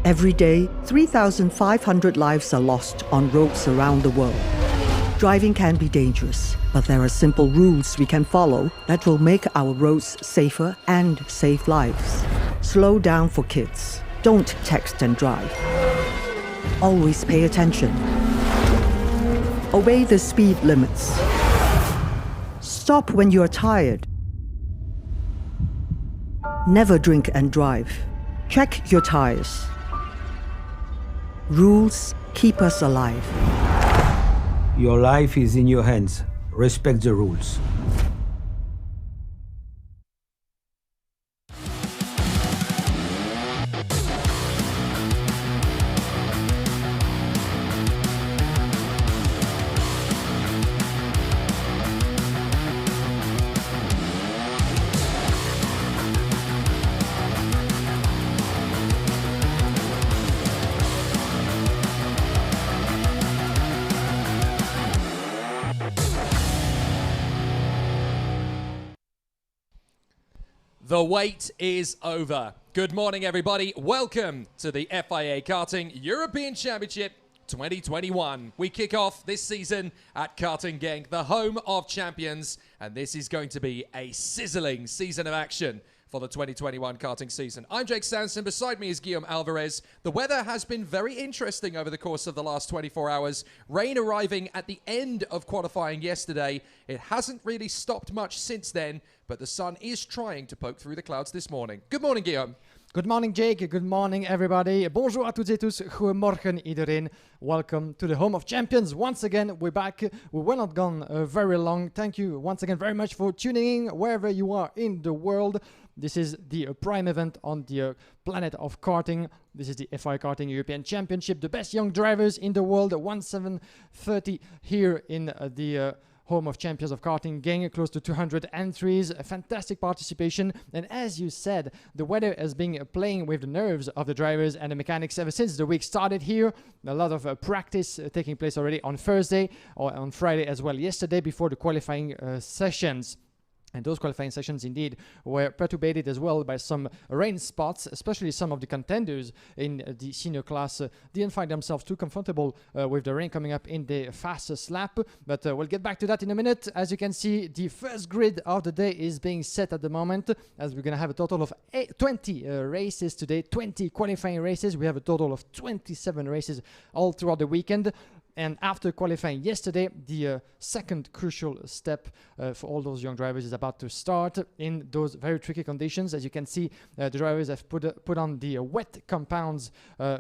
Every day, 3,500 lives are lost on roads around the world. Driving can be dangerous, but there are simple rules we can follow that will make our roads safer and save lives. Slow down for kids. Don't text and drive. Always pay attention. Obey the speed limits. Stop when you are tired. Never drink and drive. Check your tires. Rules keep us alive. Your life is in your hands. Respect the rules. The wait is over. Good morning, everybody. Welcome to the FIA Karting European Championship 2021. We kick off this season at Karting Genk, the home of champions, and this is going to be a sizzling season of action for the 2021 karting season. I'm Jake Sanson. Beside me is Guillaume Alvarez. The weather has been very interesting over the course of the last 24 hours. Rain arriving at the end of qualifying yesterday. It hasn't really stopped much since then, but the sun is trying to poke through the clouds this morning. Good morning, Guillaume. Good morning, Jake. Good morning, everybody. Bonjour à toutes et tous. Goedemorgen, iedereen. Welcome to the home of champions. Once again, we're back. We were not gone very long. Thank you once again very much for tuning in wherever you are in the world. This is the prime event on the planet of karting. This is the FIA Karting European Championship. The best young drivers in the world. 1730 here in the home of champions of karting, Genk, close to 200 entries, a fantastic participation. And as you said, the weather has been playing with the nerves of the drivers and the mechanics ever since the week started here. A lot of practice taking place already on Thursday or on Friday as well yesterday before the qualifying sessions. And those qualifying sessions indeed were perturbed as well by some rain spots, especially some of the contenders in the senior class didn't find themselves too comfortable with the rain coming up in the fastest lap. But we'll get back to that in a minute. As you can see, the first grid of the day is being set at the moment, as we're going to have a total of 20 races today, 20 qualifying races. We have a total of 27 races all throughout the weekend. And after qualifying yesterday, the second crucial step for all those young drivers is about to start in those very tricky conditions. As you can see, the drivers have put on the wet compounds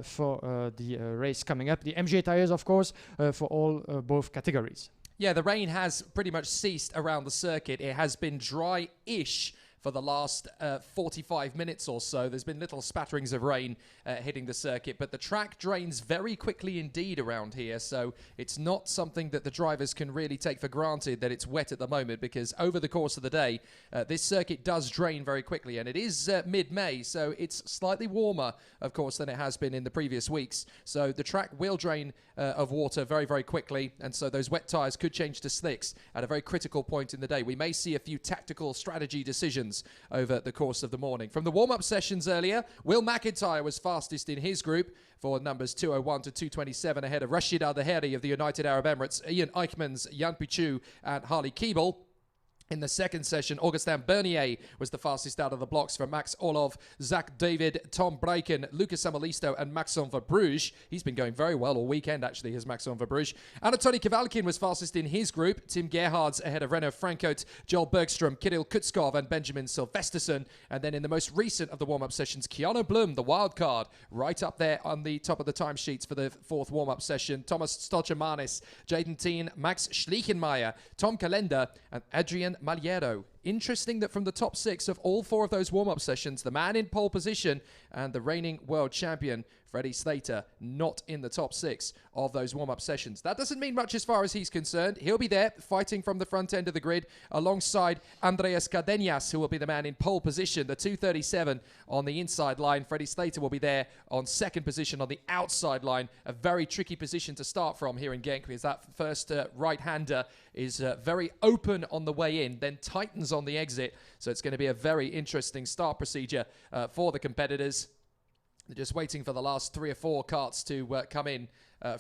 for the race coming up. The MGA tires, of course, for all both categories. Yeah, the rain has pretty much ceased around the circuit. It has been dry-ish for the last 45 minutes or so. There's been little spatterings of rain hitting the circuit, but the track drains very quickly indeed around here, so it's not something that the drivers can really take for granted that it's wet at the moment, because over the course of the day, this circuit does drain very quickly, and it is mid-May, so it's slightly warmer, of course, than it has been in the previous weeks. So the track will drain of water very, very quickly, and so those wet tyres could change to slicks at a very critical point in the day. We may see a few tactical strategy decisions over the course of the morning. From the warm-up sessions earlier, Will McIntyre was fastest in his group for numbers 201 to 227 ahead of Rashid Al-Daheri of the United Arab Emirates, Ian Eichmans, Jan Pichu and Harley Keeble. In the second session, Augustin Bernier was the fastest out of the blocks for Max Orlov, Zach David, Tom Breiken, Lucas Samolisto and Maxon Verbruge. He's been going very well all weekend, actually, has Maxon Verbruge. Anatoly Kavalkin was fastest in his group. Tim Gerhards ahead of Renaud Francote, Joel Bergstrom, Kirill Kutskov and Benjamin Silvesterson. And then in the most recent of the warm-up sessions, Keanu Blum, the wild card, right up there on the top of the timesheets for the fourth warm-up session. Thomas Stolchemanis, Jaden Teen, Max Schleichenmeyer, Tom Kalender and Adrian Maliero. Interesting that from the top six of all four of those warm-up sessions, the man in pole position and the reigning world champion, Freddie Slater, not in the top six of those warm-up sessions. That doesn't mean much as far as he's concerned. He'll be there fighting from the front end of the grid alongside Andreas Cardenas, who will be the man in pole position, the 237 on the inside line. Freddie Slater will be there on second position on the outside line. A very tricky position to start from here in Genk, because that first right-hander is very open on the way in, then tightens on the exit. So it's going to be a very interesting start procedure for the competitors. They're just waiting for the last 3 or 4 karts to come in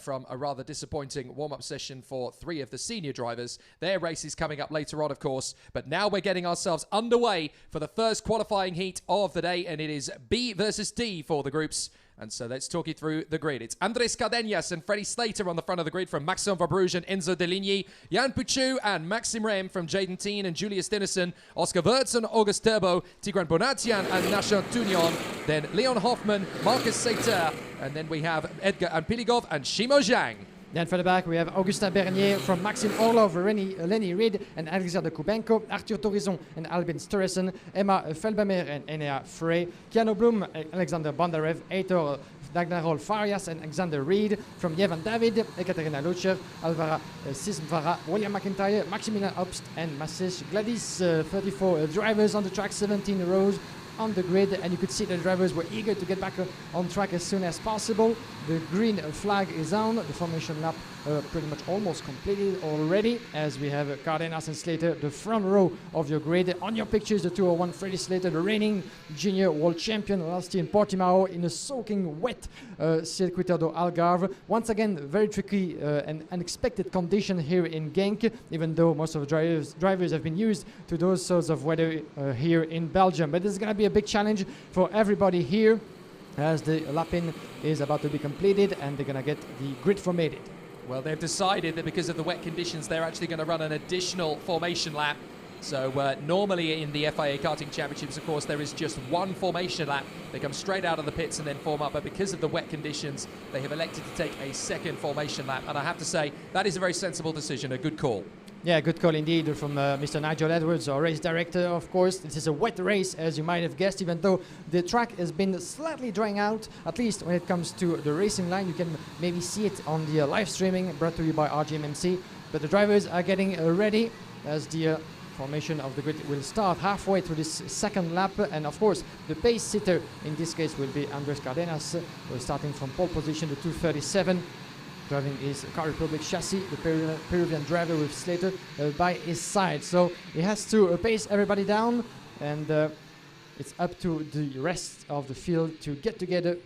from a rather disappointing warm-up session for 3 of the senior drivers. Their race is coming up later on, of course, but now we're getting ourselves underway for the first qualifying heat of the day, and it is B versus D for the groups. And so let's talk you through the grid. It's Andrés Cardenas and Freddie Slater on the front of the grid from Maxime Verbruge and Enzo Deligny. Jan Puchu and Maxim Rem from Jaden Teen and Julius Dennison. Oscar Wirtz and August Turbo. Tigran Bonatian and Nasha Tunion. Then Leon Hoffman, Marcus Sater. And then we have Edgar Anpiligov and Shimo Zhang. Then for the back, we have Augustin Bernier from Maxime Orlov, Lenny Reed and Alexander Kubenko, Arthur Torizon and Albin Sturesen, Emma Felbemer and Enea Frey, Keanu Blum, Alexander Bondarev, Aitor Dagnarol Farias and Alexander Reed, from Yevan David, Ekaterina Lucher, Alvara Sismvara, William McIntyre, Maximilian Obst and Masish Gladys. 34 drivers on the track, 17 rows on the grid, and you could see the drivers were eager to get back on track as soon as possible. The green flag is on. The formation lap pretty much almost completed already, as we have Cardenas and Slater, the front row of your grid. On your pictures, the 201 Freddie Slater, the reigning junior world champion last year in Portimao in a soaking wet Circuito do Algarve. Once again, very tricky and unexpected condition here in Genk, even though most of the drivers have been used to those sorts of weather here in Belgium. But this is going to be a big challenge for everybody here, as the lap-in is about to be completed and they're going to get the grid formatted. Well, they've decided that because of the wet conditions, they're actually going to run an additional formation lap. So normally in the FIA Karting Championships, of course, there is just one formation lap. They come straight out of the pits and then form up. But because of the wet conditions, they have elected to take a second formation lap. And I have to say, that is a very sensible decision, a good call. Yeah, good call indeed from Mr. Nigel Edwards, our race director, of course. This is a wet race, as you might have guessed, even though the track has been slightly drying out, at least when it comes to the racing line. You can maybe see it on the live streaming brought to you by RGMMC. But the drivers are getting ready as the formation of the grid will start halfway through this second lap. And of course, the pace sitter in this case will be Andrés Cardenas. We're starting from pole position, the 237. Driving his Car Republic chassis, the Peruvian driver with Slater by his side. So he has to pace everybody down, and it's up to the rest of the field to get together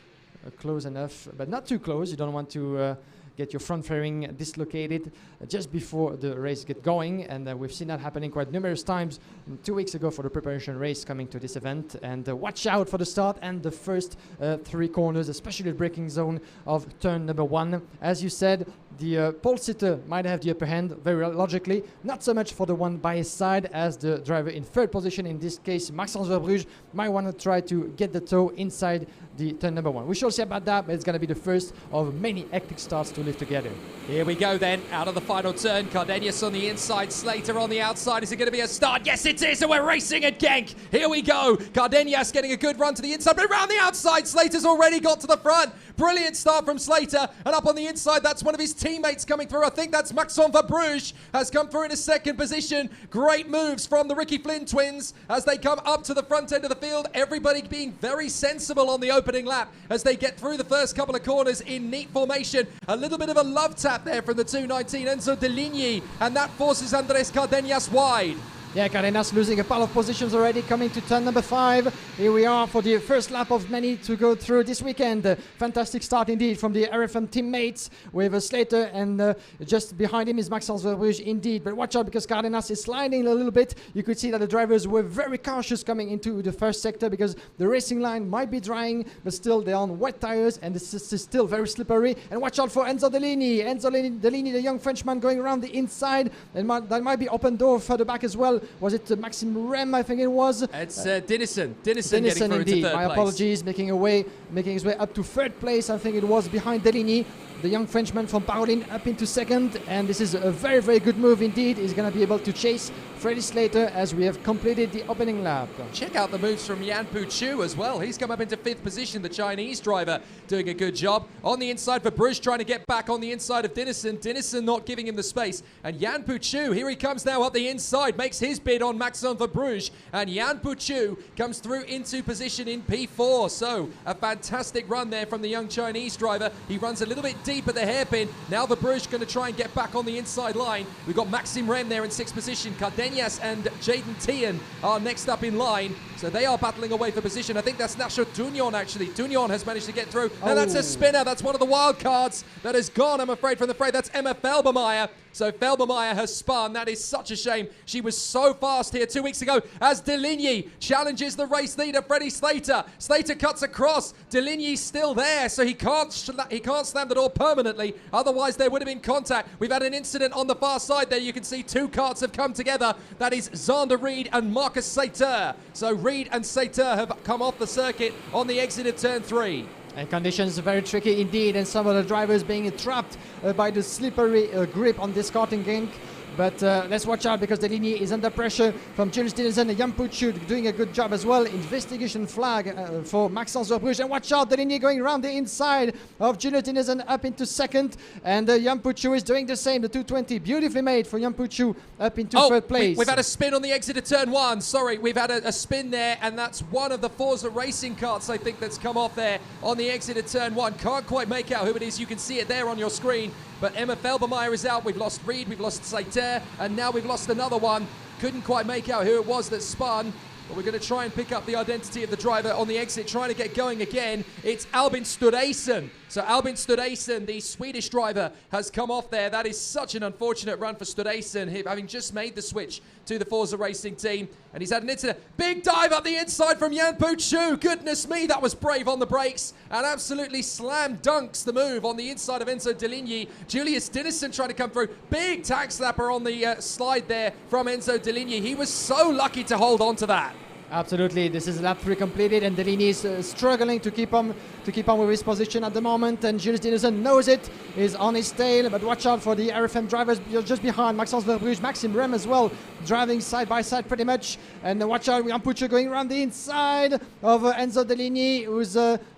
close enough, but not too close. You don't want to get your front fairing dislocated just before the race get going, and we've seen that happening quite numerous times 2 weeks ago for the preparation race coming to this event. And watch out for the start and the first 3 corners, especially the braking zone of turn number 1. As you said, the pole sitter might have the upper hand, very logically, not so much for the one by his side, as the driver in 3rd position, in this case Maxence Verbruge, might want to try to get the toe inside the turn number 1. We shall see about that, but it's going to be the first of many hectic starts to live together. Here we go then, out of the final turn. Cardenas on the inside, Slater on the outside. Is it going to be a start? Yes, it is, and we're racing at Genk. Here we go. Cardenas getting a good run to the inside, but around the outside, Slater's already got to the front. Brilliant start from Slater, and up on the inside, that's one of his teammates coming through. I think that's Maxime Verbruge has come through in a 2nd position. Great moves from the Ricky Flynn twins as they come up to the front end of the field. Everybody being very sensible on the opening lap as they get through the first couple of corners in neat formation. A little bit of a love tap there from the 219 Enzo Deligny, and that forces Andrés Cardenas wide. Yeah, Cardenas losing a pile of positions already, coming to turn number 5. Here we are for the first lap of many to go through this weekend. Fantastic start indeed from the RFM teammates with Slater, and just behind him is Maxence Verbruge indeed. But watch out, because Cardenas is sliding a little bit. You could see that the drivers were very cautious coming into the first sector, because the racing line might be drying, but still they're on wet tires, and this is still very slippery. And watch out for Enzo Deligny. Enzo Deligny, the young Frenchman, going around the inside, and that might be open door further back as well. Was it Maxime Rem, I think it was? It's Dennison getting through indeed. to 3rd My place. apologies, making his way up to 3rd place. I think it was behind Deligny, the young Frenchman from Parolin, up into 2nd. And this is a very, very good move indeed. He's going to be able to chase Freddie Slater as we have completed the opening lap. Check out the moves from Jan Puchu as well. He's come up into 5th position, the Chinese driver, doing a good job. On the inside for Bruges, trying to get back on the inside of Dennison. Dennison not giving him the space. And Jan Puchu, here he comes now up the inside, makes his bid on Maxime Verbruge. And Jan Puchu comes through into position in P4. So a fantastic run there from the young Chinese driver. He runs a little bit deep at the hairpin. Now Verbrugghe going to try and get back on the inside line. We've got Maxime Rem there in 6th position. Cardenas and Jaden Tian are next up in line. So they are battling away for position. I think that's Nacho Dunion, actually. Dunion has managed to get through. And that's a spinner. That's one of the wild cards that has gone, I'm afraid, from the fray. That's Emma Felbermeyer. So Felbermeyer has spun. That is such a shame. She was so fast here 2 weeks ago as Deligny challenges the race leader, Freddie Slater. Slater cuts across. Deligny's still there, so he can't slam the door permanently. Otherwise, there would have been contact. We've had an incident on the far side there. You can see 2 carts have come together. That is Zander Reed and Marcus Sater. So Reed and Sater have come off the circuit on the exit of turn 3. And conditions are very tricky indeed, and some of the drivers being trapped by the slippery grip on this karting Genk. But let's watch out, because Deligny is under pressure from Julius Dinesen and Jan Puchu doing a good job as well. Investigation flag for Maxence Verbrugghe. And watch out, Deligny going around the inside of Julius Dinesen up into 2nd. And Jan Puchu is doing the same. The 220 beautifully made for Jan Puchu up into 3rd place. We've had a spin on the exit of turn 1. Sorry, we've had a spin there, and that's one of the Forza Racing carts, I think, that's come off there on the exit of turn 1. Can't quite make out who it is. You can see it there on your screen. But Emma Felbermeyer is out. We've lost Reed, we've lost Sater, and now we've lost another one. Couldn't quite make out who it was that spun. But we're going to try and pick up the identity of the driver on the exit, trying to get going again. It's Albin Studesen. So Albin Studesen, the Swedish driver, has come off there. That is such an unfortunate run for Studesen, having just made the switch to the Forza Racing team. And he's had an incident. Big dive up the inside from Jan Puchu. Goodness me, that was brave on the brakes. And absolutely slam dunks the move on the inside of Enzo Deligny. Julius Dinesen trying to come through. Big tag slapper on the slide there from Enzo Deligny. He was so lucky to hold on to that. Absolutely, this is lap 3 completed, and Deligny is struggling to keep on with his position at the moment, and Julius Dinesen knows it, is on his tail. But watch out for the RFM drivers just behind. Maxence Verbrugghe, Maxime Rem as well, driving side by side pretty much. And watch out, Jan Puchu going around the inside of Enzo Deligny, who's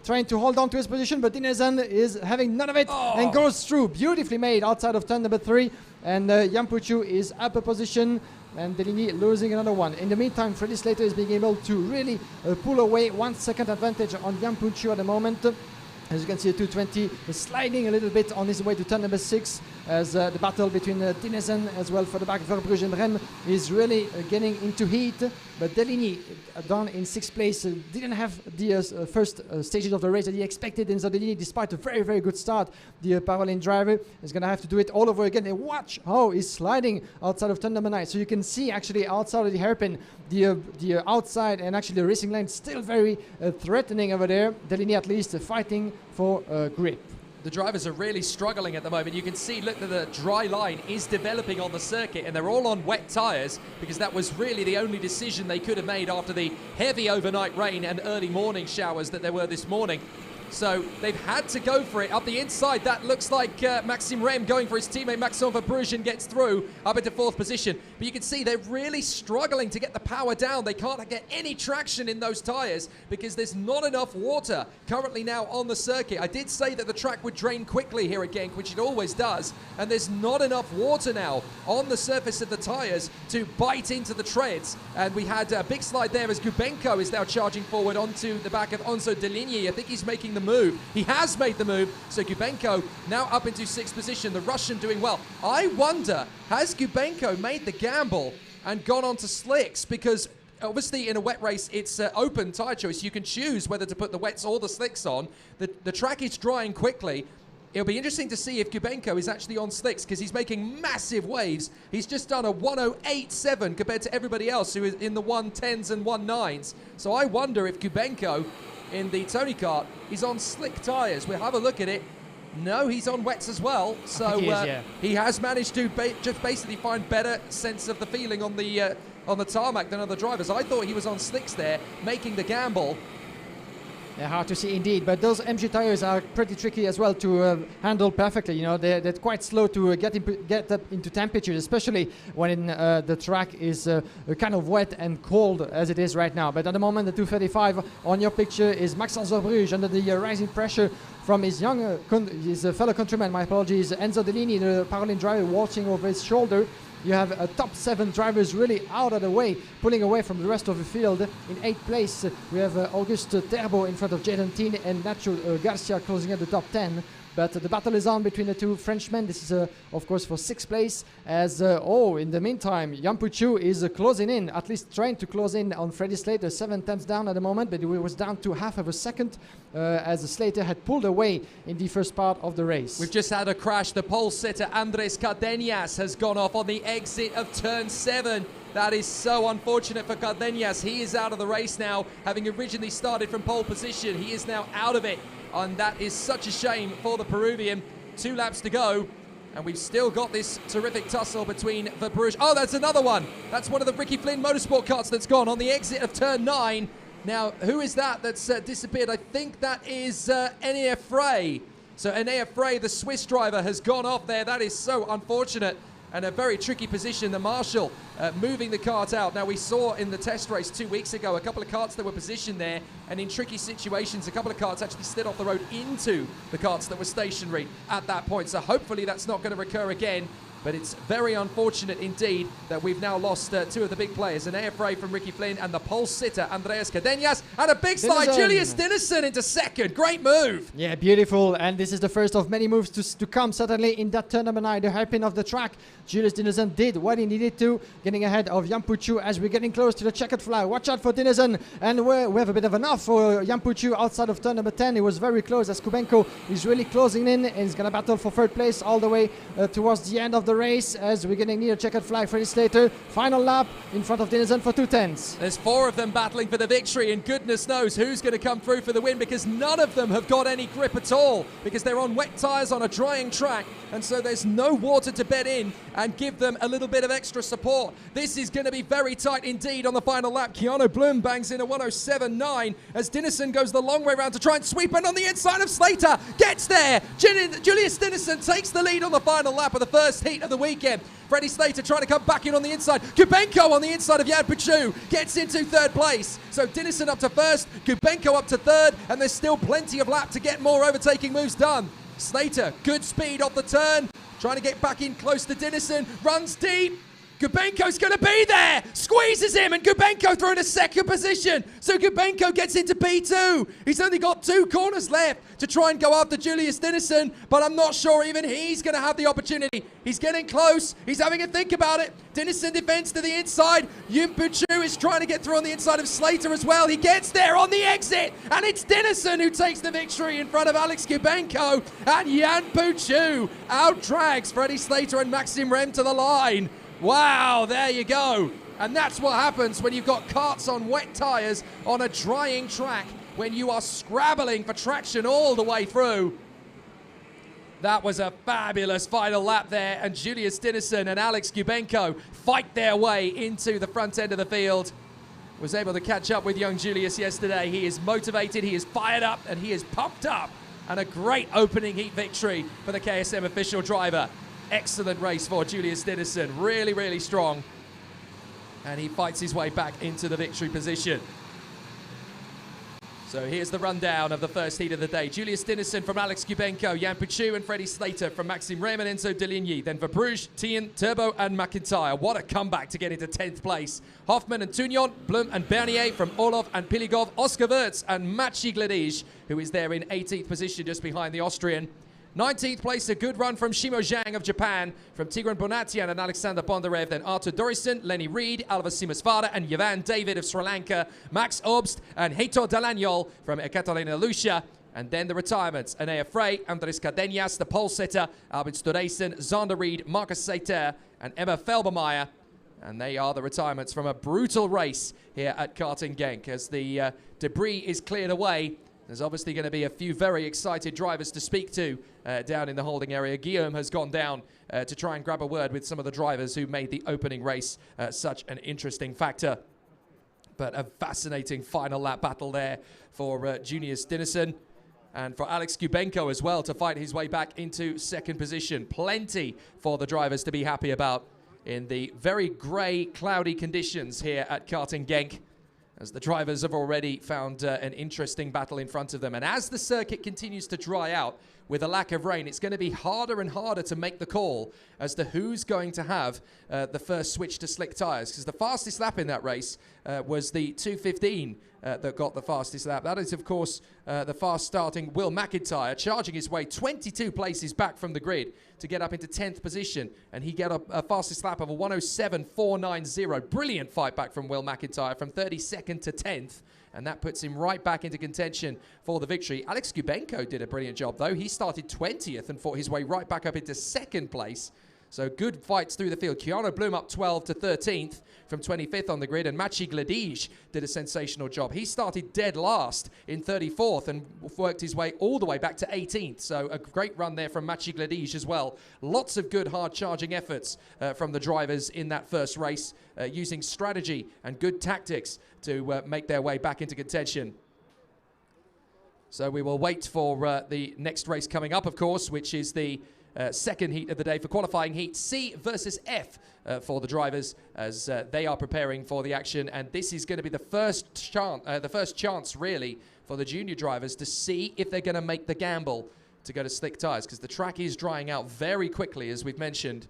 trying to hold on to his position, but Dinesen is having none of it and goes through. Beautifully made outside of turn number 3, and Jan Puchu is up a position, and Deligny losing another one. In the meantime, Freddie Slater is being able to really pull away 1 second advantage on Jan Puchu at the moment. As you can see, the 220 is sliding a little bit on his way to turn number 6, as the battle between Dinesen as well for the back, Verbrugghe and Rem, is really getting into heat. But Deligny, down in 6th place, didn't have the first stages of the race that he expected. And so Deligny, despite a very, very good start, the Parolin driver is going to have to do it all over again. And watch how he's sliding outside of turn number 9. So you can see actually outside of the hairpin, the outside and actually the racing line still very threatening over there. Deligny at least fighting for grip. The drivers are really struggling at the moment. You can see, look, that the dry line is developing on the circuit, and they're all on wet tyres, because that was really the only decision they could have made after the heavy overnight rain and early morning showers that there were this morning. So they've had to go for it. Up the inside, that looks like Maxime Rem going for his teammate Maxence Verbrugghe and gets through up into 4th position. But you can see they're really struggling to get the power down. They can't get any traction in those tyres because there's not enough water currently now on the circuit. I did say that the track would drain quickly here at Genk, which it always does. And there's not enough water now on the surface of the tyres to bite into the treads. And we had a big slide there as Gubenko is now charging forward onto the back of Enzo Deligny. I think he's making the move. He has made the move. So Gubenko now up into 6th position. The Russian doing well. I wonder, has Gubenko made the gamble and gone on to slicks? Because obviously in a wet race, it's open tyre choice. You can choose whether to put the wets or the slicks on. The track is drying quickly. It'll be interesting to see if Gubenko is actually on slicks, because he's making massive waves. He's just done a 1:08.7 compared to everybody else who is in the 1:10s and 1:9s. So I wonder if Gubenko in the Tony kart is on slick tyres. We'll have a look at it. No, he's on wets as well. So he has managed to just basically find better sense of the feeling on the tarmac than other drivers. I thought he was on slicks there, making the gamble. Yeah, hard to see indeed, but those MG tires are pretty tricky as well to handle perfectly. You know, they're quite slow to get up into temperatures, especially when the track is kind of wet and cold as it is right now. But at the moment, the 235 on your picture is Maxence Verbrugghe under the rising pressure from his his fellow countryman. My apologies, Enzo Deligny, the Parolin driver, watching over his shoulder. You have a top 7 drivers really out of the way, pulling away from the rest of the field. In 8th place, we have Auguste Terbo in front of Jaden Teen and Nacho Garcia closing at the top 10. but the battle is on between the two Frenchmen. This is of course for 6th place, as in the meantime Jan Puchu is closing in, at least trying to close in on Freddie Slater, 7 tenths down at the moment, but he was down to half of a second as Slater had pulled away in the first part of the race. We've just had a crash. The pole sitter Andres Cardenas has gone off on the exit of turn 7. That is so unfortunate for Cardenas. He is out of the race now, having originally started from pole position. He is now out of it, and that is such a shame for the Peruvian. 2 laps to go, and we've still got this terrific tussle between Verbruch. Oh, that's another one. That's one of the Ricky Flynn Motorsport carts that's gone on the exit of turn 9. Now, who is that that's disappeared? I think that is Enea Frey. So Enea Frey, the Swiss driver, has gone off there. That is so unfortunate, and a very tricky position. The marshal moving the kart out. Now, we saw in the test race 2 weeks ago a couple of karts that were positioned there, and in tricky situations, a couple of karts actually slid off the road into the karts that were stationary at that point. So hopefully that's not going to recur again. But it's very unfortunate indeed that we've now lost 2 of the big players, an Frey from Ricky Flynn and the pole sitter Andreas Cardenas, and a big slide, Julius Dinesen into second. Great move. Yeah, beautiful, and this is the first of many moves to come certainly in that turn number 9, the hairpin of the track. Julius Dinesen did what he needed to, getting ahead of Jan Puchu as we're getting close to the checkered flag. Watch out for Dinesen, and we have a bit of an off for Jan Puchu outside of turn number 10. It was very close as Kubenko is really closing in, and he's going to battle for 3rd place all the way towards the end of the race as we're getting near checkered flag. Freddie Slater, final lap in front of Dinesen for 2 tenths. There's 4 of them battling for the victory, and goodness knows who's going to come through for the win, because none of them have got any grip at all, because they're on wet tyres on a drying track, and so there's no water to bed in and give them a little bit of extra support. This is going to be very tight indeed on the final lap. Keanu Bloom bangs in a 107.9 as Dinesen goes the long way around to try and sweep, and on the inside of Slater, gets there. Julius Dinesen takes the lead on the final lap of the first heat of the weekend. Freddie Slater trying to come back in on the inside. Kubenko on the inside of Jan Puchu gets into 3rd place. So Dinesen up to 1st, Kubenko up to 3rd, and there's still plenty of lap to get more overtaking moves done. Slater, good speed off the turn, trying to get back in close to Dinesen, runs deep. Kubenko's going to be there, squeezes him, and Kubenko through into 2nd position. So Kubenko gets into P2. He's only got 2 corners left to try and go after Julius Dinesen, but I'm not sure even he's going to have the opportunity. He's getting close. He's having a think about it. Dinesen defends to the inside. Jan Puchu is trying to get through on the inside of Slater as well. He gets there on the exit, and it's Dinesen who takes the victory in front of Alex Kubenko, and Jan Puchu out-drags Freddie Slater and Maxim Rem to the line. Wow, there you go. And that's what happens when you've got karts on wet tyres on a drying track, when you are scrabbling for traction all the way through. That was a fabulous final lap there, and Julius Dinesen and Alex Kubenko fight their way into the front end of the field. Was able to catch up with young Julius yesterday. He is motivated, he is fired up, and he is pumped up. And a great opening heat victory for the KSM official driver. Excellent race for Julius Dinesen, really, really strong. And he fights his way back into the victory position. So here's the rundown of the first heat of the day. Julius Dinesen from Alex Kubenko, Jan Puchu and Freddie Slater from Maxim Rem and Enzo Deligny. Then Verbruch, Tien, Turbo and McIntyre. What a comeback to get into 10th place. Hoffman and Tunion, Blum and Bernier from Orlov and Piligov, Oscar Wirtz and Maciej Gledicz, who is there in 18th position just behind the Austrian. 19th place, a good run from Shimo Zhang of Japan, from Tigran Bonatian and Alexander Bondarev, then Artur Dorison, Lenny Reed, Alva Simasvara and Yavan David of Sri Lanka, Max Obst and Heitor Dalanyol from Ekaterina Lucia. And then the retirements, Enea Frey, Andres Cardenas, the pole sitter, Albin Storeysen, Zander Reed, Marcus Sater and Emma Felbermeyer. And they are the retirements from a brutal race here at Karting Genk. As the debris is cleared away, there's obviously going to be a few very excited drivers to speak to down in the holding area. Guillaume has gone down to try and grab a word with some of the drivers who made the opening race such an interesting factor. But a fascinating final lap battle there for Julius Dinesen and for Alex Kubenko as well to fight his way back into 2nd position. Plenty for the drivers to be happy about in the very grey, cloudy conditions here at Karting Genk, as the drivers have already found an interesting battle in front of them. And as the circuit continues to dry out, with a lack of rain, it's going to be harder and harder to make the call as to who's going to have the first switch to slick tyres, because the fastest lap in that race was the 2:15 that got the fastest lap. That is, of course, the fast-starting Will McIntyre, charging his way 22 places back from the grid to get up into 10th position, and he got a fastest lap of a 1:07.490. Brilliant fight back from Will McIntyre from 32nd to 10th, and that puts him right back into contention for the victory. Alex Gubenko did a brilliant job, though. He started 20th and fought his way right back up into 2nd place. So good fights through the field. Keanu Bloom up 12 to 13th from 25th on the grid, and Maciej Gledij did a sensational job. He started dead last in 34th and worked his way all the way back to 18th. So a great run there from Maciej Gledij as well. Lots of good hard charging efforts from the drivers in that first race, using strategy and good tactics to make their way back into contention. So we will wait for the next race coming up, of course, which is the second heat of the day for qualifying heat C versus F for the drivers as they are preparing for the action. And this is going to be the first chance really for the junior drivers to see if they're going to make the gamble to go to slick tyres, because the track is drying out very quickly, as we've mentioned.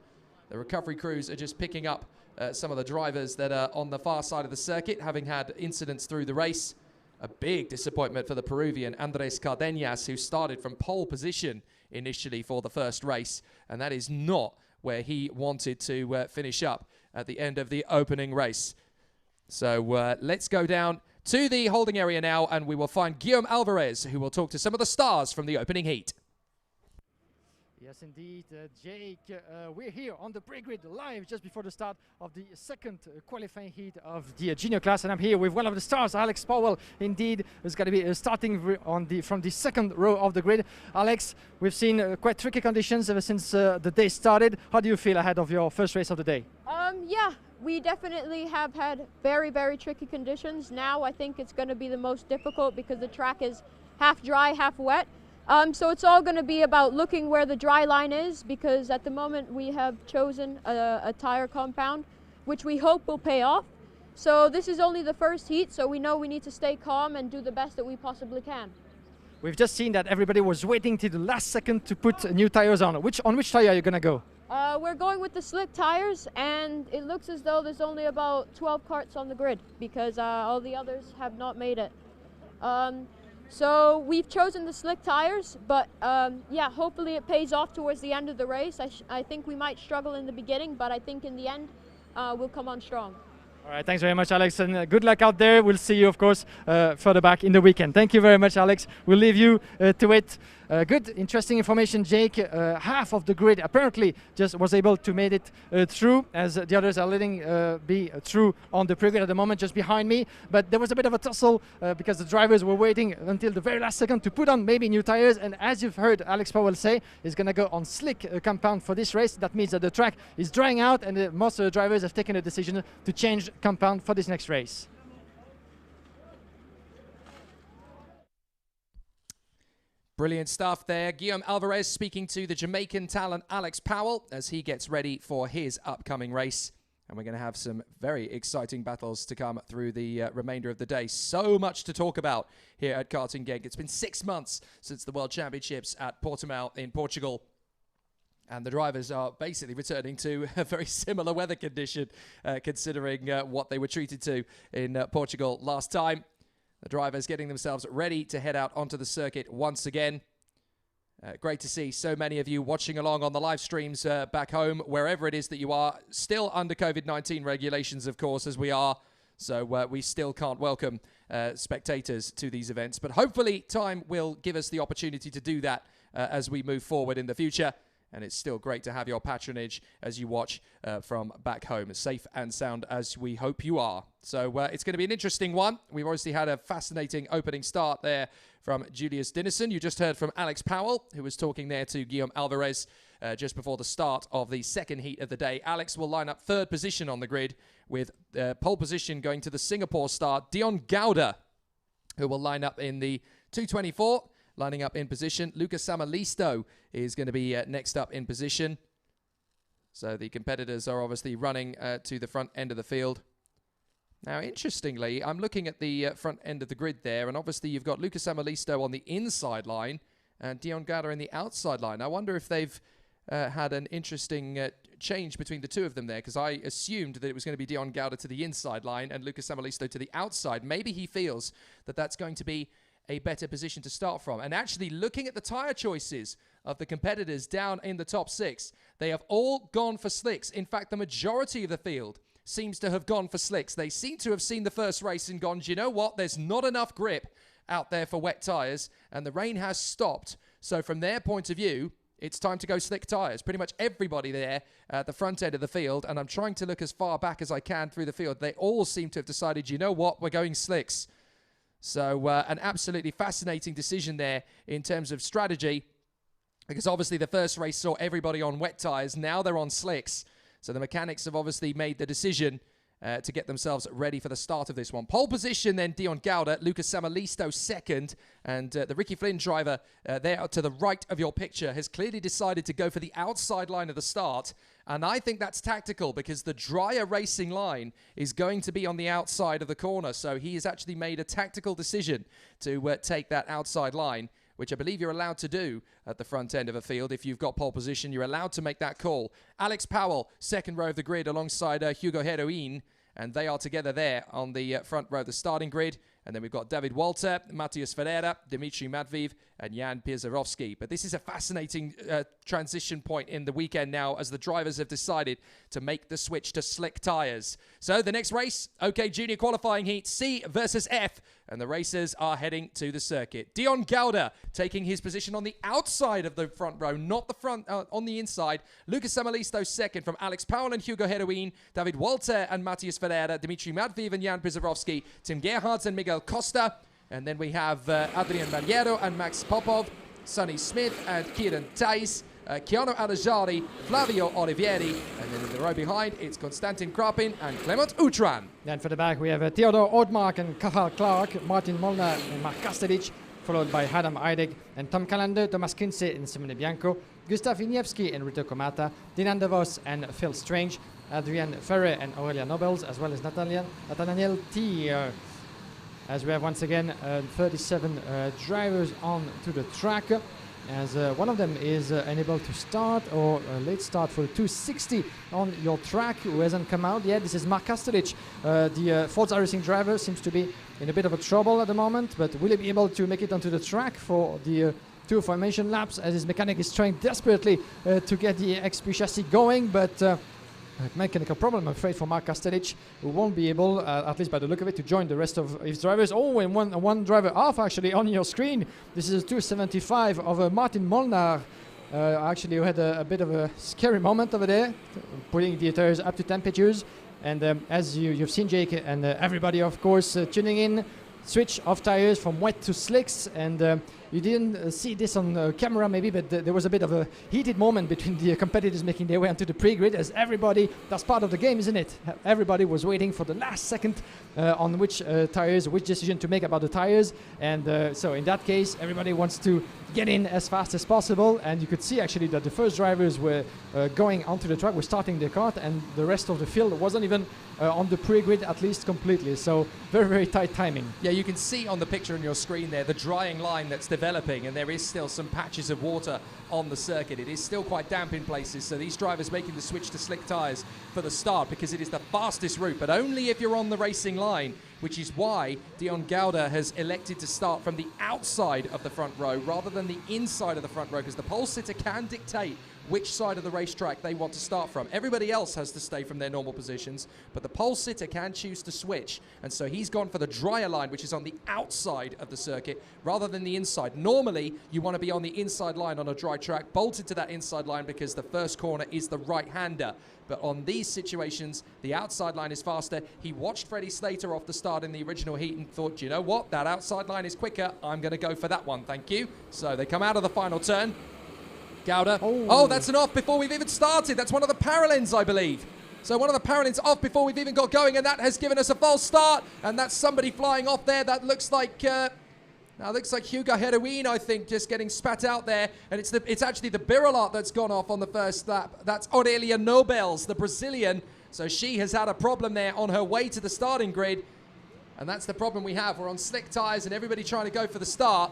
The recovery crews are just picking up some of the drivers that are on the far side of the circuit, having had incidents through the race. A big disappointment for the Peruvian Andres Cardenas, who started from pole position initially for the first race, and that is not where he wanted to finish up at the end of the opening race. So let's go down to the holding area now, and we will find Guillaume Alvarez, who will talk to some of the stars from the opening heat. Yes, indeed, Jake. We're here on the pre-grid live just before the start of the second qualifying heat of the junior class, and I'm here with one of the stars, Alex Powell. Indeed, who's going to be starting from the second row of the grid. Alex, we've seen quite tricky conditions ever since the day started. How do you feel ahead of your first race of the day? Yeah, we definitely have had very, very tricky conditions. Now I think it's going to be the most difficult because the track is half dry, half wet. So it's all going to be about looking where the dry line is, because at the moment we have chosen a tire compound which we hope will pay off. So this is only the first heat, so we know we need to stay calm and do the best that we possibly can. We've just seen that everybody was waiting till the last second to put new tires on. On which tire are you going to go? We're going with the slick tires, and it looks as though there's only about 12 carts on the grid because all the others have not made it. So we've chosen the slick tires, but yeah, hopefully it pays off towards the end of the race. I think we might struggle in the beginning, but I think in the end we'll come on strong. All right, thanks very much, Alex, and good luck out there. We'll see you, of course, further back in the weekend. Thank you very much, Alex. We'll leave you to it. Good, interesting information, Jake. Half of the grid apparently just was able to make it through, as the others are letting be through on the pre-grid at the moment, just behind me. But there was a bit of a tussle because the drivers were waiting until the very last second to put on maybe new tires. And as you've heard Alex Powell say, he's going to go on slick compound for this race. That means that the track is drying out, and most of the drivers have taken a decision to change compound for this next race. Brilliant stuff there. Guillaume Alvarez speaking to the Jamaican talent Alex Powell as he gets ready for his upcoming race. And we're going to have some very exciting battles to come through the remainder of the day. So much to talk about here at Karting Genk. It's been 6 months since the World Championships at Portimao in Portugal. And the drivers are basically returning to a very similar weather condition, considering what they were treated to in Portugal last time. The drivers getting themselves ready to head out onto the circuit once again. Great to see so many of you watching along on the live streams back home, wherever it is that you are. Still under COVID-19 regulations, of course, as we are. So we still can't welcome spectators to these events. But hopefully time will give us the opportunity to do that as we move forward in the future. And it's still great to have your patronage as you watch from back home, as safe and sound as we hope you are. So it's going to be an interesting one. We've obviously had a fascinating opening start there from Julius Dinesen. You just heard from Alex Powell, who was talking there to Guillaume Alvarez just before the start of the second heat of the day. Alex will line up third position on the grid with pole position going to the Singapore star, Dion Gauda, who will line up in the 224. Lining up in position, Lucas Samalisto is going to be next up in position. So the competitors are obviously running to the front end of the field. Now, interestingly, I'm looking at the front end of the grid there, and obviously you've got Lucas Samalisto on the inside line, and Dion Gauda in the outside line. I wonder if they've had an interesting change between the two of them there, because I assumed that it was going to be Dion Gauda to the inside line and Lucas Samalisto to the outside. Maybe he feels that that's going to be a better position to start from. And actually, looking at the tyre choices of the competitors down in the top 6, they have all gone for slicks. In fact, the majority of the field seems to have gone for slicks. They seem to have seen the first race and gone, do you know what? There's not enough grip out there for wet tyres, and the rain has stopped. So from their point of view, it's time to go slick tyres. Pretty much everybody there at the front end of the field, and I'm trying to look as far back as I can through the field, they all seem to have decided, you know what? We're going slicks. So an absolutely fascinating decision there in terms of strategy, because obviously the first race saw everybody on wet tyres. Now they're on slicks. So the mechanics have obviously made the decision to get themselves ready for the start of this one. Pole position then Dion Gauda, Lucas Samalisto second, and the Ricky Flynn driver there to the right of your picture has clearly decided to go for the outside line of the start. And I think that's tactical, because the drier racing line is going to be on the outside of the corner. So he has actually made a tactical decision to take that outside line, which I believe you're allowed to do at the front end of a field. If you've got pole position, you're allowed to make that call. Alex Powell, second row of the grid alongside Hugo Heroin, and they are together there on the front row of the starting grid. And then we've got David Walter, Matthias Ferreira, Dimitri Matviv, and Jan Pierzerowski. But this is a fascinating transition point in the weekend now, as the drivers have decided to make the switch to slick tyres. So the next race, OK Junior qualifying heat, C versus F, and the racers are heading to the circuit. Dion Gauda taking his position on the outside of the front row, not the front, on the inside. Lucas Samalisto second from Alex Powell and Hugo Heroin, David Walter and Matthias Ferreira, Dimitri Matviv and Jan Pierzerowski, Tim Gerhardt and Miguel Costa. And then we have Adrian Mariero and Max Popov, Sonny Smith and Kieran Thijs, Keanu Adajari, Flavio Olivieri, and then in the row behind, it's Konstantin Krapin and Clement Utran. Then for the back, we have Theodor Oudmark and Cathal Clark, Martin Molnar and Mark Kastelic, followed by Adam Eideg and Tom Callender, Thomas Kinsey and Simone Bianco, Gustav Iniewski and Rito Komata, Dinan DeVos and Phil Strange, Adrian Ferre and Aurelia Nobels, as well as Nathaniel T. As we have once again 37 drivers on to the track, as one of them is unable to start, or a late start for 260 on your track, who hasn't come out yet. This is Mark Kastelic, the Forza Racing driver, seems to be in a bit of a trouble at the moment, but will he be able to make it onto the track for the two formation laps, as his mechanic is trying desperately to get the XP chassis going, but mechanical problem, I'm afraid, for Mark Kastelic, who won't be able, at least by the look of it, to join the rest of his drivers. Oh, and one driver off, actually, on your screen. This is a 275 of Martin Molnar, actually, who had a bit of a scary moment over there, putting the tires up to temperatures. And as you've seen, Jake, and everybody, of course, tuning in, switch of tires from wet to slicks, and you didn't see this on camera maybe, but there was a bit of a heated moment between the competitors making their way onto the pre-grid, as everybody, that's part of the game, isn't it? Everybody was waiting for the last second on which tires, which decision to make about the tires, and so in that case, everybody wants to get in as fast as possible, and you could see actually that the first drivers were going onto the track, were starting their kart, and the rest of the field wasn't even on the pre-grid, at least completely. So very, very tight timing. Yeah, you can see on the picture on your screen there the drying line that's developing, and there is still some patches of water on the circuit. It is still quite damp in places, so these drivers making the switch to slick tyres for the start, because it is the fastest route, but only if you're on the racing line, which is why Dion Gauda has elected to start from the outside of the front row rather than the inside of the front row, because the pole sitter can dictate which side of the racetrack they want to start from. Everybody else has to stay from their normal positions, but the pole sitter can choose to switch, and so he's gone for the drier line, which is on the outside of the circuit rather than the inside. Normally, you want to be on the inside line on a dry track, bolted to that inside line, because the first corner is the right-hander. But on these situations, the outside line is faster. He watched Freddie Slater off the start in the original heat and thought, you know what, that outside line is quicker. I'm going to go for that one, thank you. So they come out of the final turn. Gauda. Oh, that's an off before we've even started. That's one of the parallels, I believe. So one of the parallels off before we've even got going, and that has given us a false start. And that's somebody flying off there. That looks like Hugo Heroin, I think, just getting spat out there. And it's actually the Birolot that's gone off on the first lap. That's Aurelia Nobels, the Brazilian. So she has had a problem there on her way to the starting grid. And that's the problem we have. We're on slick tyres and everybody trying to go for the start.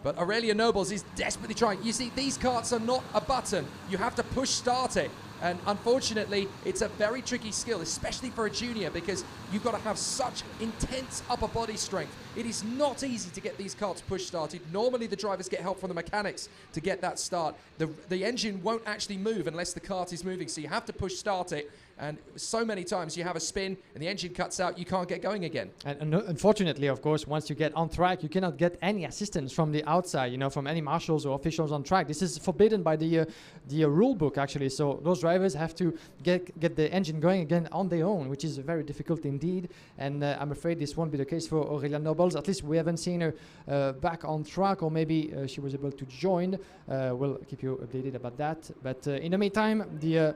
But Aurelien Nobles is desperately trying. You see, these karts are not a button. You have to push start it. And unfortunately, it's a very tricky skill, especially for a junior, because you've got to have such intense upper body strength. It is not easy to get these karts push started. Normally, the drivers get help from the mechanics to get that start. The engine won't actually move unless the kart is moving, so you have to push start it. And so many times you have a spin and the engine cuts out, you can't get going again. And unfortunately, of course, once you get on track, you cannot get any assistance from the outside, from any marshals or officials on track. This is forbidden by the rule book, actually. So those drivers have to get the engine going again on their own, which is very difficult indeed. And I'm afraid this won't be the case for Aurelien Nobles. At least we haven't seen her back on track, or maybe she was able to join. We'll keep you updated about that. But in the meantime, the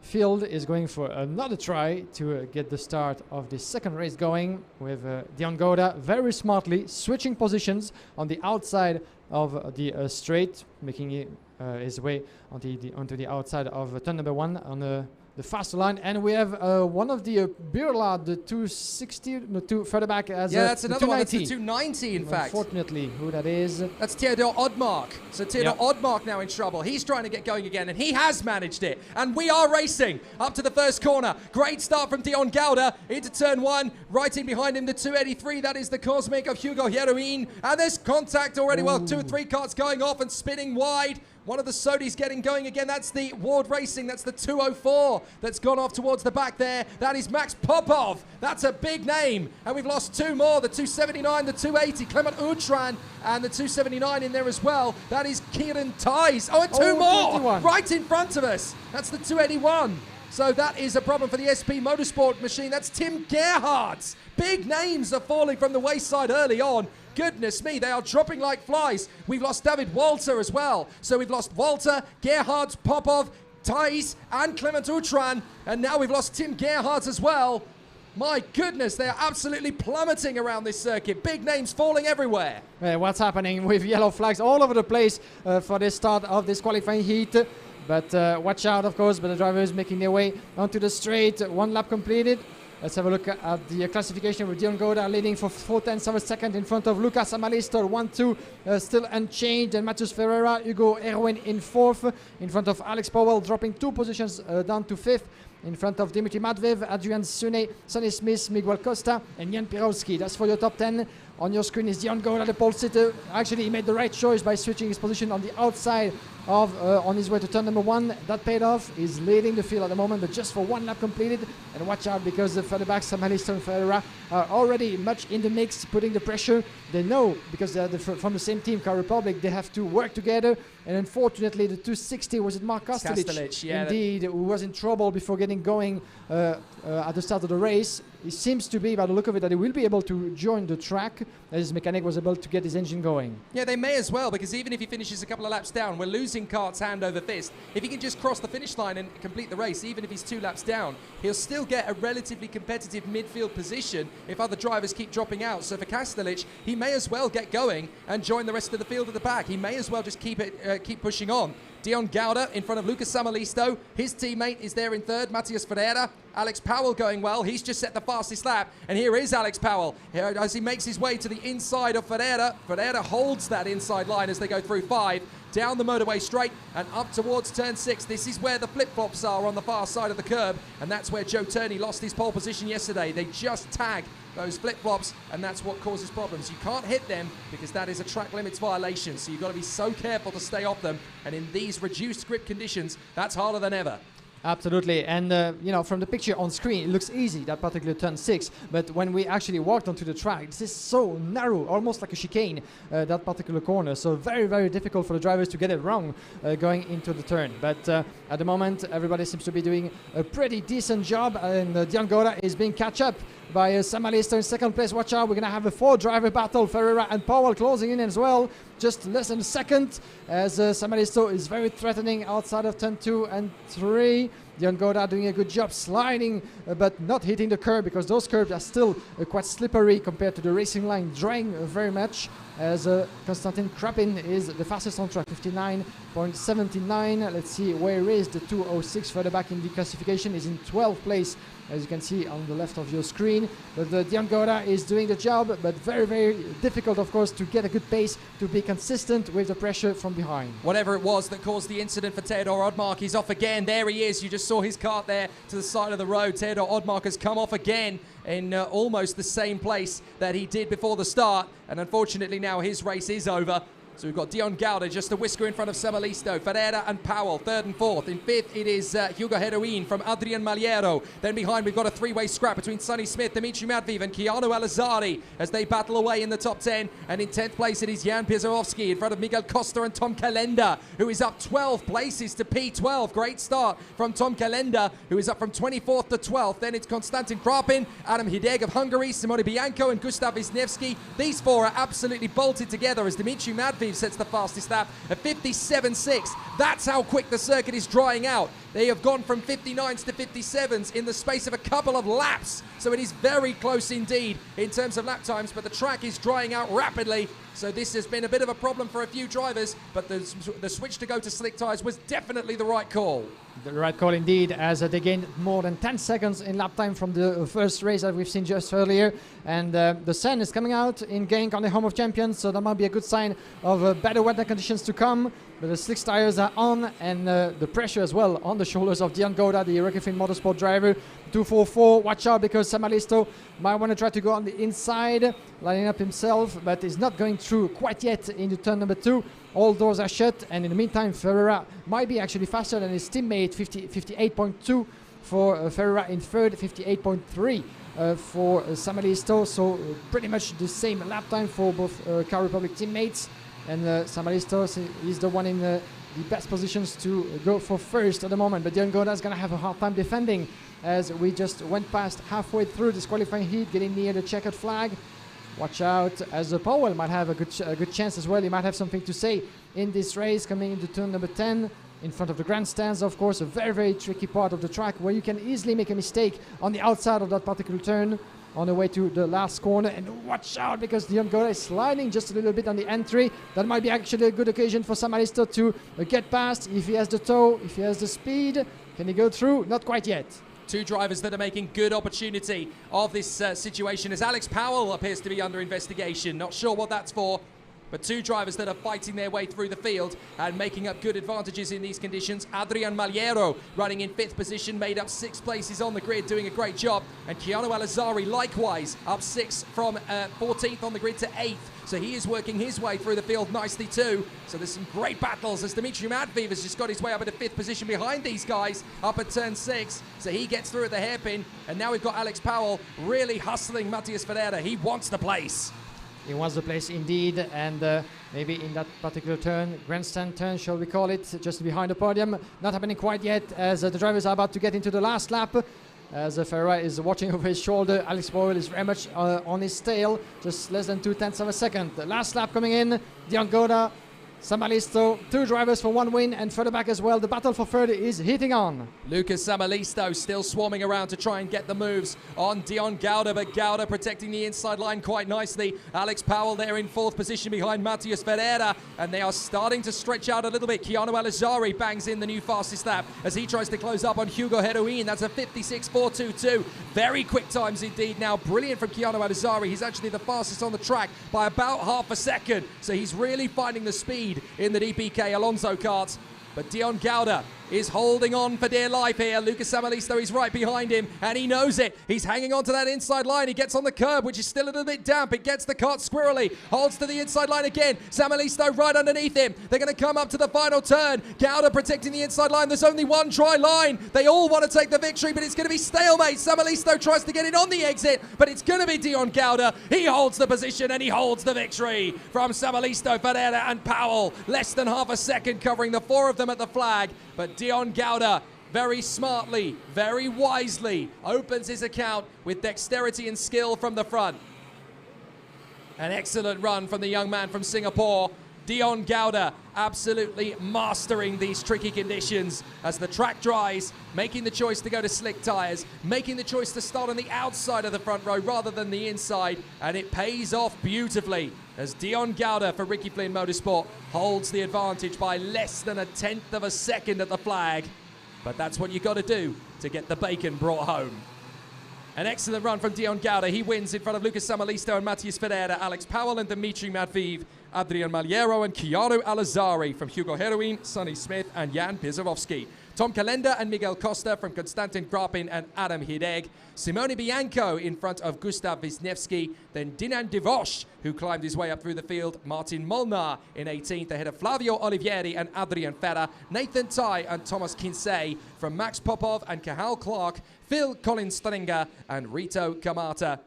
field is going for another try to get the start of the second race going, with Dion Gouda very smartly switching positions on the outside of the straight, making his way onto the outside of turn number 1 on the faster line. And we have one of the Birla, the 260, no, two further back as that's another one. That's the 290. 290, in fact. Unfortunately, who that is? That's Theodore Odmark. So Theodore Odmark now in trouble. He's trying to get going again, and he has managed it. And we are racing up to the first corner. Great start from Dion Gouda into turn 1. Right in behind him, the 283. That is the Cosmic of Hugo Heroin. And there's contact already. Well, 2 or 3 carts going off and spinning wide. One of the Sodis getting going again. That's the Ward Racing. That's the 204 that's gone off towards the back there. That is Max Popov. That's a big name. And we've lost 2 more. The 279, the 280. Clement Outran and the 279 in there as well. That is Kieran Ties. Oh, and 2 more 21. right in front of us. That's the 281. So that is a problem for the SP Motorsport machine. That's Tim Gerhardt. Big names are falling from the wayside early on. Goodness me, they are dropping like flies. We've lost David Walter as well. So we've lost Walter, Gerhardt, Popov, Thijs, and Clement Outran. And now we've lost Tim Gerhardt as well. My goodness, they are absolutely plummeting around this circuit. Big names falling everywhere. What's happening with yellow flags all over the place for the start of this qualifying heat. But watch out, of course, but the drivers making their way onto the straight. 1 lap completed. Let's have a look at the classification with Dion Gouda leading for 4/10 of a second in front of Lucas Amalister, 1-2, still unchanged. And Matheus Ferreira, Hugo Erwin in 4th, in front of Alex Powell, dropping 2 positions down to 5th. In front of Dimitri Matveev, Adrian Sune, Sonny Smith, Miguel Costa, and Jan Pirowski. That's for your top 10. On your screen is Dion Gouda, the pole sitter. Actually, he made the right choice by switching his position on the outside of on his way to turn number 1. That paid off. He's leading the field at the moment, but just for 1 lap completed. And watch out, because the further back, Amalister and Ferreira are already much in the mix, putting the pressure. They know, because they're from the same team, Car Republic, they have to work together. And unfortunately, the 260, was it Mark Kastelic? Yeah, indeed, who was in trouble before getting going at the start of the race. It seems to be, by the look of it, that he will be able to join the track, as his mechanic was able to get his engine going. Yeah, they may as well, because even if he finishes a couple of laps down, we're losing karts hand over fist. If he can just cross the finish line and complete the race, even if he's 2 laps down, he'll still get a relatively competitive midfield position if other drivers keep dropping out. So for Kastelic, he may as well get going and join the rest of the field at the back. He may as well just keep pushing on. Dion Gouda in front of Lucas Samalisto. His teammate is there in 3rd, Matheus Ferreira. Alex Powell going well. He's just set the fastest lap. And here is Alex Powell here as he makes his way to the inside of Ferreira. Ferreira holds that inside line as they go through 5. Down the motorway straight and up towards turn 6. This is where the flip-flops are on the far side of the curb. And that's where Joe Turney lost his pole position yesterday. They just tag those flip-flops, and that's what causes problems. You can't hit them because that is a track limits violation. So you've got to be so careful to stay off them. And in these reduced grip conditions, that's harder than ever. Absolutely, and from the picture on screen, it looks easy, that particular turn 6, but when we actually walked onto the track, this is so narrow, almost like a chicane, that particular corner, so very, very difficult for the drivers to get it wrong going into the turn. But at the moment, everybody seems to be doing a pretty decent job, and Dion Gouda is being catch up by Samalisto in 2nd place. Watch out, we're going to have a 4-driver battle, Ferreira and Powell closing in as well, just less than a second, as Samalisto is very threatening outside of turn 2 and 3. Dion Gouda doing a good job sliding, but not hitting the curb, because those curbs are still quite slippery compared to the racing line, drying very much. as Konstantin Krapin is the fastest on track, 59.79. Let's see where is the 2:06 further back in the classification, is in 12th place, as you can see on the left of your screen. But Dion Gouda is doing the job, but very, very difficult, of course, to get a good pace, to be consistent with the pressure from behind. Whatever it was that caused the incident for Theodor Odmark, he's off again. There he is. You just saw his kart there to the side of the road. Theodor Odmark has come off again in almost the same place that he did before the start. And unfortunately now his race is over. So we've got Dion Gouda just a whisker in front of Samalisto, Ferreira and Powell, third and fourth. In fifth, it is Hugo Heroin from Adrian Maliero. Then behind, we've got a three-way scrap between Sonny Smith, Dimitri Madviv and Keanu Alizari as they battle away in the top 10. And in 10th place, it is Jan Piezarowski in front of Miguel Costa and Tom Kalenda, who is up 12 places to P12. Great start from Tom Kalenda, who is up from 24th to 12th. Then it's Konstantin Krapin, Adam Hideg of Hungary, Simone Bianco and Gustav Wisniewski. These four are absolutely bolted together as Dimitri Madviv sets the fastest lap at 57.6. That's how quick the circuit is drying out. They have gone from 59s to 57s in the space of a couple of laps. So it is very close indeed in terms of lap times, but the track is drying out rapidly. So this has been a bit of a problem for a few drivers, but the switch to go to slick tyres was definitely the right call. The right call indeed, as they gained more than 10 seconds in lap time from the first race that we've seen just earlier. And the sun is coming out in Genk on the home of champions, so that might be a good sign of better weather conditions to come. But the slick tires are on, and the pressure as well on the shoulders of Dion Gouda, the Rekefin Motorsport driver. 244, watch out because Samalisto might want to try to go on the inside, lining up himself, but is not going through quite yet into turn number 2. All doors are shut, and in the meantime, Ferreira might be actually faster than his teammate, 58.2 for Ferreira in third, 58.3 for Samalisto. So pretty much the same lap time for both Car Republic teammates. And Samalisto is the one in the best positions to go for first at the moment. But Dion Gouda is going to have a hard time defending, as we just went past halfway through this qualifying heat, getting near the checkered flag. Watch out, as Powell might have a good chance as well. He might have something to say in this race, coming into turn number 10 in front of the grandstands. Of course, a very, very tricky part of the track where you can easily make a mistake on the outside of that particular turn on the way to the last corner. And watch out because Dion Gouda is sliding just a little bit on the entry. That might be actually a good occasion for Samalisto to get past if he has the toe, if he has the speed. Can he go through? Not quite yet. Two drivers that are making good opportunity of this situation, as Alex Powell appears to be under investigation. Not sure what that's for, but two drivers that are fighting their way through the field and making up good advantages in these conditions. Adrian Maliero running in 5th position, made up 6 places on the grid, doing a great job. And Keanu Alizari likewise up 6 from 14th on the grid to 8th. So he is working his way through the field nicely too. So there's some great battles as Dimitri Madviv has just got his way up into 5th position behind these guys up at turn 6. So he gets through at the hairpin. And now we've got Alex Powell really hustling Matias Ferreira. He wants the place. He wants the place indeed, and maybe in that particular turn, grandstand turn, shall we call it, just behind the podium. Not happening quite yet, as the drivers are about to get into the last lap. As Ferreira is watching over his shoulder, Alex Powell is very much on his tail, just less than 0.2 of a second. The last lap coming in, Dion Gouda, Samalisto, 2 drivers for 1 win, and further back as well. The battle for third is heating on. Lucas Samalisto still swarming around to try and get the moves on Dion Gouda, but Gouda protecting the inside line quite nicely. Alex Powell there in 4th position behind Matias Ferreira, and they are starting to stretch out a little bit. Keanu Alizari bangs in the new fastest lap as he tries to close up on Hugo Heroin. That's a 56.422. Very quick times indeed now. Brilliant from Keanu Alizari. He's actually the fastest on the track by about half a second, so he's really finding the speed in the DPK Alonso karts. But Dion Gouda is holding on for dear life here. Lucas Samalisto is right behind him, and he knows it. He's hanging on to that inside line. He gets on the curb, which is still a little bit damp. It gets the kart squirrely. Holds to the inside line again. Samalisto right underneath him. They're going to come up to the final turn. Gouda protecting the inside line. There's only one dry line. They all want to take the victory, but it's going to be stalemate. Samalisto tries to get in on the exit, but it's going to be Dion Gouda. He holds the position, and he holds the victory from Samalisto, Ferreira, and Powell. Less than half a second covering the 4 of them at the flag. But Dion Gouda very smartly, very wisely opens his account with dexterity and skill from the front. An excellent run from the young man from Singapore. Dion Gouda absolutely mastering these tricky conditions as the track dries, making the choice to go to slick tyres, making the choice to start on the outside of the front row rather than the inside, and it pays off beautifully as Dion Gouda for Ricky Flynn Motorsport holds the advantage by less than 1/10 of a second at the flag. But that's what you got to do to get the bacon brought home. An excellent run from Dion Gouda. He wins in front of Lucas Samalisto and Matthias Ferreira, Alex Powell and Dimitri Matviv, Adrian Maliero and Chiaro Alazari from Hugo Heroin, Sonny Smith and Jan Piezowski. Tom Calenda and Miguel Costa from Konstantin Grapin and Adam Hideg. Simone Bianco in front of Gustav Wisniewski. Then Dinan Divosh, who climbed his way up through the field. Martin Molnar in 18th ahead of Flavio Olivieri and Adrian Ferra. Nathan Tai and Thomas Kinsey from Max Popov and Cahal Clark. Phil Colin Stringer and Rito Kamata.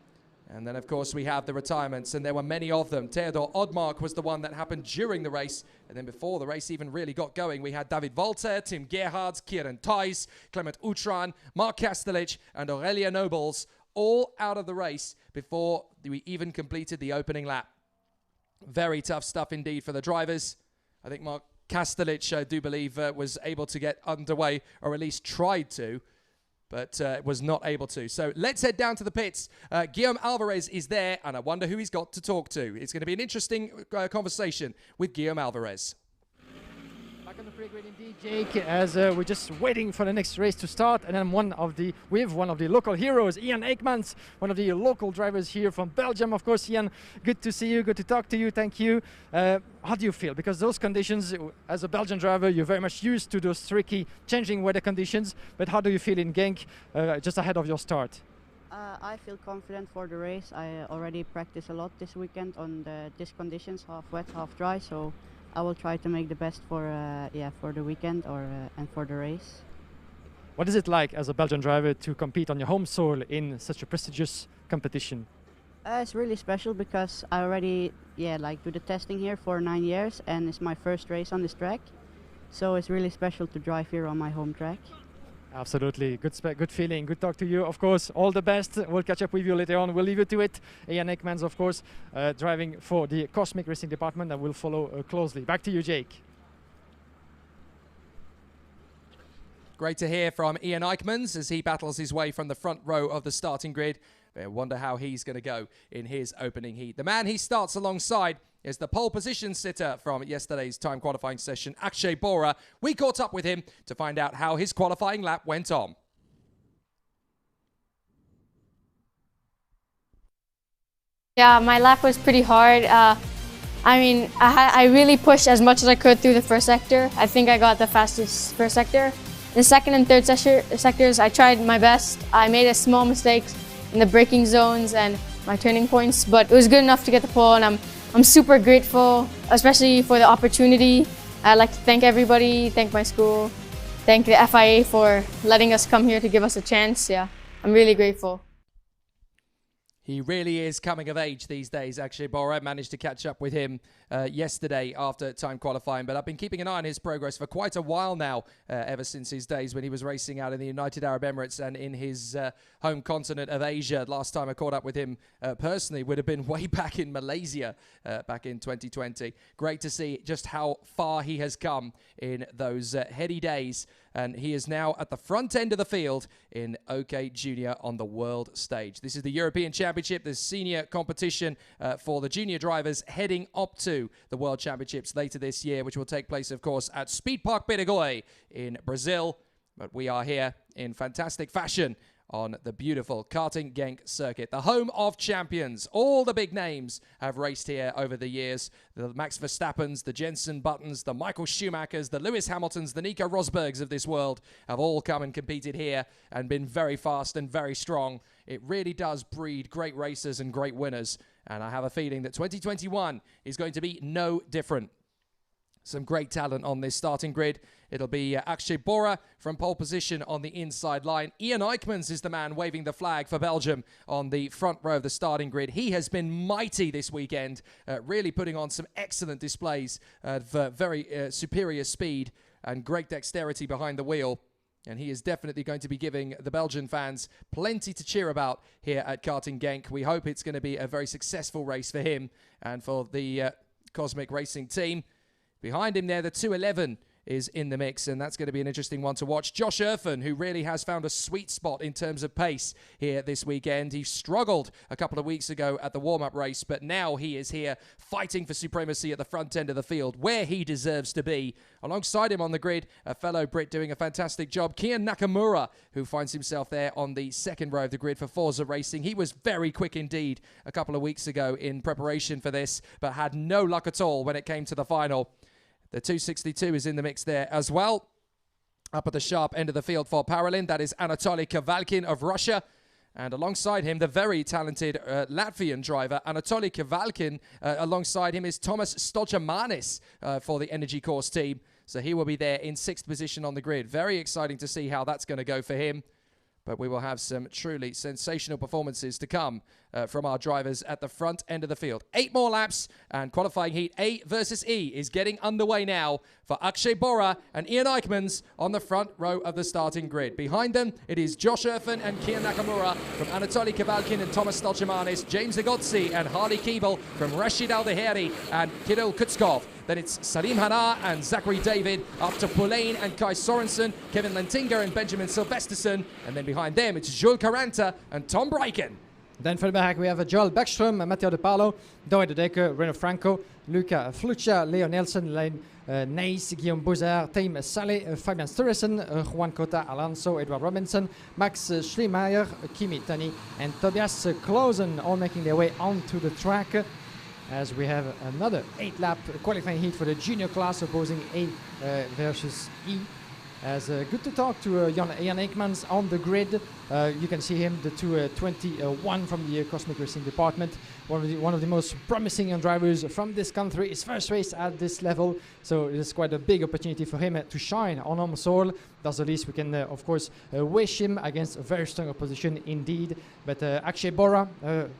And then, of course, we have the retirements, and there were many of them. Theodor Odmark was the one that happened during the race. And then before the race even really got going, we had David Volter, Tim Gerhards, Kieran Thijs, Clement Utran, Mark Kastelich, and Aurelia Nobles, all out of the race before we even completed the opening lap. Very tough stuff indeed for the drivers. I think Mark Kastelich, I do believe, was able to get underway, or at least tried to, but was not able to. So let's head down to the pits. Guillaume Alvarez is there, and I wonder who he's got to talk to. It's going to be an interesting conversation with Guillaume Alvarez. Back on the pre-grid indeed, Jake, as we're just waiting for the next race to start, and then we have one of the local heroes, Ian Eijkmans, one of the local drivers here from Belgium. Of course, Ian, good to see you, good to talk to you, thank you. How do you feel? Because those conditions, as a Belgian driver, you're very much used to those tricky, changing weather conditions, but how do you feel in Genk just ahead of your start? I feel confident for the race. I already practiced a lot this weekend on these conditions, half wet, half dry, so I will try to make the best for the weekend and for the race. What is it like as a Belgian driver to compete on your home soil in such a prestigious competition? It's really special because I already do the testing here for 9 years, and it's my first race on this track. So it's really special to drive here on my home track. Absolutely, good feeling, good talk to you. Of course, all the best. We'll catch up with you later on. We'll leave you to it. Ian Eijkmans, of course, driving for the Cosmic Racing Department, and we'll follow closely. Back to you, Jake. Great to hear from Ian Eijkmans as he battles his way from the front row of the starting grid. I wonder how he's going to go in his opening heat. The man he starts alongside is the pole position sitter from yesterday's time qualifying session, Akshay Bora. We caught up with him to find out how his qualifying lap went on. Yeah, my lap was pretty hard. I really pushed as much as I could through the first sector. I think I got the fastest first sector. The second and third sectors, I tried my best. I made a small mistakes in the braking zones and my turning points, but it was good enough to get the pole, and I'm super grateful, especially for the opportunity. I'd like to thank everybody, thank my school, thank the FIA for letting us come here to give us a chance. Yeah, I'm really grateful. He really is coming of age these days, Akshay Bora. I managed to catch up with him yesterday after time qualifying, but I've been keeping an eye on his progress for quite a while now, ever since his days when he was racing out in the United Arab Emirates and in his home continent of Asia. Last time I caught up with him personally would have been way back in Malaysia, back in 2020. Great to see just how far he has come in those heady days. And he is now at the front end of the field in OK Junior on the world stage. This is the European Championship, the senior competition for the junior drivers heading up to the World Championships later this year, which will take place, of course, at Speed Park Biragoy in Brazil. But we are here in fantastic fashion on the beautiful Karting Genk circuit, the home of champions. All the big names have raced here over the years. The Max Verstappens, the Jenson Buttons, the Michael Schumachers, the Lewis Hamiltons, the Nico Rosbergs of this world have all come and competed here and been very fast and very strong. It really does breed great racers and great winners. And I have a feeling that 2021 is going to be no different. Some great talent on this starting grid. It'll be Akshay Bora from pole position on the inside line. Ian Eijkmans is the man waving the flag for Belgium on the front row of the starting grid. He has been mighty this weekend, really putting on some excellent displays of very superior speed and great dexterity behind the wheel. And he is definitely going to be giving the Belgian fans plenty to cheer about here at Karting Genk. We hope it's going to be a very successful race for him and for the Cosmic Racing team. Behind him there, the 211 is in the mix, and that's going to be an interesting one to watch. Josh Erfen, who really has found a sweet spot in terms of pace here this weekend. He struggled a couple of weeks ago at the warm-up race, but now he is here fighting for supremacy at the front end of the field, where he deserves to be. Alongside him on the grid, a fellow Brit doing a fantastic job, Kian Nakamura, who finds himself there on the second row of the grid for Forza Racing. He was very quick indeed a couple of weeks ago in preparation for this, but had no luck at all when it came to the final. The 262 is in the mix there as well. Up at the sharp end of the field for Paralin, that is Anatoly Kavalkin of Russia. And alongside him, the very talented Latvian driver, Anatoly Kavalkin. Alongside him is Thomas Stolchamanis for the Energy Course team. So he will be there in 6th position on the grid. Very exciting to see how that's going to go for him. But we will have some truly sensational performances to come from our drivers at the front end of the field. 8 more laps, and qualifying heat A versus E is getting underway now for Akshay Bora and Ian Eichmans on the front row of the starting grid. Behind them, it is Josh Erfen and Kian Nakamura from Anatoly Kavalkin and Thomas Stolchamanis, James Agotzi and Harley Keeble from Rashid Al-Daheri and Kirill Kutskov. Then it's Salim Hanar and Zachary David, up to Poulain and Kai Sorensen, Kevin Lentinga and Benjamin Silvesterson. And then behind them, it's Jules Caranta and Tom Bryken. Then further back, we have Joel Beckström, Matteo De Paulo, Doe de Decker, Reno Franco, Luca Flucha, Leo Nelson, Lane Neis, Guillaume Bouzer, Tim Saleh, Fabian Sturesen, Juan Cota Alonso, Edward Robinson, Max Schlemeyer, Kimi Tani, and Tobias Clausen, all making their way onto the track. As we have another 8-lap qualifying heat for the junior class opposing A versus E. As good to talk to Jan Eekmans on the grid. You can see him, the 221 from the Cosmic Racing department. One of the most promising young drivers from this country. His first race at this level, so it is quite a big opportunity for him to shine on home soil. That's the least we can, of course, wish him against a very strong opposition indeed. But Akshay Bora,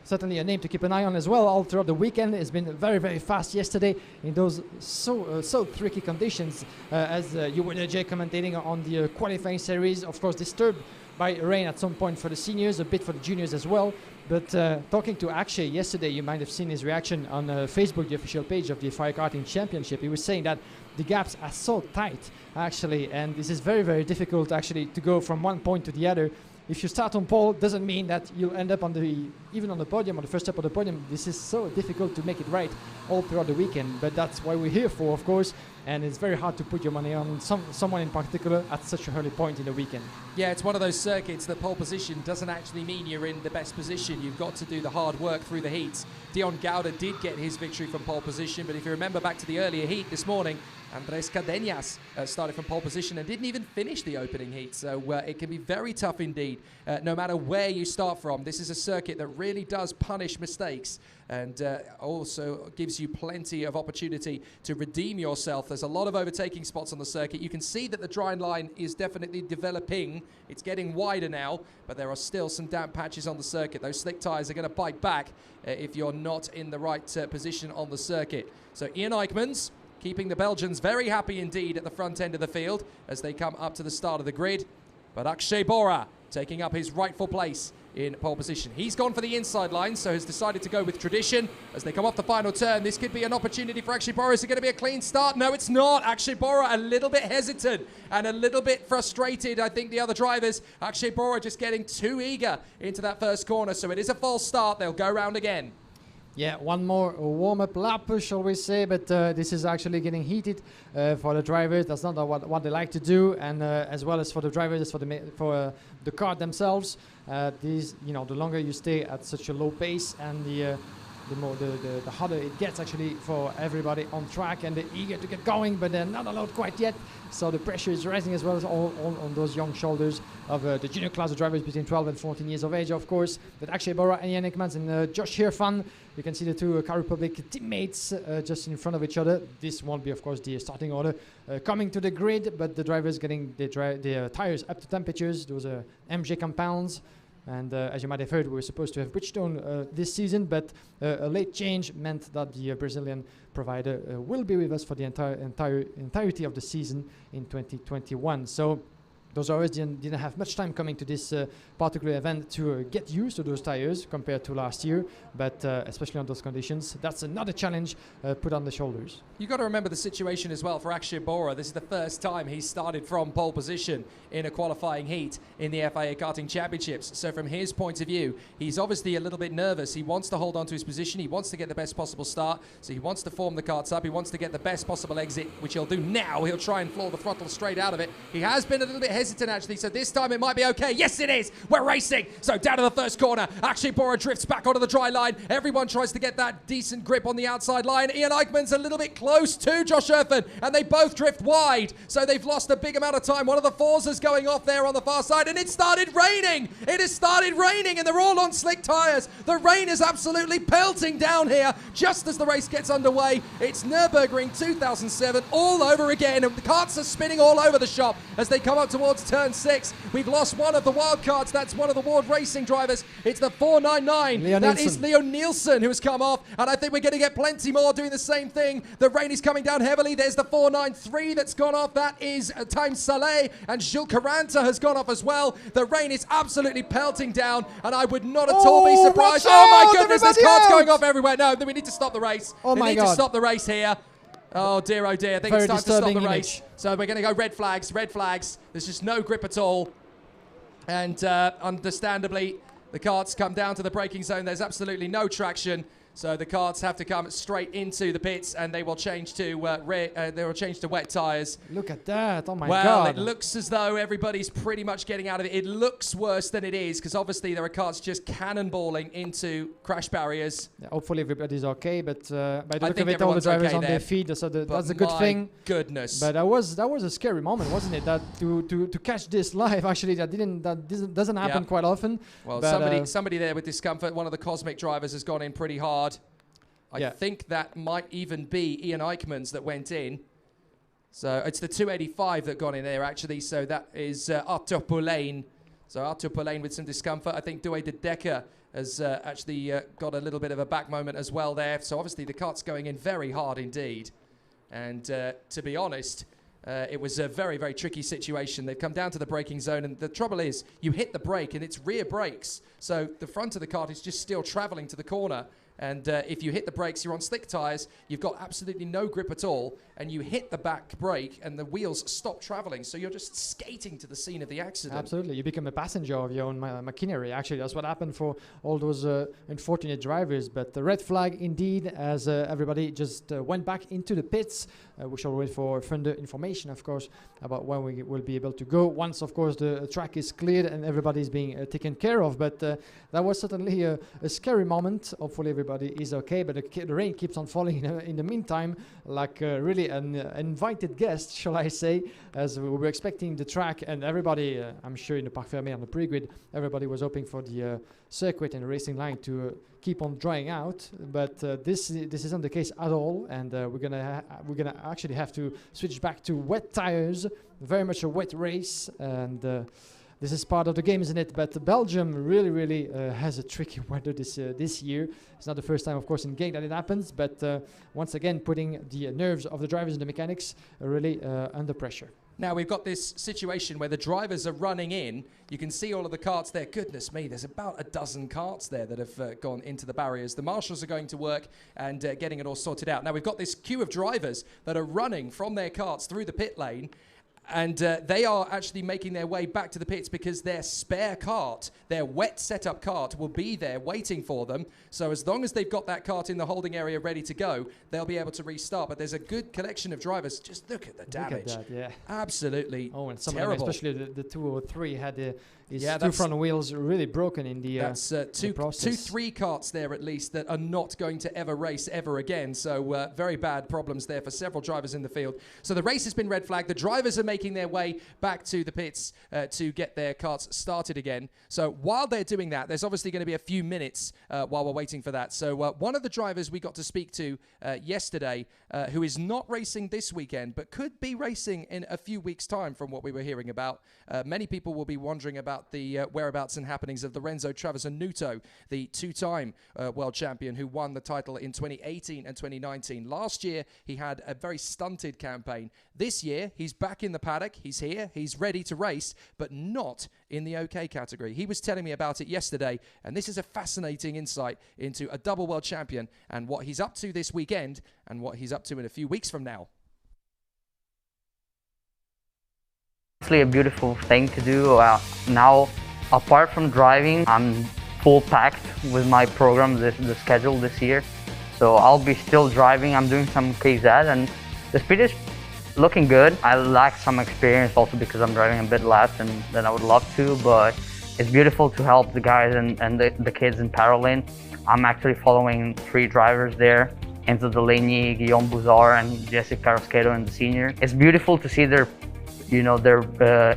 certainly a name to keep an eye on as well. All throughout the weekend, has been very, very fast yesterday in those so tricky conditions. As you were Jay commentating on the qualifying series, of course, disturbed by rain at some point for the seniors, a bit for the juniors as well. But talking to Akshay yesterday, you might have seen his reaction on Facebook, the official page of the FIA Karting Championship. He was saying that the gaps are so tight, actually, and this is very, very difficult, actually, to go from one point to the other. If you start on pole, doesn't mean that you'll end up even on the podium, on the first step of the podium. This is so difficult to make it right all throughout the weekend, but that's why we're here for, of course, and it's very hard to put your money on someone in particular at such an early point in the weekend. Yeah, it's one of those circuits that pole position doesn't actually mean you're in the best position. You've got to do the hard work through the heats. Dion Gauda did get his victory from pole position, but if you remember back to the earlier heat this morning, Andres Cadenas started from pole position and didn't even finish the opening heat. So it can be very tough indeed, no matter where you start from. This is a circuit that really does punish mistakes and also gives you plenty of opportunity to redeem yourself. There's a lot of overtaking spots on the circuit. You can see that the dry line is definitely developing. It's getting wider now, but there are still some damp patches on the circuit. Those slick tyres are going to bite back if you're not in the right position on the circuit. So Ian Eichmans keeping the Belgians very happy indeed at the front end of the field as they come up to the start of the grid. But Akshay Bora taking up his rightful place in pole position. He's gone for the inside line, so has decided to go with tradition as they come off the final turn. This could be an opportunity for Akshay Bora. Is it going to be a clean start? No, it's not. Akshay Bora a little bit hesitant and a little bit frustrated. I think the other drivers, Akshay Bora just getting too eager into that first corner, so it is a false start. They'll go round again. Yeah, one more warm-up lap, shall we say, but this is actually getting heated for the drivers. That's not what they like to do, and as well as for the drivers, for the car themselves. The longer you stay at such a low pace, and the harder it gets actually for everybody on track, and they're eager to get going, but they're not allowed quite yet. So the pressure is rising as well as all on those young shoulders of the junior class of drivers between 12 and 14 years of age, of course. But Akshay Bora and Ian Eekmans and Josh Hirfan, you can see the two Car Republic teammates just in front of each other. This won't be, of course, the starting order coming to the grid, but the drivers getting their tires up to temperatures. Those are MJ compounds. And as you might have heard, we were supposed to have Bridgestone this season, but a late change meant that the Brazilian provider will be with us for the entirety of the season in 2021. So those drivers didn't have much time coming to this particular event to get used to those tires compared to last year. But especially on those conditions, that's another challenge put on the shoulders. You've got to remember the situation as well for Akshay Bora. This is the first time he's started from pole position in a qualifying heat in the FIA Karting Championships. So from his point of view, he's obviously a little bit nervous. He wants to hold on to his position. He wants to get the best possible start. So he wants to form the karts up. He wants to get the best possible exit, which he'll do now. He'll try and floor the throttle straight out of it. He has been a little bit hesitant, actually. So this time it might be okay. Yes, it is. We're racing. So down to the first corner. Akshay Bora drifts back onto the dry line. Everyone tries to get that decent grip on the outside line. Ian Eichmann's a little bit close to Josh Erfan, and they both drift wide. So they've lost a big amount of time. One of the Forzas going off there on the far side, and it started raining. It has started raining, and they're all on slick tyres. The rain is absolutely pelting down here just as the race gets underway. It's Nürburgring 2007 all over again, and the karts are spinning all over the shop as they come up towards turn 6. We've lost one of the wild cards. That's one of the Ward Racing drivers. It's the 499. That is Leo Nielsen who has come off, and I think we're going to get plenty more doing the same thing. The rain is coming down heavily. There's the 493 that's gone off. That is Time Saleh, and Gilles Caranta has gone off as well. The rain is absolutely pelting down, and I would not at all be surprised. Oh my goodness, there's cards going off everywhere. No, we need to stop the race. Oh my God. We need to stop the race here. Oh dear, oh dear. I think Very it's time to stop the disturbing race. image. So we're going to go red flags, red flags. There's just no grip at all. And understandably, the karts come down to the braking zone. There's absolutely no traction. So the karts have to come straight into the pits, and they will change to wet tyres. Look at that! Oh my well, God! It looks as though everybody's pretty much getting out of it. It looks worse than it is because obviously there are karts just cannonballing into crash barriers. Yeah, hopefully everybody's okay, but by the look think of it, all the everyone's drivers okay on there. their feet, so But that's a good my thing. Goodness. But that was a scary moment, wasn't it? That to catch this live, actually, doesn't happen quite often. Well, but, somebody there with discomfort. One of the Cosmic drivers has gone in pretty hard. I think that might even be Ian Eichmann's that went in. So it's the 285 that got in there, actually. So that is Arthur Poulain. So Arthur Poulain with some discomfort. I think Douay de Decker has actually got a little bit of a back moment as well there. So obviously the kart's going in very hard indeed. And to be honest, it was a very, very tricky situation. They've come down to the braking zone, and the trouble is you hit the brake and it's rear brakes. So the front of the kart is just still traveling to the corner. And if you hit the brakes, you're on slick tyres, you've got absolutely no grip at all, and you hit the back brake and the wheels stop travelling, so you're just skating to the scene of the accident. Absolutely, you become a passenger of your own machinery. Actually, that's what happened for all those unfortunate drivers. But the red flag indeed, as everybody just went back into the pits. We shall wait for further information, of course, about when we will be able to go once, of course, the track is cleared and everybody is being taken care of. But that was certainly a scary moment. Hopefully everybody is okay, but the rain keeps on falling in the meantime, like really an invited guest, shall I say, as we were expecting the track, and everybody, I'm sure in the Parc Fermé on the pre-grid, everybody was hoping for the circuit and the racing line to keep on drying out, but this isn't the case at all, and we're gonna actually have to switch back to wet tires. Very much a wet race, and this is part of the game, isn't it? But Belgium really has a tricky weather this year. It's not the first time, of course, in Genk that it happens, but once again, putting the nerves of the drivers and the mechanics really under pressure. Now we've got this situation where the drivers are running in. You can see all of the karts there. Goodness me, there's about a dozen karts there that have gone into the barriers. The marshals are going to work and getting it all sorted out. Now we've got this queue of drivers that are running from their karts through the pit lane. And they are actually making their way back to the pits because their spare kart, their wet setup kart, will be there waiting for them. So as long as they've got that kart in the holding area ready to go, they'll be able to restart. But there's a good collection of drivers. Just look at the damage. Look at that, yeah. Absolutely Oh, and some terrible. of them, especially the 203, had his Yeah, two front wheels really broken in the That's the process. 3 karts there at least that are not going to ever race ever again. So very bad problems there for several drivers in the field. So the race has been red flagged. The drivers are making their way back to the pits to get their karts started again. So while they're doing that, there's obviously going to be a few minutes while we're waiting for that. So one of the drivers we got to speak to yesterday, who is not racing this weekend, but could be racing in a few weeks' time from what we were hearing about. Many people will be wondering about about the whereabouts and happenings of Lorenzo Traversanuto, the two-time world champion who won the title in 2018 and 2019. Last year, he had a very stunted campaign. This year, he's back in the paddock. He's here. He's ready to race, but not in the OK category. He was telling me about it yesterday, and this is a fascinating insight into a double world champion and what he's up to this weekend and what he's up to in a few weeks from now. It's a beautiful thing to do. Now, apart from driving, I'm full packed with my program, the schedule this year. So I'll be still driving. I'm doing some KZ, and the speed is looking good. I lack some experience also because I'm driving a bit less than I would love to, but it's beautiful to help the guys and the kids in Paralin. I'm actually following 3 drivers there, Enzo Delaney, Guillaume Bouzard, and Jesse Carrasquero in the senior. It's beautiful to see their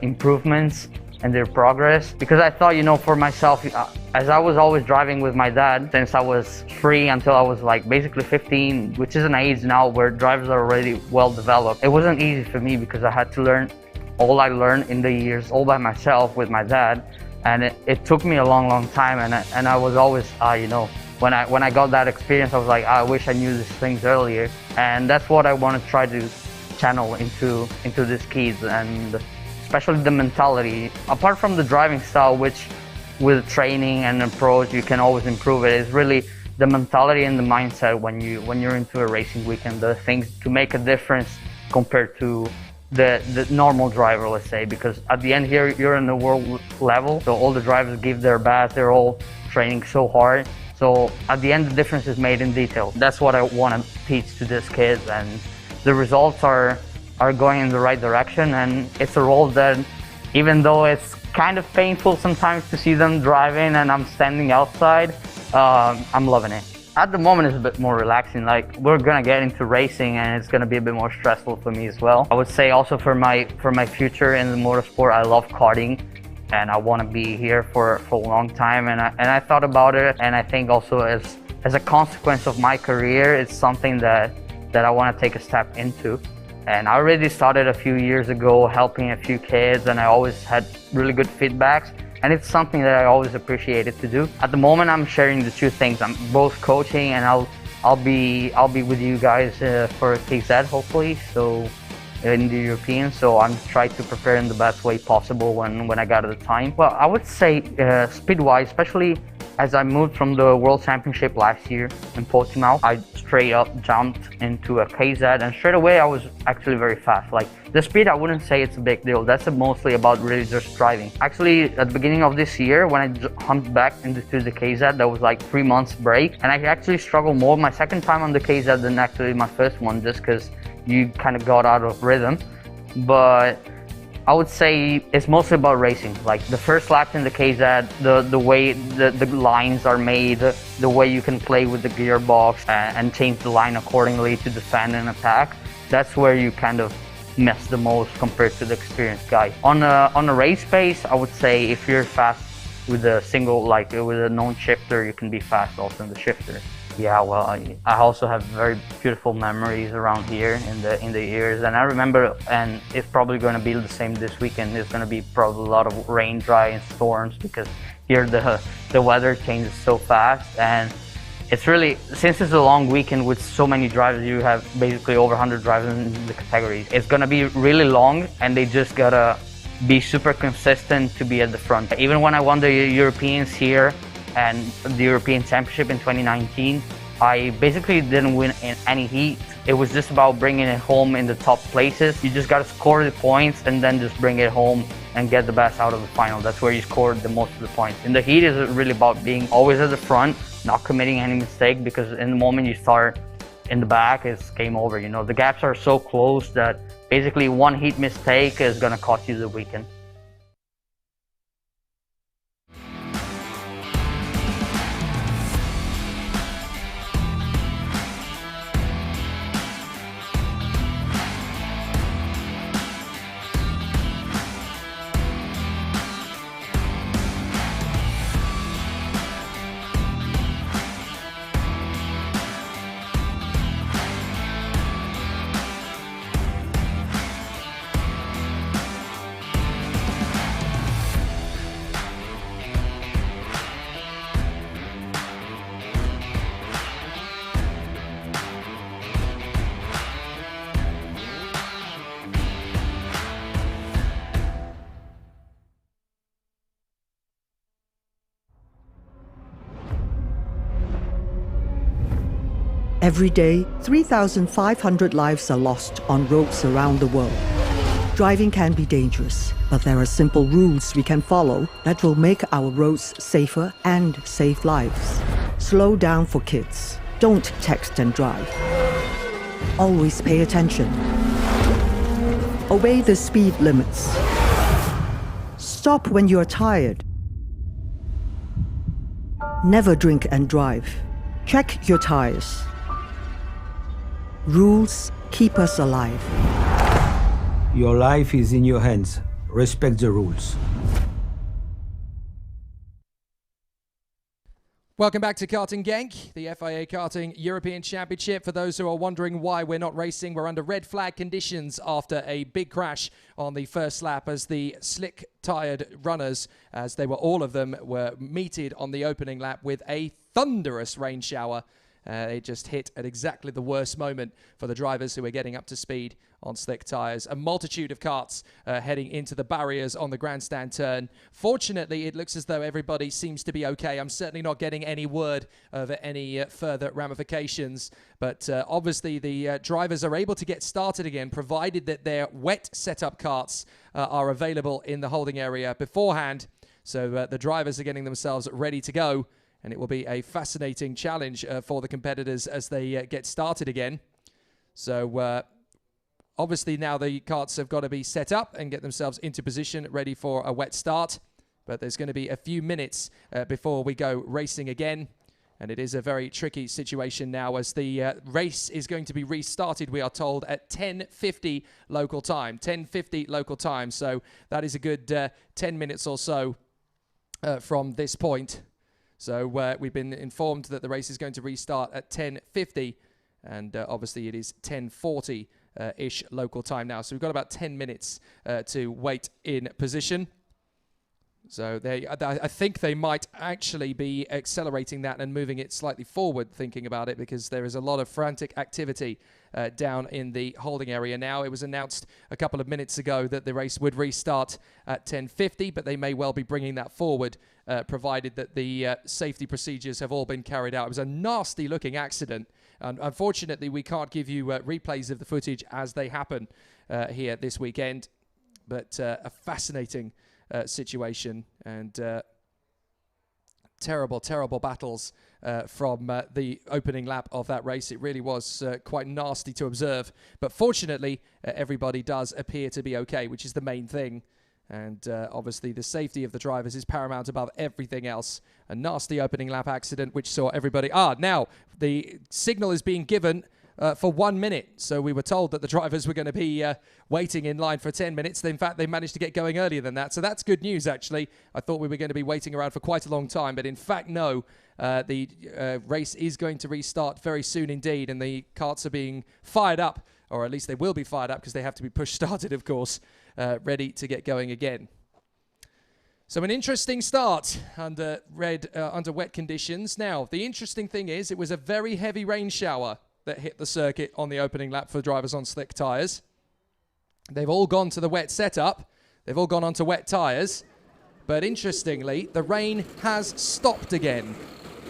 improvements and their progress, because I thought, for myself, as I was always driving with my dad since I was 3 until I was like basically 15, which is an age now where drivers are already well developed. It wasn't easy for me because I had to learn all I learned in the years all by myself with my dad, and it took me a long time, and I was always when I got that experience, I was like, I wish I knew these things earlier, and that's what I want to try to channel into these kids, and especially the mentality. Apart from the driving style, which with training and approach you can always improve it, is really the mentality and the mindset when you're into a racing weekend, the things to make a difference compared to the normal driver, let's say, because at the end here you're in the world level, so all the drivers give their best, they're all training so hard, so at the end the difference is made in detail. That's what I want to teach to these kids, and the results are going in the right direction, and it's a role that, even though it's kind of painful sometimes to see them driving and I'm standing outside, I'm loving it. At the moment it's a bit more relaxing, like we're gonna get into racing and it's gonna be a bit more stressful for me as well. I would say also for my future in the motorsport, I love karting and I want to be here for a long time, and I thought about it, and I think also as a consequence of my career, it's something that I want to take a step into. And I already started a few years ago helping a few kids, and I always had really good feedbacks, and it's something that I always appreciated to do. At the moment I'm sharing the 2 things. I'm both coaching, and I'll be with you guys for KZ hopefully, so in the European, so I'm trying to prepare in the best way possible when I got the time. Well, I would say speed-wise, especially as I moved from the World Championship last year in Portimao, I straight up jumped into a KZ, and straight away I was actually very fast. Like the speed, I wouldn't say it's a big deal. That's mostly about really just driving. Actually, at the beginning of this year, when I jumped back into the KZ, that was like 3 months break, and I actually struggled more my second time on the KZ than actually my first one, just because you kind of got out of rhythm. But I would say it's mostly about racing. Like the first laps in the KZ, the way the lines are made, the way you can play with the gearbox and change the line accordingly to defend and attack. That's where you kind of miss the most compared to the experienced guy. On a race pace, I would say if you're fast with a single, like with a known shifter, you can be fast also in the shifter. Yeah, well, I also have very beautiful memories around here in the years, and I remember, and it's probably going to be the same this weekend. There's going to be probably a lot of rain, dry, and storms, because here the weather changes so fast, and it's really, since it's a long weekend with so many drivers, you have basically over 100 drivers in the categories. It's going to be really long, and they just gotta be super consistent to be at the front. Even when I won the Europeans here and the European Championship in 2019, I basically didn't win in any heat. It was just about bringing it home in the top places. You just got to score the points and then just bring it home and get the best out of the final. That's where you scored the most of the points. In the heat is really about being always at the front, not committing any mistake, because in the moment you start in the back, it's game over. You know, the gaps are so close that basically one heat mistake is gonna cost you the weekend. Every day, 3,500 lives are lost on roads around the world. Driving can be dangerous, but there are simple rules we can follow that will make our roads safer and save lives. Slow down for kids. Don't text and drive. Always pay attention. Obey the speed limits. Stop when you are tired. Never drink and drive. Check your tires. Rules keep us alive. Your life is in your hands. Respect the rules. Welcome back to Karting Genk, the FIA Karting European Championship. For those who are wondering why we're not racing, we're under red flag conditions after a big crash on the first lap as the slick-tired runners, as they were all of them, were meted on the opening lap with a thunderous rain shower. It just hit at exactly the worst moment for the drivers who were getting up to speed on slick tyres. A multitude of karts heading into the barriers on the grandstand turn. Fortunately, it looks as though everybody seems to be okay. I'm certainly not getting any word of any further ramifications. But obviously, the drivers are able to get started again, provided that their wet setup karts are available in the holding area beforehand. So the drivers are getting themselves ready to go. And it will be a fascinating challenge for the competitors as they get started again. So obviously now the karts have got to be set up and get themselves into position, ready for a wet start. But there's going to be a few minutes before we go racing again. And it is a very tricky situation now as the race is going to be restarted, we are told, at 10:50 local time. 10:50 local time. So that is a good 10 minutes or so from this point. So we've been informed that the race is going to restart at 10:50, and obviously it is 10:40-ish local time now. So we've got about 10 minutes to wait in position. So I think they might actually be accelerating that and moving it slightly forward, thinking about it, because there is a lot of frantic activity down in the holding area now. It was announced a couple of minutes ago that the race would restart at 10:50, but they may well be bringing that forward, provided that the safety procedures have all been carried out. It was a nasty-looking accident. And unfortunately, we can't give you replays of the footage as they happen here this weekend, but a fascinating situation and terrible battles from the opening lap of that race. It really was quite nasty to observe, but fortunately everybody does appear to be okay, which is the main thing. And obviously the safety of the drivers is paramount above everything else. A nasty opening lap accident which saw everybody... now the signal is being given for 1 minute. So we were told that the drivers were going to be waiting in line for 10 minutes. In fact, they managed to get going earlier than that. So that's good news, actually. I thought we were going to be waiting around for quite a long time. But in fact, no. The race is going to restart very soon indeed. And the karts are being fired up, or at least they will be fired up because they have to be push-started, of course, ready to get going again. So an interesting start under wet conditions. Now, the interesting thing is it was a very heavy rain shower that hit the circuit on the opening lap for drivers on slick tyres. They've all gone to the wet setup. They've all gone onto wet tyres. But interestingly, the rain has stopped again.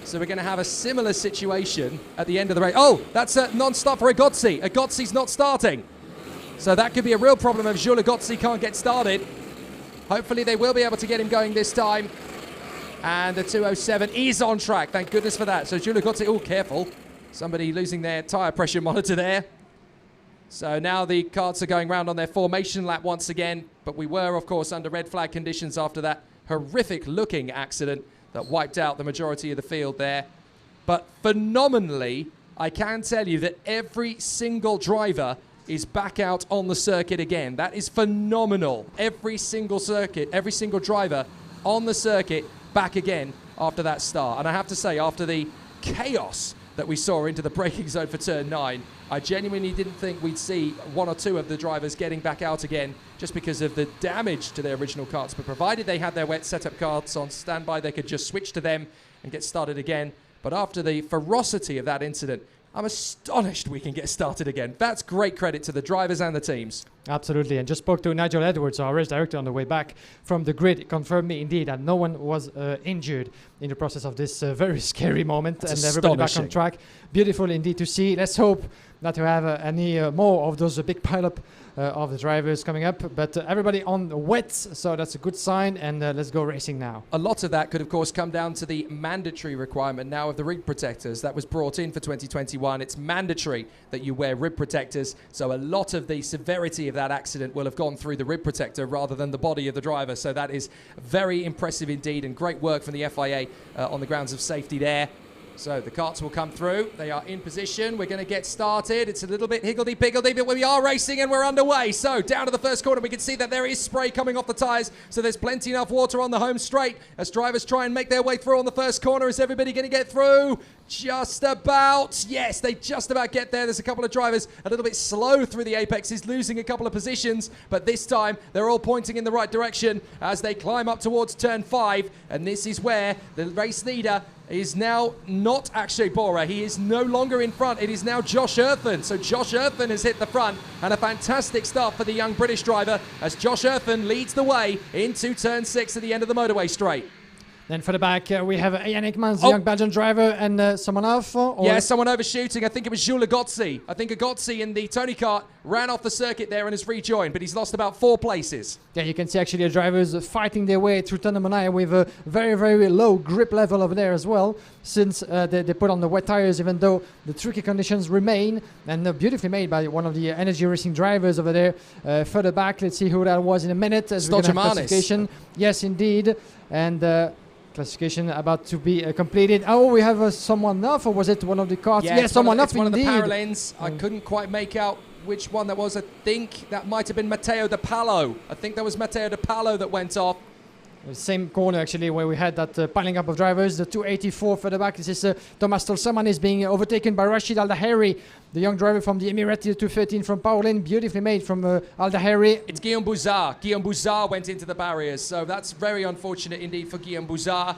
So we're going to have a similar situation at the end of the race. Oh, that's a non-stop for Agozzi. Agozzi's not starting. So that could be a real problem if Jules Agozzi can't get started. Hopefully they will be able to get him going this time. And the 207 is on track. Thank goodness for that. So Jules Agozzi, oh, careful. Somebody losing their tyre pressure monitor there. So now the karts are going round on their formation lap once again. But we were, of course, under red flag conditions after that horrific-looking accident that wiped out the majority of the field there. But phenomenally, I can tell you that every single driver is back out on the circuit again. That is phenomenal. Every single driver on the circuit back again after that start. And I have to say, after the chaos that we saw into the braking zone for turn 9, I genuinely didn't think we'd see one or two of the drivers getting back out again just because of the damage to their original karts. But provided they had their wet setup karts on standby, they could just switch to them and get started again. But after the ferocity of that incident, I'm astonished we can get started again. That's great credit to the drivers and the teams. Absolutely, and just spoke to Nigel Edwards, our race director, on the way back from the grid. He confirmed me indeed that no one was injured in the process of this very scary moment. That's and everybody back on astonishing. track. Beautiful indeed to see. Let's hope not to have any more of those big pileup of the drivers coming up. But everybody on wets, so that's a good sign. And let's go racing now. A lot of that could, of course, come down to the mandatory requirement now of the rib protectors. That was brought in for 2021. It's mandatory that you wear rib protectors. So a lot of the severity of that accident will have gone through the rib protector rather than the body of the driver. So that is very impressive indeed, and great work from the FIA on the grounds of safety there. So the karts will come through. They are in position. We're going to get started. It's a little bit higgledy-piggledy, but we are racing and we're underway. So down to the first corner, we can see that there is spray coming off the tyres. So there's plenty enough water on the home straight as drivers try and make their way through on the first corner. Is everybody going to get through? Just about. Yes, they just about get there. There's a couple of drivers a little bit slow through the apexes, losing a couple of positions. But this time, they're all pointing in the right direction as they climb up towards turn 5. And this is where the race leader is now not Akshay Bora. He is no longer in front. It is now Josh Earthen. So Josh Earthen has hit the front, and a fantastic start for the young British driver as Josh Earthen leads the way into turn 6 at the end of the motorway straight. Then for the back, we have Ian Hickmans, the young Belgian driver, and someone else. Yeah, someone overshooting. I think it was Jules Agozzi. I think Agozzi in the Tony kart ran off the circuit there and has rejoined, but he's lost about 4 places. Yeah, you can see actually the drivers fighting their way through Turn 9 with a very, very low grip level over there as well, since they put on the wet tires, even though the tricky conditions remain. And beautifully made by one of the Energy Racing drivers over there. Further back, let's see who that was in a minute. As we're gonna have classification. Yes, indeed. And classification about to be completed. Oh, we have someone enough, or was it one of the cars? Yeah, yes, someone enough indeed. One of the indeed. parallels. I couldn't quite make out which one that was. I think that might have been Matteo De Palo. I think that was Matteo De Palo that went off. Same corner actually where we had that piling up of drivers. The 284 further back. This is Thomas Tolsaman is being overtaken by Rashid Al-Daheri, the young driver from the Emirati, the 213 from Pauline, beautifully made from Al-Daheri. It's Guillaume Bouzard. Guillaume Bouzard went into the barriers, so that's very unfortunate indeed for Guillaume Bouzard.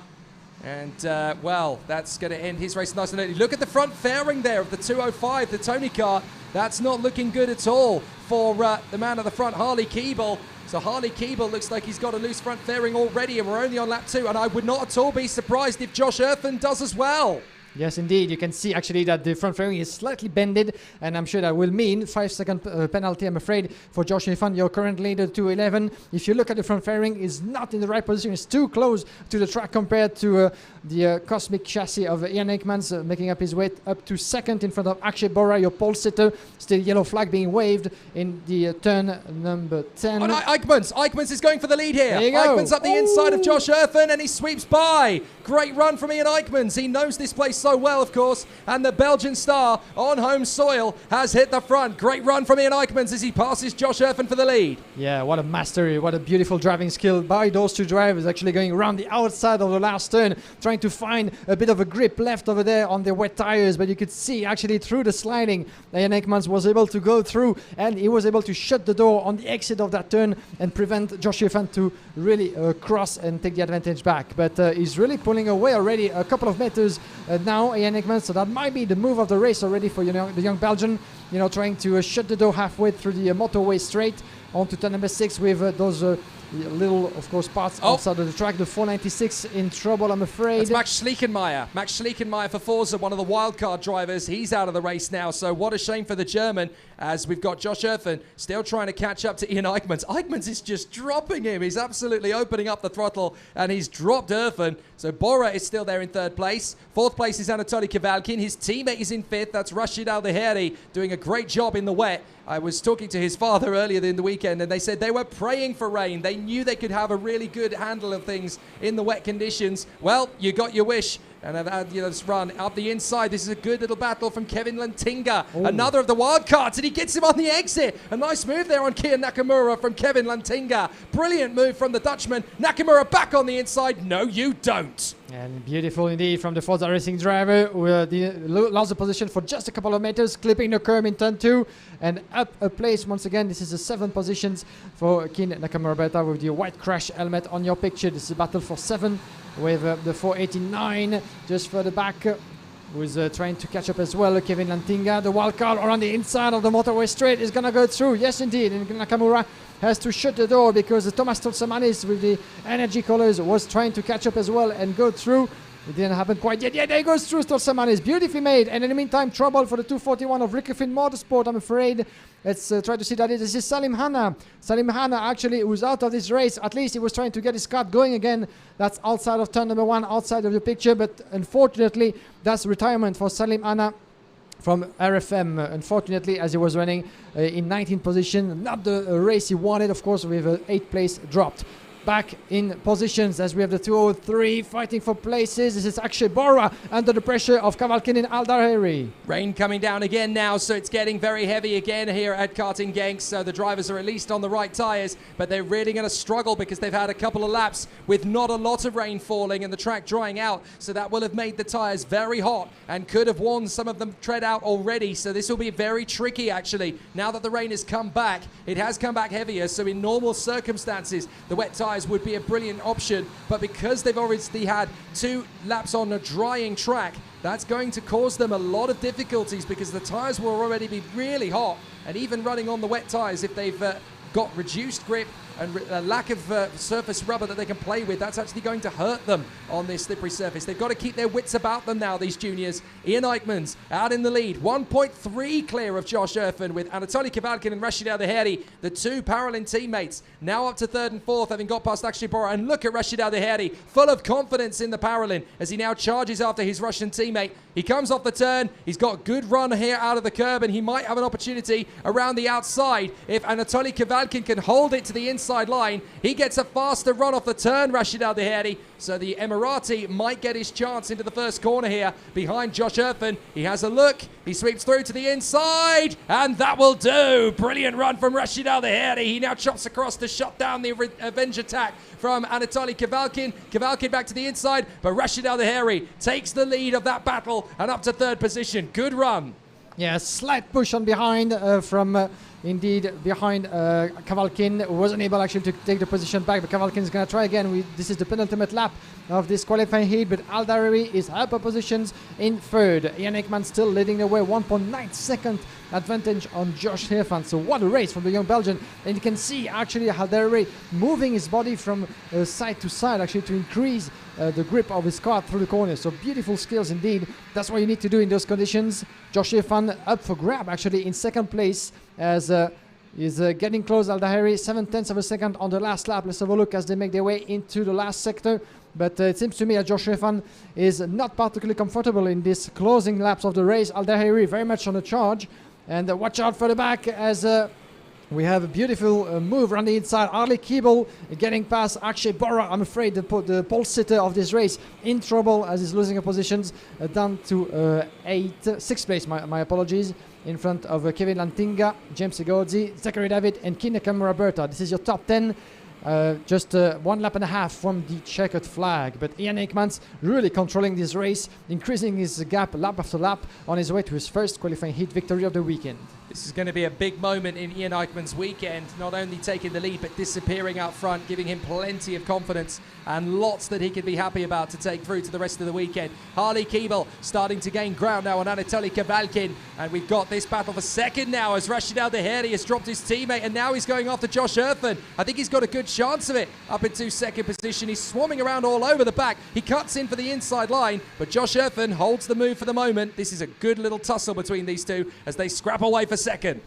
And, well, that's going to end his race nice and early. Look at the front fairing there of the 205, the Tony kart. That's not looking good at all for the man at the front, Harley Keeble. So Harley Keeble looks like he's got a loose front fairing already, and we're only on lap 2. And I would not at all be surprised if Josh Earthen does as well. Yes, indeed. You can see actually that the front fairing is slightly bended, and I'm sure that will mean 5-second penalty, I'm afraid, for Josh Earthen, your current leader, 211. If you look at the front fairing, it's not in the right position. It's too close to the track compared to the Cosmic chassis of Ian Hickmans, making up his way up to second in front of Akshay Bora, your pole sitter. Still yellow flag being waved in the turn number 10. Oh, no, Eichmans is going for the lead here. There you go. Eichmans up the inside of Josh Earthen, and he sweeps by. Great run from Ian Eichmans. He knows this place so well, of course, and the Belgian star on home soil has hit the front. Great run from Ian Eichmans as he passes Josh Earthen for the lead. Yeah, what a mastery, what a beautiful driving skill by those two drivers, actually going around the outside of the last turn, trying to find a bit of a grip left over there on the wet tires, but you could see actually through the sliding, Ian Eichmans was able to go through, and he was able to shut the door on the exit of that turn and prevent Josh Earthen to really cross and take the advantage back. But he's really pulling away already a couple of meters now, Ian Hickmans, so that might be the move of the race already for the young Belgian, trying to shut the door halfway through the motorway straight onto turn number 6 with those little, of course, parts outside of the track. The 496 in trouble, I'm afraid. It's Max Schleichenmeyer. Max Schleichenmeyer for Forza, one of the wildcard drivers. He's out of the race now, so what a shame for the German, as we've got Josh Earthen still trying to catch up to Ian Eichmans. Eichmans is just dropping him. He's absolutely opening up the throttle, and he's dropped Earthen. So Bora is still there in 3rd place. 4th place is Anatoly Kavalkin. His teammate is in 5th. That's Rashid Al-Daheri, doing a great job in the wet. I was talking to his father earlier in the weekend, and they said they were praying for rain. They knew they could have a really good handle of things in the wet conditions. Well, you got your wish. And I've had this run up the inside. This is a good little battle from Kevin Lantinga. Another of the wild cards, and he gets him on the exit. A nice move there on Kian Nakamura from Kevin Lantinga. Brilliant move from the Dutchman. Nakamura back on the inside. No, you don't. And beautiful indeed from the Forza Racing driver, who lost the position for just a couple of meters, clipping the curb in turn 2 and up a place once again. This is the 7 positions for Kian Nakamura with the white crash helmet on your picture. This is a battle for 7 with the 489 just further back. who's trying to catch up as well. Kevin Lantinga, the wild card around the inside of the motorway straight is going to go through. Yes, indeed. And Nakamura has to shut the door because Thomas Tolsamanis with the energy colors was trying to catch up as well and go through. It didn't happen quite yet. Yeah, there goes through Tolsamanis. Beautifully made. And in the meantime, trouble for the 241 of Rickefin Motorsport, I'm afraid. Let's try to see that. This is Salim Hanna. Salim Hanna actually was out of this race. At least he was trying to get his car going again. That's outside of turn number 1, outside of the picture. But unfortunately, that's retirement for Salim Hanna from RFM, unfortunately, as he was running in 19th position. Not the race he wanted, of course, with an 8th place dropped. Back in positions as we have the 203 fighting for places. This is Akshay Bora under the pressure of Kavalkin and Aldaheri. Rain coming down again now, so it's getting very heavy again here at Karting Genk. So the drivers are at least on the right tyres, but they're really going to struggle because they've had a couple of laps with not a lot of rain falling and the track drying out. So that will have made the tyres very hot and could have worn some of them tread out already. So this will be very tricky actually. Now that the rain has come back, it has come back heavier. So in normal circumstances, the wet tyres would be a brilliant option, but because they've already had 2 laps on a drying track, that's going to cause them a lot of difficulties because the tyres will already be really hot, and even running on the wet tyres, if they've got reduced grip and a lack of surface rubber that they can play with, that's actually going to hurt them on this slippery surface. They've got to keep their wits about them now, these juniors. Ian Eichmann's out in the lead, 1.3 clear of Josh Erfan, with Anatoly Kavalkin and Rashid Aldaheri, the 2 Paralin teammates, now up to 3rd and 4th, having got past Akshay Bora. And look at Rashid Aldaheri, full of confidence in the Paralin as he now charges after his Russian teammate. He comes off the turn, he's got good run here out of the curb, and he might have an opportunity around the outside if Anatoly Kavalkin can hold it to the inside line. He gets a faster run off the turn, Rashid Aldaheri, so the Emirati might get his chance into the first corner here behind Josh Erfan. He has a look, he sweeps through to the inside, and that will do. Brilliant run from Rashid Aldaheri. He now chops across to shut down the revenge attack from Anatoly Kavalkin. Kavalkin back to the inside, but Rashid Aldaheri takes the lead of that battle and up to 3rd position. Good run. Yeah, slight push on behind from behind Kavalkin, who wasn't able actually to take the position back, but Kavalkin is going to try again. This is the penultimate lap of this qualifying heat, but Aldaheri is upper positions in 3rd. Ian Ekman still leading the way, 1.9 second advantage on Josh Erfan. So what a race from the young Belgian, and you can see actually Aldaheri moving his body from side to side actually to increase the grip of his car through the corner. So beautiful skills indeed. That's what you need to do in those conditions. Josh Erfan up for grab actually in 2nd place as is getting close. Aldaheri 7/10 of a second on the last lap. Let's have a look as they make their way into the last sector. But it seems to me that Josh Erfan is not particularly comfortable in these closing laps of the race. Aldaheri very much on the charge. And watch out for the back as we have a beautiful move around the inside. Arlie Keeble getting past Akshay Bora. I'm afraid the pole sitter of this race in trouble as he's losing positions down to 6th place. My apologies. In front of Kevin Lantinga, James Igozzi, Zachary David, and Kina Camaraberta. This is your top 10. Just 1 lap and a half from the checkered flag. But Ian Aikmans really controlling this race, increasing his gap lap after lap on his way to his first qualifying heat victory of the weekend. This is going to be a big moment in Ian Eichmann's weekend, not only taking the lead but disappearing out front, giving him plenty of confidence and lots that he can be happy about to take through to the rest of the weekend. Harley Keeble starting to gain ground now on Anatoly Kavalkin, and we've got this battle for 2nd now as Rashid Aldaheri has dropped his teammate and now he's going after Josh Erfan. I think he's got a good chance of it up into 2nd position. He's swarming around all over the back. He cuts in for the inside line, but Josh Erfan holds the move for the moment. This is a good little tussle between these two as they scrap away for 2nd.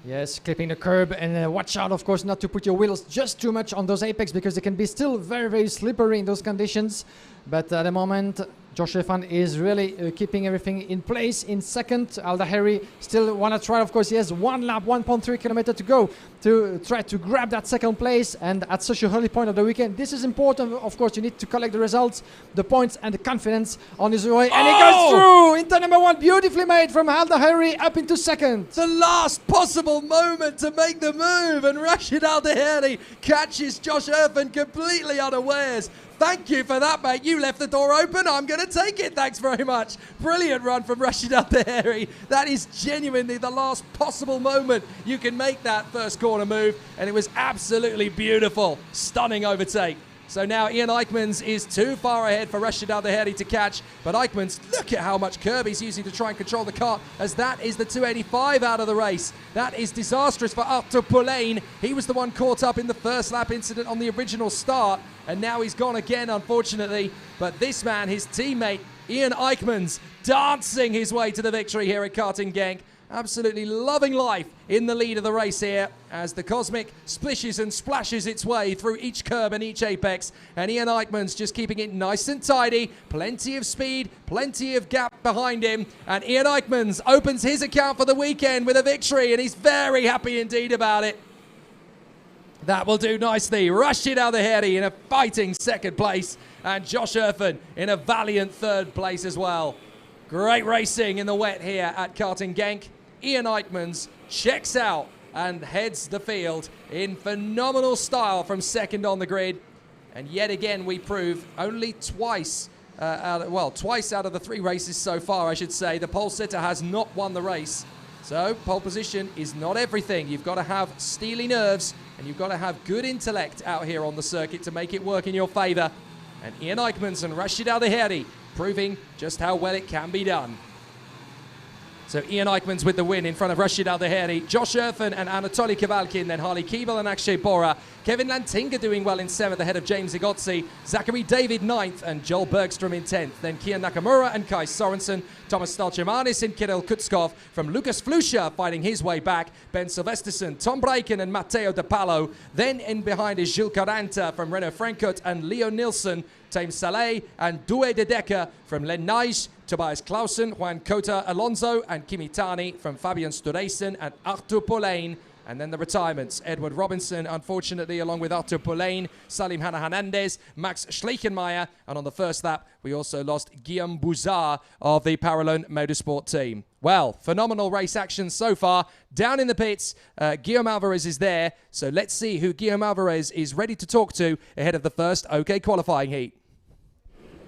Yes, clipping the curb, and watch out, of course, not to put your wheels just too much on those apex because they can be still very, very slippery in those conditions. But at the moment, Josh Erfan is really keeping everything in place in 2nd. Aldaheri still want to try, of course, he has 1 lap, 1.3 kilometer to go to try to grab that 2nd place. And at such a early point of the weekend, this is important. Of course, you need to collect the results, the points, and the confidence on his way. And he goes through into number 1, beautifully made from Aldaheri up into 2nd. The last possible moment to make the move, and Rashid Aldaheri catches Josh Erfan completely unawares. Thank you for that, mate. You left the door open. I'm going to take it. Thanks very much. Brilliant run from Rashid Aldaheri. That is genuinely the last possible moment you can make that first corner move, and it was absolutely beautiful. Stunning overtake. So now Ian Eichmans is too far ahead for Rashid Al Daheri to catch. But Eichmans, look at how much curb he's using to try and control the car, as that is the 285 out of the race. That is disastrous for Arthur Poulain. He was the one caught up in the first lap incident on the original start, and now he's gone again, unfortunately. But this man, his teammate, Ian Eichmans, dancing his way to the victory here at Karting Genk. Absolutely loving life in the lead of the race here as the Cosmic splishes and splashes its way through each curb and each apex, and Ian Eichmans just keeping it nice and tidy. Plenty of speed, plenty of gap behind him, and Ian Eichmans opens his account for the weekend with a victory, and he's very happy indeed about it. That will do nicely. Rashid Al Daheri in a fighting second place, and Josh Erfen in a valiant third place as well. Great racing in the wet here at Karting Genk. Ian Eichmans checks out and heads the field in phenomenal style from second on the grid. And yet again, we prove only twice out of the 3 races so far, I should say, the pole sitter has not won the race. So pole position is not everything. You've got to have steely nerves and you've got to have good intellect out here on the circuit to make it work in your favour. And Ian Eichmans and Rashid Al Daheri proving just how well it can be done. So Ian Eichmans with the win in front of Rashid Al Daheri, Josh Erfen and Anatoly Kavalkin, then Harley Keeble and Akshay Bora. Kevin Lantinga doing well in 7th ahead of James Igotzi, Zachary David 9th and Joel Bergstrom in 10th. Then Kian Nakamura and Kai Sorensen, Thomas Stalchemanis and Kirill Kutskov from Lucas Flusha fighting his way back, Ben Silvesterson, Tom Breiken and Matteo De Palo. Then in behind is Gilles Caranta from Renault Frankfurt and Leo Nilsson, Tame Saleh and Due De Decker from Len Nige, Tobias Clausen, Juan Cota Alonso and Kimitani from Fabian Stureysen and Arthur Poulain. And then the retirements, Edward Robinson, unfortunately, along with Arthur Poulain, Salim Hanna Hernandez, Max Schleichenmeyer, and on the first lap, we also lost Guillaume Bouzard of the Paralon Motorsport team. Well, phenomenal race action so far. Down in the pits, Guillaume Alvarez is there, so let's see who Guillaume Alvarez is ready to talk to ahead of the first OK qualifying heat.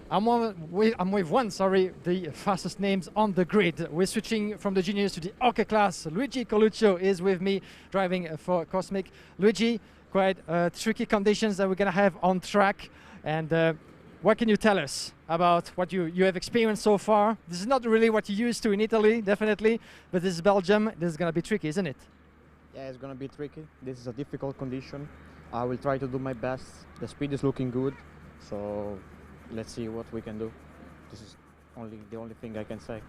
I'm with the fastest names on the grid. We're switching from the juniors to the OK class. Luigi Coluccio is with me, driving for Cosmic. Luigi, quite tricky conditions that we're going to have on track. And what can you tell us about what you have experienced so far? This is not really what you're used to in Italy, definitely, but this is Belgium. This is going to be tricky, isn't it? Yeah, it's going to be tricky. This is a difficult condition. I will try to do my best. The speed is looking good, so let's see what we can do. This is the only thing I can say.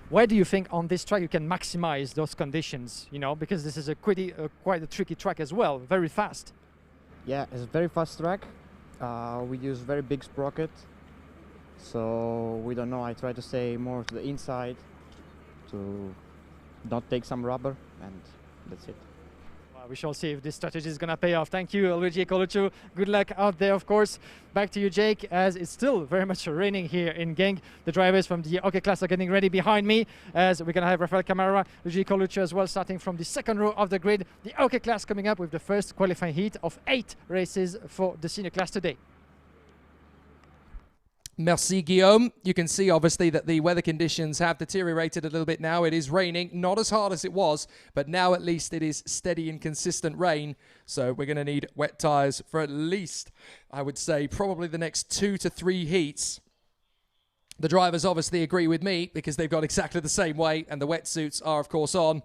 Where do you think on this track you can maximize those conditions? You know, because this is quite a tricky track as well, very fast. Yeah, it's a very fast track. We use very big sprocket, so we don't know. I try to stay more to the inside to not take some rubber, and that's it. We shall see if this strategy is going to pay off. Thank you, Luigi Coluccio. Good luck out there, of course. Back to you, Jake, as it's still very much raining here in Genk. The drivers from the OK class are getting ready behind me, as we're going to have Rafael Camara, Luigi Coluccio as well, starting from the second row of the grid. The OK class coming up with the first qualifying heat of 8 races for the senior class today. Merci, Guillaume. You can see, obviously, that the weather conditions have deteriorated a little bit now. It is raining, not as hard as it was, but now at least it is steady and consistent rain. So we're going to need wet tyres for at least, I would say, probably the next 2 to 3 heats. The drivers obviously agree with me because they've got exactly the same weight and the wetsuits are, of course, on.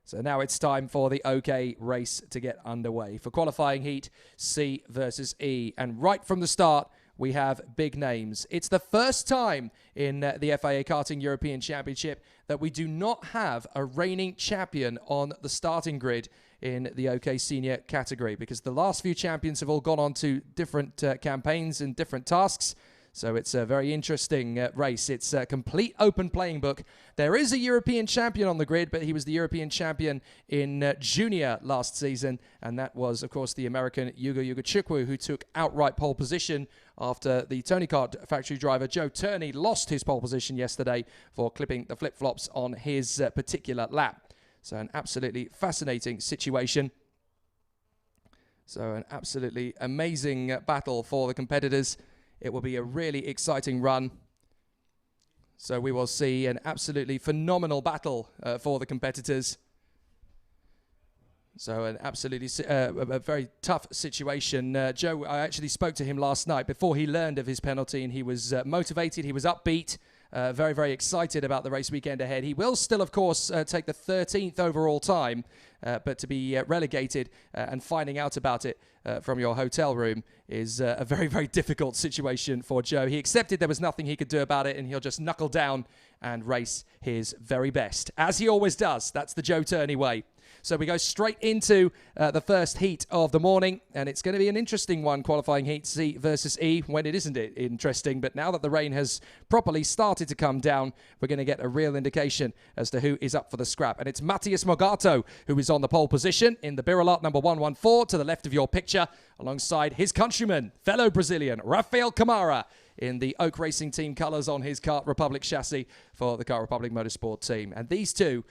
So now it's time for the OK race to get underway. For qualifying heat, C versus E. And right from the start, we have big names. It's the first time in the FIA Karting European Championship that we do not have a reigning champion on the starting grid in the OK Senior category, because the last few champions have all gone on to different campaigns and different tasks. So it's a very interesting race. It's a complete open playing book. There is a European champion on the grid, but he was the European champion in junior last season. And that was, of course, the American Yugo Chukwu, who took outright pole position after the Tony Kart factory driver Joe Turney lost his pole position yesterday for clipping the flip-flops on his particular lap. So an absolutely fascinating situation. So an absolutely amazing battle for the competitors. It will be a really exciting run. So we will see an absolutely phenomenal battle for the competitors. So an absolutely a very tough situation. Joe, I actually spoke to him last night before he learned of his penalty, and he was motivated, he was upbeat, very, very excited about the race weekend ahead. He will still, of course, take the 13th overall time, but to be relegated and finding out about it from your hotel room is a very, very difficult situation for Joe. He accepted there was nothing he could do about it, and he'll just knuckle down and race his very best, as he always does. That's the Joe Turney way. So we go straight into the first heat of the morning, and it's going to be an interesting one, qualifying heat C versus E. When it isn't it interesting, but now that the rain has properly started to come down, we're going to get a real indication as to who is up for the scrap. And it's Matías Morgado who is on the pole position in the Birolot number 114 to the left of your picture, alongside his countryman, fellow Brazilian, Rafael Camara, in the Oak Racing Team colours on his Kart Republic chassis for the Kart Republic Motorsport team. And these two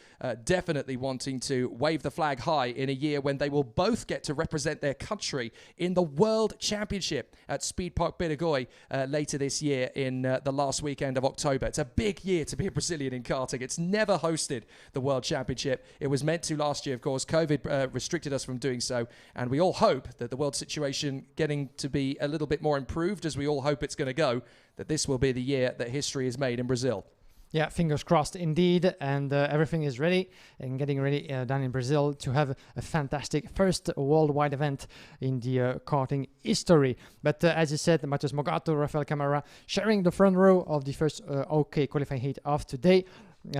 definitely wanting to wave the flag high in a year when they will both get to represent their country in the World Championship at Speed Park Biragoy later this year in the last weekend of October. It's a big year to be a Brazilian in karting. It's never hosted the World Championship. It was meant to last year, of course. COVID restricted us from doing so. And we all hope that the world situation getting to be a little bit more improved, as we all hope it's going to go, that this will be the year that history is made in Brazil. Yeah, fingers crossed indeed, and everything is ready and getting ready down in Brazil to have a fantastic first worldwide event in the karting history. But as you said, Matías Morgado, Rafael Camara sharing the front row of the first OK qualifying heat of today.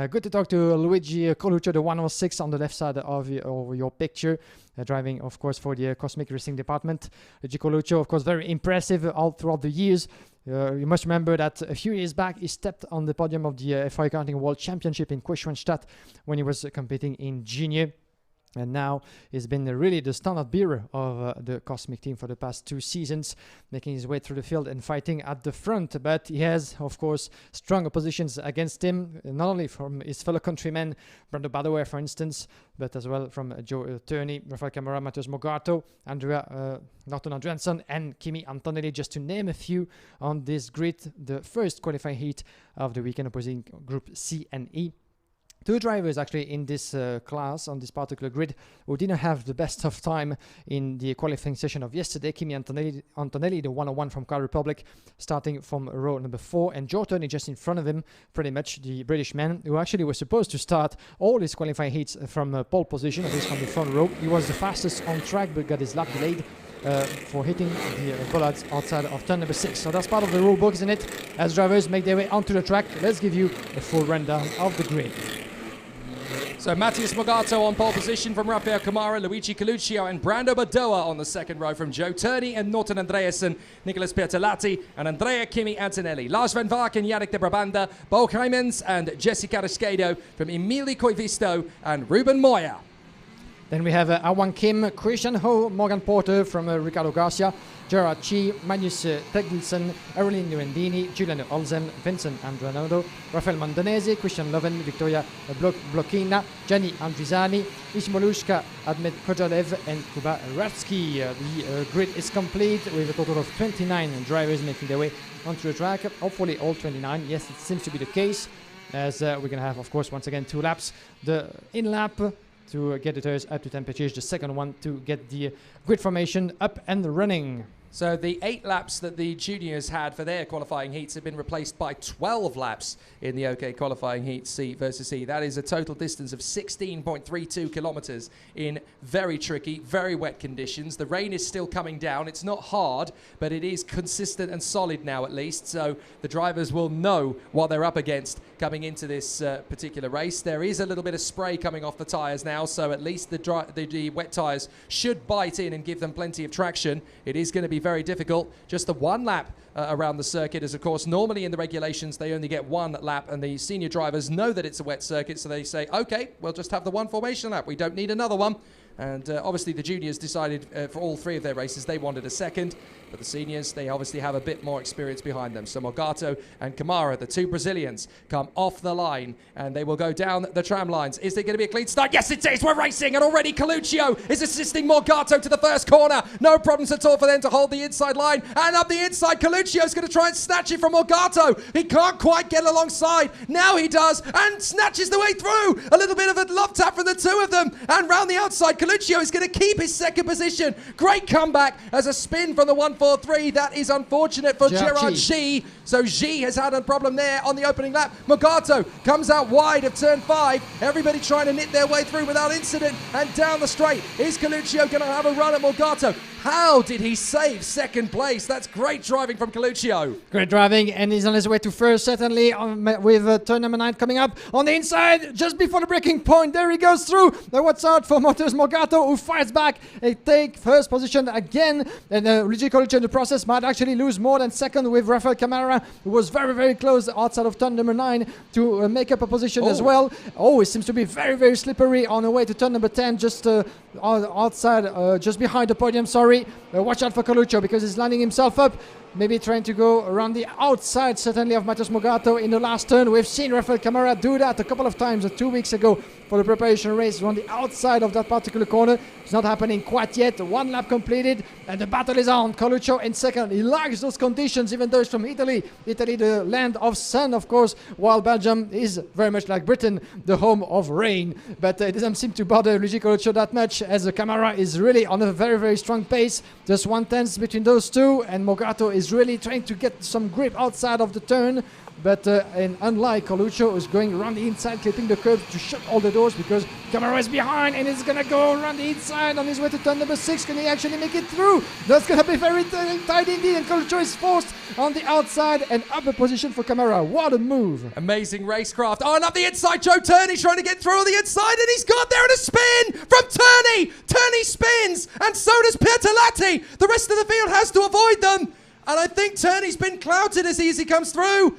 Good to talk to Luigi Coluccio, the 106 on the left side of your picture, driving, of course, for the Cosmic Racing department. Luigi Coluccio, of course, very impressive all throughout the years. You must remember that a few years back, he stepped on the podium of the FIA Karting World Championship in Queensland when he was competing in junior. And now he's been really the standard bearer of the Cosmic team for the past 2 seasons, making his way through the field and fighting at the front. But he has, of course, strong oppositions against him, not only from his fellow countrymen, Brando Badoer, for instance, but as well from Joe Turney, Rafael Camara, Matías Morgado, Norton Andrensen, and Kimi Antonelli, just to name a few on this grid, the first qualifying heat of the weekend opposing Group C and E. 2 drivers actually in this class on this particular grid who didn't have the best of time in the qualifying session of yesterday. Kimi Antonelli, the 101 from Kart Republic, starting from row number 4, and Joe Turney just in front of him, pretty much the British man, who actually was supposed to start all his qualifying heats from pole position, at least from the front row. He was the fastest on track, but got his lap delayed for hitting the bollards outside of turn number 6. So that's part of the rule book, isn't it? As drivers make their way onto the track, let's give you a full rundown of the grid. So Matías Morgado on pole position from Rafael Camara, Luigi Coluccio and Brando Badoer on the second row from Joe Turney and Norton Andreasen, Nicolas Bertolatti and Andrea Kimi Antonelli. Lars van Vark and Yannick de Brabanda, Bo Heimans and Jessica Riscado from Emili Koivisto and Ruben Moya. Then we have Awan Kim, Christian Ho, Morgan Porter from Ricardo Garcia, Gerard Chi, Magnus Tegilson, Erlin Durandini, Giuliano Olsen, Vincent Andranodo, Rafael Mandonese, Christian Loven, Victoria Blokina, Gianni Andrizani, Ishmolushka, Admet Kojalev, and Kuba Ratsky. The grid is complete with a total of 29 drivers making their way onto the track. Hopefully all 29. Yes, it seems to be the case, as we're going to have, of course, once again 2 laps. The in-lap to get the tires up to temperatures, the second one to get the grid formation up and running. So the 8 laps that the juniors had for their qualifying heats have been replaced by 12 laps in the OK qualifying heat C versus E. That is a total distance of 16.32 kilometers in very tricky, very wet conditions. The rain is still coming down. It's not hard, but it is consistent and solid now at least. So the drivers will know what they're up against coming into this particular race. There is a little bit of spray coming off the tyres now, so at least the wet tyres should bite in and give them plenty of traction. It is going to be very difficult. Just the 1 lap around the circuit, as of course normally in the regulations they only get 1 lap, and the senior drivers know that it's a wet circuit, so they say, okay, we'll just have the 1 formation lap. We don't need another one. And obviously the juniors decided for all 3 of their races they wanted a second, but the seniors, they obviously have a bit more experience behind them. So Morgado and Camara, the 2 Brazilians, come off the line and they will go down the tram lines. Is there going to be a clean start? Yes, it is. We're racing, and already Coluccio is assisting Morgado to the first corner. No problems at all for them to hold the inside line, and up the inside Coluccio's going to try and snatch it from Morgado. He can't quite get alongside. Now he does, and snatches the way through. A little bit of a love tap from the 2 of them, and round the outside Coluccio is going to keep his second position. Great comeback as a spin from the 143. That is unfortunate for Gerard G. So G has had a problem there on the opening lap. Morgato comes out wide of turn 5. Everybody trying to knit their way through without incident. And down the straight, is Coluccio going to have a run at Morgato? How did he save second place? That's great driving from Coluccio. Great driving, and he's on his way to first, certainly, with turn number 9 coming up on the inside, just before the braking point. There he goes through. Watch out for Matheus Morgato, who fights back and take first position again. And Luigi Coluccio in the process might actually lose more than second with Rafael Camara, who was very, very close outside of turn number 9 to make up a position as well. Oh, it seems to be very, very slippery on the way to turn number 10, just outside, just behind the podium, sorry. Watch out for Coluccio because he's lining himself up. Maybe trying to go around the outside, certainly, of Matheus Morgato in the last turn. We've seen Rafael Camara do that a couple of times 2 weeks ago for the preparation race on the outside of that particular corner. It's not happening quite yet. 1 lap completed and the battle is on. Coluccio in second. He likes those conditions, even though it's from Italy. Italy, the land of sun, of course, while Belgium is very much like Britain, the home of rain. But it doesn't seem to bother Luigi Coluccio that much, as Camara is really on a very, very strong pace. Just 1/10 between those two, and Morgato is really trying to get some grip outside of the turn. But and unlike Coluccio, who's going around the inside, clipping the curb to shut all the doors because Camara is behind and he's going to go around the inside on his way to turn number 6. Can he actually make it through? That's going to be very tight indeed, and Coluccio is forced on the outside and up a position for Camara. What a move. Amazing racecraft. Oh, and up the inside, Joe Turney trying to get through on the inside, and he's got there in a spin from Turney. Turney spins, and so does Bertolatti. The rest of the field has to avoid them, and I think Turney's been clouted as he comes through.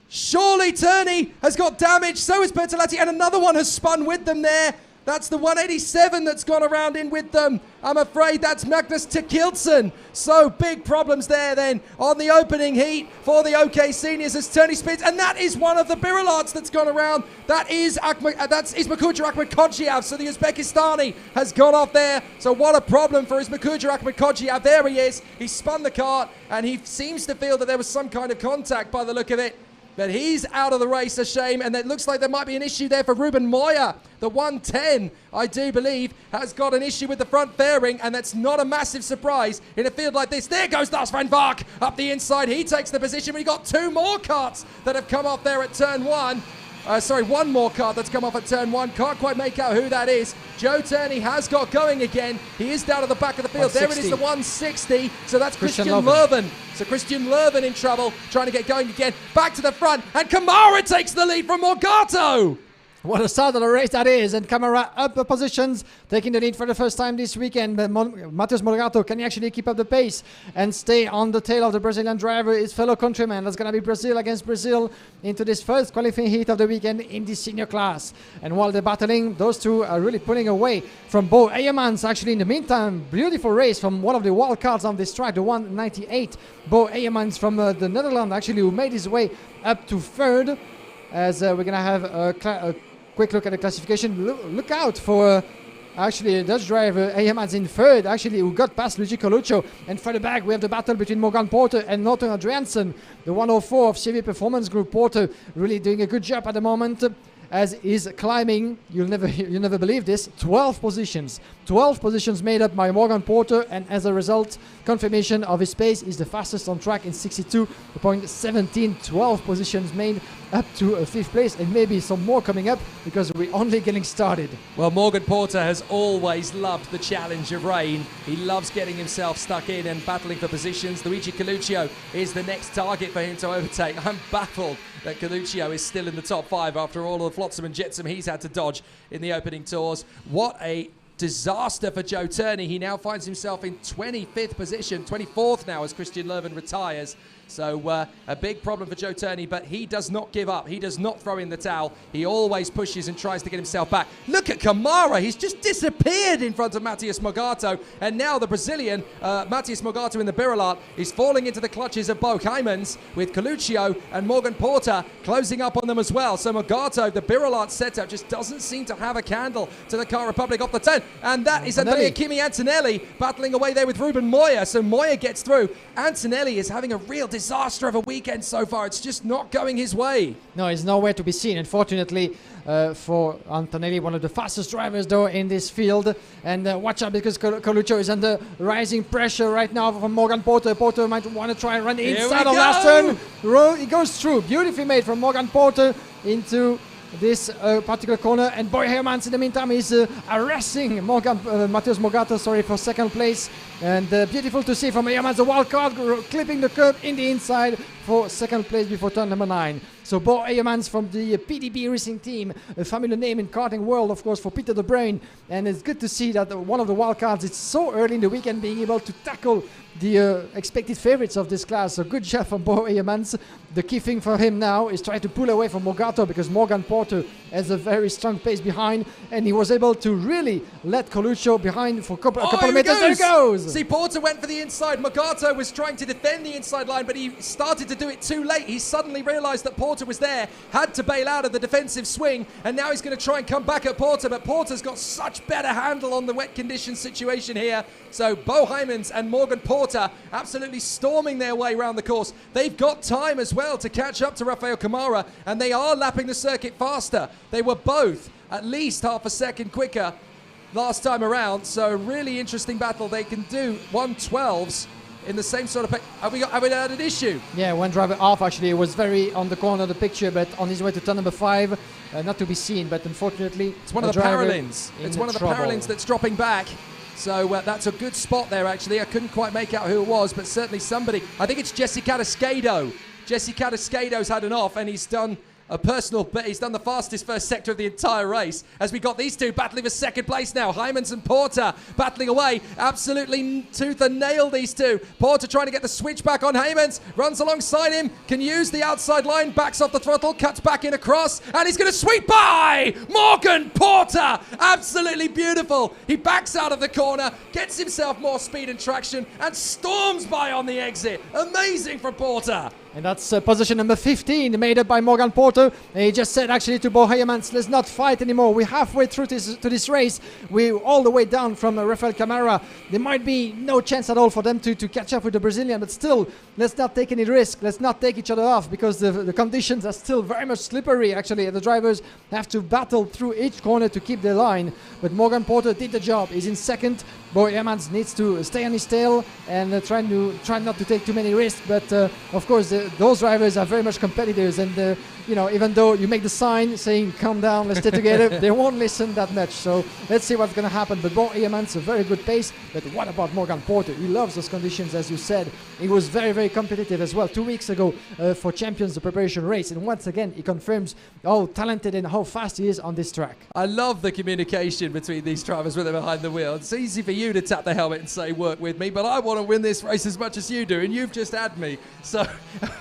Surely Turney has got damage, so is Bertolatti, and another one has spun with them there. That's the 187 that's gone around in with them. I'm afraid that's Magnus Tekilson. So big problems there then on the opening heat for the OK Seniors as Turney spins, and that is one of the Birolats that's gone around. That is Ismakuja Akhmadkodjiav. So the Uzbekistani has gone off there. So what a problem for Ismakuja Akhmadkodjiav. There he is. He spun the kart, and he seems to feel that there was some kind of contact by the look of it. But he's out of the race, a shame, and it looks like there might be an issue there for Ruben Moya. The 110, I do believe, has got an issue with the front fairing, and that's not a massive surprise in a field like this. There goes Lars van Vark up the inside. He takes the position. We've got 2 more karts that have come off there at turn 1. Sorry, 1 more kart that's come off at turn 1. Can't quite make out who that is. Joe Turney has got going again. He is down at the back of the field. 160. There it is, the 160. So that's Christian Lurven. Lurven. So Christian Lurven in trouble, trying to get going again. Back to the front, and Camara takes the lead from Morgato. What a start of the race that is, and Camara up the positions, taking the lead for the first time this weekend. But Matheus Morgato, can he actually keep up the pace and stay on the tail of the Brazilian driver, his fellow countryman? That's going to be Brazil against Brazil into this first qualifying heat of the weekend in the senior class. And while they're battling, those two are really pulling away from Bo Eyemans. Actually, in the meantime, beautiful race from one of the wild cards on this track, the 198. Bo Eyemans from the Netherlands, actually, who made his way up to third. As we're going to have a quick look at the classification. Look out for actually a Dutch driver, Eyemans in third, actually, who got past Luigi Coluccio. And further back, we have the battle between Morgan Porter and Norton Adriansen, the 104 of CV Performance Group. Porter really doing a good job at the moment, as he's climbing, you'll never believe this, 12 positions. 12 positions made up by Morgan Porter, and as a result, confirmation of his pace is the fastest on track in 62.17. 12 positions made up to a 5th place, and maybe some more coming up because we're only getting started. Well, Morgan Porter has always loved the challenge of rain. He loves getting himself stuck in and battling for positions. Luigi Coluccio is the next target for him to overtake. I'm baffled that Coluccio is still in the top 5 after all of the flotsam and jetsam he's had to dodge in the opening tours. What a disaster for Joe Turney. He now finds himself in 25th position, 24th now as Christian Lurven retires. So a big problem for Joe Turney, but he does not give up. He does not throw in the towel. He always pushes and tries to get himself back. Look at Camara. He's just disappeared in front of Matheus Morgato. And now the Brazilian, Matheus Morgato in the Birolat, is falling into the clutches of Bo Heymans, with Coluccio and Morgan Porter closing up on them as well. So Morgato, the Birolat setup, just doesn't seem to have a candle to the Car Republic off the turn. And that is Andrea Kimi Antonelli battling away there with Ruben Moya. So Moya gets through. Antonelli is having a real disaster of a weekend so far. It's just not going his way. No, he's nowhere to be seen, unfortunately, for Antonelli, one of the fastest drivers, though, in this field. And watch out, because Coluccio is under rising pressure right now from Morgan Porter. Porter might want to try and run the inside of last turn. He goes through. Beautifully made from Morgan Porter into this particular corner, and Boy Hermans in the meantime is arresting Matheus Morgado, for second place. And beautiful to see from Hermans, the wild card clipping the curb in the inside for second place before turn number 9. So Bo Eyemans from the PDB Racing Team, a familiar name in karting world, of course, for Peter De Bruin. And it's good to see that one of the wildcards, it's so early in the weekend, being able to tackle the expected favorites of this class. So good job from Bo Eyemans. The key thing for him now is try to pull away from Morgado, because Morgan Porter has a very strong pace behind, and he was able to really let Coluccio behind for a couple of meters. There he goes! See, Porter went for the inside. Morgado was trying to defend the inside line, but he started to do it too late. He suddenly realised that Porter was there, had to bail out of the defensive swing, and now he's going to try and come back at Porter, but Porter's got such better handle on the wet conditions situation here. So Bo Heymans and Morgan Porter absolutely storming their way around the course. They've got time as well to catch up to Rafael Camara, and they are lapping the circuit faster. They were both at least half a second quicker last time around, so really interesting battle. They can do 112s in the same sort of pace. Have we had an issue? Yeah, one driver off, actually. It was very on the corner of the picture, but on his way to turn number 5, not to be seen, but unfortunately it's one of the Paralins. It's one of the Paralins that's dropping back. So that's a good spot there, actually. I couldn't quite make out who it was, but certainly somebody. I think it's Jesse Carrasquedo. Jesse Carrasquedo's had an off, and he's done a personal, but he's done the fastest first sector of the entire race, as we got these two battling for second place now. Heymans and Porter battling away, absolutely tooth and nail, these two. Porter trying to get the switch back on Heymans, runs alongside him, can use the outside line, backs off the throttle, cuts back in across, and he's going to sweep by Morgan Porter. Absolutely beautiful. He backs out of the corner, gets himself more speed and traction, and storms by on the exit. Amazing from Porter. And that's position number 15, made up by Morgan Porter. And he just said, actually, to Bo Heymans, let's not fight anymore. We're halfway through this race. We're all the way down from Rafael Camara. There might be no chance at all for them to catch up with the Brazilian, but still, let's not take any risk. Let's not take each other off, because the conditions are still very much slippery, actually. The drivers have to battle through each corner to keep their line. But Morgan Porter did the job. He's in second. Bo Heymans needs to stay on his tail and try not to take too many risks. But of course, those drivers are very much competitors, and even though you make the sign saying calm down, let's stay together, they won't listen that much. So let's see what's going to happen. But Bo Heymans, a very good pace. But what about Morgan Porter? He loves those conditions, as you said. He was very, very competitive as well 2 weeks ago for Champions, the preparation race, and once again he confirms how talented and how fast he is on this track. I love the communication between these drivers when they're behind the wheel. It's easy for you to tap the helmet and say, work with me, but I want to win this race as much as you do, and you've just had me. So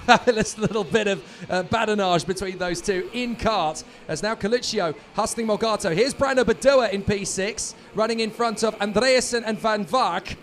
fabulous little bit of badinage between those two in kart, as now Coluccio hustling Morgado. Here's Brando Badua in P6, running in front of Andreasen and Van Vark.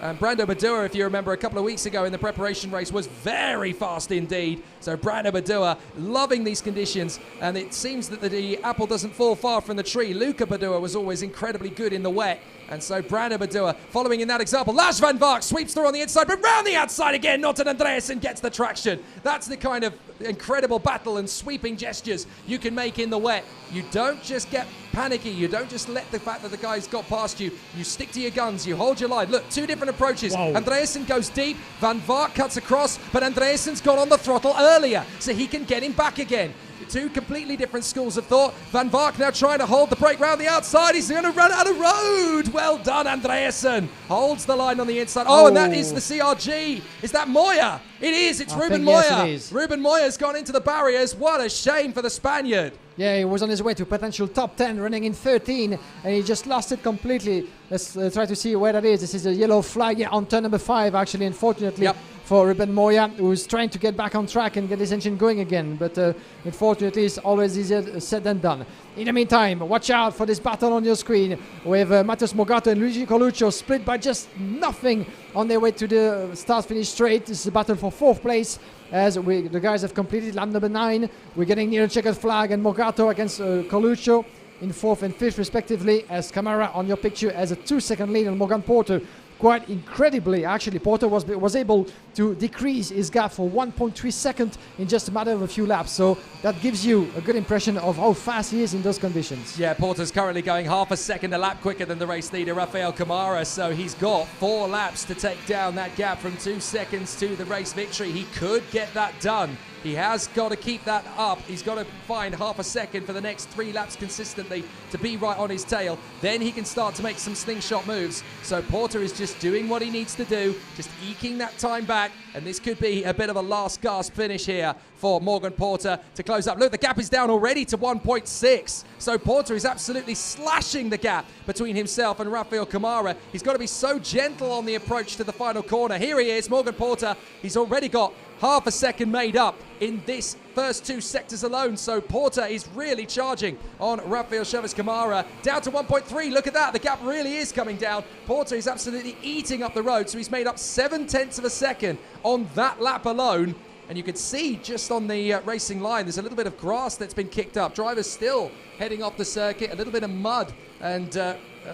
And Brando Badua, if you remember, a couple of weeks ago in the preparation race was very fast indeed. So Brando Badua loving these conditions, and it seems that the apple doesn't fall far from the tree. Luca Badua was always incredibly good in the wet, and so Brando Badua following in that example. Lars Van Vark sweeps through on the inside, but round the outside again. Norton Andreasen gets the traction. That's the kind of incredible battle and sweeping gestures you can make in the wet. You don't just get panicky. You don't just let the fact that the guy's got past you. You stick to your guns. You hold your line. Look, two different approaches. Whoa. Andreasen goes deep. Van Vark cuts across, but Andreasen's got on the throttle earlier, so he can get him back again. Two completely different schools of thought. Van Vark now trying to hold the brake round the outside. He's going to run out of road. Well done, Andreasen. Holds the line on the inside. Oh, and that is the CRG. Is that Moya? It is. It's Ruben Moya. Yes, it is. Ruben Moya's gone into the barriers. What a shame for the Spaniard. Yeah, he was on his way to potential top 10, running in 13, and he just lost it completely. Let's try to see where that is. This is a yellow flag on turn number 5, actually, unfortunately. Yep. For Ruben Moya, who's trying to get back on track and get his engine going again. But unfortunately, it's always easier said than done. In the meantime, watch out for this battle on your screen with Matheus Morgado and Luigi Coluccio split by just nothing on their way to the start-finish straight. This is a battle for 4th place, as the guys have completed lap number 9. We're getting near the checkered flag, and Morgado against Coluccio. in 4th and 5th respectively, as Camara on your picture has a 2-second lead on Morgan Porter. Quite incredibly, actually, Porter was able to decrease his gap for 1.3 seconds in just a matter of a few laps. So that gives you a good impression of how fast he is in those conditions. Yeah, Porter's currently going half a second a lap quicker than the race leader, Rafael Camara. So he's got 4 laps to take down that gap from 2 seconds to the race victory. He could get that done. He has got to keep that up. He's got to find half a second for the next 3 laps consistently to be right on his tail. Then he can start to make some slingshot moves. So Porter is just doing what he needs to do, just eking that time back. And this could be a bit of a last gasp finish here for Morgan Porter to close up. Look, the gap is down already to 1.6. So Porter is absolutely slashing the gap between himself and Rafael Camara. He's got to be so gentle on the approach to the final corner. Here he is, Morgan Porter. He's already got half a second made up in this first 2 sectors alone. So Porter is really charging on Rafael Chavez Camara. Down to 1.3. Look at that. The gap really is coming down. Porter is absolutely eating up the road. So he's made up 7/10 of a second on that lap alone. And you can see just on the racing line, there's a little bit of grass that's been kicked up. Drivers still heading off the circuit. A little bit of mud and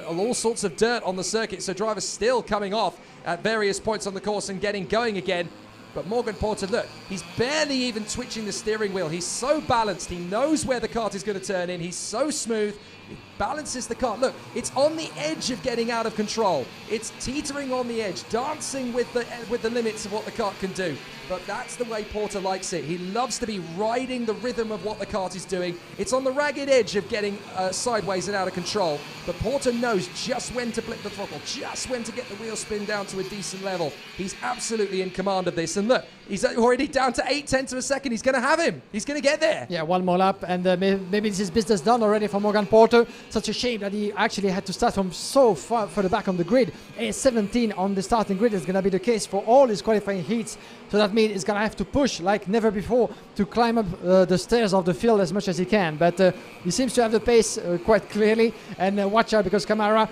all sorts of dirt on the circuit. So drivers still coming off at various points on the course and getting going again. But Morgan Porter, look, he's barely even twitching the steering wheel. He's so balanced. He knows where the kart is going to turn in. He's so smooth. He balances the kart. Look, it's on the edge of getting out of control. It's teetering on the edge, dancing with the limits of what the kart can do. But that's the way Porter likes it. He loves to be riding the rhythm of what the kart is doing. It's on the ragged edge of getting sideways and out of control. But Porter knows just when to flip the throttle, just when to get the wheel spin down to a decent level. He's absolutely in command of this. And look, he's already down to 8/10 of a second. He's going to have him. He's going to get there. Yeah, one more lap, and maybe this is business done already for Morgan Porter. Such a shame that he actually had to start from so far further back on the grid. A17 on the starting grid is going to be the case for all his qualifying heats. So that means he's going to have to push like never before to climb up the stairs of the field as much as he can. But he seems to have the pace quite clearly. And watch out, because Camara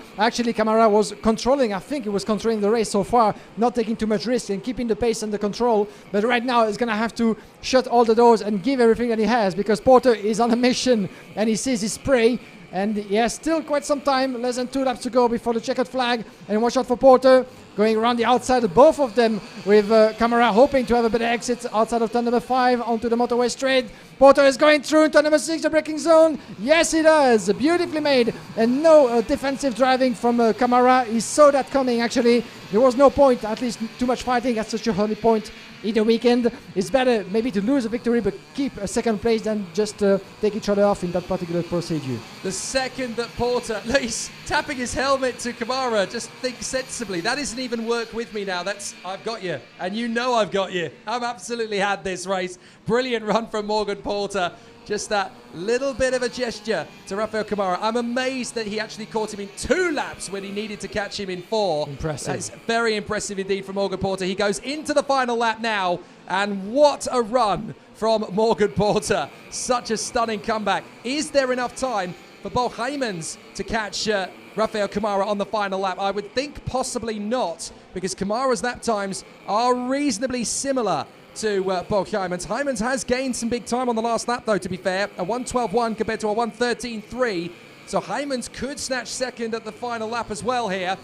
was controlling. I think he was controlling the race so far, not taking too much risk and keeping the pace under control. But right now he's going to have to shut all the doors and give everything that he has, because Porter is on a mission and he sees his prey. And he has still quite some time, less than 2 laps to go before the checkered flag. And watch out for Porter going around the outside of both of them, with Camara hoping to have a better exit outside of turn number 5 onto the motorway straight. Porter is going through into number 6, the braking zone. Yes, he does. Beautifully made. And no defensive driving from Camara. He saw that coming, actually. There was no point, at least too much fighting at such a early point in the weekend. It's better maybe to lose a victory but keep a second place than just take each other off in that particular procedure. The second that Porter, he's tapping his helmet to Camara, just think sensibly. That isn't even work with me now. That's, I've got you. And you know I've got you. I've absolutely had this race. Brilliant run from Morgan Porter. Just that little bit of a gesture to Rafael Camara. I'm amazed that he actually caught him in 2 laps when he needed to catch him in 4. Impressive. That's very impressive indeed from Morgan Porter. He goes into the final lap now, and what a run from Morgan Porter. Such a stunning comeback. Is there enough time for Bo Heymans to catch Rafael Camara on the final lap? I would think possibly not, because Camara's lap times are reasonably similar to Bo Heymans. Heymans has gained some big time on the last lap, though, to be fair. A 1:12.1 compared to a 1:13.3. So Heymans could snatch second at the final lap as well here.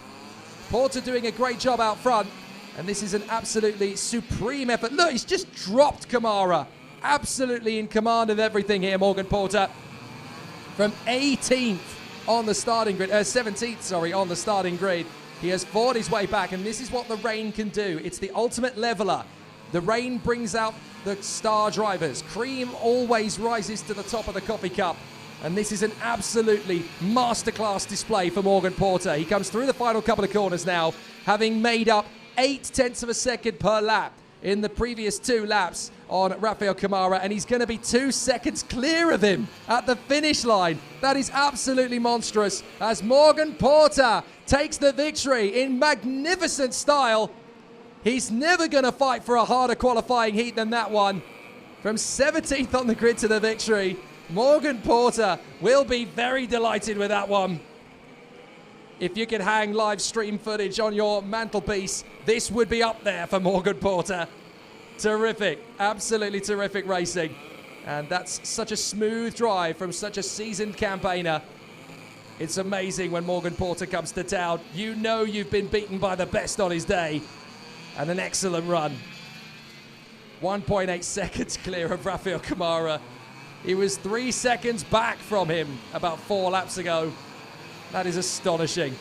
Porter doing a great job out front. And this is an absolutely supreme effort. Look, he's just dropped Camara. Absolutely in command of everything here, Morgan Porter. From 18th on the starting grid, 17th, sorry, on the starting grid. He has fought his way back, and this is what the rain can do. It's the ultimate leveler. The rain brings out the star drivers. Cream always rises to the top of the coffee cup. And this is an absolutely masterclass display for Morgan Porter. He comes through the final couple of corners now, having made up 8/10 of a second per lap in the previous 2 laps on Rafael Camara, and he's going to be 2 seconds clear of him at the finish line. That is absolutely monstrous, as Morgan Porter takes the victory in magnificent style. He's never going to fight for a harder qualifying heat than that one. From 17th on the grid to the victory, Morgan Porter will be very delighted with that one. If you could hang live stream footage on your mantelpiece, this would be up there for Morgan Porter. Terrific, absolutely terrific racing. And that's such a smooth drive from such a seasoned campaigner. It's amazing when Morgan Porter comes to town. You know you've been beaten by the best on his day. And an excellent run. 1.8 seconds clear of Rafael Kamara. He was 3 seconds back from him about 4 laps ago. That is astonishing.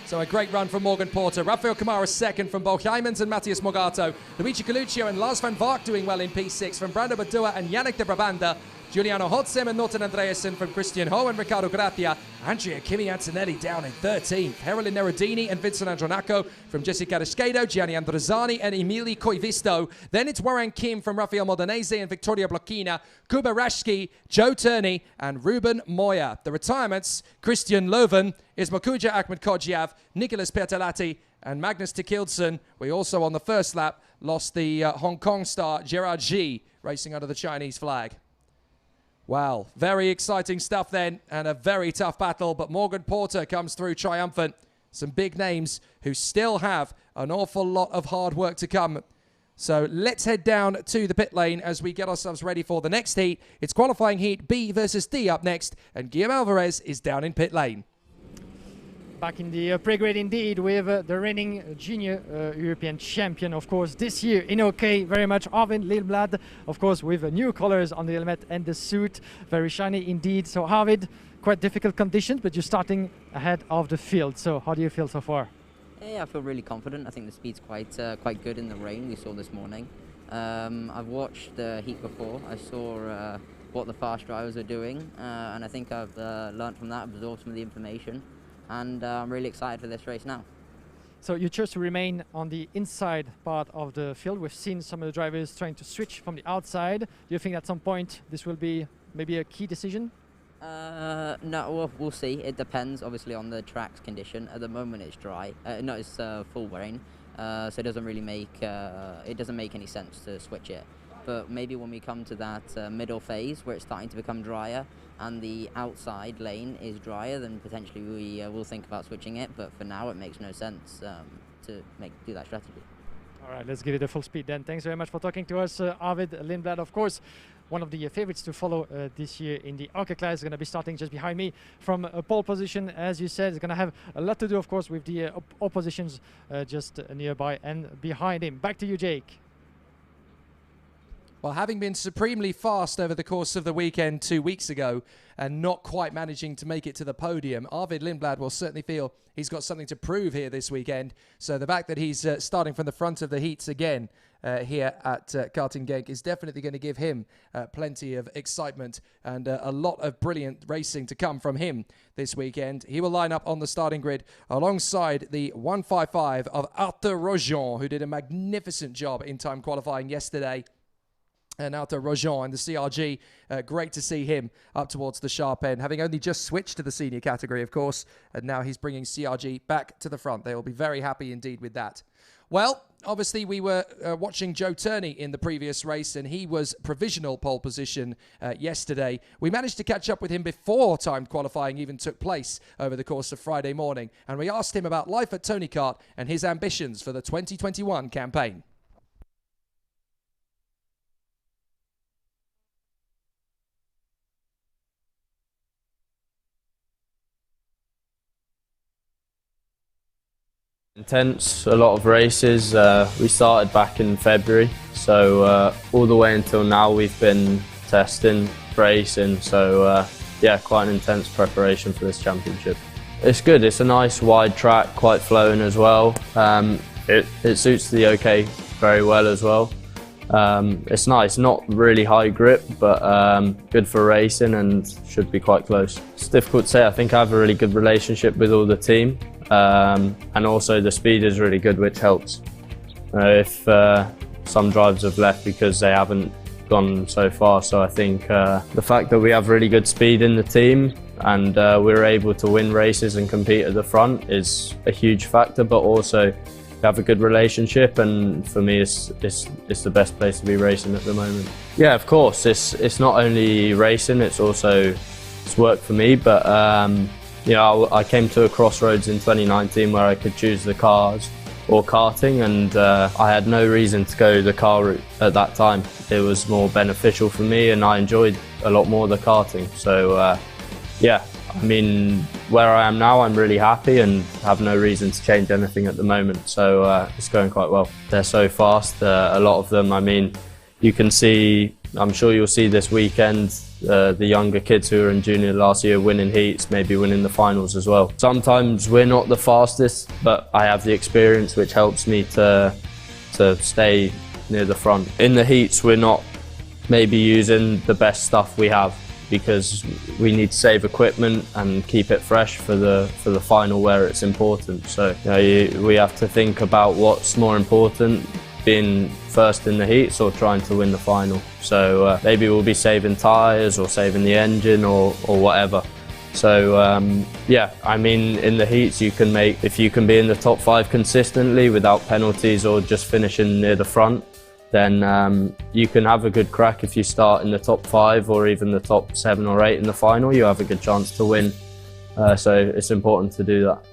So a great run from Morgan Porter. Rafael Kamara second from Bo Heijmans and Matthias Mogato. Luigi Coluccio and Lars van Vark doing well in P6 from Brando Badua and Yannick de Brabanda. Giuliano Hodsem and Norton Andreasen from Christian Ho and Riccardo Gratia. Andrea Kimi Antonelli down in 13th. Herolin Nerodini and Vincent Andronaco from Jessica Riscado, Gianni Androzani and Emili Koivisto. Then it's Warren Kim from Rafael Modanese and Victoria Blokina, Kuba Rashki, Joe Turney and Ruben Moya. The retirements, Christian Löwen, Ismakuja Ahmed Kodjiav, Nicholas Pertalati and Magnus Tikildsen. We also on the first lap lost the Hong Kong star Gerard Ji racing under the Chinese flag. Wow, very exciting stuff then, and a very tough battle, but Morgan Porter comes through triumphant. Some big names who still have an awful lot of hard work to come. So let's head down to the pit lane as we get ourselves ready for the next heat. It's qualifying heat B versus D up next, and Guillaume Alvarez is down in pit lane. Back in the pre-grade indeed with the reigning junior European champion, of course, this year in OK, very much Arvid Lindblad, of course, with new colors on the helmet and the suit, very shiny indeed. So Arvid, quite difficult conditions, but you're starting ahead of the field. So how do you feel so far? Yeah, I feel really confident. I think the speed's quite good in the rain we saw this morning. I've watched the heat before. I saw what the fast drivers are doing, and I think I've learned from that, absorbed some of the information. And I'm really excited for this race now. So you chose to remain on the inside part of the field. We've seen some of the drivers trying to switch from the outside. Do you think at some point this will be maybe a key decision? No, well, we'll see. It depends obviously on the track's condition. At the moment it's dry, it's full rain, so it doesn't really make any sense to switch it. But maybe when we come to that middle phase where it's starting to become drier and the outside lane is drier, then potentially we will think about switching it. But for now, it makes no sense to do that strategy. All right, let's give it a full speed then. Thanks very much for talking to us, Arvid Lindblad. Of course, one of the favorites to follow this year in the ARCA class is going to be starting just behind me from pole position. As you said, it's going to have a lot to do, of course, with the oppositions just nearby and behind him. Back to you, Jake. Well, having been supremely fast over the course of the weekend 2 weeks ago and not quite managing to make it to the podium, Arvid Lindblad will certainly feel he's got something to prove here this weekend. So the fact that he's starting from the front of the heats again here at Karting Genk is definitely going to give him plenty of excitement and a lot of brilliant racing to come from him this weekend. He will line up on the starting grid alongside the 155 of Arthur Rojon, who did a magnificent job in time qualifying yesterday. And Arthur Rojon and the CRG, great to see him up towards the sharp end, having only just switched to the senior category, of course, and now he's bringing CRG back to the front. They will be very happy indeed with that. Well, obviously we were watching Joe Turney in the previous race, and he was provisional pole position yesterday. We managed to catch up with him before timed qualifying even took place over the course of Friday morning, and we asked him about life at Tony Kart and his ambitions for the 2021 campaign. Intense, a lot of races. We started back in February, so all the way until now we've been testing, racing, so yeah, quite an intense preparation for this championship. It's good, it's a nice wide track, quite flowing as well. It suits the OK very well as well. It's nice, not really high grip, but good for racing and should be quite close. It's difficult to say. I think I have a really good relationship with all the team. And also the speed is really good, which helps. If some drivers have left because they haven't gone so far, so I think the fact that we have really good speed in the team and we're able to win races and compete at the front is a huge factor, but also we have a good relationship, and for me it's the best place to be racing at the moment. Yeah, of course, it's not only racing, it's work for me, but you know, I came to a crossroads in 2019 where I could choose the cars or karting, and I had no reason to go the car route at that time. It was more beneficial for me, and I enjoyed a lot more the karting. So yeah, I mean, where I am now, I'm really happy and have no reason to change anything at the moment. So it's going quite well. They're so fast, a lot of them. I mean, you can see, I'm sure you'll see this weekend, the younger kids who were in junior last year winning heats, maybe winning the finals as well. Sometimes we're not the fastest, but I have the experience which helps me to stay near the front. In the heats, we're not maybe using the best stuff we have because we need to save equipment and keep it fresh for the final where it's important. So we have to think about what's more important, being first in the heats or trying to win the final. So maybe we'll be saving tyres or saving the engine or whatever. So yeah, I mean, in the heats you can make, if you can be in the top 5 consistently without penalties or just finishing near the front, then you can have a good crack. If you start in the top 5 or even the top 7 or 8 in the final, you have a good chance to win. So it's important to do that.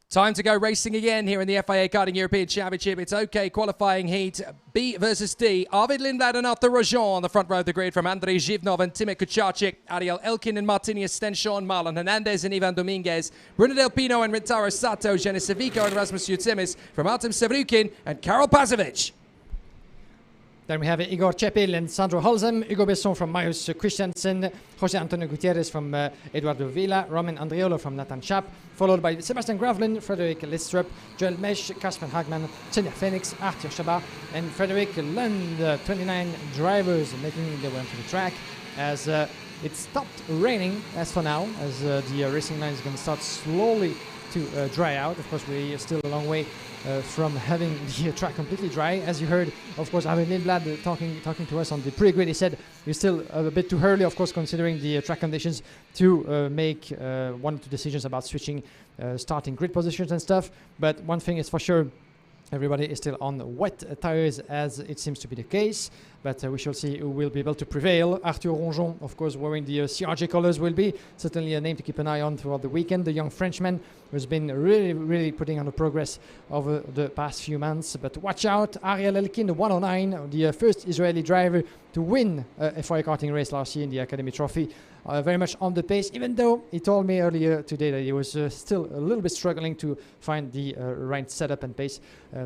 Time to go racing again here in the FIA Karting European Championship. It's OK qualifying heat B versus D. Arvid Lindblad and Arthur Rojon on the front row of the grid from Andrei Zhivnov and Timur Kucharczyk, Ariel Elkin and Martinius Stenshon, Marlon Hernandez and Ivan Dominguez, Bruno Del Pino and Rintaro Sato, Jennis Savico and Rasmus Jutsemis from Artem Sevrukin and Karol Pazovic. Then we have Igor Chepil and Sandro Holzem, Hugo Besson from Marius Christiansen, Jose Antonio Gutierrez from Eduardo Villa, Roman Andriolo from Nathan Schaap, followed by Sebastian Gravlin, Frederick Listrup, Joel Mesh, Kasper Hagman, Cenya Phoenix, Arthur Chabat, and Frederick Lund. 29 drivers making their way onto the track as it stopped raining as for now, as the racing line is going to start slowly to dry out. Of course, we are still a long way from having the track completely dry. As you heard, of course, Arvid Lindblad talking to us on the pre-grid. He said it's still a bit too early, of course, considering the track conditions to make one or two decisions about switching starting grid positions and stuff. But one thing is for sure, everybody is still on wet tires, as it seems to be the case. But we shall see who will be able to prevail. Arthur Ronjon, of course, wearing the CRJ colors will be certainly a name to keep an eye on throughout the weekend. The young Frenchman who's been really putting on the progress over the past few months. But watch out, Ariel Elkin, the 109, the first Israeli driver to win a FIA Karting race last year in the Academy Trophy. Very much on the pace, even though he told me earlier today that he was still a little bit struggling to find the right setup and pace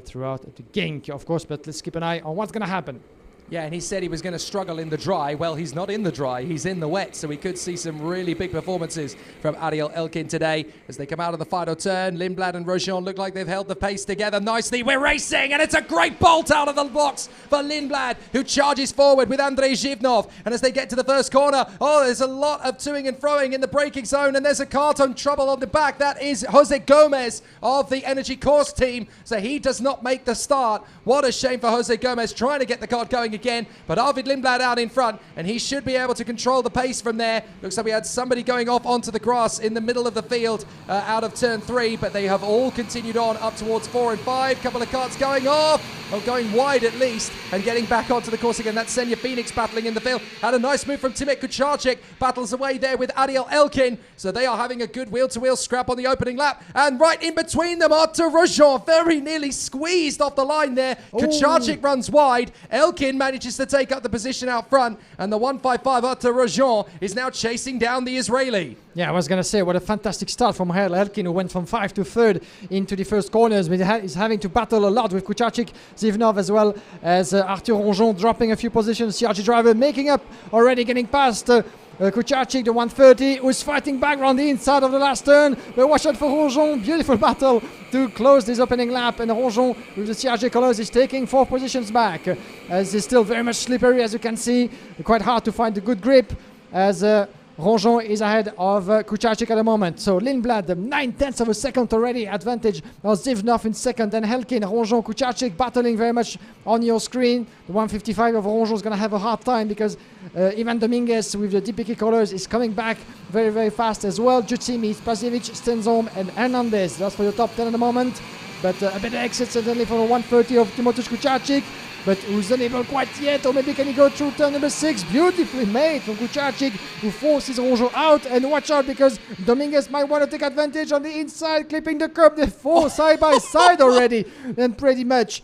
throughout the Genk, of course. But let's keep an eye on what's going to happen. Yeah, and he said he was going to struggle in the dry. Well, he's not in the dry, he's in the wet, so we could see some really big performances from Ariel Elkin today as they come out of the final turn. Lindblad and Rojon look like they've held the pace together nicely. We're racing, and it's a great bolt out of the blocks for Lindblad, who charges forward with Andrei Zhivnov. And as they get to the first corner, there's a lot of toing and froing in the braking zone, and there's a carton trouble on the back. That is Jose Gomez of the Energy Course team, so he does not make the start. What a shame for Jose Gomez, trying to get the car going again, but Arvid Lindblad out in front, and he should be able to control the pace from there. Looks like we had somebody going off onto the grass in the middle of the field out of turn 3, but they have all continued on up towards 4 and 5. Couple of carts going off, going wide at least, and getting back onto the course again. That's Cenya Phoenix battling in the field. Had a nice move from Timur Kucharczyk, battles away there with Ariel Elkin, so they are having a good wheel-to-wheel scrap on the opening lap, and right in between them, Arthur Rojon very nearly squeezed off the line there. Kucharczyk runs wide, Elkin manages to take up the position out front, and the 155 Arthur Rojon is now chasing down the Israeli. Yeah, I was going to say, what a fantastic start from Ariel Elkin, who went from 5 to 3rd into the first corners, but he's having to battle a lot with Kucharczyk, Zhivnov, as well as Arthur Rojon dropping a few positions. CRG driver making up already, getting past Kucharczyk, the 130, who's fighting back around the inside of the last turn. But watch out for Rojon. Beautiful battle to close this opening lap. And Rojon, with the CRJ colors, is taking 4 positions back. As it's still very much slippery, as you can see. Quite hard to find a good grip as Rojon is ahead of Kucharczyk at the moment. So Lindblad, 9/10 of a second already advantage of Zhivnov in second. Then Elkin, Rojon, Kucharczyk battling very much on your screen. The 155 of Rojon is going to have a hard time because Ivan Dominguez with the DPK colors is coming back very fast as well. Jutsemis, Pazovic, Stenshon and Hernandez. That's for the top 10 at the moment. But a better exit certainly for the 130 of Timotheusz Kucharczyk. But who's unable quite yet, or maybe can he go through turn number 6? Beautifully made from Kucharczyk, who forces Rojon out. And watch out, because Dominguez might want to take advantage on the inside, clipping the curb. They're 4 side by side already, and pretty much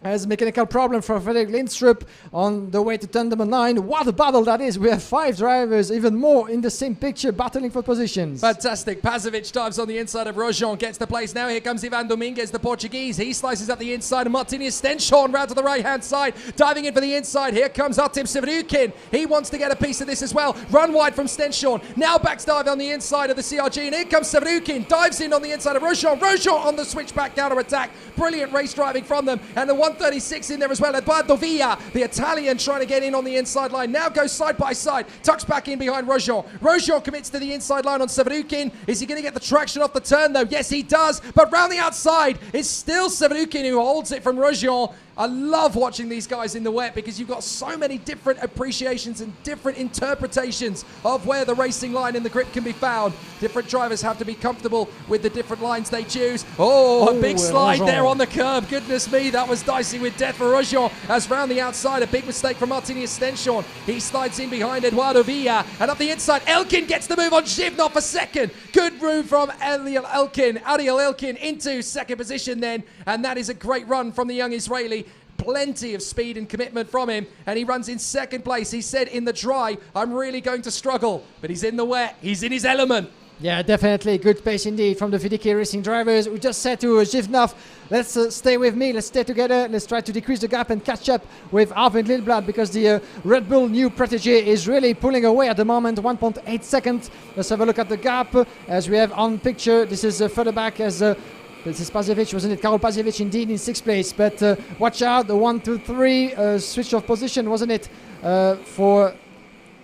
as mechanical problem for Frederik Lindstrup on the way to turn number 9. What a battle that is. We have 5 drivers, even more in the same picture, battling for positions. Fantastic. Pazovic dives on the inside of Rojon, gets the place. Now here comes Ivan Dominguez, the Portuguese. He slices up the inside, and Martinez Stenshorn round to the right-hand side, diving in for the inside. Here comes Artem Severukin. He wants to get a piece of this as well. Run wide from Stenshorn. Now backs dive on the inside of the CRG, and here comes Severukin. Dives in on the inside of Rojon. Rojon on the switchback counter-attack. Brilliant race driving from them. And the 136 in there as well. Eduardo Villa, the Italian, trying to get in on the inside line. Now goes side by side. Tucks back in behind Rojon. Rojon commits to the inside line on Severukin. Is he going to get the traction off the turn though? Yes, he does. But round the outside, it's still Severukin who holds it from Rojon. I love watching these guys in the wet because you've got so many different appreciations and different interpretations of where the racing line in the grip can be found. Different drivers have to be comfortable with the different lines they choose. Oh, a big slide there on the curb. Goodness me, that was dicey with death for Rojon. As round the outside, a big mistake from Martinez Stenshorn. He slides in behind Eduardo Villa. And up the inside, Elkin gets the move on Zhivnov for second. Good move from Ariel Elkin into second position then. And that is a great run from the young Israeli. Plenty of speed and commitment from him, and he runs in second place. He said in the dry, I'm really going to struggle, but he's in the wet. He's in his element. Yeah, definitely good pace indeed from the VDK Racing drivers. We just said to Zhivnov, let's stay with me, let's stay together, let's try to decrease the gap and catch up with Arvid Lindblad, because the Red Bull new protege is really pulling away at the moment, 1.8 seconds. Let's have a look at the gap as we have on picture. This is further back as this is Pazovic, wasn't it? Karol Pazovic indeed in 6th place, but watch out, the 1, 2, 3 switch of position, wasn't it? For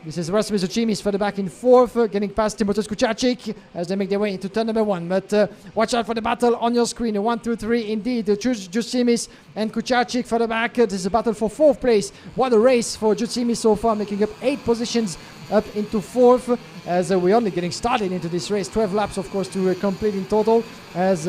this is Rasmus Uchimis further back in 4th, getting past Timotheus Kucharczyk as they make their way into turn number 1. But watch out for the battle on your screen. 1, 2, 3 indeed. Uchimis and Kucharczyk further back. This is a battle for 4th place. What a race for Uchimis so far, making up 8 positions up into 4th, as we're only getting started into this race. 12 laps, of course, to complete in total, as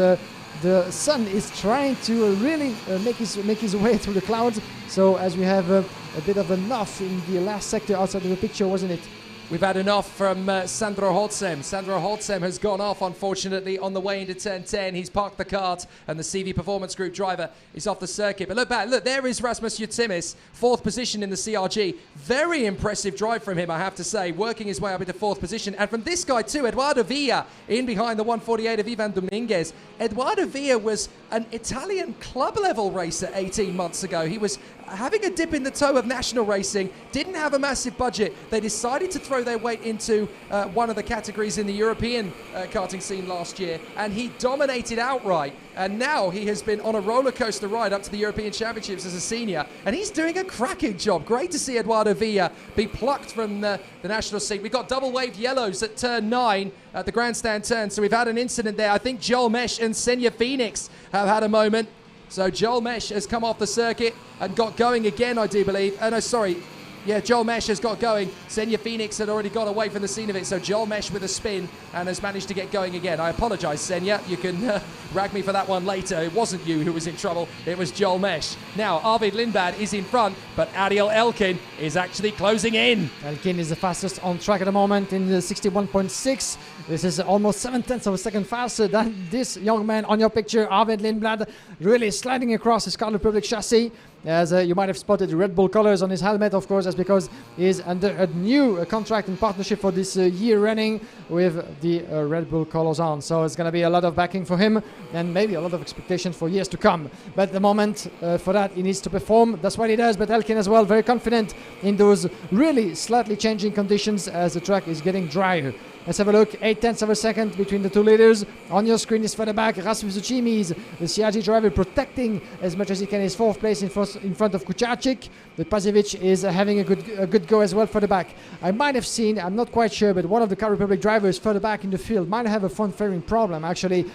the sun is trying to really make his way through the clouds. So as we have a bit of enough in the last sector outside of the picture, wasn't it? We've had enough from Sandro Holzem. Sandro Holzem has gone off, unfortunately, on the way into turn 10. He's parked the kart, and the CV Performance Group driver is off the circuit. But look back, look, there is Rasmus Uchimis, 4th position in the CRG. Very impressive drive from him, I have to say, working his way up into 4th position. And from this guy too, Eduardo Villa, in behind the 148 of Ivan Dominguez. Eduardo Villa was an Italian club-level racer 18 months ago. He was having a dip in the toe of national racing, didn't have a massive budget. They decided to throw their weight into one of the categories in the European karting scene last year, and he dominated outright. And now he has been on a roller coaster ride up to the European Championships as a senior, and he's doing a cracking job. Great to see Eduardo Villa be plucked from the national scene. We've got double waved yellows at turn 9 at the grandstand turn, so we've had an incident there. I think Joel Mesh and Senja Phoenix have had a moment. So Joel Mesh has come off the circuit and got going again, I do believe. Oh, no, sorry. Yeah, Joel Mesh has got going. Senja Phoenix had already got away from the scene of it. So Joel Mesh with a spin and has managed to get going again. I apologise, Senja. You can rag me for that one later. It wasn't you who was in trouble. It was Joel Mesh. Now, Arvid Lindblad is in front, but Ariel Elkin is actually closing in. Elkin is the fastest on track at the moment in the 61.6. This is almost 7/10 of a second faster than this young man on your picture, Arvid Lindblad, really sliding across his Car Republic chassis. As you might have spotted the Red Bull colors on his helmet, of course, that's because he's under a new contract and partnership for this year running with the Red Bull colors on. So it's going to be a lot of backing for him and maybe a lot of expectations for years to come. But at the moment, for that, he needs to perform. That's what he does. But Elkin as well, very confident in those really slightly changing conditions as the track is getting drier. Let's have a look. 8/10 of a second between the two leaders. On your screen is further back Rasmus Uchimis, the CRG driver, protecting as much as he can his 4th place in front of Kucharczyk. But Pazovic is having a good go as well further back. I might have seen, I'm not quite sure, but one of the Car Republic drivers further back in the field might have a front fairing problem actually.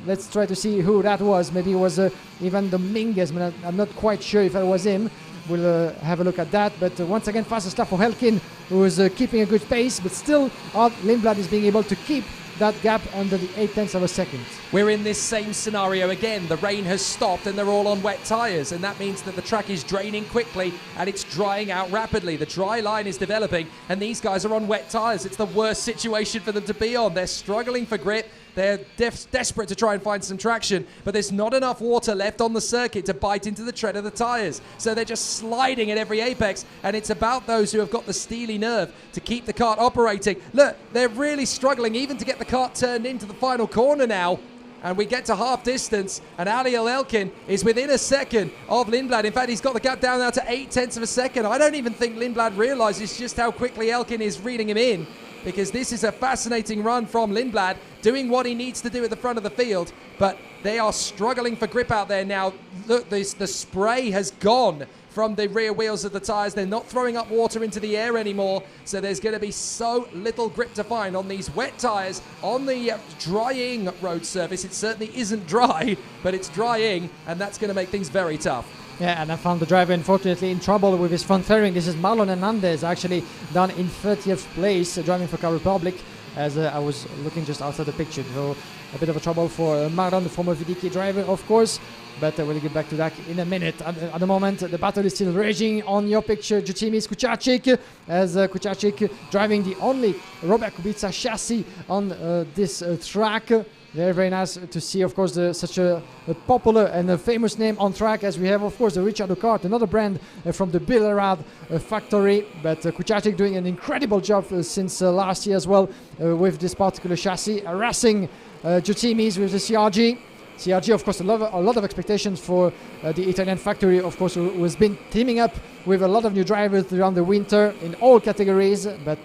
Let's try to see who that was. Maybe it was Ivan Dominguez, but I'm not quite sure if it was him. We'll have a look at that. But once again, faster stuff for Elkin, who is keeping a good pace, but still Lindblad is being able to keep that gap under the 8/10 of a second. We're in this same scenario again. The rain has stopped and they're all on wet tyres, and that means that the track is draining quickly and it's drying out rapidly. The dry line is developing and these guys are on wet tyres. It's the worst situation for them to be on. They're struggling for grip. They're desperate to try and find some traction, but there's not enough water left on the circuit to bite into the tread of the tyres. So they're just sliding at every apex, and it's about those who have got the steely nerve to keep the kart operating. Look, they're really struggling even to get the kart turned into the final corner now. And we get to half distance, and Ariel Elkin is within a second of Lindblad. In fact, he's got the gap down now to 0.8 of a second. I don't even think Lindblad realizes just how quickly Elkin is reading him in, because this is a fascinating run from Lindblad, doing what he needs to do at the front of the field, but they are struggling for grip out there now. Look, the spray has gone from the rear wheels of the tyres. They're not throwing up water into the air anymore, so there's going to be so little grip to find on these wet tyres on the drying road surface. It certainly isn't dry, but it's drying, and that's going to make things very tough. Yeah, and I found the driver unfortunately in trouble with his front fairing. This is Marlon Hernandez, actually down in 30th place, driving for Car Republic, as I was looking just outside the picture. So a bit of a trouble for Marlon, the former VDK driver, of course. But we'll get back to that in a minute. At the moment, the battle is still raging. On your picture, Jucimis Kucharczyk, as Kucharczyk driving the only Robert Kubica chassis on this track. Very, very nice to see, of course, such a popular and a famous name on track, as we have, of course, the Richardo kart, another brand from the Billerad factory. But Kucharczyk doing an incredible job since last year as well with this particular chassis, harassing Jucimis with the CRG. CRG, of course, a lot of expectations for the Italian factory, of course, who has been teaming up with a lot of new drivers throughout the winter in all categories. But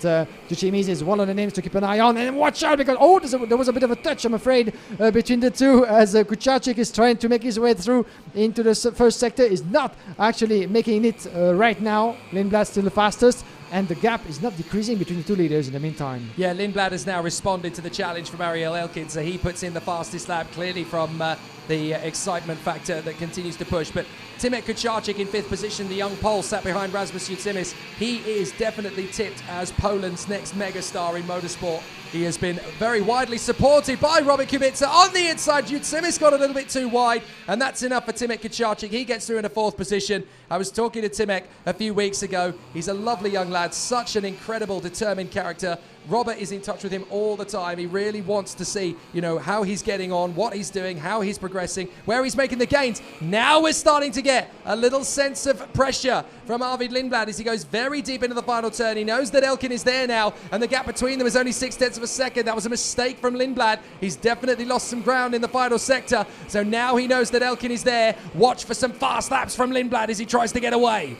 Jucimis is one of the names to keep an eye on. And watch out, because, there was a bit of a touch, I'm afraid, between the two, as Kucharczyk is trying to make his way through into the first sector. Is not actually making it right now. Lindblad still the fastest. And the gap is not decreasing between the two leaders in the meantime. Yeah, Lindblad has now responded to the challenge from Ariel Elkin, so he puts in the fastest lap, clearly from the excitement factor that continues to push. But Timek Kucharczyk in 5th position, the young Pole sat behind Rasmus Jucimis. He is definitely tipped as Poland's next megastar in motorsport. He has been very widely supported by Robert Kubica. On the inside, Jucimis got a little bit too wide, and that's enough for Timek Kucharczyk. He gets through in a 4th position. I was talking to Timek a few weeks ago. He's a lovely young lad, such an incredible, determined character. Robert is in touch with him all the time. He really wants to see, how he's getting on, what he's doing, how he's progressing, where he's making the gains. Now we're starting to get a little sense of pressure from Arvid Lindblad as he goes very deep into the final turn. He knows that Elkin is there now, and the gap between them is only 0.6 of a second. That was a mistake from Lindblad. He's definitely lost some ground in the final sector. So now he knows that Elkin is there. Watch for some fast laps from Lindblad as he tries to get away.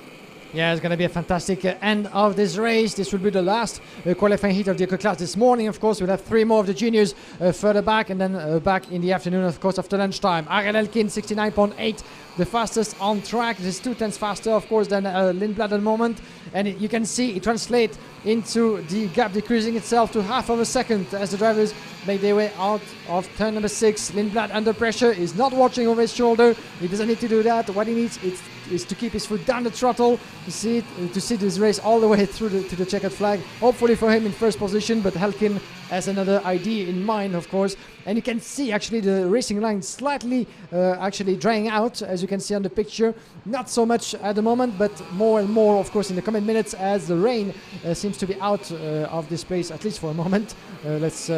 Yeah, it's going to be a fantastic end of this race. This will be the last qualifying heat of the Eco Class this morning. Of course, we'll have 3 more of the juniors further back, and then back in the afternoon, of course, after lunchtime. Ariel Elkin, 69.8, the fastest on track. This is 0.2 faster, of course, than Lindblad at the moment. And you can see it translates into the gap decreasing itself to half of a second as the drivers make their way out of turn number 6. Lindblad under pressure is not watching over his shoulder. He doesn't need to do that. What he needs is to keep his foot down the throttle to see this race all the way through to the checkered flag. Hopefully for him in first position, but Elkin has another idea in mind, of course. And you can see actually the racing line slightly actually drying out, as you can see on the picture. Not so much at the moment, but more and more, of course, in the coming minutes as the rain seems to be out of this place, at least for a moment. Let's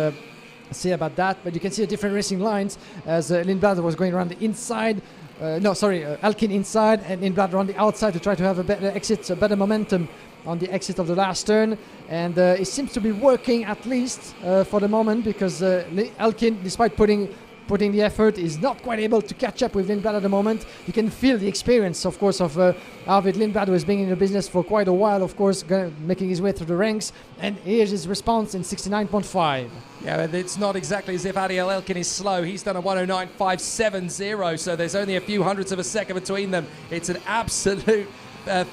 see about that. But you can see the different racing lines as Lindblad was going around the inside. Elkin inside and Lindblad around the outside to try to have a better exit, a better momentum on the exit of the last turn. And it seems to be working, at least for the moment, because Elkin, despite putting the effort, is not quite able to catch up with Lindblad at the moment. You can feel the experience, of course, of Arvid Lindblad, who has been in the business for quite a while, of course, making his way through the ranks. And here's his response in 69.5. Yeah, but it's not exactly as if Ariel Elkin is slow. He's done a 109.570, so there's only a few hundredths of a second between them. It's an absolute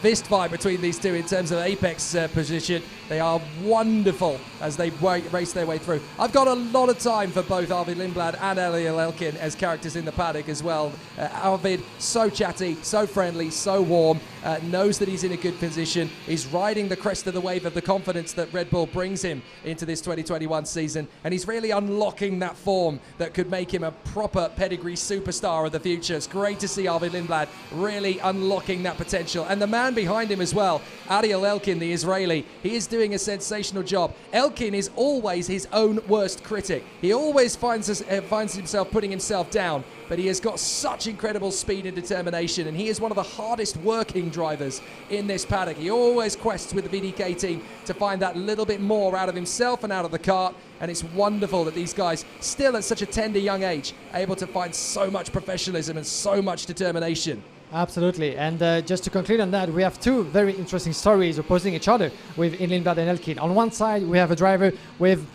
fist fight between these two in terms of apex position. They are wonderful as they race their way through. I've got a lot of time for both Arvid Lindblad and Ariel Elkin as characters in the paddock as well. Arvid, so chatty, so friendly, so warm, knows that he's in a good position. He's riding the crest of the wave of the confidence that Red Bull brings him into this 2021 season, and he's really unlocking that form that could make him a proper pedigree superstar of the future. It's great to see Arvid Lindblad really unlocking that potential. And the the man behind him as well, Ariel Elkin, the Israeli, he is doing a sensational job. Elkin is always his own worst critic. He always finds himself putting himself down, but he has got such incredible speed and determination, and he is one of the hardest working drivers in this paddock. He always quests with the VDK team to find that little bit more out of himself and out of the kart, and it's wonderful that these guys, still at such a tender young age, are able to find so much professionalism and so much determination. Absolutely, and just to conclude on that, we have two very interesting stories opposing each other with Lindblad and Elkin. On one side, we have a driver with,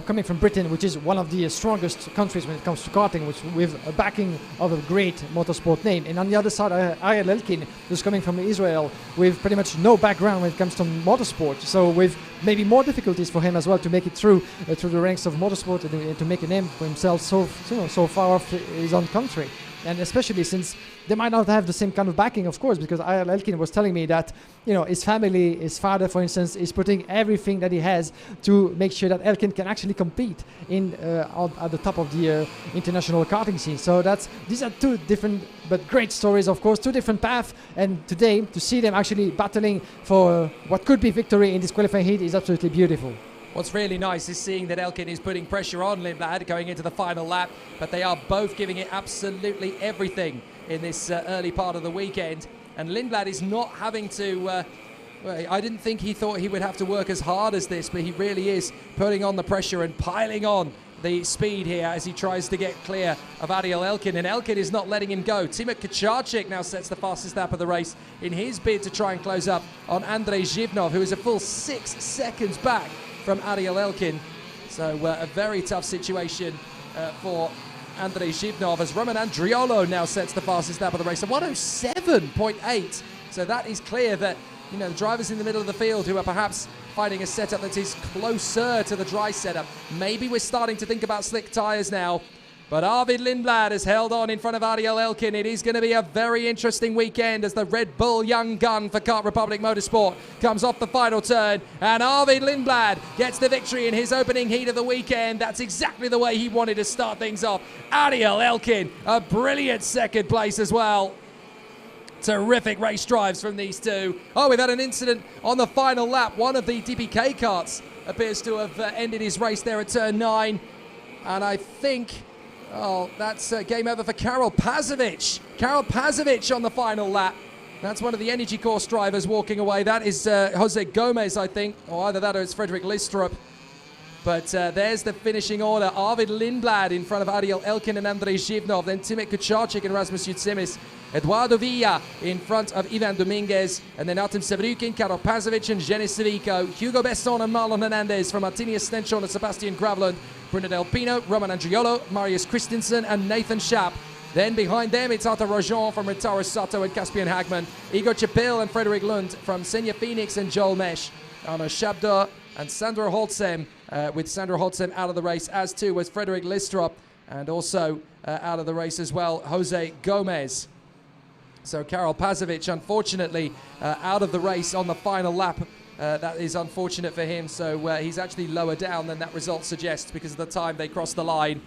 coming from Britain, which is one of the strongest countries when it comes to karting, which with a backing of a great motorsport name. And on the other side, Ariel Elkin, who's coming from Israel with pretty much no background when it comes to motorsport. So with maybe more difficulties for him as well to make it through the ranks of motorsport and to make a name for himself so far off his own country. And especially since they might not have the same kind of backing, of course, because Ariel Elkin was telling me that, his family, his father, for instance, is putting everything that he has to make sure that Elkin can actually compete at the top of the international karting scene. So these are two different but great stories, of course, two different paths. And today, to see them actually battling for what could be victory in this qualifying heat is absolutely beautiful. What's really nice is seeing that Elkin is putting pressure on Lindblad going into the final lap, but they are both giving it absolutely everything in this early part of the weekend. And Lindblad is not having to, I didn't think he thought he would have to work as hard as this, but he really is putting on the pressure and piling on the speed here as he tries to get clear of Ariel Elkin, and Elkin is not letting him go. Timur Kacharczyk now sets the fastest lap of the race in his bid to try and close up on Andrei Zhivnov, who is a full 6 seconds back from Ariel Elkin. So a very tough situation for Andrei Zhivnov, as Roman Andriolo now sets the fastest lap of the race, a 107.8. So that is clear that, the drivers in the middle of the field who are perhaps finding a setup that is closer to the dry setup. Maybe we're starting to think about slick tyres now. But Arvid Lindblad has held on in front of Ariel Elkin. It is going to be a very interesting weekend as the Red Bull young gun for Kart Republic Motorsport comes off the final turn. And Arvid Lindblad gets the victory in his opening heat of the weekend. That's exactly the way he wanted to start things off. Ariel Elkin, a brilliant second place as well. Terrific race drives from these two. Oh, we've had an incident on the final lap. One of the DPK karts appears to have ended his race there at turn 9. And I think... that's game over for Karel Pazovic. Karel Pazovic on the final lap. That's one of the Energy Course drivers walking away. That is Jose Gomez, I think. Or either that or it's Frederick Listrup. But there's the finishing order. Arvid Lindblad in front of Ariel Elkin and Andrei Zhivnov. Then Timur Kacharczyk and Rasmus Jutsemis. Eduardo Villa in front of Ivan Dominguez. And then Artem Sevrukin, Karel Pazovic and Jenny Savico. Hugo Besson and Marlon Hernandez from Martinius Stenchon and Sebastian Gravland. Bruno Del Pino, Roman Andriolo, Marius Christensen and Nathan Schaap. Then behind them, it's Arthur Rojon from Rintaro Sato and Caspian Hagman. Igor Chapil and Frederick Lund from Senja Phoenix and Joel Mesh. Arno Shabda and Sandro Holtzem, with Sandro Holtzem out of the race, as too was Frederick Listrup, and also out of the race as well, Jose Gomez. So Karel Pazovic, unfortunately, out of the race on the final lap. That is unfortunate for him, so he's actually lower down than that result suggests because of the time they crossed the line.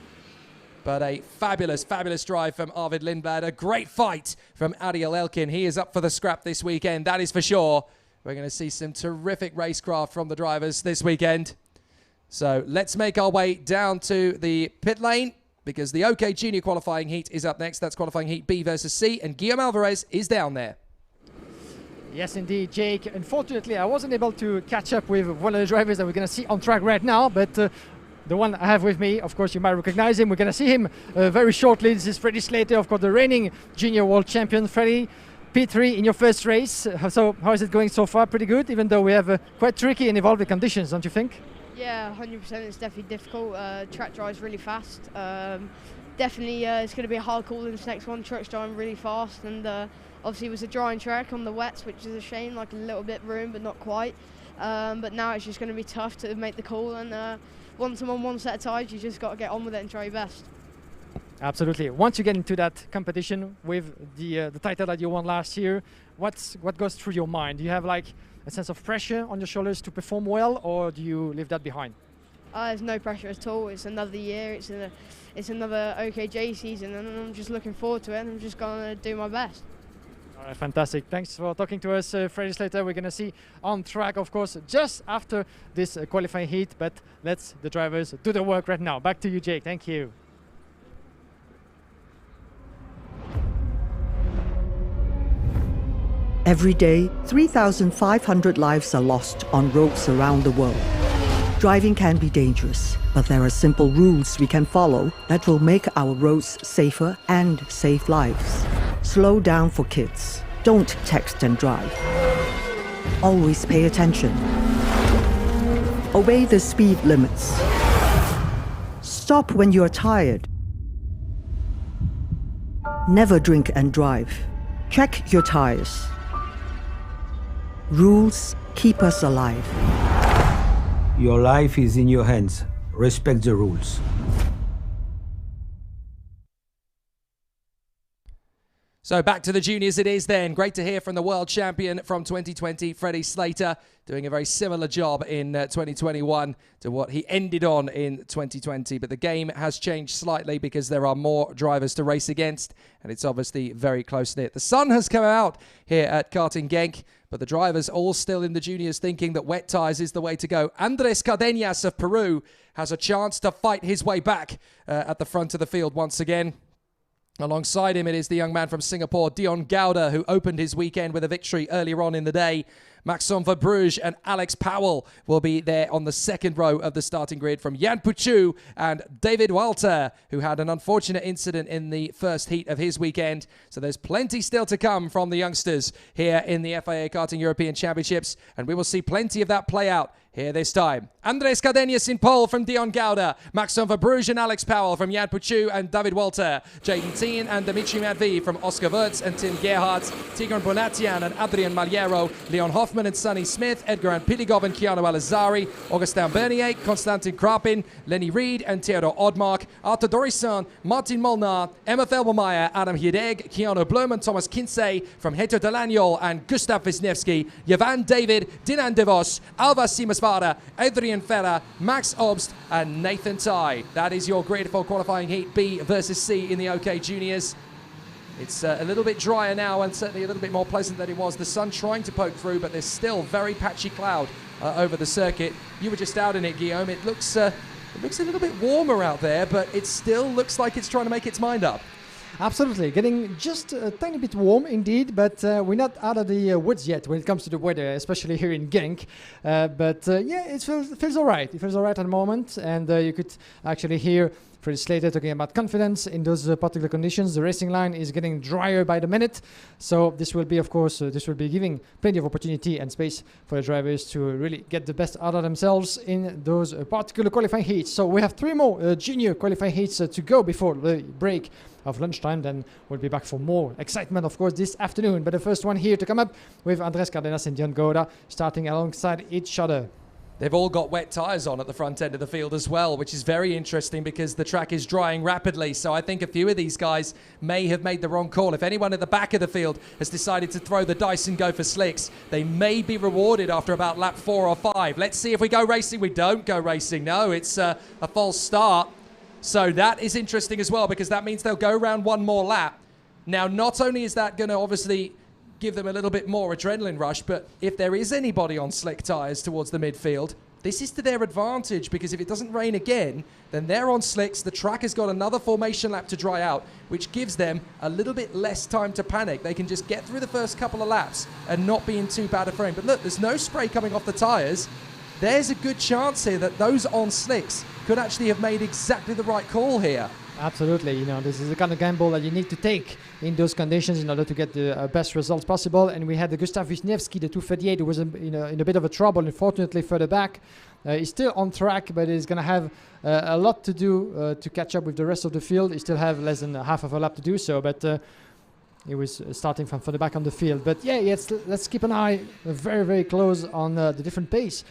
But a fabulous, fabulous drive from Arvid Lindblad. A great fight from Ariel Elkin. He is up for the scrap this weekend, that is for sure. We're going to see some terrific racecraft from the drivers this weekend. So let's make our way down to the pit lane because the OK Junior qualifying heat is up next. That's qualifying heat B versus C, and Guillaume Alvarez is down there. Yes, indeed, Jake. Unfortunately, I wasn't able to catch up with one of the drivers that we're going to see on track right now, but the one I have with me, of course, you might recognize him. We're going to see him very shortly. This is Freddie Slater, of course, the reigning junior world champion. Freddie, P3 in your first race. So how is it going so far? Pretty good, even though we have quite tricky and evolving conditions, don't you think? Yeah, 100%. It's definitely difficult. Track drives really fast. Definitely, it's going to be a hard call in this next one. Truck's driving really fast, and obviously it was a drying track on the wets, which is a shame, like a little bit room, but not quite. But now it's just going to be tough to make the call, and once I'm on one set of tyres, you just got to get on with it and try your best. Absolutely. Once you get into that competition with the title that you won last year, what goes through your mind? Do you have like a sense of pressure on your shoulders to perform well, or do you leave that behind? There's no pressure at all. It's another year. It's another OKJ season, and I'm just looking forward to it. And I'm just going to do my best. All right, fantastic. Thanks for talking to us, Freddie Slater. We're going to see on track, of course, just after this qualifying heat, but let's the drivers do the work right now. Back to you, Jake. Thank you. Every day, 3,500 lives are lost on roads around the world. Driving can be dangerous, but there are simple rules we can follow that will make our roads safer and save lives. Slow down for kids. Don't text and drive. Always pay attention. Obey the speed limits. Stop when you're tired. Never drink and drive. Check your tires. Rules keep us alive. Your life is in your hands. Respect the rules. So back to the juniors it is then. Great to hear from the world champion from 2020, Freddie Slater, doing a very similar job in 2021 to what he ended on in 2020. But the game has changed slightly because there are more drivers to race against, and it's obviously very close-knit. The sun has come out here at Karting Genk, but the drivers all still in the juniors thinking that wet tyres is the way to go. Andres Cardenas of Peru has a chance to fight his way back at the front of the field once again. Alongside him, it is the young man from Singapore, Dion Gouda, who opened his weekend with a victory earlier on in the day. Maxime Verbruge and Alex Powell will be there on the second row of the starting grid from Jan Puchu and David Walter, who had an unfortunate incident in the first heat of his weekend. So there's plenty still to come from the youngsters here in the FIA Karting European Championships, and we will see plenty of that play out here this time. Andres Cardenas in pole from Dion Gouda, Maxime Verbruge and Alex Powell from Jan Puchu and David Walter, Jaden Teen and Dimitri Madvi from Oscar Wurtz and Tim Gerhardt, Tigran Bonatian and Adrian Maliero, Leon Hoffman and Sonny Smith, Edgar and Piligov and Keanu Alazari, Augustin Bernier, Konstantin Krapin, Lenny Reed and Theodor Odmark, Arthur Dorisson, Martin Molnar, Emma Felbermeyer, Adam Hiedeg, Keanu Blum and Thomas Kinsey from Heto Delaniol and Gustav Wisniewski, Javan David, Dinan DeVos, Alva Simasvara, Adrian Ferrer, Max Obst and Nathan Ty. That is your grid for qualifying heat B versus C in the OK Juniors. It's a little bit drier now and certainly a little bit more pleasant than it was. The sun trying to poke through, but there's still very patchy cloud over the circuit. You were just out in it, Guillaume. It looks a little bit warmer out there, but it still looks like it's trying to make its mind up. Absolutely, getting just a tiny bit warm indeed, but we're not out of the woods yet when it comes to the weather, especially here in Genk. But yeah, it feels all right. It feels all right at the moment, and you could actually hear Freddie Slater talking about confidence in those particular conditions. The racing line is getting drier by the minute, so this will be, of course, this will be giving plenty of opportunity and space for the drivers to really get the best out of themselves in those particular qualifying heats. So we have 3 more junior qualifying heats to go before the break of lunchtime. Then we'll be back for more excitement, of course, this afternoon. But the first one here to come up with Andres Cardenas and Dion Gouda starting alongside each other. They've all got wet tyres on at the front end of the field as well, which is very interesting because the track is drying rapidly. So I think a few of these guys may have made the wrong call. If anyone at the back of the field has decided to throw the dice and go for slicks, they may be rewarded after about lap 4 or 5. Let's see if we go racing. We don't go racing. No, it's a false start. So that is interesting as well because that means they'll go around one more lap. Now, not only is that going to obviously give them a little bit more adrenaline rush, but if there is anybody on slick tyres towards the midfield, this is to their advantage because if it doesn't rain again, then they're on slicks. The track has got another formation lap to dry out, which gives them a little bit less time to panic. They can just get through the first couple of laps and not be in too bad a frame. But look, there's no spray coming off the tyres. There's a good chance here that those on slicks could actually have made exactly the right call here. Absolutely, you know, this is the kind of gamble that you need to take in those conditions in order to get the best results possible. And we had the Gustav Wisniewski, the 238, who was in a bit of a trouble, unfortunately, further back. He's still on track, but he's going to have a lot to do to catch up with the rest of the field. He still have less than half of a lap to do so, but he was starting from further back on the field. But yeah, let's keep an eye very, very close on the different pace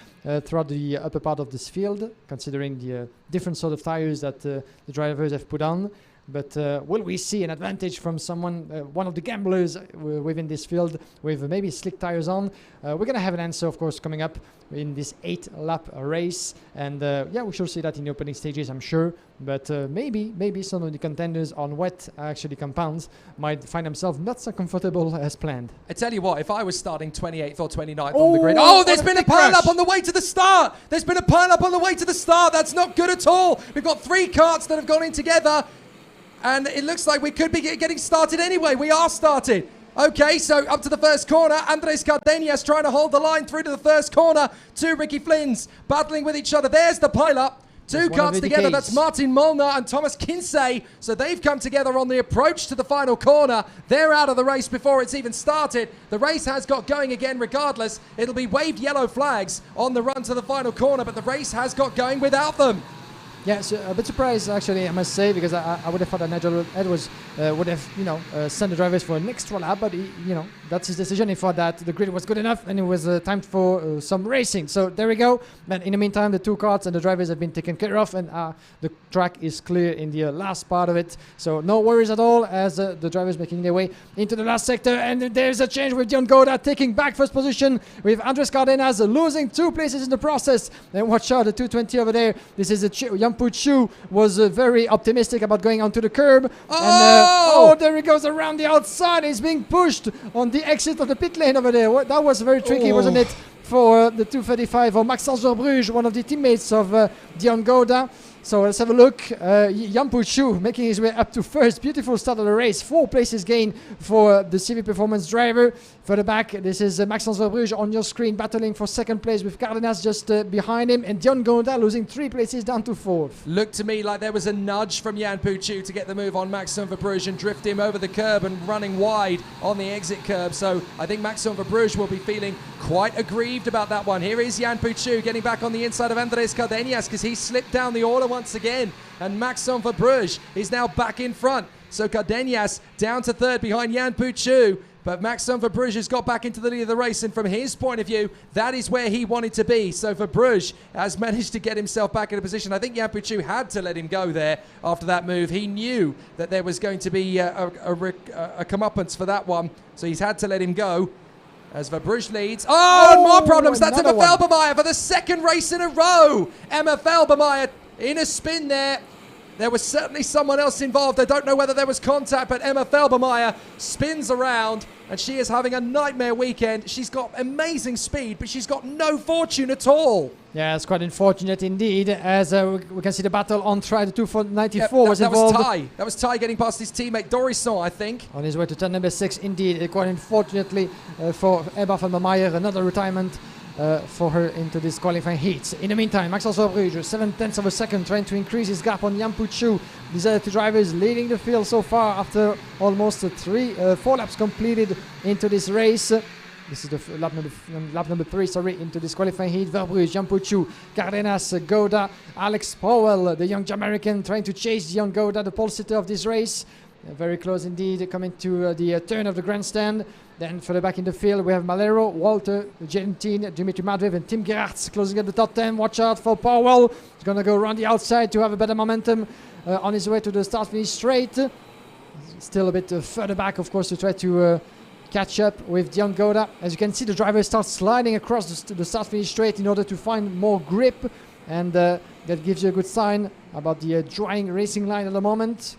throughout the upper part of this field, considering the different sort of tires that the drivers have put on. But will we see an advantage from someone, one of the gamblers within this field with maybe slick tires on? We're going to have an answer, of course, coming up in this 8-lap race. And yeah, we shall see that in the opening stages, I'm sure. But maybe some of the contenders on wet actually compounds might find themselves not so comfortable as planned. I tell you what, if I was starting 28th or 29th on the grid... Oh, there's been a pile-up on the way to the start! There's been a pile-up on the way to the start! That's not good at all! We've got 3 karts that have gone in together. And it looks like we could be getting started anyway. We are started. Okay, so up to the first corner. Andres Cardenas trying to hold the line through to the first corner. 2 Ricky Flynns battling with each other. There's the pile-up. 2 karts together. That's Martin Molnar and Thomas Kinsey. So they've come together on the approach to the final corner. They're out of the race before it's even started. The race has got going again regardless. It'll be waved yellow flags on the run to the final corner, but the race has got going without them. Yeah, so a bit surprised actually, I must say, because I would have thought that Nigel Edwards would have, sent the drivers for an extra lap, but that's his decision. He thought that the grid was good enough and it was time for some racing. So there we go. And in the meantime, the 2 karts and the drivers have been taken care of, and the track is clear in the last part of it. So no worries at all as the drivers making their way into the last sector. And there's a change with Dion Goda taking back first position, with Andres Cardenas losing 2 places in the process. And watch out, the 220 over there. This is a Yampu Chu was very optimistic about going onto the curb. Oh! And there he goes around the outside. He's being pushed on the exit of the pit lane over there. That was very tricky, wasn't it, for the 235 or Maxence Verbrugge, one of the teammates of Dion Goda. So let's have a look. Yampu Chu making his way up to first. Beautiful start of the race. 4 places gained for the CV Performance driver. Further back, this is Maxence Verbrugge on your screen, battling for second place with Cardenas just behind him. And Dion Goda losing 3 places down to 4th. Looked to me like there was a nudge from Yampu Chu to get the move on Maxence Verbrugge and drift him over the curb and running wide on the exit curb. So I think Maxence Verbrugge will be feeling quite aggrieved about that one. Here is Yampu Chu getting back on the inside of Andres Cardenas because he slipped down the order once again, and Maxence Verbrugge is now back in front. So Cardenas down to 3rd behind Yampu Chu, but Maxence Verbrugge has got back into the lead of the race, and from his point of view, that is where he wanted to be. So Verbrugge has managed to get himself back in a position. I think Yampu Chu had to let him go there after that move. He knew that there was going to be a comeuppance for that one, so he's had to let him go. As Verbrugge leads. Oh, and more problems. That's Emma Felbermeyer for the 2nd race in a row. Emma Felbermeyer in a spin there. There was certainly someone else involved. I don't know whether there was contact, but Emma Felbermeyer spins around, and she is having a nightmare weekend. She's got amazing speed, but she's got no fortune at all. Yeah, it's quite unfortunate indeed, as we can see the battle on track. The 294 was involved. That was Ty getting past his teammate Dorisson, I think. On his way to turn number 6, indeed. Quite unfortunately for Emma Felbermeyer, another retirement for her into this qualifying heat. In the meantime, Maxence Verbrugge, 7/10 of a second, trying to increase his gap on Yampu Chu. These other 2 drivers leading the field so far after almost 4 laps completed into this race. This is the lap number 3, into this qualifying heat. Verbrugge, Yampu Chu, Cardenas, Goda, Alex Powell, the young Jamaican, trying to chase young Goda, the pole sitter of this race. Very close indeed, coming to the turn of the grandstand. Then further back in the field, we have Malero, Walter, Gentin, Dimitri Madvev, and Tim Gerards closing at the top 10. Watch out for Powell. He's going to go around the outside to have a better momentum on his way to the start-finish straight. Still a bit further back, of course, to try to catch up with Dion Goda. As you can see, the driver starts sliding across the start-finish straight in order to find more grip. And that gives you a good sign about the drying racing line at the moment.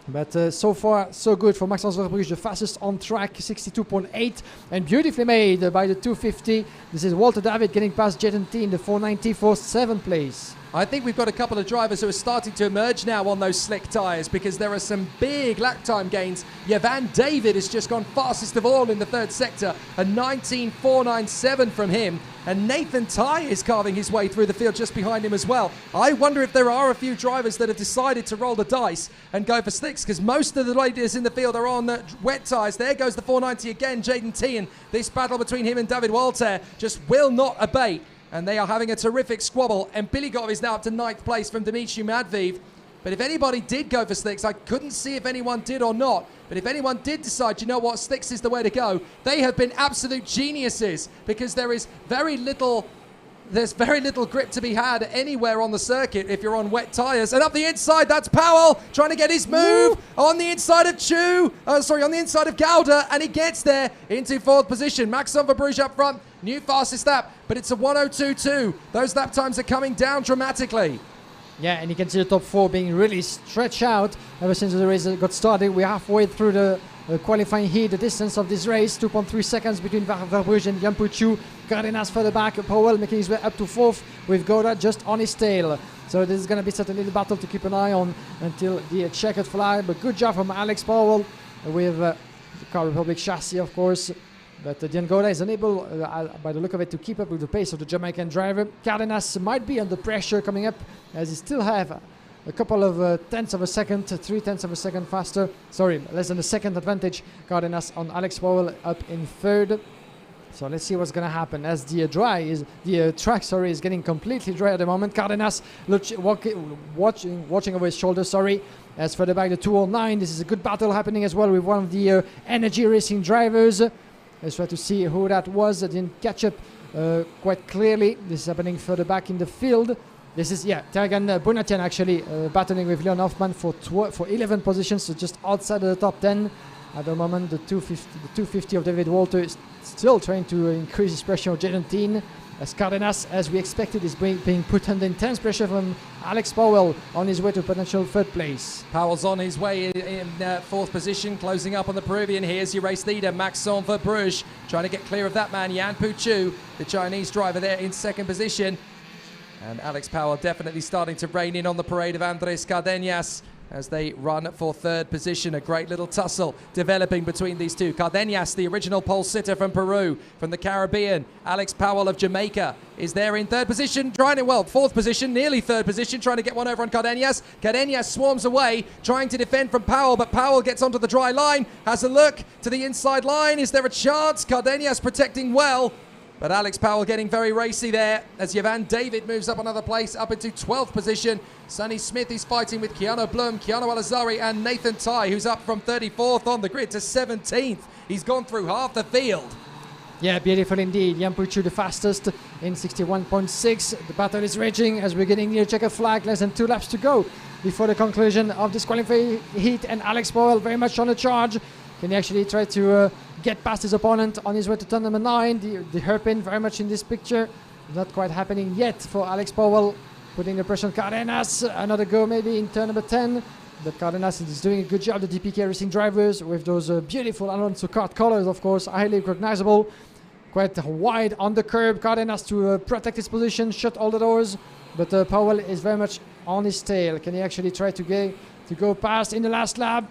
But so far, so good for Maxence Verbrugge, the fastest on track, 62.8, and beautifully made by the 250. This is Walter David getting past Jetten in the 490 for 7th place. I think we've got a couple of drivers who are starting to emerge now on those slick tyres, because there are some big lap time gains. Yavan David has just gone fastest of all in the 3rd sector, a 19.497 from him. And Nathan Ty is carving his way through the field just behind him as well. I wonder if there are a few drivers that have decided to roll the dice and go for slicks, because most of the ladies in the field are on wet tyres. There goes the 490 again, Jaden Tehan. This battle between him and David Walter just will not abate. And they are having a terrific squabble. And Biligov is now up to 9th place from Dimitri Madvev. But if anybody did go for slicks, I couldn't see if anyone did or not. But if anyone did decide, you know what, slicks is the way to go, they have been absolute geniuses, because there is very little There's very little grip to be had anywhere on the circuit if you're on wet tyres. And up the inside, that's Powell trying to get his move on the inside of on the inside of Gouda, and he gets there into 4th position. Maxime Verbruge up front, new fastest lap, but it's a 1:02.2. Those lap times are coming down dramatically. Yeah, and you can see the top 4 being really stretched out ever since the race got started. We're halfway through the qualifying heat. The distance of this race, 2.3 seconds between Verbruge and Jan Puchu. Cardenas further back, Powell making his way up to 4th with Gouda just on his tail. So this is going to be such a little battle to keep an eye on until the checkered flag. But good job from Alex Powell with the Car Republic chassis, of course. But Dion Gouda is unable, by the look of it, to keep up with the pace of the Jamaican driver. Cardenas might be under pressure coming up, as he still have a couple of tenths of a second, 3/10 of a second faster. Sorry, less than a second advantage. Cardenas on Alex Powell up in 3rd. So let's see what's going to happen as the track is getting completely dry at the moment. Cardenas watching over his shoulder. As further back, the 209. This is a good battle happening as well with one of the Energy Racing drivers. Let's try to see who that was. I didn't catch up quite clearly. This is happening further back in the field. This is, Tergan Bonatian actually battling with Leon Hoffman for 11 positions, so just outside of the top 10. At the moment, the 250 of David Walter is still trying to increase his pressure on J19. As Cardenas, as we expected, is being put under intense pressure from Alex Powell on his way to potential 3rd place. Powell's on his way in 4th position, closing up on the Peruvian. Here's your race leader, Maxime Verbruge, trying to get clear of that man, Jan Puchu, the Chinese driver there in 2nd position. And Alex Powell definitely starting to rein in on the parade of Andres Cardenas as they run for 3rd position. A great little tussle developing between these two. Cardenas, the original pole sitter from Peru, from the Caribbean. Alex Powell of Jamaica is there in 3rd position, trying it well. 4th position, nearly 3rd position, trying to get one over on Cardenas. Cardenas swarms away, trying to defend from Powell, but Powell gets onto the dry line, has a look to the inside line. Is there a chance? Cardenas protecting well. But Alex Powell getting very racy there as Yvan David moves up another place, up into 12th position. Sonny Smith is fighting with Keanu Blum, Keanu Alazari and Nathan Tai, who's up from 34th on the grid to 17th. He's gone through half the field. Yeah, beautiful indeed. Jan Puchu the fastest in 61.6. The battle is raging as we're getting near checkered flag. Less than 2 laps to go before the conclusion of this qualifying heat. And Alex Powell very much on the charge. Can he actually try to get past his opponent on his way to turn number 9? The hairpin very much in this picture. Not quite happening yet for Alex Powell. Putting the pressure on Cardenas. Another go maybe in turn number 10. But Cardenas is doing a good job. The DPK Racing drivers with those beautiful Alonso kart colors, of course, highly recognizable. Quite wide on the curb. Cardenas to protect his position, shut all the doors. But Powell is very much on his tail. Can he actually try to go past in the last lap?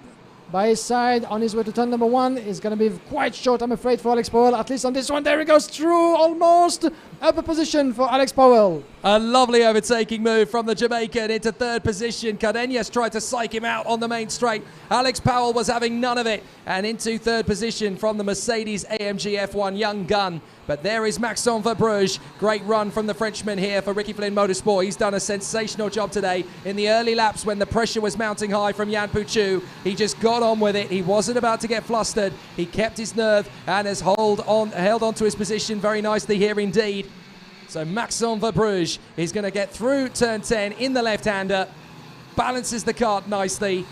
By his side, on his way to turn number 1, is going to be quite short, I'm afraid, for Alex Powell. At least on this one, there he goes through, almost upper position for Alex Powell. A lovely overtaking move from the Jamaican into 3rd position. Cardenas tried to psych him out on the main straight. Alex Powell was having none of it, and into 3rd position from the Mercedes AMG F1 Young Gun. But there is Maxime Verbruge. Great run from the Frenchman here for Ricky Flynn Motorsport. He's done a sensational job today. In the early laps when the pressure was mounting high from Jan Puchu, he just got on with it. He wasn't about to get flustered. He kept his nerve and has held on to his position very nicely here indeed. So Maxime Verbruge is going to get through turn 10 in the left-hander. Balances the kart nicely.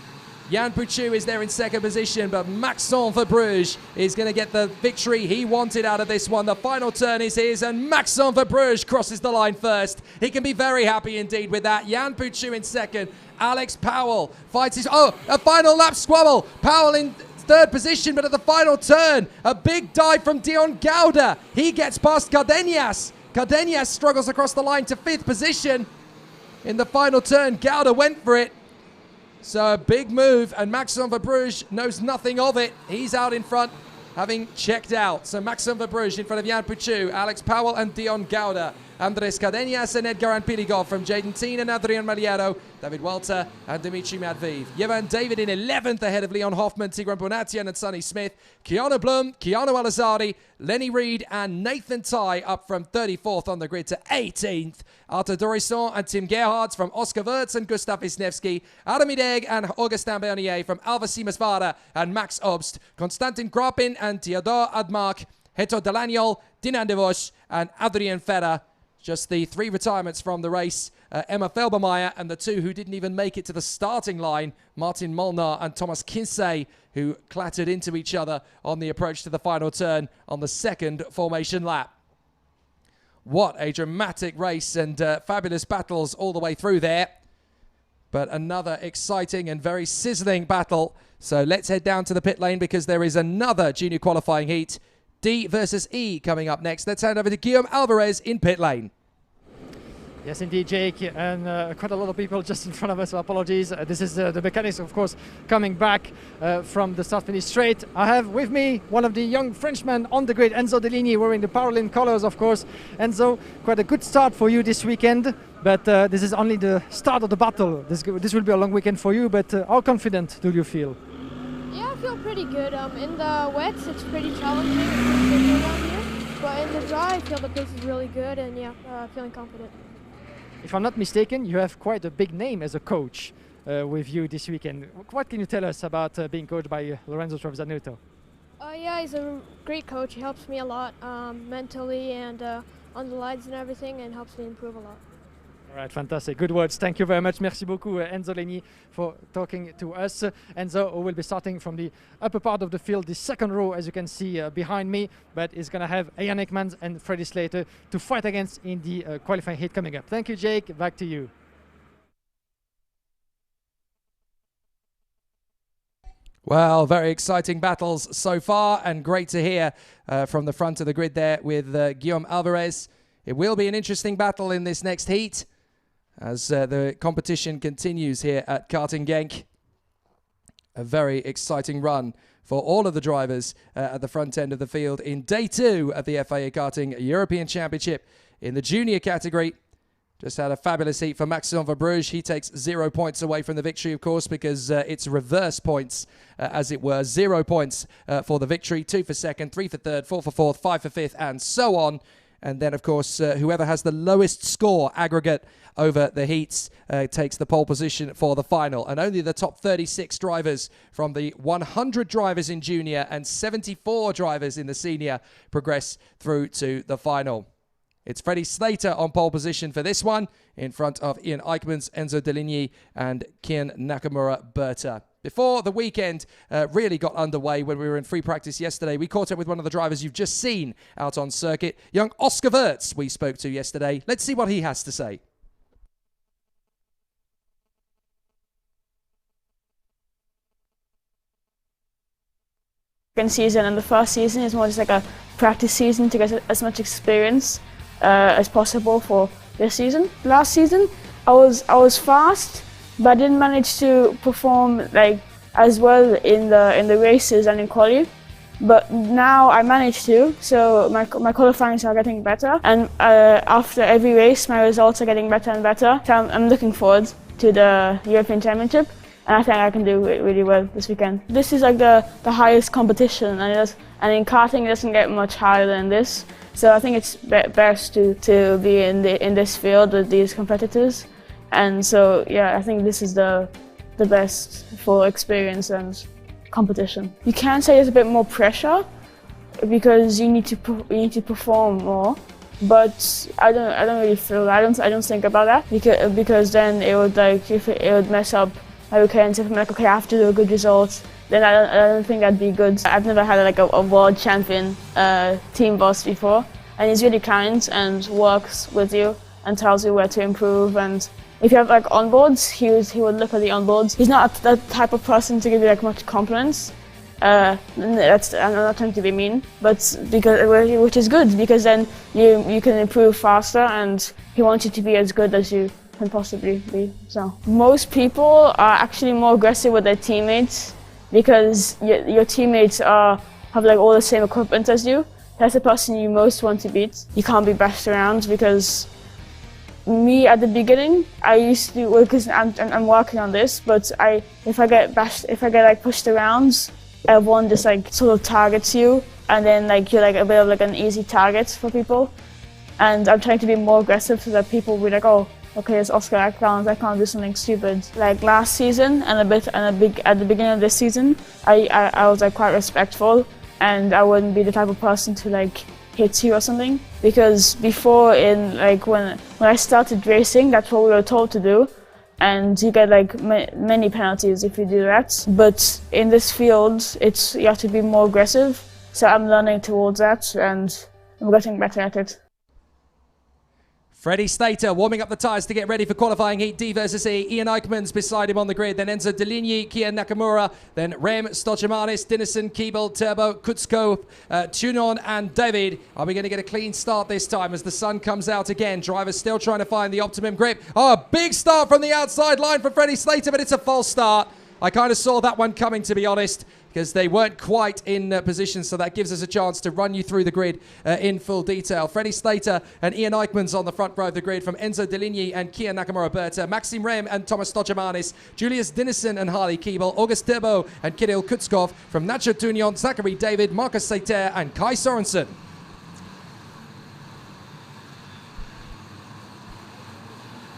Jan Puchu is there in 2nd position, but Maxime Verbruge is going to get the victory he wanted out of this one. The final turn is his, and Maxime Verbruge crosses the line first. He can be very happy indeed with that. Jan Puchu in 2nd. Alex Powell fights his... Oh, a final lap squabble. Powell in 3rd position, but at the final turn, a big dive from Dion Gouda. He gets past Cardenas. Cardenas struggles across the line to 5th position. In the final turn, Gouda went for it. So a big move, and Maxime Verbruge knows nothing of it. He's out in front, having checked out. So Maxime Verbruge in front of Jan Puchu, Alex Powell and Dion Gouda. Andres Cardenas and Edgar Anpiligov from Jaden Teen and Adrian Mariero, David Walter and Dimitri Madviv. Yvan David in 11th ahead of Leon Hoffman, Tigran Bonatian and Sonny Smith. Keanu Blum, Keanu Alazari, Lenny Reed and Nathan Tai up from 34th on the grid to 18th. Arthur Dorisson and Tim Gerhardt from Oscar Wirtz and Gustav Wisniewski. Adam Ideg and Augustin Bernier from Alva Siemensvara and Max Obst. Konstantin Grapin and Theodore Admark. Heto Delaniol, Dinan Devos and Adrien Ferrer. Just the 3 retirements from the race, Emma Felbermeyer, and the 2 who didn't even make it to the starting line, Martin Molnar and Thomas Kinsey, who clattered into each other on the approach to the final turn on the second formation lap. What a dramatic race and fabulous battles all the way through there. But another exciting and very sizzling battle. So let's head down to the pit lane because there is another junior qualifying heat. D versus E coming up next. Let's hand over to Guillaume Alvarez in pit lane. Yes, indeed, Jake, and quite a lot of people just in front of us, so apologies. This is the mechanics, of course, coming back from the start-finish straight. I have with me one of the young Frenchmen on the grid, Enzo Deligny, wearing the Paralin colours, of course. Enzo, quite a good start for you this weekend, but this is only the start of the battle. This will be a long weekend for you, but how confident do you feel? Yeah, I feel pretty good. In the wets, it's pretty challenging. It's pretty good around here. But in the dry, I feel the pace is really good, and yeah, feeling confident. If I'm not mistaken, you have quite a big name as a coach with you this weekend. What can you tell us about being coached by Lorenzo Trevisanuto? Yeah, he's a great coach. He helps me a lot mentally and on the lights and everything, and helps me improve a lot. All right, fantastic. Good words. Thank you very much. Merci beaucoup, Enzo Deligny, for talking to us. Enzo will be starting from the upper part of the field, the second row, as you can see behind me, but is going to have Ian Ekmans and Freddie Slater to fight against in the qualifying heat coming up. Thank you, Jake. Back to you. Well, very exciting battles so far, and great to hear from the front of the grid there with Guillaume Alvarez. It will be an interesting battle in this next heat as the competition continues here at Karting Genk. A very exciting run for all of the drivers at the front end of the field in day 2 of the FIA Karting European Championship in the junior category. Just had a fabulous heat for Maxime Verbruge. He takes 0 points away from the victory, of course, because it's reverse points, as it were. 0 points for the victory, 2 for second, 3 for third, 4 for fourth, 5 for fifth, and so on. And then, of course, whoever has the lowest score aggregate over the heats takes the pole position for the final. And only the top 36 drivers from the 100 drivers in junior and 74 drivers in the senior progress through to the final. It's Freddie Slater on pole position for this one, in front of Ian Eichmans, Enzo Deligny, and Kian Nakamura Berta. Before the weekend really got underway, when we were in free practice yesterday, we caught up with one of the drivers you've just seen out on circuit, young Oscar Wirtz we spoke to yesterday. Let's see what he has to say. Season, and the first season is more just like a practice season to get as much experience as possible for this season. Last season, I was fast, but I didn't manage to perform like as well in the races and in quali. But now I managed to, so my qualifyings are getting better, and after every race my results are getting better and better. So I'm looking forward to the European Championship, and I think I can do really well this weekend. This is like the highest competition, and in karting it doesn't get much higher than this. So I think it's best to be in this field with these competitors, and so yeah, I think this is the best for experience and competition. You can say there's a bit more pressure because you need to perform more, but I don't really feel I don't think about that because then it would mess up my weekends. If I'm like, okay, I have to do a good result, then I don't think that'd be good. I've never had like a world champion team boss before, and he's really kind and works with you and tells you where to improve. And if you have like onboards, he would look at the onboards. He's not that type of person to give you like much compliments. I'm not trying to be mean, but which is good because then you can improve faster, and he wants you to be as good as you can possibly be. So most people are actually more aggressive with their teammates because your teammates have like all the same equipment as you. That's the person you most want to beat. You can't be bashed around because me at the beginning, I used to, because I'm working on this, but if I get like pushed around, everyone just like sort of targets you, and then like you're like a bit of like an easy target for people. And I'm trying to be more aggressive so that people will be like, oh, okay, it's Oscar, I can't do something stupid. Like last season at the beginning of this season, I was like quite respectful, and I wouldn't be the type of person to like hits you or something. Because before, in like when I started racing, that's what we were told to do, and you get like many penalties if you do that. But in this field, you have to be more aggressive. So I'm learning towards that, and I'm getting better at it. Freddie Slater warming up the tyres to get ready for qualifying heat D versus E. Ian Eichmann's beside him on the grid. Then Enzo Deligny, Kian Nakamura. Then Rem, Stochamanis, Dinesen, Keeble, Turbo, Kutsko, Tunon and David. Are we going to get a clean start this time as the sun comes out again? Drivers still trying to find the optimum grip. Oh, a big start from the outside line for Freddie Slater, but it's a false start. I kind of saw that one coming, to be honest, because they weren't quite in position, so that gives us a chance to run you through the grid in full detail. Freddie Slater and Ian Eichmann's on the front row of the grid from Enzo Deligny and Kian Nakamura-Berta, Maxime Rem and Thomas Stochamanis, Julius Dinesen and Harley Keeble, August Turbo and Kirill Kutskov, from Nacho Tunion, Zachary David, Marcus Sater and Kai Sorensen.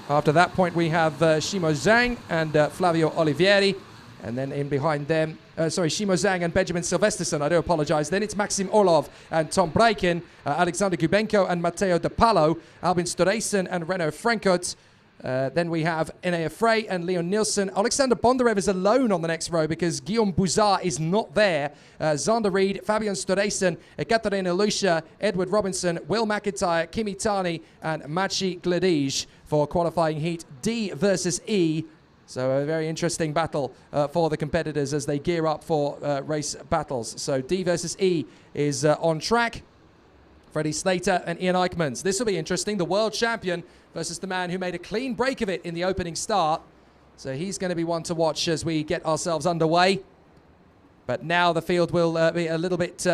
After that point, we have Shimo Zhang and Flavio Olivieri. And then in behind them, Shimo Zhang and Benjamin Silvesterson, I do apologize. Then it's Maxim Orlov and Tom Breiken, Alexander Gubenko and Matteo De Palo, Albin Storeysen and Renaud Frankot. Then we have Enea Frey and Leon Nielsen. Alexander Bondarev is alone on the next row because Guillaume Bouzard is not there. Zander Reed, Fabian Storeysen, Ekaterina Lucia, Edward Robinson, Will McIntyre, Kimi Tani and Maciej Gledij for qualifying heat D versus E. So a very interesting battle for the competitors as they gear up for race battles. So D versus E is on track. Freddie Slater and Ian Eichmann. This will be interesting. The world champion versus the man who made a clean break of it in the opening start. So he's going to be one to watch as we get ourselves underway. But now the field will be a little bit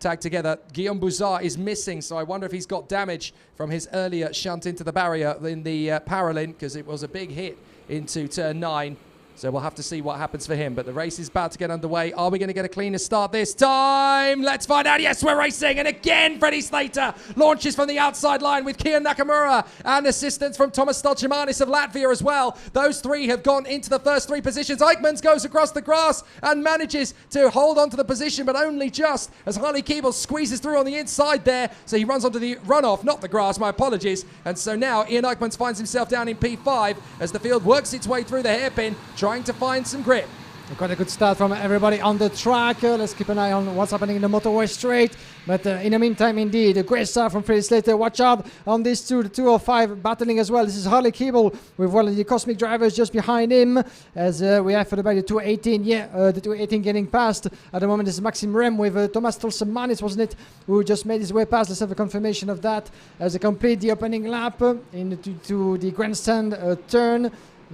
tagged together. Guillaume Bouzard is missing, so I wonder if he's got damage from his earlier shunt into the barrier in the Paralin, because it was a big hit into turn 9. So we'll have to see what happens for him. But the race is about to get underway. Are we going to get a cleaner start this time? Let's find out. Yes, we're racing. And again, Freddie Slater launches from the outside line with Kian Nakamura and assistance from Thomas Stochamanis of Latvia as well. Those three have gone into the first 3 positions. Eichmann goes across the grass and manages to hold on to the position, but only just as Harley Keeble squeezes through on the inside there. So he runs onto the runoff, not the grass, my apologies. And so now Ian Eichmann finds himself down in P5 as the field works its way through the hairpin, trying to find some grip. Quite a good start from everybody on the track. Let's keep an eye on what's happening in the motorway straight. But in the meantime, indeed, a great start from Freddie Slater. Watch out on these two, the 205 battling as well. This is Harley Keeble with one of the Cosmic drivers just behind him. As we have for the 218, the 218 getting past. At the moment, this is Maxime Rem with Thomas Tolsemanis, wasn't it, who just made his way past. Let's have a confirmation of that as they complete the opening lap to the grandstand turn.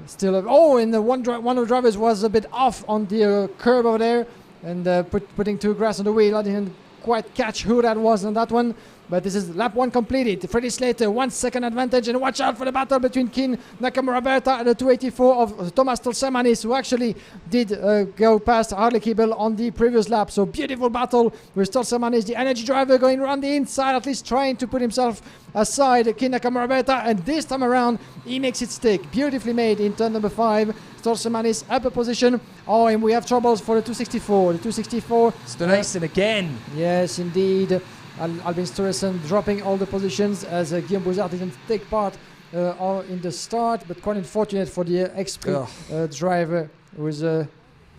Still, and one of the drivers was a bit off on the curb over there and putting 2 grass on the wheel. I didn't quite catch who that was on that one. But this is lap 1 completed. Freddie Slater, 1 second advantage. And watch out for the battle between Kian Nakamura-Berta and the 284 of Thomas Tolsemanis, who actually did go past Harley Keeble on the previous lap. So beautiful battle with Tolsemanis, the energy driver, going around the inside, at least trying to put himself aside Kian Nakamura-Berta. And this time around, he makes it stick. Beautifully made in turn number 5. Tolsemanis upper position. Oh, and we have troubles for the 264. The 264. Storeysen again. Yes, indeed. Albin Storeysen dropping all the positions as Guillaume Bouzard didn't take part in the start, but quite unfortunate for the XP driver who is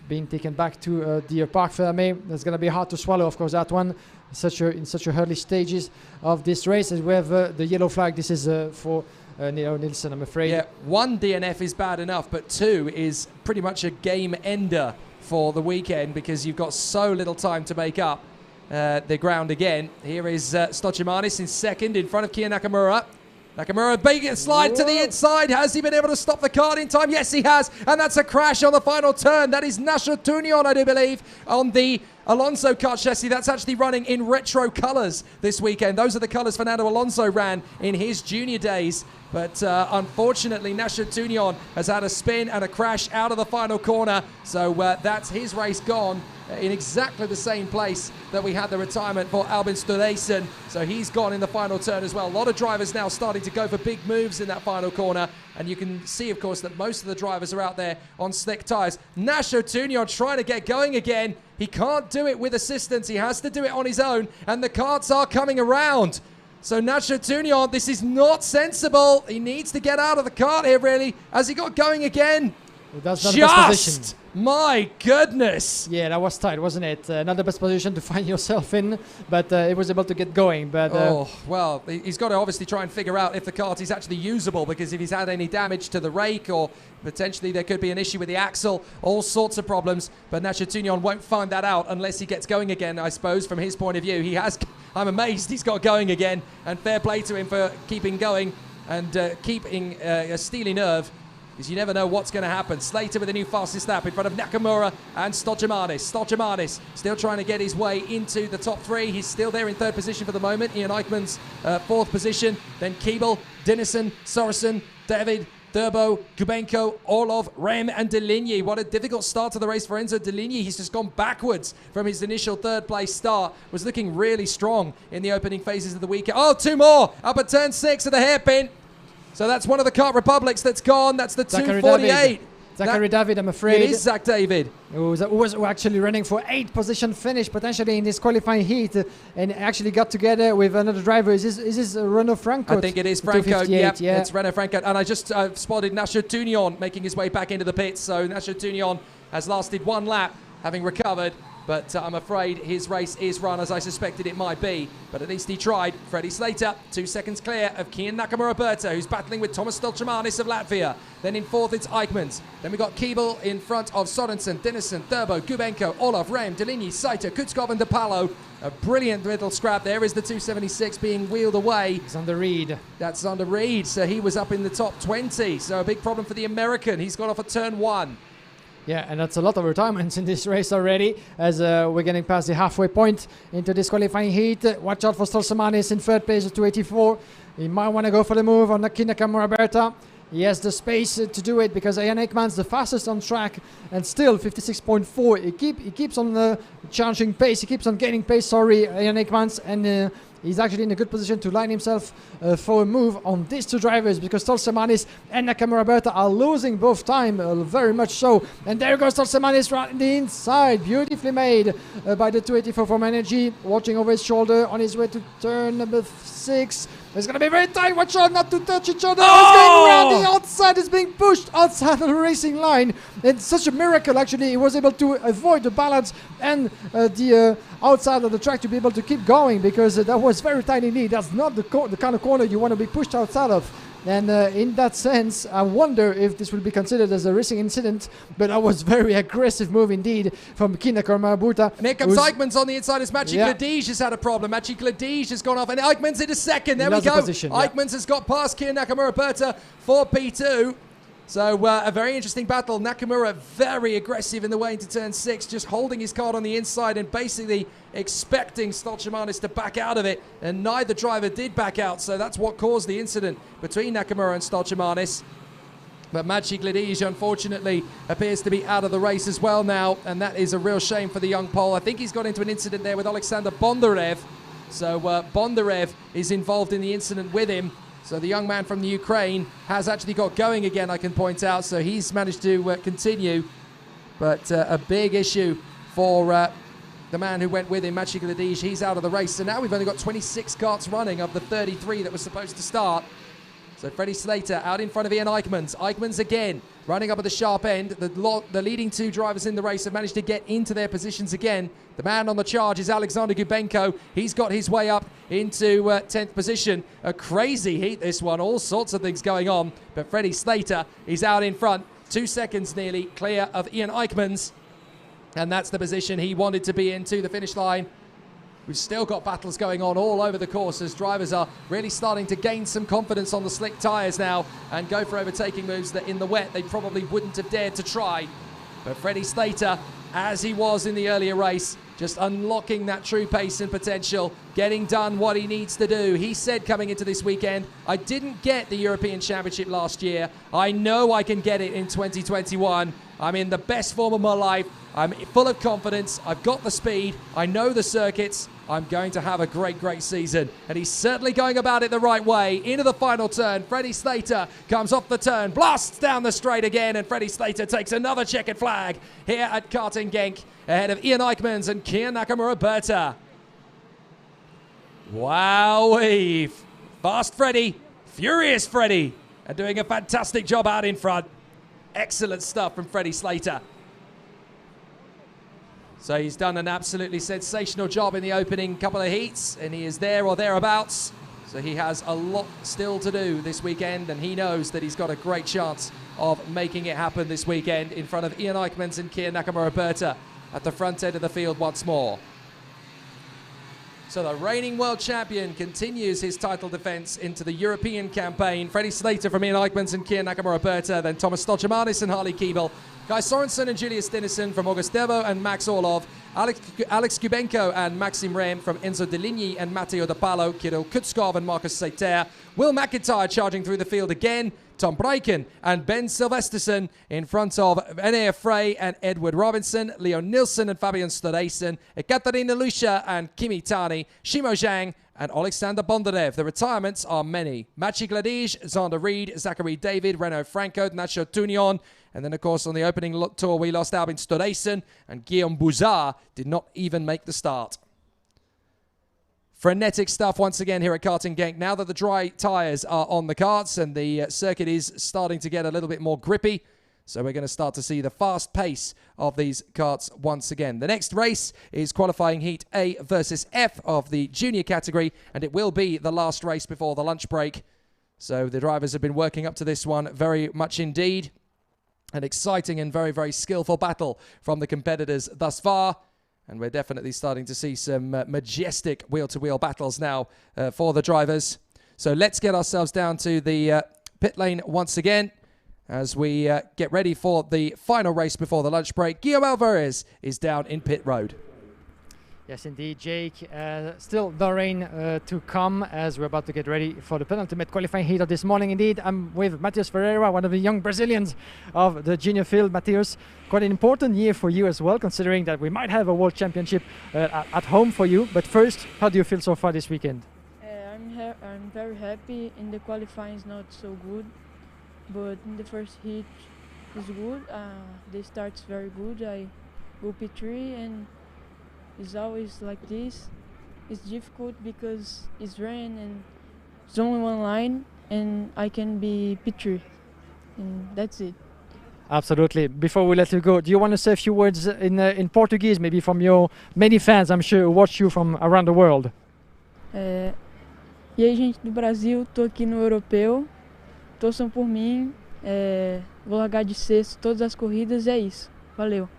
being taken back to the Parc Fermé. That's going to be hard to swallow, of course, that one in such early stages of this race. As we have the yellow flag, this is for Neo Nilsson, I'm afraid. Yeah, 1 DNF is bad enough, but 2 is pretty much a game ender for the weekend because you've got so little time to make up the ground again. Here is Stochamanis in second in front of Kian Nakamura. Nakamura making a slide to the inside. Has he been able to stop the car in time? Yes, he has. And that's a crash on the final turn. That is Nacho Tunion, I do believe, on the Alonso kart chassis. That's actually running in retro colours this weekend. Those are the colours Fernando Alonso ran in his junior days. But unfortunately, Nacho Tunion has had a spin and a crash out of the final corner. So that's his race gone in exactly the same place that we had the retirement for Albin Storeysen. So he's gone in the final turn as well. A lot of drivers now starting to go for big moves in that final corner. And you can see, of course, that most of the drivers are out there on slick tyres. Nacho Tunion trying to get going again. He can't do it with assistance. He has to do it on his own, and the karts are coming around. So Nacho Tunion, this is not sensible. He needs to get out of the kart here, really. Has he got going again? Well, that's not the best position. My goodness. Yeah, that was tight, wasn't it? Not the best position to find yourself in, but it was able to get going. But well, he's got to obviously try and figure out if the kart is actually usable, because if he's had any damage to the rake, or potentially there could be an issue with the axle, all sorts of problems. But Nacho Tunion won't find that out unless he gets going again, I suppose, from his point of view. He has, I'm amazed he's got going again, and fair play to him for keeping going and keeping a steely nerve, because you never know what's going to happen. Slater with a new fastest lap in front of Nakamura and Stojamadis. Stojamadis still trying to get his way into the top three. He's still there in third position for the moment. Ian Eichmann's fourth position. Then Keeble, Dinesen, Sorensen, David, Durbo, Gubenko, Orlov, Rem and Deligny. What a difficult start to the race for Enzo Deligny. He's just gone backwards from his initial third place start. Was looking really strong in the opening phases of the weekend. Oh, two more up at turn 6 of the hairpin. So that's one of the Kart Republics that's gone. That's the 248. Zachary David, I'm afraid. It is Zach David. Who was actually running for 8th position finish potentially in this qualifying heat, and actually got together with another driver. Is this Renault Franco? I think it is Franco. Yep, yeah, it's Renault Franco. And I just spotted Nacho Tunion making his way back into the pits. So Nacho Tunion has lasted one lap, having recovered. But I'm afraid his race is run as I suspected it might be. But at least he tried. Freddie Slater, 2 seconds clear of Kian Nakamura-Berta, who's battling with Thomas Stolchamanis of Latvia. Then in fourth, it's Eichmanns. Then we've got Keeble in front of Sorensen, Dinesen, Durbo, Gubenko, Olaf, Rem, Deligny, Saito, Kutskov and DePalo. A brilliant little scrap. There is the 276 being wheeled away. It's under Reed. That's under Reed. So he was up in the top 20. So a big problem for the American. He's gone off at turn 1. Yeah, and that's a lot of retirements in this race already, as we're getting past the halfway point into this qualifying heat. Watch out for Stolsamanis in third place at 284. He might want to go for the move on Kian Nakamura-Berta. He has the space to do it because Ian Eichmann's the fastest on track, and still 56.4. He keeps on challenging pace. He keeps on gaining pace. Sorry, Ian Eichmann's, and he's actually in a good position to line himself for a move on these two drivers, because Stolsamanis and Nakamura-Berta are losing both time, very much so. And there goes Stolsamanis right the inside, beautifully made by the 284 from Energy, watching over his shoulder on his way to turn number 6. It's going to be very tight. Watch out not to touch each other. Oh! It's going around the outside. It's being pushed outside of the racing line. It's such a miracle, actually. He was able to avoid the balance and the outside of the track to be able to keep going, because that was very tight indeed. That's not the kind of corner you want to be pushed outside of. And in that sense, I wonder if this will be considered as a racing incident, but that was very aggressive move indeed from Kian Nakamura-Berta. And here comes Eichmanns on the inside as Maciej Gladys has had a problem. Maciej Gladys has gone off, and Eichmanns in a second. There we go. Eichmanns has got past Kian Nakamura-Berta for P2. So a very interesting battle. Nakamura very aggressive in the way into turn 6, just holding his card on the inside and basically expecting Stolchamanis to back out of it, and neither driver did back out, so that's what caused the incident between Nakamura and Stolchamanis. But Maciej Gladys, unfortunately, appears to be out of the race as well now, and that is a real shame for the young Pole. I think he's got into an incident there with Alexander Bondarev, so Bondarev is involved in the incident with him. So the young man from the Ukraine has actually got going again, I can point out. So he's managed to continue. But a big issue for the man who went with him, Maciej Gladys. He's out of the race. So now we've only got 26 karts running of the 33 that was supposed to start. So Freddie Slater out in front of Ian Eichmanns. Eichmanns again running up at the sharp end. The leading two drivers in the race have managed to get into their positions again. The man on the charge is Alexander Gubenko. He's got his way up into 10th position. A crazy heat, this one. All sorts of things going on. But Freddie Slater is out in front. 2 seconds nearly clear of Ian Eichmanns. And that's the position he wanted to be in to the finish line. We've still got battles going on all over the course as drivers are really starting to gain some confidence on the slick tyres now and go for overtaking moves that in the wet they probably wouldn't have dared to try. But Freddie Slater, as he was in the earlier race, just unlocking that true pace and potential, getting done what he needs to do. He said coming into this weekend, I didn't get the European Championship last year. I know I can get it in 2021. I'm in the best form of my life. I'm full of confidence. I've got the speed. I know the circuits. I'm going to have a great, great season. And he's certainly going about it the right way. Into the final turn. Freddie Slater comes off the turn, blasts down the straight again, and Freddie Slater takes another checkered flag here at Karting Genk ahead of Ian Eichmans and Kian Nakamura-Berta. Wowee. Fast Freddie, furious Freddie, and doing a fantastic job out in front. Excellent stuff from Freddie Slater. So he's done an absolutely sensational job in the opening couple of heats, and he is there or thereabouts. So he has a lot still to do this weekend, and he knows that he's got a great chance of making it happen this weekend in front of Ian Eichmans and Kian Nakamura-Berta at the front end of the field once more. So the reigning world champion continues his title defence into the European campaign. Freddie Slater from Ian Eichmans and Kian Nakamura-Berta, then Thomas Stolchemanis and Harley Keeble, Guy Sorensen and Julius Dennison from August Derbo and Max Orlov, Alex Kubenko and Maxim Rem from Enzo Deligny and Matteo De Palo, Kirill Kutskov and Marcus Sater, Will McIntyre charging through the field again, Tom Breiken and Ben Silvesterson in front of Enea Frey and Edward Robinson, Leon Nilsson and Fabian Stodaisen, Ekaterina Lucia and Kimi Tani, Shimo Zhang and Alexander Bondarev. The retirements are many. Maciej Gladij, Zander Reed, Zachary David, Renaud Franco, Nacho Tunion. And then, of course, on the opening tour, we lost Albin Stodaisen and Guillaume Bouzard did not even make the start. Frenetic stuff once again here at Karting Genk. Now that the dry tyres are on the karts and the circuit is starting to get a little bit more grippy. So we're going to start to see the fast pace of these karts once again. The next race is qualifying heat A versus F of the junior category, and it will be the last race before the lunch break. So the drivers have been working up to this one very much indeed. An exciting and very, very skillful battle from the competitors thus far. And we're definitely starting to see some majestic wheel-to-wheel battles now for the drivers. So let's get ourselves down to the pit lane once again as we get ready for the final race before the lunch break. Guillaume Alvarez is down in pit road. Yes, indeed, Jake. Still the rain to come as we're about to get ready for the penultimate qualifying heat of this morning. Indeed, I'm with Matheus Ferreira, one of the young Brazilians of the junior field. Matheus, quite an important year for you as well, considering that we might have a world championship at home for you. But first, how do you feel so far this weekend? I'm very happy. In the qualifying is not so good, but in the first heat is good. The start's very good. I go P3 and it's always like this. It's difficult because it's rain and it's only one line and I can be P3 and that's it. Absolutely. Before we let you go, do you want to say a few words in Portuguese, maybe from your many fans, I'm sure, who watch you from around the world? E aí, gente do Brasil, tô aqui no Europeu, torçam por mim, vou largar de sexto todas as corridas e é isso. Valeu.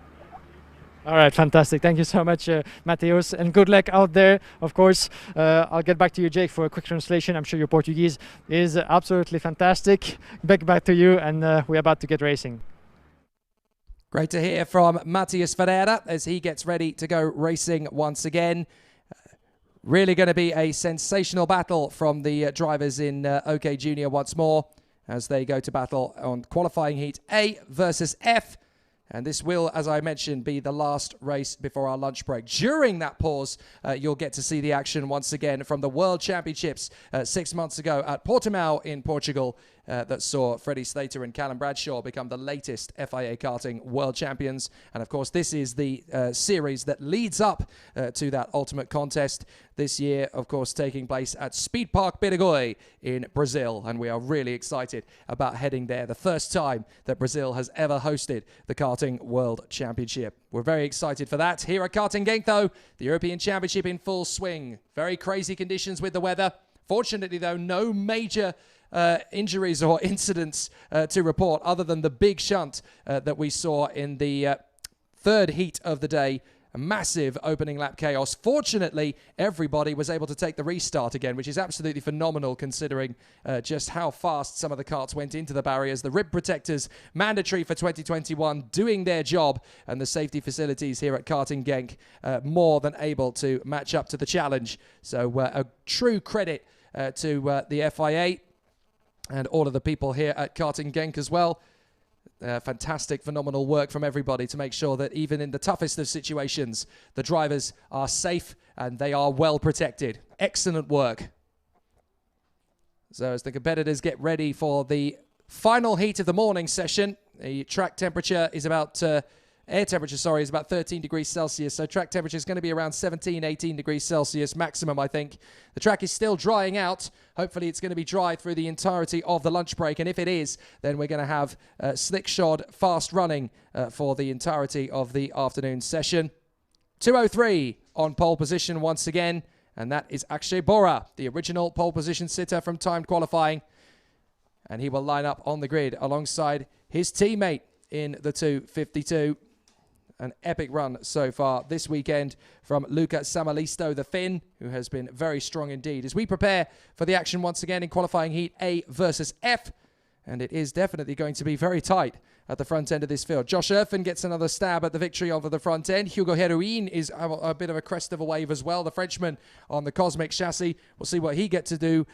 All right, fantastic. Thank you so much, Matheus, and good luck out there. Of course, I'll get back to you, Jake, for a quick translation. I'm sure your Portuguese is absolutely fantastic. Back to you, and we're about to get racing. Great to hear from Matheus Ferreira as he gets ready to go racing once again. Really going to be a sensational battle from the drivers in OK Junior once more as they go to battle on qualifying heat A versus F. And this will, as I mentioned, be the last race before our lunch break. During that pause, you'll get to see the action once again from the World Championships 6 months ago at Portimao in Portugal that saw Freddie Slater and Callum Bradshaw become the latest FIA Karting World Champions. And of course, this is the series that leads up to that ultimate contest. This year, of course, taking place at Speed Park Bidagoi in Brazil. And we are really excited about heading there. The first time that Brazil has ever hosted the Karting World Championship. We're very excited for that. Here at Karting Genk, though, the European Championship in full swing. Very crazy conditions with the weather. Fortunately, though, no major injuries or incidents to report other than the big shunt that we saw in the third heat of the day. A massive opening lap chaos. Fortunately, everybody was able to take the restart again, which is absolutely phenomenal considering just how fast some of the karts went into the barriers. The rib protectors, mandatory for 2021, doing their job, and the safety facilities here at Karting Genk more than able to match up to the challenge. So a true credit to the FIA and all of the people here at Karting Genk as well. Fantastic, phenomenal work from everybody to make sure that even in the toughest of situations, the drivers are safe and they are well protected. Excellent work. So as the competitors get ready for the final heat of the morning session, the track temperature is about... air temperature, is about 13 degrees Celsius. So track temperature is going to be around 17, 18 degrees Celsius maximum, I think. The track is still drying out. Hopefully it's going to be dry through the entirety of the lunch break. And if it is, then we're going to have slick-shod fast running for the entirety of the afternoon session. 2:03 on pole position once again. And that is Akshay Bora, the original pole position sitter from timed qualifying. And he will line up on the grid alongside his teammate in the 2:52. An epic run so far this weekend from Luca Samalisto, the Finn, who has been very strong indeed. As we prepare for the action once again in qualifying heat A versus F, and it is definitely going to be very tight at the front end of this field. Josh Erfin gets another stab at the victory over the front end. Hugo Heroin is a bit of a crest of a wave as well. The Frenchman on the Cosmic chassis. We'll see what he gets to do.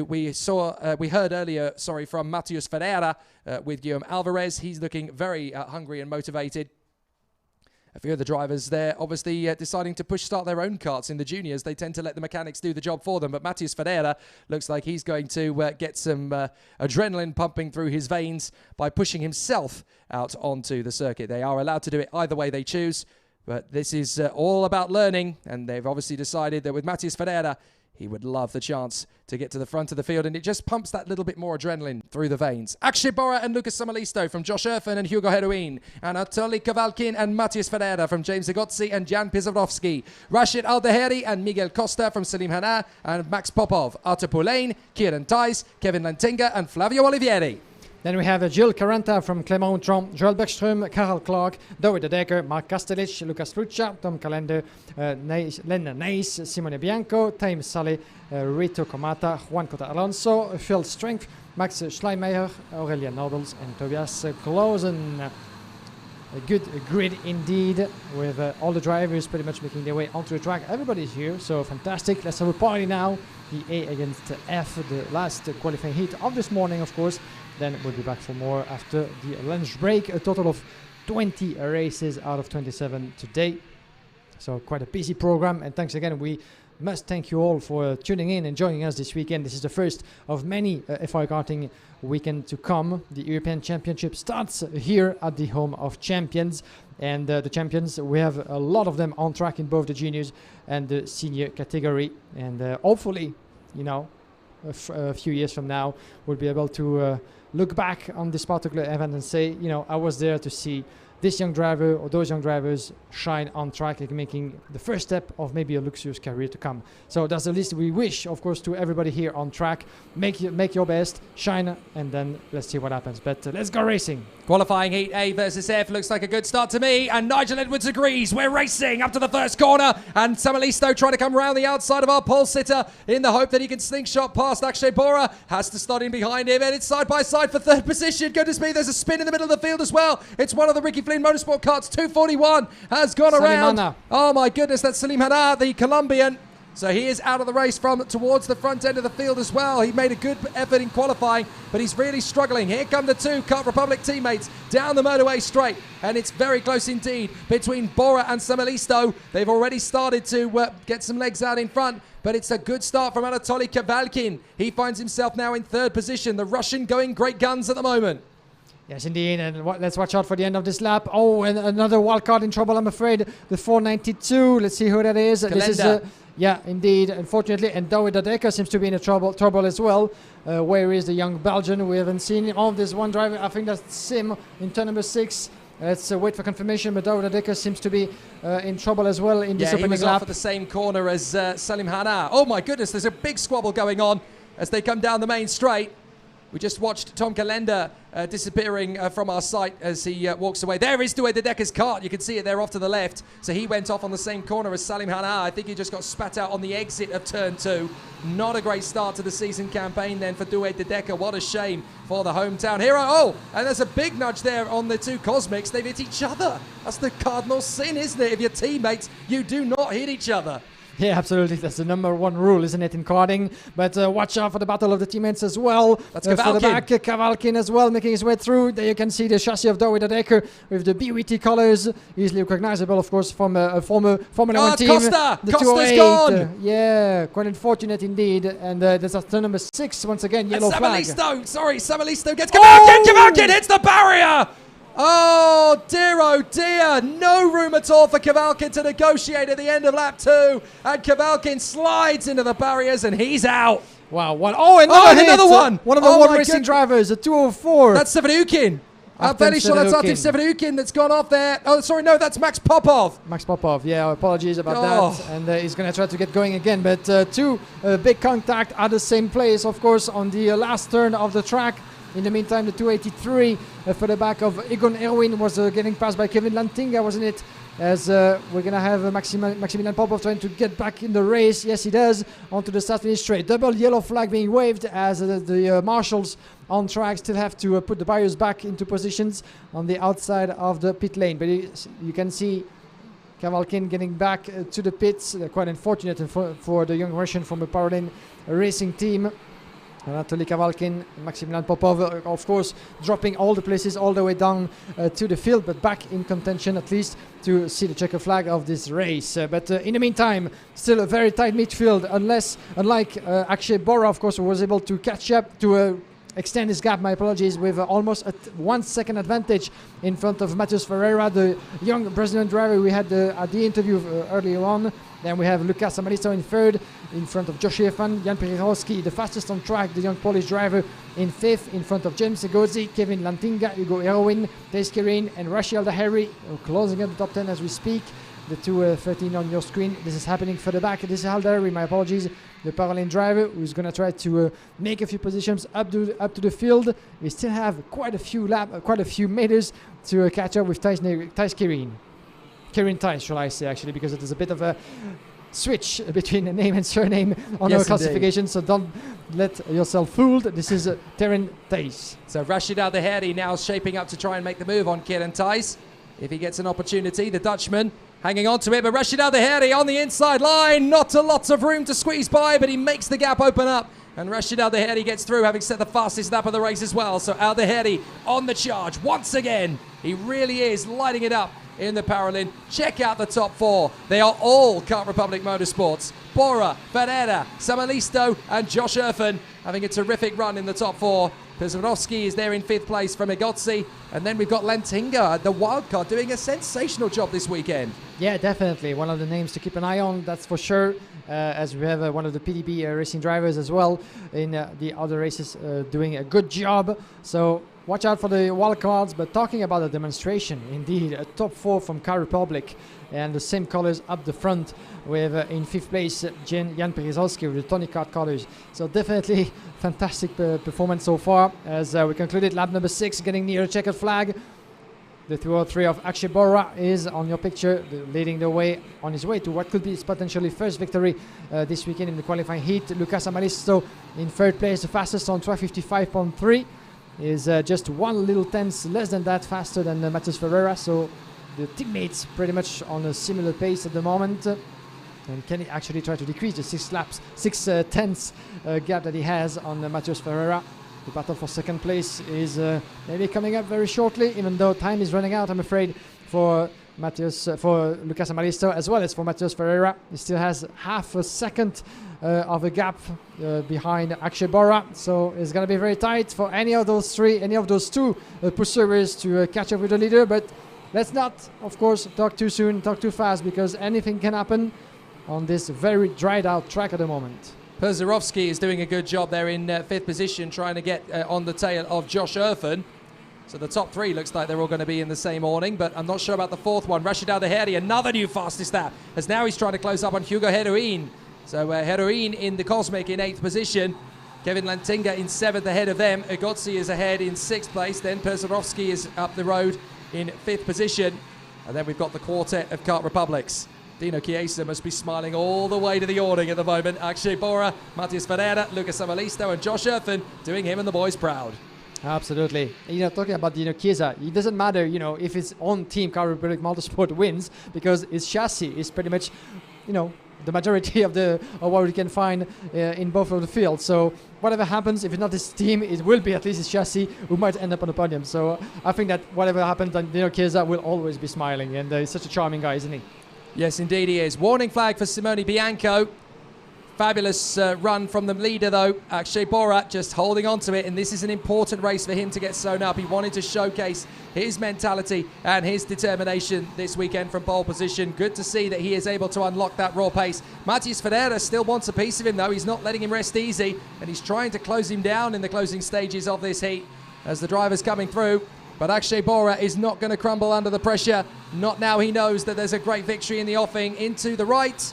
We heard earlier, from Matheus Ferreira with Guillaume Alvarez. He's looking very hungry and motivated. A few of the drivers there obviously deciding to push start their own karts in the juniors. They tend to let the mechanics do the job for them. But Matheus Ferreira looks like he's going to get some adrenaline pumping through his veins by pushing himself out onto the circuit. They are allowed to do it either way they choose. But this is all about learning. And they've obviously decided that with Matheus Ferreira, he would love the chance to get to the front of the field, and it just pumps that little bit more adrenaline through the veins. Akshay Bora and Lucas Samalisto from Josh Erfin and Hugo Heroin, Anatoly Kavalkin and Matheus Ferreira from James Zagotzi and Jan Pizavrovsky, Rashid Aldeheri and Miguel Costa from Selim Hana and Max Popov, Artur Poulain, Kieran Thijs, Kevin Lantinga and Flavio Olivieri. Then we have Gilles Caranta from Clément Outram, Joel Beckström, Karel Clark, David De Decker, Mark Kastelic, Lucas Luccia, Tom Calender, Len Neis, Simone Bianco, Taim Saleh, Rito Comata, Juan Cota Alonso, Phil Strength, Max Schleimeyer, Aurelian Nodels, and Tobias Clausen. A good grid indeed, with all the drivers pretty much making their way onto the track. Everybody's here, so fantastic. Let's have a party now. The A against F, the last qualifying heat of this morning, of course. Then we'll be back for more after the lunch break. A total of 20 races out of 27 today. So quite a busy program. And thanks again. We must thank you all for tuning in and joining us this weekend. This is the first of many FIA Karting weekend to come. The European Championship starts here at the Home of Champions. And the champions, we have a lot of them on track in both the juniors and the senior category. And hopefully, a few years from now, we'll be able to look back on this particular event and say, I was there to see this young driver or those young drivers shine on track, like making the first step of maybe a luxurious career to come. So that's the least we wish, of course, to everybody here on track. Make your best, shine, and then let's see what happens. But let's go racing. Qualifying heat A versus F looks like a good start to me, and Nigel Edwards agrees. We're racing up to the first corner, and Samalisto trying to come around the outside of our pole sitter in the hope that he can slingshot past Akshay Bora. Has to start in behind him, and it's side by side for third position. Goodness me, there's a spin in the middle of the field as well. It's one of the Ricky Flynn Motorsport carts. 241 has gone around. Hana. Oh my goodness, that's Selim Hana, the Colombian. So he is out of the race from towards the front end of the field as well. He made a good effort in qualifying, but he's really struggling. Here come the two Kart Republic teammates down the motorway straight, and it's very close indeed between Bora and Samalisto. They've already started to get some legs out in front, but it's a good start from Anatoly Kavalkin. He finds himself now in third position. The Russian going great guns at the moment. Yes, indeed, and let's watch out for the end of this lap. Oh, and another wildcard in trouble, I'm afraid. The 492, let's see who that is. Calenda. This is, yeah, indeed, unfortunately, and David Adeka seems to be in trouble as well. Where is the young Belgian? We haven't seen him. Oh, there's one driver, I think that's Sim in turn number 6. Let's wait for confirmation, but David Adeka seems to be in trouble as well in this opening lap. He was off at the same corner as Selim Hana. Oh my goodness, there's a big squabble going on as they come down the main straight. We just watched Tom Calenda disappearing from our sight as he walks away. There is Douay de Decker's kart. You can see it there off to the left. So he went off on the same corner as Salim Hana. I think he just got spat out on the exit of turn 2. Not a great start to the season campaign then for Douay de Decker. What a shame for the hometown hero. Oh, and there's a big nudge there on the two Cosmics. They've hit each other. That's the cardinal sin, isn't it? If you're teammates, you do not hit each other. Yeah, absolutely. That's the number one rule, isn't it, in karting? But watch out for the battle of the teammates as well. That's for the Kavalkin. back, Kavalkin as well, making his way through. There you can see the chassis of David Dekker with the BWT colors, easily recognizable, of course, from a former Formula 1 team. Costa! The Costa's 208. gone! Yeah, quite unfortunate indeed. And that's turn number 6 once again, yellow flag. Samalisto gets Kavalkin! Kavalkin hits the barrier! Oh dear, no room at all for Kavalkin to negotiate at the end of lap 2, and Kavalkin slides into the barriers and he's out. Wow, another one! One of the one racing goodness. drivers, a 204. That's Severukin. I'm fairly sure that's Artif Severukin that's gone off there. Oh, sorry, no, that's Max Popov. Max Popov, yeah, apologies about Oh. that. And he's going to try to get going again. But two big contact at the same place, of course, on the last turn of the track. In the meantime, the 283 for the back of Egon Erwin was getting passed by Kevin Lantinga, wasn't it? As we're going to have Maximilian Popov trying to get back in the race. Yes, he does. Onto the start finish straight. Double yellow flag being waved as the marshals on track still have to put the barriers back into positions on the outside of the pit lane. But you can see Kavalkin getting back to the pits. Quite unfortunate for the young Russian from the Paralin racing team. Anatoly Kavalkin, Maximilian Popov, of course, dropping all the places all the way down to the field, but back in contention at least to see the checker flag of this race. But in the meantime, still a very tight midfield, unlike Akshay Bora, of course, who was able to catch up to extend his gap, my apologies, with almost a 1 second advantage in front of Matheus Ferreira, the young Brazilian driver we had at the interview earlier on. Then we have Lucas Amalisto in third, in front of Josh Efan, Jan Pirowski, the fastest on track, the young Polish driver, in fifth, in front of James Segozzi, Kevin Lantinga, Hugo Erwin, Thijs Kieran, and Rachel Daheri, closing up the top 10 as we speak. The 2:13 on your screen. This is happening further back. This is Haldari, my apologies, the Paralin driver, who's going to try to make a few positions up to the field. We still have quite a few meters to catch up with Thijs Kieran. Kieran Thijs, shall I say, actually, because it is a bit of a switch between a name and surname on our classification, so don't let yourself fooled. This is Terran Thijs. So Rashid Al Daheri now shaping up to try and make the move on Kieran Thijs. If he gets an opportunity, the Dutchman hanging on to it, but Rashid Al Daheri on the inside line. Not a lot of room to squeeze by, but he makes the gap open up. And Rashid Al Daheri gets through, having set the fastest lap of the race as well. So Al Daheri on the charge once again. He really is lighting it up in the Paralin. Check out the top 4. They are all Kart Republic Motorsports. Bora, Ferreira, Samalisto and Josh Erfen having a terrific run in the top 4. Pizarowski is there in 5th place from Egozzi. And then we've got Lantinga, the wildcard, doing a sensational job this weekend. Yeah, definitely. One of the names to keep an eye on, that's for sure. As we have one of the PDB racing drivers as well in the other races doing a good job. So watch out for the wildcards. But talking about the demonstration, indeed, a top 4 from Kart Republic and the same colors up the front with in 5th place Jan Perezowski with the Tony Kart colors. So definitely fantastic performance so far as we concluded lap number 6, getting near a checkered flag. The 203 of Akshay Bora is on your picture, leading the way on his way to what could be his potentially first victory this weekend in the qualifying heat. Lucas Amalisto in 3rd place, the fastest on track, 55.3. Is just 1 little tenth less than that faster than Matheus Ferreira. So the teammates pretty much on a similar pace at the moment. And can he actually try to decrease the 6 tenths gap that he has on Matheus Ferreira? The battle for 2nd place is maybe coming up very shortly, even though time is running out, I'm afraid, for Lucas Amalisto as well as for Matheus Ferreira. He still has half a second of a gap behind Akshay Bora, so it's going to be very tight for any of those two pursuers to catch up with the leader. But let's not, of course, talk too soon, talk too fast, because anything can happen on this very dried out track at the moment. Perzerovsky is doing a good job there in 5th position, trying to get on the tail of Josh Erfen. So the top 3 looks like they're all going to be in the same awning, but I'm not sure about the 4th one. Rashid Al Daheri, another new fastest lap, as now he's trying to close up on Hugo Heroin. So Heroin in the Cosmic in 8th position. Kevin Lantinga in 7th ahead of them. Egozzi is ahead in 6th place. Then Perzerovsky is up the road in 5th position. And then we've got the quartet of Kart Republics. Dino Chiesa must be smiling all the way to the awning at the moment. Akshay Bora, Matheus Ferreira, Lucas Amalisto and Josh Erfen doing him and the boys proud. Absolutely. Talking about Dino Chiesa, it doesn't matter, if his own team, Kart Republic Motorsport, wins, because his chassis is pretty much, the majority of what we can find in both of the fields. So whatever happens, if it's not his team, it will be at least his chassis who might end up on the podium. So I think that whatever happens, Daniel Chiesa will always be smiling, and he's such a charming guy, isn't he? Yes, indeed he is. Warning flag for Simone Bianco. Fabulous run from the leader, though. Akshay Bora just holding on to it, and this is an important race for him to get sewn up. He wanted to showcase his mentality and his determination this weekend from pole position. Good to see that he is able to unlock that raw pace. Matias Ferreira still wants a piece of him, though. He's not letting him rest easy, and he's trying to close him down in the closing stages of this heat as the driver's coming through. But Akshay Bora is not going to crumble under the pressure. Not now he knows that there's a great victory in the offing. Into the right,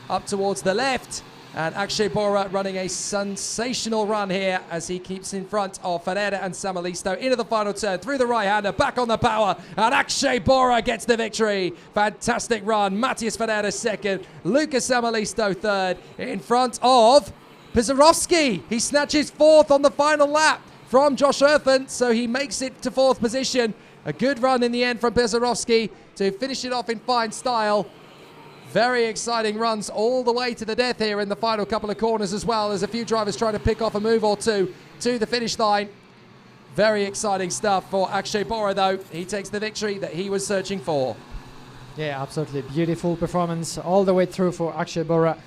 up towards the left. And Akshay Bora running a sensational run here as he keeps in front of Ferreira and Samalisto into the final turn, through the right-hander, back on the power, and Akshay Bora gets the victory. Fantastic run. Matias Ferreira second, Lucas Samalisto third, in front of Pisarovsky. He snatches fourth on the final lap from Josh Earthen, so he makes it to fourth position. A good run in the end from Pisarovsky to finish it off in fine style. Very exciting runs all the way to the death here in the final couple of corners as well. There's a few drivers trying to pick off a move or two to the finish line. Very exciting stuff for Akshay Bora, though. He takes the victory that he was searching for. Yeah, absolutely. Beautiful performance all the way through for Akshay Bora.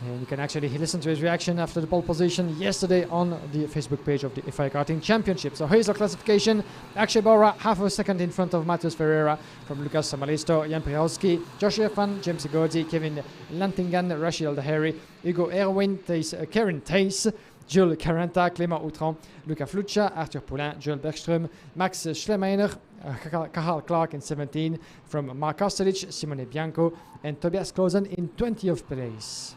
And you can actually listen to his reaction after the pole position yesterday on the Facebook page of the FIA Karting Championship. So here's our classification. Akshay Bora, half a second in front of Matias Ferreira, from Lucas Samalisto, Jan Priholski, Josh Earthen, James Gordy, Kevin Lantingan, Rashid Al-Daheri, Hugo Erwin, Karen Theis, Jules Carenta, Clément Outram, Luca Fluccia, Arthur Poulain, Joel Bergström, Max Schlemeiner, Carl Clark in 17, from Mark Kostelic, Simone Bianco, and Tobias Clausen in 20th place.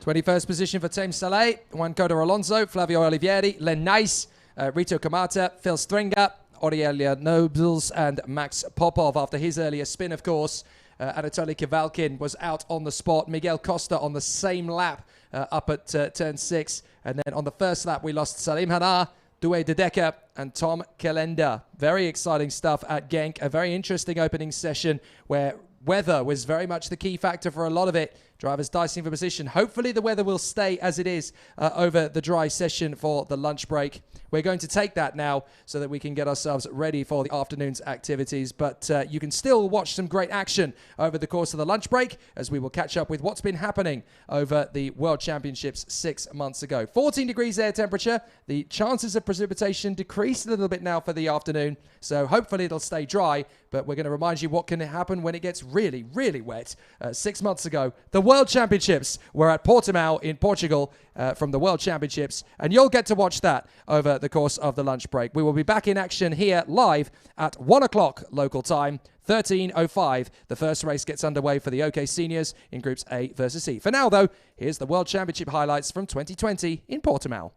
21st position for Team Saleh, Juan Coder Alonso, Flavio Olivieri, Len Nice, Rito Kamata, Phil Stringer, Aurelia Nobles, and Max Popov after his earlier spin, of course. Anatoly Kavalkin was out on the spot. Miguel Costa on the same lap up at turn 6. And then on the first lap, we lost Salim Hanar, Douay De Decker, and Tom Kalenda. Very exciting stuff at Genk. A very interesting opening session where weather was very much the key factor for a lot of it. Drivers dicing for position. Hopefully the weather will stay as it is over the dry session for the lunch break. We're going to take that now so that we can get ourselves ready for the afternoon's activities. But you can still watch some great action over the course of the lunch break as we will catch up with what's been happening over the World Championships 6 months ago. 14 degrees air temperature. The chances of precipitation decreased a little bit now for the afternoon. So hopefully it'll stay dry. But we're going to remind you what can happen when it gets really, really wet. 6 months ago, the World Championships were at Portimao in Portugal from the World Championships. And you'll get to watch that over the course of the lunch break. We will be back in action here live at 1 o'clock local time, 13:05. The first race gets underway for the OK Seniors in Groups A versus E. For now, though, here's the World Championship highlights from 2020 in Portimao.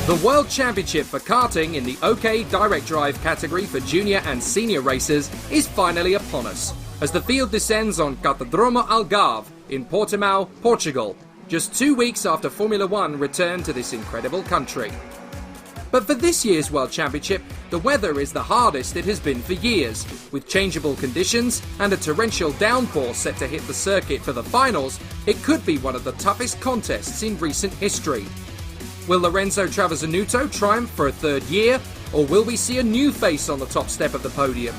The World Championship for karting in the OK Direct Drive category for junior and senior racers is finally upon us, as the field descends on Cartódromo Algarve in Portimao, Portugal, just 2 weeks after Formula One returned to this incredible country. But for this year's World Championship, the weather is the hardest it has been for years, with changeable conditions and a torrential downpour set to hit the circuit for the finals. It could be one of the toughest contests in recent history. Will Lorenzo Travasanuto triumph for a third year, or will we see a new face on the top step of the podium?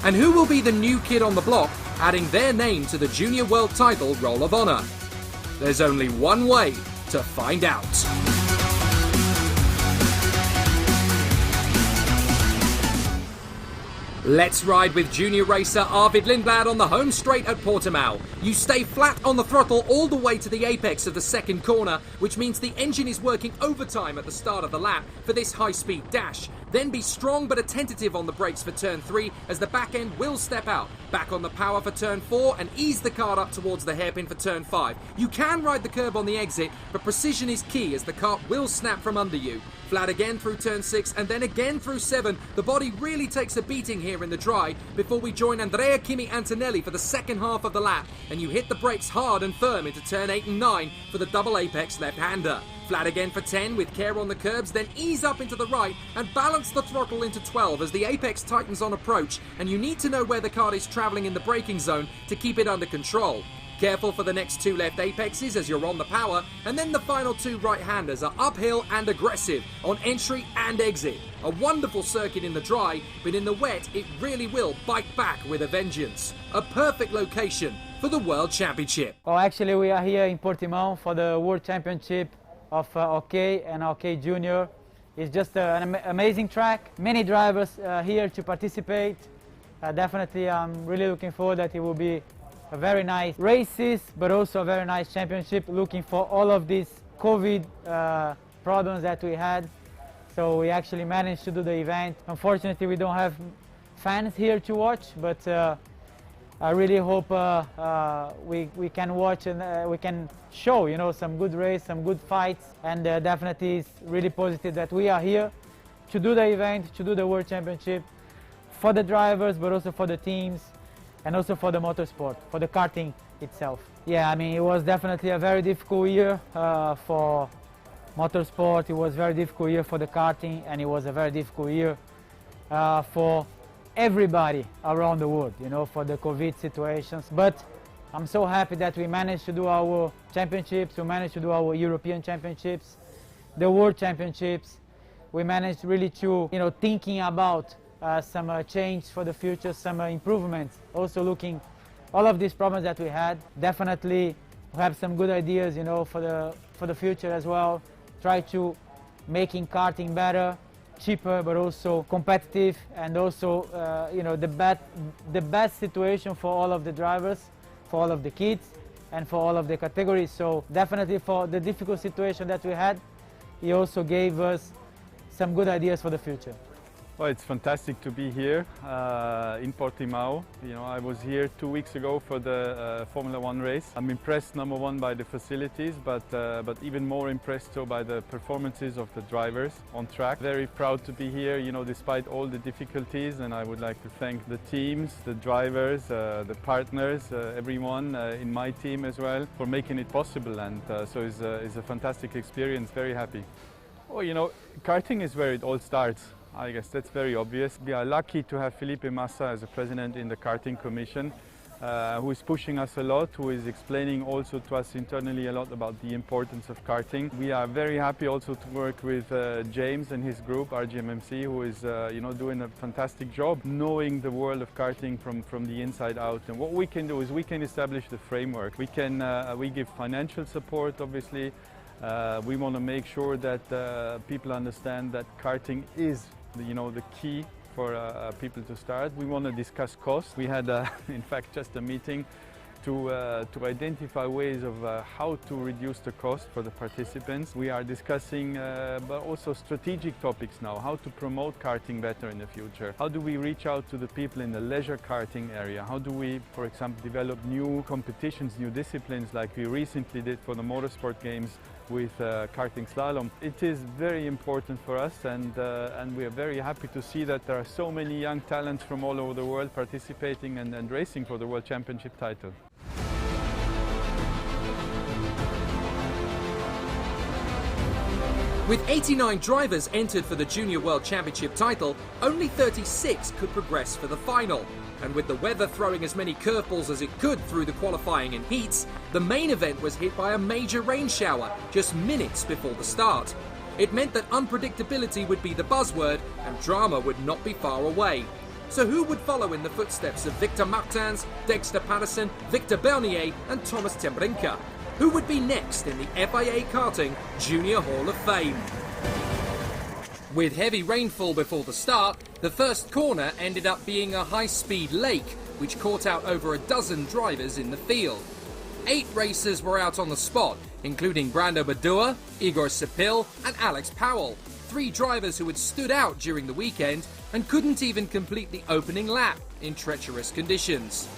And who will be the new kid on the block, adding their name to the Junior World Title Roll of Honour? There's only one way to find out. Let's ride with junior racer Arvid Lindblad on the home straight at Portimao. You stay flat on the throttle all the way to the apex of the second corner, which means the engine is working overtime at the start of the lap for this high-speed dash, Then be strong but attentive on the brakes for turn 3 as the back end will step out. Back on the power for turn 4 and ease the kart up towards the hairpin for turn 5. You can ride the curb on the exit, but precision is key as the kart will snap from under you. Flat again through turn 6 and then again through 7. The body really takes a beating here in the dry before we join Andrea Kimi Antonelli for the second half of the lap, and you hit the brakes hard and firm into turn 8 and 9 for the double apex left-hander. Flat again for 10 with care on the curbs, then ease up into the right and balance the throttle into 12 as the apex tightens on approach, and you need to know where the kart is travelling in the braking zone to keep it under control. Careful for the next 2 left apexes as you're on the power, and then the final 2 right-handers are uphill and aggressive on entry and exit. A wonderful circuit in the dry, but in the wet it really will bite back with a vengeance. A perfect location for the World Championship. Well, actually we are here in Portimão for the World Championship of OK and OK Junior. It's just an amazing track. Many drivers here to participate. Definitely I'm really looking forward that it will be a very nice races, but also a very nice championship, looking for all of these COVID problems that we had. So we actually managed to do the event. Unfortunately, we don't have fans here to watch, but I really hope we can watch and we can show, you know, some good race, some good fights, and definitely it's really positive that we are here to do the event, to do the World Championship for the drivers, but also for the teams, and also for the motorsport, for the karting itself. Yeah, I mean, it was definitely a very difficult year for motorsport. It was a very difficult year for the karting, and it was a very difficult year for everybody around the world, you know, for the COVID situations. But I'm so happy that we managed to do our championships, we managed to do our European championships, the World Championships. We managed really to, you know, thinking about some change for the future, some improvements. Also looking all of these problems that we had. Definitely have some good ideas, you know, for the future as well. Try to making karting better, cheaper, but also competitive, and also you know, the best situation for all of the drivers, for all of the kids, and for all of the categories. So definitely for the difficult situation that we had, he also gave us some good ideas for the future. Well, it's fantastic to be here in Portimão. You know, I was here 2 weeks ago for the Formula 1 race. I'm impressed, number one, by the facilities, but even more impressed so by the performances of the drivers on track. Very proud to be here, you know, despite all the difficulties, and I would like to thank the teams, the drivers, the partners, everyone in my team as well for making it possible, and so it's a fantastic experience, very happy. Well, you know, karting is where it all starts. I guess that's very obvious. We are lucky to have Felipe Massa as a president in the Karting Commission, who is pushing us a lot, who is explaining also to us internally a lot about the importance of karting. We are very happy also to work with James and his group, RGMMC, who is you know, doing a fantastic job knowing the world of karting from the inside out. And what we can do is we can establish the framework. We can we give financial support, obviously. We want to make sure that people understand that karting is, you know, the key for people to start. We want to discuss costs. We had, in fact, just a meeting to identify ways of how to reduce the cost for the participants. We are discussing but also strategic topics now, how to promote karting better in the future. How do we reach out to the people in the leisure karting area? How do we, for example, develop new competitions, new disciplines like we recently did for the motorsport games with karting slalom. It is very important for us, and we are very happy to see that there are so many young talents from all over the world participating and racing for the World Championship title. With 89 drivers entered for the Junior World Championship title, only 36 could progress for the final. And with the weather throwing as many curveballs as it could through the qualifying and heats, the main event was hit by a major rain shower just minutes before the start. It meant that unpredictability would be the buzzword and drama would not be far away. So who would follow in the footsteps of Victor Martins, Dexter Patterson, Victor Bernier and Thomas Tembrinka? Who would be next in the FIA Karting Junior Hall of Fame? With heavy rainfall before the start, the first corner ended up being a high-speed lake, which caught out over a dozen drivers in the field. 8 racers were out on the spot, including Brando Badua, Igor Sepil and Alex Powell. 3 drivers who had stood out during the weekend and couldn't even complete the opening lap in treacherous conditions.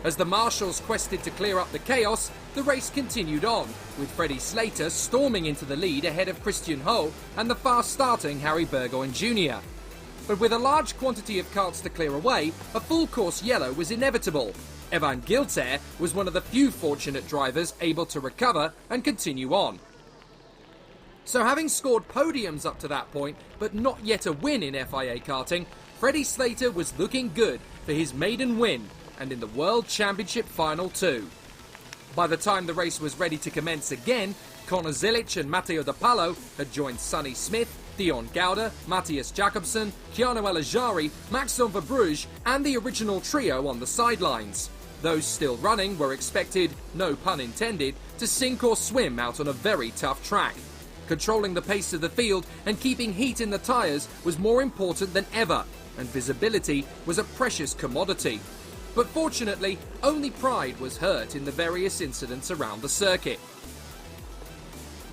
As the marshals quested to clear up the chaos, the race continued on, with Freddie Slater storming into the lead ahead of Christian Ho and the fast-starting Harry Burgoyne Jr. But with a large quantity of karts to clear away, a full-course yellow was inevitable. Evan Giltaire was one of the few fortunate drivers able to recover and continue on. So having scored podiums up to that point, but not yet a win in FIA Karting, Freddie Slater was looking good for his maiden win and in the World Championship Final 2. By the time the race was ready to commence again, Conor Zilic and Matteo De Palo had joined Sonny Smith, Dion Gouda, Matthias Jakobsen, Keanu Elajari, Maxime Verbruge and the original trio on the sidelines. Those still running were expected, no pun intended, to sink or swim out on a very tough track. Controlling the pace of the field and keeping heat in the tyres was more important than ever, and visibility was a precious commodity. But fortunately, only pride was hurt in the various incidents around the circuit.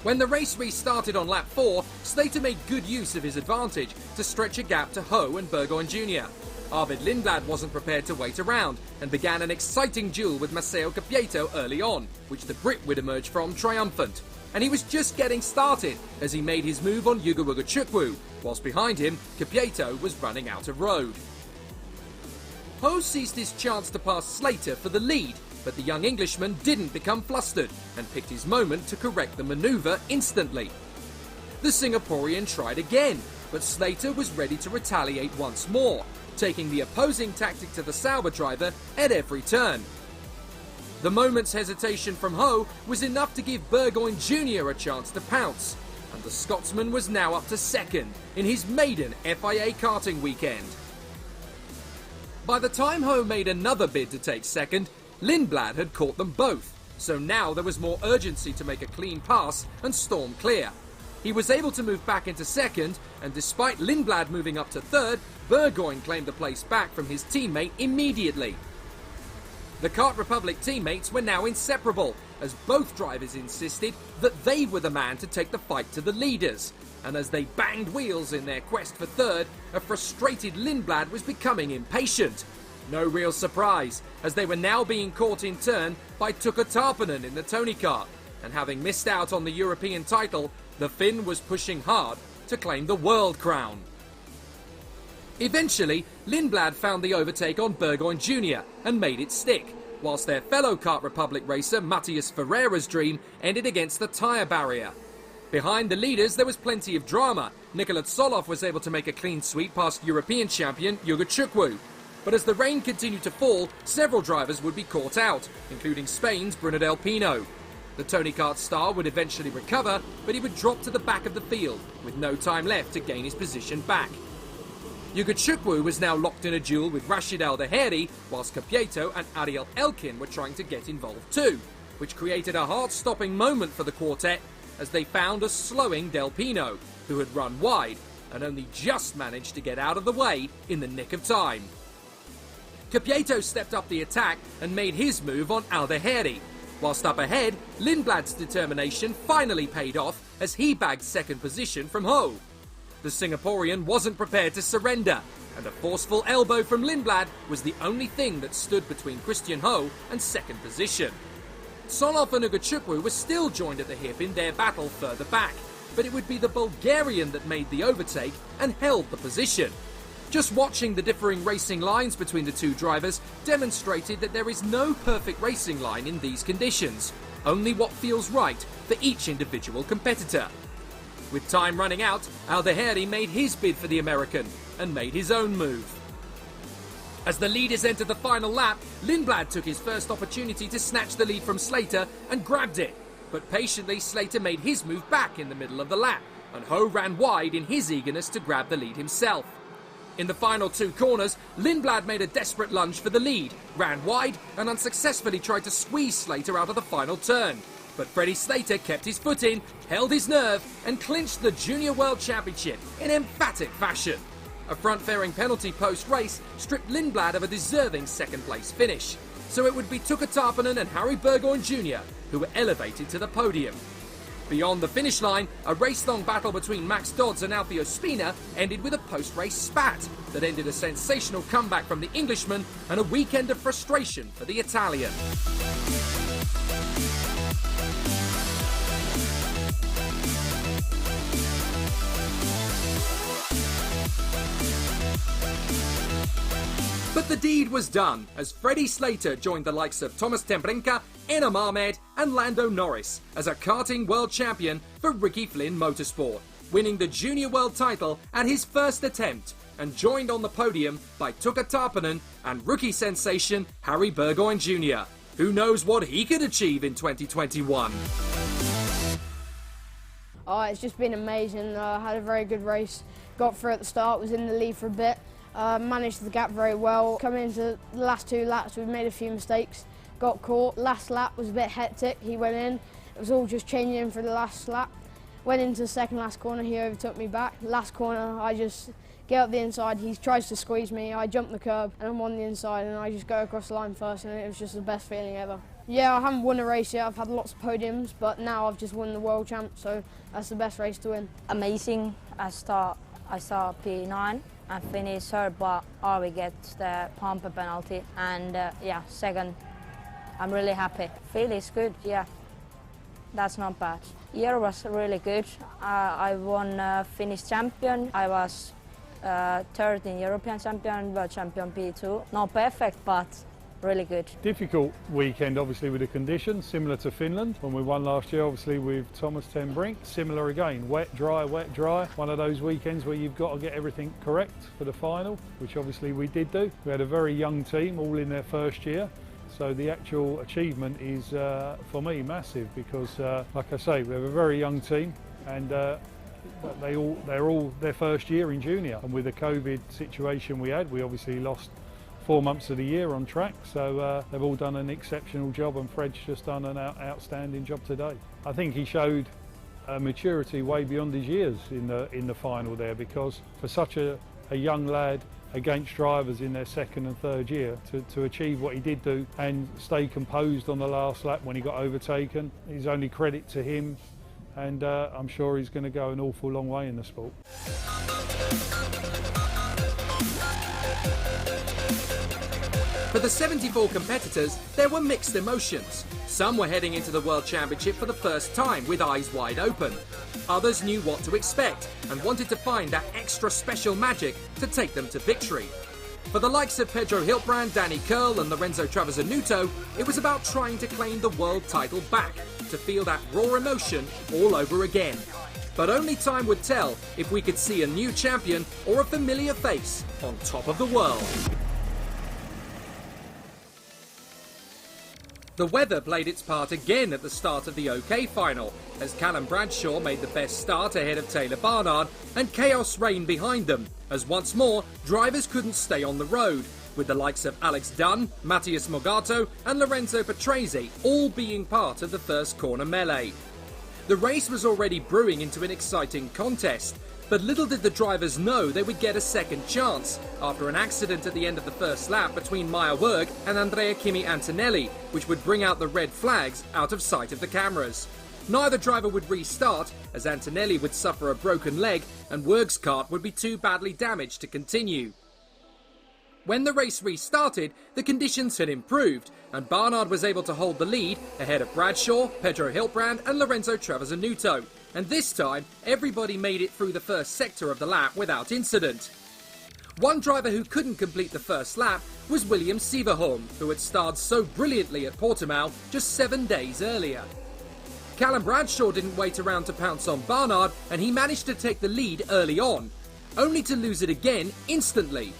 When the race restarted on lap 4, Slater made good use of his advantage to stretch a gap to Ho and Burgoyne Jr. Arvid Lindblad wasn't prepared to wait around and began an exciting duel with Maceo Capieto early on, which the Brit would emerge from triumphant. And he was just getting started as he made his move on Yuga Chukwu, whilst behind him, Capieto was running out of road. Ho seized his chance to pass Slater for the lead, but the young Englishman didn't become flustered and picked his moment to correct the manoeuvre instantly. The Singaporean tried again, but Slater was ready to retaliate once more, taking the opposing tactic to the Sauber driver at every turn. The moment's hesitation from Ho was enough to give Burgoyne Jr. a chance to pounce, and the Scotsman was now up to second in his maiden FIA Karting weekend. By the time Ho made another bid to take second, Lindblad had caught them both, so now there was more urgency to make a clean pass and storm clear. He was able to move back into second, and despite Lindblad moving up to third, Burgoyne claimed the place back from his teammate immediately. The Kart Republic teammates were now inseparable, as both drivers insisted that they were the man to take the fight to the leaders. And as they banged wheels in their quest for third, a frustrated Lindblad was becoming impatient. No real surprise, as they were now being caught in turn by Tuukka Tarppanen in the Tony Kart. And having missed out on the European title, the Finn was pushing hard to claim the world crown. Eventually, Lindblad found the overtake on Burgoyne Jr. and made it stick, whilst their fellow Kart Republic racer Matthias Ferreira's dream ended against the tyre barrier. Behind the leaders, there was plenty of drama. Nikola Tsolov was able to make a clean sweep past European champion Yuga Chukwu. But as the rain continued to fall, several drivers would be caught out, including Spain's Bruno Del Pino. The Tony Kart star would eventually recover, but he would drop to the back of the field, with no time left to gain his position back. Yuga Chukwu was now locked in a duel with Rashid Al-Daheri, whilst Capieto and Ariel Elkin were trying to get involved too, which created a heart-stopping moment for the quartet as they found a slowing Del Pino, who had run wide and only just managed to get out of the way in the nick of time. Capieto stepped up the attack and made his move on Al-Daheri, whilst up ahead, Lindblad's determination finally paid off as he bagged second position from Ho. The Singaporean wasn't prepared to surrender, and a forceful elbow from Lindblad was the only thing that stood between Christian Ho and second position. Tsolov and Yuga Chukwu were still joined at the hip in their battle further back, but it would be the Bulgarian that made the overtake and held the position. Just watching the differing racing lines between the two drivers demonstrated that there is no perfect racing line in these conditions, only what feels right for each individual competitor. With time running out, Al-Daheri made his bid for the American and made his own move. As the leaders entered the final lap, Lindblad took his first opportunity to snatch the lead from Slater and grabbed it. But patiently, Slater made his move back in the middle of the lap, and Ho ran wide in his eagerness to grab the lead himself. In the final two corners, Lindblad made a desperate lunge for the lead, ran wide and unsuccessfully tried to squeeze Slater out of the final turn. But Freddie Slater kept his foot in, held his nerve and clinched the Junior World Championship in emphatic fashion. A front-fairing penalty post-race stripped Lindblad of a deserving second-place finish, so it would be Tuukka Tarppanen and Harry Burgoyne Jr. who were elevated to the podium. Beyond the finish line, a race-long battle between Max Dodds and Alfio Spina ended with a post-race spat that ended a sensational comeback from the Englishman and a weekend of frustration for the Italian. But the deed was done as Freddie Slater joined the likes of Thomas Temprenka, Enam Ahmed and Lando Norris as a karting world champion for Ricky Flynn Motorsport, winning the junior world title at his first attempt and joined on the podium by Tuukka Tarpanen and rookie sensation Harry Burgoyne Jr. Who knows what he could achieve in 2021? Oh, it's just been amazing. Had a very good race. Got through at the start, was in the lead for a bit. Managed the gap very well. Coming into the last 2 laps, we made a few mistakes. Got caught. Last lap was a bit hectic. He went in. It was all just changing in for the last lap. Went into the second last corner. He overtook me back. Last corner, I just get up the inside. He tries to squeeze me. I jump the curb and I'm on the inside and I just go across the line first, and it was just the best feeling ever. Yeah, I haven't won a race yet. I've had lots of podiums, but now I've just won the world champ, so that's the best race to win. Amazing. I start P9 and finish third, but Ari gets the bumper penalty, and yeah, second. I'm really happy. Feel is good, yeah. That's not bad. Year was really good. I won Finnish champion. I was third in European champion, world champion P2. Not perfect, but really good. Difficult weekend, obviously, with the conditions, similar to Finland when we won last year, obviously with Thomas ten Brink. Similar again, wet, dry, wet, dry. One of those weekends where you've got to get everything correct for the final, which obviously we did do. We had a very young team, all in their first year. So the actual achievement is, for me, massive because, like I say, we have a very young team and they're all their first year in junior. And with the COVID situation we had, we obviously lost 4 months of the year on track, so they've all done an exceptional job, and Fred's just done an outstanding job today. I think he showed maturity way beyond his years in the final there, because for such a young lad against drivers in their second and third year to achieve what he did do and stay composed on the last lap when he got overtaken is only credit to him, and I'm sure he's going to go an awful long way in the sport. For the 74 competitors, there were mixed emotions. Some were heading into the World Championship for the first time with eyes wide open. Others knew what to expect and wanted to find that extra special magic to take them to victory. For the likes of Pedro Hiltbrand, Danny Curl and Lorenzo Travazanuto, it was about trying to claim the world title back, to feel that raw emotion all over again. But only time would tell if we could see a new champion or a familiar face on top of the world. The weather played its part again at the start of the OK final, as Callum Bradshaw made the best start ahead of Taylor Barnard, and chaos reigned behind them, as once more drivers couldn't stay on the road, with the likes of Alex Dunn, Matthias Mogato and Lorenzo Patrese all being part of the first corner melee. The race was already brewing into an exciting contest, but little did the drivers know they would get a second chance after an accident at the end of the first lap between Maya Werg and Andrea Kimi Antonelli, which would bring out the red flags out of sight of the cameras. Neither driver would restart, as Antonelli would suffer a broken leg and Werg's kart would be too badly damaged to continue. When the race restarted, the conditions had improved, and Barnard was able to hold the lead ahead of Bradshaw, Pedro Hiltbrand and Lorenzo Travazanuto. And this time, everybody made it through the first sector of the lap without incident. One driver who couldn't complete the first lap was William Severholm, who had starred so brilliantly at Portimao just 7 days earlier. Callum Bradshaw didn't wait around to pounce on Barnard, and he managed to take the lead early on, only to lose it again instantly.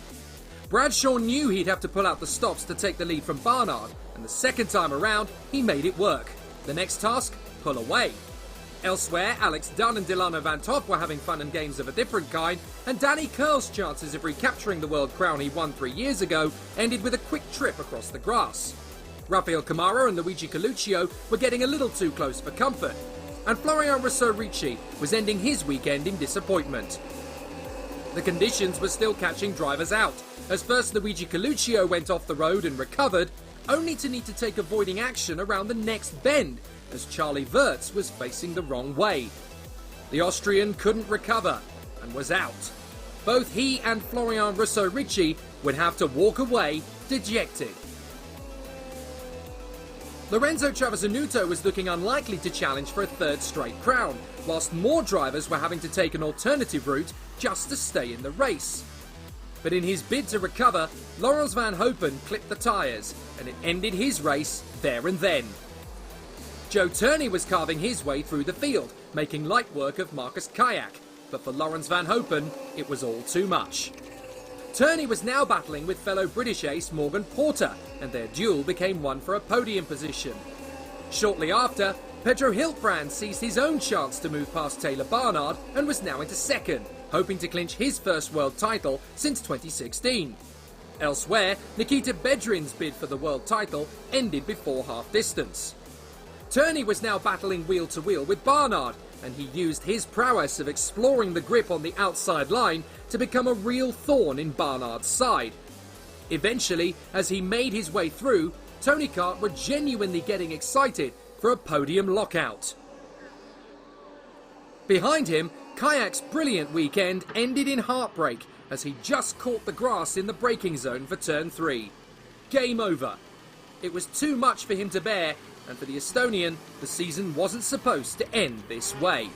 Bradshaw knew he'd have to pull out the stops to take the lead from Barnard, and the second time around, he made it work. The next task, pull away. Elsewhere, Alex Dunn and Delano Van Top were having fun and games of a different kind, and Danny Curl's chances of recapturing the world crown he won 3 years ago ended with a quick trip across the grass. Rafael Camaro and Luigi Coluccio were getting a little too close for comfort, and Florian Rousseau Ricci was ending his weekend in disappointment. The conditions were still catching drivers out, as first Luigi Coluccio went off the road and recovered, only to need to take avoiding action around the next bend as Charlie Wirtz was facing the wrong way. The Austrian couldn't recover and was out. Both he and Florian Russo-Ricci would have to walk away dejected. Lorenzo Travasanuto was looking unlikely to challenge for a third straight crown, whilst more drivers were having to take an alternative route just to stay in the race. But in his bid to recover, Laurens van Hopen clipped the tyres, and it ended his race there and then. Joe Turney was carving his way through the field, making light work of Marcus Kayak, but for Laurens van Hopen, it was all too much. Turney was now battling with fellow British ace Morgan Porter, and their duel became one for a podium position. Shortly after, Pedro Hiltbrand seized his own chance to move past Taylor Barnard and was now into second, hoping to clinch his first world title since 2016. Elsewhere, Nikita Bedrin's bid for the world title ended before half distance. Turney was now battling wheel to wheel with Barnard, and he used his prowess of exploring the grip on the outside line to become a real thorn in Barnard's side. Eventually, as he made his way through, Tony Kart were genuinely getting excited for a podium lockout. Behind him, Kayak's brilliant weekend ended in heartbreak as he just caught the grass in the braking zone for turn 3. Game over. It was too much for him to bear, and for the Estonian, the season wasn't supposed to end this way.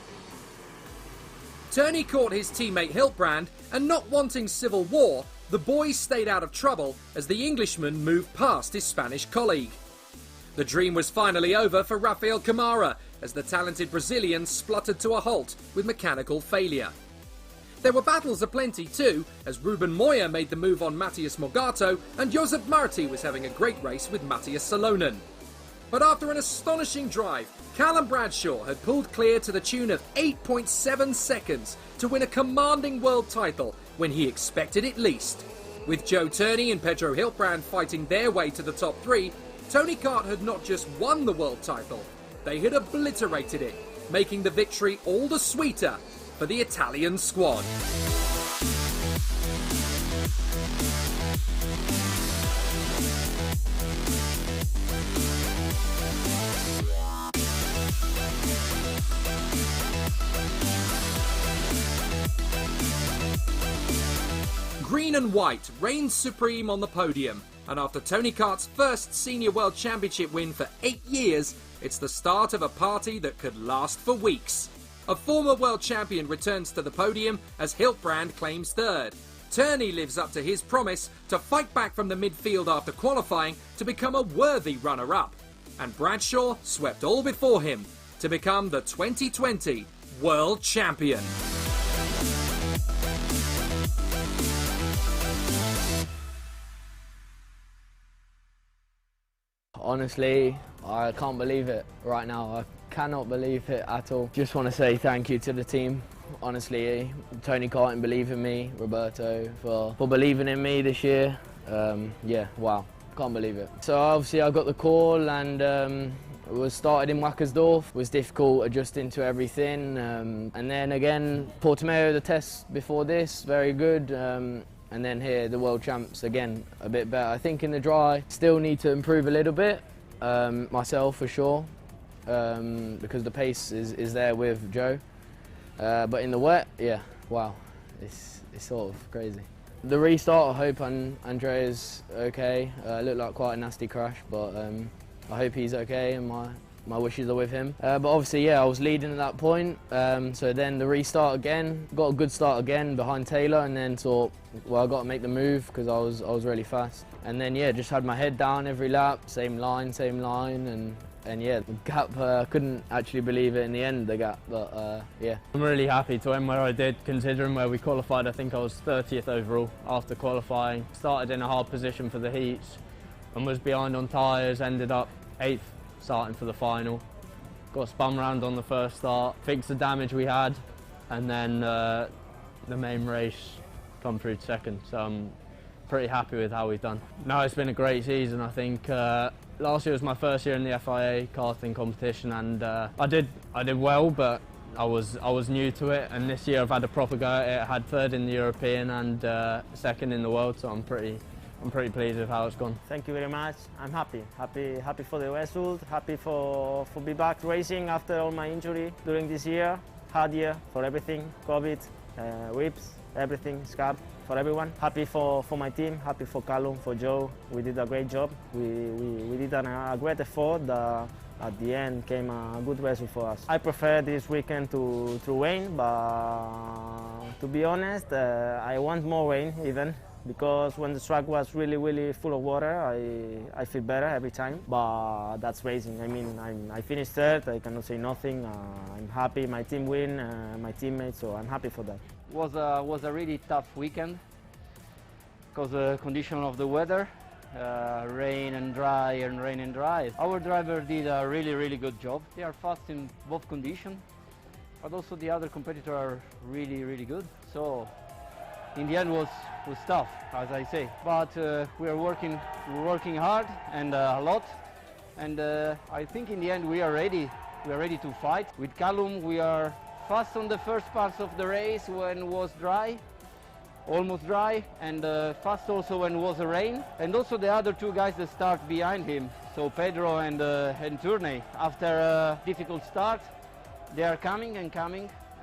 Turney caught his teammate Hiltbrand, and not wanting civil war, the boys stayed out of trouble as the Englishman moved past his Spanish colleague. The dream was finally over for Rafael Camara as the talented Brazilian spluttered to a halt with mechanical failure. There were battles aplenty too, as Ruben Moya made the move on Matthias Morgato and Josep Marti was having a great race with Matthias Salonen. But after an astonishing drive, Callum Bradshaw had pulled clear to the tune of 8.7 seconds to win a commanding world title when he expected it least. With Joe Turney and Pedro Hiltbrand fighting their way to the top 3, Tony Kart had not just won the world title, they had obliterated it, making the victory all the sweeter for the Italian squad. Green and white reigns supreme on the podium, and after Tony Kart's first Senior World Championship win for 8 years, it's the start of a party that could last for weeks. A former world champion returns to the podium as Hiltbrand claims third. Turney lives up to his promise to fight back from the midfield after qualifying to become a worthy runner-up. And Bradshaw swept all before him to become the 2020 World Champion. Honestly, I can't believe it right now. I cannot believe it at all. Just want to say thank you to the team. Honestly, Tony Karting believe in me, Roberto for believing in me this year. Yeah, wow, can't believe it. So obviously I got the call and was started in Wackersdorf. It was difficult adjusting to everything. And then again, Portimao, the test before this, very good. And then here, the World Champs, again, a bit better. I think in the dry, still need to improve a little bit, myself for sure, because the pace is there with Joe. But in the wet, yeah, wow, it's sort of crazy. The restart, I hope Andrea's okay. It looked like quite a nasty crash, but I hope he's okay and my wishes are with him. But obviously, yeah, I was leading at that point. So then the restart again, got a good start again behind Taylor, and then thought, well, I got to make the move because I was really fast. And then yeah, just had my head down every lap, same line, and yeah, the gap, couldn't actually believe it in the end, the gap, but yeah. I'm really happy to end where I did, considering where we qualified. I think I was 30th overall after qualifying. Started in a hard position for the heats and was behind on tyres, ended up 8th starting for the final. Got spun round on the first start, fixed the damage we had, and then the main race come through second, so I'm pretty happy with how we've done. No, it's been a great season. I think last year was my first year in the FIA Karting competition, and I did well, but I was new to it, and this year I've had a proper go at it. I had third in the European and second in the world, so I'm pretty I'm pretty pleased with how it's gone. Thank you very much. I'm happy for the result, happy for be back racing after all my injury during this year, hard year for everything, COVID, ribs, everything, scab, for everyone. Happy for my team, happy for Callum, for Joe. We did a great job. We did a great effort. At the end came a good result for us. I prefer this weekend to rain, but to be honest, I want more rain even, because when the track was really full of water, I feel better every time. But that's racing. I mean, I finished third. I cannot say nothing. I'm happy. My team win, my teammates, so I'm happy for that. Was a really tough weekend because the condition of the weather, rain and dry and rain and dry. Our driver did a really good job. They are fast in both conditions, but also the other competitors are really good. So in the end was tough, as I say. But we're working hard and a lot, and I think in the end we are ready. We are ready to fight. With Callum, we are fast on the first parts of the race when it was dry, almost dry, and fast also when it was a rain. And also the other two guys that start behind him, so Pedro and Tourney. After a difficult start, they are coming,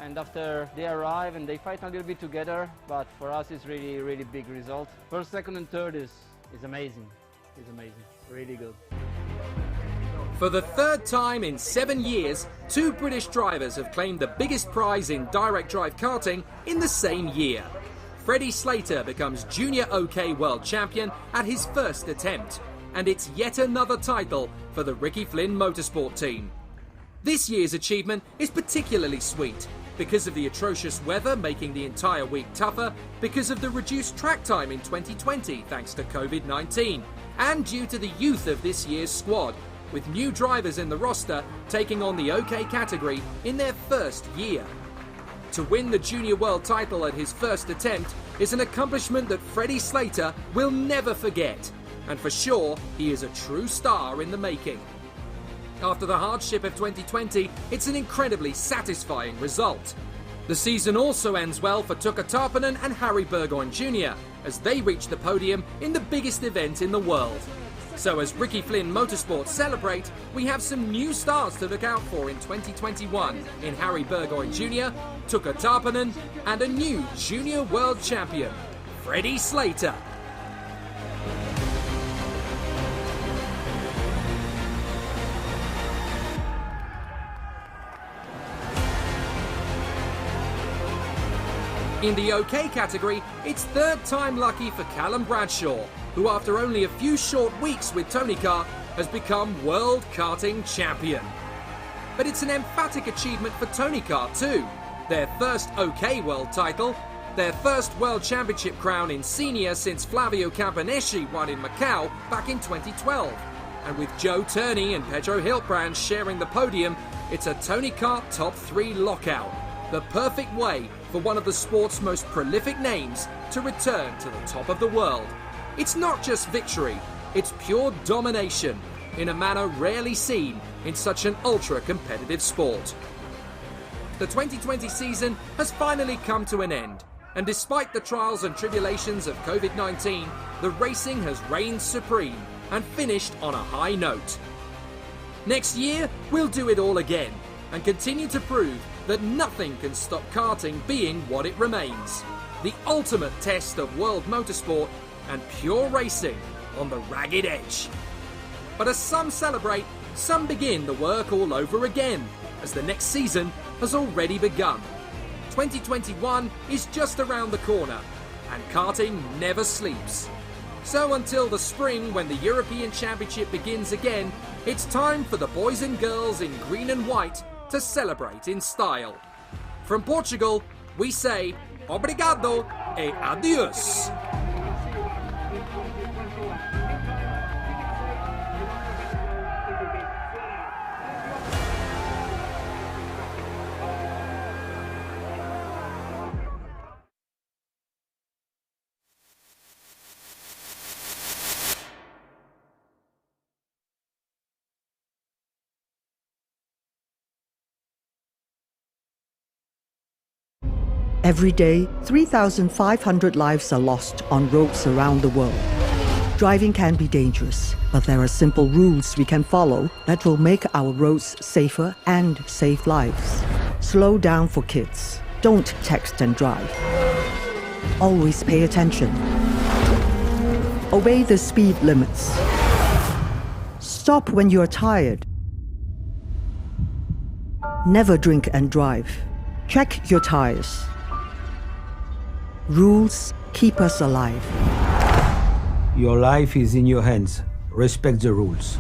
and after they arrive and they fight a little bit together, but for us it's really big result. First, second and third is amazing. It's amazing, really good. For the third time in 7 years, two British drivers have claimed the biggest prize in direct drive karting in the same year. Freddie Slater becomes Junior OK World Champion at his first attempt, and it's yet another title for the Ricky Flynn Motorsport team. This year's achievement is particularly sweet because of the atrocious weather making the entire week tougher, because of the reduced track time in 2020 thanks to COVID-19, and due to the youth of this year's squad, with new drivers in the roster taking on the OK category in their first year. To win the Junior World title at his first attempt is an accomplishment that Freddie Slater will never forget, and for sure he is a true star in the making. After the hardship of 2020, it's an incredibly satisfying result. The season also ends well for Tuukka Tarpanen and Harry Burgoyne Jr. as they reach the podium in the biggest event in the world. So as Ricky Flynn Motorsport celebrate, we have some new stars to look out for in 2021 in Harry Burgoyne Jr., Tuukka Tarpanen, and a new Junior World Champion, Freddie Slater. In the OK category, it's third time lucky for Callum Bradshaw, who after only a few short weeks with Tony Kart has become World Karting Champion. But it's an emphatic achievement for Tony Kart too. Their first OK World title, their first World Championship crown in senior since Flavio Campaneschi won in Macau back in 2012. And with Joe Turney and Pedro Hiltbrand sharing the podium, it's a Tony Kart top 3 lockout. The perfect way for one of the sport's most prolific names to return to the top of the world. It's not just victory, it's pure domination in a manner rarely seen in such an ultra-competitive sport. The 2020 season has finally come to an end, and despite the trials and tribulations of COVID-19, the racing has reigned supreme and finished on a high note. Next year, we'll do it all again and continue to prove that nothing can stop karting being what it remains. The ultimate test of world motorsport and pure racing on the ragged edge. But as some celebrate, some begin the work all over again, as the next season has already begun. 2021 is just around the corner, and karting never sleeps. So until the spring, when the European Championship begins again, it's time for the boys and girls in green and white to celebrate in style. From Portugal, we say obrigado e adios. Every day, 3,500 lives are lost on roads around the world. Driving can be dangerous, but there are simple rules we can follow that will make our roads safer and save lives. Slow down for kids. Don't text and drive. Always pay attention. Obey the speed limits. Stop when you're tired. Never drink and drive. Check your tires. Rules keep us alive. Your life is in your hands. Respect the rules.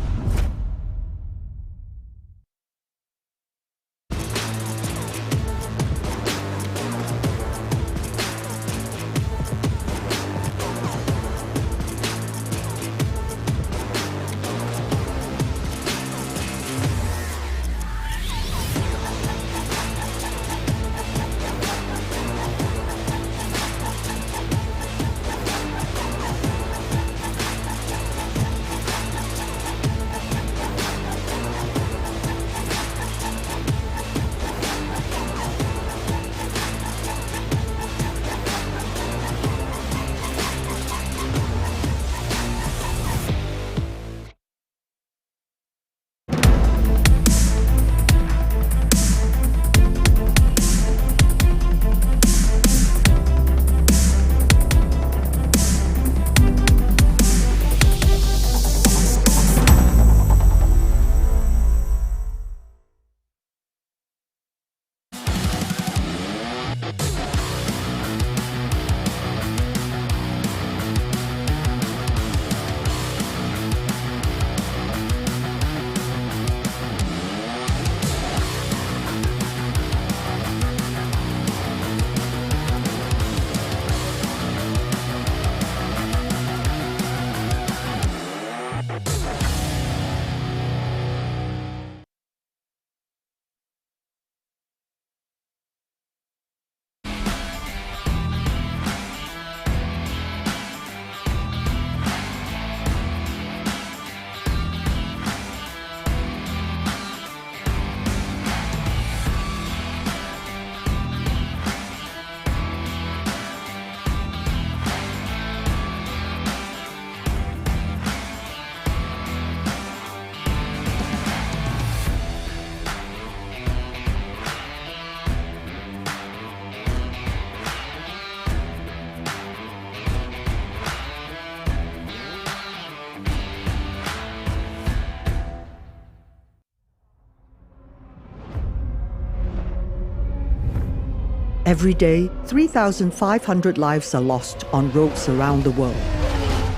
Every day, 3,500 lives are lost on roads around the world.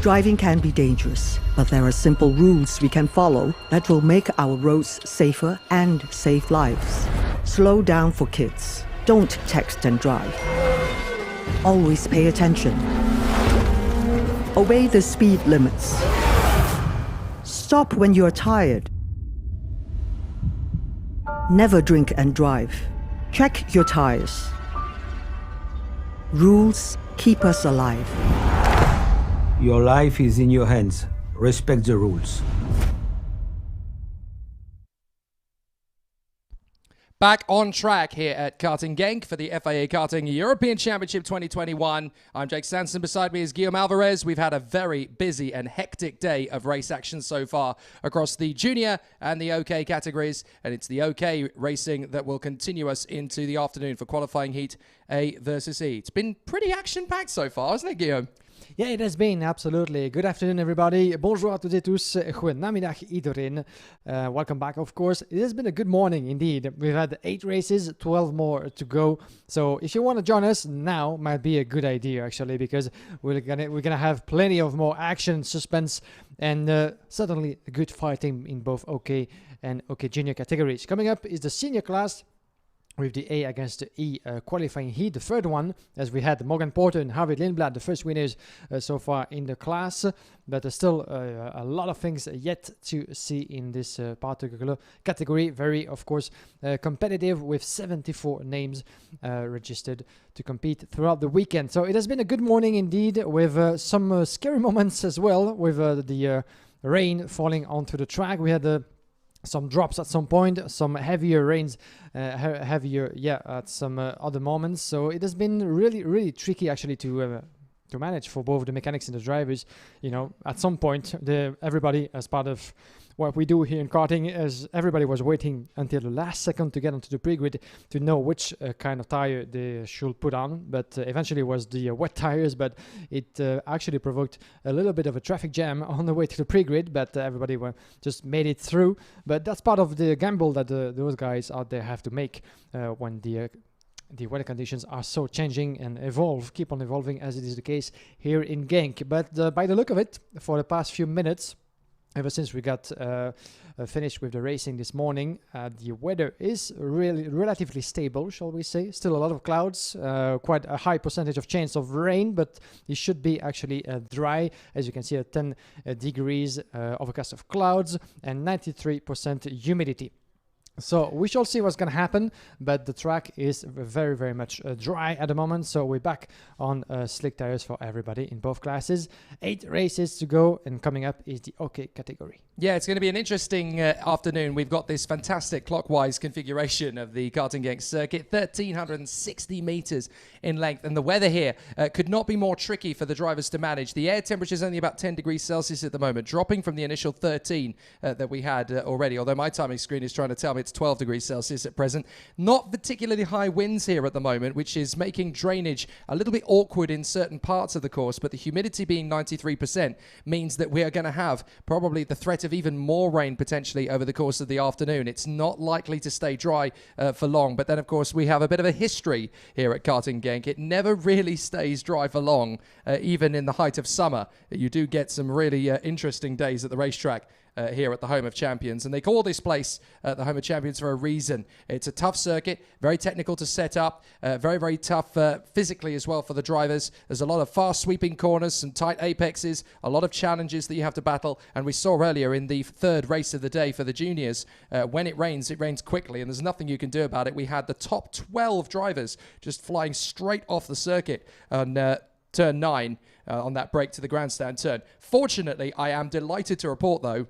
Driving can be dangerous, but there are simple rules we can follow that will make our roads safer and save lives. Slow down for kids. Don't text and drive. Always pay attention. Obey the speed limits. Stop when you're tired. Never drink and drive. Check your tires. Rules keep us alive. Your life is in your hands. Respect the rules. Back on track here at Karting Genk for the FIA Karting European Championship 2021. I'm Jake Sanson. Beside me is Guillaume Alvarez. We've had a very busy and hectic day of race action so far across the junior and the OK categories. And it's the OK racing that will continue us into the afternoon for qualifying heat A versus E. It's been pretty action-packed so far, hasn't it, Guillaume? Yeah, it has been, absolutely. Good afternoon, everybody. Bonjour à tous et tous. Goedemiddag iedereen. Welcome back, of course. It has been a good morning, indeed. We've had 8 races, 12 more to go. So if you want to join us, now might be a good idea, actually, because we're gonna have plenty of more action, suspense, and certainly good fighting in both OK and OK Junior categories. Coming up is the senior class, with the A against the E qualifying heat, the third one, as we had Morgan Porter and Harvey Lindblad, the first winners so far in the class. But there's still a lot of things yet to see in this particular category. Very, of course, competitive, with 74 names registered to compete throughout the weekend. So it has been a good morning indeed, with some scary moments as well, with the rain falling onto the track. We had some drops at some point, some heavier rains, at some other moments. So it has been really, really tricky actually to manage for both the mechanics and the drivers. You know, at some point, everybody, as part of what we do here in karting, is everybody was waiting until the last second to get onto the pre-grid to know which kind of tire they should put on. But eventually it was the wet tires, but it actually provoked a little bit of a traffic jam on the way to the pre-grid, but everybody just made it through. But that's part of the gamble that those guys out there have to make when the weather conditions are so changing and keep on evolving, as it is the case here in Genk. But by the look of it, for the past few minutes, ever since we got finished with the racing this morning, the weather is really relatively stable, shall we say. Still a lot of clouds, quite a high percentage of chance of rain, but it should be actually dry. As you can see, at 10 degrees overcast of clouds and 93% humidity. So we shall see what's going to happen, but the track is very, very much dry at the moment. So we're back on slick tires for everybody in both classes. 8 races to go, and coming up is the OK category. Yeah, it's going to be an interesting afternoon. We've got this fantastic clockwise configuration of the Karting Genk circuit, 1,360 meters in length. And the weather here could not be more tricky for the drivers to manage. The air temperature is only about 10 degrees Celsius at the moment, dropping from the initial 13 that we had already. Although my timing screen is trying to tell me it's 12 degrees Celsius at present. Not particularly high winds here at the moment, which is making drainage a little bit awkward in certain parts of the course. But the humidity being 93% means that we are going to have probably the threat of even more rain potentially over the course of the afternoon. It's not likely to stay dry for long. But then, of course, we have a bit of a history here at Karting Genk. It never really stays dry for long, even in the height of summer. You do get some really interesting days at the racetrack. Here at the Home of Champions. And they call this place the Home of Champions for a reason. It's a tough circuit, very technical to set up, very, very tough physically as well for the drivers. There's a lot of fast sweeping corners, some tight apexes, a lot of challenges that you have to battle. And we saw earlier in the third race of the day for the juniors, when it rains quickly, and there's nothing you can do about it. We had the top 12 drivers just flying straight off the circuit on turn 9 on that break to the grandstand turn. Fortunately, I am delighted to report, though,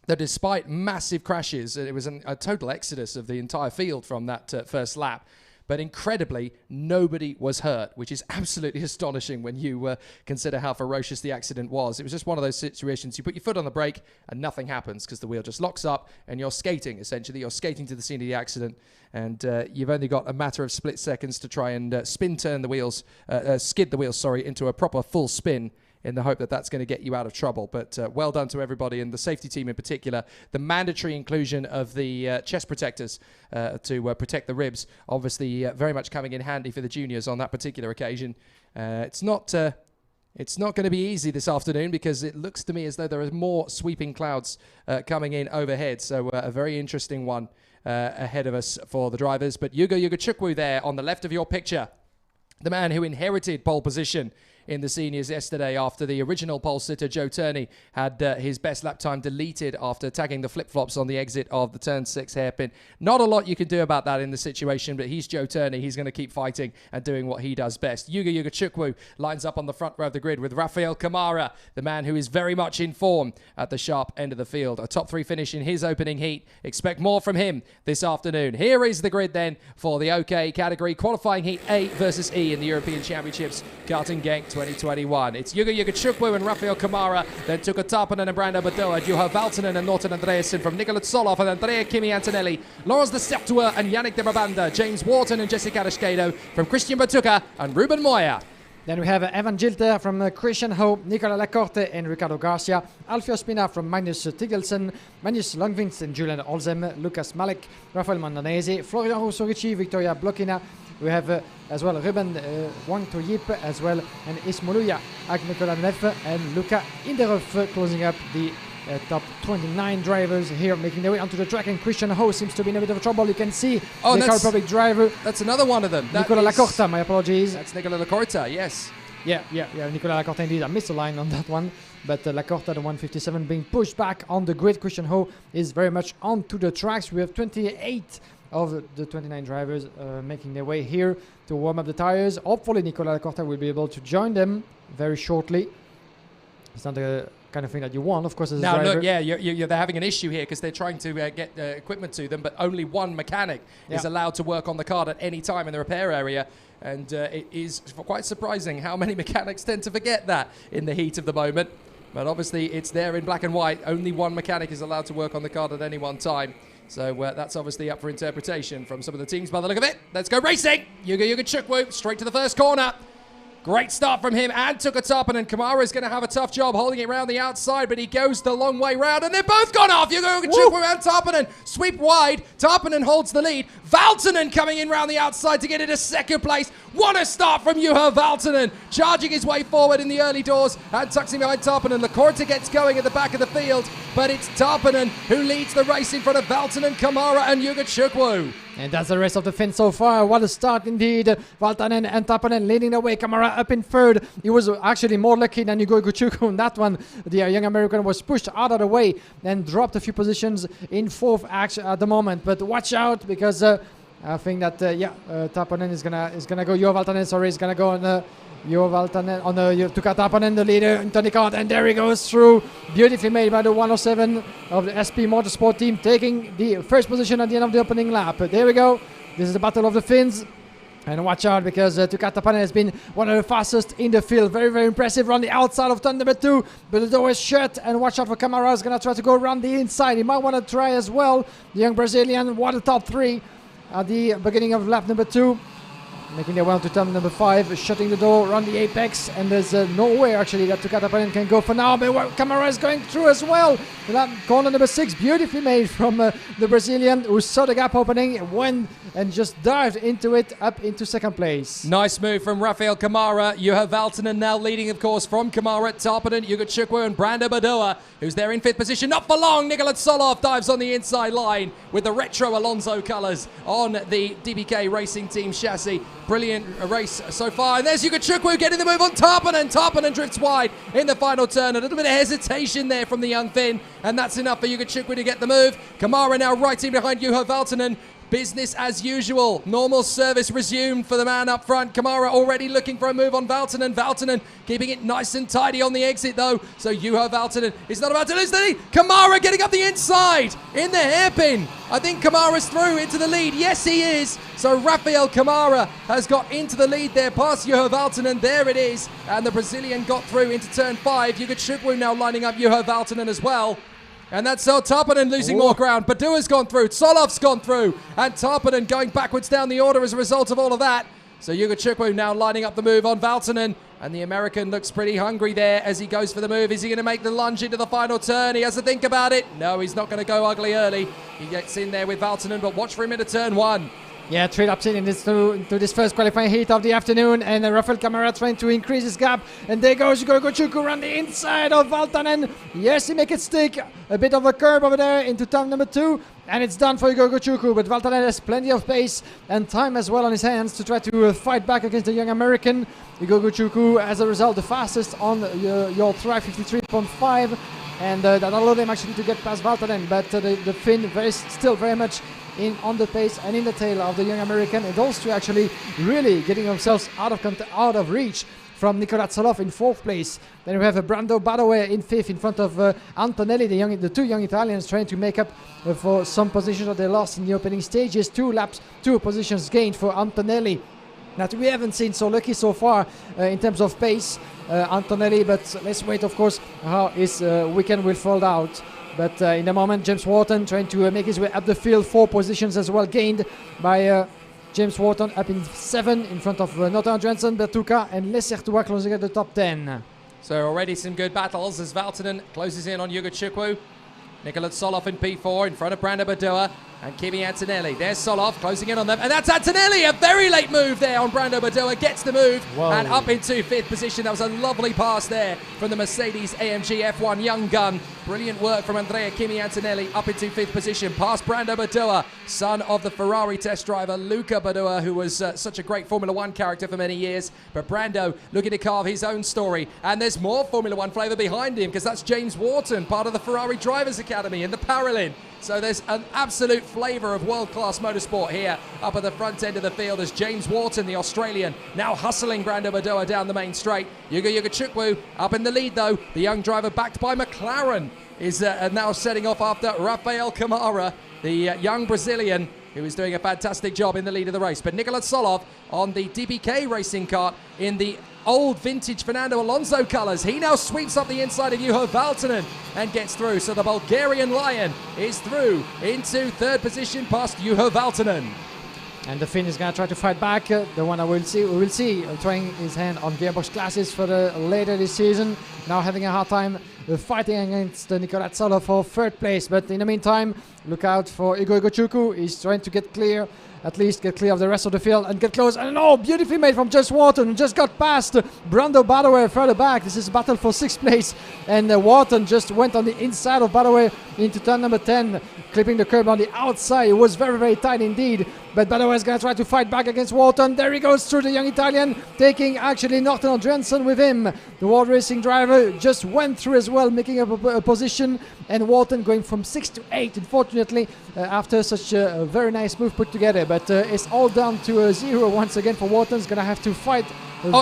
that despite massive crashes, it was a total exodus of the entire field from that first lap. But incredibly, nobody was hurt, which is absolutely astonishing when you consider how ferocious the accident was. It was just one of those situations. You put your foot on the brake and nothing happens because the wheel just locks up and you're skating, essentially. You're skating to the scene of the accident, and you've only got a matter of split seconds to try and skid the wheels, into a proper full spin, in the hope that that's going to get you out of trouble. But well done to everybody, and the safety team in particular. The mandatory inclusion of the chest protectors to protect the ribs, obviously very much coming in handy for the juniors on that particular occasion. It's not going to be easy this afternoon, because it looks to me as though there are more sweeping clouds coming in overhead. So a very interesting one ahead of us for the drivers. But Hugo Chukwu there on the left of your picture, the man who inherited pole position in the seniors yesterday after the original pole sitter Joe Turney had his best lap time deleted after tagging the flip-flops on the exit of the turn 6 hairpin. Not a lot you can do about that in the situation, but he's Joe Turney. He's going to keep fighting and doing what he does best. Yuga Chukwu lines up on the front row of the grid with Rafael Kamara, the man who is very much in form at the sharp end of the field. A top 3 finish in his opening heat. Expect more from him this afternoon. Here is the grid then for the OK category. Qualifying heat A versus E in the European Championships Karting Genk 2021. It's Yuga Chukwu and Rafael Kamara, then Tuka Tarpanen and Brando Badoa, Juha Valtonen and Norton Andreasen, from Nicola Soloff and Andrea Kimi Antonelli, Lawrence de Sertua and Yannick de Brabanda, James Wharton and Jessica Rascado, from Christian Batuka and Ruben Moya. Then we have Evan Gilter from Christian Ho, Nicola Lacorte and Ricardo Garcia, Alfio Spina from Magnus Tigelsen, Magnus Longvins and Julian Olzem, Lucas Malek, Rafael Mandanese, Florian Rossorici, Victoria Blokina. We have as well Ruben Wang Toyip as well, and Ismoluya Nicola Neff and Luca Inderhoff closing up the top 29 drivers here making their way onto the track. And Christian Ho seems to be in a bit of trouble. You can see the Car Republic driver. That's another one of them. Nicola Lacorta, my apologies. That's Nicola Lacorta, yes. Yeah, Nicola Lacorta indeed. I missed a line on that one. But Lacorta, the 157, being pushed back on the grid. Christian Ho is very much onto the tracks. We have 28 of the 29 drivers making their way here to warm up the tires. Hopefully Nicola Lacorta will be able to join them very shortly. It's not kind of thing that you want, of course, as a now, driver. look, yeah, they're having an issue here because they're trying to get equipment to them, but only one mechanic is allowed to work on the card at any time in the repair area. And it is quite surprising how many mechanics tend to forget that in the heat of the moment. But obviously, it's there in black and white. Only one mechanic is allowed to work on the card at any one time. So that's obviously up for interpretation from some of the teams by the look of it. Let's go racing. Yuga Chukwu straight to the first corner. Great start from him and Tuka Tarpanen. Kamara's going to have a tough job holding it around the outside, but he goes the long way round, and they're both gone off. Yuga Chukwu and Tarpanen sweep wide. Tarpanen holds the lead. Valtonen coming in round the outside to get into second place. What a start from Juha Valtonen, charging his way forward in the early doors and tucks him behind Tarpanen. Lacorta gets going at the back of the field, but it's Tarpanen who leads the race in front of Valtonen, Kamara and Yuga Chukwu. And that's the rest of the Finns so far. What a start indeed. Valtonen and Tarpanen leading the way. Kamara up in third. He was actually more lucky than Yuga Chukwu on that one. The young American was pushed out of the way and dropped a few positions in fourth at the moment. But watch out, because I think that Tarpanen is gonna go. Juha Valtonen, sorry, is gonna go on Juha Valtonen on Tuka Tarpanen, the leader in Tony Kart, and there he goes through. Beautifully made by the 107 of the SP Motorsport team, taking the first position at the end of the opening lap. There we go. This is the battle of the Finns. And watch out, because Tuka Tarpanen has been one of the fastest in the field. Very, very impressive on the outside of turn number 2. But the door is shut. And watch out for Kamara. Is going to try to go around the inside. He might want to try as well. The young Brazilian, what a top 3 at the beginning of lap number 2. Making their way on to turn number 5, shutting the door around the apex, and there's no way actually that Tuka Tarpanen can go for now, but Kamara is going through as well. Corner number 6, beautifully made from the Brazilian, who saw the gap opening, went and just dived into it, up into second place. Nice move from Rafael Kamara. Juha Valtonen now leading, of course, from Kamara, Tarpanen, Yuga Chukwu and Brando Badoa, who's there in 5th position. Not for long, Nicolas Solov dives on the inside line with the retro Alonso colours on the DBK Racing Team chassis. Brilliant race so far. And there's Yuga Chukwu getting the move on Tarpanen. Tarpanen drifts wide in the final turn. A little bit of hesitation there from the young Finn. And that's enough for Yuga Chukwu to get the move. Kamara now right in behind Juha Valtonen. Business as usual. Normal service resumed for the man up front. Kamara already looking for a move on Valtonen. Valtonen keeping it nice and tidy on the exit though. So Juha Valtonen is not about to lose the lead. Kamara getting up the inside in the hairpin. I think Kamara's through into the lead. Yes, he is. So Rafael Kamara has got into the lead there past Juha Valtonen. There it is. And the Brazilian got through into turn 5. Yuga Chukwu now lining up Juha Valtonen as well. And that's Tarpanen losing more ground. Badua's gone through. Solov's gone through. And Tarpanen going backwards down the order as a result of all of that. So Yuga Chukwu now lining up the move on Valtonen. And the American looks pretty hungry there as he goes for the move. Is he going to make the lunge into the final turn? He has to think about it. No, he's not going to go ugly early. He gets in there with Valtonen, but watch for him into turn 1. Yeah, 3 laps in into this first qualifying heat of the afternoon, and Rafael Kamara trying to increase his gap, and there goes Yuga Chukwu around the inside of Valtonen. Yes, he make it stick. A bit of a curb over there into turn number 2, and it's done for Yuga Chukwu, but Valtonen has plenty of pace and time as well on his hands to try to fight back against the young American. Yuga Chukwu, as a result, the fastest on your track, 53.5, and that allowed him actually to get past Valtonen, but the Finn still very much on the pace and in the tail of the young American, and those two actually really getting themselves out of reach from Nicolas Solov in 4th place. Then we have Brando Badoa in 5th in front of Antonelli, the 2 young Italians trying to make up for some positions that they lost in the opening stages. 2 positions gained for Antonelli. That we haven't seen so lucky so far in terms of pace, Antonelli, but let's wait, of course, how his weekend will fold out. But in the moment, James Wharton trying to make his way up the field. 4 positions as well gained by James Wharton, up in 7 in front of Norton Johansson, Bertuca and Lesertua closing at the top 10. So already some good battles as Valtonen closes in on Yuga Chukwu. Nicolas Solov in P4 in front of Brando Badoa and Kimi Antonelli. There's Solov closing in on them, and that's Antonelli. A very late move there on Brando Badoa. Gets the move. Whoa. And up into 5th position. That was a lovely pass there from the Mercedes AMG F1 young gun. Brilliant work from Andrea Kimi Antonelli up into 5th position. Past Brando Badoa, son of the Ferrari test driver Luca Badoa, who was such a great Formula 1 character for many years. But Brando looking to carve his own story. And there's more Formula 1 flavour behind him, because that's James Wharton, part of the Ferrari Drivers Academy in the Paralin. So there's an absolute flavour of world-class motorsport here up at the front end of the field as James Wharton, the Australian, now hustling Brando Badoa down the main straight. Yuga Chukwu up in the lead though. The young driver backed by McLaren is now setting off after Rafael Camara, the young Brazilian, who is doing a fantastic job in the lead of the race. But Nikola Tsolov on the DPK racing kart in the old vintage Fernando Alonso colours. He now sweeps up the inside of Juho Valtonen and gets through. So the Bulgarian Lion is through into third position past Juho Valtonen. And the Finn is going to try to fight back. The one we will see trying his hand on gearbox classes for the later this season. Now having a hard time fighting against Nikola Tsolov for third place. But in the meantime, look out for Igor Chukwu. He's trying to get clear, at least get clear of the rest of the field and get close. And beautifully made from Just Wharton. Just got past Brando Badoa further back. This is a battle for 6th place. And Wharton just went on the inside of Badoa into turn number 10, clipping the curb on the outside. It was very, very tight indeed. But Badoa is going to try to fight back against Wharton. There he goes through the young Italian, taking actually Norton Andrensen with him. The World Racing driver just went through as well, making up a position. And Wharton going from 6 to 8, unfortunately, after such a very nice move put together. But it's all down to 0 once again for Wharton. He's going to have to fight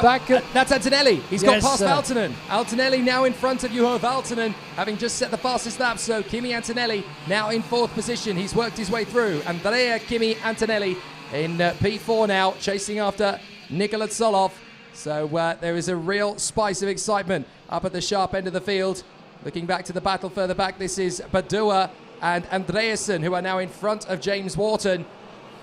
back. That's Antonelli. He's got past Valtonen. Antonelli now in front of Juho Valtonen, having just set the fastest lap. So Kimi Antonelli now in 4th position. He's worked his way through. Andrea Kimi Antonelli in P4 now, chasing after Nikola Tsolov. So there is a real spice of excitement up at the sharp end of the field. Looking back to the battle further back, this is Badoa and Andreasen, who are now in front of James Wharton.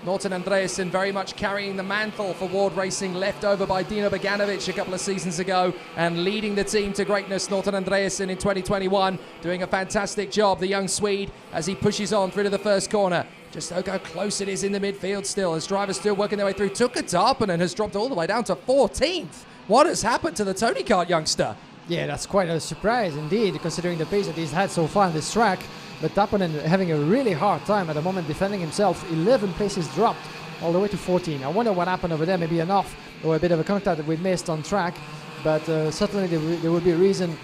Norton Andreasen very much carrying the mantle for Ward Racing, left over by Dino Beganovic a couple of seasons ago, and leading the team to greatness. Norton Andreasen in 2021 doing a fantastic job, the young Swede, as he pushes on through to the first corner. Just look how close it is in the midfield still, as drivers still working their way through. Tuukka Tarponen has dropped all the way down to 14th. What has happened to the Tony Kart youngster? Yeah, that's quite a surprise indeed, considering the pace that he's had so far on this track. But Tarponen having a really hard time at the moment defending himself. 11 places dropped all the way to 14. I wonder what happened over there. Maybe an off or a bit of a contact that we missed on track. But certainly there will be a reason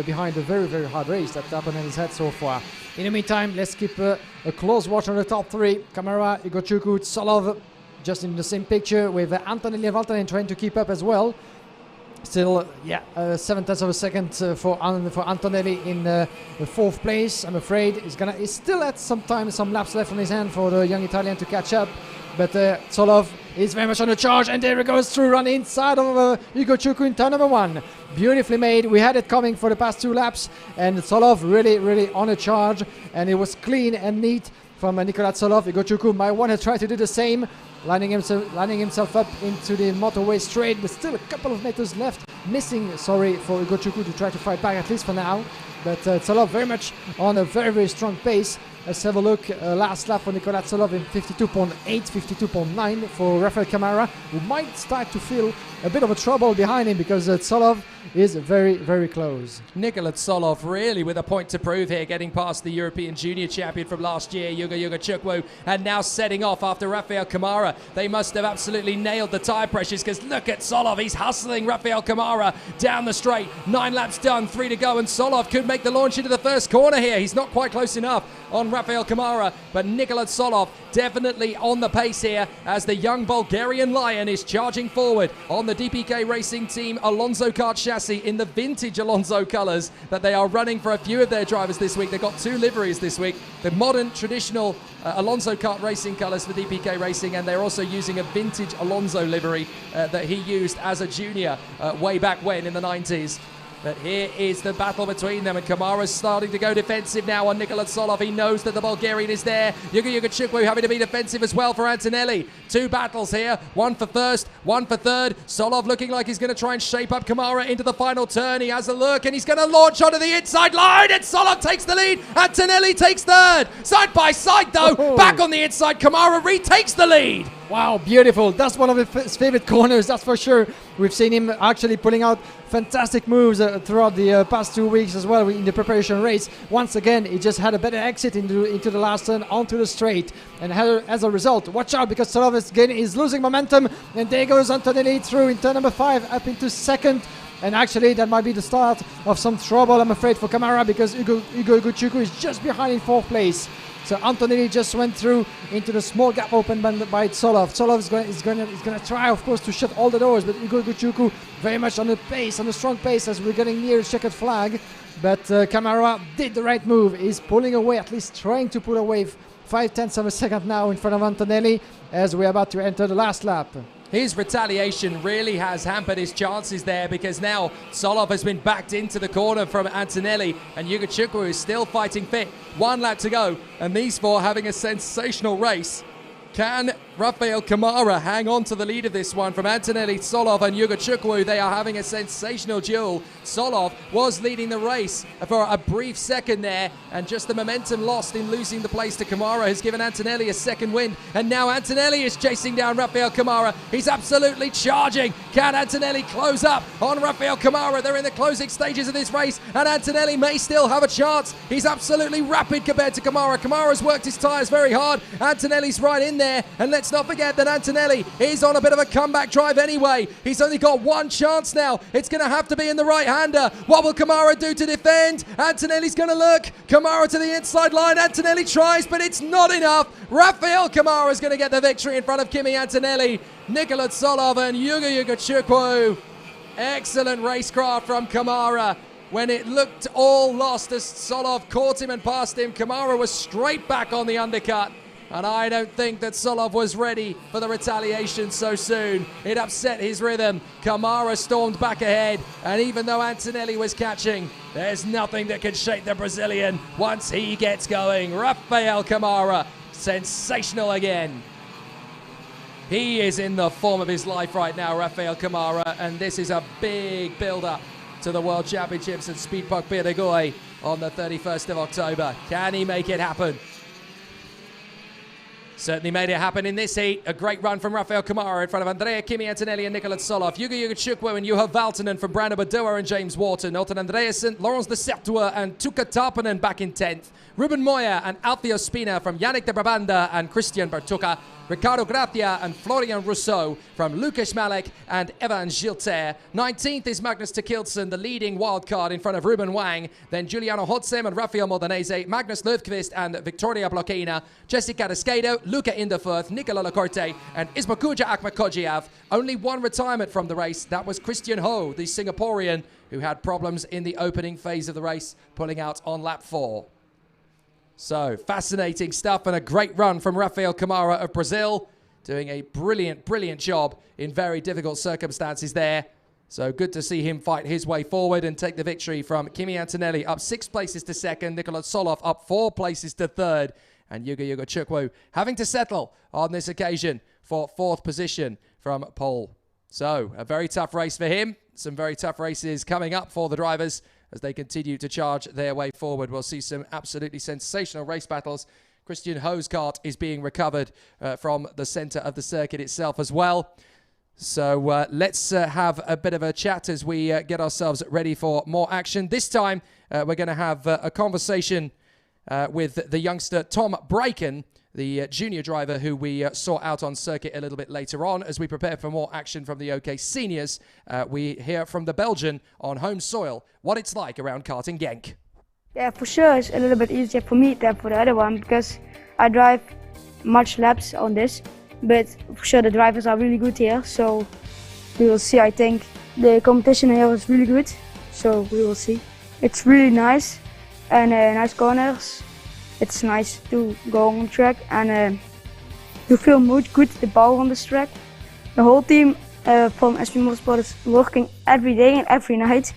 behind the very, very hard race that Tarponen has had so far. In the meantime, let's keep a close watch on the top three. Camara, Igor Chukwu, Tsolov just in the same picture with Antonelli and Valtonen trying to keep up as well. Still, 0.7 of a second for Antonelli in 4th place. I'm afraid he's still at some laps left on his hand for the young Italian to catch up. But Tsolov is very much on the charge, and there he goes through, run inside of Igor Chukwu in turn number 1. Beautifully made. We had it coming for the past 2 laps, and Tsolov really, really on a charge, and it was clean and neat from Nikola Tsolov. Igor Chukwu might want to try to do the same, lining himself up into the motorway straight, but still a couple of meters left. Missing, for Igor Chukwu to try to fight back, at least for now. But Tsolov very much on a very, very strong pace. Let's have a look. Last lap for Nikola Tsolov in 52.8, 52.9 for Rafael Camara, who might start to feel a bit of a trouble behind him because Tsolov is very, very close. Nikola Tsolov really with a point to prove here, getting past the European Junior champion from last year, Yuga Chukwu, and now setting off after Rafael Camara. They must have absolutely nailed the tyre pressures because look at Tsolov. He's hustling Rafael Camara down the straight. 9 laps done, 3 to go, and Tsolov could make the launch into the first corner here. He's not quite close enough on Rafael Camara, but Nikola Tsolov definitely on the pace here as the young Bulgarian Lion is charging forward on the DPK Racing Team Alonso Kart chassis in the vintage Alonso colours that they are running for a few of their drivers this week. They've got 2 liveries this week, the modern traditional Alonso Kart Racing colours for DPK Racing, and they're also using a vintage Alonso livery that he used as a junior way back when in the 90s. But here is the battle between them, and Kamara's starting to go defensive now on Nikola Tsolov. He knows that the Bulgarian is there. Yuga Chukwu having to be defensive as well for Antonelli. 2 battles here, 1 for first, 1 for third. Tsolov looking like he's going to try and shape up Kamara into the final turn. He has a look, and he's going to launch onto the inside line, and Tsolov takes the lead. Antonelli takes third. Side by side, though, back on the inside. Kamara retakes the lead. Wow, beautiful. That's one of his favorite corners, that's for sure. We've seen him actually pulling out fantastic moves throughout the past 2 weeks as well in the preparation race. Once again, he just had a better exit into the last turn onto the straight. And as a result, watch out because Tsolov is losing momentum. And there goes Antonelli through in turn number 5 up into 2nd. And actually, that might be the start of some trouble, I'm afraid, for Camara because Igor Chukwu is just behind in 4th place. So Antonelli just went through into the small gap opened by Tsolov. Tsolov is going to try, of course, to shut all the doors, but Ugo Guchuku very much on the pace, on the strong pace as we're getting near the checkered flag. But Kamara did the right move. He's pulling away, at least trying to pull away 0.5 of a second now in front of Antonelli as we're about to enter the last lap. His retaliation really has hampered his chances there, because now Tsolov has been backed into the corner from Antonelli, and Ugo Chukwu is still fighting fit. 1 lap to go, and these four having a sensational race. Can Rafael Kamara hang on to the lead of this one from Antonelli, Tsolov and Ugo Chukwu? They are having a sensational duel. Tsolov was leading the race for a brief second there, and just the momentum lost in losing the place to Kamara has given Antonelli a second wind. And now Antonelli is chasing down Rafael Kamara. He's absolutely charging. Can Antonelli close up on Rafael Kamara? They're in the closing stages of this race, and Antonelli may still have a chance. He's absolutely rapid compared to Kamara. Kamara's worked his tyres very hard. Antonelli's right in there, and let's not forget that Antonelli is on a bit of a comeback drive anyway. He's only got one chance now. It's going to have to be in the right-hander. What will Kamara do to defend? Antonelli's going to look. Kamara to the inside line. Antonelli tries, but it's not enough. Rafael Kamara is going to get the victory in front of Kimi Antonelli, Nikola Tsolov and Ugo Chukwu. Excellent racecraft from Kamara. When it looked all lost as Tsolov caught him and passed him, Kamara was straight back on the undercut. And I don't think that Tsolov was ready for the retaliation so soon. It upset his rhythm. Kamara stormed back ahead, and even though Antonelli was catching, there's nothing that can shake the Brazilian once he gets going. Rafael Kamara, sensational again. He is in the form of his life right now, Rafael Kamara, and this is a big build-up to the World Championships at Speed Park Piragoy on the 31st of October. Can he make it happen? Certainly made it happen in this heat. A great run from Rafael Kamara in front of Andrea, Kimi Antonelli and Nikola Tsolov. Ugo Chukwu and Juha Valtonen from Brando Badua and James Wharton. Elton Andreasen, Laurence de Sertois and Tuka Tarpanen back in 10th. Ruben Moya and Alfio Spina from Yannick de Brabanda and Christian Bartuka. Ricardo Gracia and Florian Rousseau from Lukas Malek and Evan Gilter. 19th is Magnus Tekilson, the leading wildcard in front of Ruben Wang. Then Giuliano Hodsem and Rafael Modanese, Magnus Löfqvist and Victoria Blockina, Jessica Descado, Luca Inderfurth, Nicola Lacorte and Ismakuja Akhmakodjiav. Only one retirement from the race. That was Christian Ho, the Singaporean, who had problems in the opening phase of the race, pulling out on lap 4. So, fascinating stuff and a great run from Rafael Kamara of Brazil, doing a brilliant, brilliant job in very difficult circumstances there. So, good to see him fight his way forward and take the victory from Kimi Antonelli, up 6 places to second, Nikola Tsolov up 4 places to third, and Ugo Chukwu having to settle on this occasion for 4th position from pole. So, a very tough race for him. Some very tough races coming up for the drivers as they continue to charge their way forward. We'll see some absolutely sensational race battles. Christian Ho's kart is being recovered from the centre of the circuit itself as well. So let's have a bit of a chat as we get ourselves ready for more action. This time, we're going to have a conversation with the youngster Tom Braken, the junior driver who we saw out on circuit a little bit later on. As we prepare for more action from the OK Seniors, we hear from the Belgian on home soil what it's like around karting Genk. Yeah, for sure it's a little bit easier for me than for the other one because I drive much laps on this, but for sure the drivers are really good here, so we will see. I think the competition here was really good, so we will see. It's really nice and nice corners. It's nice to go on the track and to feel good the power on this track. The whole team from SP Motorsport is working every day and every night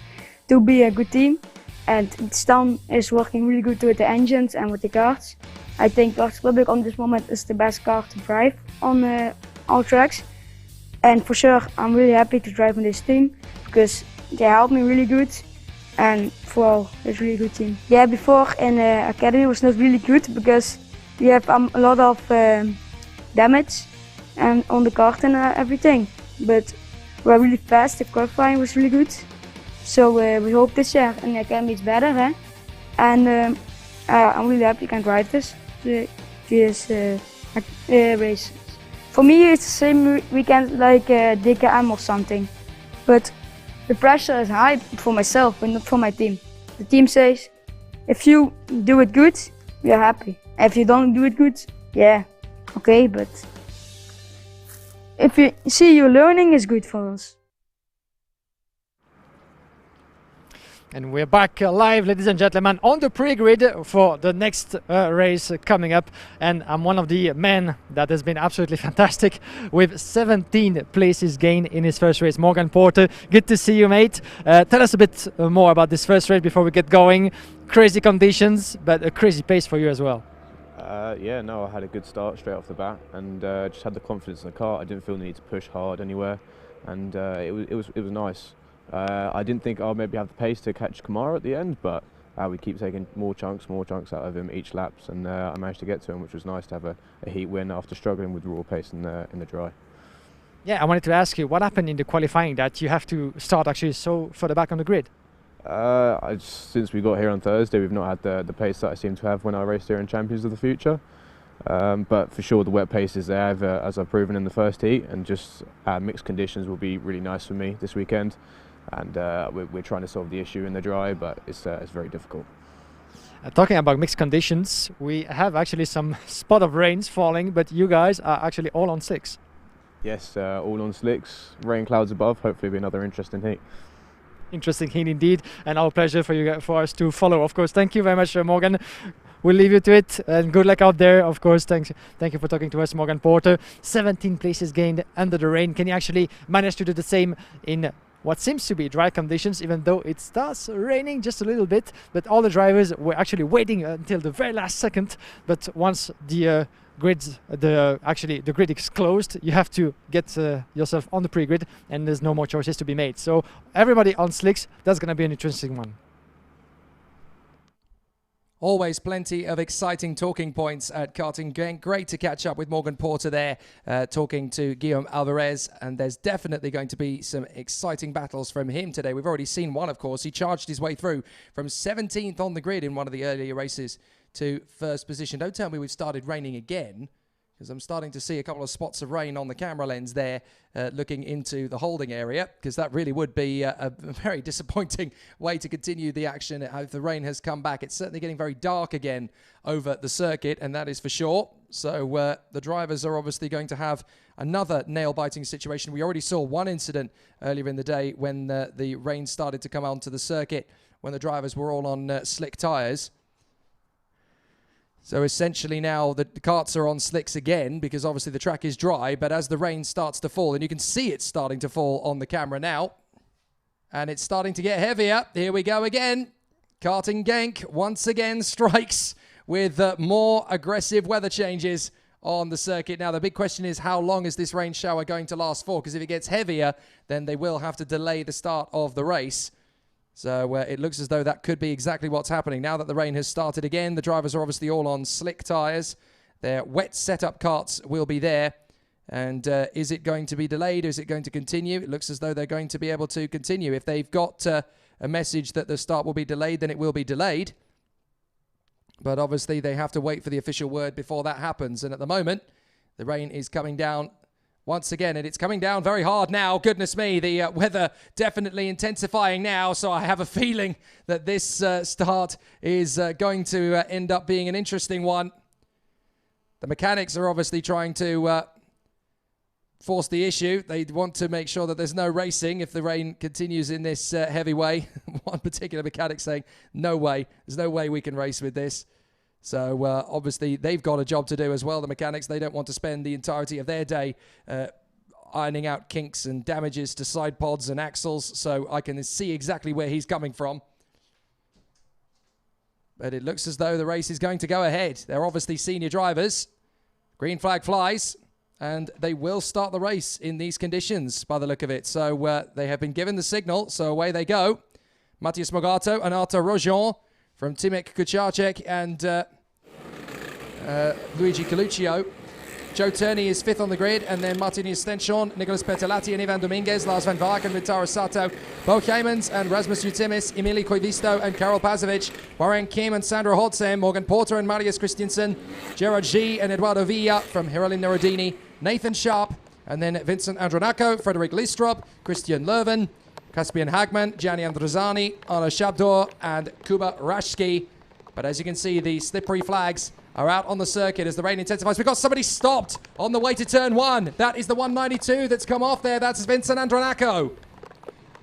to be a good team. And Stan is working really good with the engines and with the karts. I think Karts Republic on this moment is the best car to drive on all tracks. And for sure I'm really happy to drive on this team because they helped me really good. And for it's really good team. Yeah, before in the academy was not really good because we have a lot of damage and on the kart and everything. But we're really fast. The qualifying was really good. So we hope this year in the academy is better, huh? And I'm really happy I can drive this race. For me, it's the same weekend like DKM or something, but the pressure is high for myself, but not for my team. The team says, if you do it good, we are happy. If you don't do it good, yeah, okay, but if you see you're learning, is good for us. And we're back live, ladies and gentlemen, on the pre-grid for the next race coming up. And I'm one of the men that has been absolutely fantastic with 17 places gained in his first race. Morgan Porter, good to see you, mate. Tell us a bit more about this first race before we get going. Crazy conditions, but a crazy pace for you as well. Yeah, no, I had a good start straight off the bat, and just had the confidence in the car. I didn't feel the need to push hard anywhere, and it was nice. I didn't think I'll maybe have the pace to catch Kamara at the end, but we keep taking more chunks out of him each laps, and I managed to get to him, which was nice to have a heat win after struggling with raw pace in the dry. Yeah, I wanted to ask you, what happened in the qualifying that you have to start actually so further back on the grid? Since we got here on Thursday, we've not had the pace that I seem to have when I raced here in Champions of the Future. But for sure the wet pace is there, as I've proven in the first heat, and just mixed conditions will be really nice for me this weekend. And we're trying to solve the issue in the dry, but it's very difficult. Talking about mixed conditions, we have actually some spot of rains falling, but you guys are actually all on slicks. Yes, all on slicks, rain clouds above, hopefully be another interesting heat. Interesting heat indeed, and our pleasure for us to follow, of course. Thank you very much, Morgan. We'll leave you to it, and good luck out there, of course. Thank you for talking to us, Morgan Porter. 17 places gained under the rain. Can you actually manage to do the same in what seems to be dry conditions, even though it starts raining just a little bit? But all the drivers were actually waiting until the very last second. But once the grid is closed, you have to get yourself on the pre-grid, and there's no more choices to be made. So everybody on slicks, that's going to be an interesting one. Always plenty of exciting talking points at Karting Genk. Great to catch up with Morgan Porter there, talking to Guillaume Alvarez, and there's definitely going to be some exciting battles from him today. We've already seen one, of course. He charged his way through from 17th on the grid in one of the earlier races to first position. Don't tell me we've started raining again, because I'm starting to see a couple of spots of rain on the camera lens there, looking into the holding area, because that really would be a very disappointing way to continue the action if the rain has come back. It's certainly getting very dark again over the circuit, and that is for sure. So the drivers are obviously going to have another nail-biting situation. We already saw one incident earlier in the day when the rain started to come onto the circuit, when the drivers were all on slick tyres. So essentially now the karts are on slicks again, because obviously the track is dry, but as the rain starts to fall, and you can see it starting to fall on the camera now, and it's starting to get heavier. Here we go again. Karting Genk once again strikes with more aggressive weather changes on the circuit. Now the big question is, how long is this rain shower going to last for? Because if it gets heavier, then they will have to delay the start of the race. So it looks as though that could be exactly what's happening. Now that the rain has started again, the drivers are obviously all on slick tyres. Their wet setup karts will be there. And is it going to be delayed? Is it going to continue? It looks as though they're going to be able to continue. If they've got a message that the start will be delayed, then it will be delayed. But obviously they have to wait for the official word before that happens. And at the moment, the rain is coming down once again, and it's coming down very hard now. Goodness me, the weather definitely intensifying now, so I have a feeling that this start is going to end up being an interesting one. The mechanics are obviously trying to force the issue. They want to make sure that there's no racing if the rain continues in this heavy way. One particular mechanic saying, no way, there's no way we can race with this. So obviously they've got a job to do as well, the mechanics. They don't want to spend the entirety of their day ironing out kinks and damages to side pods and axles. So I can see exactly where he's coming from. But it looks as though the race is going to go ahead. They're obviously senior drivers. Green flag flies, and they will start the race in these conditions by the look of it. So they have been given the signal, so away they go. Matthias Mogato and Arthur Rojon from Timek Kucharczyk and Luigi Coluccio. Joe Turney is 5th on the grid, and then Martin Stenchon, Nicolas Petolati and Ivan Dominguez, Lars van Varken, Vitara Sato, Bo Heymans and Rasmus Utimis, Emili Koivisto and Karol Pazovic, Warren Kim and Sandra Hodsen, Morgan Porter and Marius Christiansen, Gerard G and Eduardo Villa from Hirolin Narodini, Nathan Sharp, and then Vincent Andronaco, Frederick Listrop, Christian Leuven, Caspian Hagman, Gianni Androzani, Arno Shabdor and Kuba Rashki. But as you can see, the slippery flags are out on the circuit as the rain intensifies. We've got somebody stopped on the way to turn 1. That is the 192 that's come off there. That's Vincent Andronaco.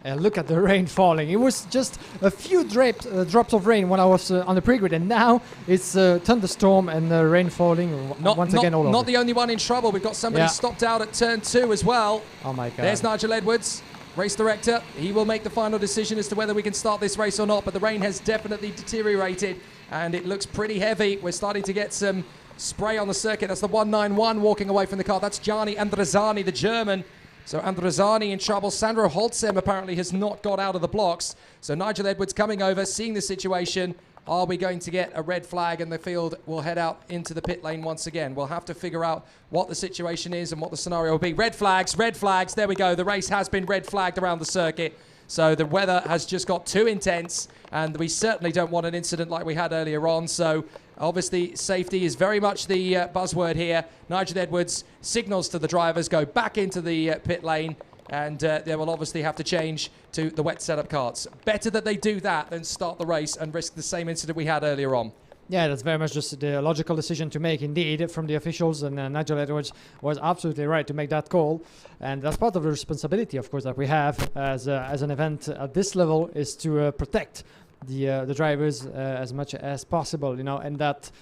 And look at the rain falling. It was just a few drops of rain when I was on the pre-grid, and now it's thunderstorm and rain falling once again all over. Not the only one in trouble. We've got somebody stopped out at turn 2 as well. Oh my God. There's Nigel Edwards, race director. He will make the final decision as to whether we can start this race or not, but the rain has definitely deteriorated and it looks pretty heavy. We're starting to get some spray on the circuit. That's the 191 walking away from the car. That's Gianni Andrezzani, the German. So Andrezzani in trouble. Sandro Holzem apparently has not got out of the blocks. So Nigel Edwards coming over, seeing the situation. Are we going to get a red flag and the field will head out into the pit lane once again? We'll have to figure out what the situation is and what the scenario will be. Red flags. There we go. The race has been red flagged around the circuit. So the weather has just got too intense and we certainly don't want an incident like we had earlier on. So obviously, safety is very much the buzzword here. Nigel Edwards signals to the drivers, go back into the pit lane, and they will obviously have to change to the wet setup carts. Better that they do that than start the race and risk the same incident we had earlier on. Yeah, that's very much just the logical decision to make, indeed, from the officials. And Nigel Edwards was absolutely right to make that call. And that's part of the responsibility, of course, that we have as an event at this level is to protect the drivers as much as possible, and that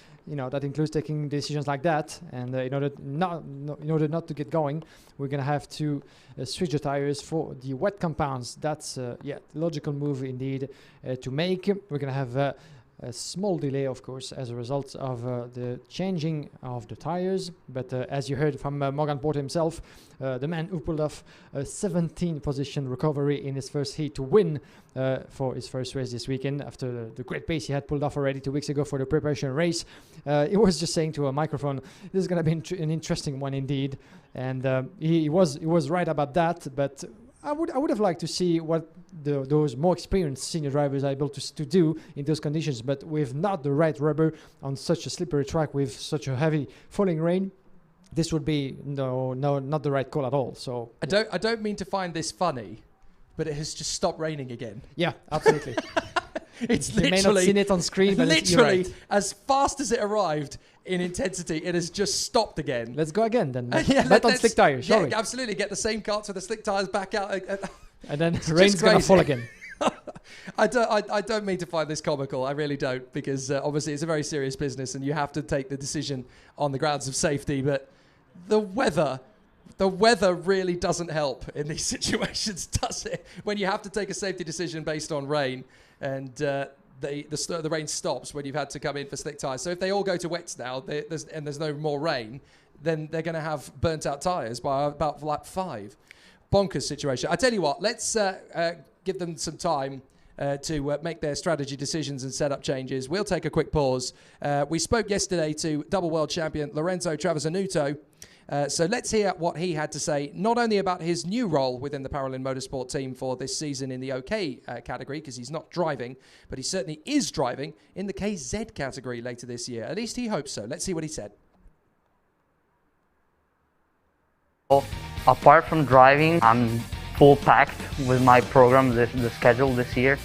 includes taking decisions like that. And in order not to get going, we're gonna have to switch the tires for the wet compounds. That's the logical move indeed to make. We're gonna have a small delay, of course, as a result of the changing of the tires. But as you heard from Morgan Porter himself, the man who pulled off a 17th position recovery in his first heat to win for his first race this weekend after the great pace he had pulled off already 2 weeks ago for the preparation race. He was just saying to a microphone, this is going to be an interesting one indeed. And he was right about that, but I would have liked to see what those more experienced senior drivers are able to do in those conditions, but with not the right rubber on such a slippery track with such a heavy falling rain, this would be not the right call at all. So I don't mean to find this funny, but it has just stopped raining again. Yeah, absolutely. It's you may not seen it on screen, but literally right. As fast as it arrived in intensity, it has just stopped again. Let's go again then. Let on slick tires, shall we? Absolutely. Get the same carts with the slick tires back out. And then rain's going to fall again. I don't mean to find this comical. I really don't, because obviously it's a very serious business and you have to take the decision on the grounds of safety. But the weather really doesn't help in these situations, does it? When you have to take a safety decision based on rain and the rain stops when you've had to come in for slick tyres. So if they all go to wets now there's no more rain, then they're going to have burnt out tyres by about like 5. Bonkers situation. I tell you what, let's give them some time to make their strategy decisions and setup changes. We'll take a quick pause. We spoke yesterday to double world champion Lorenzo Travasanuto. So let's hear what he had to say, not only about his new role within the Paralin Motorsport team for this season in the OK category, because he's not driving, but he certainly is driving in the KZ category later this year. At least he hopes so. Let's see what he said. Apart from driving, I'm full packed with my program, the schedule this year.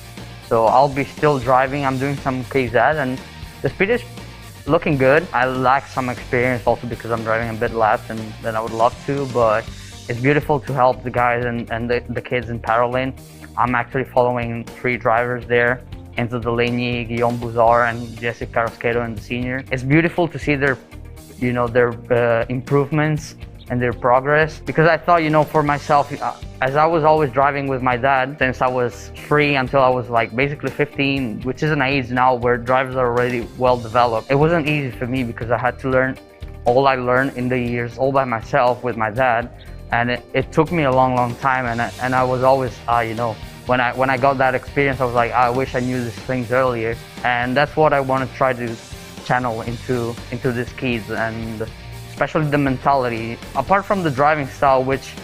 So I'll be still driving. I'm doing some KZ and the speed is looking good. I lack some experience also because I'm driving a bit less than I would love to, but it's beautiful to help the guys and the kids in Paralin. I'm actually following 3 drivers there, Enzo Delaney, Guillaume Bouzard, and Jesse Carrasquero in the senior. It's beautiful to see their improvements and their progress, because I thought, for myself, as I was always driving with my dad since I was 3 until I was like basically 15, which is an age now where drivers are already well developed. It wasn't easy for me because I had to learn all I learned in the years all by myself with my dad, and it took me a long time, and I was always when I got that experience, I was like, I wish I knew these things earlier, and that's what I want to try to channel into these kids, and especially the mentality. Apart from the driving style, which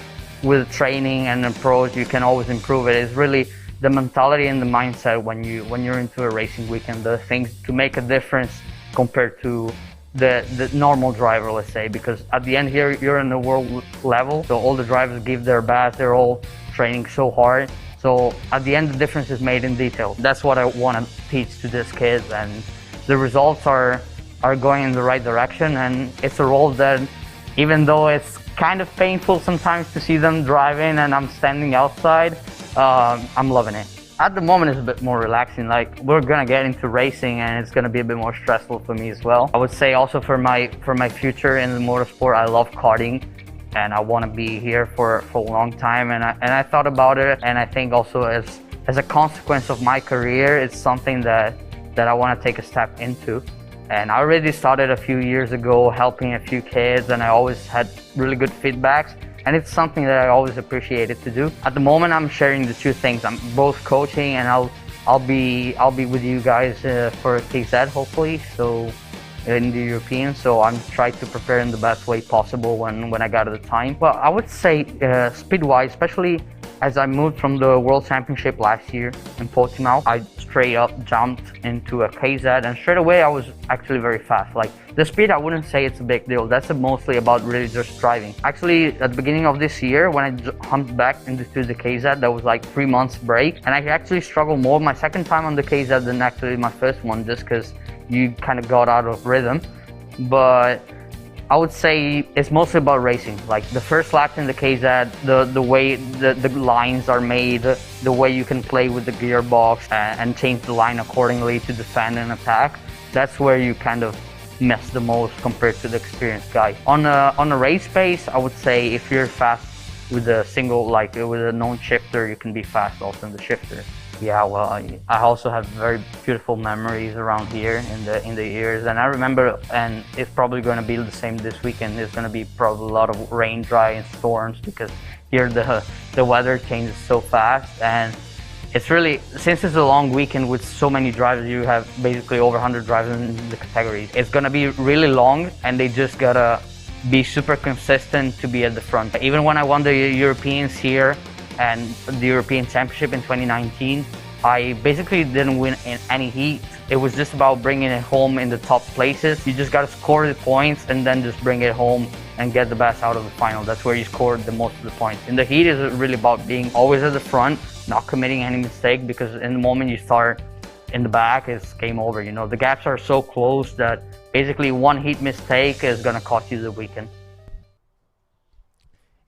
with training and approach you can always improve it, is really the mentality and the mindset when you're into a racing weekend, the things to make a difference compared to the normal driver, let's say, because at the end here you're in the world level, so all the drivers give their best, they're all training so hard. So at the end the difference is made in detail. That's what I want to teach to these kids, and the results are are going in the right direction, and it's a role that, even though it's kind of painful sometimes to see them driving and I'm standing outside, I'm loving it. At the moment it's a bit more relaxing, like we're gonna get into racing and it's gonna be a bit more stressful for me as well. I would say also for my future in the motorsport, I love karting and I want to be here for a long time, and I thought about it, and I think also as a consequence of my career, it's something that I want to take a step into. And I already started a few years ago helping a few kids, and I always had really good feedbacks, and it's something that I always appreciated to do. At the moment I'm sharing the two things. I'm both coaching and I'll be with you guys for KZ hopefully, so in the European, so I'm trying to prepare in the best way possible when I got the time. Well, I would say speed-wise, especially as I moved from the World Championship last year in Portimao, I straight up jumped into a KZ, and straight away I was actually very fast. Like the speed, I wouldn't say it's a big deal. That's mostly about really just driving. Actually, at the beginning of this year, when I jumped back into the KZ, that was like 3 months break, and I actually struggled more my second time on the KZ than actually my first one, just because you kind of got out of rhythm. But I would say it's mostly about racing. Like the first lap in the KZ, the way the lines are made, the way you can play with the gearbox and change the line accordingly to defend and attack. That's where you kind of miss the most compared to the experienced guy. On a race pace, I would say if you're fast with a single, like with a known shifter, you can be fast also in the shifter. Yeah, well, I also have very beautiful memories around here in the years, and I remember, and it's probably going to be the same this weekend. There's going to be probably a lot of rain, dry, and storms, because here the weather changes so fast, and it's really, since it's a long weekend with so many drivers, you have basically over 100 drivers in the categories. It's going to be really long, and they just gotta be super consistent to be at the front. Even when I won the Europeans here and the European Championship in 2019, I basically didn't win in any heat. It was just about bringing it home in the top places. You just got to score the points and then just bring it home and get the best out of the final. That's where you score the most of the points. In the heat, it's really about being always at the front, not committing any mistake, because in the moment you start in the back, it's game over. You know, the gaps are so close that basically one heat mistake is going to cost you the weekend.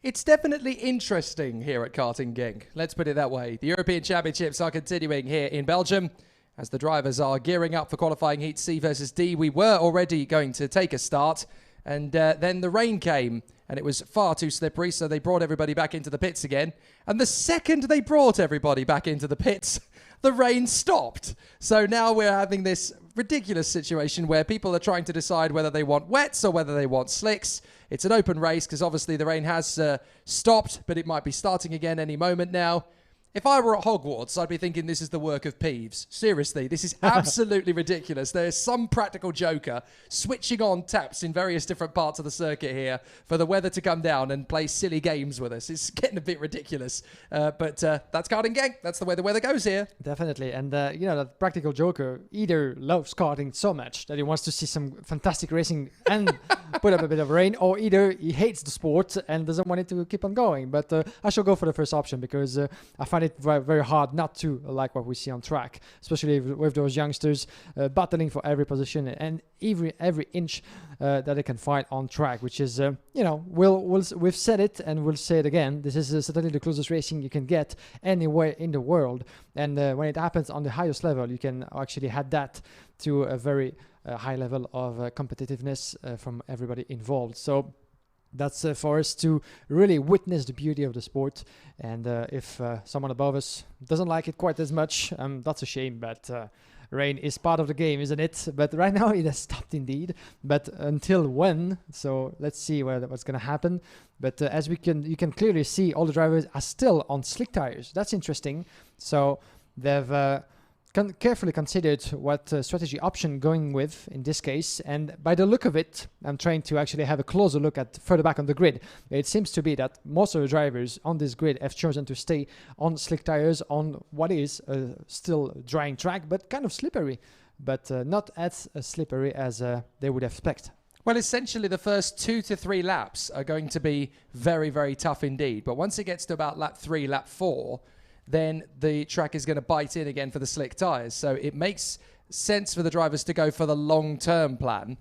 It's definitely interesting here at Karting Genk. Let's put it that way. The European Championships are continuing here in Belgium as the drivers are gearing up for qualifying heat C versus D. We were already going to take a start, and then the rain came and it was far too slippery, so they brought everybody back into the pits again. And the second they brought everybody back into the pits, the rain stopped. So now we're having this ridiculous situation where people are trying to decide whether they want wets or whether they want slicks. It's an open race because obviously the rain has stopped, but it might be starting again any moment now. If I were at Hogwarts, I'd be thinking this is the work of Peeves. Seriously, this is absolutely ridiculous. There's some practical joker switching on taps in various different parts of the circuit here for the weather to come down and play silly games with us. It's getting a bit ridiculous. But that's karting Genk. That's the way the weather goes here. Definitely. And, you know, that practical joker either loves karting so much that he wants to see some fantastic racing and put up a bit of rain, or either he hates the sport and doesn't want it to keep on going. But I shall go for the first option because I find it very, very hard not to like what we see on track, especially with those youngsters battling for every position and every inch that they can find on track, which is, you know, we've said it and we'll say it again. This is certainly the closest racing you can get anywhere in the world. And when it happens on the highest level, you can actually add that to a very high level of competitiveness from everybody involved. So that's for us to really witness the beauty of the sport. And if someone above us doesn't like it quite as much, that's a shame, but rain is part of the game, isn't it? But right now it has stopped indeed. But until when? So let's see what's going to happen. But as you can clearly see, all the drivers are still on slick tires. That's interesting. So they've carefully considered what strategy option going with in this case, and by the look of it, I'm trying to actually have a closer look at further back on the grid. It seems to be that most of the drivers on this grid have chosen to stay on slick tires on what is a still drying track, but kind of slippery, but not as slippery as they would expect. Well, essentially the first 2 to 3 laps are going to be very, very tough indeed, but once it gets to about lap 3, lap 4, then the track is going to bite in again for the slick tyres. So it makes sense for the drivers to go for the long-term plan,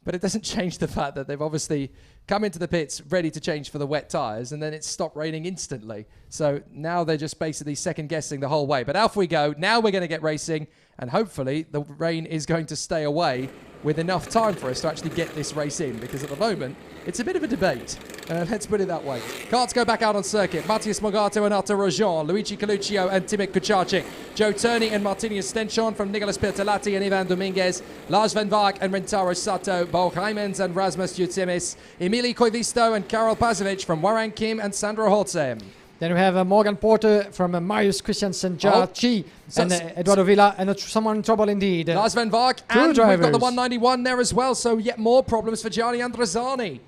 but it doesn't change the fact that they've obviously come into the pits ready to change for the wet tyres, and then it stopped raining instantly. So now they're just basically second-guessing the whole way. But off we go. Now we're going to get racing, and hopefully the rain is going to stay away with enough time for us to actually get this race in, because at the moment, it's a bit of a debate. Let's put it that way. Karts go back out on circuit. Matthias Morgato and Arthur Rojon, Luigi Coluccio and Timik Kucharczyk, Joe Turney and Martinius Stenchon from Nicolas Pirtalati and Ivan Dominguez, Lars Van Vark and Rentaro Sato, Bo Heimens and Rasmus Jutsemis, Emili Koivisto and Karol Pazovic from Warren Kim and Sandro Holzheim. Then we have Morgan Porter from Marius Christiansen, Gerard Chi, and Eduardo Villa, and someone in trouble indeed. Lars Van Vark, and we've got the 191 there as well, so yet more problems for Gianni Andrezzani.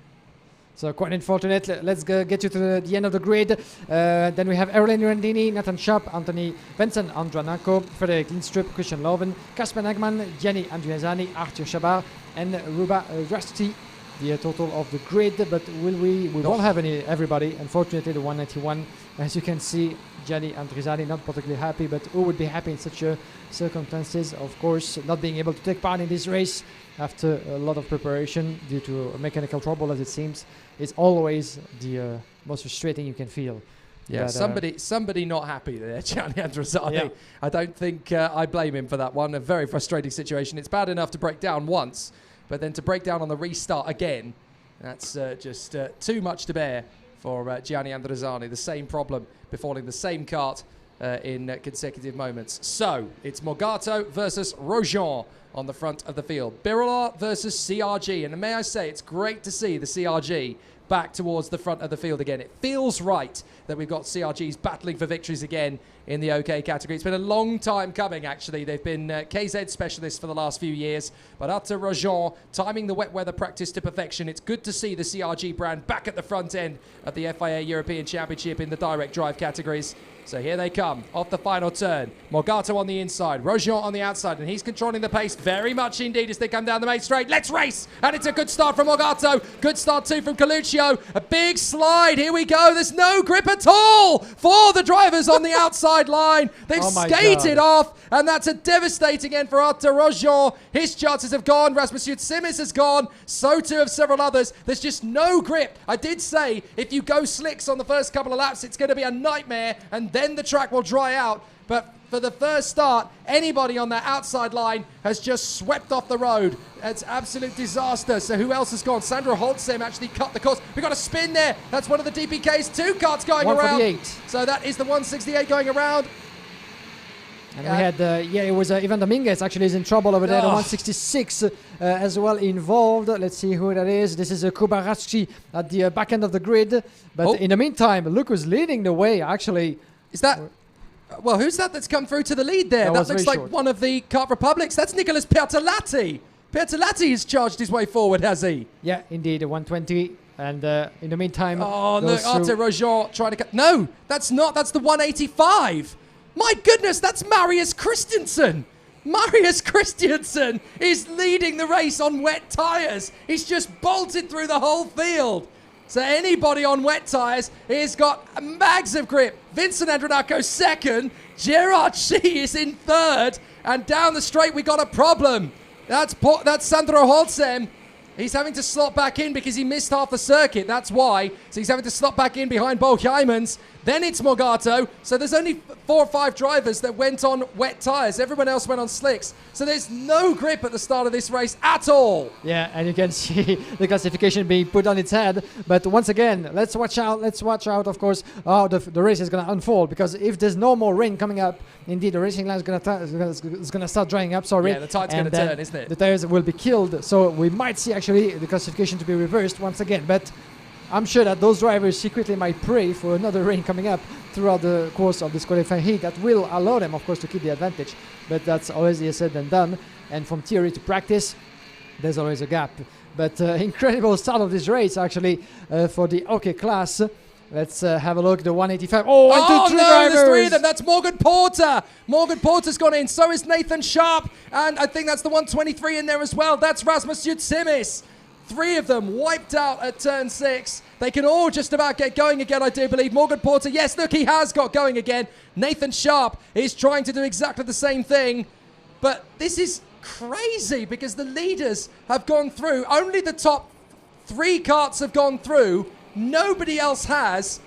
So quite unfortunate. Let's get you to the end of the grid. Then we have Erlen Randini, Nathan Schaap, Anthony Benson, Andranako, Frederick Lindstrup, Christian Loven, Kasper Nagman, Gianni Andreazzani, Arthur Chabar, and Ruba Rasti. The total of the grid, but we won't have everybody. Unfortunately, the 191, as you can see, Gianni Andreazzani not particularly happy, but who would be happy in such circumstances? Of course, not being able to take part in this race after a lot of preparation due to mechanical trouble, as it seems, is always the most frustrating you can feel. Yeah, but, somebody not happy there, Gianni Andreazzani. Yeah. I don't think I blame him for that one. A very frustrating situation. It's bad enough to break down once, but then to break down on the restart again, that's just too much to bear for Gianni Andreazzani. The same problem befalling the same kart in consecutive moments. So it's Morgato versus Rojon on the front of the field. Birolard versus CRG. And may I say, it's great to see the CRG back towards the front of the field again. It feels right that we've got CRGs battling for victories again in the OK category. It's been a long time coming, actually. They've been KZ specialists for the last few years, but Arthur Rojon timing the wet weather practice to perfection. It's good to see the CRG brand back at the front end of the FIA European Championship in the direct drive categories. So here they come, off the final turn. Morgato on the inside, Rojon on the outside, and he's controlling the pace very much indeed as they come down the main straight. Let's race! And it's a good start from Morgato. Good start too from Coluccio. A big slide, here we go. There's no grip at all for the drivers on the outside line. They've skated off, and that's a devastating end for Arthur Rojon. His chances have gone. Rasmus Jutsemis has gone. So too have several others. There's just no grip. I did say if you go slicks on the first couple of laps, it's going to be a nightmare, and then the track will dry out. But for the first start, anybody on that outside line has just swept off the road. It's absolute disaster. So who else has gone? Sandro Holzheim actually cut the course. We've got a spin there. That's one of the DPK's. Two karts going around. So that is the 168 going around. And we had, it was Ivan Dominguez actually is in trouble over there. The 166 as well involved. Let's see who that is. This is Kubaracki at the back end of the grid. But in the meantime, Luke was leading the way actually. Is that... Well, who's that that's come through to the lead there? That looks like one of the Kart Republics. That's Nicolas Pirtalati. Pirtalati has charged his way forward, has he? Yeah, indeed, 120. And in the meantime... Oh, look, Arthur Rojon trying to cut... No, that's not. That's the 185. My goodness, that's Marius Christiansen. Marius Christiansen is leading the race on wet tyres. He's just bolted through the whole field. So anybody on wet tyres has got bags of grip. Vincent Andranako second. Gerard Chi is in third. And down the straight, we got a problem. That's Sandro Holzheim. He's having to slot back in because he missed half the circuit. That's why. So he's having to slot back in behind Bo Heimens. Then it's Morgato. So there's only 4 or 5 drivers that went on wet tyres. Everyone else went on slicks. So there's no grip at the start of this race at all. Yeah, and you can see the classification being put on its head. But once again, let's watch out. Let's watch out, of course, how the race is going to unfold. Because if there's no more rain coming up, indeed, the racing line is going to start drying up. Sorry. Yeah, the tide's going to turn, isn't it? The tires will be killed. So we might see actually the classification to be reversed once again. But I'm sure that those drivers secretly might pray for another rain coming up throughout the course of this qualifying heat. That will allow them, of course, to keep the advantage. But that's always easier said than done. And from theory to practice, there's always a gap. But incredible start of this race, actually, for the OK class. Let's have a look. The 185. Oh, 1, 2, 3 drivers. There's 3 of them. That's Morgan Porter. Morgan Porter's gone in. So is Nathan Schaap. And I think that's the 123 in there as well. That's Rasmus Jutsemis. 3 of them wiped out at turn 6. They can all just about get going again, I do believe. Morgan Porter, yes, look, he has got going again. Nathan Schaap is trying to do exactly the same thing. But this is crazy because the leaders have gone through. Only the top 3 karts have gone through. Nobody else has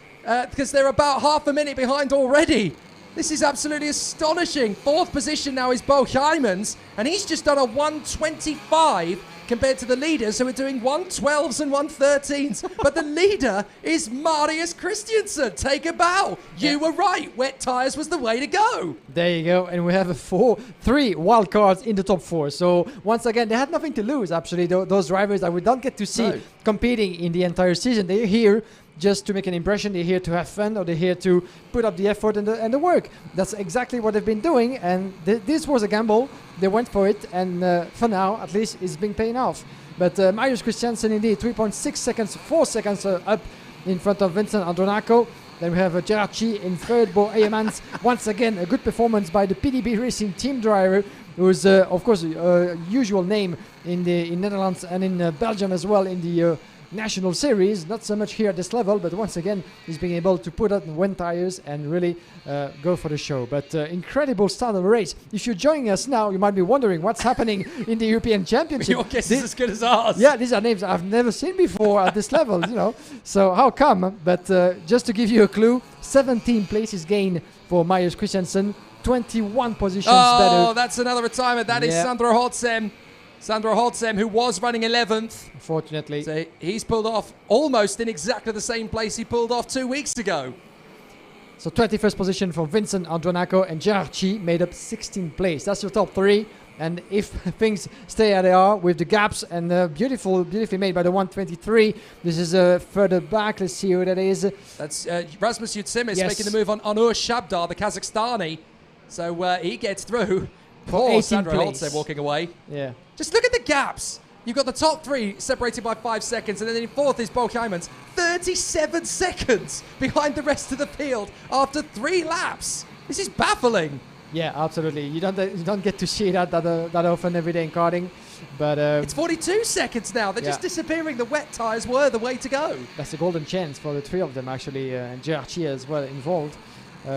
because they're about half a minute behind already. This is absolutely astonishing. 4th position now is Bo Hyman's, and he's just done a 125 compared to the leaders who are doing 112s and 113s. But the leader is Marius Christiansen. Take a bow. You were right. Wet tyres was the way to go. There you go. And we have 3 wild cards in the top 4. So once again, they had nothing to lose, actually, those drivers that we don't get to see competing in the entire season. They're here just to make an impression. They're here to have fun, or they're here to put up the effort and the work. That's exactly what they've been doing, and this was a gamble. They went for it, and for now, at least, it's been paying off. But Marius Christiansen, indeed, 3.6 seconds, 4 seconds up in front of Vincent Andronaco. Then we have Gerard Chi in third, Bo Eyemans. Once again, a good performance by the PDB Racing team driver, who's, of course, a usual name in Netherlands and in Belgium as well in the national series. Not so much here at this level, but once again, he's being able to put out wet tires and really go for the show. But incredible start of the race. If you're joining us now, you might be wondering what's happening in the European Championship. Your guess is as good as ours. Yeah, these are names I've never seen before at this level, you know. So how come? But just to give you a clue, 17 places gained for Marius Christiansen, 21 positions better. Oh, that's another retirement. That is Sandro Holtzem. Sandro Holtzem, who was running 11th. Unfortunately. So he's pulled off almost in exactly the same place he pulled off 2 weeks ago. So 21st position for Vincent Andronaco, and Gerard Chi made up 16th place. That's your top 3. And if things stay as they are with the gaps and beautifully made by the 123, this is further back. Let's see who that is. That's Rasmus Yutsimis making the move on Onur Shabdar, the Kazakhstani. So he gets through. Poor Sandro Holtzem walking away. Yeah. Just look at the gaps. You've got the top 3 separated by 5 seconds, and then in 4th is Bo Hyman's, 37 seconds behind the rest of the field after 3 laps. This is baffling. Yeah, absolutely. You don't get to see that often every day in karting, but it's 42 seconds now. They're just disappearing. The wet tyres were the way to go. That's a golden chance for the 3 of them, actually, and Gerard Chi as well involved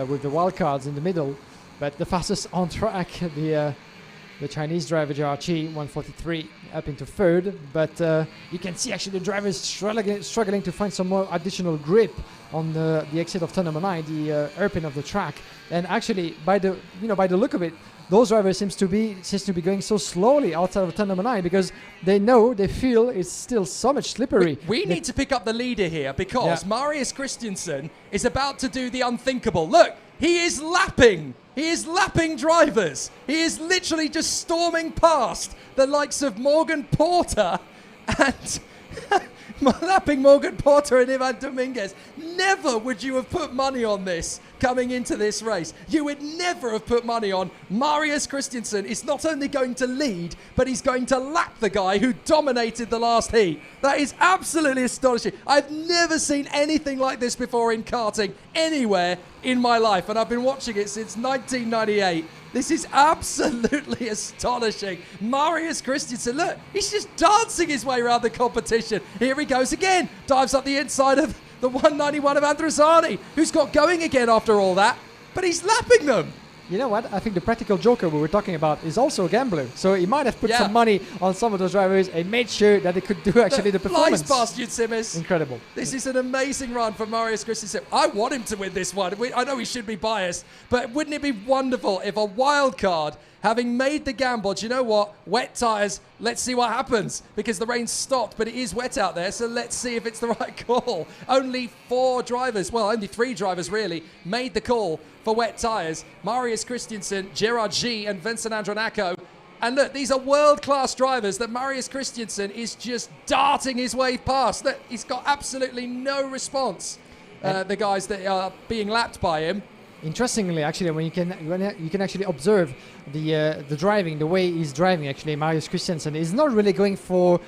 with the wildcards in the middle. But the fastest on track, the Chinese driver Gerard Chi, 143 up into 3rd. But you can see actually the drivers struggling to find some more additional grip on the exit of turn number 9, the hairpin of the track. And actually, by the look of it, those drivers seems to be going so slowly outside of turn number 9 because they feel it's still so much slippery. We need to pick up the leader here because Marius Christiansen is about to do the unthinkable. Look, he is lapping. He is lapping drivers. He is literally just storming past the likes of Morgan Porter and lapping Morgan Porter and Ivan Dominguez. Never would you have put money on this coming into this race. You would never have put money on Marius Christiansen is not only going to lead, but he's going to lap the guy who dominated the last heat. That is absolutely astonishing. I've never seen anything like this before in karting anywhere in my life, and I've been watching it since 1998. This is absolutely astonishing. Marius Christiansen, look, he's just dancing his way around the competition. Here he goes again. Dives up the inside of the 191 of Androzani, who's got going again after all that. But he's lapping them. You know what? I think the practical joker we were talking about is also a gambler. So he might have put some money on some of those drivers and made sure that they could do actually the performance. Flies past Yutsimis. Incredible. This is an amazing run for Marius Christiansen. I want him to win this one. I know he should be biased, but wouldn't it be wonderful if a wild card, having made the gamble, do you know what? Wet tyres, let's see what happens. Because the rain stopped, but it is wet out there, so let's see if it's the right call. Only 4 drivers, well, only 3 drivers really, made the call for wet tyres. Marius Christiansen, Gerard G and Vincent Andronaco. And look, these are world-class drivers that Marius Christiansen is just darting his way past. Look, he's got absolutely no response, the guys that are being lapped by him. Interestingly, actually, when you can actually observe the driving, the way he's driving, actually, Marius Christiansen is not really going for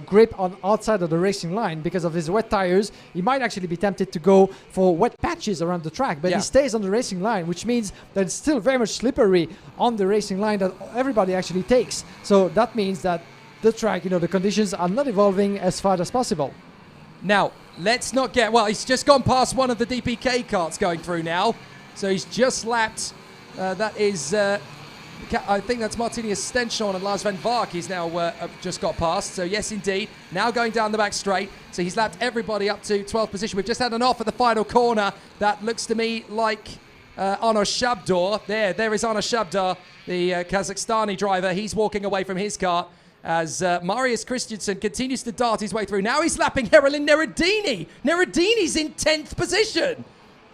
grip on outside of the racing line because of his wet tires. He might actually be tempted to go for wet patches around the track, but he stays on the racing line, which means that it's still very much slippery on the racing line that everybody actually takes. So that means that the track, the conditions are not evolving as fast as possible. Now, let's not get, well, he's just gone past one of the DPK carts going through now. So he's just lapped, that is I think that's Martinius Stenchon and Lars van Vark he's now just got past. So yes, indeed. Now going down the back straight. So he's lapped everybody up to 12th position. We've just had an off at the final corner. That looks to me like Arno Shabdor. There is Arno Shabdor, the Kazakhstani driver. He's walking away from his car as Marius Christensen continues to dart his way through. Now he's lapping Heralin Neradini. Neradini's in 10th position.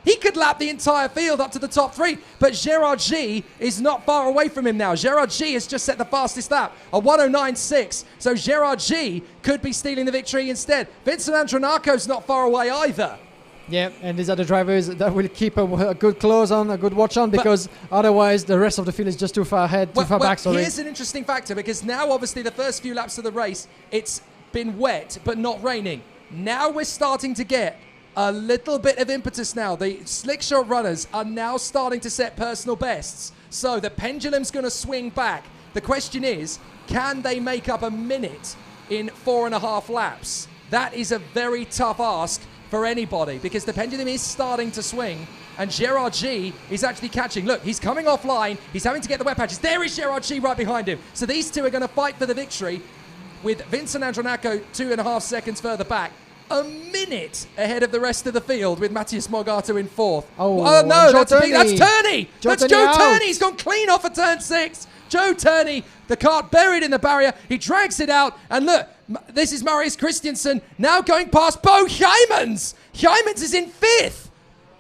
He could lap the entire field up to the top 3, but Gerard G is not far away from him now. Gerard G has just set the fastest lap, a 109.6. So Gerard G could be stealing the victory instead. Vincent Andronaco's not far away either. Yeah, and these are the drivers that will keep a good close on, a good watch on, because otherwise the rest of the field is just too far ahead, too far back. Sorry. Here's an interesting factor, because now obviously the first few laps of the race, it's been wet but not raining. Now we're starting to get a little bit of impetus now. The slick shot runners are now starting to set personal bests. So the pendulum's going to swing back. The question is, can they make up a minute in 4.5 laps? That is a very tough ask for anybody, because the pendulum is starting to swing and Gerard G is actually catching. Look, he's coming offline. He's having to get the wet patches. There is Gerard G right behind him. So these two are going to fight for the victory, with Vincent Andronaco 2.5 seconds further back. A minute ahead of the rest of the field, with Matthias Morgado in 4th. Oh no, that's Turney. Turney. That's Joe Turney. He's gone clean off of turn 6. Joe Turney, the cart buried in the barrier. He drags it out. And look, this is Marius Christensen now going past Bo Heimans. Heimans is in 5th.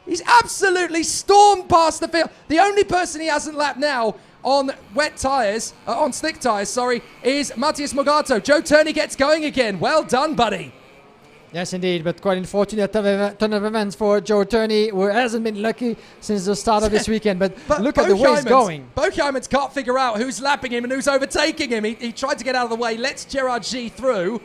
He's absolutely stormed past the field. The only person he hasn't lapped now on wet tyres, on slick tyres, sorry, is Matthias Morgado. Joe Turney gets going again. Well done, buddy. Yes, indeed, but quite unfortunate turn of events for Joe Turney, who hasn't been lucky since the start of this weekend. But look at the way he's going. Bo Heimans can't figure out who's lapping him and who's overtaking him. He tried to get out of the way, lets Gerard G through,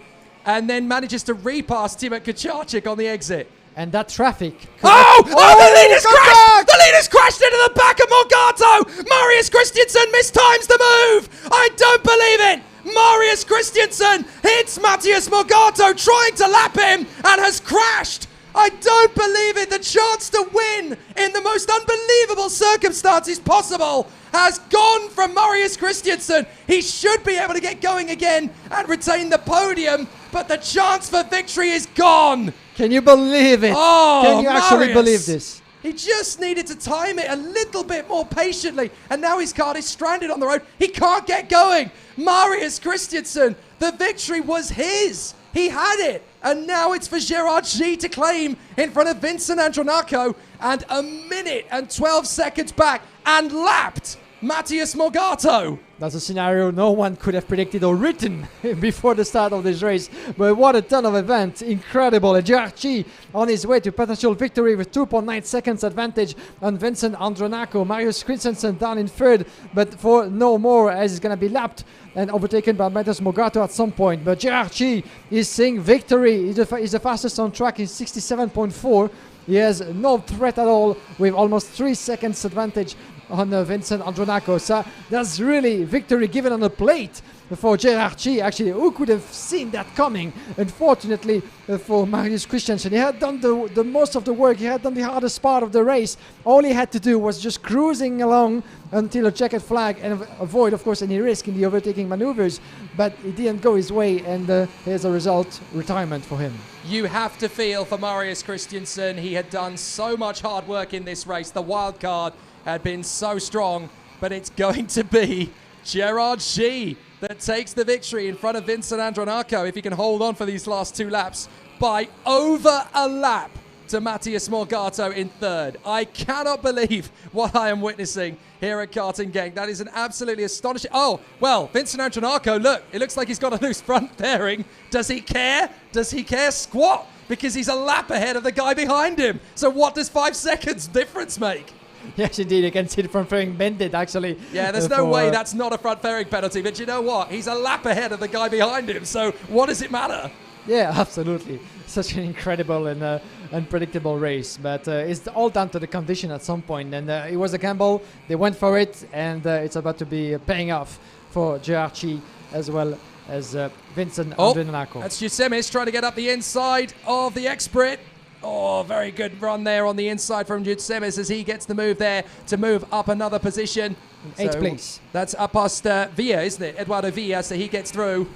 and then manages to repass Timur Kacharczyk on the exit. And that traffic. The leader's crashed! The leader's crashed into the back of Morgado! Marius Christensen mistimes the move! I don't believe it! Marius Christensen hits Matthias Morgado trying to lap him and has crashed. I don't believe it. The chance to win in the most unbelievable circumstances possible has gone from Marius Christensen. He should be able to get going again and retain the podium, but the chance for victory is gone. Can you believe it? Oh, can you actually Marius. believe this? He just needed to time it a little bit more patiently, and now his car is stranded on the road. He can't get going. Marius Christensen, the victory was his. He had it, and now it's for Gerard G to claim in front of Vincent Andronaco, and a minute and 12 seconds back and lapped Matthias Morgado. That's a scenario no one could have predicted or written before the start of this race. But what a ton of events. Incredible. Gerard G on his way to potential victory with 2.9 seconds advantage on Vincent Andronaco. Marius Christensen down in 3rd, but for no more, as he's going to be lapped and overtaken by Matthias Morgado at some point. But Gerard G is seeing victory. He's the fastest on track in 67.4. He has no threat at all, with almost 3 seconds advantage on Vincent Andronaco. So that's really victory given on the plate for Gerard G. Actually, who could have seen that coming? Unfortunately for Marius Christensen, he had done the most of the work. He had done the hardest part of the race. All he had to do was just cruising along until a checkered flag and avoid, of course, any risk in the overtaking maneuvers. But it didn't go his way, and here's a result: retirement for him. You have to feel for Marius Christensen. He had done so much hard work in this race. The wild card had been so strong, but it's going to be Gerard G that takes the victory in front of Vincent Andronaco, if he can hold on for these last 2 laps, by over a lap to Matthias Morgado in 3rd. I cannot believe what I am witnessing here at Karting Genk. That is an absolutely astonishing... Oh, well, Vincent Andronaco, look, it looks like he's got a loose front fairing. Does he care? Does he care squat? Because he's a lap ahead of the guy behind him. So what does 5 seconds difference make? Yes, indeed, you can see the front fairing bended, actually. Yeah, there's no way that's not a front fairing penalty, but you know what? He's a lap ahead of the guy behind him, so what does it matter? Yeah, absolutely. Such an incredible and unpredictable race, but it's all down to the condition at some point, and it was a gamble. They went for it, and it's about to be paying off for Gerard G as well as Vincent Andronaco. That's Giusemis trying to get up the inside of the X-Brit. Oh, very good run there on the inside from Jutsemis as he gets the move there to move up another position. Eighth place. That's up past Villa, isn't it? Eduardo Villa, so he gets through.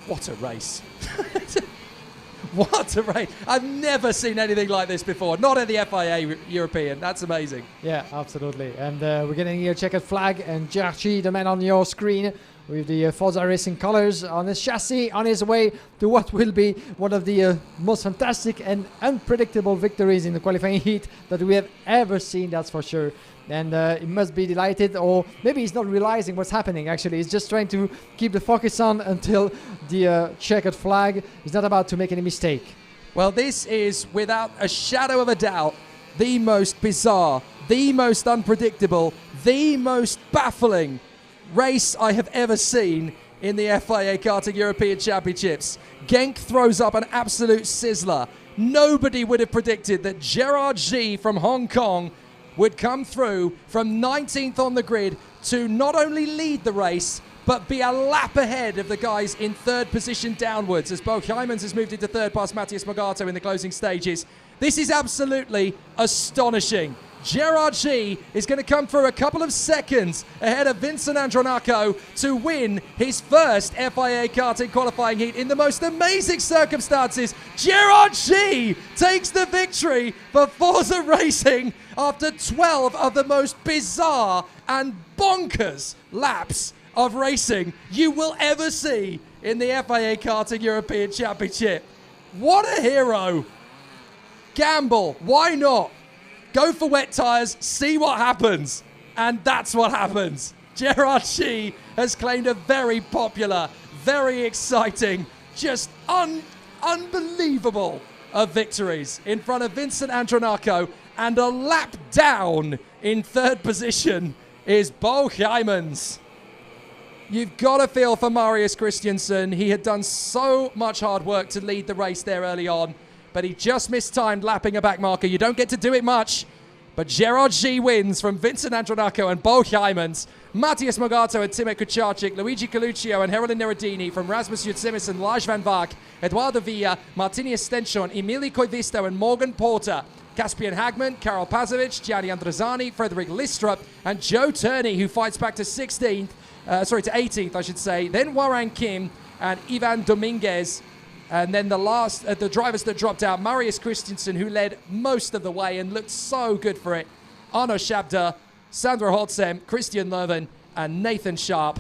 What a race. What a race. I've never seen anything like this before. Not at the FIA European. That's amazing. Yeah, absolutely. And we're getting here checkered flag and Jarchi, the man on your screen, with the Forza Racing colors on his chassis, on his way to what will be one of the most fantastic and unpredictable victories in the qualifying heat that we have ever seen, that's for sure. And he must be delighted, or maybe he's not realizing what's happening actually. He's just trying to keep the focus on until the checkered flag. He's not about to make any mistake. Well, this is, without a shadow of a doubt, the most bizarre, the most unpredictable, the most baffling race I have ever seen in the FIA Karting European Championships. Genk throws up an absolute sizzler. Nobody would have predicted that Gerard G from Hong Kong would come through from 19th on the grid to not only lead the race, but be a lap ahead of the guys in third position downwards as Bo Heimans has moved into third past Matthias Mogato in the closing stages. This is absolutely astonishing. Gerard G is going to come through a couple of seconds ahead of Vincent Andronaco to win his first FIA Karting qualifying heat in the most amazing circumstances. Gerard G takes the victory for Forza Racing after 12 of the most bizarre and bonkers laps of racing you will ever see in the FIA Karting European Championship. What a hero! Gamble, why not? Go for wet tyres, see what happens. And that's what happens. Gerard G has claimed a very popular, very exciting, just unbelievable of victories in front of Vincent Andronaco, and a lap down in third position is Bo Heimans. You've got to feel for Marius Christiansen. He had done so much hard work to lead the race there early on, but he just mistimed lapping a back marker. You don't get to do it much, but Gerard G wins from Vincent Andronaco and Bo Heimans. Matthias Mogato and Timo Kucharczyk, Luigi Coluccio and Herolin Neradini from Rasmus Jutsemis and Lars van Vaak, Eduardo Villa, Martinius Stenchon, Emili Koivisto and Morgan Porter, Caspian Hagman, Karol Pazovic, Gianni Andrezzani, Frederick Listrup, and Joe Turney, who fights back to 18th, I should say. Then Warren Kim and Ivan Dominguez. And then the drivers that dropped out, Marius Christensen, who led most of the way and looked so good for it. Arno Shabda, Sandro Holzem, Christian Leuven, and Nathan Sharp.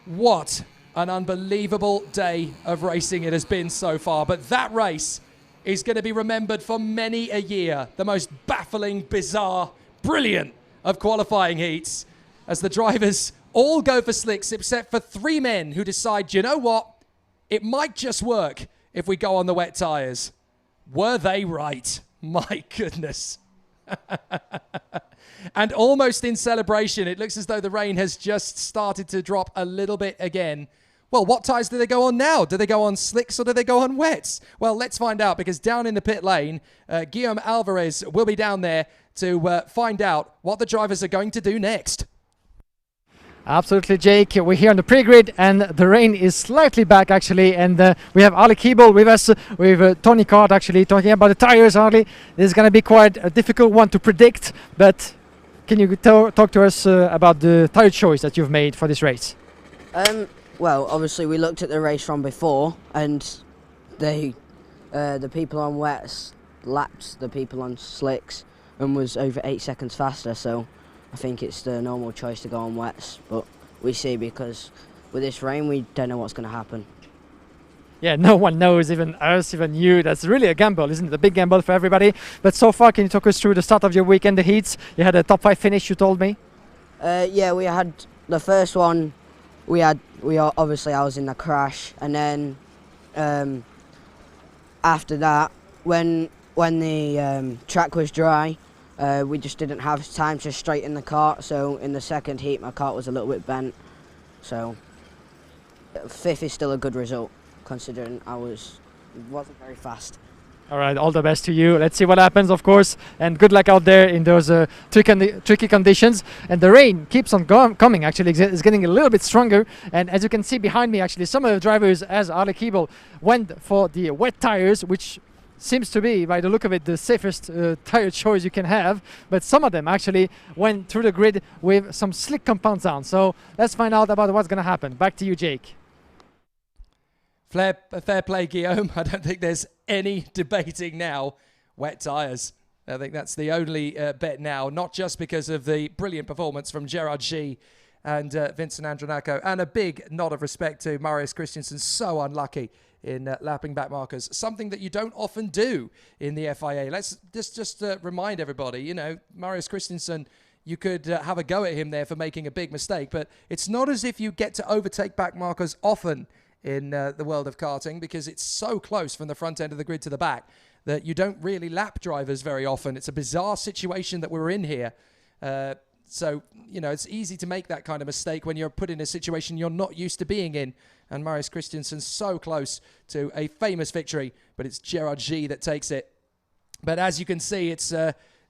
What an unbelievable day of racing it has been so far. But that race is going to be remembered for many a year. The most baffling, bizarre, brilliant of qualifying heats, as the drivers all go for slicks except for three men who decide, you know what? It might just work if we go on the wet tyres. Were they right? My goodness. And almost in celebration, it looks as though the rain has just started to drop a little bit again. Well, what tyres do they go on now? Do they go on slicks or do they go on wets? Well, let's find out, because down in the pit lane, Guillaume Alvarez will be down there to find out what the drivers are going to do next. Absolutely, Jake. We're here on the pre-grid, and the rain is slightly back, actually. And we have Ali Keeble with us, with Tony Card, actually, talking about the tires, Ali. This is going to be quite a difficult one to predict, but can you talk to us about the tire choice that you've made for this race? Well, obviously, we looked at the race from before, and the people on wets lapped the people on slicks and was over 8 seconds faster, so I think it's the normal choice to go on wets, but we see, because with this rain we don't know what's going to happen. Yeah, no one knows, even us, even you. That's really a gamble, isn't it? A big gamble for everybody. But so far, can you talk us through the start of your weekend, the heats? You had a top 5 finish, you told me. Yeah, we had the first one. Obviously I was in the crash, and then after that, when the track was dry, we just didn't have time to straighten the kart, so in the second heat my kart was a little bit bent. So 5th is still a good result, considering I wasn't very fast. All right, all the best to you. Let's see what happens, of course, and good luck out there in those tricky conditions. And the rain keeps on coming, actually. It's getting a little bit stronger. And as you can see behind me, actually, some of the drivers, as Ali Keeble, went for the wet tires, which seems to be, by the look of it, the safest tire choice you can have, but some of them actually went through the grid with some slick compounds on. So let's find out about what's going to happen. Back to you, Jake. Fair play, Guillaume. I don't think there's any debating now. Wet tyres. I think that's the only bet now, not just because of the brilliant performance from Gerard G and Vincent Andronaco, and a big nod of respect to Marius Christensen. So unlucky in lapping back markers, something that you don't often do in the FIA. Let's just remind everybody, you know, Marius Christensen, you could have a go at him there for making a big mistake, but it's not as if you get to overtake back markers often in the world of karting, because it's so close from the front end of the grid to the back that you don't really lap drivers very often. It's a bizarre situation that we're in here. So, you know, it's easy to make that kind of mistake when you're put in a situation you're not used to being in. And Marius Christensen's so close to a famous victory, but it's Gerard G that takes it. But as you can see, it's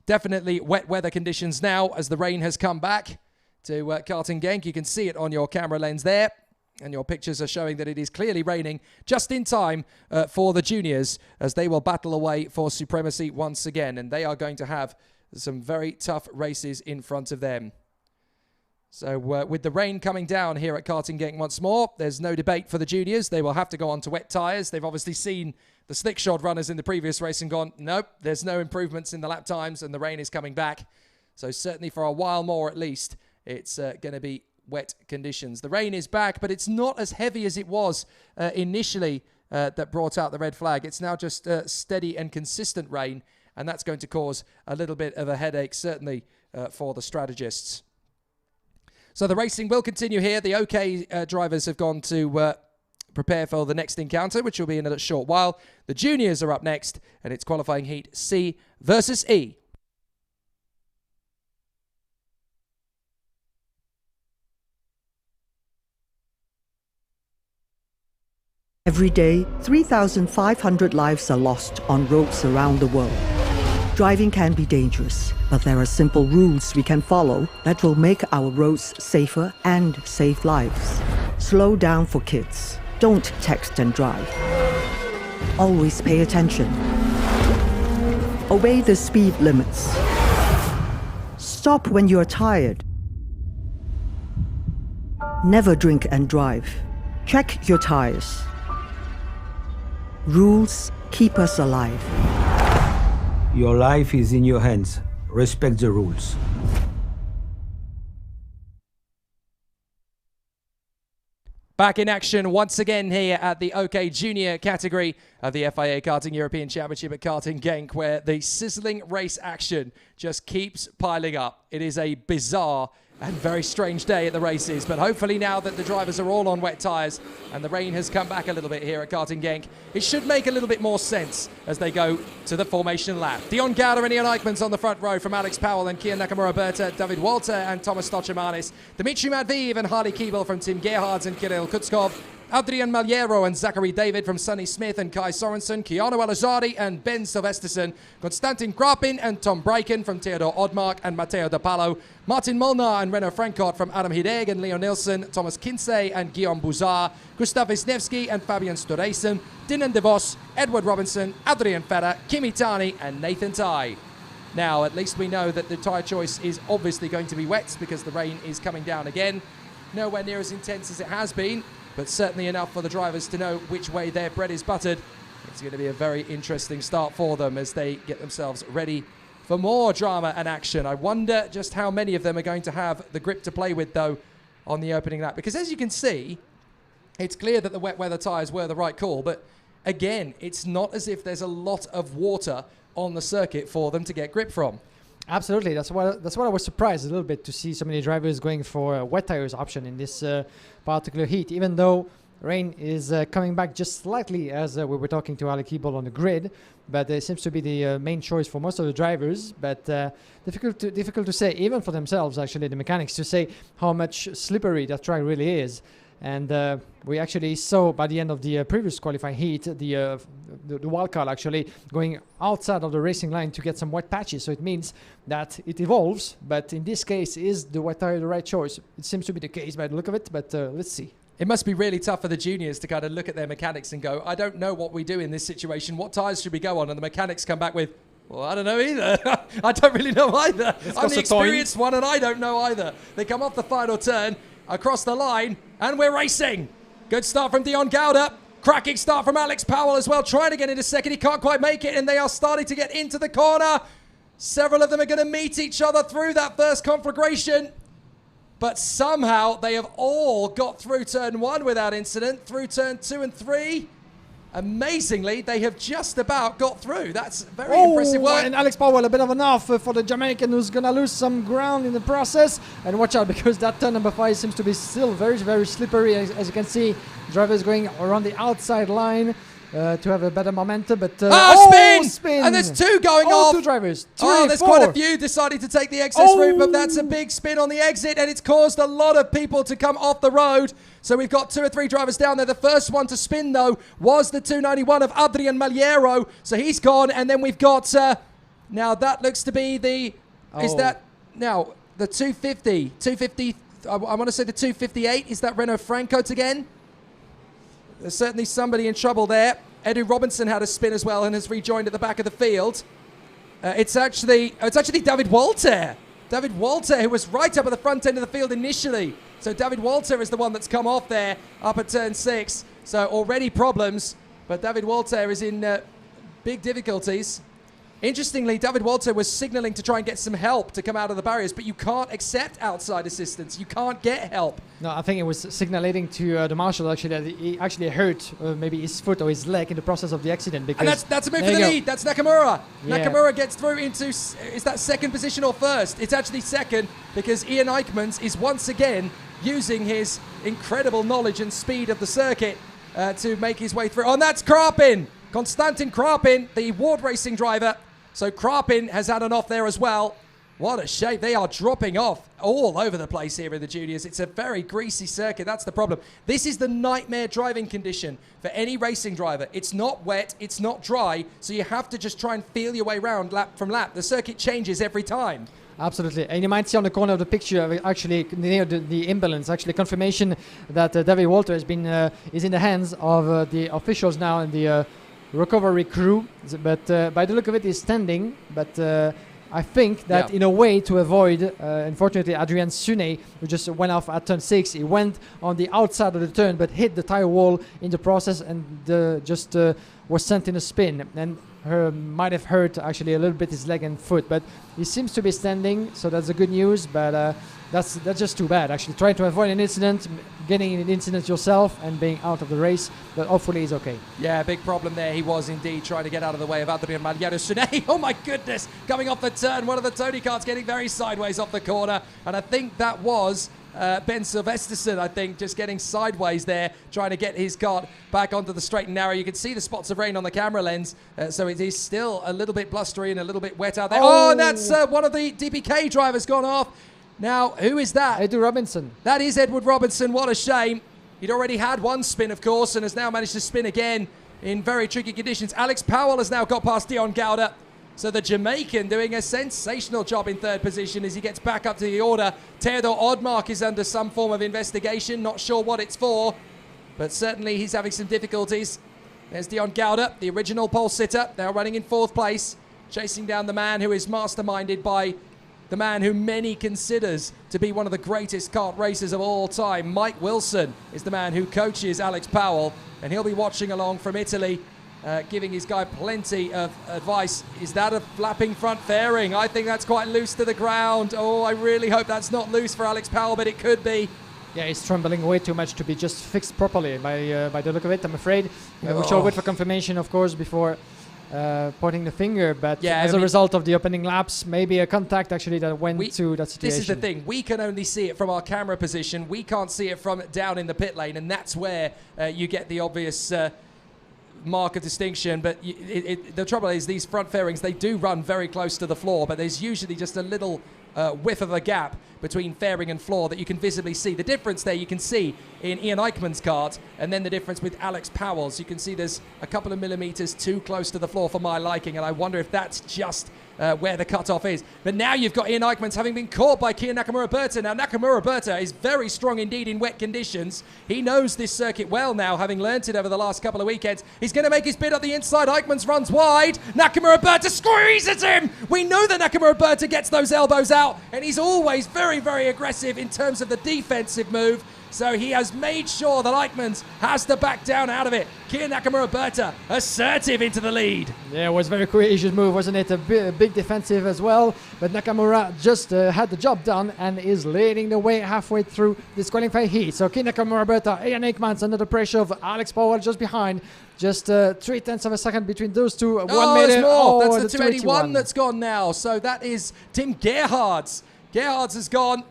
definitely wet weather conditions now as the rain has come back to Karting Genk. You can see it on your camera lens there. And your pictures are showing that it is clearly raining just in time for the juniors as they will battle away for supremacy once again. And they are going to have some very tough races in front of them. So with the rain coming down here at Karting Genk once more, there's no debate for the juniors. They will have to go on to wet tyres. They've obviously seen the slickshod runners in the previous race and gone, nope, there's no improvements in the lap times and the rain is coming back. So certainly for a while more at least, it's going to be wet conditions. The rain is back, but it's not as heavy as it was initially that brought out the red flag. It's now just steady and consistent rain, and that's going to cause a little bit of a headache, certainly for the strategists. So the racing will continue here. The OK drivers have gone to prepare for the next encounter, which will be in a short while. The juniors are up next, and it's qualifying heat C versus E. Every day, 3,500 lives are lost on roads around the world. Driving can be dangerous, but there are simple rules we can follow that will make our roads safer and save lives. Slow down for kids. Don't text and drive. Always pay attention. Obey the speed limits. Stop when you're tired. Never drink and drive. Check your tires. Rules keep us alive. Your life is in your hands. Respect the rules. Back in action once again here at the OK Junior category of the FIA Karting European Championship at Karting Genk, where the sizzling race action just keeps piling up. It is a bizarre and very strange day at the races, but hopefully now that the drivers are all on wet tyres and the rain has come back a little bit here at Karting Genk, it should make a little bit more sense as they go to the formation lap. Dion Gowder and Ian Eichmann's on the front row from Alex Powell and Kian Nakamura-Berta, David Walter and Thomas Stochemanis, Dimitri Madviv and Harley Keeble from Tim Gerhards and Kirill Kutskov, Adrian Maliero and Zachary David from Sonny Smith and Kai Sorensen, Keanu Alazari and Ben Silvesterson, Konstantin Grapin and Tom Bryken from Theodor Odmark and Matteo De Palo, Martin Molnar and Renaud Francot from Adam Hideg and Leo Nilsson, Thomas Kinsey and Guillaume Bouzard, Gustav Wisniewski and Fabian Storeysen, Dylan De Vos, Edward Robinson, Adrian Ferrer, Kimi Tani and Nathan Tai. Now, at least we know that the tyre choice is obviously going to be wet because the rain is coming down again. Nowhere near as intense as it has been, but certainly enough for the drivers to know which way their bread is buttered. It's going to be a very interesting start for them as they get themselves ready for more drama and action. I wonder just how many of them are going to have the grip to play with, though, on the opening lap. Because as you can see, it's clear that the wet weather tyres were the right call, but again, it's not as if there's a lot of water on the circuit for them to get grip from. Absolutely, that's what I was surprised a little bit to see so many drivers going for a wet tires option in this particular heat, even though rain is coming back just slightly as we were talking to Ali Keeble on the grid, but it seems to be the main choice for most of the drivers, but difficult to say, even for themselves, actually, the mechanics, to say how much slippery that track really is. And we actually saw by the end of the previous qualifying heat, the wildcard actually going outside of the racing line to get some wet patches. So it means that it evolves, but in this case, is the wet tire the right choice? It seems to be the case by the look of it, but let's see. It must be really tough for the juniors to kind of look at their mechanics and go, I don't know what we do in this situation. What tyres should we go on? And the mechanics come back with, well, I don't know either. I don't really know either. I'm the experienced one and I don't know either. They come off the final turn, across the line, and we're racing. Good start from Dion Gouda. Cracking start from Alex Powell as well, trying to get into second. He can't quite make it, and they are starting to get into the corner. Several of them are going to meet each other through that first conflagration. But somehow they have all got through turn 1 without incident. Through turn 2 and 3, amazingly, they have just about got through. That's very impressive work. And Alex Powell, a bit of an off for the Jamaican, who's going to lose some ground in the process. And watch out, because that turn number 5 seems to be still very, very slippery. As you can see, drivers going around the outside line to have a better momentum. But spin! And there's 2 going off. 2 drivers. There's quite a few deciding to take the excess route, but that's a big spin on the exit, and it's caused a lot of people to come off the road. So we've got 2 or 3 drivers down there. The first one to spin, though, was the 291 of Adrian Maliero. So he's gone, and then we've got, now that looks to be the, is that, now, the 250, I want to say the 258, is that Renault Francote again? There's certainly somebody in trouble there. Edu Robinson had a spin as well and has rejoined at the back of the field. It's actually David Walter. David Walter, who was right up at the front end of the field initially. So David Walter is the one that's come off there up at turn 6. So already problems, but David Walter is in big difficulties. Interestingly, David Walter was signaling to try and get some help to come out of the barriers, but you can't accept outside assistance. You can't get help. No, I think it was signaling to the marshal actually that he actually hurt maybe his foot or his leg in the process of the accident. Because and that's a move for the lead. That's Nakamura. Yeah. Nakamura gets through into, is that second position or first? It's actually second, because Ian Eichmans is once again using his incredible knowledge and speed of the circuit to make his way through. Oh, and that's Krapin. Konstantin Krapin, the Ward Racing driver. So Krapin has had an off there as well. What a shame. They are dropping off all over the place here in the juniors. It's a very greasy circuit. That's the problem. This is the nightmare driving condition for any racing driver. It's not wet. It's not dry. So you have to just try and feel your way around lap from lap. The circuit changes every time. Absolutely. And you might see on the corner of the picture, actually near the imbalance, actually confirmation that David Walter has been is in the hands of the officials now and the recovery crew. But by the look of it, he's standing. But I think that in a way to avoid, unfortunately, Adrian Sune, who just went off at turn 6, he went on the outside of the turn but hit the tire wall in the process and just was sent in a spin. And might have hurt actually a little bit his leg and foot, but he seems to be standing, so that's the good news. But that's just too bad. Actually, trying to avoid an incident, getting in an incident yourself, and being out of the race. But hopefully he's okay. Yeah, big problem there. He was indeed trying to get out of the way of Adrian Maliero Sune. Oh my goodness! Coming off the turn, one of the Tony karts getting very sideways off the corner, and I think that was Ben Sylvesterson, I think, just getting sideways there, trying to get his kart back onto the straight and narrow. You can see the spots of rain on the camera lens, so it is still a little bit blustery and a little bit wet out there. Oh, and that's one of the DPK drivers gone off. Now, who is that? Edward Robinson. That is Edward Robinson. What a shame. He'd already had one spin, of course, and has now managed to spin again in very tricky conditions. Alex Powell has now got past Dion Gouda. So the Jamaican doing a sensational job in third position as he gets back up to the order. Theodor Odmark is under some form of investigation. Not sure what it's for, but certainly he's having some difficulties. There's Dion Gouda, the original pole sitter, now running in fourth place, chasing down the man who is masterminded by the man who many considers to be one of the greatest kart racers of all time. Mike Wilson is the man who coaches Alex Powell, and he'll be watching along from Italy, giving his guy plenty of advice. Is that a flapping front fairing? I think that's quite loose to the ground. Oh, I really hope that's not loose for Alex Powell, but it could be. Yeah, he's trembling way too much to be just fixed properly by the look of it, I'm afraid. We shall wait for confirmation, of course, before pointing the finger, but as a result of the opening laps, maybe a contact actually that went to that situation. This is the thing, we can only see it from our camera position, we can't see it from down in the pit lane, and that's where you get the obvious mark of distinction. But the trouble is these front fairings, they do run very close to the floor, but there's usually just a little whiff of a gap between fairing and floor that you can visibly see. The difference there you can see in Ian Eichmann's kart, and then the difference with Alex Powell's. You can see there's a couple of millimeters too close to the floor for my liking, and I wonder if that's just where the cutoff is. But now you've got Ian Eichmans having been caught by Kia Nakamura-Berta. Now Nakamura-Berta is very strong indeed in wet conditions. He knows this circuit well now, having learnt it over the last couple of weekends. He's going to make his bid up the inside. Eichmans runs wide. Nakamura-Berta squeezes him. We know that Nakamura-Berta gets those elbows out, and he's always very, very aggressive in terms of the defensive move. So he has made sure that Eichmans has to back down out of it. Kia Nakamura-Berta assertive into the lead. Yeah, it was a very courageous move, wasn't it? A big defensive as well. But Nakamura just had the job done and is leading the way halfway through this qualifying heat. So Kia Nakamura-Berta, Ian Eichmans under the pressure of Alex Powell just behind. Just 0.3 of a second between those two. 1 minute. There's more. Oh, That's the 281 that's gone now. So that is Tim Gerhards. Gerhards has gone.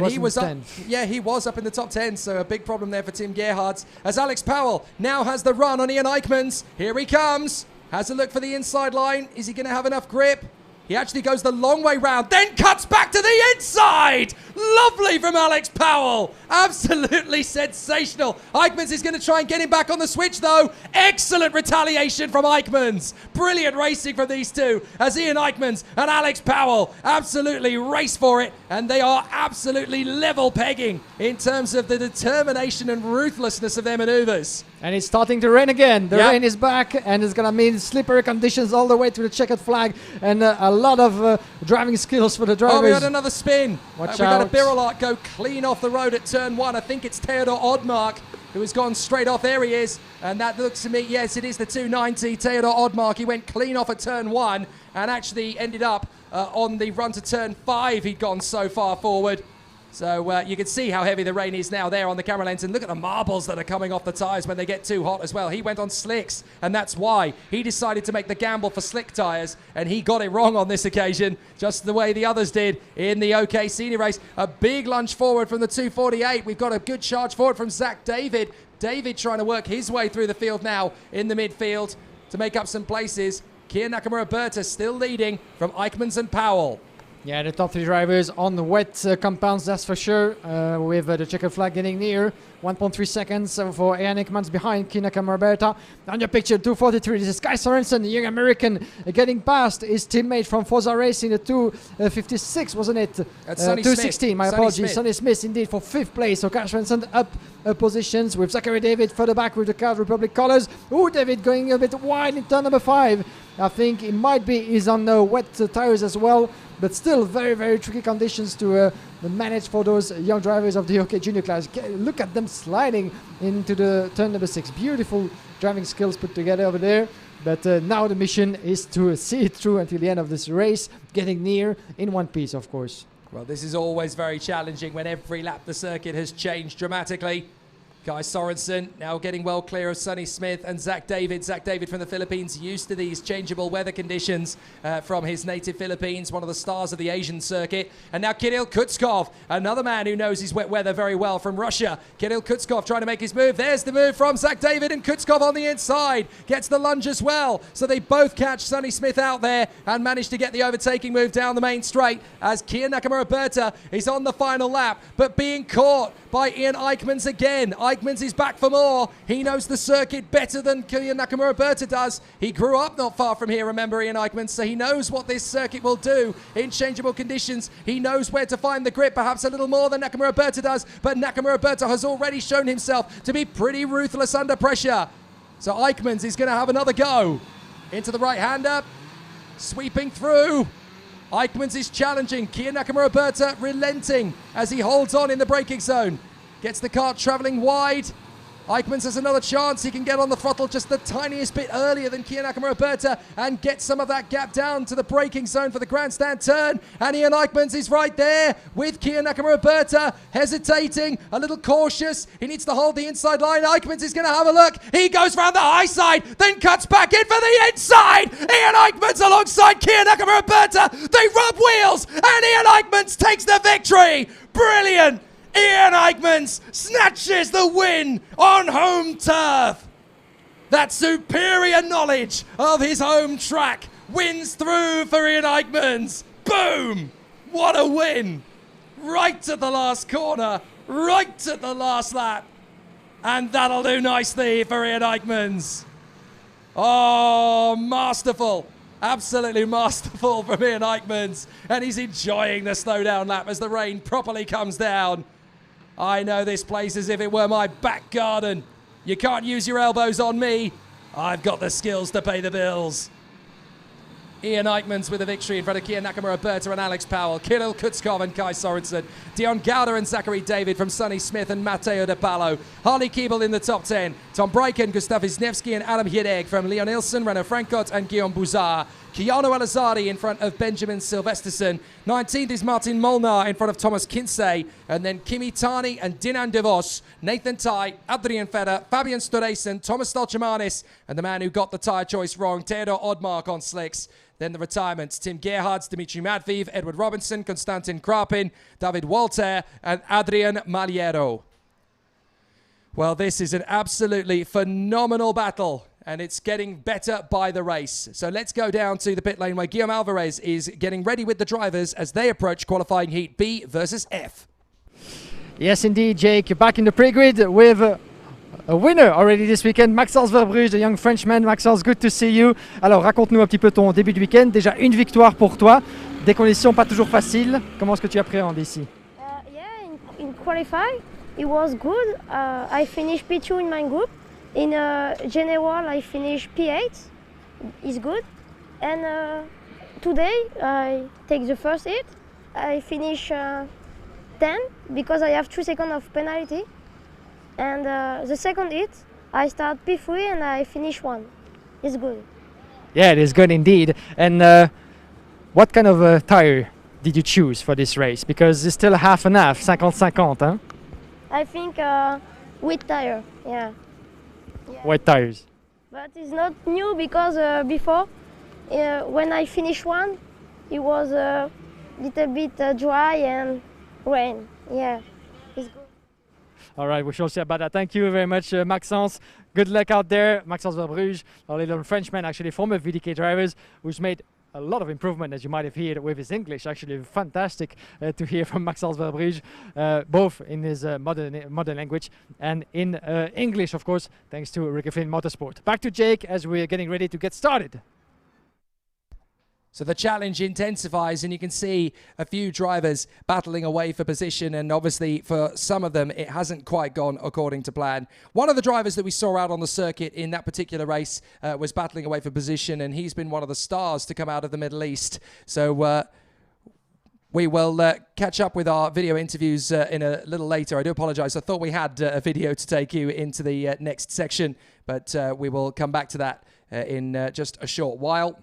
He was up. Yeah, he was up in the top 10, so a big problem there for Tim Gerhards. As Alex Powell now has the run on Ian Eichmans. Here he comes. Has a look for the inside line. Is he going to have enough grip? He actually goes the long way round, then cuts back to the inside. Lovely from Alex Powell. Absolutely sensational. Eichmans is going to try and get him back on the switch, though. Excellent retaliation from Eichmans. Brilliant racing from these two as Ian Eichmans and Alex Powell absolutely race for it. And they are absolutely level pegging in terms of the determination and ruthlessness of their maneuvers. And it's starting to rain again. The rain is back, and it's going to mean slippery conditions all the way to the checkered flag, and a lot of driving skills for the drivers. Oh, we had another spin. Watch we out. had a Birolart go clean off the road at turn 1. I think it's Theodor Oddmark who has gone straight off. There he is. And that looks to me, yes, it is the 290. Theodor Oddmark. He went clean off at turn 1 and actually ended up on the run to turn 5. He'd gone so far forward. So you can see how heavy the rain is now there on the camera lens. And look at the marbles that are coming off the tyres when they get too hot as well. He went on slicks, and that's why he decided to make the gamble for slick tyres. And he got it wrong on this occasion, just the way the others did in the OK Senior race. A big lunge forward from the 248. We've got a good charge forward from Zach David. David trying to work his way through the field now in the midfield to make up some places. Kia Nakamura-Berta still leading from Eichmans and Powell. Yeah, the top 3 drivers on the wet compounds, that's for sure, with the checkered flag getting near. 1.3 seconds for Ian Eichmans behind Kia Nakamura-Berta. On your picture, 243, this is Kai Sorensen, the young American, getting past his teammate from Forza Racing, the 256, wasn't it? That's Sonny 216, Smith. my apologies. Sonny Smith, indeed, for 5th place. So Kai Sorensen up positions with Zachary David further back with the Cars Republic colors. Oh, David going a bit wide in turn number 5. I think it might be he's on wet tires as well. But still very, very tricky conditions to manage for those young drivers of the OK Junior class. Look at them sliding into the turn number 6. Beautiful driving skills put together over there. But now the mission is to see it through until the end of this race, getting near in one piece, of course. Well, this is always very challenging when every lap the circuit has changed dramatically. Kai Sorensen now getting well clear of Sonny Smith and Zach David. Zach David from the Philippines, used to these changeable weather conditions from his native Philippines, one of the stars of the Asian circuit. And now Kirill Kutskov, another man who knows his wet weather very well from Russia. Kirill Kutskov trying to make his move. There's the move from Zach David, and Kutskov on the inside gets the lunge as well. So they both catch Sonny Smith out there and manage to get the overtaking move down the main straight as Kia Nakamura-Berta is on the final lap, but being caught by Ian Eichmans again. Eichmans is back for more. He knows the circuit better than Kia Nakamura-Berta does. He grew up not far from here, remember, Ian Eichmans, so he knows what this circuit will do in changeable conditions. He knows where to find the grip, perhaps a little more than Nakamura-Berta does, but Nakamura-Berta has already shown himself to be pretty ruthless under pressure. So Eichmans is going to have another go. Into the right-hander, sweeping through. Eichmans is challenging. Kia Nakamura-Berta relenting as he holds on in the braking zone. Gets the car travelling wide. Eichmans has another chance. He can get on the throttle just the tiniest bit earlier than Kia Nakamura-Berta and get some of that gap down to the braking zone for the grandstand turn. And Ian Eichmans is right there with Kia Nakamura-Berta, hesitating, a little cautious. He needs to hold the inside line. Eichmans is going to have a look. He goes round the high side, then cuts back in for the inside. Ian Eichmans alongside Kia Nakamura-Berta. They rub wheels, and Ian Eichmans takes the victory. Brilliant. Ian Eichmans snatches the win on home turf. That superior knowledge of his home track wins through for Ian Eichmans. Boom! What a win! Right at the last corner, right at the last lap. And that'll do nicely for Ian Eichmans. Oh, masterful. Absolutely masterful from Ian Eichmans. And he's enjoying the slowdown lap as the rain properly comes down. I know this place as if it were my back garden. You can't use your elbows on me. I've got the skills to pay the bills. Ian Eichmans with a victory in front of Kia Nakamura, Berta and Alex Powell, Kirill Kutskov and Kai Sorensen, Dion Gowder and Zachary David from Sonny Smith and Matteo De Palo, Harley Keeble in the top 10, Tom Bryken, Gustav Wisniewski and Adam Hiedeg from Leon Ilsen, Renaud Frankot and Guillaume Bouzard, Keanu Alazari in front of Benjamin Silvesterson, 19th is Martin Molnar in front of Thomas Kinsey, and then Kimi Tani and Dinan De Vos, Nathan Tai, Adrian Feder, Fabian Storesen, Thomas Stolchemanis, and the man who got the tyre choice wrong, Theodor Odmark on slicks. Then the retirements, Tim Gerhards, Dimitri Matviv, Edward Robinson, Konstantin Krapin, David Walter, and Adrian Maliero. Well, this is an absolutely phenomenal battle, and it's getting better by the race. So let's go down to the pit lane where Guillaume Alvarez is getting ready with the drivers as they approach qualifying heat B versus F. Yes, indeed, Jake. Back in the pre-grid with a winner already this weekend, Maxence Verbruge, the young Frenchman. Maxence, good to see you. Alors, raconte-nous un petit peu ton début de week-end. Déjà, une victoire pour toi. Des conditions pas toujours faciles. Comment est-ce que tu appréhendes ici? In qualify, it was good. I finished P2 in my group. In general, I finished P8. It's good. And today, I take the first hit. I finish 10 because I have 3 seconds of penalty. And the second hit, I start P3 and I finish 1. It's good. Yeah, it is good indeed. And what kind of tire did you choose for this race? Because it's still half and half, 50-50, huh? I think wet tire, yeah. Wet tires. But it's not new because before, when I finished 1, it was a little bit dry and rain. Yeah, it's good. All right, we shall see about that. Thank you very much, Maxence. Good luck out there. Maxence Verbruge, a little Frenchman, actually former VDK drivers, who's made a lot of improvement, as you might have heard with his English. Actually, fantastic to hear from Maxence Verbruge, both in his modern language and in English, of course, thanks to Ricky Flynn Motorsport. Back to Jake as we're getting ready to get started. So the challenge intensifies, and you can see a few drivers battling away for position, and obviously for some of them it hasn't quite gone according to plan. One of the drivers that we saw out on the circuit in that particular race was battling away for position, and he's been one of the stars to come out of the Middle East. So we will catch up with our video interviews in a little later. I do apologize. I thought we had a video to take you into the next section, but we will come back to that in just a short while.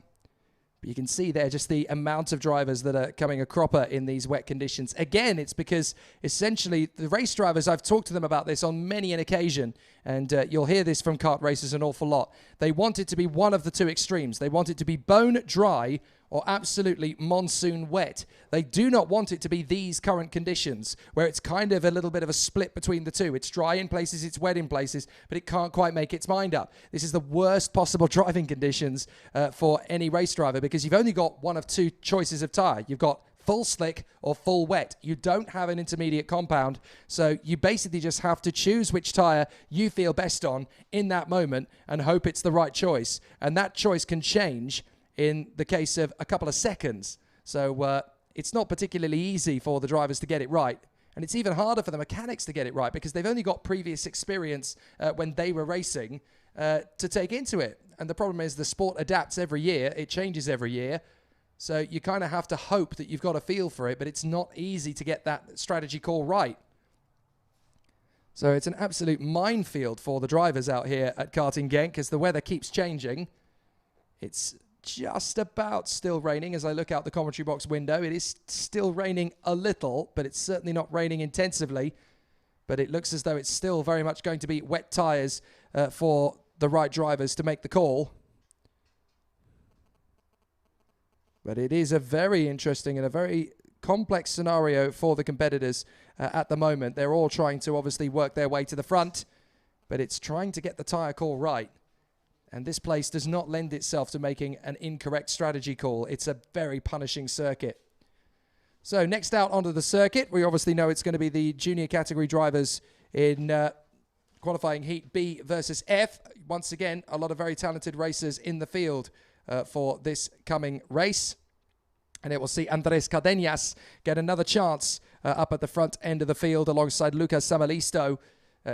But you can see there just the amount of drivers that are coming a cropper in these wet conditions. Again, it's because essentially the race drivers, I've talked to them about this on many an occasion, and you'll hear this from kart racers an awful lot. They want it to be one of the two extremes. They want it to be bone dry or absolutely monsoon wet. They do not want it to be these current conditions where it's kind of a little bit of a split between the two. It's dry in places, it's wet in places, but it can't quite make its mind up. This is the worst possible driving conditions for any race driver because you've only got one of two choices of tyre. You've got full slick or full wet. You don't have an intermediate compound, so you basically just have to choose which tyre you feel best on in that moment and hope it's the right choice. And that choice can change in the case of a couple of seconds. So it's not particularly easy for the drivers to get it right. And it's even harder for the mechanics to get it right because they've only got previous experience when they were racing to take into it. And the problem is the sport adapts every year. It changes every year. So you kind of have to hope that you've got a feel for it, but it's not easy to get that strategy call right. So it's an absolute minefield for the drivers out here at Karting Genk as the weather keeps changing. It's just about still raining as I look out the commentary box window. It is still raining a little, but it's certainly not raining intensively. But it looks as though it's still very much going to be wet tyres for the right drivers to make the call. But it is a very interesting and a very complex scenario for the competitors at the moment. They're all trying to obviously work their way to the front, but it's trying to get the tyre call right. And this place does not lend itself to making an incorrect strategy call. It's a very punishing circuit. So next out onto the circuit, we obviously know it's going to be the junior category drivers in qualifying heat B versus F. Once again, a lot of very talented racers in the field for this coming race. And it will see Andrés Cardenas get another chance up at the front end of the field alongside Lucas Samalisto.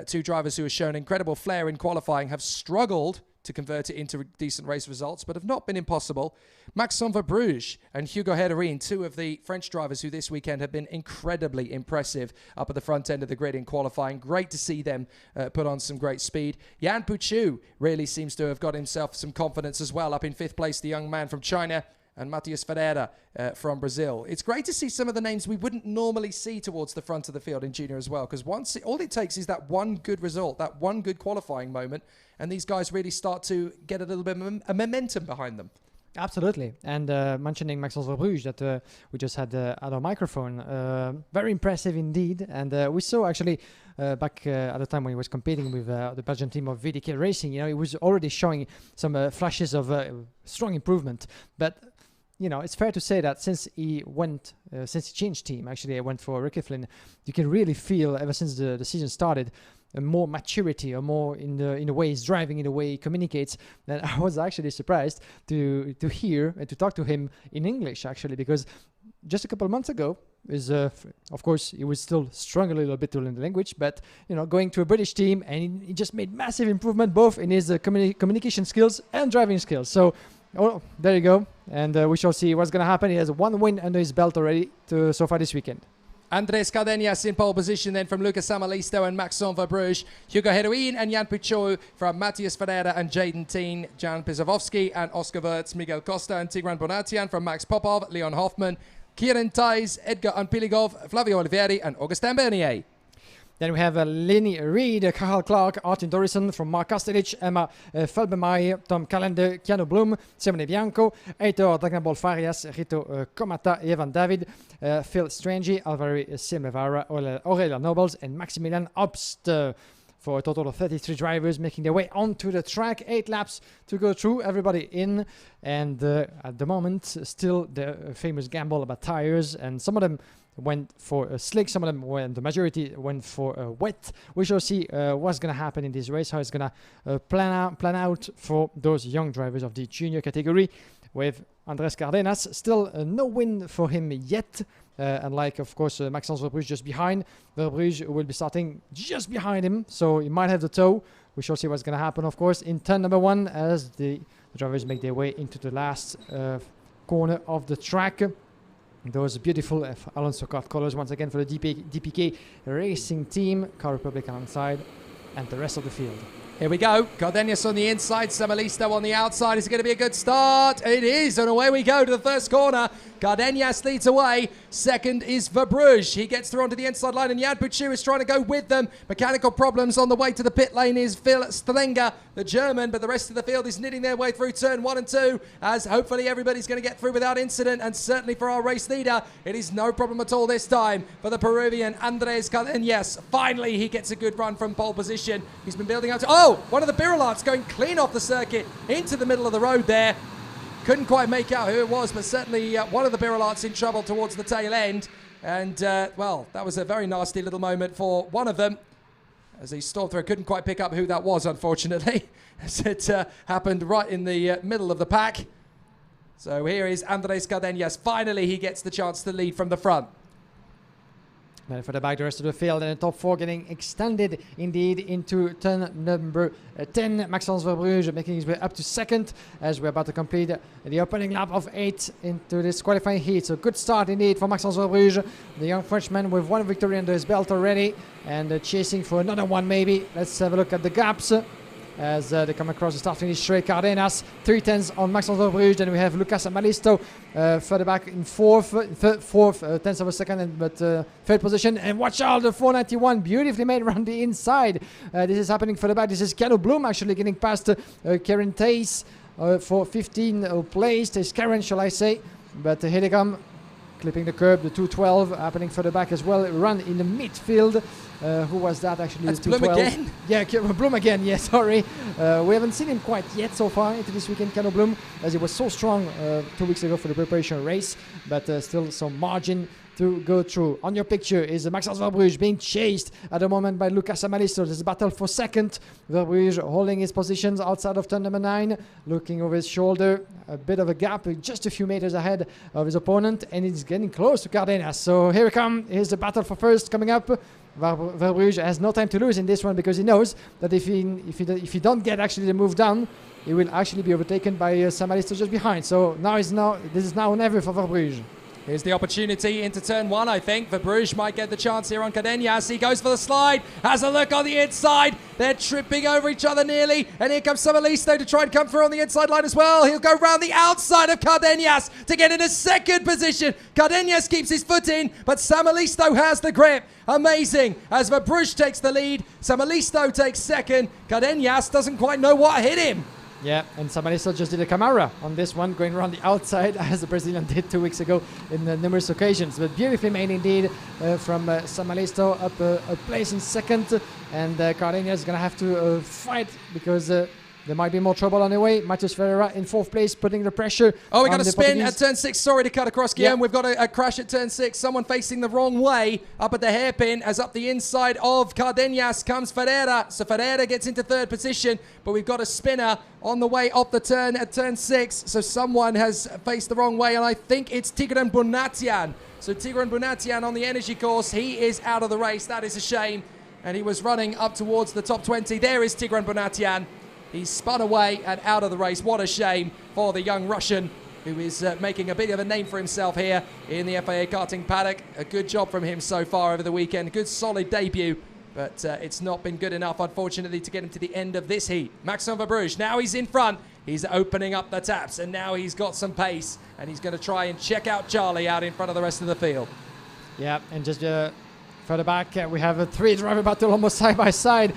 Two drivers who have shown incredible flair in qualifying, have struggled to convert it into decent race results, but have not been impossible. Maxime Verbruge and Hugo Herrerin, two of the French drivers who this weekend have been incredibly impressive up at the front end of the grid in qualifying. Great to see them put on some great speed. Yan Puchu really seems to have got himself some confidence as well. Up in 5th place, the young man from China, and Matias Ferreira from Brazil. It's great to see some of the names we wouldn't normally see towards the front of the field in junior as well, because all it takes is that one good result, that one good qualifying moment, and these guys really start to get a little bit of momentum behind them. Absolutely. And mentioning Maxence Verbruge that we just had at our microphone, very impressive indeed. And we saw actually back at the time when he was competing with the Belgian team of VDK Racing, he was already showing some flashes of strong improvement. But it's fair to say that since he changed team, actually, I went for Ricky Flynn, you can really feel ever since the season started, a more maturity, or more in the way he's driving, in the way he communicates. And I was actually surprised to hear and to talk to him in English, actually, because just a couple of months ago, of course, he was still struggling a little bit to learn the language, but going to a British team, and he just made massive improvement both in his communication skills and driving skills. So. Oh, there you go. And we shall see what's going to happen. He has one win under his belt already so far this weekend. Andrés Cardenas in pole position then from Lucas Samalisto and Maxime Verbruge. Hugo Herrerin and Yan Puchu from Matias Ferreira and Jaden Teen. Jan Pisavovsky and Oscar Wirtz, Miguel Costa and Tigran Bonatian from Max Popov, Leon Hoffman, Kieran Thijs, Edgar Anpiligov, Flavio Olivieri and Augustin Bernier. Then we have Lenny Reed, Carl Clark, Artin Dorison from Mark Kastelic, Emma Felbemeyer, Tom Callender, Keanu Bloom, Simone Bianco, Heitor Dagnabol Farias, Rito Comata, Evan David, Phil Strangi, Alvaro Simevara, Aurelia Nobles, and Maximilian Obst. For a total of 33 drivers making their way onto the track. 8 laps to go through, everybody in. And at the moment, still the famous gamble about tires. And some of them went for a slick, some of them the majority went for a wet. We shall see what's going to happen in this race, how it's going to plan out for those young drivers of the junior category. With Andrés Cardenas, still no win for him yet. Unlike, of course, Maxence Verbruge just behind. Verbruge will be starting just behind him, so he might have the tow. We shall see what's going to happen, of course, in turn number 1 as the drivers make their way into the last corner of the track. Those beautiful Alonso Kart colors once again for the DPK Racing Team, Car Republic alongside, and the rest of the field. Here we go. Cardenas on the inside, Samalisto on the outside. Is it going to be a good start? It is, and away we go to the first corner. Cardenas leads away. Second is Verbruge. He gets through onto the inside line, and Yan Puchu is trying to go with them. Mechanical problems on the way to the pit lane is Phil Strenger, the German, but the rest of the field is knitting their way through turn 1 and 2, as hopefully everybody's going to get through without incident, and certainly for our race leader, it is no problem at all this time for the Peruvian Andrés Cardenas. Finally, he gets a good run from pole position. He's been building out to... Oh, one of the Birolats going clean off the circuit into the middle of the road there. Couldn't quite make out who it was, but certainly one of the Birolats in trouble towards the tail end. And, well, that was a very nasty little moment for one of them. As he stormed through, couldn't quite pick up who that was, unfortunately, as it happened right in the middle of the pack. So here is Andrés Cardenas. Finally, he gets the chance to lead from the front. Then for the back, the rest of the field, and the top 4 getting extended indeed into turn number 10. Maxence Verbruge making his way up to second as we're about to complete the opening lap of 8 into this qualifying heat. So good start indeed for Maxence Verbruge, the young Frenchman with 1 victory under his belt already, and chasing for another one maybe. Let's have a look at the gaps. As they come across the start finish straight. Cardenas 3/10 on Maxence Verbruge. Then we have Lucas Amalisto further back in fourth, tenths of a second, but third position. And watch out, the 491 beautifully made around the inside. This is happening further back. This is Keanu Bloom actually getting past Kieran Thijs for 15th place. There's Karen, shall I say? But here they come, clipping the curb. The 212 happening further back as well. Run in the midfield. Who was that actually? That's the Bloom 212. again? Yeah, Bloom again. Yeah, sorry. We haven't seen him quite yet so far into this weekend, Keanu Bloom, as he was so strong 2 weeks ago for the preparation race. But still some margin to go through. On your picture is Maxence Verbrugge being chased at the moment by Lucas Amalisto. There's a battle for second. Verbrugge holding his positions outside of turn number 9, looking over his shoulder. A bit of a gap, just a few meters ahead of his opponent, and he's getting close to Cardenas. So here we come. Here's the battle for first coming up. Verbrugge has no time to lose in this one because he knows that if he don't get actually the move done, he will actually be overtaken by Samalisto just behind. So this is now or never for Verbrugge. Here's the opportunity into turn 1, I think. Verbrugge might get the chance here on Cardenas. He goes for the slide, has a look on the inside. They're tripping over each other nearly. And here comes Samalisto to try and come through on the inside line as well. He'll go round the outside of Cardenas to get in a second position. Cardenas keeps his foot in, but Samalisto has the grip. Amazing. As Verbrugge takes the lead, Samalisto takes second. Cardenas doesn't quite know what hit him. Yeah, and Samalisto just did a Camara on this one, going around the outside as the Brazilian did 2 weeks ago in numerous occasions. But beautifully made indeed from Samalisto, up a place in second. And Cardenas is going to have to fight because there might be more trouble on the way. Matheus Ferreira in 4th place, putting the pressure. Oh, we got a spin Portuguese. at turn 6. Sorry to cut across, Guillaume. We've got a crash at turn 6. Someone facing the wrong way up at the hairpin, as up the inside of Cardenas comes Ferreira. So Ferreira gets into 3rd position, but we've got a spinner on the way up the turn at turn 6. So someone has faced the wrong way, and I think it's Tigran Bonatian. So Tigran Bonatian on the energy course, he is out of the race. That is a shame. And he was running up towards the top 20. There is Tigran Bonatian. He's spun away and out of the race. What a shame for the young Russian, who is making a bit of a name for himself here in the FIA Karting paddock. A good job from him so far over the weekend. Good solid debut, but it's not been good enough, unfortunately, to get him to the end of this heat. Maxence Verbrugge, now he's in front. He's opening up the taps, and now he's got some pace, and he's going to try and check out Charlie out in front of the rest of the field. Yeah, and just further back, we have a 3-driver battle almost side by side.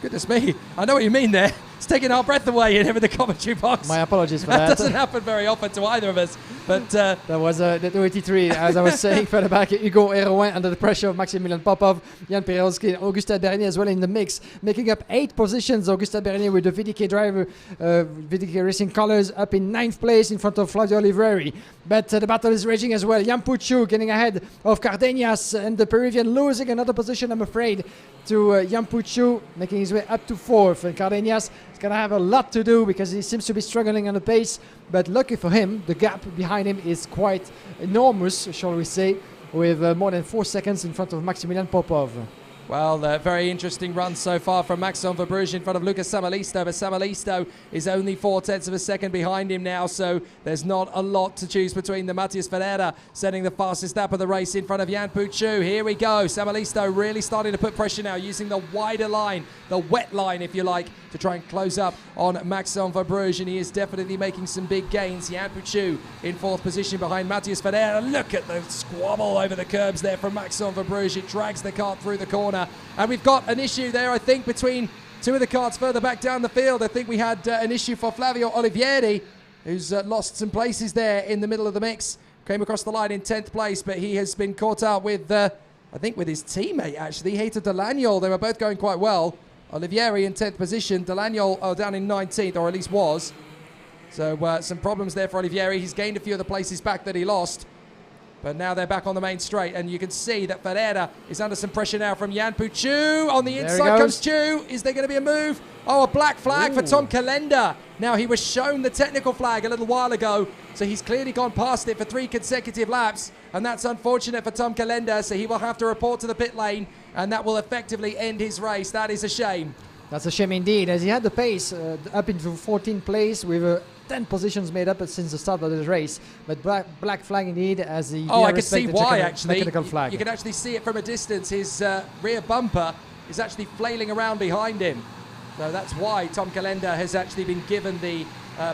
Goodness me, I know what you mean there. It's taking our breath away in here in the commentary box. My apologies for that. That doesn't happen very often to either of us. But that was the 283, as I was saying further back. Hugo Hérouin under the pressure of Maximilian Popov, Jan Perelski, and Augustin Bernier as well in the mix, making up 8 positions. Augustin Bernier with the VDK driver, VDK Racing colors, up in 9th place in front of Flavio Olivieri. But the battle is raging as well. Jan Puciu getting ahead of Cardenas, and the Peruvian losing another position, I'm afraid, to Jan Puciu, making his way up to 4th. And Cardenas is going to have a lot to do because he seems to be struggling on the pace. But lucky for him, the gap behind him is quite enormous, shall we say, with more than 4 seconds in front of Maximilian Popov. Well, very interesting run so far from Maxence Verbrugge in front of Lucas Samalisto, but Samalisto is only 4/10 of a second behind him now, so there's not a lot to choose between the Matheus Ferreira setting the fastest lap of the race in front of Jan Puciu. Here we go. Samalisto really starting to put pressure now, using the wider line, the wet line, if you like, to try and close up on Maxence Verbrugge, and he is definitely making some big gains. Jan Puciu in 4th position behind Matheus Ferreira. Look at the squabble over the curbs there from Maxence Verbrugge. It drags the kart through the corner. And we've got an issue there, I think, between 2 of the karts further back down the field. I think we had an issue for Flavio Olivieri, who's lost some places there in the middle of the mix. Came across the line in 10th place, but he has been caught out with, I think, with his teammate, actually, Heitor Delagnol. They were both going quite well. Olivieri in 10th position, Delagnol down in 19th, or at least was. So some problems there for Olivieri. He's gained a few of the places back that he lost. But now they're back on the main straight, and you can see that Ferreira is under some pressure now from Jan Puciu. On the inside comes Chu. Is there going to be a move? Oh, a black flag for Tom Calenda. Now, he was shown the technical flag a little while ago, so he's clearly gone past it for 3 consecutive laps, and that's unfortunate for Tom Calenda, so he will have to report to the pit lane, and that will effectively end his race. That is a shame. That's a shame indeed, as he had the pace up into 14th place with 10 positions made up since the start of the race. But black flag indeed, as the I can see why, actually. Technical flag. You can actually see it from a distance. His rear bumper is actually flailing around behind him. So that's why Tom Calenda has actually been given the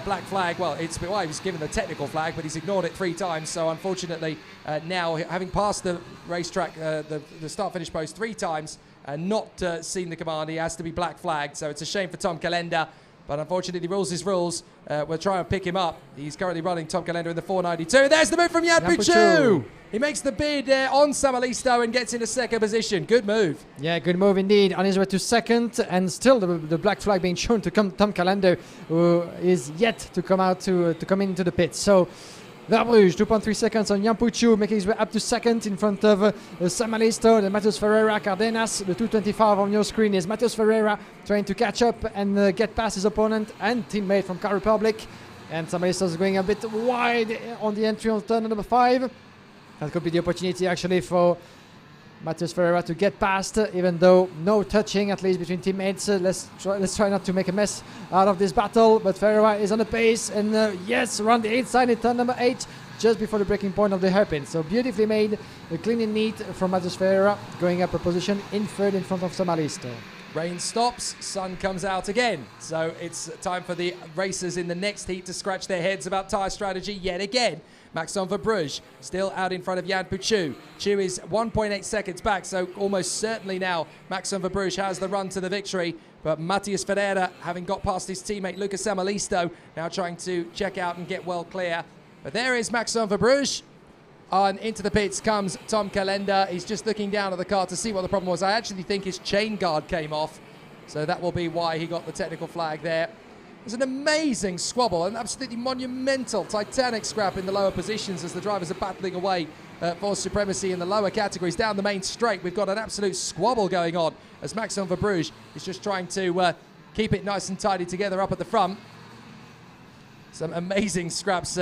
black flag. Well, it's why he was given the technical flag, but he's ignored it 3 times. So unfortunately, now having passed the racetrack, the start-finish post 3 times, and not seen the command, he has to be black flagged. So it's a shame for Tom Calenda. But unfortunately, rules is rules. We'll try and pick him up. He's currently running Tom Calenda in the 492. There's the move from Jan Puciu. He makes the bid on Samalisto and gets into 2nd position. Good move. Yeah, good move indeed. On his way to 2nd, and still the black flag being shown to Tom Calenda, who is yet to come out to come into the pit. So Verbruge, 2.3 seconds on Jan Puciu, making his way up to second in front of Sam Alisto, then Matheus Ferreira, Cardenas. The 225 on your screen is Matheus Ferreira trying to catch up and get past his opponent and teammate from Car Republic. And Sam Alisto is going a bit wide on the entry on turn number 5. That could be the opportunity actually for Matheus Ferreira to get past, even though no touching, at least between teammates. Let's try not to make a mess out of this battle. But Ferreira is on the pace, and yes, around the inside in turn number 8, just before the breaking point of the hairpin. So beautifully made, clean and neat from Matheus Ferreira, going up a position in third in front of Sam Alisto. Rain stops, sun comes out again. So it's time for the racers in the next heat to scratch their heads about tyre strategy yet again. Maxime Verbruge still out in front of Jan Puciu. Chu is 1.8 seconds back, so almost certainly now Maxime Verbruge has the run to the victory. But Matheus Ferreira, having got past his teammate Lucas Samalisto, now trying to check out and get well clear. But there is Maxime Verbruge. On into the pits comes Tom Calenda. He's just looking down at the car to see what the problem was. I actually think his chain guard came off, so that will be why he got the technical flag there. There's an amazing squabble, an absolutely monumental, titanic scrap in the lower positions as the drivers are battling away for supremacy in the lower categories. Down the main straight, we've got an absolute squabble going on as Maxime Verbruge is just trying to keep it nice and tidy together up at the front. Some amazing scraps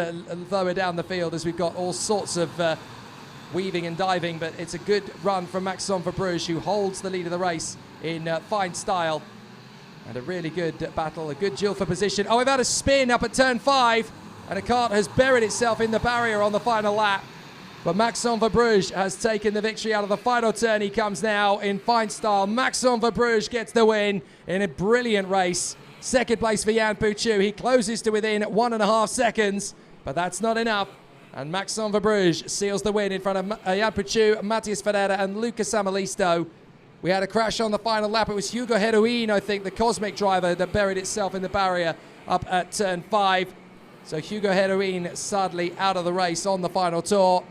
lower down the field as we've got all sorts of weaving and diving, but it's a good run from Maxime Verbruge, who holds the lead of the race in fine style. And a really good battle, a good duel for position. Oh, we've had a spin up at turn 5, and a cart has buried itself in the barrier on the final lap. But Maxime Verbruge has taken the victory out of the final turn. He comes now in fine style. Maxime Verbruge gets the win in a brilliant race. Second place for Jan Puciu. He closes to within 1.5 seconds, but that's not enough. And Maxime Verbruge seals the win in front of Jan Puciu, Matheus Ferreira, and Lucas Samalisto. We had a crash on the final lap. It was Hugo Heroin, I think, the Cosmic driver, that buried itself in the barrier up at turn 5. So Hugo Heroin sadly out of the race on the final tour.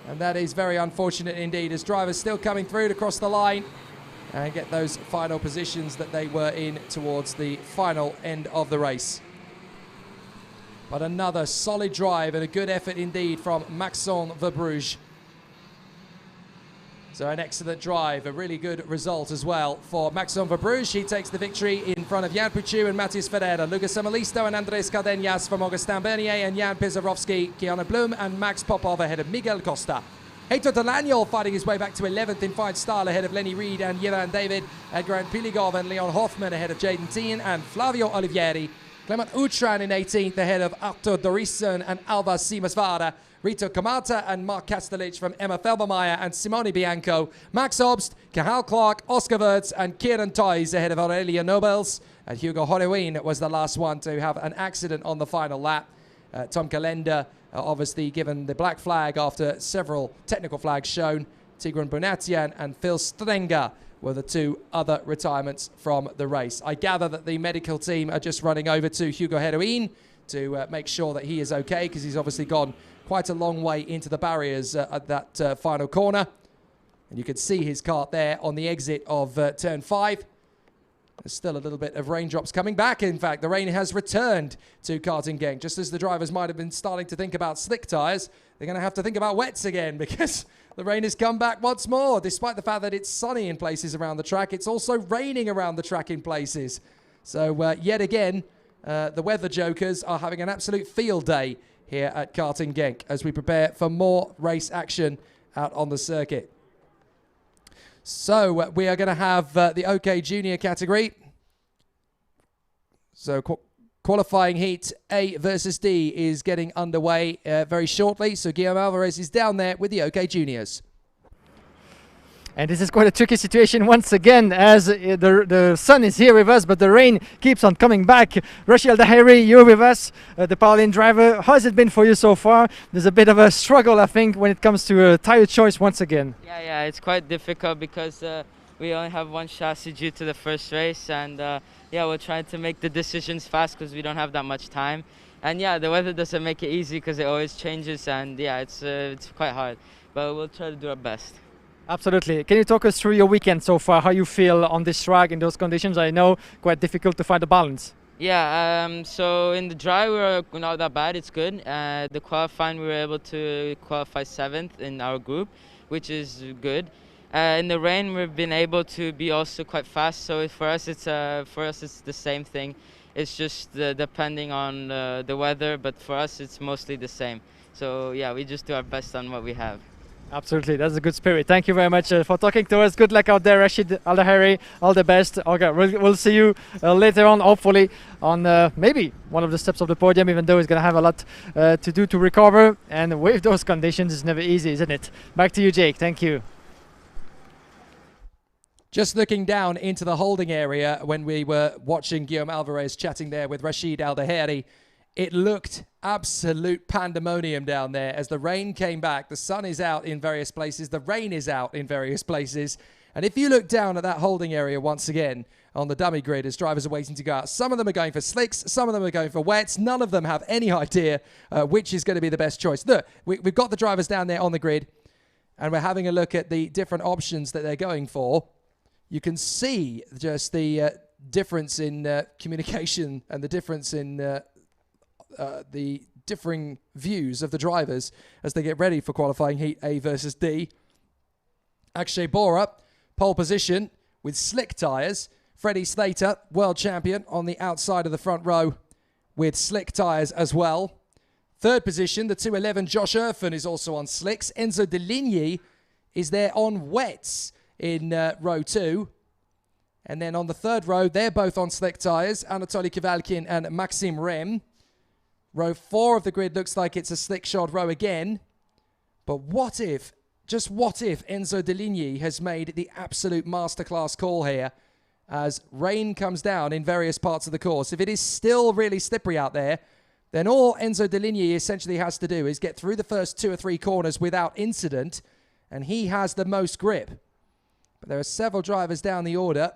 And that is very unfortunate indeed, as drivers still coming through to cross the line and get those final positions that they were in towards the final end of the race. But another solid drive and a good effort indeed from Maxime Verbruge. So an excellent drive, a really good result as well for Maxime Verbruge. He takes the victory in front of Jan Puciu and Matheus Ferreira, Lucas Samalisto and Andrés Cardenas from Augustin Bernier, and Jan Pisarovsky, Kiana Blum and Max Popov ahead of Miguel Costa. Heitor Delaniol fighting his way back to 11th in fine style ahead of Lenny Reed and Jeroen David, Edgar Piligov and Leon Hoffman ahead of Jaden Teen and Flavio Olivieri. Clement Outram in 18th ahead of Arthur Dorison and Alva Simasvara. Rito Kamata and Mark Kastelich from Emma Felbermeyer and Simone Bianco. Max Obst, Cahal Clark, Oscar Wirtz and Kieran Toys ahead of Aurelia Nobels. And Hugo Heroin was the last one to have an accident on the final lap. Tom Calenda obviously given the black flag after several technical flags shown. Tigran Bonatian and Phil Strenger were the two other retirements from the race. I gather that the medical team are just running over to Hugo Heroin to make sure that he is okay, because he's obviously gone quite a long way into the barriers at that final corner. And you can see his kart there on the exit of turn 5. There's still a little bit of raindrops coming back. In fact, the rain has returned to Karting Genk. Just as the drivers might have been starting to think about slick tyres, they're going to have to think about wets again, because the rain has come back once more. Despite the fact that it's sunny in places around the track, it's also raining around the track in places. So yet again, the weather jokers are having an absolute field day here at Karting Genk as we prepare for more race action out on the circuit. So we are going to have the OK Junior category. So qualifying heat A versus D is getting underway very shortly. So Guillaume Alvarez is down there with the OK Juniors. And this is quite a tricky situation once again, as the sun is here with us, but the rain keeps on coming back. Rachel Dahiri, you're with us, the Pauline driver. How has it been for you so far? There's a bit of a struggle, I think, when it comes to tire choice once again. Yeah, it's quite difficult because we only have one chassis due to the first race, and yeah, we're trying to make the decisions fast because we don't have that much time. And yeah, the weather doesn't make it easy because it always changes, and yeah, it's quite hard, but we'll try to do our best. Absolutely. Can you talk us through your weekend so far, how you feel on this track in those conditions? I know quite difficult to find a balance. Yeah, so in the dry we're not that bad, it's good. The qualifying we were able to qualify 7th in our group, which is good. In the rain we've been able to be also quite fast, so for us it's the same thing. It's just depending on the weather, but for us it's mostly the same. So yeah, we just do our best on what we have. Absolutely, that's a good spirit. Thank you very much for talking to us. Good luck out there, Rashid Al-Daheri. All the best. Okay, we'll see you later on, hopefully, on maybe one of the steps of the podium, even though he's going to have a lot to do to recover. And with those conditions, it's never easy, isn't it? Back to you, Jake. Thank you. Just looking down into the holding area when we were watching Guillaume Alvarez chatting there with Rashid Al-Daheri, it looked absolute pandemonium down there as the rain came back. The sun is out in various places. The rain is out in various places. And if you look down at that holding area once again on the dummy grid as drivers are waiting to go out, some of them are going for slicks, some of them are going for wets. None of them have any idea which is going to be the best choice. Look, we've got the drivers down there on the grid and we're having a look at the different options that they're going for. You can see just the difference in communication and the difference in the differing views of the drivers as they get ready for qualifying heat A versus D. Akshay Bora, pole position with slick tyres. Freddie Slater, world champion, on the outside of the front row with slick tyres as well. Third position, the 211 Josh Erfen is also on slicks. Enzo Deligny is there on wets in row 2. And then on the third row, they're both on slick tyres. Anatoly Kivalkin and Maxime Rem. Row 4 of the grid looks like it's a slick shod row again. But what if, just what if Enzo Deligny has made the absolute masterclass call here as rain comes down in various parts of the course? If it is still really slippery out there, then all Enzo Deligny essentially has to do is get through the first 2 or 3 corners without incident, and he has the most grip. But there are several drivers down the order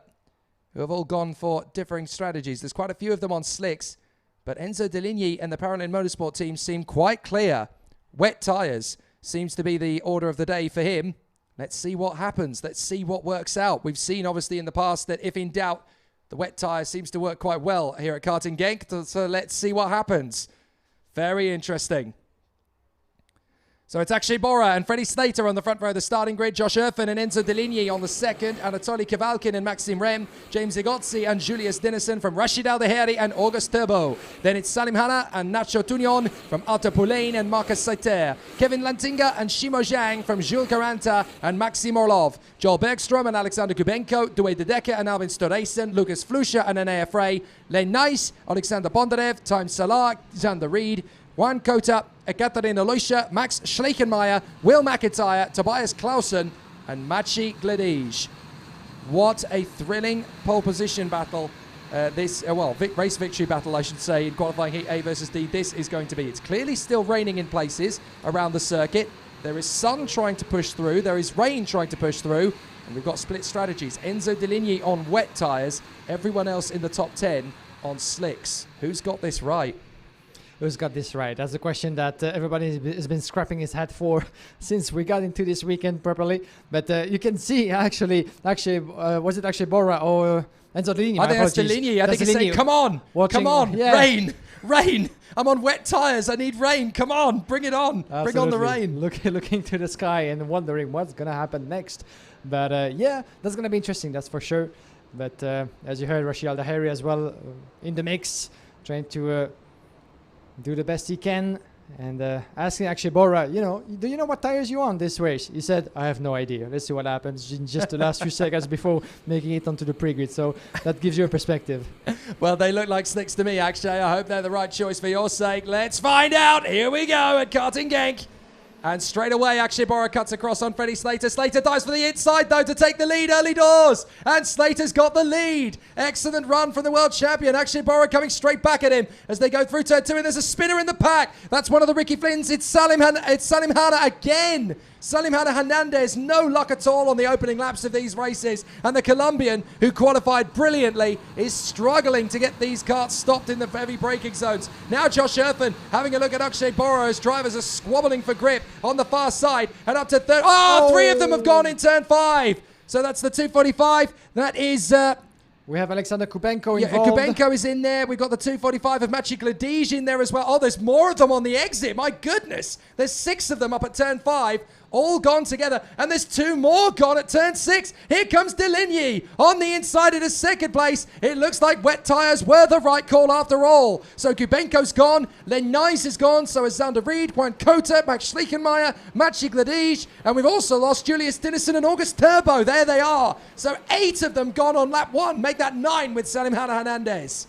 who have all gone for differing strategies. There's quite a few of them on slicks. But Enzo Deligny and the Paralympic Motorsport team seem quite clear. Wet tyres seems to be the order of the day for him. Let's see what happens. Let's see what works out. We've seen, obviously, in the past that if in doubt, the wet tyre seems to work quite well here at Karting Genk. So let's see what happens. Very interesting. So it's Akshay Bora and Freddie Slater on the front row of the starting grid. Josh Erfen and Enzo Deligny on the second. Anatoly Kivalkin and Maxime Rem. James Igotzi and Julius Dinesen from Rashid Al-Daheri and August Turbo. Then it's Salim Hanna and Nacho Tunion from Alta Poulain and Marcus Saiter. Kevin Lantinga and Shimo Zhang from Jules Caranta and Maxim Orlov. Joel Bergstrom and Alexander Kubenko. Dwayne De Decker and Alvin Storeysen. Lucas Flusha and Anaya Frey. Len Nice, Alexander Bondarev, Time Salah, Xander Reed, Juan Cota, Ekaterina Loisha, Max Schleichenmeyer, Will McIntyre, Tobias Clausen, and Maciej Gledij. What a thrilling pole position battle. Race victory battle, I should say, in qualifying heat A versus D. This is going to be. It's clearly still raining in places around the circuit. There is sun trying to push through. There is rain trying to push through. And we've got split strategies. Enzo Deligny on wet tyres. Everyone else in the top 10 on slicks. Who's got this right? Who's got this right? That's the question that everybody has been scrapping his head for since we got into this weekend properly. But you can see, was it actually Bora or Enzo Deligny? I think that's Deligny. I think he's saying, come on, rain. I'm on wet tyres. I need rain. Come on, bring it on. Absolutely. Bring on the rain. Looking to the sky and wondering what's going to happen next. But yeah, that's going to be interesting, that's for sure. But as you heard, Rashid Al-Daheri as well in the mix, trying to do the best he can, and asking actually Bora, do you know what tires you on this race? He said, I have no idea. Let's see what happens in just the last few seconds before making it onto the pre-grid. So that gives you a perspective. Well, they look like slicks to me, actually. I hope they're the right choice for your sake. Let's find out. Here we go at Karting Genk. And straight away, Akshay Bora cuts across on Freddie Slater. Slater dives for the inside, though, to take the lead early doors. And Slater's got the lead. Excellent run from the world champion. Akshay Bora coming straight back at him as they go through turn 2. And there's a spinner in the pack. That's one of the Ricky Flynns. It's Salim Hanna again. Salim Hanna Hernandez, no luck at all on the opening laps of these races. And the Colombian, who qualified brilliantly, is struggling to get these karts stopped in the heavy braking zones. Now Josh Erfen having a look at Akshay Bora as drivers are squabbling for grip on the far side and up to third. Oh, 3 of them have gone in turn 5. So that's the 245. That is We have Alexander Kubenko involved. Kubenko is in there. We've got the 245 of Maciej Gledij in there as well. Oh, there's more of them on the exit. My goodness. There's 6 of them up at turn 5. All gone together. And there's 2 more gone at turn 6. Here comes Deligny on the inside in a second place. It looks like wet tyres were the right call after all. So Kubenko's gone. Lenais is gone. So is Zander Reed, Juan Cota, Max Schleichenmeyer, Maciej Gledij. And we've also lost Julius Dinissen and August Turbo. There they are. So 8 of them gone on lap 1. Make that 9 with Salim Hernandez.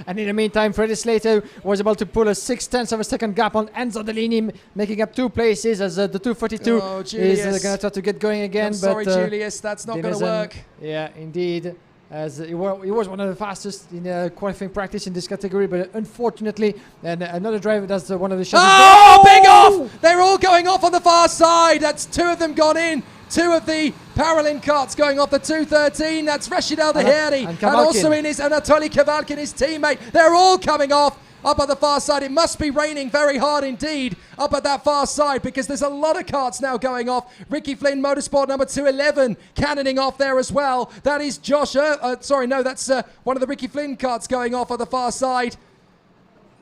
And in the meantime, Freddie Slater was able to pull a 0.6 of a second gap on Enzo Deligny, making up 2 places as the 242 is going to try to get going again. I'm sorry, Julius, that's not going to work. Yeah, indeed. As he was one of the fastest in qualifying practice in this category, but unfortunately, and another driver, that's one of the shots. Oh, big off! They're all going off on the far side. That's 2 of them gone in. 2 of the Paralympic carts going off the 213. That's Rashid Al-Daheri. And also in is Anatoly Kavalkin, his teammate. They're all coming off up at the far side. It must be raining very hard indeed up at that far side because there's a lot of carts now going off. Ricky Flynn, Motorsport number 211, cannoning off there as well. That is Josh. That's one of the Ricky Flynn carts going off at the far side.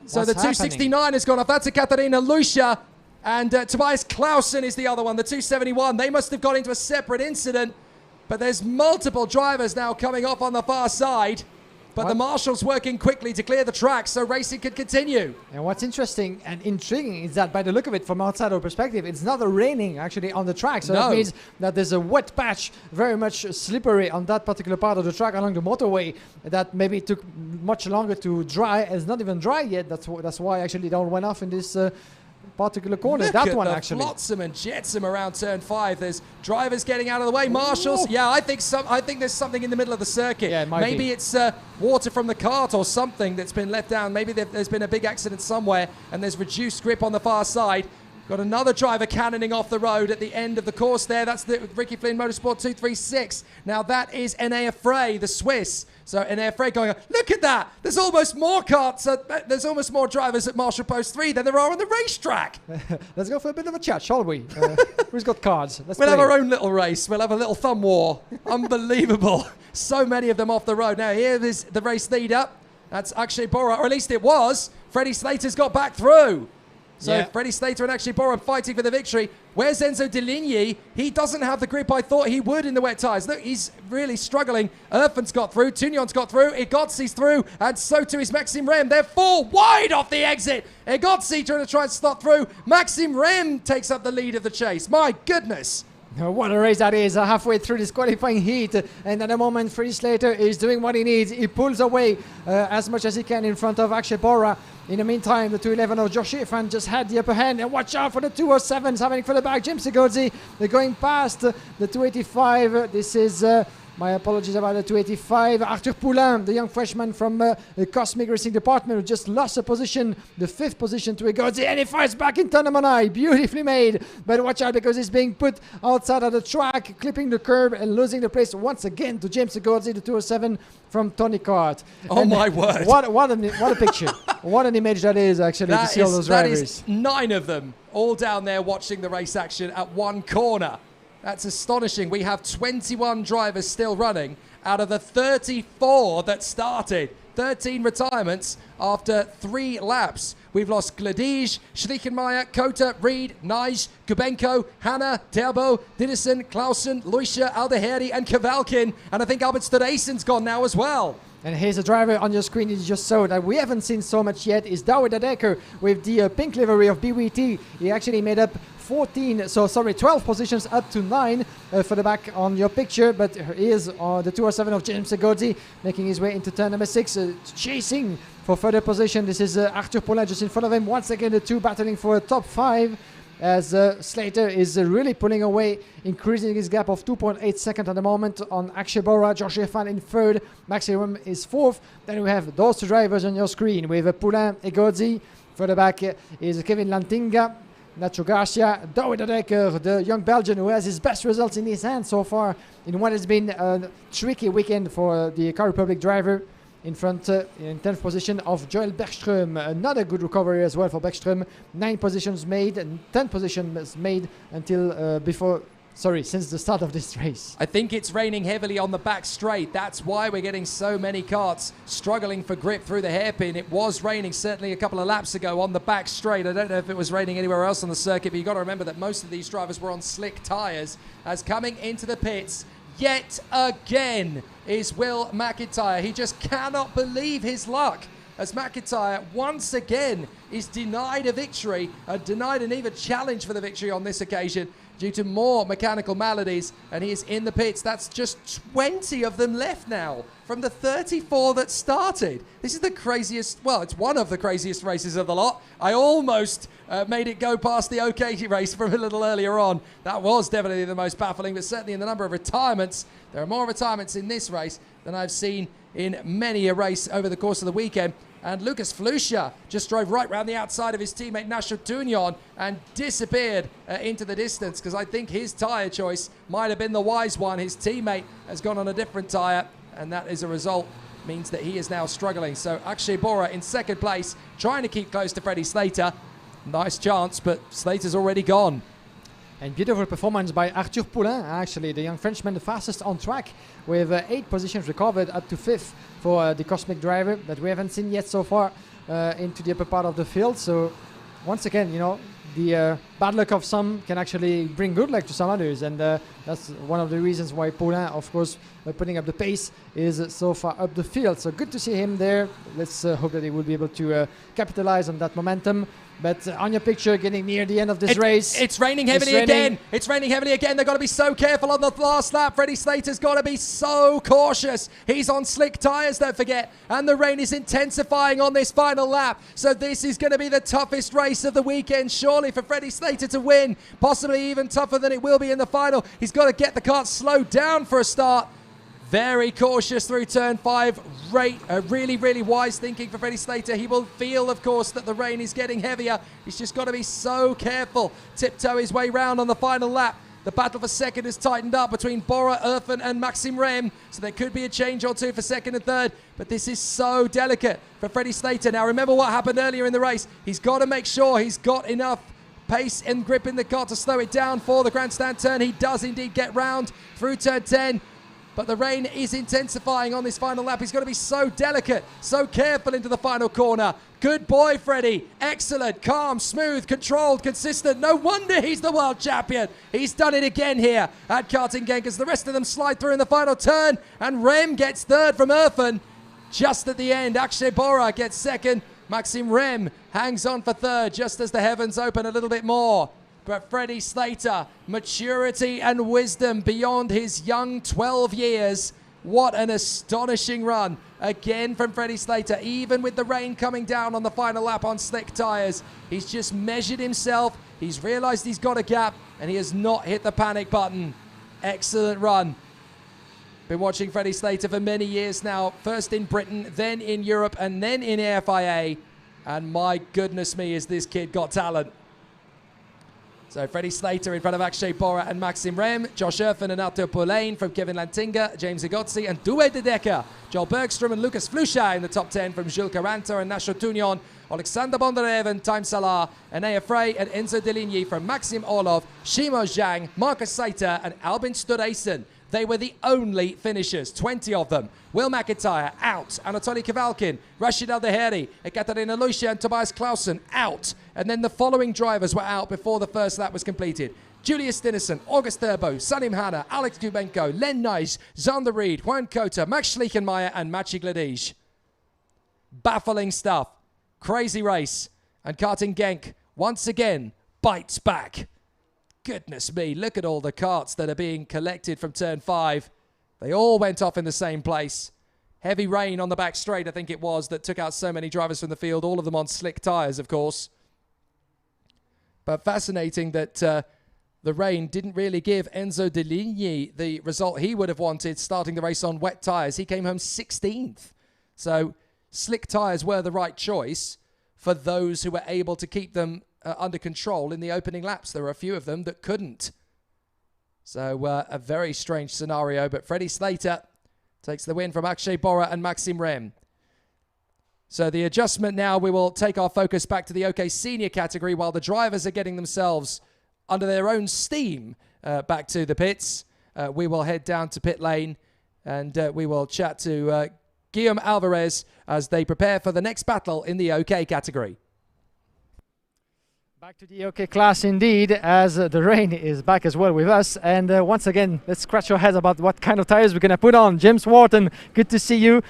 So the 269 has gone off. That's a Katarina Lucia. And Tobias Clausen is the other one, the 271. They must have got into a separate incident. But there's multiple drivers now coming off on the far side. But the marshal's working quickly to clear the track so racing can continue. And what's interesting and intriguing is that by the look of it, from outside our perspective, it's not raining actually on the track. So that means that there's a wet patch, very much slippery on that particular part of the track along the motorway that maybe took much longer to dry. It's not even dry yet. That's why actually it all went off in this particular corner. Look that at one the actually. Flotsam and jetsam around turn 5. There's drivers getting out of the way. Marshals. Yeah, I think there's something in the middle of the circuit. Yeah, maybe it's water from the cart or something that's been left down. Maybe there's been a big accident somewhere and there's reduced grip on the far side. Got another driver cannoning off the road at the end of the course there. That's the Ricky Flynn Motorsport 236. Now that is Enea Frey, the Swiss. So Enea Frey going, look at that. There's almost more carts. There's almost more drivers at Marshall Post 3 than there are on the racetrack. Let's go for a bit of a chat, shall we? Who's got cards? We'll have our own little race. We'll have a little thumb war. Unbelievable. So many of them off the road. Now here is the race leader. That's Akshay Bora, or at least it was. Freddie Slater's got back through. So Freddie Slater and Akshay Bora fighting for the victory. Where's Enzo Deligny? He doesn't have the grip I thought he would in the wet tyres. Look, he's really struggling. Erfan's got through. Tugnon's got through. Egotzi's through. And so too is Maxime Rem. They're 4 wide off the exit. Egotzi trying to try and slot through. Maxime Rem takes up the lead of the chase. My goodness. What a race that is, halfway through this qualifying heat, and at the moment Freddie Slater is doing what he needs. He pulls away as much as he can in front of Akshay Bora. In the meantime, the 211 of Josh Irfan just had the upper hand, and watch out for the 207s happening for the back. Jim Segozzi, they're going past the 285. This is my apologies about the 285. Arthur Poulain, the young freshman from the Cosmic Racing Department, who just lost a position, the 5th position to Egozzi, and he fights back in turn number 9. Beautifully made, but watch out because he's being put outside of the track, clipping the curb and losing the place once again to James Egozzi, the 207 from Tony Kart. Oh, and my word. What a picture. What an image that is, actually, to see all those drivers. That is 9 of them all down there watching the race action at one corner. That's astonishing. We have 21 drivers still running out of the 34 that started. 13 retirements after 3 laps. We've lost Gledij, Schleichenmeyer, Kota, Reed, Nij, Kubenko, Hanna, Terbo, Dinissen, Clausen, Lucia, Al-Daheri and Kavalkin. And I think Albert Stodaisen's gone now as well. And here's a driver on your screen you just saw that we haven't seen so much yet is Dawood Adeker with the pink livery of BWT. He actually made up 12 positions up to 9 for the back on your picture, but here's the 207 of James Segozzi making his way into turn number 6, chasing for further position. This is Arthur Poulain just in front of him. Once again, the 2 battling for a top 5 as Slater is really pulling away, increasing his gap of 2.8 seconds at the moment on Akshay Bora. Josh Irfan in 3rd, Maximum is 4th. Then we have those 2 drivers on your screen with Poulain, Egozzi. Further back is Kevin Lantinga, Nacho Garcia, Dawood Adeker, the young Belgian who has his best results in his hand so far in what has been a tricky weekend for the Car Republic driver. In front, in 10th position of Joel Bergström. Another good recovery as well for Bergström. 9 positions made and 10 positions made until before since the start of this race. I think it's raining heavily on the back straight. That's why we're getting so many karts struggling for grip through the hairpin. It was raining certainly a couple of laps ago on the back straight. I don't know if it was raining anywhere else on the circuit, but you've got to remember that most of these drivers were on slick tyres. As coming into the pits yet again is Will McIntyre. He just cannot believe his luck, as McIntyre once again is denied a victory, denied an even challenge for the victory on this occasion due to more mechanical maladies, and he is in the pits. That's just 20 of them left now from the 34 that started. This is the craziest, well, it's one of the craziest races of the lot. I almost made it go past the OK race from a little earlier on. That was definitely the most baffling, but certainly in the number of retirements, there are more retirements in this race than I've seen in many a race over the course of the weekend. And Lucas Flusha just drove right round the outside of his teammate Nacho Tunion and disappeared into the distance, because I think his tyre choice might have been the wise one. His teammate has gone on a different tyre, and that as a result means that he is now struggling. So Akshay Bora in second place, trying to keep close to Freddie Slater. Nice chance, but Slater's already gone. And beautiful performance by Arthur Poulain, actually, the young Frenchman, the fastest on track, with 8 positions recovered up to 5th for the Cosmic driver that we haven't seen yet so far into the upper part of the field. So once again, you know, the bad luck of some can actually bring good luck to some others, and that's one of the reasons why Poulain, of course, putting up the pace, is so far up the field. So good to see him there. Let's hope that he will be able to capitalize on that momentum. But on your picture, getting near the end of this race. It's raining heavily again. It's raining heavily again. They've got to be so careful on the last lap. Freddie Slater's got to be so cautious. He's on slick tyres, don't forget. And the rain is intensifying on this final lap. So this is going to be the toughest race of the weekend, surely, for Freddie Slater to win. Possibly even tougher than it will be in the final. He's got to get the kart slowed down for a start. Very cautious through turn 5. Really, really wise thinking for Freddie Slater. He will feel, of course, that the rain is getting heavier. He's just got to be so careful. Tiptoe his way round on the final lap. The battle for second has tightened up between Bora, Irfan and Maxime Rem. So there could be a change or two for second and third. But this is so delicate for Freddie Slater. Now, remember what happened earlier in the race. He's got to make sure he's got enough pace and grip in the car to slow it down for the grandstand turn. He does indeed get round through turn 10. But the rain is intensifying on this final lap. He's got to be so delicate, so careful into the final corner. Good boy, Freddie. Excellent, calm, smooth, controlled, consistent. No wonder he's the world champion. He's done it again here at Karting Genk as the rest of them slide through in the final turn. And Rem gets third from Irfan. Just at the end, Akshay Bora gets second. Maxime Rem hangs on for third just as the heavens open a little bit more. But Freddie Slater, maturity and wisdom beyond his young 12 years. What an astonishing run again from Freddie Slater, even with the rain coming down on the final lap on slick tyres. He's just measured himself, he's realised he's got a gap, and he has not hit the panic button. Excellent run. Been watching Freddie Slater for many years now, first in Britain, then in Europe, and then in FIA. And my goodness me, has this kid got talent. So Freddie Slater in front of Akshay Bora and Maxime Rem, Josh Irfan and Arthur Poulain from Kevin Lantinga, James Igotzi and Douwe de Decker, Joel Bergstrom and Lucas Flusha in the top 10 from Jules Caranta and Nacho Tunion, Alexander Bondarev and Time Salah, Anaya Frey and Enzo Deligny from Maxim Orlov, Shimo Zhang, Marcus Saiter and Albin Studayson. They were the only finishers, 20 of them. Will McIntyre, out. Anatoly Kavalkin, Rashid Al-Daheri, Ekaterina Lucia and Tobias Clausen, out. And then the following drivers were out before the first lap was completed. Julius Stinnison, August Thurbo, Sanim Hanna, Alex Gubenko, Len Nice, Zander Reed, Juan Cota, Max Schleichenmeyer and Maciej Gladij. Baffling stuff. Crazy race. And Karting Genk, once again, bites back. Goodness me, look at all the karts that are being collected from turn 5. They all went off in the same place. Heavy rain on the back straight, I think it was, that took out so many drivers from the field, all of them on slick tyres, of course. But fascinating that the rain didn't really give Enzo Deligny the result he would have wanted starting the race on wet tyres. He came home 16th. So slick tyres were the right choice for those who were able to keep them under control in the opening laps. There were a few of them that couldn't. So a very strange scenario, but Freddie Slater takes the win from Akshay Bora and Maxime Rem. So the adjustment now, we will take our focus back to the OK Senior category while the drivers are getting themselves under their own steam back to the pits. We will head down to pit lane and we will chat to Guillaume Alvarez as they prepare for the next battle in the OK category. Back to the OK class indeed, as the rain is back as well with us. And once again, let's scratch your heads about what kind of tires we're going to put on. James Wharton, good to see you.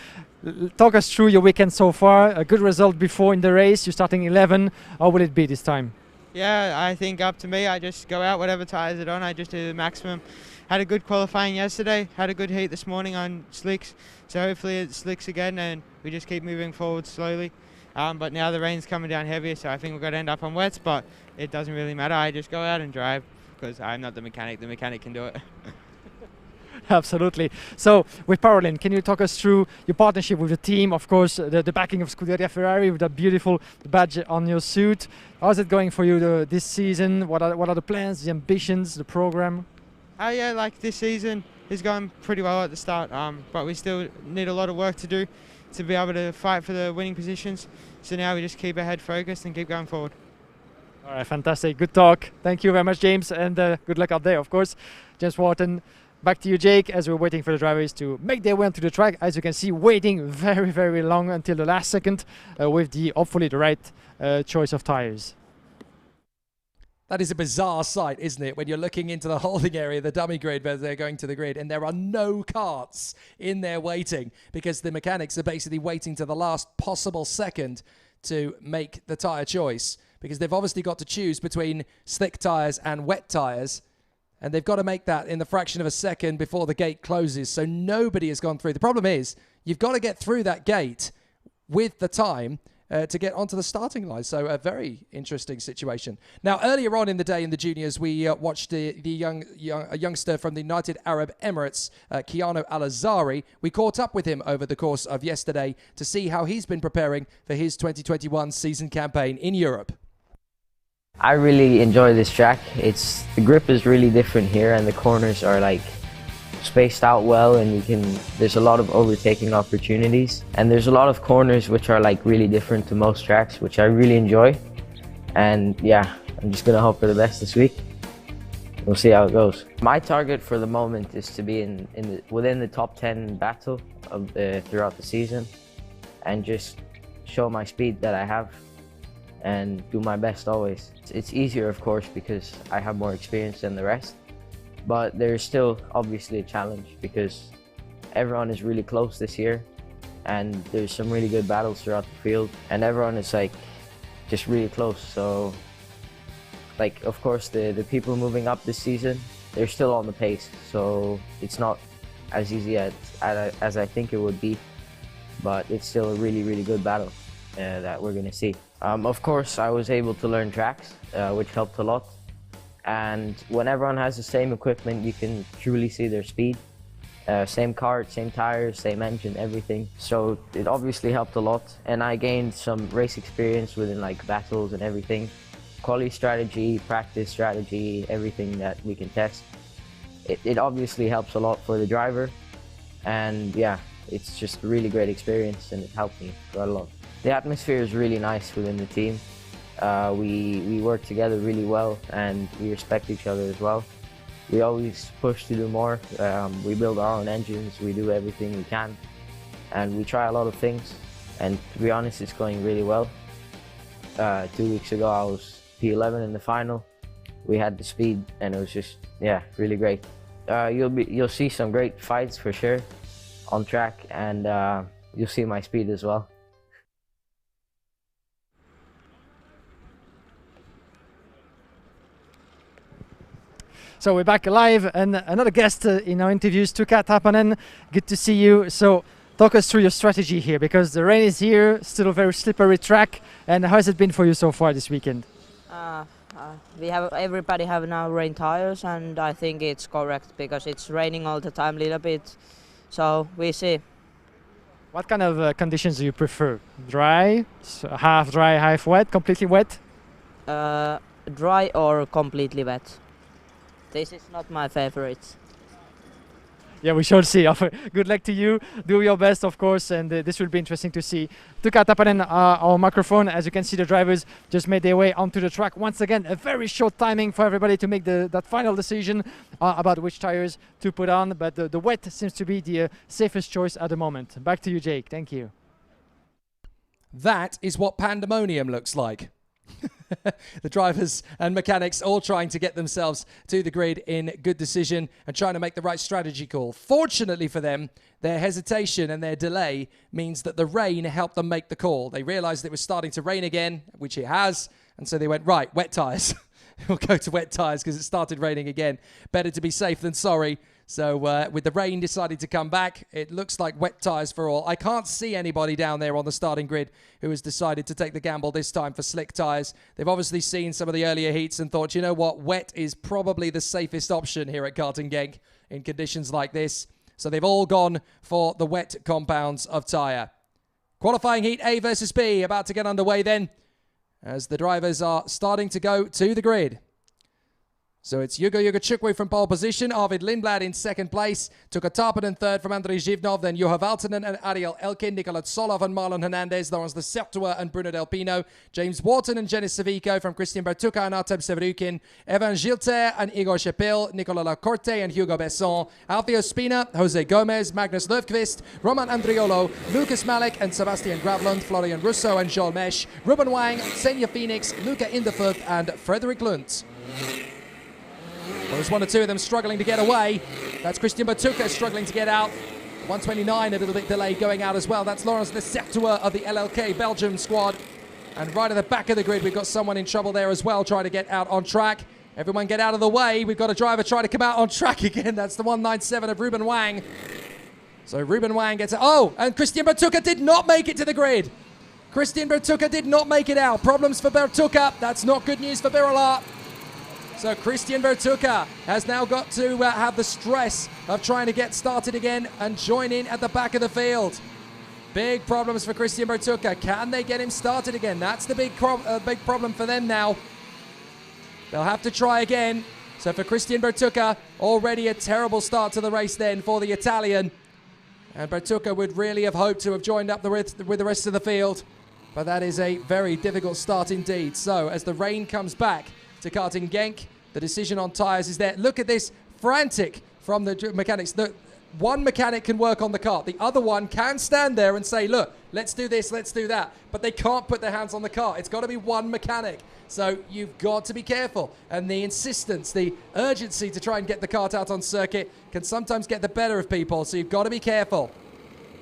Talk us through your weekend so far. A good result before in the race. You're starting 11. How will it be this time? Yeah, I think up to me. I just go out, whatever tires are on, I just do the maximum. Had a good qualifying yesterday, had a good heat this morning on slicks, so hopefully it slicks again and we just keep moving forward slowly. But now the rain's coming down heavier, so I think we're going to end up on wets, but it doesn't really matter. I just go out and drive because I'm not the mechanic can do it. Absolutely. So with Parolin, can you talk us through your partnership with the team? Of course, the backing of Scuderia Ferrari with that beautiful badge on your suit. How's it going for you this season? What are the plans, the ambitions, the program? Yeah, like this season is going pretty well at the start, but we still need a lot of work to do to be able to fight for the winning positions. So now we just keep our head focused and keep going forward. All right, fantastic. Good talk. Thank you very much, James, and good luck out there, of course. James Wharton, back to you, Jake, as we're waiting for the drivers to make their way onto the track. As you can see, waiting very, very long until the last second with hopefully the right choice of tires. That is a bizarre sight, isn't it? When you're looking into the holding area, the dummy grid, where they're going to the grid, and there are no carts in there waiting because the mechanics are basically waiting to the last possible second to make the tyre choice, because they've obviously got to choose between slick tyres and wet tyres, and they've got to make that in the fraction of a second before the gate closes, so nobody has gone through. The problem is you've got to get through that gate with the time to get onto the starting line. So a very interesting situation. Now, earlier on in the day in the juniors, we watched a youngster from the United Arab Emirates, Keanu Al-Azari. We caught up with him over the course of yesterday to see how he's been preparing for his 2021 season campaign in Europe. I really enjoy this track. The grip is really different here, and the corners are like spaced out well, and there's a lot of overtaking opportunities, and there's a lot of corners which are like really different to most tracks, which I really enjoy. And yeah, I'm just gonna hope for the best this week. We'll see how it goes. My target for the moment is to be within the top 10 battle throughout the season, and just show my speed that I have and do my best always. It's easier, of course, because I have more experience than the rest. But there's still obviously a challenge because everyone is really close this year, and there's some really good battles throughout the field, and everyone is like just really close. So like, of course, the people moving up this season, they're still on the pace, so it's not as easy as I think it would be, but it's still a really, really good battle that we're gonna see. Of course, I was able to learn tracks, which helped a lot. And when everyone has the same equipment, you can truly see their speed. Same kart, same tires, same engine, everything. So it obviously helped a lot. And I gained some race experience within like battles and everything. Quality strategy, practice strategy, everything that we can test. It obviously helps a lot for the driver. And yeah, it's just a really great experience, and it helped me quite a lot. The atmosphere is really nice within the team. We work together really well, and we respect each other as well. We always push to do more. We build our own engines, we do everything we can, and we try a lot of things, and to be honest, it's going really well. 2 weeks ago I was P11 in the final. We had the speed, and it was just, yeah, really great. You'll see some great fights for sure on track, and you'll see my speed as well. So we're back live, and another guest in our interviews, Tuka Tapanen. Good to see you. So talk us through your strategy here, because the rain is here, still a very slippery track. And how has it been for you so far this weekend? Everybody have now rain tires, and I think it's correct because it's raining all the time a little bit. So we see. What kind of conditions do you prefer? Dry, half dry, half wet, completely wet? Dry or completely wet. This is not my favorite. Yeah, we shall see. Good luck to you. Do your best, of course, and this will be interesting to see. Tuukka Tapanen, our microphone. As you can see, the drivers just made their way onto the track. Once again, a very short timing for everybody to make that final decision about which tires to put on. But the wet seems to be the safest choice at the moment. Back to you, Jake. Thank you. That is what pandemonium looks like. The drivers and mechanics all trying to get themselves to the grid in good decision and trying to make the right strategy call. Fortunately for them, their hesitation and their delay means that the rain helped them make the call. They realized it was starting to rain again, which it has, and so they went, right, wet tires. We'll go to wet tires because it started raining again. Better to be safe than sorry. So with the rain deciding to come back, it looks like wet tyres for all. I can't see anybody down there on the starting grid who has decided to take the gamble this time for slick tyres. They've obviously seen some of the earlier heats and thought, you know what, wet is probably the safest option here at Karting Genk in conditions like this. So they've all gone for the wet compounds of tyre. Qualifying heat A versus B about to get underway then as the drivers are starting to go to the grid. So it's Hugo Chukwu from pole position, Arvid Lindblad in second place, Tuukka Tapanen third from Andrei Zhivnov, then Juha Valtonen and Ariel Elkin, Nicolas Solov and Marlon Hernandez, Laurence de Certua and Bruno Del Pino, James Wharton and Jenis Savico from Christian Bertucca and Artem Severukin, Evan Gilter and Igor Shepil, Nicolas Lacorte and Hugo Besson, Alfio Spina, Jose Gomez, Magnus Löfqvist, Roman Andriolo, Lucas Malek and Sebastian Gravlund, Florian Russo and Joel Mesh, Ruben Wang, Senja Phoenix, Luca Inderfoot and Frederick Lunt. Well, there's one or two of them struggling to get away. That's Christian Bertucca struggling to get out. 129, a little bit delayed going out as well. That's Laurence de Certua of the LLK Belgium squad. And right at the back of the grid, we've got someone in trouble there as well, trying to get out on track. Everyone get out of the way. We've got a driver trying to come out on track again. That's the 197 of Ruben Wang. So Ruben Wang gets it. Oh, and Christian Bertucca did not make it to the grid. Christian Bertucca did not make it out. Problems for Bertucca. That's not good news for Birolard. So Christian Bertucca has now got to have the stress of trying to get started again and join in at the back of the field. Big problems for Christian Bertucca. Can they get him started again? That's the big problem for them now. They'll have to try again. So for Christian Bertucca, already a terrible start to the race then for the Italian. And Bertucca would really have hoped to have joined up with the rest of the field. But that is a very difficult start indeed. So as the rain comes back to Karting Genk, the decision on tyres is there. Look at this, frantic from the mechanics. One mechanic can work on the kart. The other one can stand there and say, look, let's do this, let's do that. But they can't put their hands on the kart. It's got to be one mechanic. So you've got to be careful. And the insistence, the urgency to try and get the kart out on circuit can sometimes get the better of people. So you've got to be careful.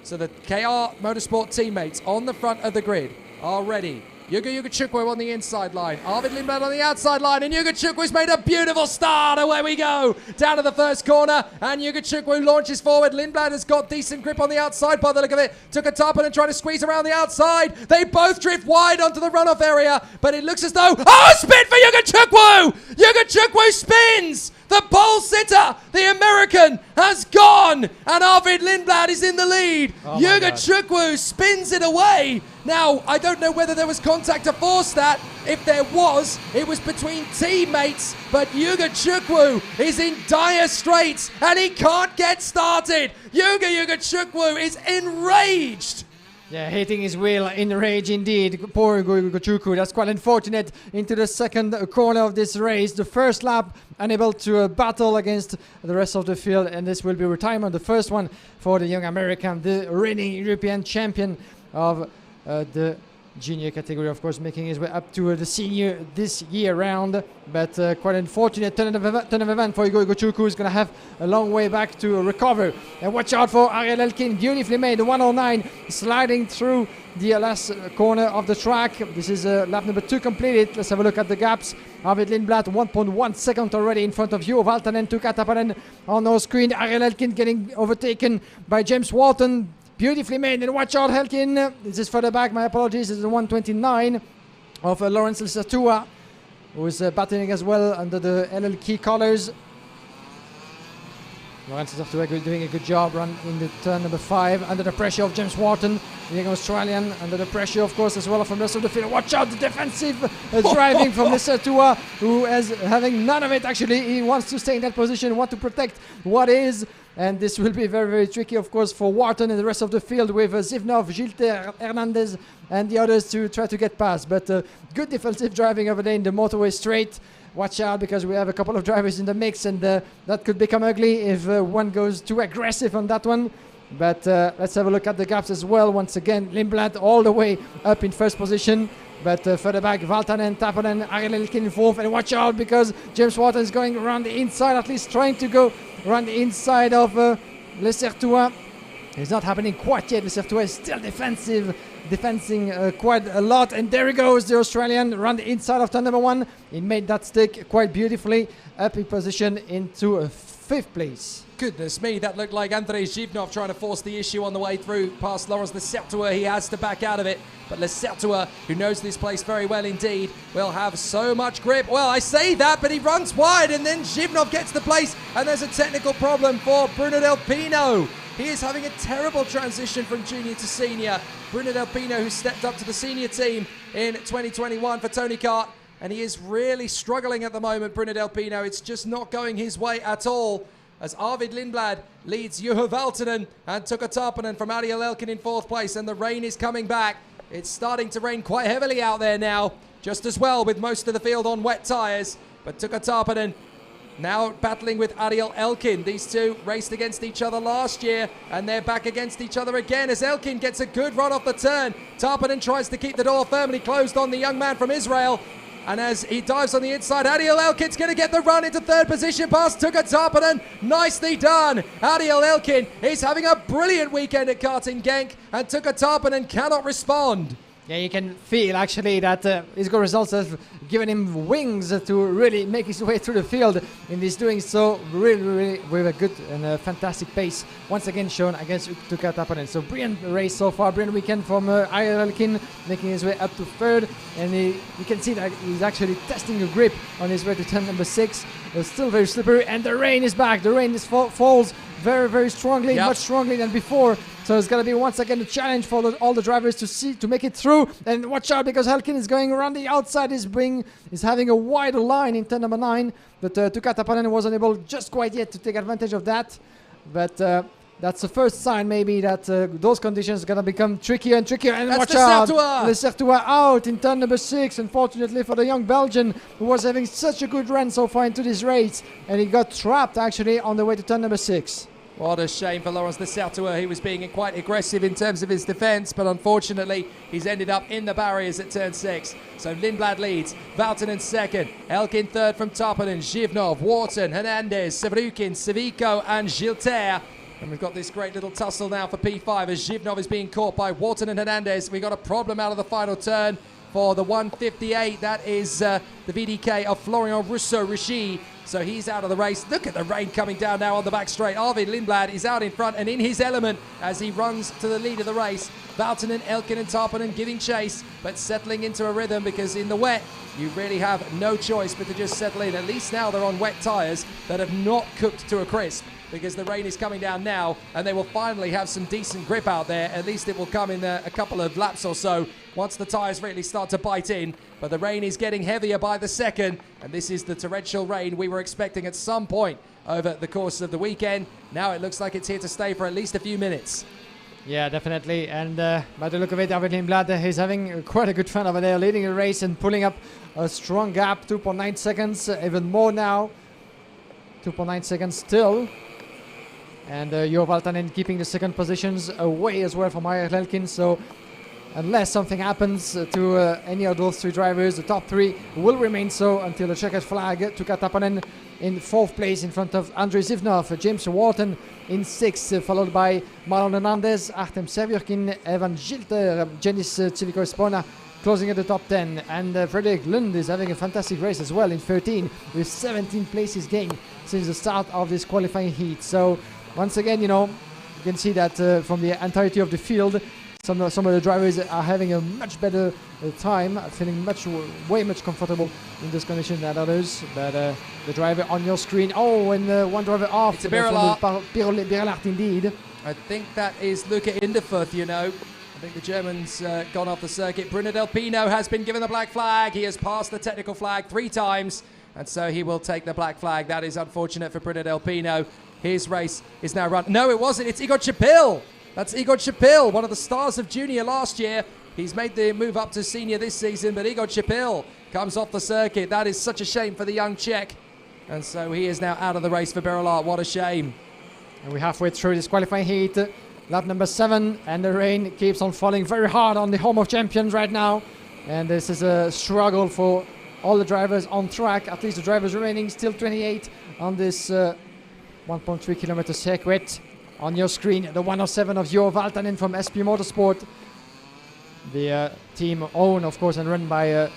So the KR Motorsport teammates on the front of the grid are ready. Hugo Chukwu on the inside line, Arvid Lindblad on the outside line, and Hugo Chukwu's made a beautiful start. Away we go, down to the first corner, and Hugo Chukwu launches forward. Lindblad has got decent grip on the outside by the look of it. Tuukka Tapanen trying to squeeze around the outside. They both drift wide onto the runoff area, but it looks as though, oh, spin for Hugo Chukwu! Hugo Chukwu spins! The pole sitter, the American, has gone, and Arvid Lindblad is in the lead. Oh Hugo Chukwu spins it away. Now, I don't know whether there was contact to force that. If there was, it was between teammates, but Hugo Chukwu is in dire straits, and he can't get started. Hugo Chukwu is enraged. Yeah, hitting his wheel in rage indeed. Poor Hugo Chukwu. That's quite unfortunate. Into the second corner of this race. The first lap, unable to battle against the rest of the field. And this will be retirement. The first one for the young American, the reigning European champion of the junior category, of course, making his way up to the senior this year round. But quite unfortunate turn of event for Hugo Chukwu, who's going to have a long way back to recover. And watch out for Ariel Elkin, beautifully made, the 109, sliding through the last corner of the track. This is lap number 2 completed. Let's have a look at the gaps. Arvid Lindblad, 1.1 second already in front of Juha Valtonen, Tuukka Tapanen on our screen. Ariel Elkin getting overtaken by James Wharton. Beautifully made, and watch out, Elkin. This is further back, my apologies. This is the 129 of Laurence de Certua, who is battling as well under the LLK colors. Laurence de Certua doing a good job run in the turn number 5 under the pressure of James Wharton. The young Australian under the pressure, of course, as well from the rest of the field. Watch out, the defensive driving from Lecertua, who is having none of it, actually. He wants to stay in that position, want to protect what is. And this will be very, very tricky, of course, for Wharton and the rest of the field with Zivnov, Gilter, Hernandez, and the others to try to get past. But good defensive driving over there in the motorway straight. Watch out, because we have a couple of drivers in the mix, and that could become ugly if one goes too aggressive on that one. But let's have a look at the gaps as well. Once again, Lindblad all the way up in first position. But further back, Valtanen, Taponen, Ariel Elkin in fourth. And watch out, because James Wharton is going around the inside, at least trying to go around the inside of Lecertua. It's not happening quite yet. Lecertua is still defending quite a lot. And there he goes, the Australian, around the inside of turn number 1. He made that stick quite beautifully, up in position into 5th place. Goodness me, that looked like Andrei Zhivnov trying to force the issue on the way through past Laurens Lecertua. He has to back out of it. But Lecertua, who knows this place very well indeed, will have so much grip. Well, I say that, but he runs wide, and then Zhivnov gets the place, and there's a technical problem for Bruno Del Pino. He is having a terrible transition from junior to senior. Bruno Del Pino, who stepped up to the senior team in 2021 for Tony Kart, and he is really struggling at the moment, Bruno Del Pino. It's just not going his way at all, as Arvid Lindblad leads Juha Valtonen and Tuukka Tarponen from Ariel Elkin in 4th place, and the rain is coming back. It's starting to rain quite heavily out there now, just as well with most of the field on wet tyres. But Tuukka Tarponen now battling with Ariel Elkin. These two raced against each other last year, and they're back against each other again as Elkin gets a good run off the turn. Tarponen tries to keep the door firmly closed on the young man from Israel. And as he dives on the inside, Ariel Elkin's going to get the run into 3rd position past Tuukka Tarponen. Nicely done. Ariel Elkin is having a brilliant weekend at Karting Genk, and Tuukka Tarponen cannot respond. Yeah, you can feel actually that his good results have given him wings to really make his way through the field in this doing so really with a good and a fantastic pace once again shown against Tuukka Tarponen. So brilliant race so far, brilliant weekend from Ariel Elkin, making his way up to 3rd, and you can see that he's actually testing a grip on his way to turn number 6. It's still very slippery, and the rain is back. The rain falls very strongly, much strongly than before. So it's going to be once again a challenge for all the drivers to make it through. And watch out, because Elkin is going around the outside. Is having a wider line in turn number 9. But Tuukka Tarponen wasn't able just quite yet to take advantage of that. But that's the first sign maybe that those conditions are going to become trickier and trickier. And that's watch out, Lecertua out in turn number 6. Unfortunately for the young Belgian, who was having such a good run so far into this race. And he got trapped actually on the way to turn number 6. What a shame for Laurens Lecertua. He was being quite aggressive in terms of his defence, but unfortunately he's ended up in the barriers at turn 6. So Lindblad leads, Valtonen 2nd, Elkin 3rd from Tarponen, Zhivnov, Wharton, Hernandez, Savrukin, Savico and Gilter. And we've got this great little tussle now for P5 as Zhivnov is being caught by Wharton and Hernandez. We got a problem out of the final turn for the 158. That is the VDK of Florian Rousseau-Richie. So he's out of the race. Look at the rain coming down now on the back straight. Arvid Lindblad is out in front and in his element as he runs to the lead of the race. Valtonen, Elkin and Tarponen giving chase, but settling into a rhythm, because in the wet, you really have no choice but to just settle in. At least now they're on wet tyres that have not cooked to a crisp, because the rain is coming down now and they will finally have some decent grip out there. At least it will come in a couple of laps or so once the tyres really start to bite in. But the rain is getting heavier by the second, and this is the torrential rain we were expecting at some point over the course of the weekend. Now it looks like it's here to stay for at least a few minutes. Yeah, definitely. And by the look of it, Arvid Lindblad, he's having quite a good fun over there, leading the race and pulling up a strong gap, 2.9 seconds, even more now. 2.9 seconds still. And Juha Valtonen keeping the second positions away as well from Ariel Elkin. So unless something happens to any of those 3 drivers, the top 3 will remain so until the checkered flag. Tuukka Tarponen in 4th place in front of Andrei Zivnov, James Wharton in 6th, followed by Marlon Hernandez, Artem Severkin, Evan Gilter, Jenis Civico Espona closing at the top 10. And Frederik Lund is having a fantastic race as well in 13, with 17 places gained since the start of this qualifying heat. So once again, you can see that from the entirety of the field, some of the drivers are having a much better time, feeling way much comfortable in this condition than others. But the driver on your screen, and one driver off. It's a Birelart. Birelart indeed. I think that is Luca Inderfuth, I think the German's gone off the circuit. Bruno Del Pino has been given the black flag. He has passed the technical flag 3 times, and so he will take the black flag. That is unfortunate for Bruno Del Pino. His race is now run. No, it wasn't. It's Igor Chapil. That's Igor Chapil, one of the stars of junior last year. He's made the move up to senior this season, but Igor Chapil comes off the circuit. That is such a shame for the young Czech. And so he is now out of the race for Berolard. What a shame. And we're halfway through this qualifying heat. Lap number 7, and the rain keeps on falling very hard on the home of champions right now. And this is a struggle for all the drivers on track. At least the drivers remaining still 28 on this 1.3 kilometer circuit. On your screen, the 107 of Juho Valtanen from SP Motorsport. The team owned, of course, and run by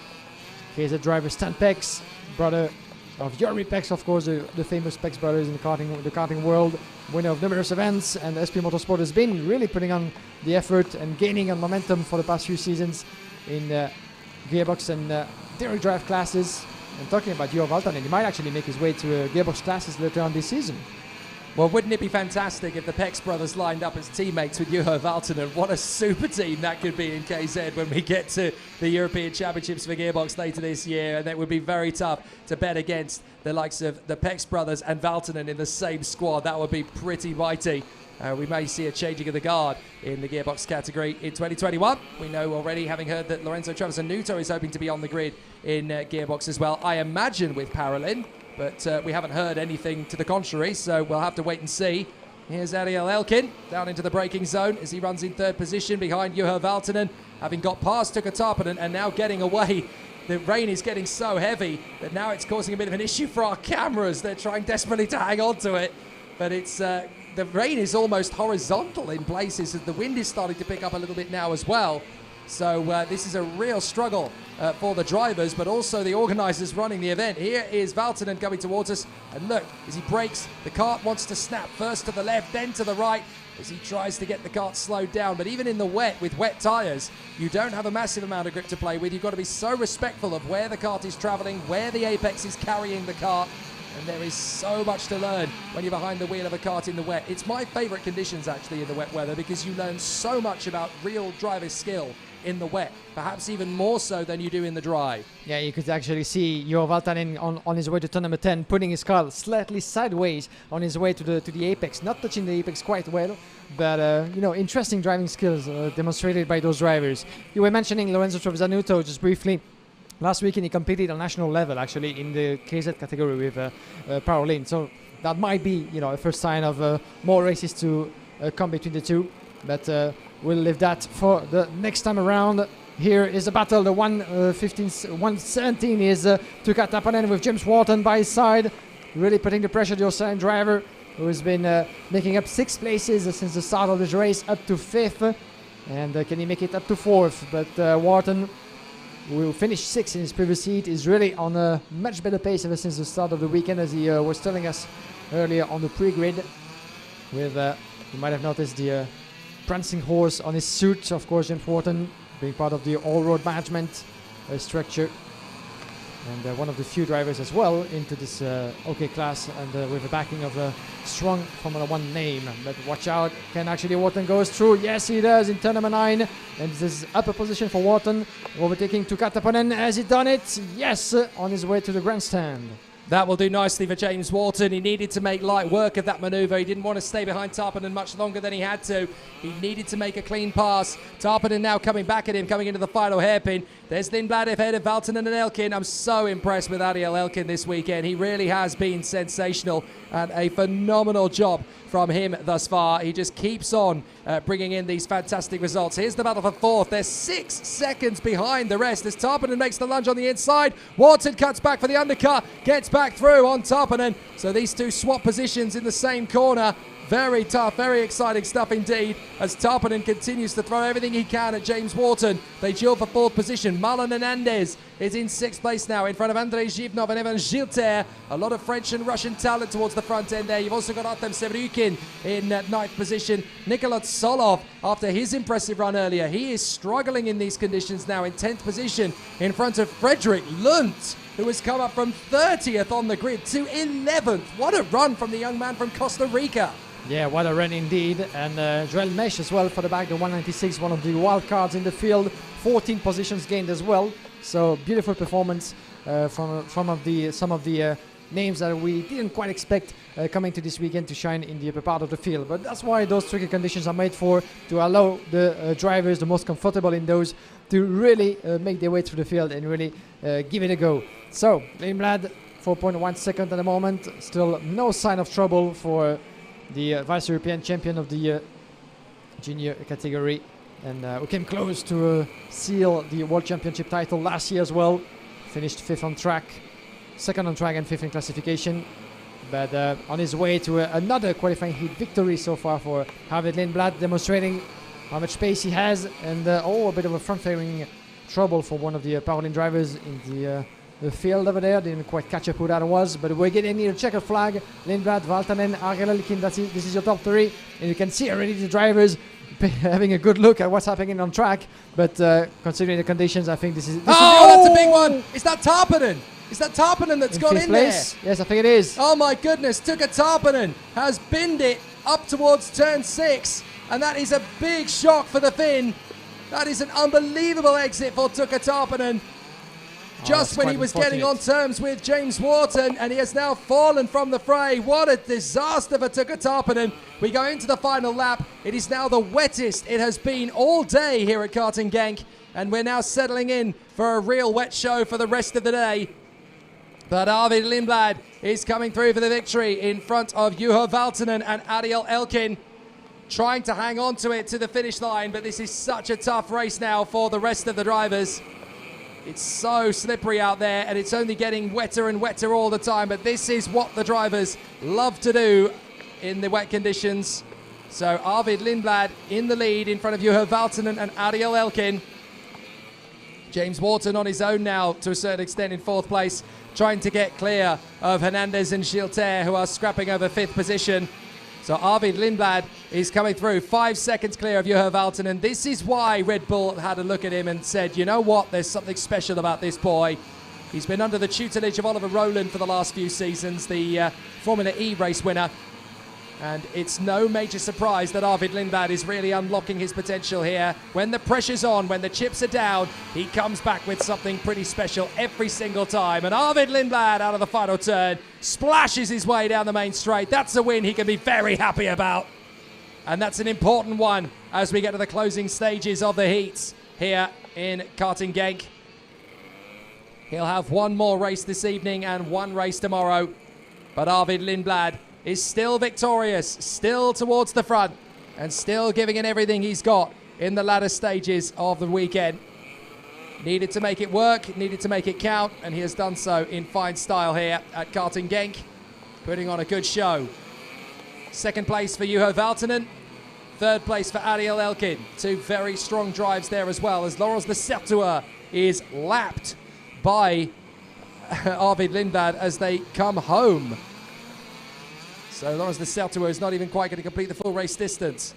KZ driver Stan Pex, brother of Juri Pex, of course, the famous Pex brothers in the karting world, winner of numerous events. And SP Motorsport has been really putting on the effort and gaining on momentum for the past few seasons in gearbox and direct drive classes. And talking about Juho Valtanen, he might actually make his way to gearbox classes later on this season. Well, wouldn't it be fantastic if the Pex brothers lined up as teammates with Juho Valtanen? What a super team that could be in KZ when we get to the European Championships for Gearbox later this year. And it would be very tough to bet against the likes of the Pex brothers and Valtanen in the same squad. That would be pretty mighty. We may see a changing of the guard in the Gearbox category in 2021. We know already, having heard that Lorenzo Trevisanuto is hoping to be on the grid in Gearbox as well. I imagine with Paralin. But we haven't heard anything to the contrary, so we'll have to wait and see. Here's Ariel Elkin down into the braking zone as he runs in 3rd position behind Juho Valtanen, having got past Tuukka Tarponen and now getting away. The rain is getting so heavy that now it's causing a bit of an issue for our cameras. They're trying desperately to hang on to it, but it's the rain is almost horizontal in places, as the wind is starting to pick up a little bit now as well. So this is a real struggle for the drivers, but also the organisers running the event. Here is Valtanen coming towards us, and look, as he brakes, the kart wants to snap first to the left, then to the right, as he tries to get the kart slowed down. But even in the wet, with wet tyres, you don't have a massive amount of grip to play with. You've got to be so respectful of where the kart is travelling, where the apex is carrying the kart, and there is so much to learn when you're behind the wheel of a kart in the wet. It's my favourite conditions, actually, in the wet weather, because you learn so much about real driver skill in the wet, perhaps even more so than you do in the dry. Yeah, you could actually see Juho Valtanen on his way to turn number 10, putting his car slightly sideways on his way to the apex, not touching the apex quite well, but interesting driving skills demonstrated by those drivers. You were mentioning Lorenzo Trevisanuto just briefly. Last weekend he competed on national level, actually, in the KZ category with Parolin, so that might be a first sign of more races to come between the two, but we'll leave that for the next time around. Here is the battle. The 117 is Tuukka Tarponen with James Wharton by his side, really putting the pressure on the Australian driver, who has been making up 6 places since the start of this race, up to 5th. And can he make it up to 4th? But Wharton, who will finish 6th in his previous heat, is really on a much better pace ever since the start of the weekend, as he was telling us earlier on the pre-grid. With, you might have noticed the prancing horse on his suit, of course, James Wharton, being part of the all-road management structure, and one of the few drivers as well into this OK class, and with the backing of a strong Formula 1 name. But watch out, can actually Wharton goes through? Yes, he does in turn number 9, and this is upper position for Wharton, overtaking Tuukka Tarponen. Has he done it? Yes, on his way to the grandstand. That will do nicely for James Wharton. He needed to make light work of that manoeuvre. He didn't want to stay behind Tarponen much longer than he had to. He needed to make a clean pass. Tarponen now coming back at him, coming into the final hairpin. There's Lindblad ahead of Valtanen and Elkin. I'm so impressed with Ariel Elkin this weekend. He really has been sensational, and a phenomenal job from him thus far. He just keeps on bringing in these fantastic results. Here's the battle for 4th. They're 6 seconds behind the rest as Tarponen makes the lunge on the inside. Wharton cuts back for the undercut, gets back through on Tarponen. So these two swap positions in the same corner. Very tough, very exciting stuff indeed, as Tarponen continues to throw everything he can at James Wharton. They duel for 4th position. Marlon Hernandez is in 6th place now in front of Andrei Zhivnov and Evan Gilter. A lot of French and Russian talent towards the front end there. You've also got Artem Sevryukin in 9th position. Nikolai Solov, after his impressive run earlier, he is struggling in these conditions now in 10th position in front of Frederick Lunt, who has come up from 30th on the grid to 11th. What a run from the young man from Costa Rica. Yeah, what a run indeed. And Joel Mesh as well for the back, the 196, one of the wild cards in the field. 14 positions gained as well. So beautiful performance from some of the names that we didn't quite expect coming to this weekend to shine in the upper part of the field. But that's why those tricky conditions are made for, to allow the drivers, the most comfortable in those, to really make their way through the field and really give it a go. So Lindblad, 4.1 second at the moment. Still no sign of trouble for the Vice European champion of the junior category. And we came close to seal the World Championship title last year as well. Finished 5th on track, 2nd on track and 5th in classification. But on his way to another qualifying heat victory so far for Arvid Lindblad, demonstrating how much pace he has, and a bit of a front-fairing trouble for one of the Parolin drivers in the field over there. Didn't quite catch up who that was, but we're getting near the checkered flag. Lindblad, Valtanen, Ariel Elkin, this is your top 3. And you can see already the drivers having a good look at what's happening on track. But considering the conditions, I think this is... that's a big one. Is that Tarpanen? Is that Tarpanen that's got in place there? Yes, I think it is. Oh my goodness, Tuukka Tarpanen has binned it up towards turn 6. And that is a big shock for the Finn. That is an unbelievable exit for Tuukka Tarpanen. Just when he was getting on terms with James Wharton, and he has now fallen from the fray. What a disaster for Tuukka Tarpanen. We go into the final lap. It is now the wettest it has been all day here at Karting Genk, and we're now settling in for a real wet show for the rest of the day. But Arvid Lindblad is coming through for the victory in front of Juho Valtanen and Ariel Elkin, trying to hang on to it to the finish line, but this is such a tough race now for the rest of the drivers. It's so slippery out there, and it's only getting wetter and wetter all the time, but this is what the drivers love to do in the wet conditions. So Arvid Lindblad in the lead in front of Juho Valtanen and Ariel Elkin. James Wharton on his own now to a certain extent in 4th place, trying to get clear of Hernandez and Gilter, who are scrapping over 5th position. So Arvid Lindblad is coming through, 5 seconds clear of Juho Valtanen. This is why Red Bull had a look at him and said, you know what, there's something special about this boy. He's been under the tutelage of Oliver Rowland for the last few seasons, the Formula E race winner. And it's no major surprise that Arvid Lindblad is really unlocking his potential here. When the pressure's on, when the chips are down, he comes back with something pretty special every single time. And Arvid Lindblad out of the final turn splashes his way down the main straight. That's a win he can be very happy about. And that's an important one as we get to the closing stages of the heats here in Karting Genk. He'll have one more race this evening and one race tomorrow. But Arvid Lindblad is still victorious, still towards the front, and still giving it everything he's got in the latter stages of the weekend. Needed to make it work, needed to make it count, and he has done so in fine style here at Karting Genk, putting on a good show. 2nd place for Juho Valtanen, 3rd place for Ariel Elkin. 2 very strong drives there as well, as Laurens de Sertua is lapped by Arvid Lindblad as they come home. So Laurens de Sertua is not even quite going to complete the full race distance.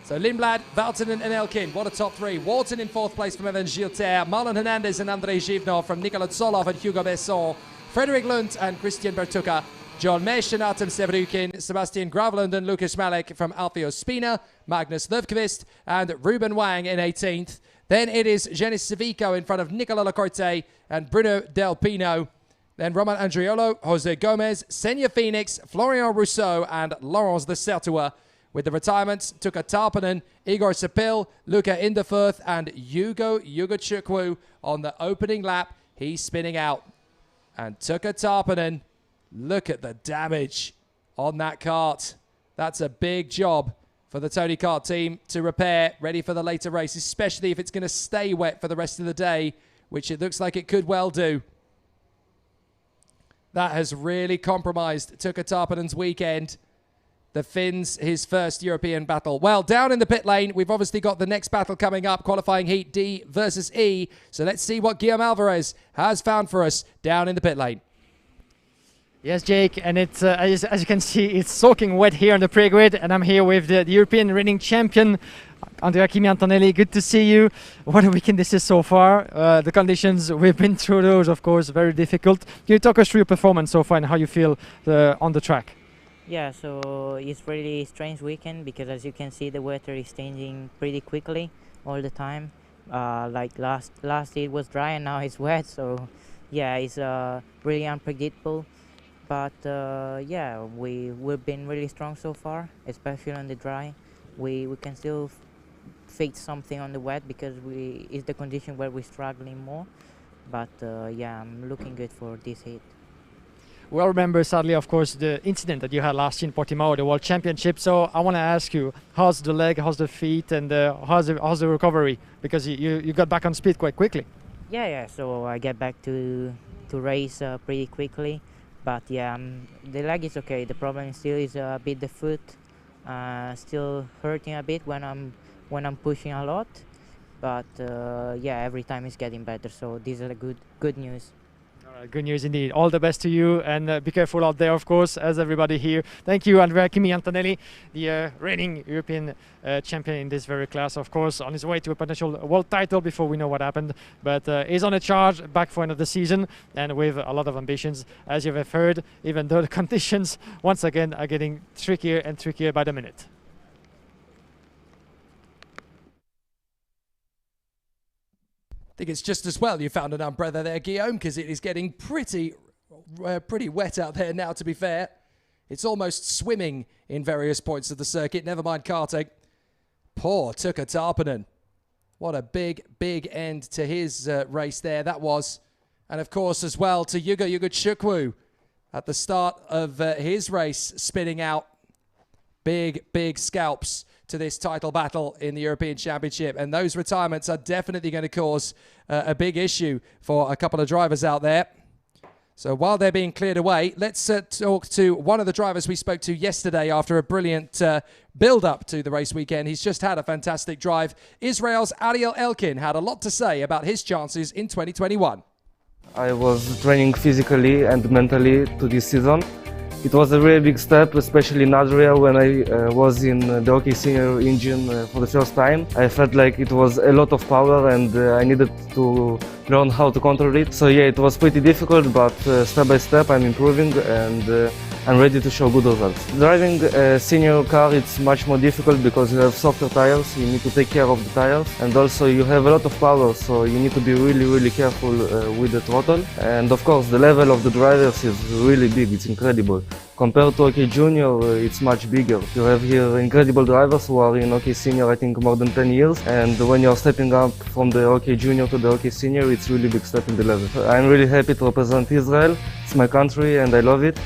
So Lindblad, Valtanen and Elkin, what a top 3. Wharton in 4th place from Evan Gilter, Marlon Hernandez and Andrei Zhivnov from Nikolai Solov and Hugo Besson, Frederick Lunt and Christian Bertucca, John Mesh and Artem Sevryukin, Sebastian Gravlund and Lucas Malek from Alfio Spina, Magnus Löfqvist and Ruben Wang in 18th. Then it is Janis Civico in front of Nicola Lacorte and Bruno Del Pino. Then Roman Andriolo, Jose Gomez, Senja Phoenix, Florian Rousseau, and Laurens de Sertua. With the retirements, Tuukka Tarpanen, Igor Sepil, Luca Inderfurth, and Hugo Chukwu on the opening lap. He's spinning out. And Tuukka Tarpanen, look at the damage on that kart. That's a big job for the Tony Kart team to repair, ready for the later race, especially if it's going to stay wet for the rest of the day, which it looks like it could well do. That has really compromised Tuukka Tarpanen's weekend. the Finns his first European battle. Well, down in the pit lane, we've obviously got the next battle coming up, qualifying heat D versus E. So let's see what Guillaume Alvarez has found for us down in the pit lane. Yes, Jake, and it's as you can see, it's soaking wet here on the pre-grid, and I'm here with the European reigning champion, Andrea Kimi Antonelli. Good to see you. What a weekend this is so far. The conditions, we've been through those, of course, very difficult. Can you talk us through your performance so far and how you feel on the track? Yeah, so it's really strange weekend because as you can see, the weather is changing pretty quickly all the time. Like last it was dry and now it's wet, so yeah, it's really unpredictable. But yeah, we've been really strong so far, especially on the dry. We can still fix something on the wet because it's the condition where we're struggling more. But yeah, I'm looking good for this heat. Well, remember, sadly, of course, the incident that you had last year in Portimao, the World Championship. So I want to ask you, how's the leg, how's the feet, and how's the recovery? Because you got back on speed quite quickly. Yeah. So I get back to race pretty quickly. But yeah, the leg is okay. The problem still is a bit the foot, still hurting a bit when I'm pushing a lot. But yeah, every time it's getting better. So these are the good news. All right, good news indeed. All the best to you, and be careful out there, of course, as everybody here. Thank you, Andrea Kimi Antonelli, the reigning European champion in this very class, of course, on his way to a potential world title before we know what happened. But he's on a charge, back for another season, and with a lot of ambitions, as you have heard, even though the conditions, once again, are getting trickier and trickier by the minute. I think it's just as well you found an umbrella there, Guillaume, because it is getting pretty wet out there now, to be fair. It's almost swimming in various points of the circuit, never mind karting. Poor Tuukka Tarppanen. What a big end to his race there, that was. And of course, as well, to Yuga Chukwu at the start of his race, spinning out big scalps to this title battle in the European Championship. And those retirements are definitely going to cause a big issue for a couple of drivers out there. So while they're being cleared away, let's talk to one of the drivers we spoke to yesterday after a brilliant build-up to the race weekend. He's just had a fantastic drive. Israel's Ariel Elkin had a lot to say about his chances in 2021. I was training physically and mentally to this season. It was a really big step, especially in Adria when I was in the OK Senior engine for the first time. I felt like it was a lot of power and I needed to learn how to control it. So yeah, it was pretty difficult, but step by step I'm improving and I'm ready to show good results. Driving a senior car, it's much more difficult because you have softer tires, you need to take care of the tires, and also you have a lot of power, so you need to be really careful with the throttle. And of course the level of the drivers is really big, it's incredible. Compared to OK Junior, it's much bigger. You have here incredible drivers who are in OK Senior, I think, more than 10 years. And when you're stepping up from the OK Junior to the OK Senior, it's really big step in the level. I'm really happy to represent Israel. It's my country and I love it.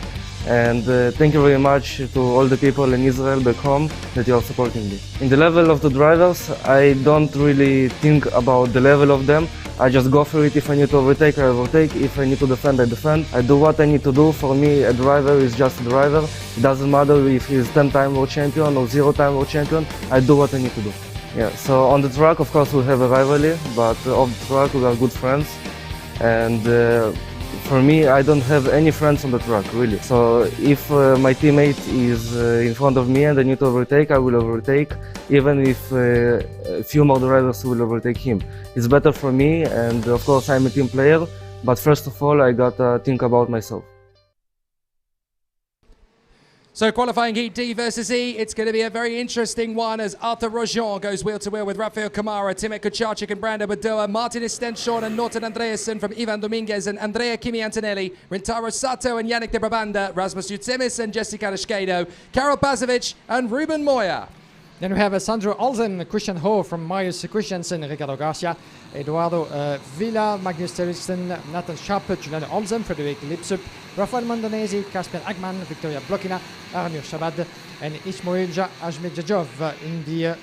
And thank you very much to all the people in Israel back home that you are supporting me. In the level of the drivers, I don't really think about the level of them. I just go for it. If I need to overtake, I overtake. If I need to defend, I defend. I do what I need to do. For me, a driver is just a driver. It doesn't matter if he's 10-time world champion or 0-time world champion. I do what I need to do. Yeah. So on the track, of course, we have a rivalry, but off the track, we are good friends. And for me, I don't have any friends on the track, really. So if my teammate is in front of me and I need to overtake, I will overtake, even if a few more drivers will overtake him. It's better for me, and of course I'm a team player, but first of all I gotta think about myself. So qualifying heat D versus E, it's going to be a very interesting one as Arthur Rojon goes wheel to wheel with Rafael Kamara, Timet Kucharczyk and Brando Badoa, Martin Stenshorn and Norton Andreasen from Ivan Dominguez and Andrea Kimi Antonelli, Rintaro Sato and Yannick de Brabanda, Rasmus Utsemis and Jessica Rashkedo, Karel Pazovic and Ruben Moya. Then we have Sandro Olsen, Christian Ho from Marius Christiansen, Ricardo Garcia, Eduardo Villa, Magnus Terrelsen, Nathan Schaap, Julian Olsen, Frederic Lipsup, Rafael Mondonesi, Kasper Agman, Victoria Blokina, Aramir Shabad, and Ismoil Ahmedjadjov in the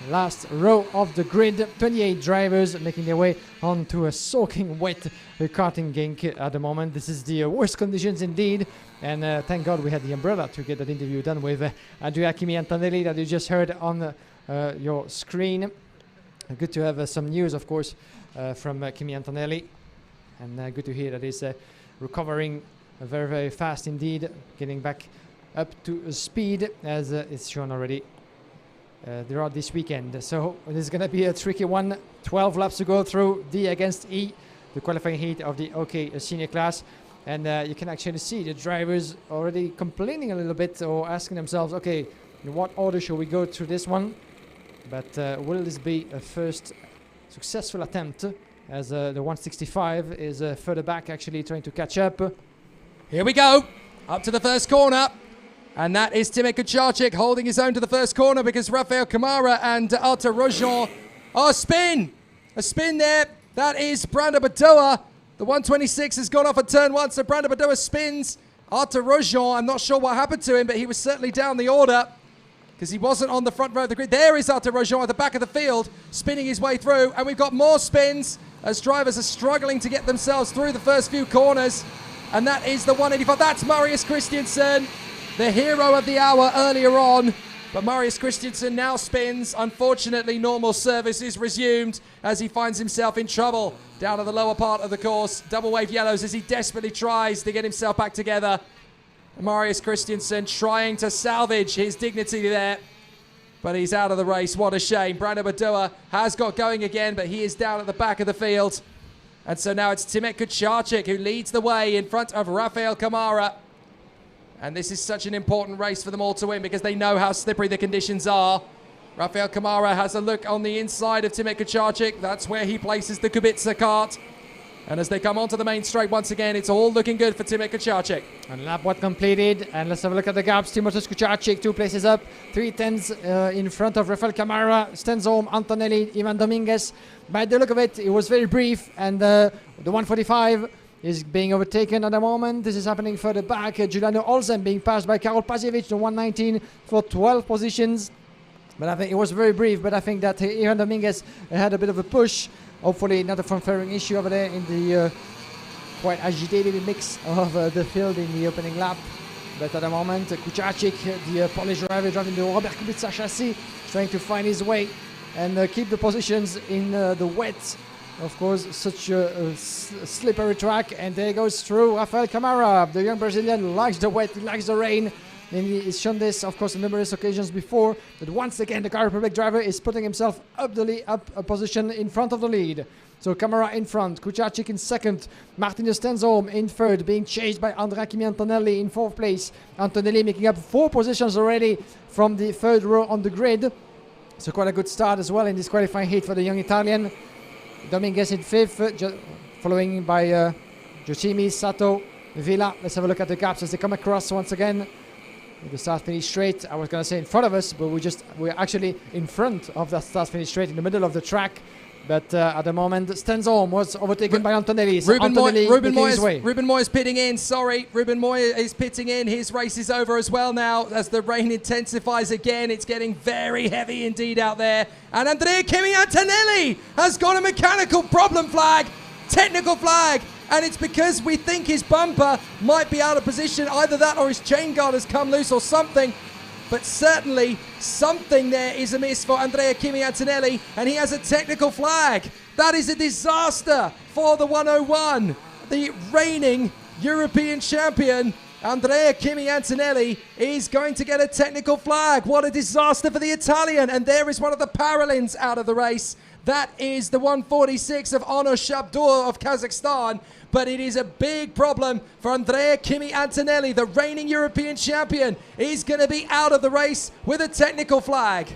last row of the grid. 28 drivers making their way onto a soaking wet karting Genk at the moment. This is the worst conditions indeed, and thank God we had the umbrella to get that interview done with Andrea Kimi Antonelli that you just heard on your screen. Good to have some news, of course, from Kimi Antonelli, and good to hear that he's recovering very, very fast indeed, getting back up to speed as it's shown already throughout this weekend. So this is going to be a tricky one. 12 laps to go through D against E, the qualifying heat of the OK senior class. And you can actually see the drivers already complaining a little bit or asking themselves, okay, in what order should we go through this one? But will this be a first successful attempt as the 165 is further back actually trying to catch up? Here we go, up to the first corner. And that is Timur Kucharczyk holding his own to the first corner because Rafael Kamara and Arthur Rojon. Oh, a spin there. That is Brando Badoa. The 126 has gone off at turn 1, so Brando Badoa spins. Arthur Rojon, I'm not sure what happened to him, but he was certainly down the order because he wasn't on the front row of the grid. There is Arthur Rojon at the back of the field, spinning his way through. And we've got more spins as drivers are struggling to get themselves through the first few corners. And that is the 185. That's Marius Christiansen, the hero of the hour earlier on. But Marius Christiansen now spins. Unfortunately, normal service is resumed as he finds himself in trouble down at the lower part of the course. Double wave yellows as he desperately tries to get himself back together. Marius Christiansen trying to salvage his dignity there, but he's out of the race. What a shame. Brando Badoa has got going again, but he is down at the back of the field. And so now it's Timur Kucharczyk who leads the way in front of Rafael Kamara. And this is such an important race for them all to win because they know how slippery the conditions are. Rafael Kamara has a look on the inside of Timur Kucharczyk. That's where he places the Kubica kart. And as they come onto the main straight once again, it's all looking good for Timur Kucharczyk. And lap 1 completed, and let's have a look at the gaps. Timur Kucharczyk 2 places up, 3 tenths in front of Rafael Kamara, Stenholm, Antonelli, Ivan Dominguez. By the look of it, it was very brief, and the 145 is being overtaken at the moment. This is happening further back. Giuliano Olsen being passed by Karol Pasiewicz, the 119 for 12 positions. But I think it was very brief, but I think that Ivan Dominguez had a bit of a push. Hopefully not a front fairing issue over there in the quite agitated mix of the field in the opening lap. But at the moment, Kucharczyk, the Polish driver driving the Robert Kubica chassis, trying to find his way and keep the positions in the wet. Of course, such a slippery track, and there goes through Rafael Kamara. The young Brazilian likes the wet, he likes the rain. And he's shown this, of course, on numerous occasions before. But once again, the Czech Republic driver is putting himself up a position in front of the lead. So Kamara in front, Kucharczyk in second, Martinez Stenholm in third, being chased by Andrea Kimi Antonelli in fourth place. Antonelli making up 4 positions already from the third row on the grid. So quite a good start as well in this qualifying heat for the young Italian. Dominguez in fifth, following by Giuseppe, Sato, Villa. Let's have a look at the gaps as they come across once again. The start finish straight, I was going to say in front of us, but we're actually in front of that start finish straight in the middle of the track. But at the moment, Stenholm was overtaken by Antonelli. So Ruben Moy is pitting in. Sorry, Ruben Moy is pitting in. His race is over as well now as the rain intensifies again. It's getting very heavy indeed out there. And Andrea Kimi Antonelli has got a mechanical problem flag, technical flag. And it's because we think his bumper might be out of position. Either that or his chain guard has come loose or something. But certainly something there is amiss for Andrea Kimi Antonelli. And he has a technical flag. That is a disaster for the 101. The reigning European champion, Andrea Kimi Antonelli, is going to get a technical flag. What a disaster for the Italian. And there is one of the Paralins out of the race. That is the 146 of Onur Shabdur of Kazakhstan. But it is a big problem for Andrea Kimi Antonelli, the reigning European champion. He's going to be out of the race with a technical flag.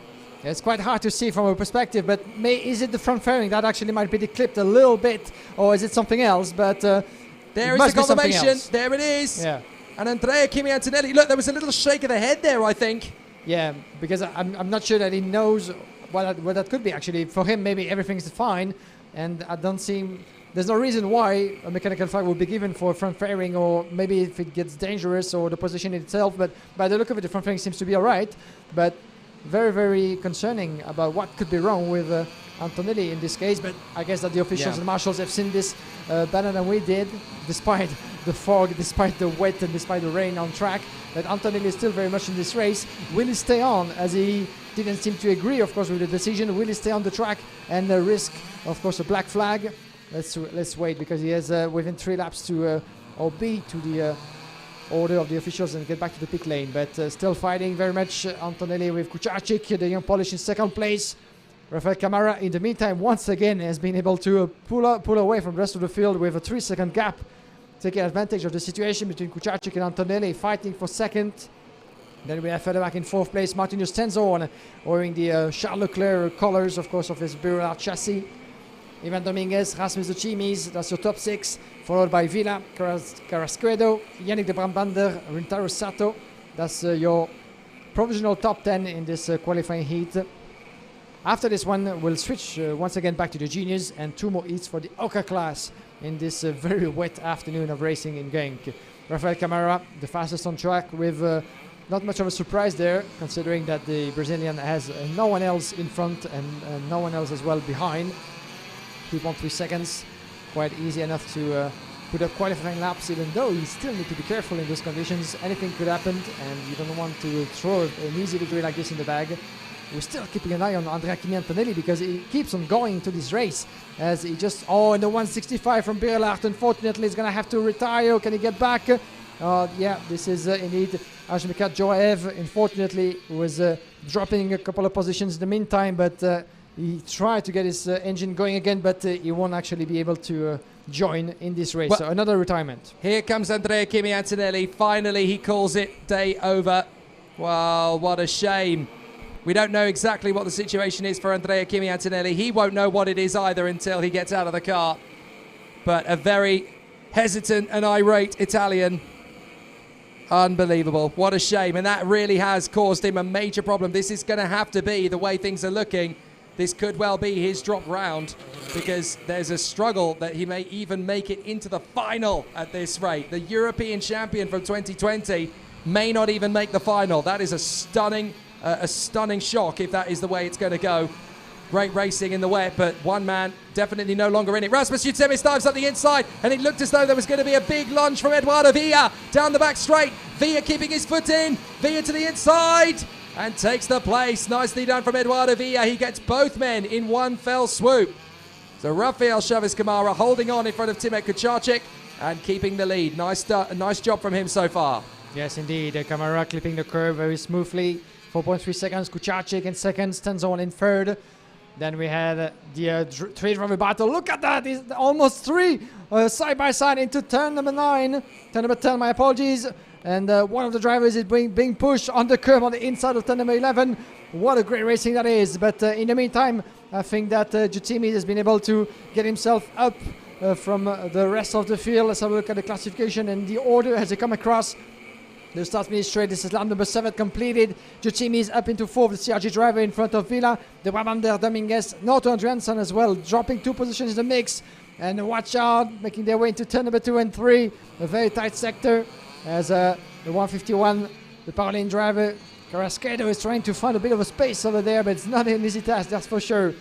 Yeah, it's quite hard to see from a perspective, but is it the front fairing that actually might be declipped a little bit, or is it something else? But there is the confirmation. There it is. Yeah. And Andrea Kimi Antonelli, look, there was a little shake of the head there, I think. Yeah, because I'm not sure that he knows what that could be. Actually, for him, maybe everything's fine, and I don't see. There's no reason why a mechanical flag would be given for front fairing, or maybe if it gets dangerous or the position itself. But by the look of it, the front fairing seems to be all right. But very, very concerning about what could be wrong with Antonelli in this case. But I guess that the officials and marshals have seen this better than we did, despite the fog, despite the wet, and despite the rain on track. But Antonelli is still very much in this race. Will he stay on, as he didn't seem to agree, of course, with the decision? Will he stay on the track and risk, of course, a black flag? Let's wait, because he has within 3 laps to obey to the order of the officials and get back to the pit lane. But still fighting very much Antonelli with Kucharczyk, the young Polish, in second place. Rafael Camara, in the meantime, once again has been able to pull away from the rest of the field with a 3-second gap, taking advantage of the situation between Kucharczyk and Antonelli, fighting for second. Then we have further back in 4th place Martinus Tenzon, wearing the Charles Leclerc colours, of course, of his Birla chassis. Ivan Dominguez, Rasmus de Chimis, that's your top 6, followed by Villa, Carrasquedo, Yannick de Brabander, Rintaro Sato. That's your provisional top 10 in this qualifying heat. After this one, we'll switch once again back to the juniors, and 2 more heats for the Oka class in this very wet afternoon of racing in Genk. Rafael Camara, the fastest on track, with not much of a surprise there, considering that the Brazilian has no one else in front and no one else as well behind. 2.3 seconds, quite easy enough to put up qualifying laps, even though you still need to be careful in those conditions. Anything could happen, and you don't want to throw an easy victory like this in the bag. We're still keeping an eye on Andrea Kimi Antonelli, because he keeps on going to this race, as he just, in the 165 from Birlart, unfortunately, he's going to have to retire. Can he get back? Yeah, this is indeed Ajmikat Joaev, unfortunately, who was dropping a couple of positions in the meantime, but he tried to get his engine going again, but he won't actually be able to join in this race. Well, so another retirement. Here comes Andrea Kimi Antonelli. Finally, he calls it day over. Wow, what a shame. We don't know exactly what the situation is for Andrea Kimi Antonelli. He won't know what it is either until he gets out of the car. But a very hesitant and irate Italian. Unbelievable. What a shame. And that really has caused him a major problem. This is going to have to be, the way things are looking, this could well be his drop round, because there's a struggle that he may even make it into the final at this rate. The European champion from 2020 may not even make the final. That is a stunning shock if that is the way it's going to go. Great racing in the wet, but one man definitely no longer in it. Rasmus Utsemis dives up the inside, and it looked as though there was going to be a big lunge from Eduardo Villa down the back straight. Villa keeping his foot in. Villa to the inside and takes the place. Nicely done from Eduardo Villa. He gets both men in one fell swoop. So Rafael Chavez Camara holding on in front of Timet Kucharczyk and keeping the lead. Nice job from him so far. Yes, indeed. Camara clipping the curve very smoothly. 4.3 seconds. Kucharczyk in second. Tenzon in third. Then we had the three-driver battle. Look at that! It's almost 3 side by side into turn number 9. Turn number 10, my apologies. And one of the drivers is being pushed on the curve on the inside of turn number 11. What a great racing that is. But in the meantime, I think that Jutimi has been able to get himself up from the rest of the field. Let's have a look at the classification and the order as they come across. The start finish straight. This is lap number 7 completed. Jutimi is up into 4th. The CRG driver in front of Villa. The Brabander, Dominguez, Norton Andriansen as well, dropping 2 positions in the mix. And watch out, making their way into turn number 2 and 3. A very tight sector as the 151, the Pauline driver, Carrasquedo, is trying to find a bit of a space over there, but it's not an easy task, that's for sure.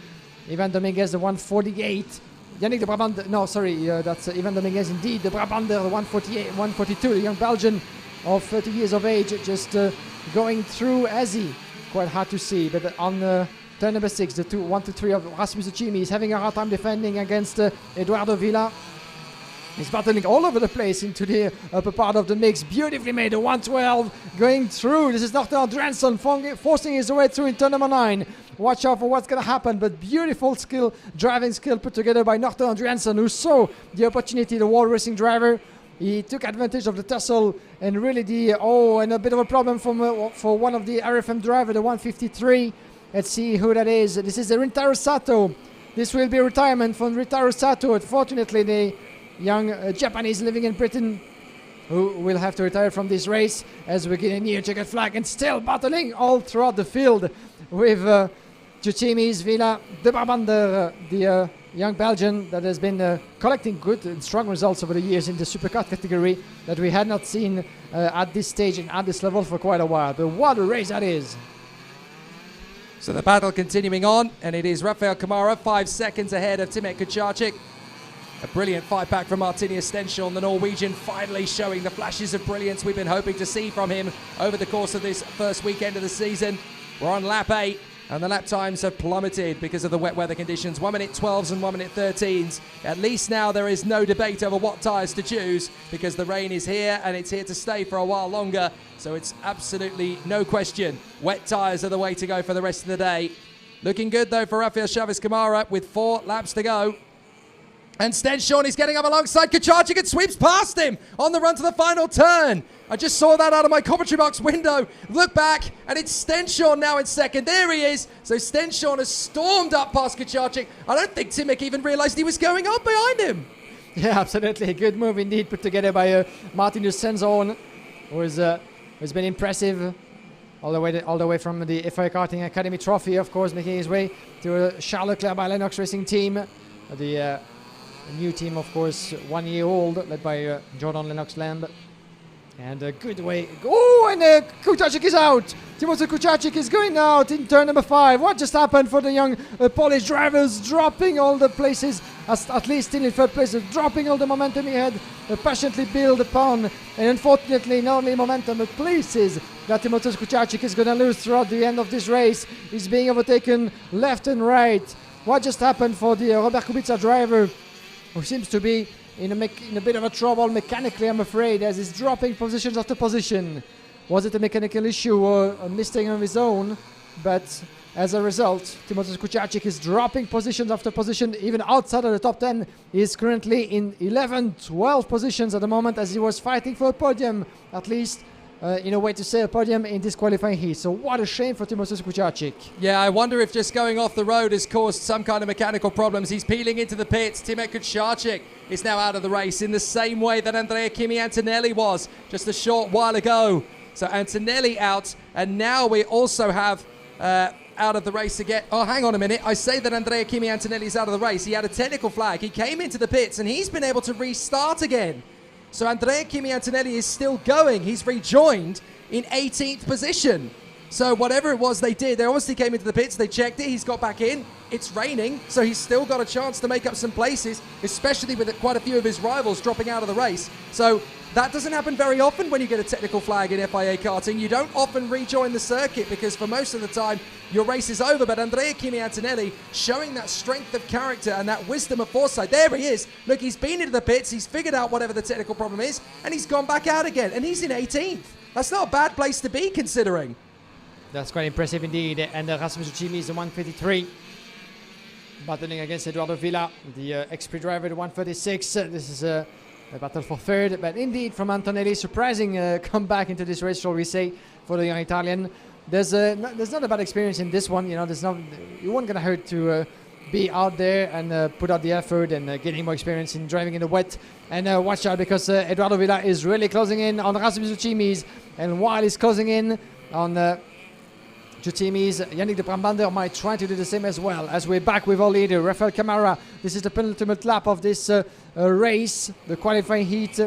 Ivan Dominguez, the 148. Yannick de Brabander, no, sorry, that's Ivan Dominguez indeed. The Brabander, the 148, 142, the young Belgian of 30 years of age, just going through Azzy. Quite hard to see, but on turn number 6, the 1 to 3 of Rasmus Uchimi is having a hard time defending against Eduardo Villa. He's battling all over the place into the upper part of the mix. Beautifully made, the 112 going through. This is Norton Andriansen forcing his way through in turn number 9. Watch out for what's going to happen, but beautiful driving skill put together by Norton Andriansen, who saw the opportunity, the wall racing driver. He took advantage of the tussle and really and a bit of a problem for one of the RFM driver, the 153. Let's see who that is. This is the Rintaro Sato. This will be retirement from Rintaro Sato. Unfortunately, the young Japanese living in Britain who will have to retire from this race as we get a near checkered flag and still battling all throughout the field with Jutimi's Villa, de Brabander, the young Belgian that has been collecting good and strong results over the years in the supercar category that we had not seen at this stage and at this level for quite a while. But what a race that is! So the battle continuing on, and it is Rafael Kamara 5 seconds ahead of Timek Kucharczyk. A brilliant fight-back from Martini Stenschel, the Norwegian, finally showing the flashes of brilliance we've been hoping to see from him over the course of this first weekend of the season. We're on lap 8, and the lap times have plummeted because of the wet weather conditions. 1 minute 12s and 1 minute 13s. At least now there is no debate over what tyres to choose, because the rain is here and it's here to stay for a while longer. So it's absolutely no question. Wet tyres are the way to go for the rest of the day. Looking good though for Rafael Chavez Kamara with 4 laps to go. And Stenschel is getting up alongside Kucharczyk and sweeps past him on the run to the final turn. I just saw that out of my commentary box window. Look back, and it's Stenschel now in second. There he is. So Stenschel has stormed up past Kucharczyk. I don't think Timek even realised he was going up behind him. Yeah, absolutely. Good move indeed, put together by Martin Stenschel, who's been impressive all the way from the FIA Karting Academy Trophy, of course, making his way to Charles Leclerc by Lennox Racing Team. The new team, of course, 1 year old, led by Jordan Lennox-Land. And a good way. Oh, and Kucharczyk is out. Timothy Kucharczyk is going out in turn number 5. What just happened for the young Polish drivers? Dropping all the places, at least still in third place, dropping all the momentum he had patiently built upon. And unfortunately, not only momentum, but places that Timothy Kucharczyk is going to lose throughout the end of this race. He's being overtaken left and right. What just happened for the Robert Kubica driver, who seems to be in a bit of a trouble mechanically, I'm afraid, as he's dropping positions after position. Was it a mechanical issue or a mistake on his own? But as a result, Timothy Kucharczyk is dropping positions after position, even outside of the top 10. He is currently in 11, 12 positions at the moment, as he was fighting for a podium, at least in a way to say a podium in this qualifying heat. So what a shame for Timothy Kucharczyk. Yeah, I wonder if just going off the road has caused some kind of mechanical problems. He's peeling into the pits. Timek Kucharczyk is now out of the race in the same way that Andrea Kimi Antonelli was just a short while ago. So Antonelli out, and now we also have out of the race again. Oh, hang on a minute. I say that Andrea Kimi Antonelli is out of the race. He had a technical flag. He came into the pits, and he's been able to restart again. So Andrea Kimi Antonelli is still going. He's rejoined in 18th position. So whatever it was they did, they obviously came into the pits, they checked it, he's got back in. It's raining, so he's still got a chance to make up some places, especially with quite a few of his rivals dropping out of the race. So that doesn't happen very often when you get a technical flag in FIA Karting. You don't often rejoin the circuit because for most of the time your race is over. But Andrea Kimi Antonelli showing that strength of character and that wisdom of foresight. There he is. Look, he's been into the pits, he's figured out whatever the technical problem is, and he's gone back out again. And he's in 18th. That's not a bad place to be considering. That's quite impressive indeed. And Rasmus Uchimi is the 153. Battling against Eduardo Villa, the XP driver, the 136. This is a battle for third. But indeed, from Antonelli, surprising comeback into this race, shall we say, for the young Italian. There's not a bad experience in this one. You know, you weren't going to hurt to be out there and put out the effort and getting more experience in driving in the wet. And watch out, because Eduardo Villa is really closing in on Rasmus Uchimi's. And while he's closing in on Uchimi's, Yannick de Brabander might try to do the same as well. As we're back with our leader, Rafael Kamara. This is the penultimate lap of this race, the qualifying heat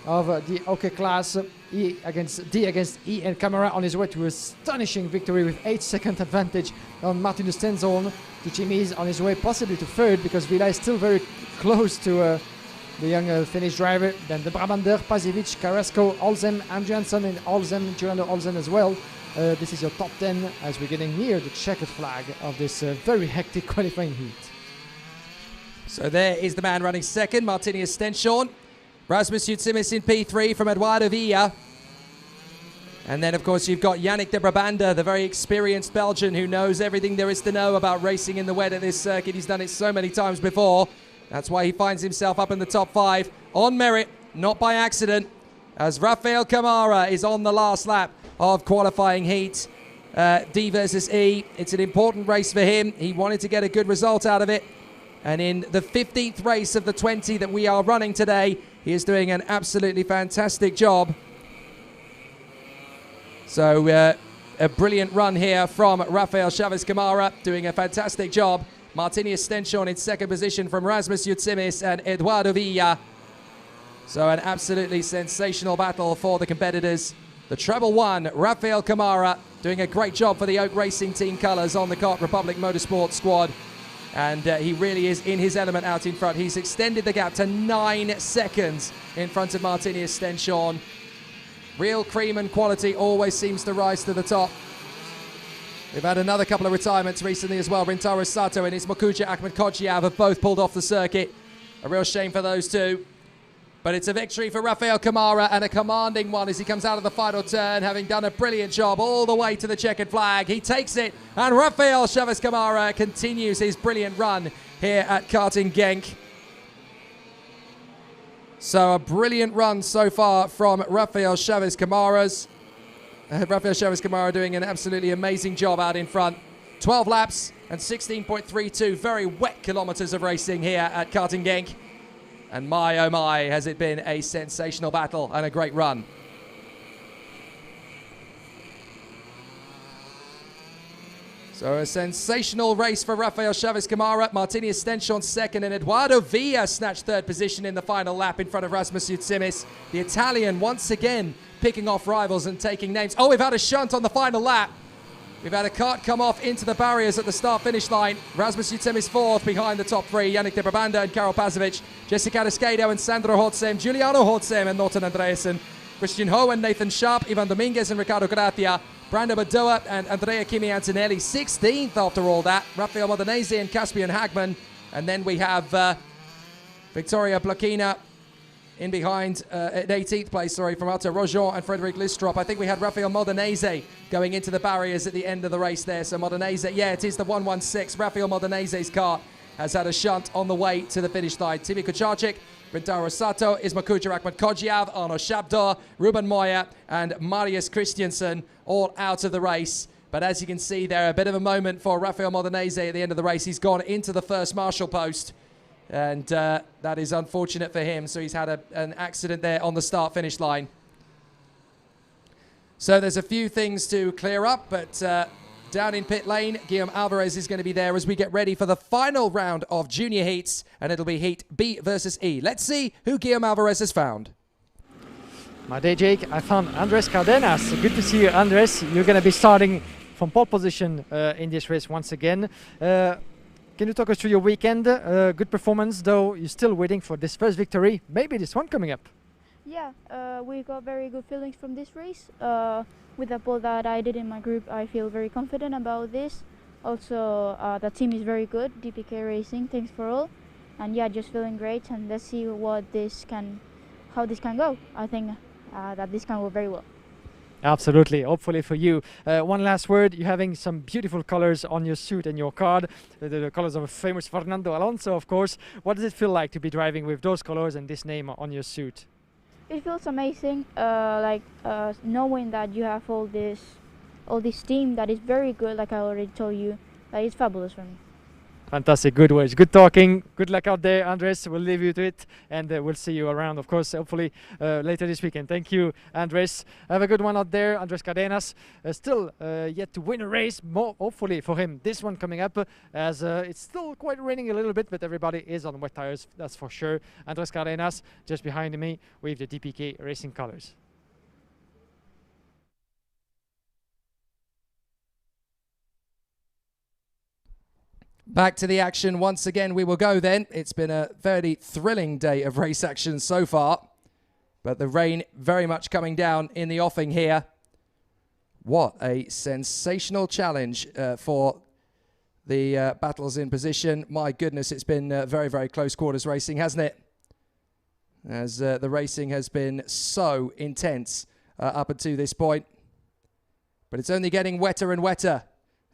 of the OK class. D against E, and Kamara on his way to a astonishing victory with 8-second advantage on Martin Stenschel. Uchimi's on his way possibly to third, because Villa is still very close to the young Finnish driver. Then de Brabander, Paziewicz, Carrasco, Olsen, Andriansson, and Olsen, Girando Olsen as well. This is your top 10 as we're getting near the checkered flag of this very hectic qualifying heat. So there is the man running second, Martini Stenschel. Rasmus Uchimi in P3 from Eduardo Villa. And then, of course, you've got Yannick de Brabander, the very experienced Belgian who knows everything there is to know about racing in the wet at this circuit. He's done it so many times before. That's why he finds himself up in the top 5 on merit, not by accident, as Rafael Kamara is on the last lap of qualifying heat. D versus E. It's an important race for him. He wanted to get a good result out of it. And in the 15th race of the 20 that we are running today, he is doing an absolutely fantastic job. So a brilliant run here from Rafael Chavez Kamara, doing a fantastic job. Martini Stenschel in second position from Rasmus Uchimi and Eduardo Villa. So an absolutely sensational battle for the competitors. The treble one, Rafael Kamara, doing a great job for the Oak Racing Team colours on the Kart Republic Motorsport squad. And he really is in his element out in front. He's extended the gap to 9 seconds in front of Martinius Stenchon. Real cream and quality always seems to rise to the top. We've had another couple of retirements recently as well. Rintaro Sato and Ismakuja Akhmedkodjiav have both pulled off the circuit. A real shame for those two. But it's a victory for Rafael Kamara, and a commanding one as he comes out of the final turn, having done a brilliant job all the way to the checkered flag. He takes it, and Rafael Chavez Kamara continues his brilliant run here at Karting Genk. So a brilliant run so far from Rafael Chavez Kamara doing an absolutely amazing job out in front. 12 laps and 16.32 very wet kilometres of racing here at Karting Genk. And my, oh my, has it been a sensational battle and a great run. So a sensational race for Rafael Chavez Kamara. Martinius Stenchon second, and Eduardo Villa snatched third position in the final lap in front of Rasmus Utsimis. The Italian once again picking off rivals and taking names. Oh, we've had a shunt on the final lap. We've had a kart come off into the barriers at the start-finish line. Rasmus Utsimis fourth behind the top three. Yannick de Brabanda and Karol Pazovic. Jessica Descado and Sandro Hodsem. Giuliano Hodsem and Norton Andreasen. Christian Ho and Nathan Sharp. Ivan Dominguez and Ricardo Gratia. Brando Badoa and Andrea Kimi Antonelli. 16th after all that. Rafael Modenese and Caspian Hagman. And then we have Victoria Blokina in behind at 18th place, from Arthur Rojon and Frederic Listrop. I think we had Rafael Modenese going into the barriers at the end of the race there. So Modenese, yeah, it is the 116. Rafael Modenese's car has had a shunt on the way to the finish line. Timi Kucharczyk, Rintaro Sato, Ismakuja Akhmedkodjiav, Arno Shabdor, Ruben Moya and Marius Christiansen all out of the race. But as you can see there, a bit of a moment for Rafael Modenese at the end of the race. He's gone into the first marshal post. And that is unfortunate for him. So he's had an accident there on the start-finish line. So there's a few things to clear up, but down in pit lane, Guillaume Alvarez is going to be there as we get ready for the final round of junior heats, and it'll be heat B versus E. Let's see who Guillaume Alvarez has found. My day, Jake. I found Andres Cardenas. Good to see you, Andres. You're going to be starting from pole position in this race once again. Can you talk us through your weekend? Good performance, though you're still waiting for this first victory. Maybe this one coming up. Yeah, we got very good feelings from this race. With the pole that I did in my group, I feel very confident about this. Also, the team is very good, DPK Racing, thanks for all. And yeah, just feeling great, and let's see how this can go. I think that this can go very well. Absolutely, hopefully for you. One last word, you're having some beautiful colors on your suit and your card, the colors of famous Fernando Alonso, of course. What does it feel like to be driving with those colors and this name on your suit? It feels amazing, knowing that you have all this team that is very good, like I already told you. It's fabulous for me. Fantastic, good words, good talking. Good luck out there, Andres. We'll leave you to it, and we'll see you around, of course, hopefully later this weekend. Thank you, Andres. Have a good one out there, Andres Cardenas. Still yet to win a race, more hopefully for him. This one coming up, as it's still quite raining a little bit, but everybody is on wet tires, that's for sure. Andres Cardenas just behind me with the DPK Racing colors. Back to the action once again we will go then. It's been a very thrilling day of race action so far, but the rain very much coming down in the offing here. What a sensational challenge for the battles in position. My goodness, it's been very, very close quarters racing, hasn't it? As the racing has been so intense up until this point. But it's only getting wetter and wetter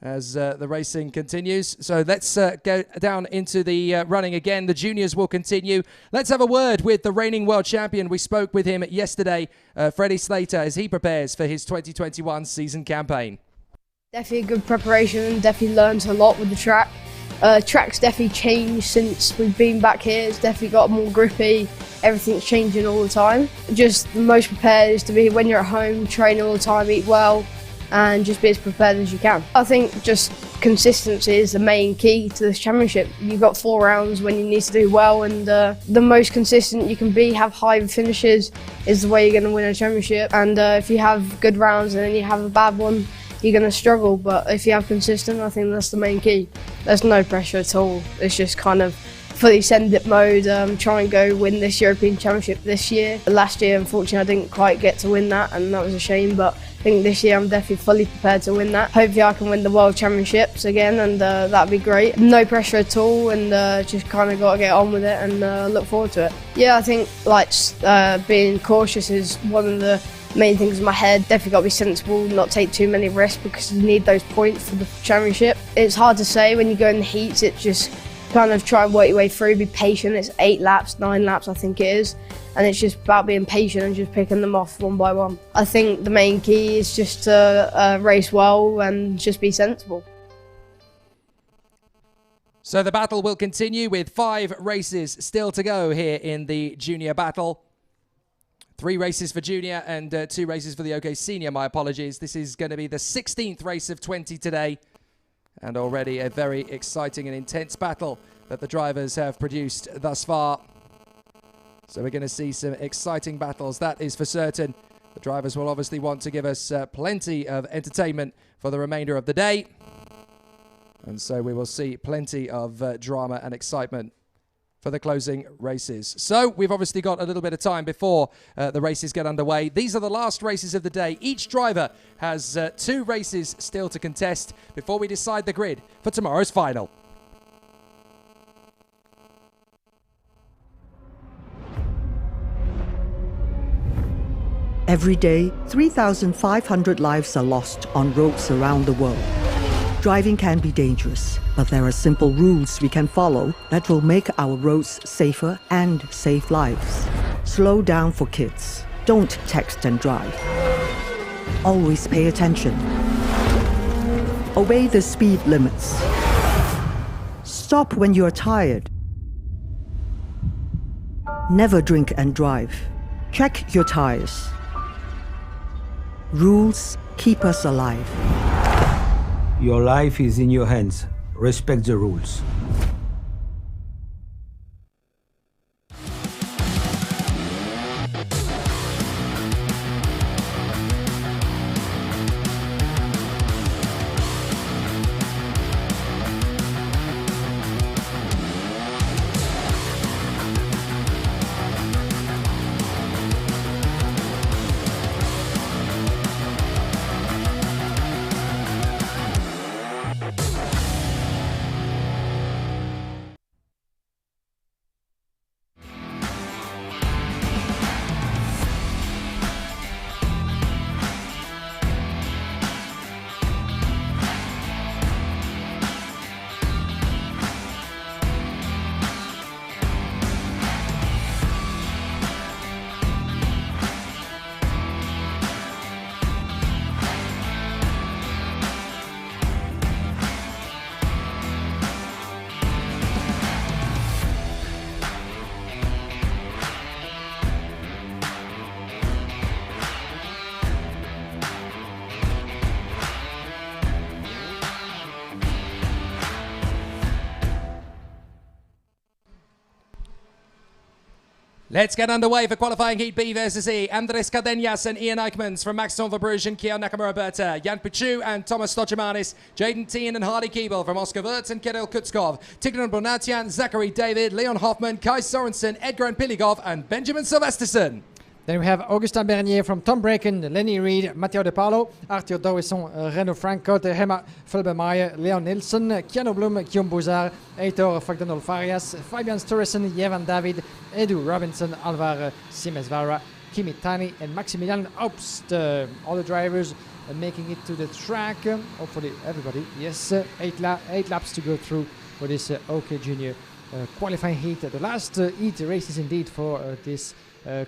as the racing continues. So let's go down into the running again. The juniors will continue. Let's have a word with the reigning world champion. We spoke with him yesterday, Freddie Slater, as he prepares for his 2021 season campaign. Definitely good preparation, definitely learned a lot with the track. Track's definitely changed since we've been back here. It's definitely got more grippy. Everything's changing all the time. Just the most prepared is to be when you're at home, train all the time, eat well, and just be as prepared as you can. I think just consistency is the main key to this championship. You've got 4 rounds when you need to do well, and the most consistent you can be, have high finishes, is the way you're going to win a championship. And if you have good rounds and then you have a bad one, you're going to struggle. But if you have consistent, I think that's the main key. There's no pressure at all. It's just kind of fully send it mode, try and go win this European Championship this year. Last year, unfortunately, I didn't quite get to win that, and that was a shame, but I think this year I'm definitely fully prepared to win that. Hopefully I can win the World Championships again, and that'd be great. No pressure at all, and just kind of got to get on with it and look forward to it. Yeah, I think being cautious is one of the main things in my head. Definitely got to be sensible, not take too many risks, because you need those points for the championship. It's hard to say when you go in the heats. It's just kind of try and work your way through, be patient. It's 8 laps, 9 laps I think it is, and it's just about being patient and just picking them off one by one. I think the main key is just to race well and just be sensible. So the battle will continue with 5 races still to go here in the junior battle. 3 races for junior and 2 races for the OK senior, my apologies. This is going to be the 16th race of 20 today. And already a very exciting and intense battle that the drivers have produced thus far. So we're going to see some exciting battles, that is for certain. The drivers will obviously want to give us plenty of entertainment for the remainder of the day. And so we will see plenty of drama and excitement for the closing races. So we've obviously got a little bit of time before the races get underway. These are the last races of the day. Each driver has 2 races still to contest before we decide the grid for tomorrow's final. Every day, 3,500 lives are lost on roads around the world. Driving can be dangerous, but there are simple rules we can follow that will make our roads safer and save lives. Slow down for kids. Don't text and drive. Always pay attention. Obey the speed limits. Stop when you are tired. Never drink and drive. Check your tires. Rules keep us alive. Your life is in your hands. Respect the rules. Let's get underway for qualifying Heat B versus E. Andres Cardenas and Ian Eichmans from Max Verbruggen, Kiel Nakamura-Berta, Jan Pichu and Thomas Stochemanis, Jaden Tien and Hardy Keeble from Oscar Wirtz and Kirill Kutskov, Tigran Bonatian, Zachary David, Leon Hoffman, Kai Sorensen, Edgar Piligov and Benjamin Sylvesterson. Then we have Augustin Bernier from Tom Braken, Lenny Reed, Matteo De Paulo, Arthur Dorisson, Renaud Franco, Hema Fulbemeyer, Leon Nilsson, Keanu Blum, Guillaume Bouzard, Heitor Fogdenol Farias, Fabian Sturrison, Jevan David, Edu Robinson, Alvar Simesvara, Kimi Tani and Maximilian Obst. All the drivers making it to the track. Hopefully everybody. Yes, 8 laps to go through for this OK Junior qualifying heat. The last heat races indeed for this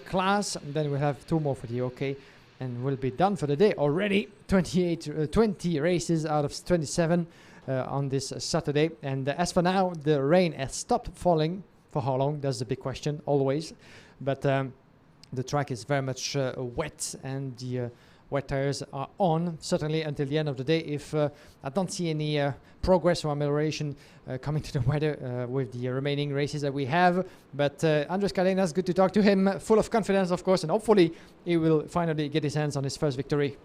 class, and then we'll have 2 more for the OK, and we'll be done for the day already. 20 races out of 27 on this Saturday. And as for now, the rain has stopped falling. For how long? That's the big question, always. But the track is very much wet, and the wet tires are on, certainly until the end of the day. If I don't see any progress or amelioration coming to the weather with the remaining races that we have. But Andres Cardenas, good to talk to him, full of confidence, of course, and hopefully he will finally get his hands on his first victory.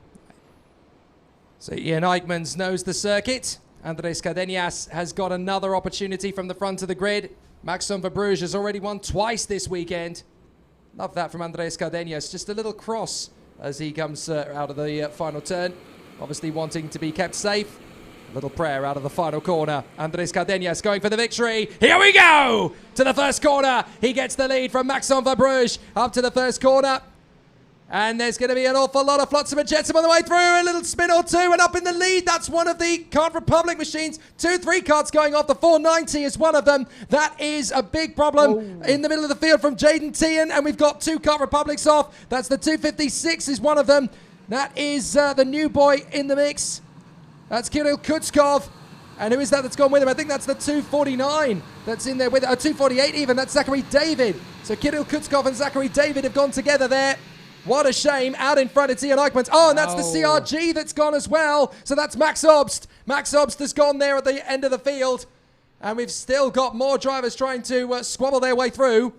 So Ian Eichmans knows the circuit. Andrés Cardenas has got another opportunity from the front of the grid. Maxime Verbruge has already won twice this weekend. Love that from Andrés Cardenas. Just a little cross as he comes out of the final turn. Obviously wanting to be kept safe. A little prayer out of the final corner. Andrés Cardenas going for the victory. Here we go! To the first corner. He gets the lead from Maxime Verbruge up to the first corner. And there's going to be an awful lot of flotsam and jetsam on the way through. A little spin or two and up in the lead. That's one of the Kart Republic machines. 2-3 karts going off. The 490 is one of them. That is a big problem in the middle of the field from Jaden Tian. And we've got 2 Kart Republics off. That's the 256 is one of them. That is the new boy in the mix. That's Kirill Kutskov. And who is that that's gone with him? I think that's the 249 that's in there with 248 even. That's Zachary David. So Kirill Kutskov and Zachary David have gone together there. What a shame. Out in front, it's Ian Eichmans. Oh, and that's the CRG that's gone as well. So that's Max Obst. Max Obst has gone there at the end of the field. And we've still got more drivers trying to squabble their way through.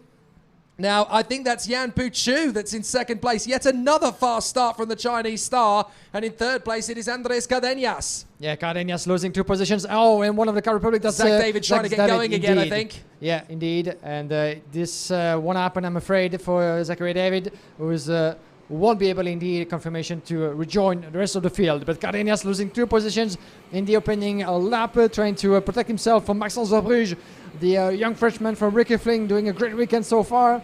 Now, I think that's Yan Puchu that's in second place. Yet another fast start from the Chinese star. And in third place, it is Andrés Cardenas. Yeah, Cardenas losing 2 positions. Oh, and one of the Kart Republic. That's Zach David trying to get going again, I think. Yeah, indeed. And this won't happen, I'm afraid, for Zachary David, who won't be able, indeed, confirmation to rejoin the rest of the field. But Cardenas losing 2 positions in the opening lap, trying to protect himself from Maxence Verbruge, the young Frenchman from Ricky Fling, doing a great weekend so far.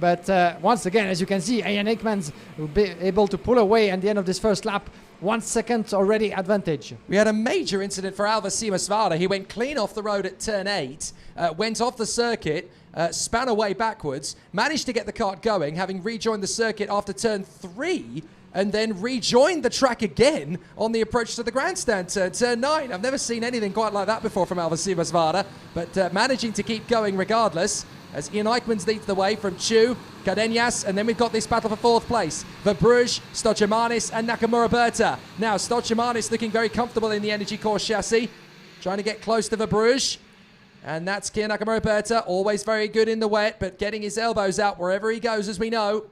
But once again, as you can see, Ian Eichmans will be able to pull away at the end of this first lap. 1 second already advantage. We had a major incident for Alva Simasvara. He went clean off the road at turn 8, went off the circuit, span away backwards, managed to get the kart going, having rejoined the circuit after turn 3, and then rejoined the track again on the approach to the grandstand turn 9. I've never seen anything quite like that before from Alva Simasvara, but managing to keep going regardless. As Ian Eichmans leads the way from Chu, Cardenas, and then we've got this battle for 4th place. Verbruge, Stochamanis, and Nakamura Berta. Now, Stochamanis looking very comfortable in the Energy Course chassis, trying to get close to Verbruge. And that's Kia Nakamura Berta, always very good in the wet, but getting his elbows out wherever he goes, as we know.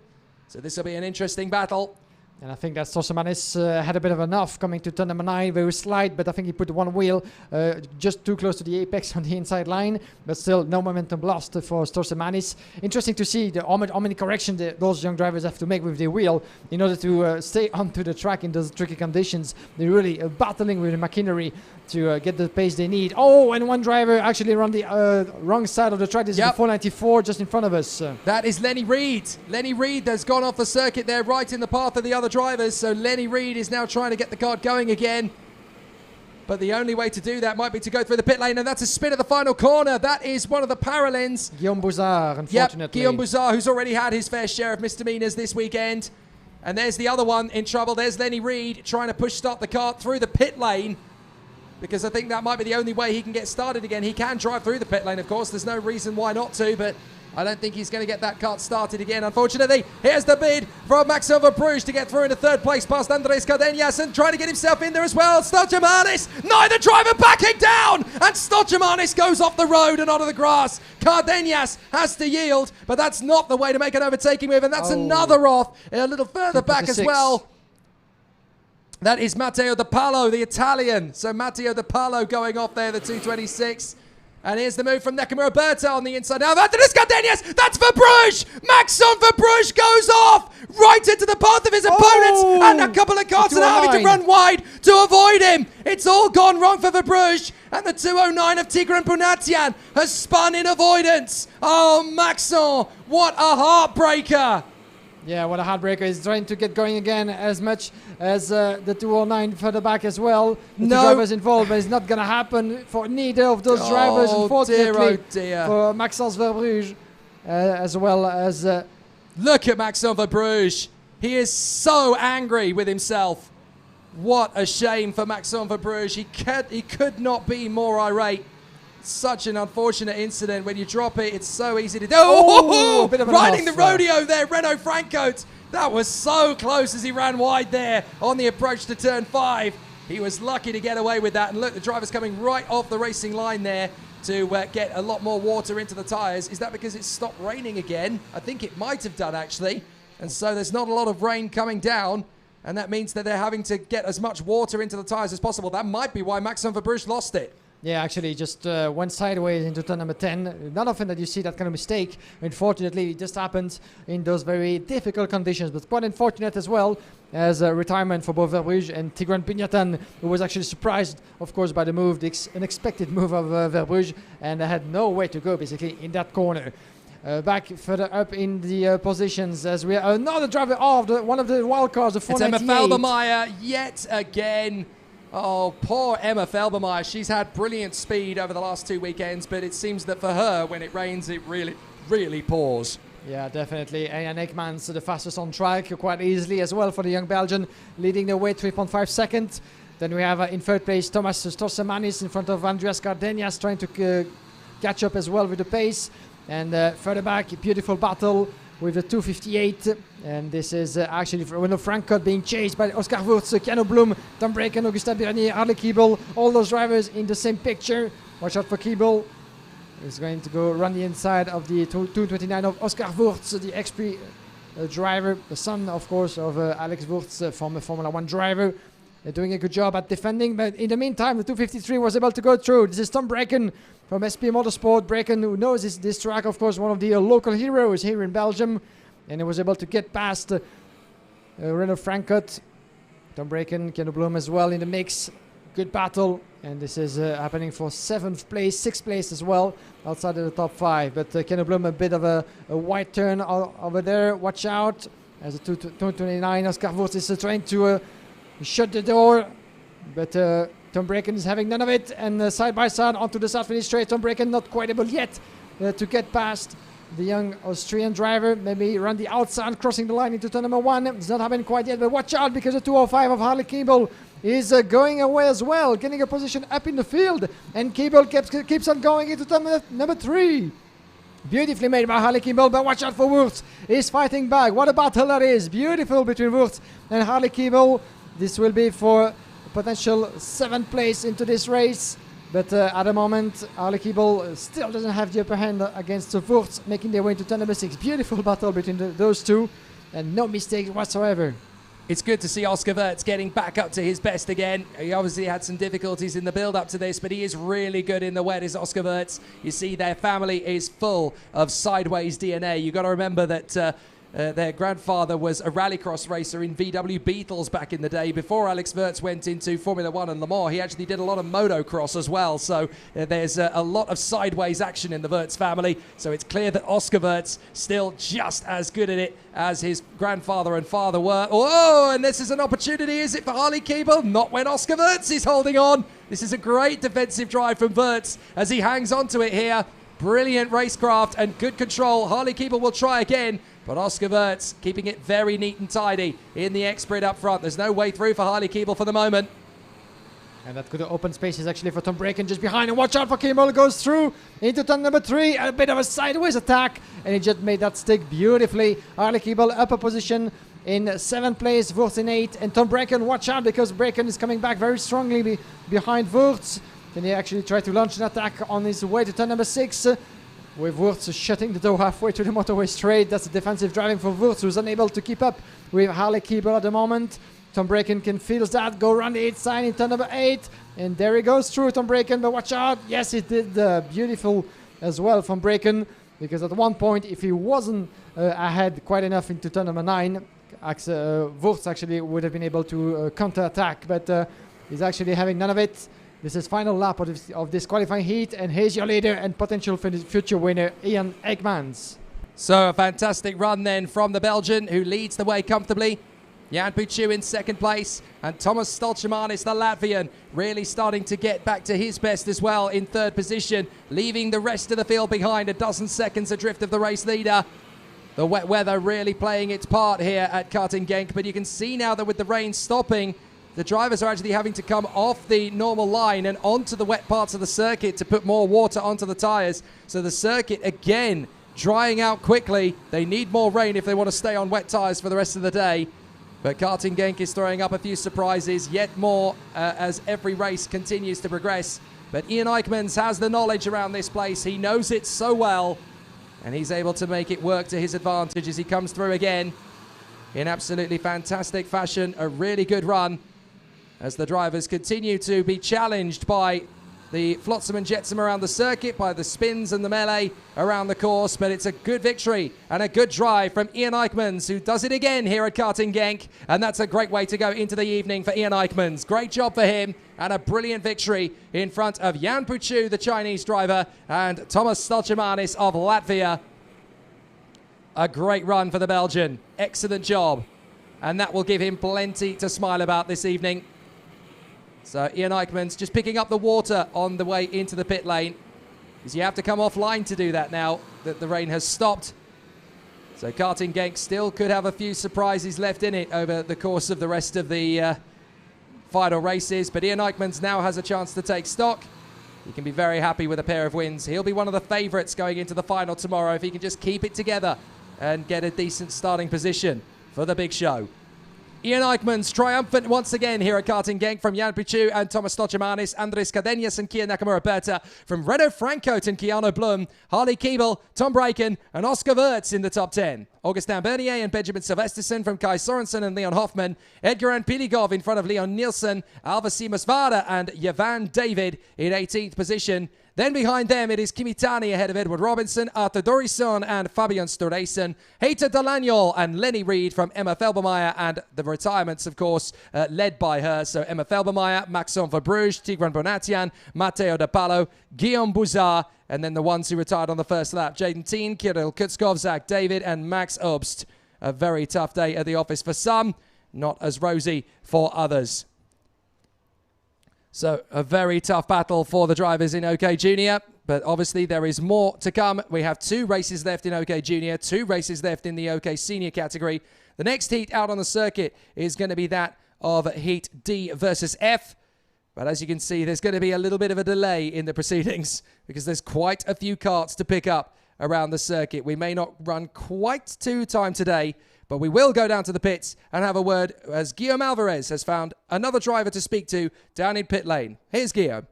So this will be an interesting battle. And I think that Stochamanis had a bit of enough coming to turn number 9, very slight, but I think he put one wheel just too close to the apex on the inside line, but still no momentum lost for Stochamanis. Interesting to see how many corrections those young drivers have to make with their wheel in order to stay onto the track in those tricky conditions. They're really battling with the machinery to get the pace they need. Oh, and one driver actually on the wrong side of the track. This is the 494 just in front of us. That is Lenny Reed. Lenny Reed has gone off the circuit there, right in the path of the other drivers. So Lenny Reed is now trying to get the kart going again. But the only way to do that might be to go through the pit lane, and that's a spin at the final corner. That is one of the Paralins. Guillaume Bouzard, unfortunately. Yep, Guillaume Bouzard, who's already had his fair share of misdemeanors this weekend. And there's the other one in trouble. There's Lenny Reed trying to start the kart through the pit lane, because I think that might be the only way he can get started again. He can drive through the pit lane, of course. There's no reason why not to, but I don't think he's going to get that kart started again, unfortunately. Here's the bid from Maxime Verbruge to get through into 3rd place past Andrés Cardenas and trying to get himself in there as well. Stochamanis, neither driver backing down, and Stochamanis goes off the road and onto the grass. Cardenas has to yield, but that's not the way to make an overtaking move, and that's another off a little further back as well. That is Matteo De Palo, the Italian. So Matteo De Palo going off there, the 226. And here's the move from Nakamura Berta on the inside. Now, Andrés Cardenas, that's Verbruge! Maxime Verbruge goes off right into the path of his opponents. And a couple of karts are having to run wide to avoid him. It's all gone wrong for Verbruge. And the 209 of Tigran Punatian has spun in avoidance. Oh, Maxime, what a heartbreaker. Yeah, what a heartbreaker. He's trying to get going again as much as the 209 further back as well. The two drivers involved, but it's not going to happen for neither of those drivers, unfortunately. Dear. For Maxence Verbruge, as well as... Look at Maxence Verbruge. He is so angry with himself. What a shame for Maxence Verbruge. He could not be more irate. Such an unfortunate incident. When you drop it, it's so easy to do. Oh, riding the rodeo there, Renault Francote. That was so close as he ran wide there on the approach to turn 5. He was lucky to get away with that. And look, the driver's coming right off the racing line there to get a lot more water into the tyres. Is that because it's stopped raining again? I think it might have done, actually. And so there's not a lot of rain coming down. And that means that they're having to get as much water into the tyres as possible. That might be why Max van Verbrugghe lost it. Yeah, actually just went sideways into turn number 10. Not often that you see that kind of mistake. Unfortunately, it just happens in those very difficult conditions. But quite unfortunate as well as a retirement for both Verbrugghe and Tigran Pignatan, who was actually surprised, of course, by the move, the unexpected move of Verbrugghe, and had no way to go, basically, in that corner. Back further up in the positions as we are another driver of one of the wild cards, the 498. It's Emma Felbermeyer yet again. Oh, poor Emma Felbermeyer. She's had brilliant speed over the last 2 weekends, but it seems that for her, when it rains, it really, really pours. Yeah, definitely. Ian Ekmans, the fastest on track, quite easily as well for the young Belgian, leading the way 3.5 seconds. Then we have in third place Thomas Storsemanis in front of Andreas Gardenias, trying to catch up as well with the pace. And further back, a beautiful battle with the 258. And this is actually Renault Frankot being chased by Oscar Wurz, Keanu Blum, Tom Braken, Augustin Bernier, Harley Keeble, all those drivers in the same picture. Watch out for Keeble. He's going to go run the inside of the 229 of Oscar Wurz, the XP driver, the son, of course, of Alex Wurz, former Formula 1 driver. They're doing a good job at defending, but in the meantime, the 253 was able to go through. This is Tom Braken from SP Motorsport. Braken, who knows this track, of course, one of the local heroes here in Belgium. And he was able to get past Renault Frankot. Tom Braken, Keanu Blum as well in the mix. Good battle. And this is happening for 7th place, 6th place as well, outside of the top 5. But Keanu Blum, a bit of a wide turn over there. Watch out. As a 229, Oscar Wurz is trying to shut the door. But Tom Braken is having none of it. And side by side onto the start finish straight. Tom Braken not quite able yet to get past the young Austrian driver. Maybe run the outside, crossing the line into turn number 1. It's not happening quite yet, but watch out because the 205 of Harley Keeble is going away as well, getting a position up in the field. And Keeble keeps on going into turn number 3. Beautifully made by Harley Keeble, but watch out for Wurz. He's fighting back. What a battle that is. Beautiful between Wurz and Harley Keeble. This will be for potential 7th place into this race. But at the moment, Harley Keeble still doesn't have the upper hand against Wurz, making their way into turn number 6. Beautiful battle between those two, and no mistakes whatsoever. It's good to see Oscar Wurz getting back up to his best again. He obviously had some difficulties in the build-up to this, but he is really good in the wet, is Oscar Wurz. You see, their family is full of sideways DNA. You've got to remember that their grandfather was a rallycross racer in VW Beetles back in the day. Before Alex Wurz went into Formula 1 and Le Mans, he actually did a lot of motocross as well. So there's a lot of sideways action in the Wurz family. So it's clear that Oscar Wurz still just as good at it as his grandfather and father were. Oh, and this is an opportunity, is it, for Harley Keeble? Not when Oscar Wurz is holding on. This is a great defensive drive from Wurz as he hangs on to it here. Brilliant racecraft and good control. Harley Keeble will try again, but Oscar Wurz keeping it very neat and tidy in the X-Grid up front. There's no way through for Harley Keeble for the moment. And that could open spaces actually for Tom Braken just behind. And watch out for Keeble, goes through into turn number 3. A bit of a sideways attack, and he just made that stick beautifully. Harley Keeble upper position in 7th place, Wurz in 8th. And Tom Braken, watch out because Braken is coming back very strongly behind Wurz. Can he actually try to launch an attack on his way to turn number 6? With Wurz shutting the door halfway to the motorway straight. That's a defensive driving for Wurz, who's unable to keep up with Harley Keeble at the moment. Tom Braken can feel that, go around the 8th sign in turn number 8. And there he goes through Tom Braken, but watch out. Yes, he did beautiful as well from Braken, because at one point, if he wasn't ahead quite enough into turn number 9, Wurz actually would have been able to counter-attack, but he's actually having none of it. This is final lap of this qualifying heat, and here's your leader and potential future winner, Ian Ekmans. So a fantastic run then from the Belgian, who leads the way comfortably. Jan Puciu in 2nd place, and Thomas Stolchemanis, the Latvian, really starting to get back to his best as well in 3rd position, leaving the rest of the field behind, a dozen seconds adrift of the race leader. The wet weather really playing its part here at Karting Genk, but you can see now that with the rain stopping, the drivers are actually having to come off the normal line and onto the wet parts of the circuit to put more water onto the tyres. So the circuit, again, drying out quickly. They need more rain if they want to stay on wet tyres for the rest of the day. But Karting Genk is throwing up a few surprises, yet more as every race continues to progress. But Ian Ekmans has the knowledge around this place. He knows it so well, and he's able to make it work to his advantage as he comes through again. in absolutely fantastic fashion. A really good run as the drivers continue to be challenged by the flotsam and jetsam around the circuit, by the spins and the melee around the course. But it's a good victory and a good drive from Ian Eichmans, who does it again here at Karting Genk. And that's a great way to go into the evening for Ian Eichmans. Great job for him and a brilliant victory in front of Jan Puchu, the Chinese driver, and Thomas Stolchemanis of Latvia. A great run for the Belgian. Excellent job. And that will give him plenty to smile about this evening. So Ian Eichmans just picking up the water on the way into the pit lane, because you have to come offline to do that now that the rain has stopped. So Karting Genk still could have a few surprises left in it over the course of the rest of the final races. But Ian Eichmans now has a chance to take stock. He can be very happy with a pair of wins. He'll be one of the favourites going into the final tomorrow if he can just keep it together and get a decent starting position for the big show. Ian Eichmans triumphant once again here at Karting Genk from Jan Puchu and Thomas Stolchemanis, Andres Cadenas and Kia Nakamura-Berta, from Renaud Francote and Keanu Blum, Harley Keeble, Tom Breiken and Oscar Wirtz in the top 10. Augustin Bernier and Benjamin Silvesterson from Kai Sorensen and Leon Hoffman, Edgar and Piligov in front of Leon Nielsen, Alva Simasvada and Yavan David in 18th position. Then behind them, it is Kimitani ahead of Edward Robinson, Arthur Dorison and Fabian Storesen, Heita Delagnol and Lenny Reed from Emma Felbermeyer, and the retirements, of course, led by her. So Emma Felbermeyer, Maxime Verbruge, Tigran Bonatian, Matteo De Palo, Guillaume Bouzard, and then the ones who retired on the first lap, Jaden Teen, Kirill Kutskov, Zach David and Max Obst. A very tough day at the office for some, not as rosy for others. So a very tough battle for the drivers in OK Junior, but obviously there is more to come. We have 2 races left in OK Junior, 2 races left in the OK Senior category. The next heat out on the circuit is going to be that of Heat D versus F. But as you can see, there's going to be a little bit of a delay in the proceedings because there's quite a few karts to pick up around the circuit. We may not run quite to time today, but we will go down to the pits and have a word as Guillaume Alvarez has found another driver to speak to down in pit lane. Here's Guillaume.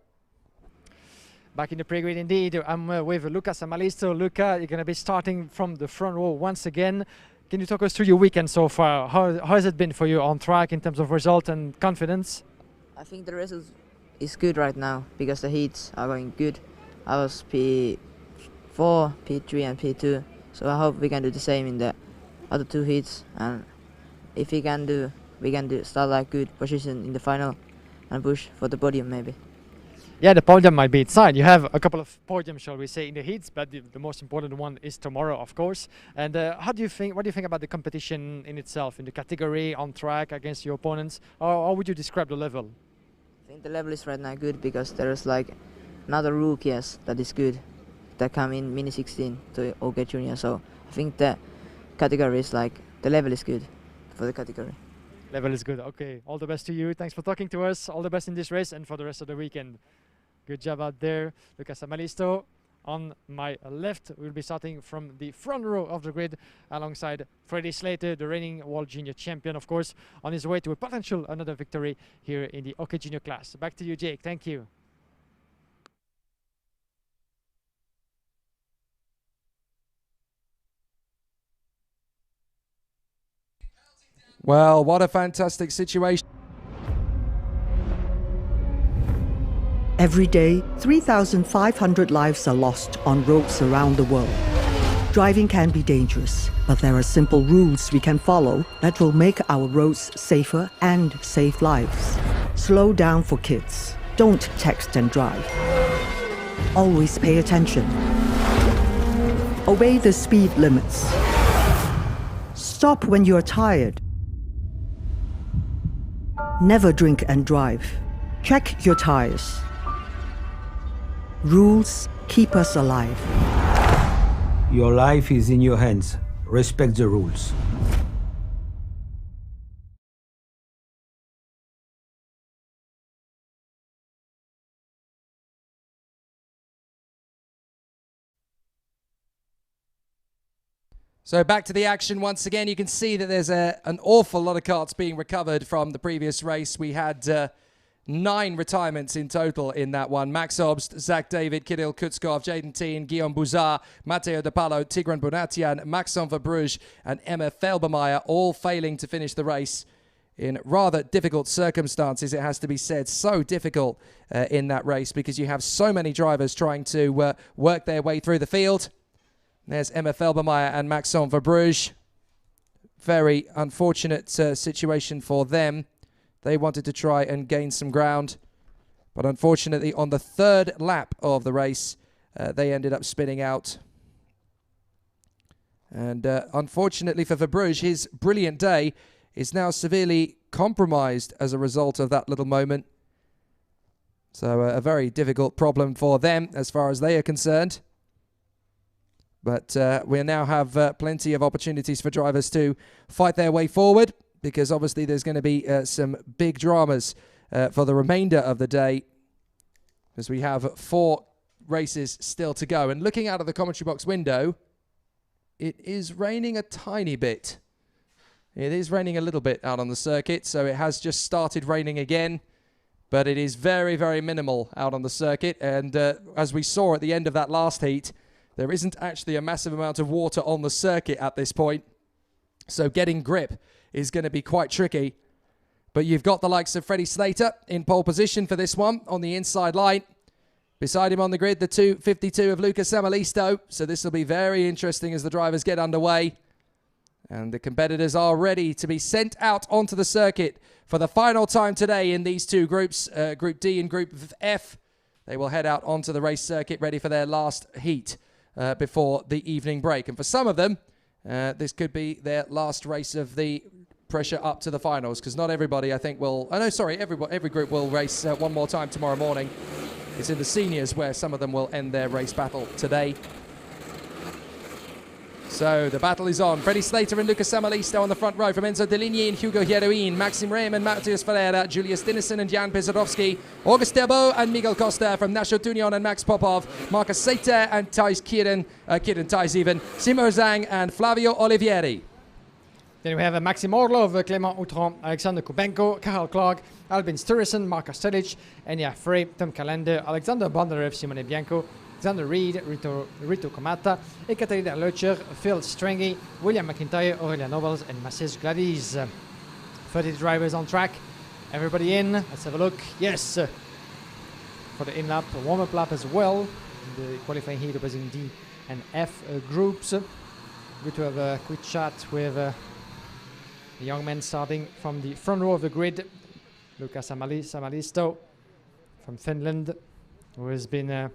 Back in the pre-grid indeed. I'm with Lucas Amalisto. Luca, you're going to be starting from the front row once again. Can you talk us through your weekend so far? How has it been for you on track in terms of result and confidence? I think the result is good right now because the heats are going good. I was P4, P3 and P2, so I hope we can do the same in the other 2 heats, and if we can do start like good position in the final and push for the podium maybe. Yeah, the podium might be inside. You have a couple of podiums, shall we say, in the heats, but the most important one is tomorrow, of course. And what do you think about the competition in itself, in the category, on track against your opponents? Or how would you describe the level? I think the level is right now good because there is like another rookies that is good that come in mini 16 to OK Junior. So I think the category is like the level is good for the category. Level is good. Okay, all the best to you. Thanks for talking to us. All the best in this race and for the rest of the weekend. Good job out there, Lucas Amalisto. On my left, we'll be starting from the front row of the grid alongside Freddie Slater, the reigning World Junior Champion, of course, on his way to a potential another victory here in the OK Junior class. Back to you, Jake. Thank you. Well, what a fantastic situation. Every day, 3,500 lives are lost on roads around the world. Driving can be dangerous, but there are simple rules we can follow that will make our roads safer and save lives. Slow down for kids. Don't text and drive. Always pay attention. Obey the speed limits. Stop when you're tired. Never drink and drive. Check your tires. Rules keep us alive. Your life is in your hands. Respect the rules. So back to the action once again. You can see that there's an awful lot of karts being recovered from the previous race. We had 9 retirements in total in that one. Max Obst, Zach David, Kirill Kutskov, Jaden Teen, Guillaume Bouzard, Matteo De Palo, Tigran Bonatian, Maxime Verbruge and Emma Felbermeyer all failing to finish the race in rather difficult circumstances, it has to be said. So difficult in that race because you have so many drivers trying to work their way through the field. There's Emma Felbermeyer and Maxime Verbruge. Very unfortunate situation for them. They wanted to try and gain some ground, but unfortunately on the 3rd lap of the race, they ended up spinning out. And unfortunately for Verbruge, his brilliant day is now severely compromised as a result of that little moment. So a very difficult problem for them as far as they are concerned. But we now have plenty of opportunities for drivers to fight their way forward, because obviously there's going to be some big dramas for the remainder of the day, as we have 4 races still to go. And looking out of the commentary box window, it is raining a tiny bit. It is raining a little bit out on the circuit, so it has just started raining again, but it is very, very minimal out on the circuit. And as we saw at the end of that last heat, there isn't actually a massive amount of water on the circuit at this point, so getting grip is going to be quite tricky. But you've got the likes of Freddie Slater in pole position for this one on the inside line. Beside him on the grid, the 252 of Luca Samalisto. So this will be very interesting as the drivers get underway. And the competitors are ready to be sent out onto the circuit for the final time today in these 2 groups, Group D and Group F. They will head out onto the race circuit ready for their last heat before the evening break. And for some of them, this could be their last race of the pressure up to the finals, because not everybody, I think, will... Oh, no, sorry, every group will race one more time tomorrow morning. It's in the seniors where some of them will end their race battle today. So the battle is on. Freddie Slater and Lucas Samalisto on the front row from Enzo Deligny and Hugo Hieroin, Maxim Rehm, Matthias Ferreira, Julius Dinesen and Jan Pesarovsky, August Derbo and Miguel Costa from Nasho Tunion and Max Popov, Marcus Seiter and Thijs Kieran even, Simo Zhang and Flavio Olivieri. Then we have Maxim Orlov, Clément Outram, Alexander Kubenko, Karel Clark, Albin Sturrison, Marcus Stelic, Enya Frey, Tom Calender, Alexander Bondarev, Simone Bianco, Alexander Reed, Rito Komata, Ekaterina Löcher, Phil Strengy, William McIntyre, Aurélien Nobles, and Maciej Gladys. 30 drivers on track. Everybody in. Let's have a look. Yes. For the in-lap, a warm-up lap as well. The qualifying heat representing D and F groups. Good to have a quick chat with the young man starting from the front row of the grid. Luca Samalisto from Finland, who has been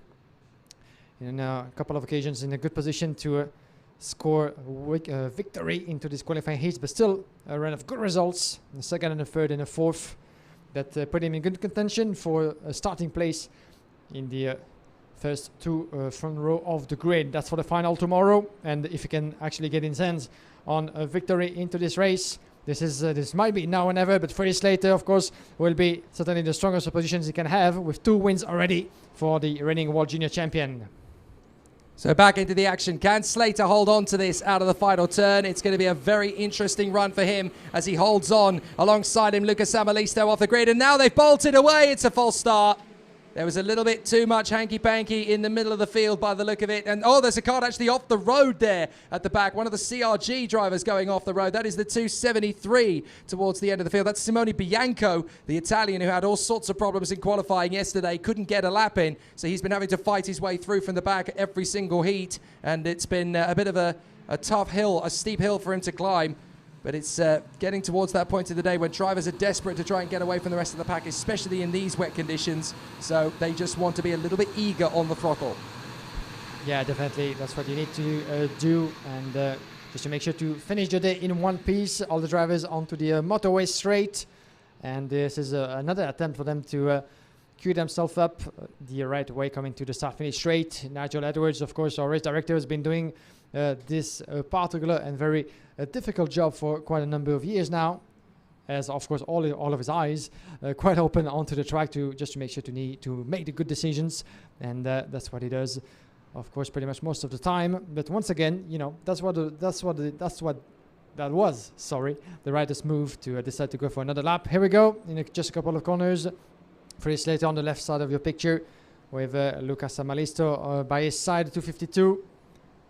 in a couple of occasions in a good position to score a victory into this qualifying heat, but still a run of good results, the 2nd and the 3rd and the 4th, that put him in good contention for a starting place in the first 2 front row of the grid. That's for the final tomorrow, and if he can actually get his hands on a victory into this race, this might be now or never. But Freddie Slater, of course, will be certainly the strongest positions he can have, with 2 wins already for the reigning World Junior Champion. So back into the action. Can Slater hold on to this out of the final turn? It's going to be a very interesting run for him as he holds on. Alongside him, Lucas Samalisto off the grid. And now they've bolted away. It's a false start. There was a little bit too much hanky-panky in the middle of the field by the look of it. And, oh, there's a car actually off the road there at the back. One of the CRG drivers going off the road. That is the 273 towards the end of the field. That's Simone Bianco, the Italian, who had all sorts of problems in qualifying yesterday. Couldn't get a lap in. So he's been having to fight his way through from the back every single heat. And it's been a bit of a tough hill, a steep hill for him to climb. But it's getting towards that point of the day when drivers are desperate to try and get away from the rest of the pack, especially in these wet conditions. So they just want to be a little bit eager on the throttle. Yeah, definitely. That's what you need to do. And just to make sure to finish the day in one piece. All the drivers onto the motorway straight. And this is another attempt for them to queue themselves up the right way, coming to the start-finish straight. Nigel Edwards, of course, our race director, has been doing this particular and very difficult job for quite a number of years now, as of course all of his eyes quite open onto the track to make sure to make the good decisions, and that's what he does, of course, pretty much most of the time. But once again, you know, that was the riders' move to decide to go for another lap. Here we go in just a couple of corners. Freddie Slater on the left side of your picture with Luca Samalisto by his side, 252.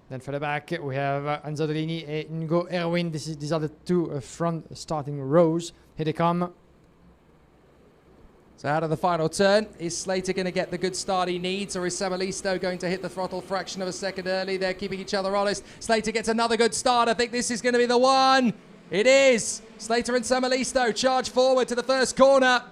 Then for the back, we have Enzo Delini and Ingo Erwin. These are the two front starting rows. Here they come. So out of the final turn, is Slater going to get the good start he needs, or is Samalisto going to hit the throttle fraction of a second early? They're keeping each other honest. Slater gets another good start. I think this is going to be the one. It is. Slater and Samalisto charge forward to the first corner.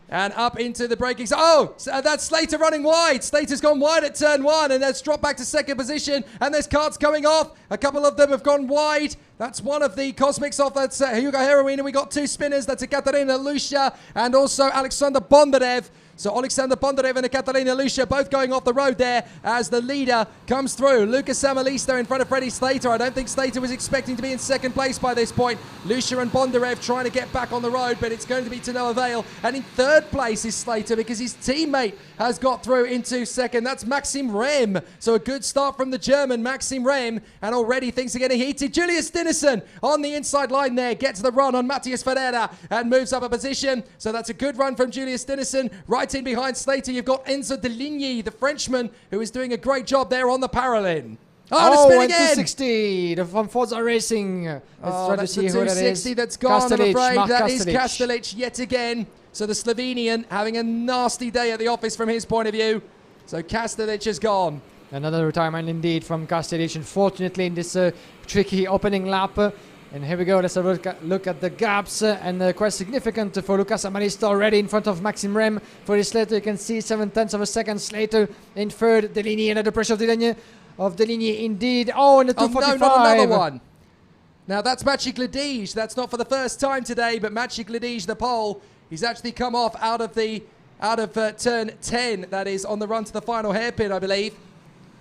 And up into the braking. Oh, so that's Slater running wide. Slater's gone wide at turn 1 and that's dropped back to second position. And there's karts coming off. A couple of them have gone wide. That's one of the Cosmics off. That's Hugo Heroin. And we got two spinners. That's Ekaterina Lucia and also Alexander Bondarev. So Alexander Bondarev and Ekaterina Lucia both going off the road there as the leader comes through. Lucas Samalisto in front of Freddie Slater. I don't think Slater was expecting to be in second place by this point. Lucia and Bondarev trying to get back on the road, but it's going to be to no avail. And in third place is Slater because his teammate has got through into second. That's Maxim Rem. So a good start from the German, Maxim Rem. And already things are getting heated. Julius Dinesen on the inside line there. Gets the run on Matthias Ferreira and moves up a position. So that's a good run from Julius Dinesen. Right in behind Slater, you've got Enzo Deligny, the Frenchman, who is doing a great job there on the parallel. Oh, the spin again! 260 from Forza Racing. Let's try to see the who that is. 260 that's gone, Kastelic, I'm afraid. Mark That is Kastelic. Kastelic yet again. So the Slovenian having a nasty day at the office from his point of view. So Kastelic is gone. Another retirement indeed from Kastelic, unfortunately, in this tricky opening lap. And here we go, let's have a look at the gaps, and quite significant for Lucas Amarista already in front of Maxim Rem. For his Slater, you can see 7/10 of a second. Slater in third, Deligny under the pressure of Deligny indeed. Oh, and the 245. No, not another one. Now that's Maciej Gledij. That's not for the first time today, but Maciej Gledij, the pole, he's actually come off out of turn 10. That is on the run to the final hairpin, I believe.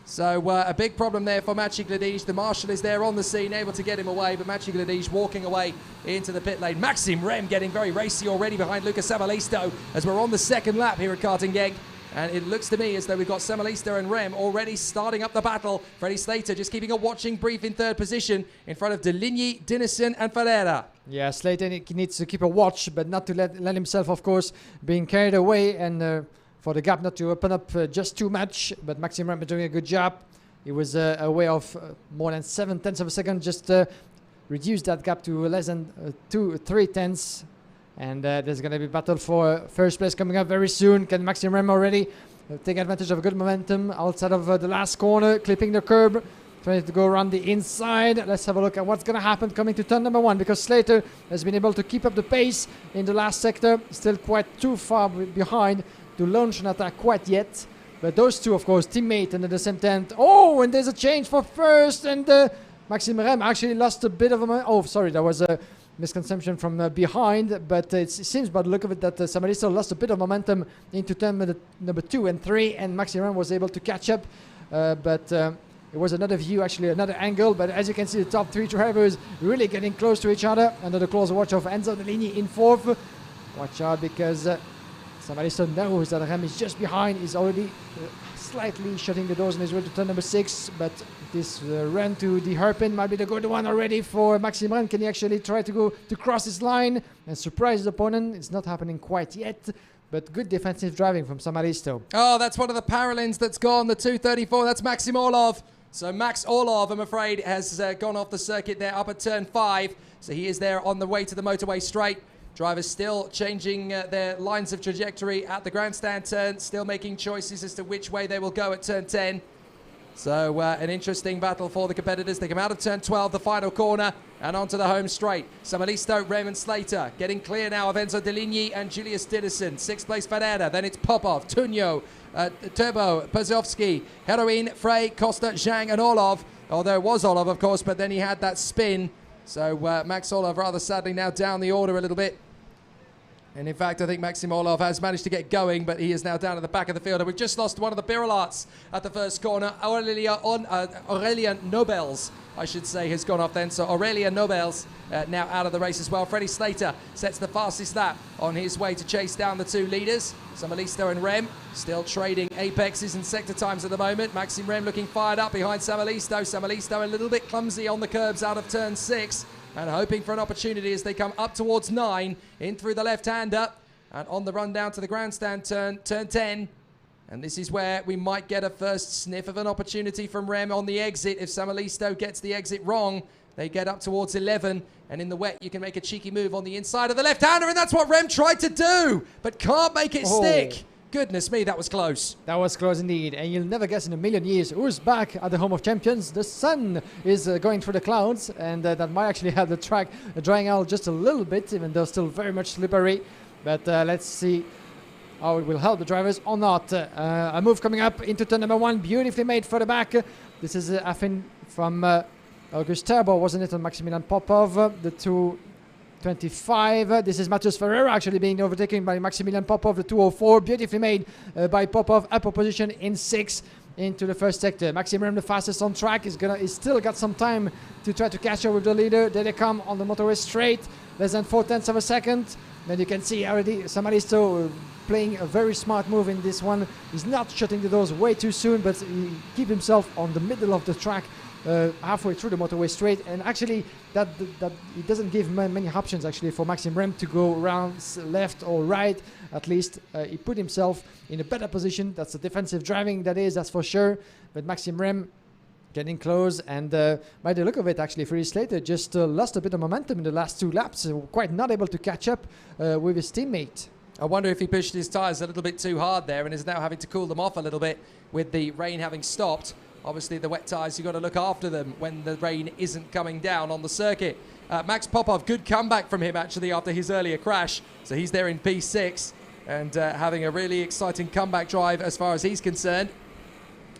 So a big problem there for Maciej Gledij. The marshal is there on the scene, able to get him away, but Maciej Gledij walking away into the pit lane. Maxim Rem getting very racy already behind Lucas Samalisto as we're on the second lap here at Karting Genk. And it looks to me as though we've got Samalisto and Rem already starting up the battle. Freddie Slater just keeping a watching brief in third position in front of Deligny, Dinesen and Ferreira. Yeah, Slater needs to keep a watch, but not to let himself, of course, being carried away and for the gap not to open up just too much. But Maxim Rem doing a good job. He was away of more than 7/10 of a second, just reduced that gap to less than 3 tenths. And there's going to be battle for first place coming up very soon. Can Maxim Rem already take advantage of good momentum outside of the last corner, clipping the curb, trying to go around the inside. Let's have a look at what's going to happen coming to turn number 1, because Slater has been able to keep up the pace in the last sector, still quite too far behind to launch an attack quite yet. But those two, of course, teammate and at the same time. Oh, and there's a change for first, and Maxim Rem actually lost a bit of a... Oh, sorry, there was a misconception from behind, but it seems by the look of it that Samalisto lost a bit of momentum into turn number 2 and 3, and Maxim Rem was able to catch up, but it was another view, actually another angle. But as you can see, the top 3 drivers really getting close to each other under the close watch of Enzo Deligny in 4th. Watch out, because Samalisto knows that Rem is just behind. He's already slightly shutting the doors on his way to turn number 6, but this run to the hairpin might be the good one already for Maxim Rem. Can he actually try to cross his line and surprise his opponent? It's not happening quite yet, but good defensive driving from Samalisto. Oh, that's one of the parallels that's gone, the 234. That's Maxim Orlov. So Max Orlov, I'm afraid, has gone off the circuit there up at turn 5. So he is there on the way to the motorway straight. Drivers still changing their lines of trajectory at the grandstand turn, still making choices as to which way they will go at turn 10. So an interesting battle for the competitors. They come out of turn 12, the final corner, and onto the home straight. Samalisto, Raymond Slater getting clear now of Enzo Deligny and Julius Dinesen. 6th place Ferreira, then it's Popov, Tunyo, Turbo, Pazovsky, Heroin, Frey, Costa, Zhang and Orlov. Although it was Orlov, of course, but then he had that spin. So Max Orlov rather sadly now down the order a little bit. And in fact, I think Maxim Orlov has managed to get going, but he is now down at the back of the field. And we've just lost one of the Birolats at the first corner. Aurelia Nobels, I should say, has gone off then. So Aurelia Nobels now out of the race as well. Freddie Slater sets the fastest lap on his way to chase down the 2 leaders. Samalisto and Rem still trading apexes and sector times at the moment. Maxim Rem looking fired up behind Samalisto. Samalisto a little bit clumsy on the curbs out of turn 6. And hoping for an opportunity as they come up towards 9, in through the left-hander. And on the run down to the grandstand turn 10. And this is where we might get a first sniff of an opportunity from Rem on the exit. If Samalisto gets the exit wrong, they get up towards 11. And in the wet, you can make a cheeky move on the inside of the left-hander, and that's what Rem tried to do, but can't make it stick. Goodness me, that was close. That was close indeed, and you'll never guess in a million years who's back at the home of champions. The sun is going through the clouds, and that might actually have the track drying out just a little bit, even though still very much slippery. But let's see how it will help the drivers or not. A move coming up into turn number 1, beautifully made further back. This is I think from August Turbo, wasn't it, on Maximilian Popov, the 225. This is Matheus Ferreira actually being overtaken by Maximilian Popov, the 204, beautifully made by Popov, upper position in 6 into the first sector. Maxime Rem, the fastest on track, he's still got some time to try to catch up with the leader. There they come on the motorway straight, less than 0.4 of a second. Then you can see already Samalisto playing a very smart move in this one. He's not shutting the doors way too soon, but he keeps himself on the middle of the track, halfway through the motorway straight, and actually that it doesn't give many options actually for Maxime Rem to go around left or right. At least he put himself in a better position. That's a defensive driving, that's for sure. But Maxime Rem getting close, and by the look of it, actually, Freddie Slater just lost a bit of momentum in the last 2 laps, quite not able to catch up with his teammate. I wonder if he pushed his tyres a little bit too hard there and is now having to cool them off a little bit with the rain having stopped. Obviously, the wet tyres, you've got to look after them when the rain isn't coming down on the circuit. Max Popov, good comeback from him, actually, after his earlier crash. So he's there in P6 and having a really exciting comeback drive as far as he's concerned.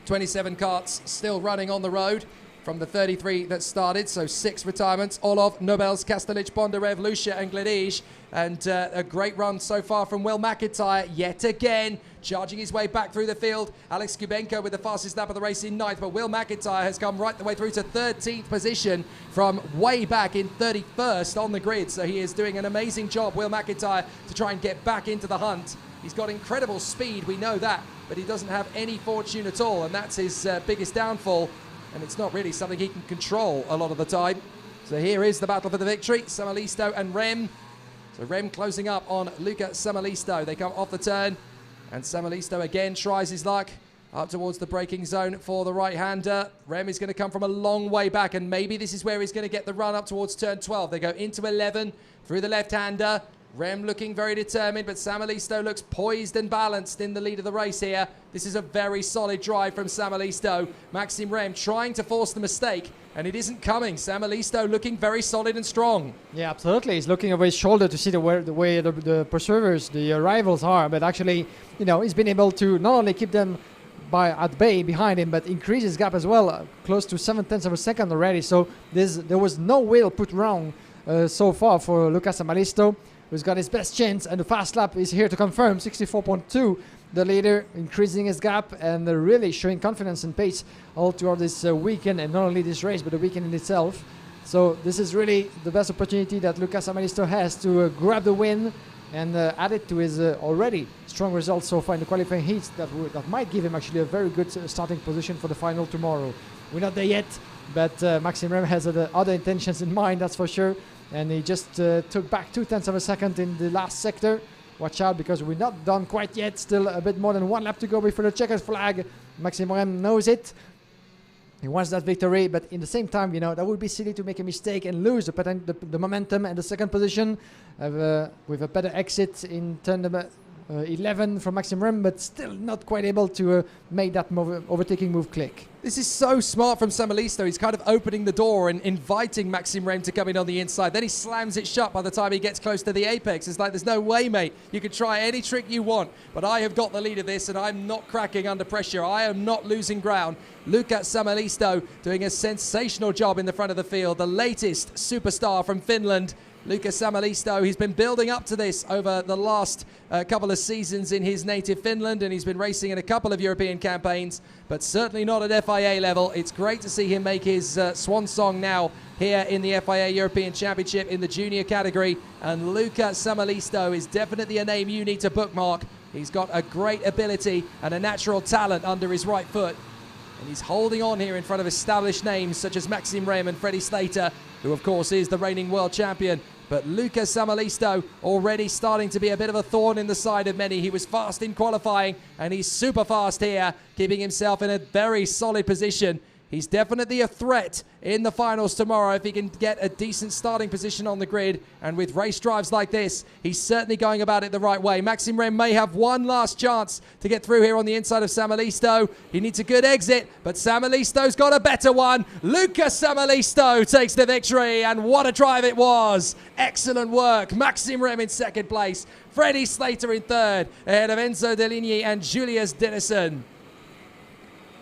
27 karts still running on the road from the 33 that started, so 6 retirements. Orlov, Nobels, Kastelich, Bondarev, Lucia and Gledij. And a great run so far from Will McIntyre, yet again, charging his way back through the field. Alex Kubenko with the fastest lap of the race in 9th, but Will McIntyre has come right the way through to 13th position from way back in 31st on the grid. So he is doing an amazing job, Will McIntyre, to try and get back into the hunt. He's got incredible speed, we know that, but he doesn't have any fortune at all, and that's his biggest downfall, and it's not really something he can control a lot of the time. So here is the battle for the victory, Samalisto and Rem. So Rem closing up on Luca Samalisto. They come off the turn, and Samalisto again tries his luck up towards the braking zone for the right-hander. Rem is going to come from a long way back, and maybe this is where he's going to get the run up towards turn 12. They go into 11 through the left-hander. Rem looking very determined, but Samalisto looks poised and balanced in the lead of the race here. This is a very solid drive from Samalisto. Maxime Rem trying to force the mistake, and it isn't coming. Samalisto looking very solid and strong. Yeah, absolutely. He's looking over his shoulder to see the way the pursuers, the rivals are, but actually, he's been able to not only keep them at bay behind him, but increase his gap as well, close to 0.7 of a second already. So there was no wheel put wrong so far for Lucas Samalisto, who's got his best chance, and the fast lap is here to confirm. 64.2, the leader, increasing his gap and really showing confidence and pace all throughout this weekend, and not only this race, but the weekend in itself. So this is really the best opportunity that Lucas Samalisto has to grab the win and add it to his already strong results so far in the qualifying heats that might give him actually a very good starting position for the final tomorrow. We're not there yet, but Maxime Rem has other intentions in mind, that's for sure. And he just took back 0.2 of a second in the last sector. Watch out, because we're not done quite yet. Still a bit more than 1 lap to go before the checkered flag. Maxime Rem knows it. He wants that victory, but in the same time, that would be silly to make a mistake and lose the momentum and the second position with a better exit in turn number 11 from Maxime Rem, but still not quite able to make that overtaking move click. This is so smart from Samalisto. He's kind of opening the door and inviting Maxime Rem to come in on the inside. Then he slams it shut by the time he gets close to the apex. It's like, there's no way, mate. You can try any trick you want, but I have got the lead of this, and I'm not cracking under pressure. I am not losing ground. Luca Samalisto doing a sensational job in the front of the field. The latest superstar from Finland, Luca Samalisto. He's been building up to this over the last couple of seasons in his native Finland, and he's been racing in a couple of European campaigns, but certainly not at FIA level. It's great to see him make his swan song now here in the FIA European Championship in the junior category, and Luca Samalisto is definitely a name you need to bookmark. He's got a great ability and a natural talent under his right foot, and he's holding on here in front of established names such as Maxime Rem and Freddie Slater, who of course is the reigning world champion But Luca Samalisto already starting to be a bit of a thorn in the side of many. He was fast in qualifying and he's super fast here, keeping himself in a very solid position. He's definitely a threat in the finals tomorrow if he can get a decent starting position on the grid. And with race drives like this, he's certainly going about it the right way. Maxime Rem may have one last chance to get through here on the inside of Samalisto. He needs a good exit, but Samalisto's got a better one. Luca Samalisto takes the victory, and what a drive it was. Excellent work. Maxime Rem in second place. Freddie Slater in third, ahead of Enzo Deligny and Julius Dennison.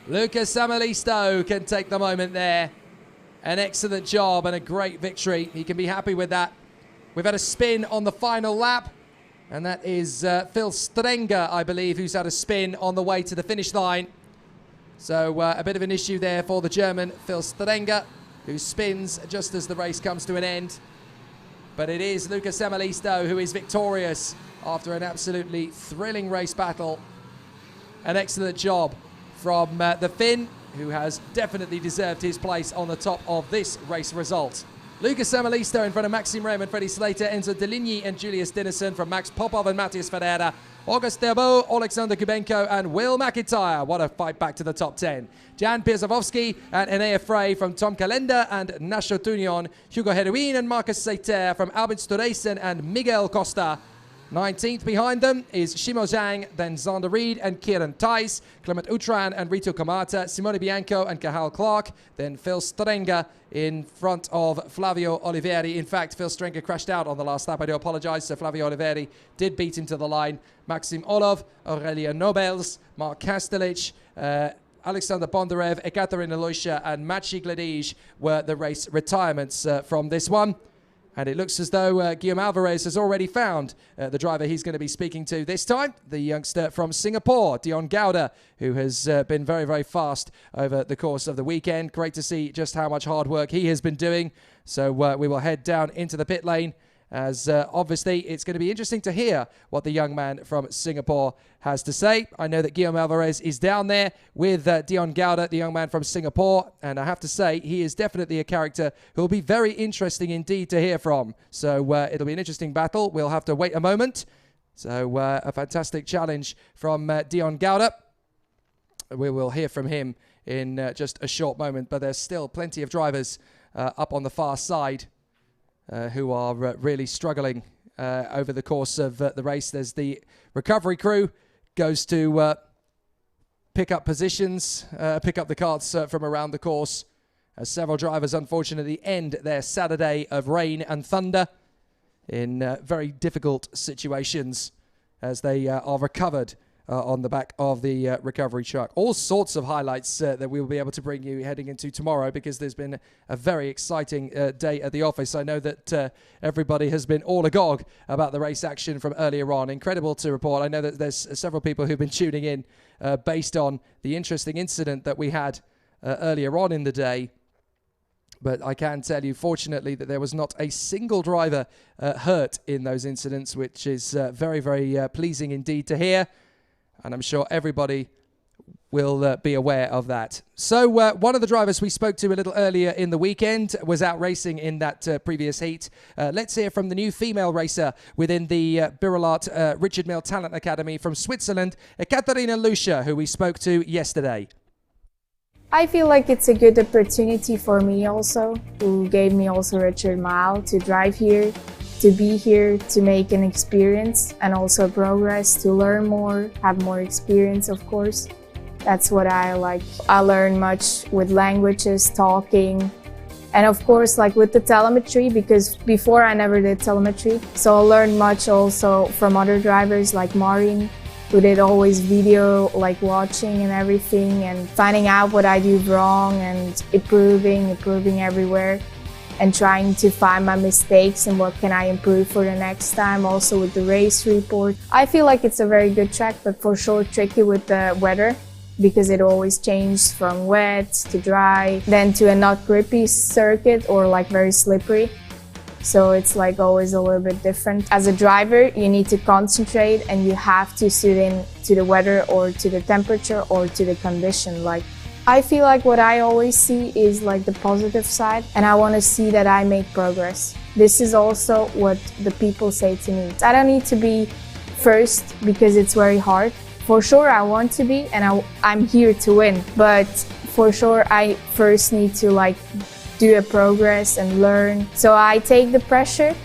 Lucas Samalisto can take the moment there. An excellent job and a great victory. He can be happy with that. We've had a spin on the final lap, and that is Phil Strenger, I believe, who's had a spin on the way to the finish line. So a bit of an issue there for the German Phil Strenger, who spins just as the race comes to an end. But it is Lucas Samalisto who is victorious after an absolutely thrilling race battle. An excellent job from the Finn, who has definitely deserved his place on the top of this race result. Lucas Samalisto in front of Maxime Rem and Freddie Slater, Enzo Deligny and Julius Dennison from Max Popov and Matthias Ferreira, August Derbeau, Alexander Kubenko and Will McIntyre. What a fight back to the top 10. Jan Pierzavovsky and Enea Frey from Tom Calenda and Nasho Tunion, Hugo Heruin and Marcus Seiter from Albin Stureysen and Miguel Costa. 19th behind them is Shimo Zhang, then Zander Reed and Kieran Tice, Clement Utran and Rito Kamata, Simone Bianco and Cahal Clark, then Phil Strenger in front of Flavio Oliveri. In fact, Phil Strenger crashed out on the last lap. I do apologise. So Flavio Oliveri did beat him to the line. Maxim Olov, Aurelia Nobels, Mark Kastelich, Alexander Bondarev, Ekaterina Loisha and Maciej Gledij were the race retirements from this one. And it looks as though Guillaume Alvarez has already found the driver he's going to be speaking to this time, the youngster from Singapore, Dion Gauda, who has been very, very fast over the course of the weekend. Great to see just how much hard work he has been doing. So we will head down into the pit lane, as obviously it's going to be interesting to hear what the young man from Singapore has to say. I know that Guillaume Alvarez is down there with Dion Gauda, the young man from Singapore, and I have to say he is definitely a character who will be very interesting indeed to hear from. So it'll be an interesting battle. We'll have to wait a moment. So a fantastic challenge from Dion Gauda. We will hear from him in just a short moment, but there's still plenty of drivers up on the far side who are really struggling over the course of the race. There's the recovery crew goes to pick up positions, pick up the carts from around the course. Several drivers unfortunately end their Saturday of rain and thunder in very difficult situations as they are recovered on the back of the recovery truck. All sorts of highlights that we will be able to bring you heading into tomorrow, because there's been a very exciting day at the office. I know that everybody has been all agog about the race action from earlier on. Incredible to report. I know that there's several people who've been tuning in based on the interesting incident that we had earlier on in the day. But I can tell you, fortunately, that there was not a single driver hurt in those incidents, which is very, very pleasing indeed to hear. And I'm sure everybody will be aware of that. So one of the drivers we spoke to a little earlier in the weekend was out racing in that previous heat. Let's hear from the new female racer within the Birolart Richard Mille Talent Academy from Switzerland, Ekaterina Lucia, who we spoke to yesterday. I feel like it's a good opportunity for me also, who gave me also Richard Mille to drive here, to be here, to make an experience and also progress, to learn more, have more experience, of course. That's what I like. I learn much with languages, talking, and of course like with the telemetry, because before I never did telemetry. So I learned much also from other drivers like Marin, who did always video, like watching and everything, and finding out what I do wrong and improving everywhere, and trying to find my mistakes and what can I improve for the next time, also with the race report. I feel like it's a very good track, but for sure tricky with the weather, because it always changes from wet to dry, then to a not grippy circuit or like very slippery. So it's like always a little bit different. As a driver, you need to concentrate and you have to suit in to the weather or to the temperature or to the condition. Like, I feel like what I always see is like the positive side, and I want to see that I make progress. this is also what the people say to me. I don't need to be first because it's very hard. For sure I want to be, and I'm here to win, but for sure I first need to like do a progress and learn. So I take the pressure,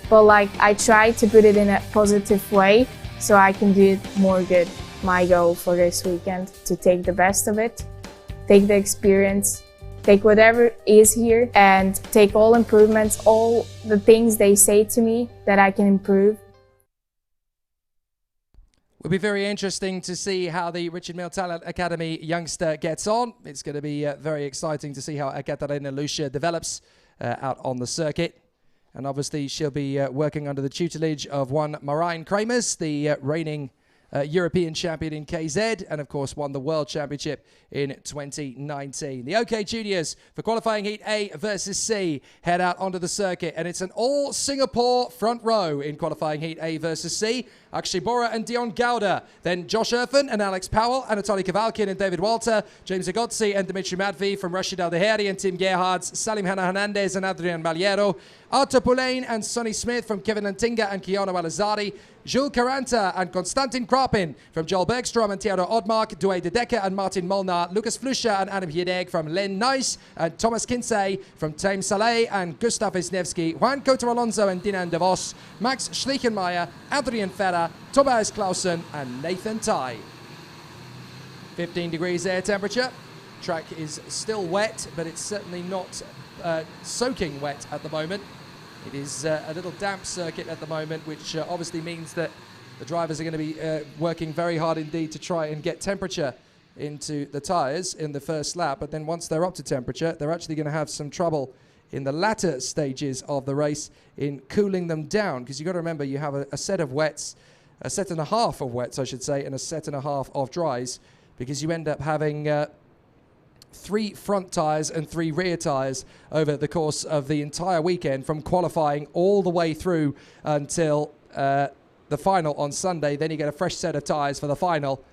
but like I try to put it in a positive way so I can do it more good. My goal for this weekend, to take the best of it, take the experience, take whatever is here and take all improvements, all the things they say to me that I can improve. Will be very interesting to see how the Richard Mille Talent Academy youngster gets on. It's going to be very exciting to see how Ekaterina Lucia develops out on the circuit. And obviously she'll be working under the tutelage of one Marijn Kramers, the reigning European champion in KZ, and of course won the World Championship in 2019. The OK Juniors for qualifying heat A versus C head out onto the circuit, and it's an all Singapore front row in qualifying heat A versus C. Akshay Bora and Dion Gouda, then Josh Erfen and Alex Powell, Anatoly Kavalkin and David Walter, James Agotzi and Dimitri Madvi from Rashid Al Deheri and Tim Gerhards, Salim Hanna Hernandez and Adrian Maliero, Arthur Poulain and Sonny Smith from Kevin Antinga and Keanu Alazari, Jules Caranta and Konstantin Krapin from Joel Bergstrom and Theodor Odmark, Douay de Decker and Martin Molnar, Lucas Fluscher and Adam Hiedeg from Len Nice, and Thomas Kinsey from Tame Saleh and Gustav Wisniewski, Juan Coto Alonso and Dinan De Vos, Max Schleichenmeyer, Adrian Ferrer, Tobias Clausen and Nathan Tai. 15 degrees air temperature. Track is still wet, but it's certainly not soaking wet at the moment. It is a little damp circuit at the moment, which obviously means that the drivers are going to be working very hard indeed to try and get temperature into the tyres in the first lap. But then once they're up to temperature, they're actually going to have some trouble in the latter stages of the race in cooling them down, because you've got to remember you have a set of wets, a set and a half of wets, I should say, and a set and a half of dries, because you end up having 3 front tyres and 3 rear tyres over the course of the entire weekend, from qualifying all the way through until the final on Sunday. Then you get a fresh set of tyres for the final,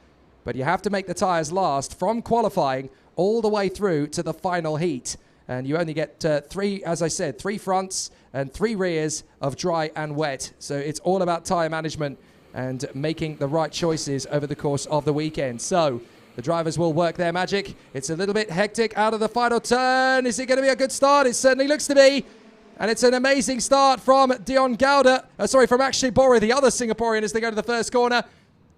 but you have to make the tyres last from qualifying all the way through to the final heat. And you only get 3, as I said, 3 fronts and 3 rears of dry and wet. So it's all about tyre management and making the right choices over the course of the weekend. So the drivers will work their magic. It's a little bit hectic out of the final turn. Is it going to be a good start? It certainly looks to be. And it's an amazing start from Dion Gouda. From Akshay Bora, the other Singaporean, as they go to the first corner.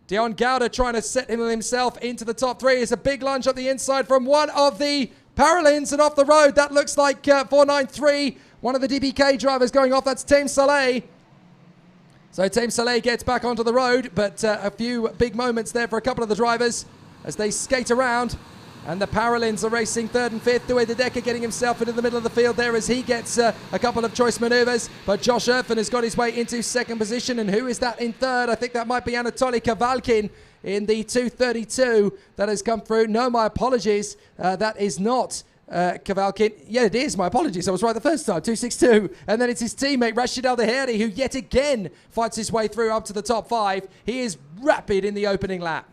Dion Gouda trying to set himself into the top 3. It's a big lunge up the inside from one of the Paralins, and off the road. That looks like 493. One of the DPK drivers going off. That's Tame Saleh. So Tame Saleh gets back onto the road, but a few big moments there for a couple of the drivers as they skate around. And the Paralins are racing 3rd and 5th. Douay de Decker getting himself into the middle of the field there as he gets a couple of choice manoeuvres. But Josh Erfen has got his way into 2nd position. And who is that in 3rd? I think that might be Anatoly Kavalkin in the 232 that has come through. No, my apologies. That is not Kavalkin. Yeah, it is. My apologies. I was right the first time. 262. And then it's his teammate Rashid Al Deheri, who yet again fights his way through up to the top 5. He is rapid in the opening lap.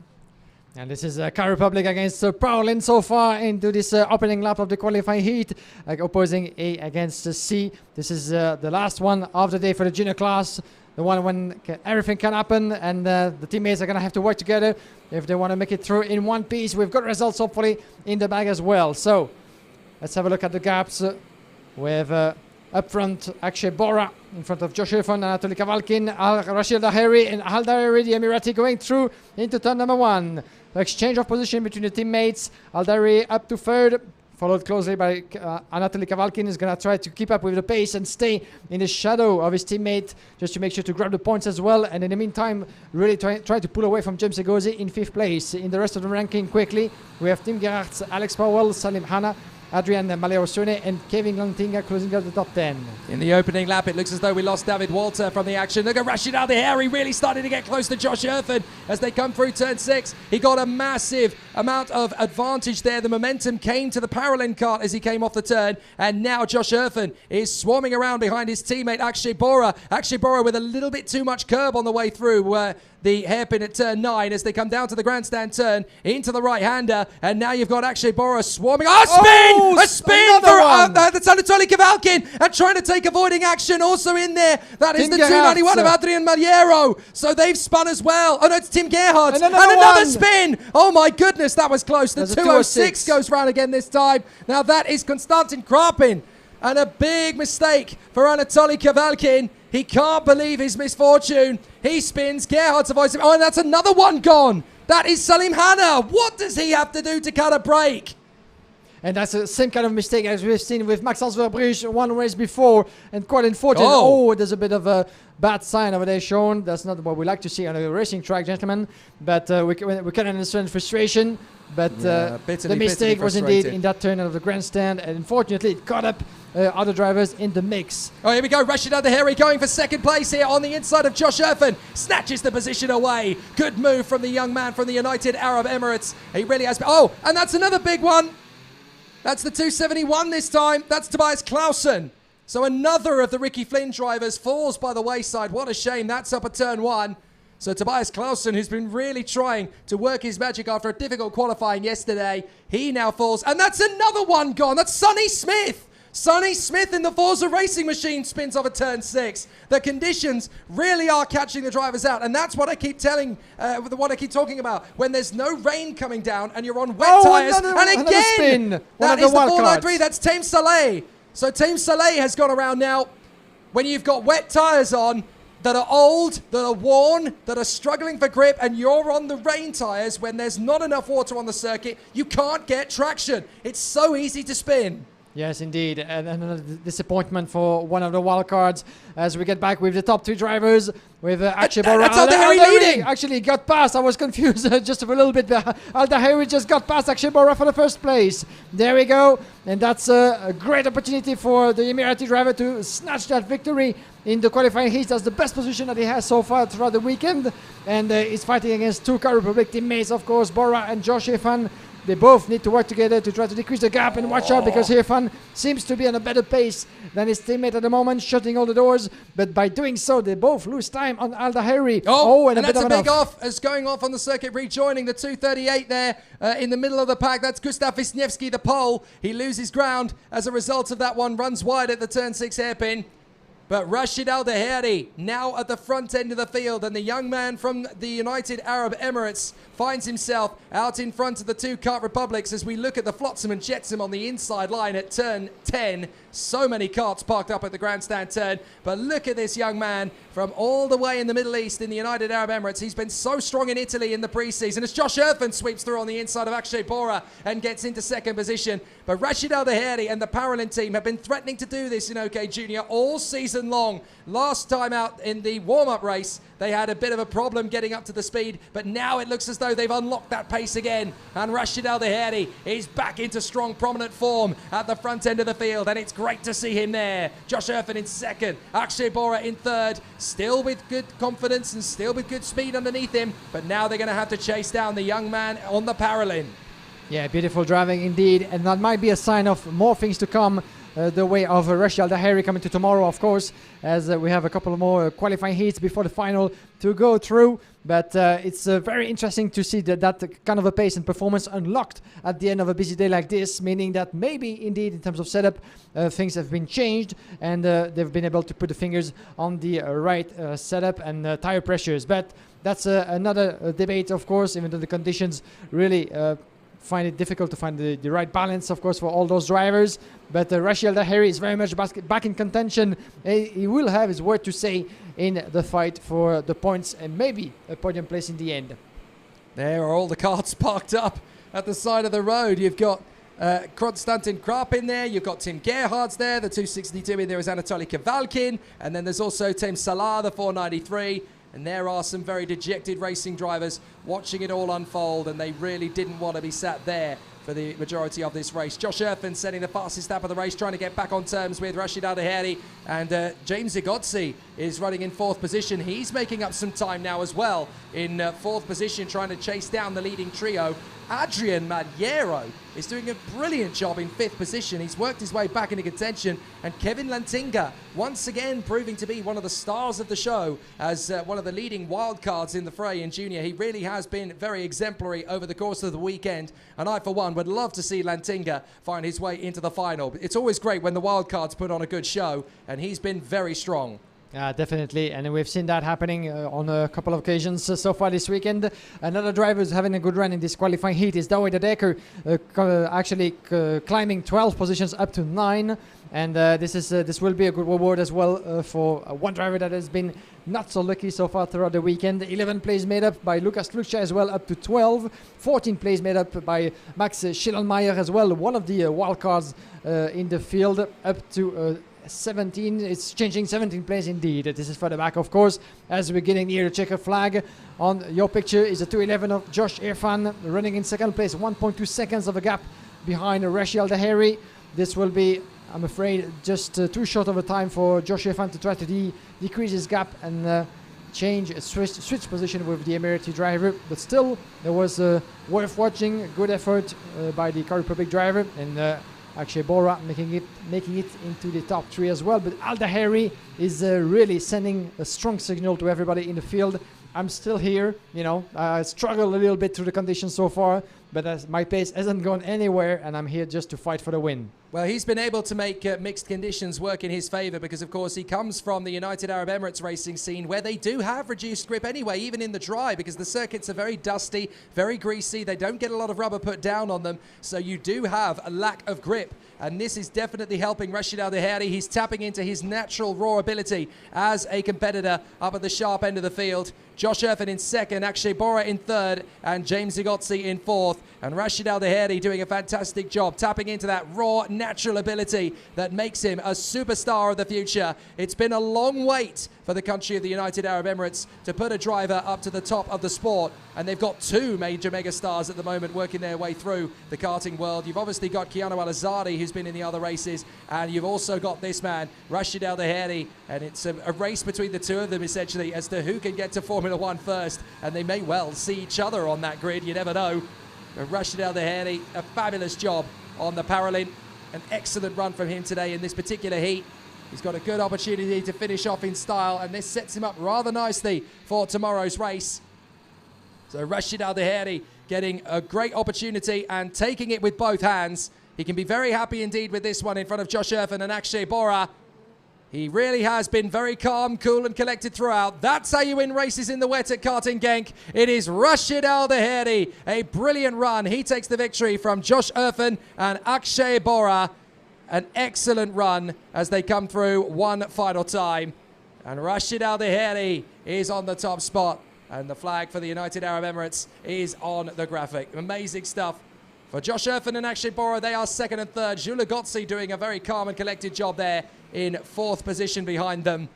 And this is Car Republic against Paralin so far into this opening lap of the qualifying heat, opposing A against C. This is the last one of the day for the junior class, the one when everything can happen, and the teammates are going to have to work together if they want to make it through in one piece. We've got results hopefully in the bag as well. So let's have a look at the gaps. We have up front Akshay Bora in front of Josh Erfen, Anatoly Kavalkin, Rashid Daheri and Al Daheri, the Emirati, going through into turn number 1. Exchange of position between the teammates. Al Daheri up to 3rd, followed closely by Anatoly Kavalkin. Is going to try to keep up with the pace and stay in the shadow of his teammate just to make sure to grab the points as well. And in the meantime, really try to pull away from James Egozi in 5th place. In the rest of the ranking quickly, we have Tim Gerhardt, Alex Powell, Salim Hanna, Adrian Maleosune and Kevin Lantinga closing out the top 10. In the opening lap, it looks as though we lost David Walter from the action. Look at Rashid Al Deheri really starting to get close to Josh Erfen as they come through turn 6. He got a massive amount of advantage there. The momentum came to the Paralin kart as he came off the turn, and now Josh Erfen is swarming around behind his teammate Akshay Bora. Akshay Bora with a little bit too much curb on the way through the hairpin at turn 9 as they come down to the grandstand turn into the right-hander, and now you've got Akshay Bora swarming. A spin for that's Anatoly Kavalkin, and trying to take avoiding action also in there. That is Tim the 291 of Gerhardt. Adrian Maliero. So they've spun as well. Oh no, it's Tim Gerhardt. And And another another one. spin. Oh my goodness, that was close. The There's a 206 206 goes round again this time. Now that is Konstantin Krapin. And a big mistake for Anatoly Kavalkin. He can't believe his misfortune. He spins. Gerhardt avoids him. Oh, and that's another one gone. That is Salim Hanna. What does he have to do to cut a break? And that's the same kind of mistake as we've seen with Maxence Verbrugge one race before, and quite unfortunate. Oh, there's a bit of a bad sign over there shown. That's not what we like to see on a racing track, gentlemen. But we can understand frustration. But the mistake was indeed in that turn out of the grandstand, and unfortunately it caught up other drivers in the mix. Oh, here we go. Rashid Adaheri going for second place here on the inside of Josh Erfen. Snatches the position away. Good move from the young man from the United Arab Emirates. He really has been. Oh, and that's another big one. That's the 271 this time. That's Tobias Clausen. So another of the Ricky Flynn drivers falls by the wayside. What a shame. That's up at turn 1. So Tobias Clausen, who's been really trying to work his magic after a difficult qualifying yesterday, he now falls. And that's another one gone. That's Sonny Smith. Sonny Smith in the Forza Racing Machine spins off at turn 6. The conditions really are catching the drivers out, and that's what I keep talking about. When there's no rain coming down and you're on wet tires, and again, that is the 493. That's Team Saleh. So Team Saleh has gone around now. When you've got wet tires on that are old, that are worn, that are struggling for grip, and you're on the rain tires when there's not enough water on the circuit, you can't get traction. It's so easy to spin. Yes, indeed. And another disappointment for one of the wildcards as we get back with the top 2 drivers with Akshay Bora. That's Al-Daheri leading. Actually got past. I was confused just a little bit. Al-Daheri just got past Akshay Bora for the first place. There we go. And that's a great opportunity for the Emirati driver to snatch that victory in the qualifying heats. That's the best position that he has so far throughout the weekend. And he's fighting against 2 Car Republic teammates, of course, Bora and Josh Irfan. They both need to work together to try to decrease the gap, and watch out because Irfan seems to be on a better pace than his teammate at the moment, shutting all the doors. But by doing so, they both lose time on Al-Daheri. And that's a big off as going off on the circuit, rejoining the 238 there in the middle of the pack. That's Gustav Wisniewski, the pole. He loses ground as a result of that one, runs wide at the turn 6 hairpin. But Rashid Al-Daheri now at the front end of the field, and the young man from the United Arab Emirates finds himself out in front of the 2 Kart Republics as we look at the Flotsam and Jetsam on the inside line at turn 10. So many karts parked up at the grandstand turn, but look at this young man from all the way in the Middle East in the United Arab Emirates. He's been so strong in Italy in the preseason as Josh Erfen sweeps through on the inside of Akshay Bora and gets into second position. But Rashid Al-Daheri and the Paralin team have been threatening to do this in OK Junior all season long. Last time out in the warm-up race, they had a bit of a problem getting up to the speed, but now it looks as though they've unlocked that pace again. And Rashid Al-Daheri is back into strong, prominent form at the front end of the field, and it's great to see him there. Josh Erfen in second, Akshay Bora in third, still with good confidence and still with good speed underneath him, but now they're going to have to chase down the young man on the Paralin. Yeah, beautiful driving indeed, and that might be a sign of more things to come. The way of Rashid Al-Daheri coming to tomorrow, of course, as we have a couple more qualifying heats before the final to go through. But it's very interesting to see that kind of a pace and performance unlocked at the end of a busy day like this, meaning that maybe indeed in terms of setup things have been changed and they've been able to put the fingers on the right setup and tire pressures. But that's another debate, of course, even though the conditions really find it difficult to find the right balance, of course, for all those drivers. But Rashid Al-Daheri is very much back in contention. He will have his word to say in the fight for the points and maybe a podium place in the end. There are all the karts parked up at the side of the road. You've got Konstantin Krapin there, you've got Tim Gerhardt's there, the 262 in there is Anatoly Kavalkin, and then there's also Tim Salah, the 493. And there are some very dejected racing drivers watching it all unfold, and they really didn't want to be sat there for the majority of this race. Josh Erfen setting the fastest lap of the race, trying to get back on terms with Rashid Al-Daheri, and James Zigotzi is running in 4th position. He's making up some time now as well in 4th position, trying to chase down the leading trio Adrian Maniero is doing a brilliant job in 5th position. He's worked his way back into contention, and Kevin Lantinga once again proving to be one of the stars of the show as one of the leading wildcards in the fray in junior. He really has been very exemplary over the course of the weekend, and I for one would love to see Lantinga find his way into the final. It's always great when the wildcards put on a good show, and he's been very strong. Definitely, and we've seen that happening on a couple of occasions so far this weekend. Another driver who's having a good run in this qualifying heat is Douwe de Decker, actually climbing 12 positions up to 9. And this will be a good reward as well for one driver that has been not so lucky so far throughout the weekend. 11 plays made up by Lukas Lucia as well, up to 12. 14 plays made up by Max Schillenmayer as well, one of the wildcards in the field, up to 17. It's changing 17 plays indeed. This is for the back, of course, as we're getting near the checker flag. On your picture is a 211 of Josh Irfan running in second place, 1.2 seconds of a gap behind Rashid Al Daheri. This will be, I'm afraid, just too short of a time for Josh Irfan to try to decrease his gap and switch position with the Emirati driver. But still, there was worth watching. Good effort by the Czech Republic driver, and Akshay Bora making it into the top 3 as well. But Al Daheri is really sending a strong signal to everybody in the field. I'm still here, I struggle a little bit through the conditions so far, but my pace hasn't gone anywhere, and I'm here just to fight for the win. Well, he's been able to make mixed conditions work in his favour because, of course, he comes from the United Arab Emirates racing scene where they do have reduced grip anyway, even in the dry, because the circuits are very dusty, very greasy. They don't get a lot of rubber put down on them, so you do have a lack of grip. And this is definitely helping Rashid Al Daheri. He's tapping into his natural raw ability as a competitor up at the sharp end of the field. Josh Irfan in second, Akshay Bora in third, and James Zigotzi in fourth. And Rashid Al Daheri doing a fantastic job, tapping into that raw, natural ability that makes him a superstar of the future. It's been a long wait for the country of the United Arab Emirates to put a driver up to the top of the sport. And they've got 2 major megastars at the moment working their way through the karting world. You've obviously got Keanu Al-Azadi, who's been in the other races, and you've also got this man, Rashid Al Daheri, and it's a race between the 2 of them, essentially, as to who can get to Formula 1 first, and they may well see each other on that grid, you never know. But Rashid Al Daheri, a fabulous job on the Paralymp, an excellent run from him today in this particular heat. He's got a good opportunity to finish off in style, and this sets him up rather nicely for tomorrow's race. So Rashid Al Daheri getting a great opportunity and taking it with both hands. He can be very happy indeed with this one in front of Josh Irfan and Akshay Bora. He really has been very calm, cool and collected throughout. That's how you win races in the wet at Karting Genk. It is Rashid Al Daheri. A brilliant run. He takes the victory from Josh Irfan and Akshay Bora. An excellent run as they come through one final time. And Rashid Al Daheri is on the top spot. And the flag for the United Arab Emirates is on the graphic. Amazing stuff. For Josh Irfan and Akshay Bora, they are second and third. Jules Gotzi doing a very calm and collected job there in fourth position behind them.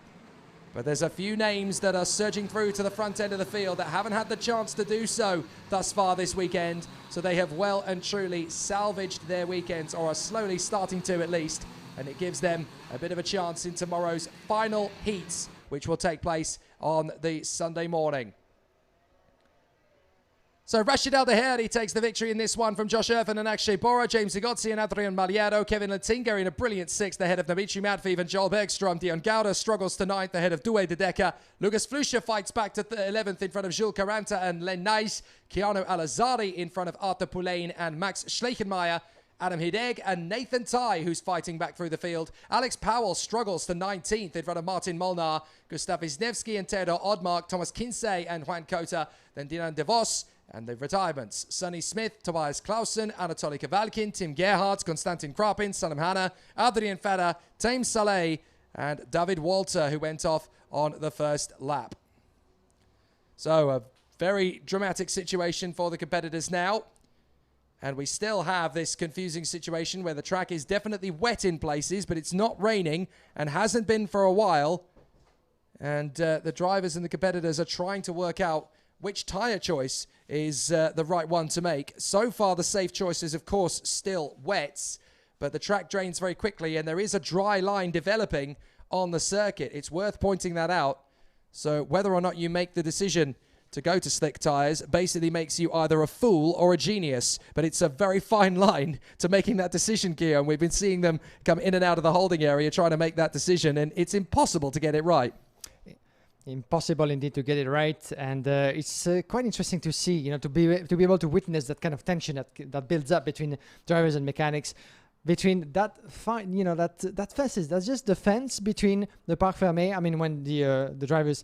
But there's a few names that are surging through to the front end of the field that haven't had the chance to do so thus far this weekend. So they have well and truly salvaged their weekends, or are slowly starting to at least. And it gives them a bit of a chance in tomorrow's final heats, which will take place on the Sunday morning. So Rashid Al Daheri takes the victory in this one from Josh Irfan and Akshay Bora. James Zigotzi and Adrian Maliado. Kevin Lantinga in a brilliant 6th ahead of Dimitri Matveev and Joel Bergstrom. Dion Gauda struggles to 9th ahead of Douwe de Decker. Lukas Flusha fights back to 11th in front of Jules Caranta and Len Nijs. Keanu Al-Azadi in front of Arthur Poulain and Max Schleichenmeyer. Adam Hideg and Nathan Tai, who's fighting back through the field. Alex Powell struggles to 19th in front of Martin Molnar. Gustav Wisniewski and Theodor Odmark. Thomas Kinsey and Juan Cota. Then Dinan De Vos. And the retirements: Sonny Smith, Tobias Clausen, Anatoly Kavalkin, Tim Gerhardt, Konstantin Krapin, Salim Hanna, Adrian Feder, Taim Saleh, and David Walter, who went off on the first lap. So a very dramatic situation for the competitors now. And we still have this confusing situation where the track is definitely wet in places, but it's not raining and hasn't been for a while. And the drivers and the competitors are trying to work out which tyre choice is the right one to make. So far, the safe choice is, of course, still wets, but the track drains very quickly, and there is a dry line developing on the circuit. It's worth pointing that out. So whether or not you make the decision to go to slick tyres basically makes you either a fool or a genius. But it's a very fine line to making that decision, Guillaume. We've been seeing them come in and out of the holding area trying to make that decision, and it's impossible to get it right. Impossible indeed to get it right, and it's quite interesting to see, to be able to witness that kind of tension that builds up between drivers and mechanics. Between that that fence that's just the fence between the Parc Fermé. I mean, when the drivers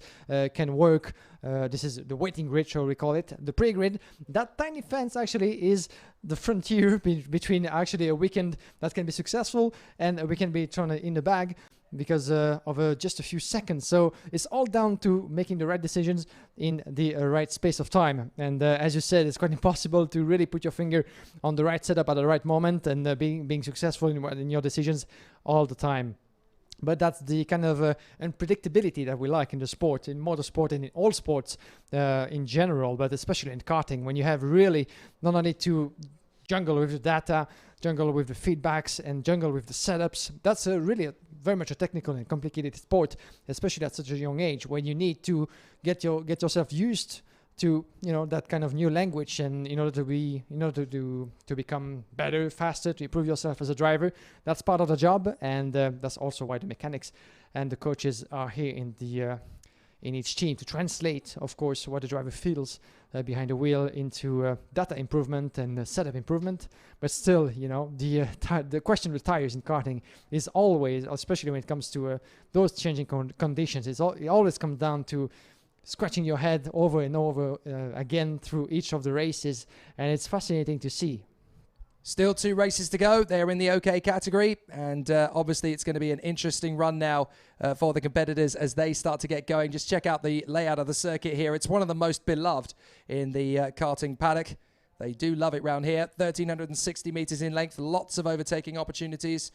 can work, this is the waiting grid, shall we call it, the pre-grid. That tiny fence actually is the frontier between actually a weekend that can be successful and a weekend be thrown in the bag because of just a few seconds. So it's all down to making the right decisions in the right space of time. And as you said, it's quite impossible to really put your finger on the right setup at the right moment and being successful in your decisions all the time. But that's the kind of unpredictability that we like in the sport, in motorsport and in all sports in general, but especially in karting, when you have really not only to jungle with the data, jungle with the feedbacks, and jungle with the setups. That's really very much a technical and complicated sport, especially at such a young age, when you need to get yourself used to that kind of new language, and in order to become better, faster, to improve yourself as a driver. That's part of the job, and that's also why the mechanics and the coaches are here in each team to translate, of course, what the driver feels behind the wheel into data improvement and setup improvement. But still, the question with tires in karting is always, especially when it comes to those changing conditions, it always comes down to scratching your head over and over again through each of the races, and it's fascinating to see. Still 2 races to go. They're in the OK category, and obviously it's going to be an interesting run now for the competitors as they start to get going. Just check out the layout of the circuit here. It's one of the most beloved in the karting paddock. They do love it round here. 1,360 metres in length, lots of overtaking opportunities,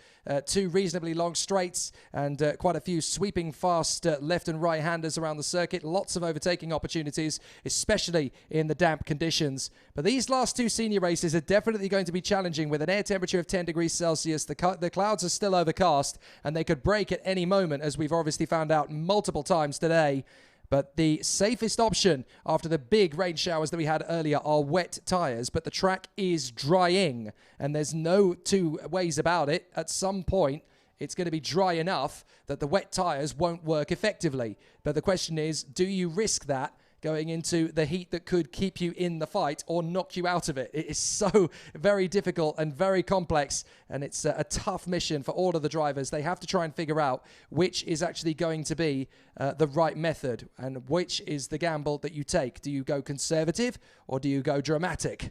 2 reasonably long straights, and quite a few sweeping fast left and right-handers around the circuit. Lots of overtaking opportunities, especially in the damp conditions. But these last 2 senior races are definitely going to be challenging with an air temperature of 10 degrees Celsius. The clouds are still overcast, and they could break at any moment, as we've obviously found out multiple times today. But the safest option after the big rain showers that we had earlier are wet tyres. But the track is drying, and there's no 2 ways about it. At some point, it's going to be dry enough that the wet tyres won't work effectively. But the question is, do you risk that going into the heat that could keep you in the fight or knock you out of it? It is so very difficult and very complex, and it's a tough mission for all of the drivers. They have to try and figure out which is actually going to be the right method, and which is the gamble that you take. Do you go conservative or do you go dramatic?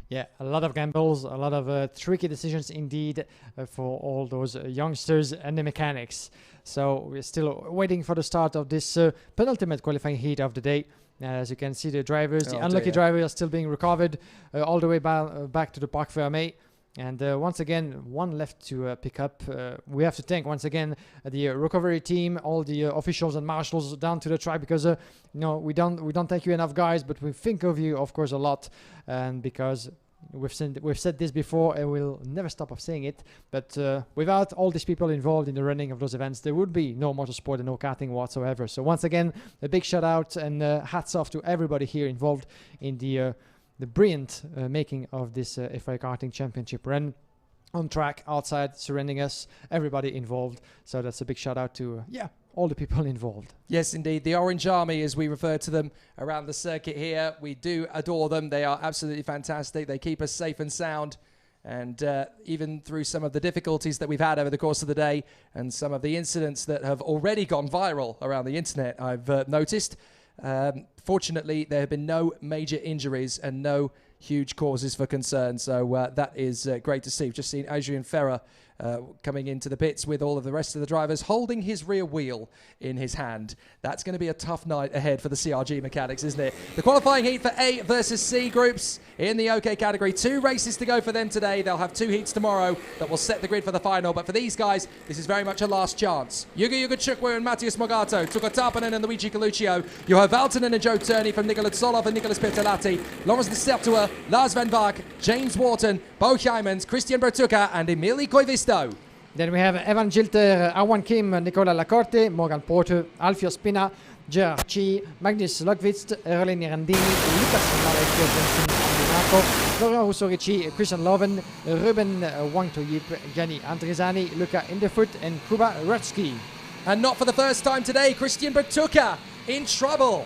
Yeah, a lot of gambles, a lot of tricky decisions indeed for all those youngsters and the mechanics. So we're still waiting for the start of this penultimate qualifying heat of the day. As you can see, the drivers, the unlucky drivers are still being recovered all the way back to the Parc Fermé. And once again, one left to pick up. We have to thank once again the recovery team, all the officials and marshals down to the track, because we don't thank you enough, guys, but we think of you, of course, a lot, and because we've said this before and we'll never stop of saying it. But without all these people involved in the running of those events, there would be no motorsport and no karting whatsoever. So once again, a big shout out and hats off to everybody here involved in the brilliant making of this FIA Karting Championship run, on track, outside, surrounding us, everybody involved. So that's a big shout out to all the people involved. Yes, indeed. The Orange Army, as we refer to them around the circuit here. We do adore them. They are absolutely fantastic. They keep us safe and sound. And even through some of the difficulties that we've had over the course of the day and some of the incidents that have already gone viral around the internet, I've noticed. Fortunately, there have been no major injuries and no huge causes for concern. So that is great to see. We've just seen Adrien Ferrer coming into the pits with all of the rest of the drivers holding his rear wheel in his hand. That's going to be a tough night ahead for the CRG mechanics, isn't it? The qualifying heat for A versus C groups in the OK category. 2 races to go for them today. They'll have 2 heats tomorrow that will set the grid for the final. But for these guys, this is very much a last chance. Yuga Chukwu and Matthias Mogato, Tuka Tapanen and Luigi Coluccio, Juho Valtonen and Joe Turney from Nicolas Solov and Nicolas Pirtelati, Lawrence de Sertua, Lars Van Vaak, James Wharton, Bo Heijmans, Christian Bertucca and Emili Koivisto. Then we have Evan Gilter, Awan Kim, Nicola Lacorte, Morgan Porter, Alfio Spina, Gerard Chi, Magnus Lökvist, Erling Randini, Lucas Malek, Vincent Andinato, Florian Russo-Ricci, Christian Loven, Ruben Wangtoyip, Gianni Andrizani, Luca Inderfoot and Kuba Rutsky. And not for the first time today, Christian Bertucca in trouble.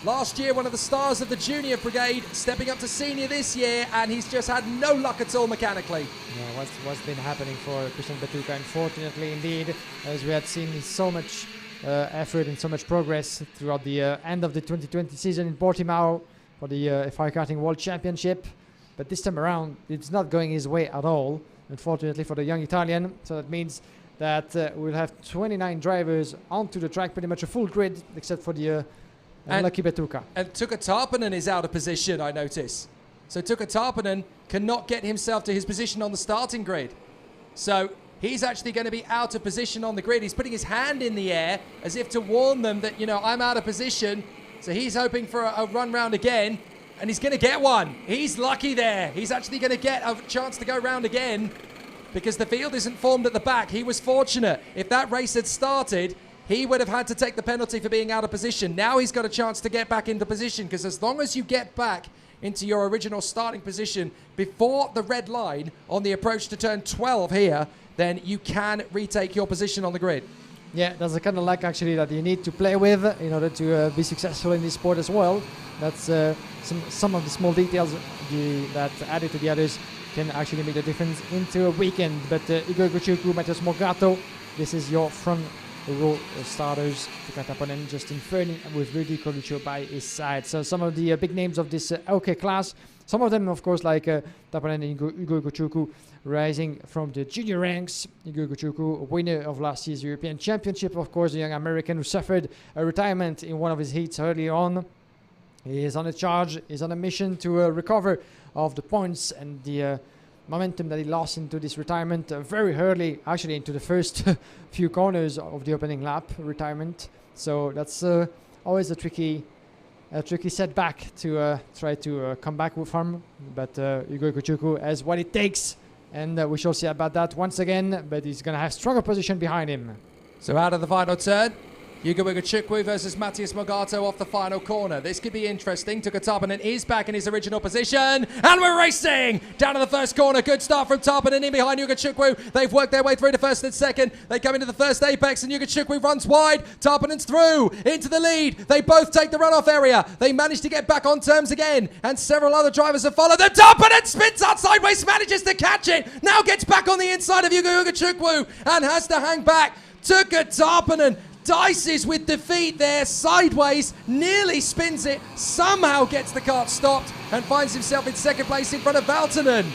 Last year, one of the stars of the junior brigade, stepping up to senior this year, and he's just had no luck at all mechanically. Yeah, what's been happening for Christian Bertucca, unfortunately, indeed, as we had seen so much effort and so much progress throughout the end of the 2020 season in Portimao for the FIA Karting World Championship. But this time around, it's not going his way at all, unfortunately, for the young Italian. So that means that we'll have 29 drivers onto the track, pretty much a full grid, except for the unlucky Bertucca. And Tuukka Tarpanen is out of position, I notice. So Tuukka Tarpanen cannot get himself to his position on the starting grid. So he's actually going to be out of position on the grid. He's putting his hand in the air as if to warn them that, you know, I'm out of position. So he's hoping for a run round again, and he's going to get one. He's lucky there. He's actually going to get a chance to go round again because the field isn't formed at the back. He was fortunate. If that race had started, he would have had to take the penalty for being out of position. Now he's got a chance to get back into position, because as long as you get back into your original starting position before the red line on the approach to turn 12 here, then you can retake your position on the grid. Yeah, that's the kind of luck actually that you need to play with in order to be successful in this sport as well. That's some of the small details that added to the others can actually make the difference into a weekend. But Igor Guciucu, Matthias Morgato, this is your front row starters. Tuukka Tarpanen, Justin Fernie with Rudy Coluccio by his side. So some of the big names of this OK class. Some of them, of course, like Tarpanen and Igor Guciucu, rising from the junior ranks. Igor Guciucu, winner of last year's European Championship, of course, the young American who suffered a retirement in one of his heats early on. He is on a charge, he's on a mission to recover of the points and the momentum that he lost into this retirement very early, actually into the first few corners of the opening lap retirement. So that's always a tricky setback to try to come back from. But Igor Guciucu has what it takes, and we shall see about that once again, but he's going to have stronger position behind him. So out of the final turn, Igor Guciucu versus Matthias Morgato off the final corner. This could be interesting. Tuukka Tarpanen is back in his original position, and we're racing down to the first corner. Good start from Tarpanen in behind Igor Guciucu. They've worked their way through to first and second. They come into the first apex, and Igor Guciucu runs wide. Tarpanen's through into the lead. They both take the runoff area. They manage to get back on terms again, and several other drivers have followed them. Tarpanen spins out sideways, manages to catch it. Now gets back on the inside of Igor Guciucu and has to hang back. Tuukka Tarpanen dices with defeat there, sideways, nearly spins it, somehow gets the kart stopped and finds himself in second place in front of Valtonen.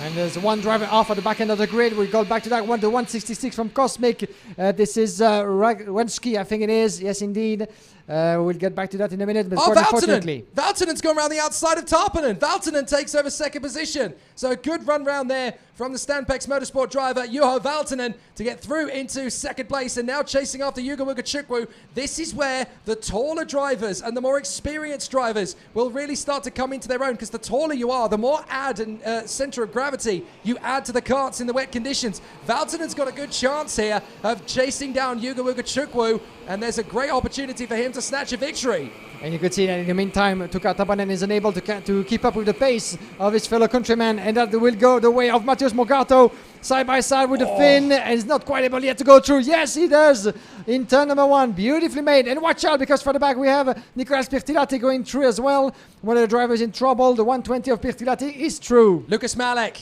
And there's one driver off at the back end of the grid. We go back to that one, the 166 from Cosmic. This is Rensky, I think it is. Yes, indeed. We'll get back to that in a minute. But Valtonen! Valtonen's gone around the outside of Tarpanen. Valtonen takes over second position. So a good run round there from the Stanpex Motorsport driver, Juho Valtonen, to get through into second place and now chasing after Igor Guciucu. This is where the taller drivers and the more experienced drivers will really start to come into their own, because the taller you are, the more add and center of gravity you add to the karts in the wet conditions. Valtonen's got a good chance here of chasing down Igor Guciucu, and there's a great opportunity for him to snatch a victory. And you could see that in the meantime, Tuukka Tarpanen is unable to keep up with the pace of his fellow countryman, and that will go the way of Matthias Morgato, side by side with the Finn, and he's not quite able yet to go through. Yes, he does in turn number one. Beautifully made. And watch out, because for the back we have Nicolas Pirtilati going through as well. One of the drivers in trouble. The 120 of Pirtilati is through. Lucas Malek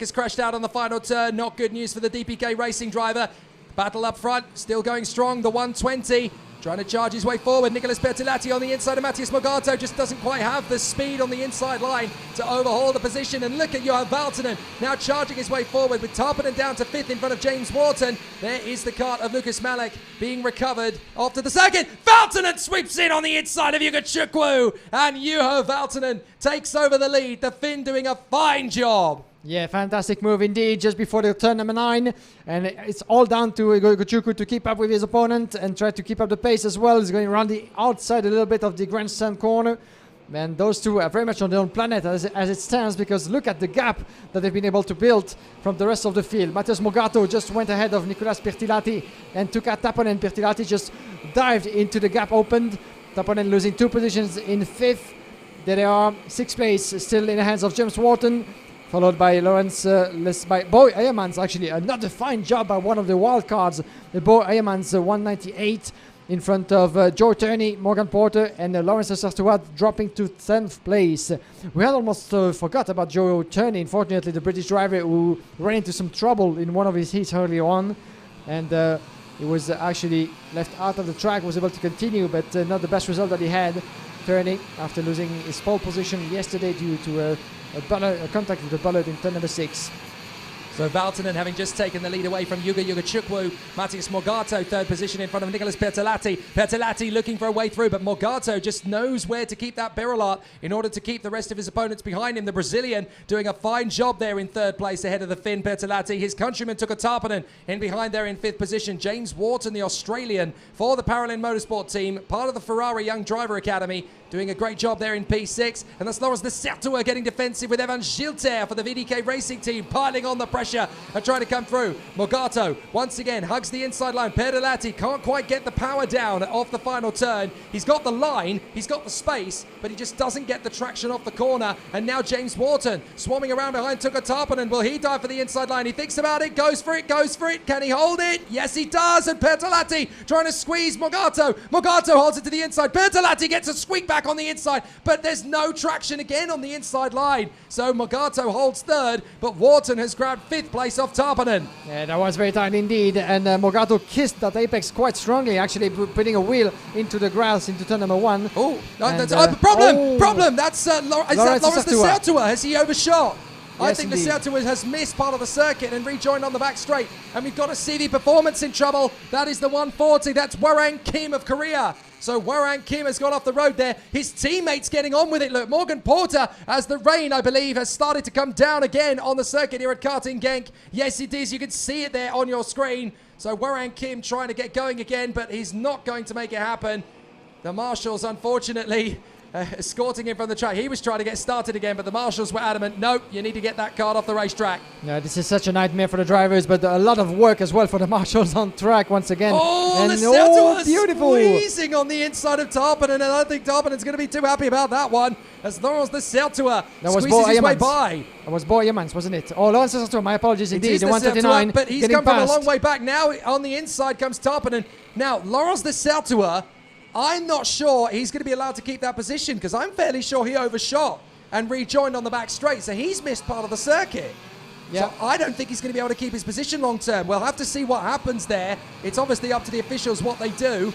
has crashed out on the final turn. Not good news for the DPK Racing driver. Battle up front, still going strong. The 120 trying to charge his way forward. Nicolas Pirtilati on the inside of Matthias Morgato just doesn't quite have the speed on the inside line to overhaul the position. And look at Johan Valtonen now charging his way forward with Tarpanen down to fifth in front of James Wharton. There is the kart of Lucas Malek being recovered after the second. Valtonen sweeps in on the inside of Igor Guciucu, and Juho Valtonen takes over the lead. The Finn doing a fine job. Yeah, fantastic move indeed, just before the turn number 9. And it's all down to Igor Guciucu to keep up with his opponent and try to keep up the pace as well. He's going around the outside a little bit of the grandstand corner. And those two are very much on their own planet as it stands, because look at the gap that they've been able to build from the rest of the field. Matheus Morgado just went ahead of Nicolas Pirtilati and took out Tapponen. Pirtilati just dived into the gap opened. Tapponen losing 2 positions in 5th. There they are, 6th place still in the hands of James Wharton, followed by by Boy Eyemans. Actually, another fine job by one of the wild cards. Boy Eyemans 198 in front of Joe Turney, Morgan Porter, and Lawrence Sartois dropping to 10th place. We had almost forgot about Joe Turney, unfortunately, the British driver who ran into some trouble in one of his heats early on, and he was actually left out of the track, was able to continue, but not the best result that he had. Turney, after losing his pole position yesterday due to a contact with the Bullard in turn number 6. So Valtonen having just taken the lead away from Yuga Chukwu. Matheus Morgado, 3rd position in front of Nicolas Pirtilati. Pirtilati looking for a way through, but Morgado just knows where to keep that Birolart in order to keep the rest of his opponents behind him. The Brazilian doing a fine job there in 3rd place ahead of the Finn Pirtilati. His countryman took a Tapponen in behind there in 5th position. James Wharton, the Australian for the Paralin Motorsport team, part of the Ferrari Young Driver Academy, doing a great job there in P6. And that's Lawrence de Sertois getting defensive with Evan Gilter for the VDK Racing team, piling on the pressure and trying to come through. Morgado once again hugs the inside line. Pirtilati can't quite get the power down off the final turn. He's got the line, he's got the space, but he just doesn't get the traction off the corner. And now James Wharton swarming around behind Tuka Tarpanen. Will he dive for the inside line? He thinks about it, goes for it, goes for it. Can he hold it? Yes, he does. And Pirtilati trying to squeeze Morgado. Morgado holds it to the inside. Pirtilati gets a squeak back on the inside, but there's no traction again on the inside line. So Morgado holds 3rd, but Wharton has grabbed 5th place off Tarpanen. Yeah, that was very tight indeed, and Morgado kissed that apex quite strongly, actually putting a wheel into the grass into turn number 1. Oh, problem! That's is that Lawrence de Sertois? Has he overshot? I think the Sertois has missed part of the circuit and rejoined on the back straight. And we've got a CV Performance in trouble. That is the 140. That's Warang Kim of Korea. So Warang Kim has gone off the road there. His teammates getting on with it. Look, Morgan Porter, as the rain, I believe, has started to come down again on the circuit here at Karting Genk. Yes, it is. You can see it there on your screen. So Warang Kim trying to get going again, but he's not going to make it happen. The marshals, unfortunately, escorting him from the track. He was trying to get started again, but the marshals were adamant, no, you need to get that card off the racetrack. Yeah, this is such a nightmare for the drivers, but a lot of work as well for the marshals on track once again. Oh, the Sertois beautiful squeezing on the inside of Tarpanen, and I don't think Tarpanen's going to be too happy about that one, as Lawrence de Sertois squeezes his way by. That was Boy Yemans, wasn't it? Oh, Lawrence de Sertois, my apologies indeed. The 139, but he's come from a long way back. Now on the inside comes Tarpanen. Now, Lawrence de Sertois, I'm not sure he's going to be allowed to keep that position, because I'm fairly sure he overshot and rejoined on the back straight, so he's missed part of the circuit. Yeah. So I don't think he's going to be able to keep his position long term. We'll have to see what happens there. It's obviously up to the officials what they do.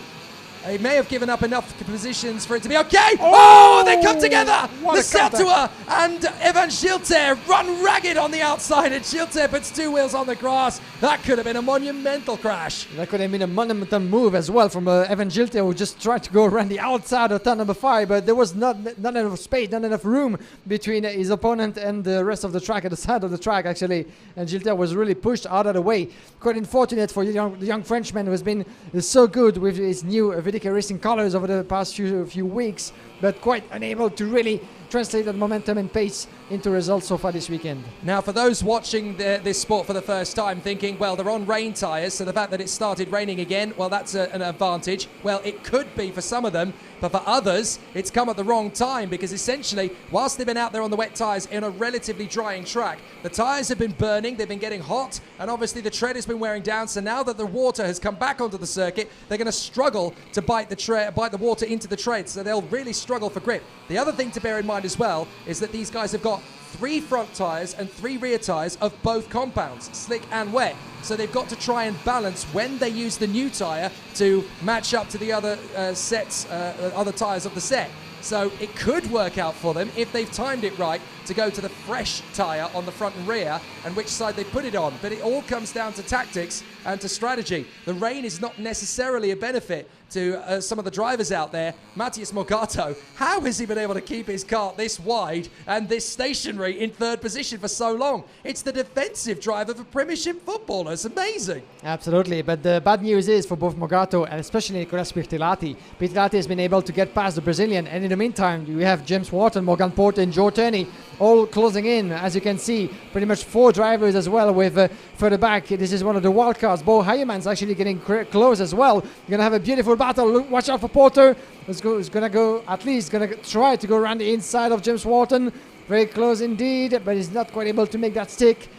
He may have given up enough positions for it to be okay. Oh, they come together. The Sertois and Evan Gilter run ragged on the outside, and Gilter puts 2 wheels on the grass. That could have been a monumental crash. That could have been a monumental move as well from Evan Gilter, who just tried to go around the outside of turn number 5, but there was not enough space, not enough room between his opponent and the rest of the track, at the side of the track actually, and Gilter was really pushed out of the way. Quite unfortunate for the young Frenchman who has been so good with his new VDK Racing colors over the past few weeks, but quite unable to really translate that momentum and pace into results so far this weekend. Now, for those watching this sport for the first time, thinking, well, they're on rain tyres, so the fact that it started raining again, well, that's an advantage. Well, it could be for some of them, but for others, it's come at the wrong time, because essentially, whilst they've been out there on the wet tyres in a relatively drying track, the tyres have been burning, they've been getting hot, and obviously the tread has been wearing down, so now that the water has come back onto the circuit, they're going to struggle to bite the water into the tread, so they'll really struggle for grip. The other thing to bear in mind as well is that these guys have got 3 front tyres and 3 rear tyres of both compounds, slick and wet. So they've got to try and balance when they use the new tyre to match up to the other other tyres of the set. So it could work out for them if they've timed it right to go to the fresh tyre on the front and rear and which side they put it on. But it all comes down to tactics and to strategy. The rain is not necessarily a benefit to some of the drivers out there. Matheus Morgado, how has he been able to keep his kart this wide and this stationary in 3rd position for so long? It's the defensive drive of a Premiership footballer. It's amazing. Absolutely, but the bad news is for both Morgado and especially Nicolas Pirtilati. Pirtilati has been able to get past the Brazilian, and in the meantime, we have James Wharton, Morgan Porter, and Joe Turney all closing in. As you can see, pretty much 4 drivers as well with further back. This is one of the wild cards. Bo Heyeman's actually getting close as well. You're going to have a beautiful battle. Look, watch out for Porter. He's going to go, at least going to try to go around the inside of James Wharton. Very close indeed, but he's not quite able to make that stick.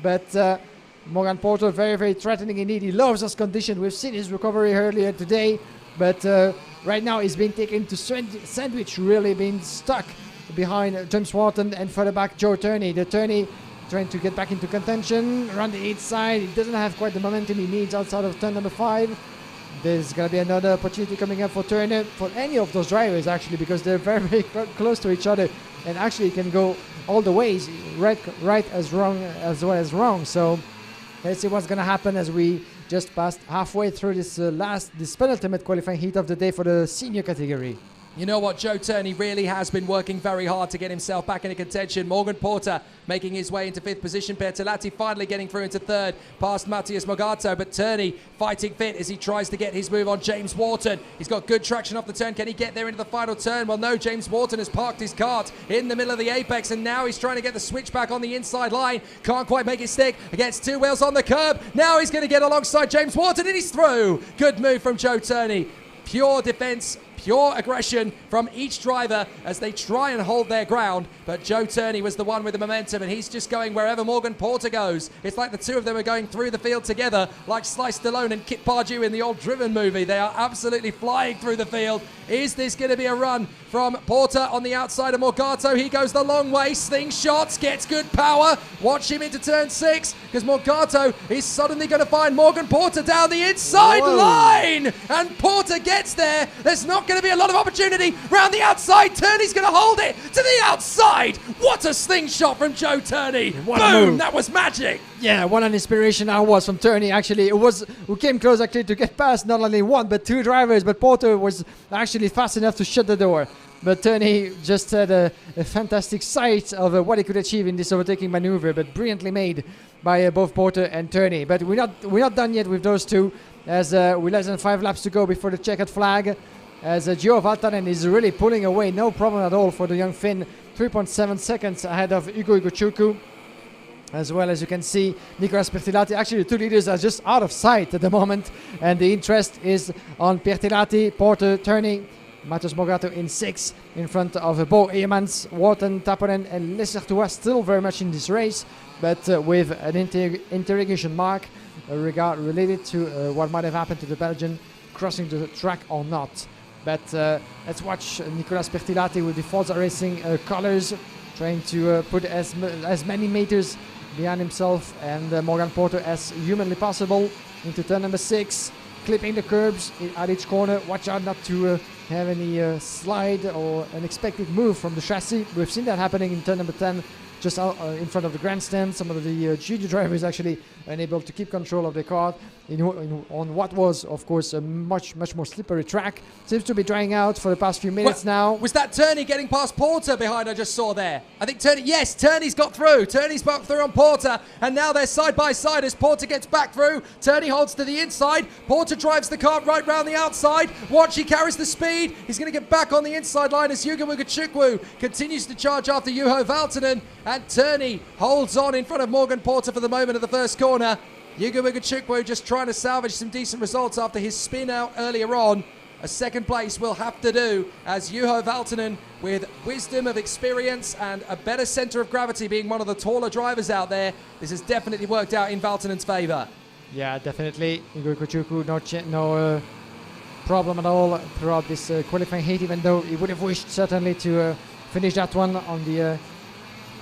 But Morgan Porter, very, very threatening indeed. He loves those conditions. We've seen his recovery earlier today, but right now he's being taken to sandwich, really being stuck behind James Wharton, and further back Joe Turney. The Turney trying to get back into contention around the inside. He doesn't have quite the momentum he needs outside of turn number 5. There's going to be another opportunity coming up for Turner, for any of those drivers actually, because they're very, very close to each other, and actually can go all the ways, right as wrong as well as wrong. So let's see what's going to happen as we just passed halfway through this penultimate qualifying heat of the day for the senior category. You know what, Joe Turney really has been working very hard to get himself back into contention. Morgan Porter making his way into 5th position. Bertolatti finally getting through into 3rd past Matthias Morgato, but Turney fighting fit as he tries to get his move on James Wharton. He's got good traction off the turn. Can he get there into the final turn? Well, no, James Wharton has parked his kart in the middle of the apex, and now he's trying to get the switch back on the inside line. Can't quite make it stick against 2 wheels on the curb. Now he's going to get alongside James Wharton, and he's through. Good move from Joe Turney. Pure defense, pure aggression from each driver as they try and hold their ground. But Joe Turney was the one with the momentum, and he's just going wherever Morgan Porter goes. It's like the two of them are going through the field together, like Sly Stallone and Kit Pardue in the old Driven movie. They are absolutely flying through the field. Is this going to be a run from Porter on the outside of Morgato? He goes the long way, slings shots, gets good power. Watch him into turn 6, because Morgato is suddenly going to find Morgan Porter down the inside line. And Porter gets there. There's not going to be a lot of opportunity round the outside. Turney's going to hold it to the outside. What a slingshot from Joe Turney. Boom, that was magic. Yeah, what an inspiration that was from Turney. Actually, we came close actually to get past not only 1 but 2 drivers, but Porter was actually fast enough to shut the door. But Turney just had a fantastic sight of what he could achieve in this overtaking maneuver, but brilliantly made by both Porter and Turney. But we're not done yet with those two, as with less than 5 laps to go before the checkered flag, as Gio Valtanen is really pulling away, no problem at all for the young Finn, 3.7 seconds ahead of Ugo Iguchuku. As well as you can see, Nicolas Pertilati, actually the 2 leaders are just out of sight at the moment, and the interest is on Pertilati, Porter, Turney, Matheus Morgato in 6th, in front of Bo Heyeman's, Wharton, Tappinen and Lessertua still very much in this race, but with an interrogation mark related to what might have happened to the Belgian crossing the track or not. But let's watch Nicolas Pertilati with the Forza Racing colors, trying to put as many meters behind himself and Morgan Porter as humanly possible into turn number 6, clipping the curbs at each corner. Watch out not to have any slide or unexpected move from the chassis. We've seen that happening in turn number 10, just out, in front of the grandstand. Some of the junior drivers actually unable to keep control of their car on what was, of course, a much more slippery track. Seems to be drying out for the past few minutes now. Was that Turney getting past Porter behind I just saw there? I think Turney, yes, Turney's got through. Turney's got through on Porter, and now they're side by side as Porter gets back through. Turney holds to the inside. Porter drives the car right round the outside. Watch, he carries the speed. He's going to get back on the inside line as Yuga Mugachukwu continues to charge after Juho Valtanen, and Turney holds on in front of Morgan Porter for the moment of the first corner. Yuga Mugachukwu just trying to salvage some decent results after his spin out earlier on. A second place will have to do, as Juho Valtanen, with wisdom of experience and a better centre of gravity, being one of the taller drivers out there, this has definitely worked out in Valtanen's favour. Yeah, definitely. Yugo Iguchuku, no problem at all throughout this qualifying heat, even though he would have wished certainly to finish that one on the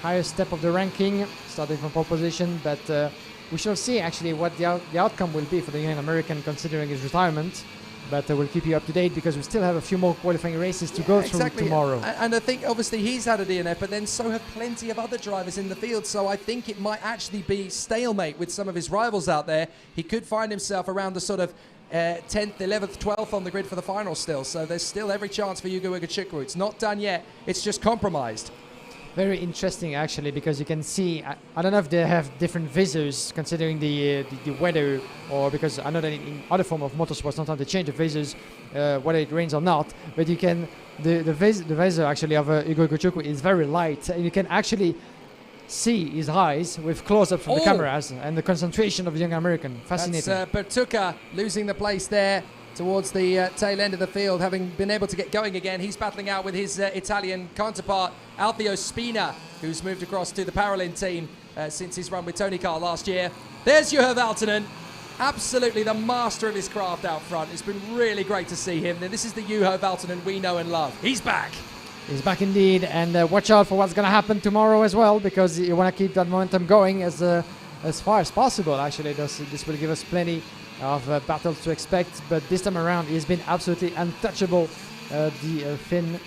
highest step of the ranking, starting from pole position. But we shall see actually what the outcome will be for the young American, considering his retirement. But we'll keep you up to date, because we still have a few more qualifying races to go through tomorrow. And I think obviously he's had a DNF, but then so have plenty of other drivers in the field. So I think it might actually be stalemate with some of his rivals out there. He could find himself around the sort of 10th, 11th, 12th on the grid for the final still. So there's still every chance for Yugo Iguchuku. It's not done yet. It's just compromised. very interesting actually, because you can see, I don't know if they have different visors considering the weather, or because I know that in other form of motorsports sometimes they change the visors whether it rains or not, but you can, the visor actually of Igor Gochukwu is very light, and you can actually see his eyes with close-up from the cameras, and the concentration of the young American. Fascinating. That's Bertucca losing the place there towards the tail end of the field, having been able to get going again. He's battling out with his Italian counterpart, Alfio Spina, who's moved across to the Paralin team since his run with Tony Carr last year. There's Juha Valtonen, absolutely the master of his craft out front. It's been really great to see him. Now, this is the Juha Valtonen we know and love. He's back. He's back indeed, and watch out for what's going to happen tomorrow as well, because you want to keep that momentum going as far as possible. Actually, this will give us plenty of battles to expect, but this time around he's been absolutely untouchable. The Finn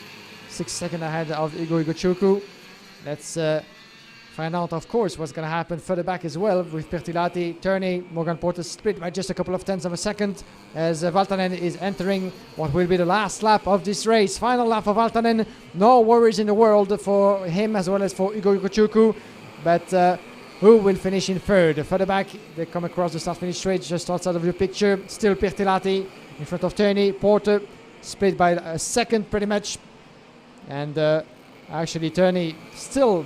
6 seconds ahead of Igor Gochukwu. Let's find out, of course, what's going to happen further back as well with Pirttilahti, Turney, Morgan Porter split by just a couple of tenths of a second as Valtonen is entering what will be the last lap of this race. Final lap of Valtonen. No worries in the world for him as well as for Igor Gochukwu, but who will finish in third? Further back, they come across the start-finish straight just outside of your picture. Still Pirttilahti in front of Turney. Porter split by a second pretty much, and actually Turney still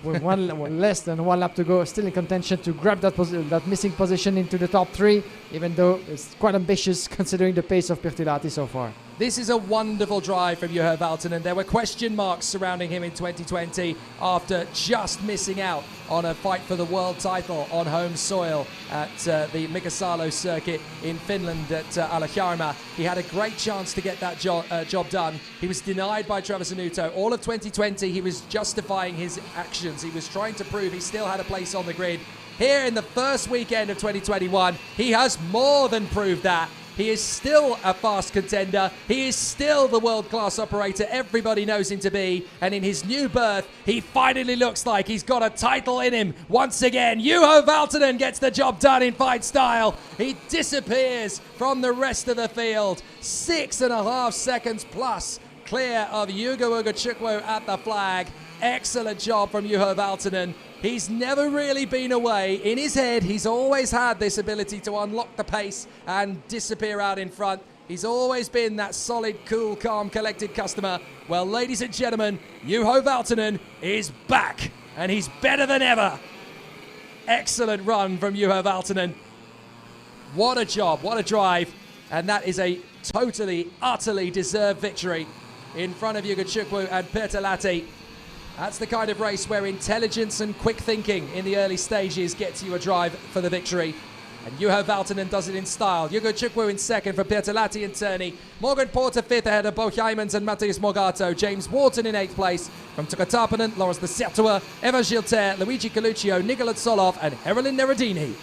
with less than one lap to go, still in contention to grab that missing position into the top three, even though it's quite ambitious considering the pace of Pirttilahti so far. This is a wonderful drive from Juha Valtonen. There were question marks surrounding him in 2020 after just missing out on a fight for the world title on home soil at the Mikasalo circuit in Finland at Alajärvi. He had a great chance to get that job done. He was denied by Travis Anuto. All of 2020 he was justifying his actions. He was trying to prove he still had a place on the grid. Here in the first weekend of 2021, he has more than proved that. He is still a fast contender. He is still the world-class operator everybody knows him to be. And in his new berth, he finally looks like he's got a title in him. Once again, Juha Valtonen gets the job done in fight style. He disappears from the rest of the field. 6.5 seconds plus clear of Igor Gochukwu at the flag. Excellent job from Juha Valtonen. He's never really been away. In his head, he's always had this ability to unlock the pace and disappear out in front. He's always been that solid, cool, calm, collected customer. Well, ladies and gentlemen, Juha Valtonen is back, and he's better than ever. Excellent run from Juha Valtonen. What a job, what a drive. And that is a totally, utterly deserved victory in front of Igor Gochukwu and Pirttilahti. That's the kind of race where intelligence and quick thinking in the early stages gets you a drive for the victory. And Juha Valtonen does it in style. Igor Gochukwu in second for Pirttilahti and Turney. Morgan Porter fifth ahead of Bo Heijmans and Matthias Morgato. James Wharton in eighth place from Tuka Tarpanen, Lawrence de Sertois, Evan Gilter, Luigi Coluccio, Nicolas Solov and Heralyn Neradini.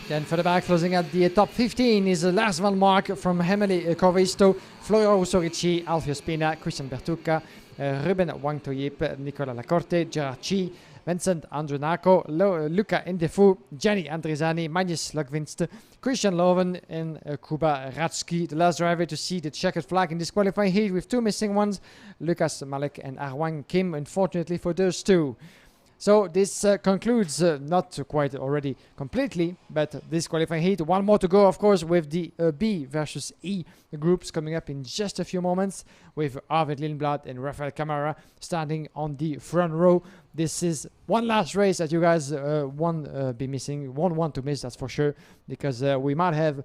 Then for the back, closing at the top 15 is the last one mark from Hemeli Corvisto, Florian Russo-Ricci, Alfio Spina, Christian Bertucca, Ruben Wangtoyip, Nicola Lacorte, Gerard Chi, Vincent Andronaco, Luca Indefu, Gianni Andrizani, Magnus Lugvinst, Christian Loven and Kuba Ratsky, the last driver to see the checkered flag in this qualifying heat with two missing ones, Lucas Malek and Arwang Kim, unfortunately for those two. So this concludes, not quite already completely, but this qualifying heat. One more to go, of course, with the B versus E groups coming up in just a few moments, with Arvid Lindblad and Rafael Camara standing on the front row. This is one last race that you guys won't want to miss, that's for sure, because we might have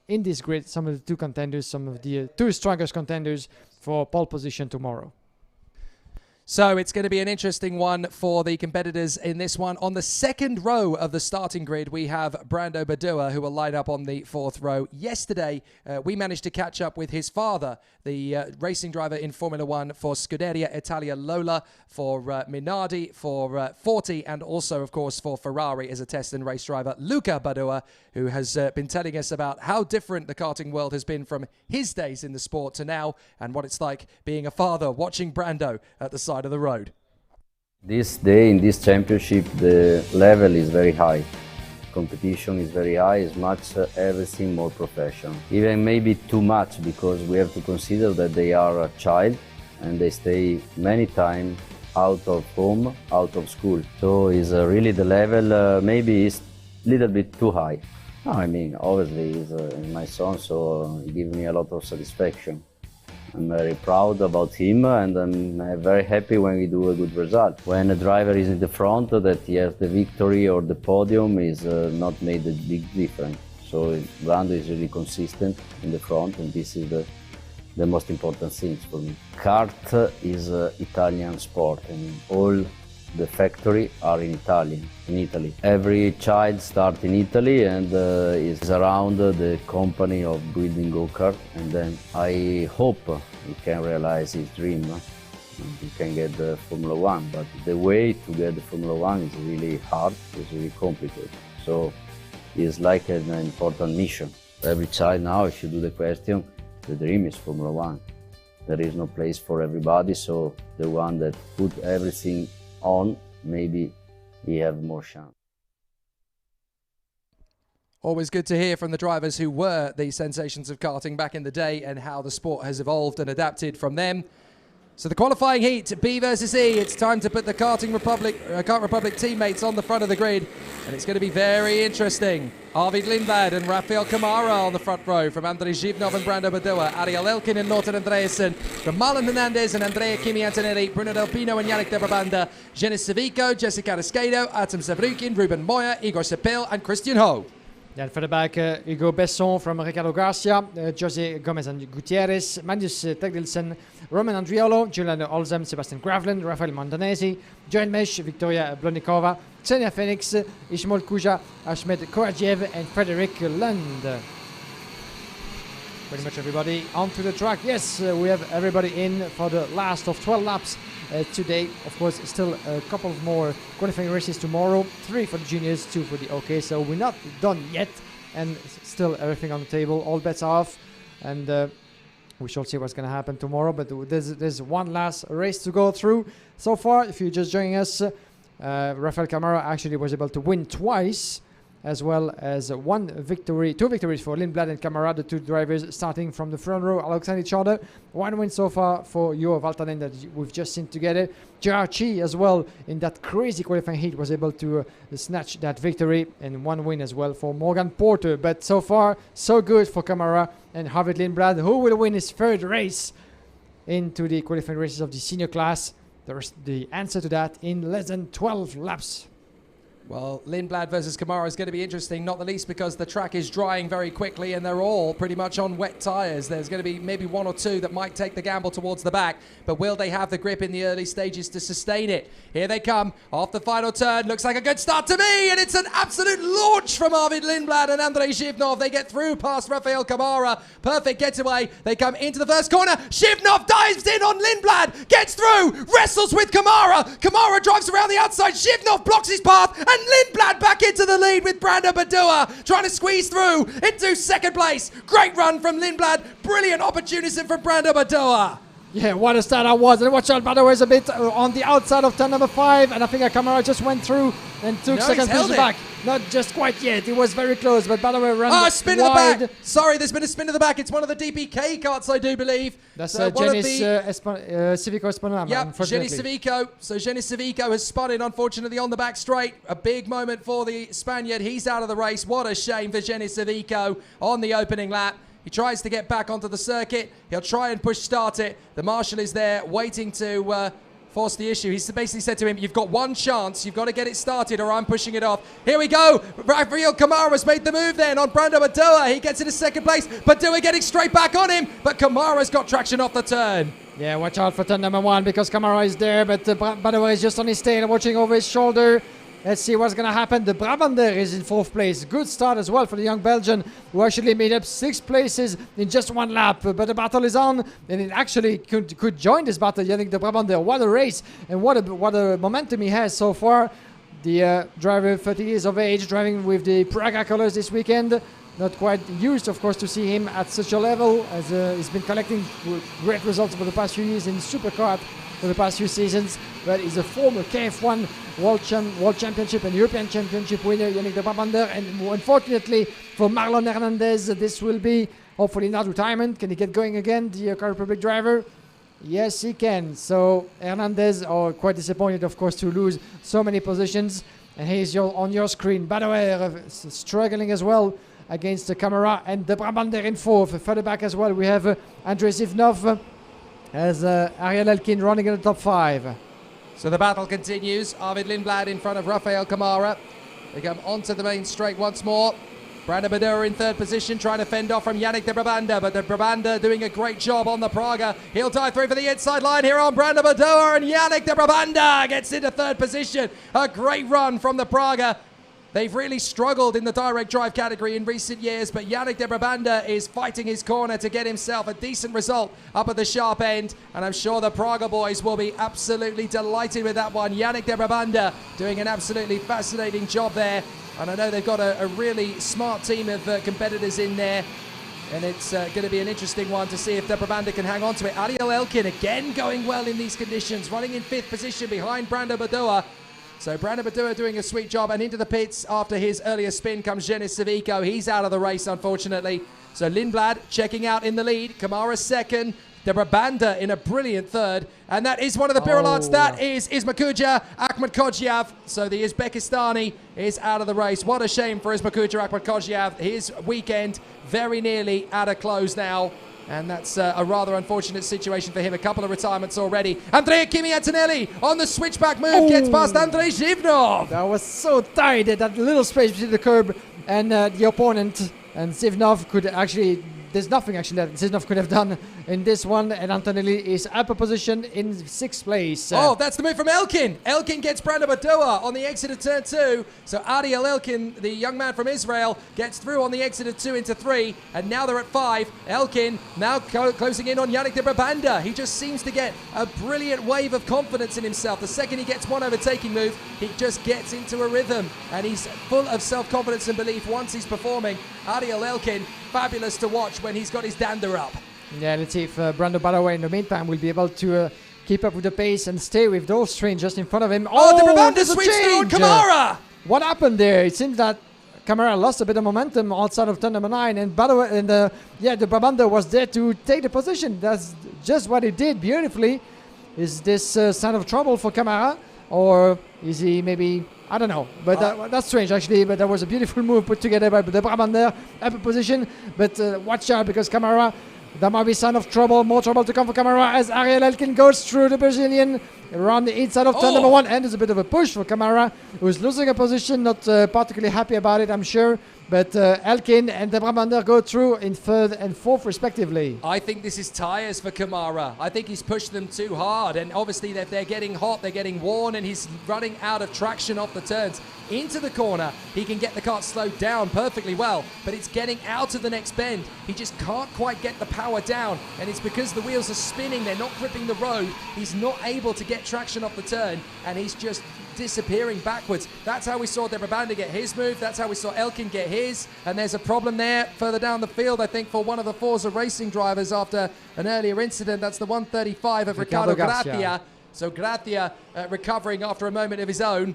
in this grid some of the two contenders, some of the two strongest contenders for pole position tomorrow. So it's going to be an interesting one for the competitors in this one. On the second row of the starting grid, we have Brando Badua, who will line up on the fourth row. Yesterday, we managed to catch up with his father, the racing driver in Formula One for Scuderia Italia Lola, for Minardi, for Forti, and also, of course, for Ferrari as a test and race driver, Luca Badua, who has been telling us about how different the karting world has been from his days in the sport to now, and what it's like being a father watching Brando at the side of the road. This day in this championship the level is very high, competition is very high, it's much everything more professional, even maybe too much, because we have to consider that they are a child and they stay many times out of home, out of school. So is really the level maybe is a little bit too high. No, I mean, obviously he's my son, so he gives me a lot of satisfaction. I'm very proud about him, and I'm very happy when we do a good result. When a driver is in the front, that he has the victory or the podium is not made a big difference. So Brando is really consistent in the front, and this is the most important thing for me. Kart is Italian sport, and all the factory are in Italy. Every child starts in Italy and is around the company of building go-kart, and then I hope he can realize his dream. He can get the Formula One, but the way to get the Formula One is really hard, it's really complicated. So it's like an important mission. Every child now, if you do the question, the dream is Formula One. There is no place for everybody, so the one that put everything on, maybe he have more chance. Always good to hear from the drivers who were the sensations of karting back in the day and how the sport has evolved and adapted from them. So the qualifying heat, B versus E. It's time to put the Kart Republic teammates on the front of the grid, and it's going to be very interesting. Arvid Lindblad and Rafael Camara on the front row from Andrei Zhivnov and Brando Badua, Ariel Elkin and Norton Andreasen, from Marlon Hernandez and Andrea Kimi Antonelli, Bruno Del Pino and Yannick de Brabanda, Jenis Savico, Jessica Riscado, Artem Savrukin, Ruben Moya, Igor Sepil and Christian Ho. Then for the back, Hugo Besson from Ricardo Garcia, Jose Gomez and Gutierrez, Magnus Tegdelsen, Roman Andriolo, Julian Olzem, Sebastian Gravland, Rafael Mondanesi, Joan Mesh, Victoria Blonikova, Xenia Phoenix, Ishmael Kuja, Ashmed Korajiev and Frederick Lund. Pretty much everybody onto the track. Yes, we have everybody in for the last of 12 laps today. Of course, still a couple of more qualifying races tomorrow. 3 for the juniors, 2 for the OK. So we're not done yet, and still everything on the table. All bets are off, and we shall see what's going to happen tomorrow. But there's one last race to go through. So far, if you're just joining us, Rafael Camara actually was able to win twice, as well as two victories for Lindblad and Camara, the two drivers starting from the front row alongside each other. One win so far for Juho Valtanen that we've just seen together. Gerard Chi as well in that crazy qualifying heat was able to snatch that victory, and one win as well for Morgan Porter. But so far, so good for Camara and Arvid Lindblad, who will win his third race into the qualifying races of the senior class. There's the answer to that in less than 12 laps. Well, Lindblad versus Camara is going to be interesting, not the least because the track is drying very quickly and they're all pretty much on wet tyres. There's going to be maybe one or two that might take the gamble towards the back, but will they have the grip in the early stages to sustain it? Here they come off the final turn. Looks like a good start to me, and it's an absolute launch from Arvid Lindblad and Andrei Zhivnov. They get through past Rafael Camara. Perfect getaway. They come into the first corner. Zhivnov dives in on Lindblad, gets through, wrestles with Camara. Camara drives around the outside. Zhivnov blocks his path, and Lindblad back into the lead with Brando Badua trying to squeeze through into second place. Great run from Lindblad. Brilliant opportunism from Brando Badua. Yeah, what a start that was. And watch out, Badua is a bit on the outside of turn number 5, and I think Camara just went through and took second position back. Not just quite yet. It was very close, but Badua ran spin to the back. Sorry, there's been a spin to the back. It's one of the DPK karts, I do believe. That's Jenis Civico Espanama. Yep, Jenis Civico. So Jenis Civico has spun in, unfortunately, on the back straight. A big moment for the Spaniard. He's out of the race. What a shame for Jenis Civico on the opening lap. He tries to get back onto the circuit. He'll try and push start it. The marshal is there waiting to force the issue. He's basically said to him, you've got one chance. You've got to get it started or I'm pushing it off. Here we go. Rafael Camara's made the move then on Brando Badua. He gets into second place. Badua getting straight back on him. But Camara's got traction off the turn. Yeah, watch out for turn number 1 because Camara is there. But Badua is just on his tail, watching over his shoulder. Let's see what's going to happen. The Brabander is in 4th place. Good start as well for the young Belgian, who actually made up 6 places in just 1 lap. But the battle is on, and it actually could join this battle. Yannick de Brabander, what a race, and what a momentum he has so far. The driver, 30 years of age, driving with the Praga colors this weekend. Not quite used, of course, to see him at such a level, as he's been collecting great results over the past few years in Superkart for the past few seasons. But he's a former KF1 World Championship and European Championship winner, Yannick de Brabander. And unfortunately for Marlon Hernandez, this will be hopefully not retirement. Can he get going again, the Czech Republic driver? Yes, he can. So Hernandez are quite disappointed, of course, to lose so many positions. And he's on your screen. Badoer struggling as well against the camera. And the Brabander in fourth. Further back as well, we have Andrei Zivnov as Ariel Elkin running in the top 5. So the battle continues. Arvid Lindblad in front of Rafael Camara. They come onto the main straight once more. Brandon Badura in third position, trying to fend off from Yannick de Brabander, but de Brabander doing a great job on the Praga. He'll dive through for the inside line here on Brandon Badura, and Yannick de Brabander gets into third position. A great run from the Praga. They've really struggled in the direct drive category in recent years, but Yannick de Brabander is fighting his corner to get himself a decent result up at the sharp end, and I'm sure the Praga boys will be absolutely delighted with that one. Yannick de Brabander doing an absolutely fascinating job there, and I know they've got a really smart team of competitors in there, and it's going to be an interesting one to see if de Brabander can hang on to it. Ariel Elkin again going well in these conditions, running in 5th position behind Brandon Badua. So Brandon Badua doing a sweet job, and into the pits after his earlier spin comes Jenis Savico. He's out of the race, unfortunately. So Lindblad checking out in the lead. Kamara second. De Brabander in a brilliant third. And that is one of the Birolats. That is Ismakuja Akhmatkodjiav. So the Uzbekistani is out of the race. What a shame for Ismakuja Akhmatkodjiav. His weekend very nearly at a close now. And that's a rather unfortunate situation for him. A couple of retirements already. Andrea Kimi Antonelli on the switchback move. Gets past Andrei Zivnov. That was so tight, that little space between the curb and the opponent. And Zivnov could actually... There's nothing actually that Zivnov could have done in this one, and Antonelli is upper position in 6th place. Oh, that's the move from Elkin. Elkin gets Brandon Badua on the exit of turn 2. So Ariel Elkin, the young man from Israel, gets through on the exit of 2 into 3, and now they're at 5. Elkin now closing in on Yannick de Brabander. He just seems to get a brilliant wave of confidence in himself. The second he gets one overtaking move, he just gets into a rhythm, and he's full of self-confidence and belief once he's performing. Ariel Elkin, fabulous to watch when he's got his dander up. Yeah, let's see if Brandon Badaway in the meantime will be able to keep up with the pace and stay with those trains just in front of him. Oh, de Brabander switched on Kamara! What happened there? It seems that Kamara lost a bit of momentum outside of turn number 9, and Badaway and de Brabander was there to take the position. That's just what he did beautifully. Is this sign of trouble for Kamara, or is he maybe... I don't know, but that's strange actually, but that was a beautiful move put together by de Brabander, upper position, but watch out because Kamara, there might be sign of trouble, more trouble to come for Kamara as Ariel Elkin goes through the Brazilian around the inside of turn number 1, and there's a bit of a push for Kamara, who's losing a position, not particularly happy about it, I'm sure. But Elkin and de Brabander go through in 3rd and 4th respectively. I think this is tyres for Kamara. I think he's pushed them too hard, and obviously if they're getting hot, they're getting worn, and he's running out of traction off the turns. Into the corner, he can get the kart slowed down perfectly well, but it's getting out of the next bend. He just can't quite get the power down, and it's because the wheels are spinning, they're not gripping the road. He's not able to get traction off the turn, and he's just disappearing backwards. That's how we saw de Brabander get his move. That's how we saw Elkin get his. And there's a problem there further down the field, I think, for one of the Forza Racing drivers after an earlier incident. That's the 135 of Ricardo Gracia. So Gracia recovering after a moment of his own.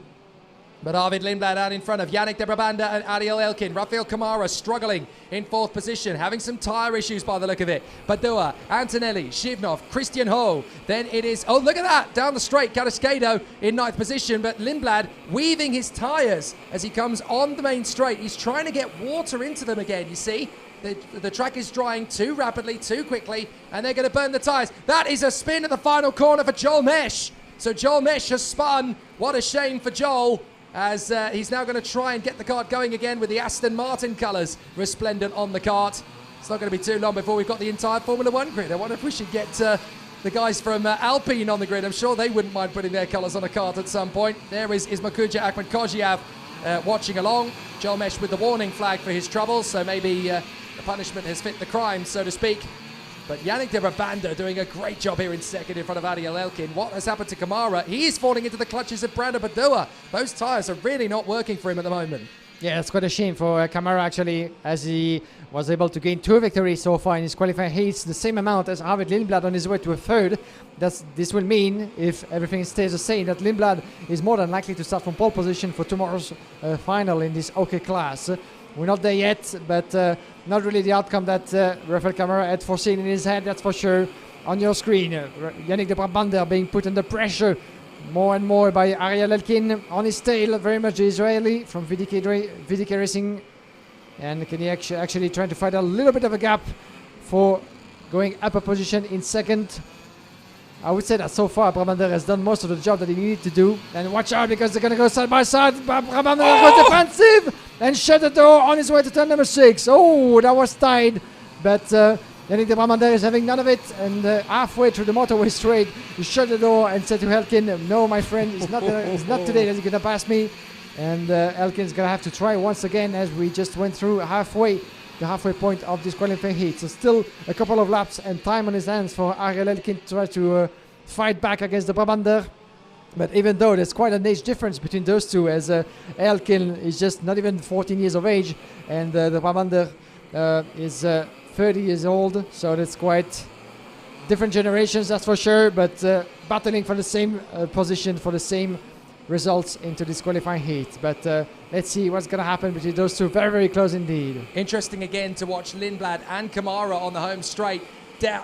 But Arvid Lindblad out in front of Yannick de Brabander and Ariel Elkin. Rafael Kamara struggling in 4th position, having some tyre issues by the look of it. Badua, Antonelli, Zivnov, Christian Ho. Then it is, oh, look at that, down the straight, Carrasquedo in 9th position. But Lindblad weaving his tyres as he comes on the main straight. He's trying to get water into them again, you see. The track is drying too rapidly, too quickly, and they're going to burn the tyres. That is a spin at the final corner for Joel Mesh. So Joel Mesh has spun. What a shame for Joel, as he's now going to try and get the kart going again with the Aston Martin colours resplendent on the kart. It's not going to be too long before we've got the entire Formula 1 grid. I wonder if we should get the guys from Alpine on the grid. I'm sure they wouldn't mind putting their colours on a kart at some point. There is Ismakuja Akhmatkodjiav watching along. Joel Mesh with the warning flag for his troubles, so maybe the punishment has fit the crime, so to speak. But Yannick de Brabander doing a great job here in 2nd in front of Ariel Elkin. What has happened to Kamara? He is falling into the clutches of Brandon Badua. Those tyres are really not working for him at the moment. Yeah, it's quite a shame for Kamara actually, as he was able to gain 2 victories so far in his qualifying heats, the same amount as Arvid Lindblad on his way to a 3rd. This will mean, if everything stays the same, that Lindblad is more than likely to start from pole position for tomorrow's final in this OK class. We're not there yet, but not really the outcome that Rafael Kamara had foreseen in his head, that's for sure. on your screen. Yannick de Brabander being put under pressure more and more by Ariel Elkin on his tail, very much the Israeli from VDK Racing. And can he actually trying to find a little bit of a gap for going up a position in second. I would say that so far Brabander has done most of the job that he needed to do. And watch out because they're going to go side by side. Brabander goes defensive and shut the door on his way to turn number 6. Oh, that was tied. But Yannick de Brabander is having none of it. And halfway through the motorway straight, he shut the door and said to Elkin, no, my friend, it's not today that you're going to pass me. And Elkin's going to have to try once again as we just went through the halfway point of this qualifying heat. So still a couple of laps and time on his hands for Ariel Elkin to try to fight back against the Brabander. But even though there's quite an age difference between those two, as Elkin is just not even 14 years of age and the Brabander is 30 years old. So that's quite different generations, that's for sure, but battling for the same position, for the same results into this qualifying heat. But let's see what's going to happen between those two. Very, very close indeed. Interesting again to watch Lindblad and Kamara on the home straight,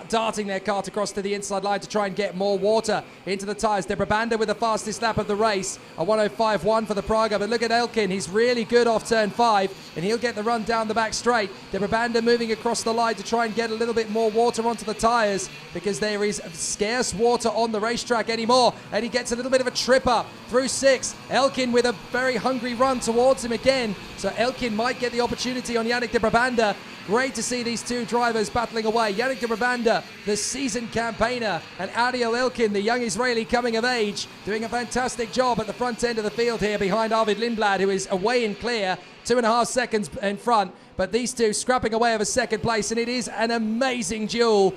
darting their kart across to the inside line to try and get more water into the tyres. De Brabander with the fastest lap of the race, a 1:05.1 for the Praga. But look at Elkin, he's really good off turn 5, and he'll get the run down the back straight. De Brabander moving across the line to try and get a little bit more water onto the tyres, because there is scarce water on the racetrack anymore. And he gets a little bit of a trip up through 6. Elkin with a very hungry run towards him again. So Elkin might get the opportunity on Yannick de Brabander. Great to see these two drivers battling away. Yannick de Brabander, the seasoned campaigner, and Ariel Elkin, the young Israeli coming of age, doing a fantastic job at the front end of the field here behind Arvid Lindblad, who is away and clear, 2.5 seconds in front. But these two scrapping away over second place, and it is an amazing duel.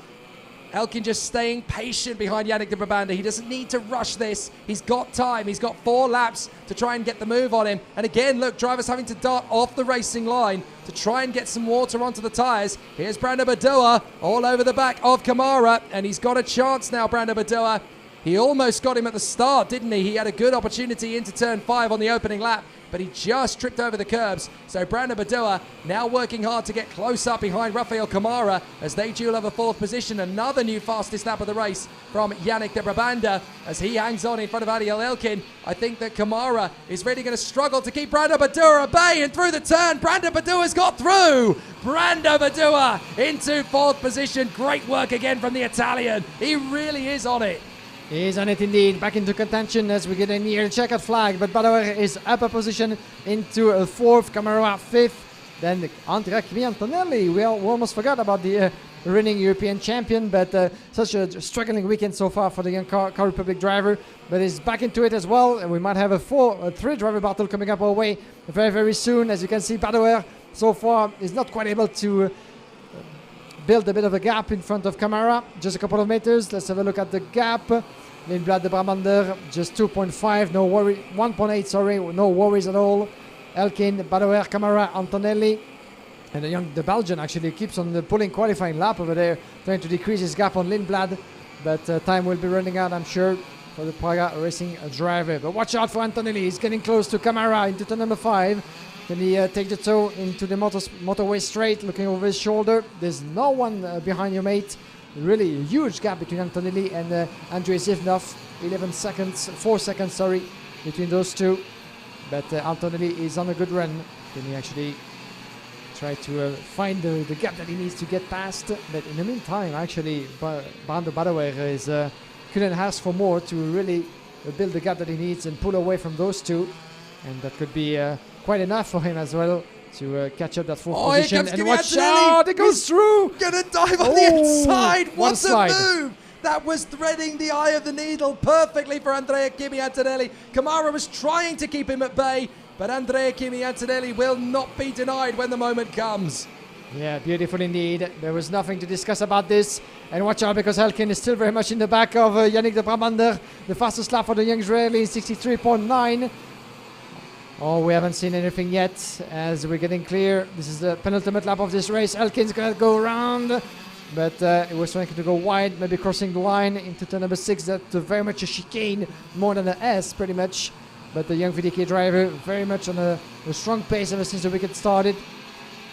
Elkin just staying patient behind Yannick de Brabander. He doesn't need to rush this. He's got time. He's got 4 laps to try and get the move on him. And again, look, drivers having to dart off the racing line to try and get some water onto the tyres. Here's Brando Badoa all over the back of Kamara. And he's got a chance now, Brando Badoa. He almost got him at the start, didn't he? He had a good opportunity into turn 5 on the opening lap, but he just tripped over the curbs. So Brando Badoa now working hard to get close up behind Rafael Kamara as they duel over 4th position. Another new fastest lap of the race from Yannick de Brabander as he hangs on in front of Ariel Elkin. I think that Kamara is really going to struggle to keep Brando Badoa at bay, and through the turn, Brando Badoa's got through. Brando Badoa into 4th position. Great work again from the Italian. He really is on it. He's on it indeed, back into contention as we get a near checkered flag, but Badoer is up a position into 4th, Kamara 5th, then Andrea Antonelli. We almost forgot about the reigning European champion, but such a struggling weekend so far for the young Car Republic driver, but he's back into it as well, and we might have a 3 driver battle coming up our way very, very soon. As you can see, Badoer so far is not quite able to build a bit of a gap in front of Kamara, just a couple of meters. Let's have a look at the gap. Lindblad de Brabander just 2.5, no worry, 1.8, sorry, no worries at all. Elkin, Badoer, Kamara, Antonelli, and the Belgian actually keeps on pulling qualifying lap over there, trying to decrease his gap on Lindblad, but time will be running out, I'm sure, for the Praga Racing driver. But watch out for Antonelli, he's getting close to Kamara into turn number 5. Can he take the toe into the motorway straight, looking over his shoulder? There's no one behind your mate. Really a huge gap between Antonelli and Andrei Zivnov. 4 seconds, sorry, between those two. But Antonelli is on a good run. Can he actually try to find the gap that he needs to get past? But in the meantime, actually, Brando Badoer couldn't ask for more to really build the gap that he needs and pull away from those two. And that could be quite enough for him as well to catch up that 4th position. And watch out, it goes through! Gonna dive on the inside! What a move! That was threading the eye of the needle perfectly for Andrea Kimi Antonelli. Kamara was trying to keep him at bay, but Andrea Kimi Antonelli will not be denied when the moment comes. Yeah, beautiful indeed. There was nothing to discuss about this. And watch out, because Elkin is still very much in the back of Yannick de Brabander. The fastest lap for the young Israeli is 63.9. Oh, we haven't seen anything yet as we're getting clear. This is the penultimate lap of this race. Elkin's going to go around, but it was trying to go wide, maybe crossing the line into turn number 6. That's very much a chicane, more than an S, pretty much. But the young VDK driver very much on a strong pace ever since the weekend started.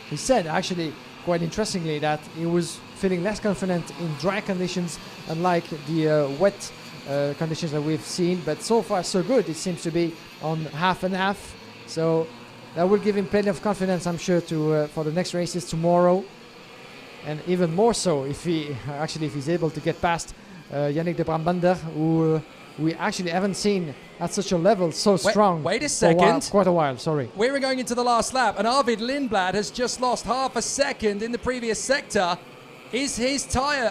He said, actually, quite interestingly that he was feeling less confident in dry conditions, unlike the wet conditions that we've seen. But so far, so good. It seems to be on half and half. So that will give him plenty of confidence, I'm sure, to for the next races tomorrow, and even more so if he's able to get past Yannick de Brabander, who we actually haven't seen at such a level so strong. Wait a second. For quite a while, sorry. We're going into the last lap, and Arvid Lindblad has just lost half a second in the previous sector.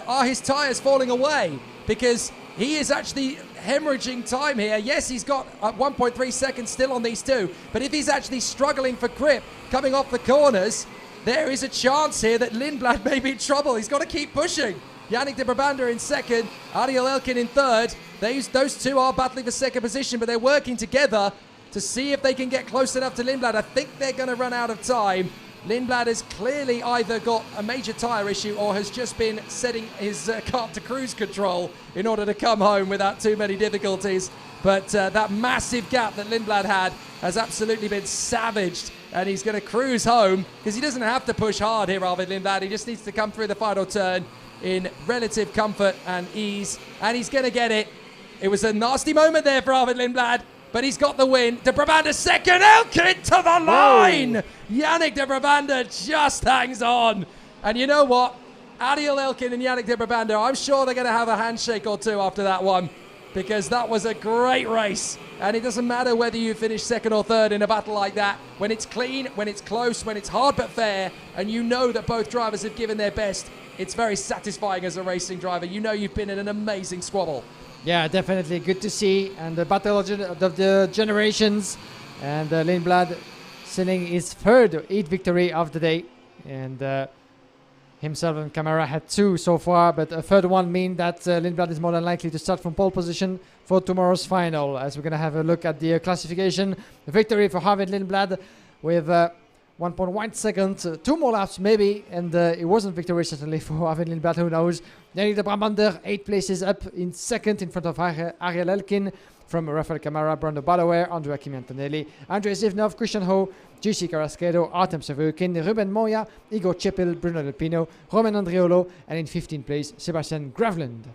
Are his tyres falling away? Because he is actually hemorrhaging time here. Yes, he's got 1.3 seconds still on these two, but if he's actually struggling for grip coming off the corners, there is a chance here that Lindblad may be in trouble. He's got to keep pushing. Yannick de Brabander in second, Ariel Elkin in third. Those two are battling for second position, but they're working together to see if they can get close enough to Lindblad. I think they're going to run out of time. Lindblad has clearly either got a major tyre issue or has just been setting his car to cruise control in order to come home without too many difficulties. But that massive gap that Lindblad had has absolutely been savaged, and he's going to cruise home because he doesn't have to push hard here, Arvid Lindblad. He just needs to come through the final turn in relative comfort and ease, and he's going to get it. It was a nasty moment there for Arvid Lindblad, but he's got the win. De Brabander second, Elkin to the line! Whoa. Yannick de Brabander just hangs on. And you know what? Ariel Elkin and Yannick de Brabander, I'm sure they're going to have a handshake or two after that one, because that was a great race. And it doesn't matter whether you finish second or third in a battle like that. When it's clean, when it's close, when it's hard but fair, and you know that both drivers have given their best, it's very satisfying as a racing driver. You know you've been in an amazing squabble. Yeah, definitely good to see. And the battle of the generations. And Lindblad selling his third heat victory of the day. And himself and Camara had two so far, but a third one means that Lindblad is more than likely to start from pole position for tomorrow's final. As we're going to have a look at the classification. A victory for Arvid Lindblad with 1.1 seconds, 2 more laps maybe, and it wasn't victory certainly for Arvid Lindblad, who knows. Yannick de Brabander 8 places up in second in front of Ariel Elkin, from Rafael Camara, Brando Ballaware, Andrea Kimi Antonelli, Andrei Zivnov, Christian Ho, JC Carrasquedo, Artem Severkin, Ruben Moya, Igor Chepil, Bruno Del Pino, Roman Andriolo, and in 15th place, Sebastian Gravland.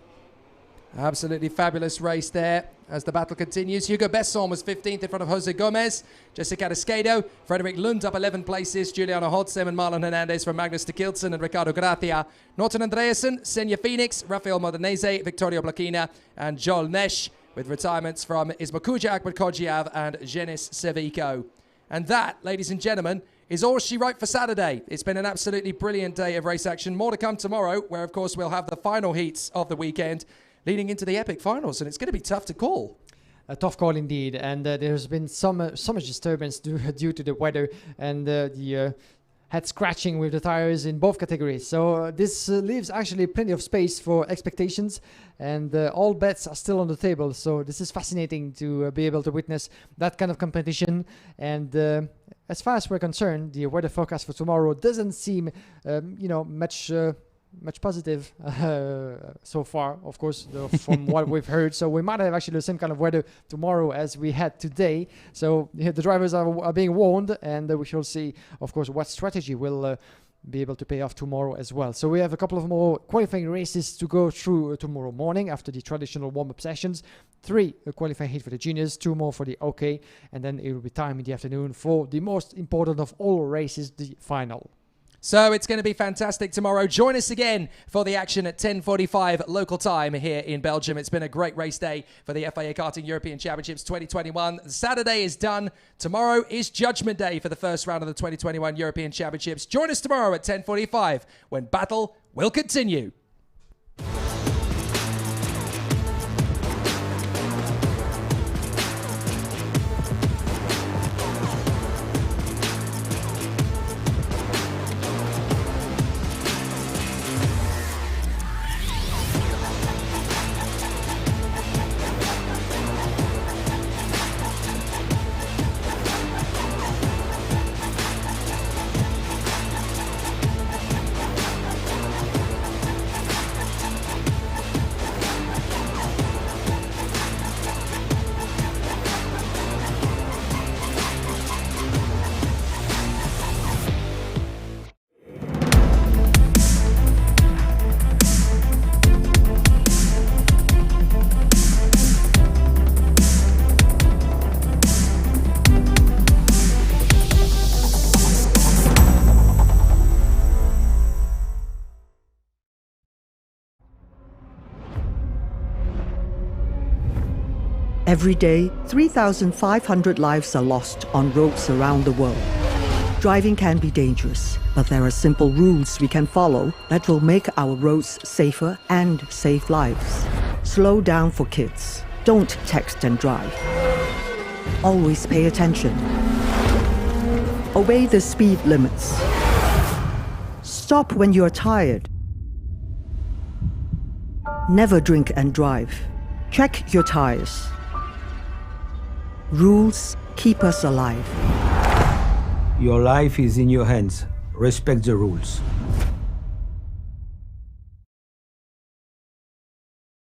Absolutely fabulous race there as the battle continues. Hugo Besson was 15th in front of Jose Gomez, Jessica Carrasquedo, Frederick Lund up 11 places, Giuliano Hodsem and Marlon Hernandez from Magnus de Kilson and Ricardo Gracia, Norton Andreasen, Senja Phoenix, Rafael Modenese, Victorio Blakina and Joel Nesh, with retirements from Ismakuja Akbar Kodjiav and Jenis Seviko. And that, ladies and gentlemen, is all she wrote for Saturday. It's been an absolutely brilliant day of race action. More to come tomorrow, where of course we'll have the final heats of the weekend, leading into the epic finals, and it's going to be tough to call. A tough call indeed, and there's been so much disturbance due to the weather and the head scratching with the tires in both categories. So this leaves actually plenty of space for expectations, and all bets are still on the table. So this is fascinating to be able to witness that kind of competition. And as far as we're concerned, the weather forecast for tomorrow doesn't seem, much positive so far, of course, from what we've heard. So we might have actually the same kind of weather tomorrow as we had today. So the drivers are being warned, and we shall see, of course, what strategy will be able to pay off tomorrow as well. So we have a couple of more qualifying races to go through tomorrow morning after the traditional warm-up sessions. 3 qualifying heat for the juniors, 2 more for the OK, and then it will be time in the afternoon for the most important of all races, the final. So it's going to be fantastic tomorrow. Join us again for the action at 10:45 local time here in Belgium. It's been a great race day for the FIA Karting European Championships 2021. Saturday is done. Tomorrow is Judgment Day for the first round of the 2021 European Championships. Join us tomorrow at 10:45 when battle will continue. Every day, 3,500 lives are lost on roads around the world. Driving can be dangerous, but there are simple rules we can follow that will make our roads safer and save lives. Slow down for kids. Don't text and drive. Always pay attention. Obey the speed limits. Stop when you're tired. Never drink and drive. Check your tires. Rules keep us alive. Your life is in your hands. Respect the rules.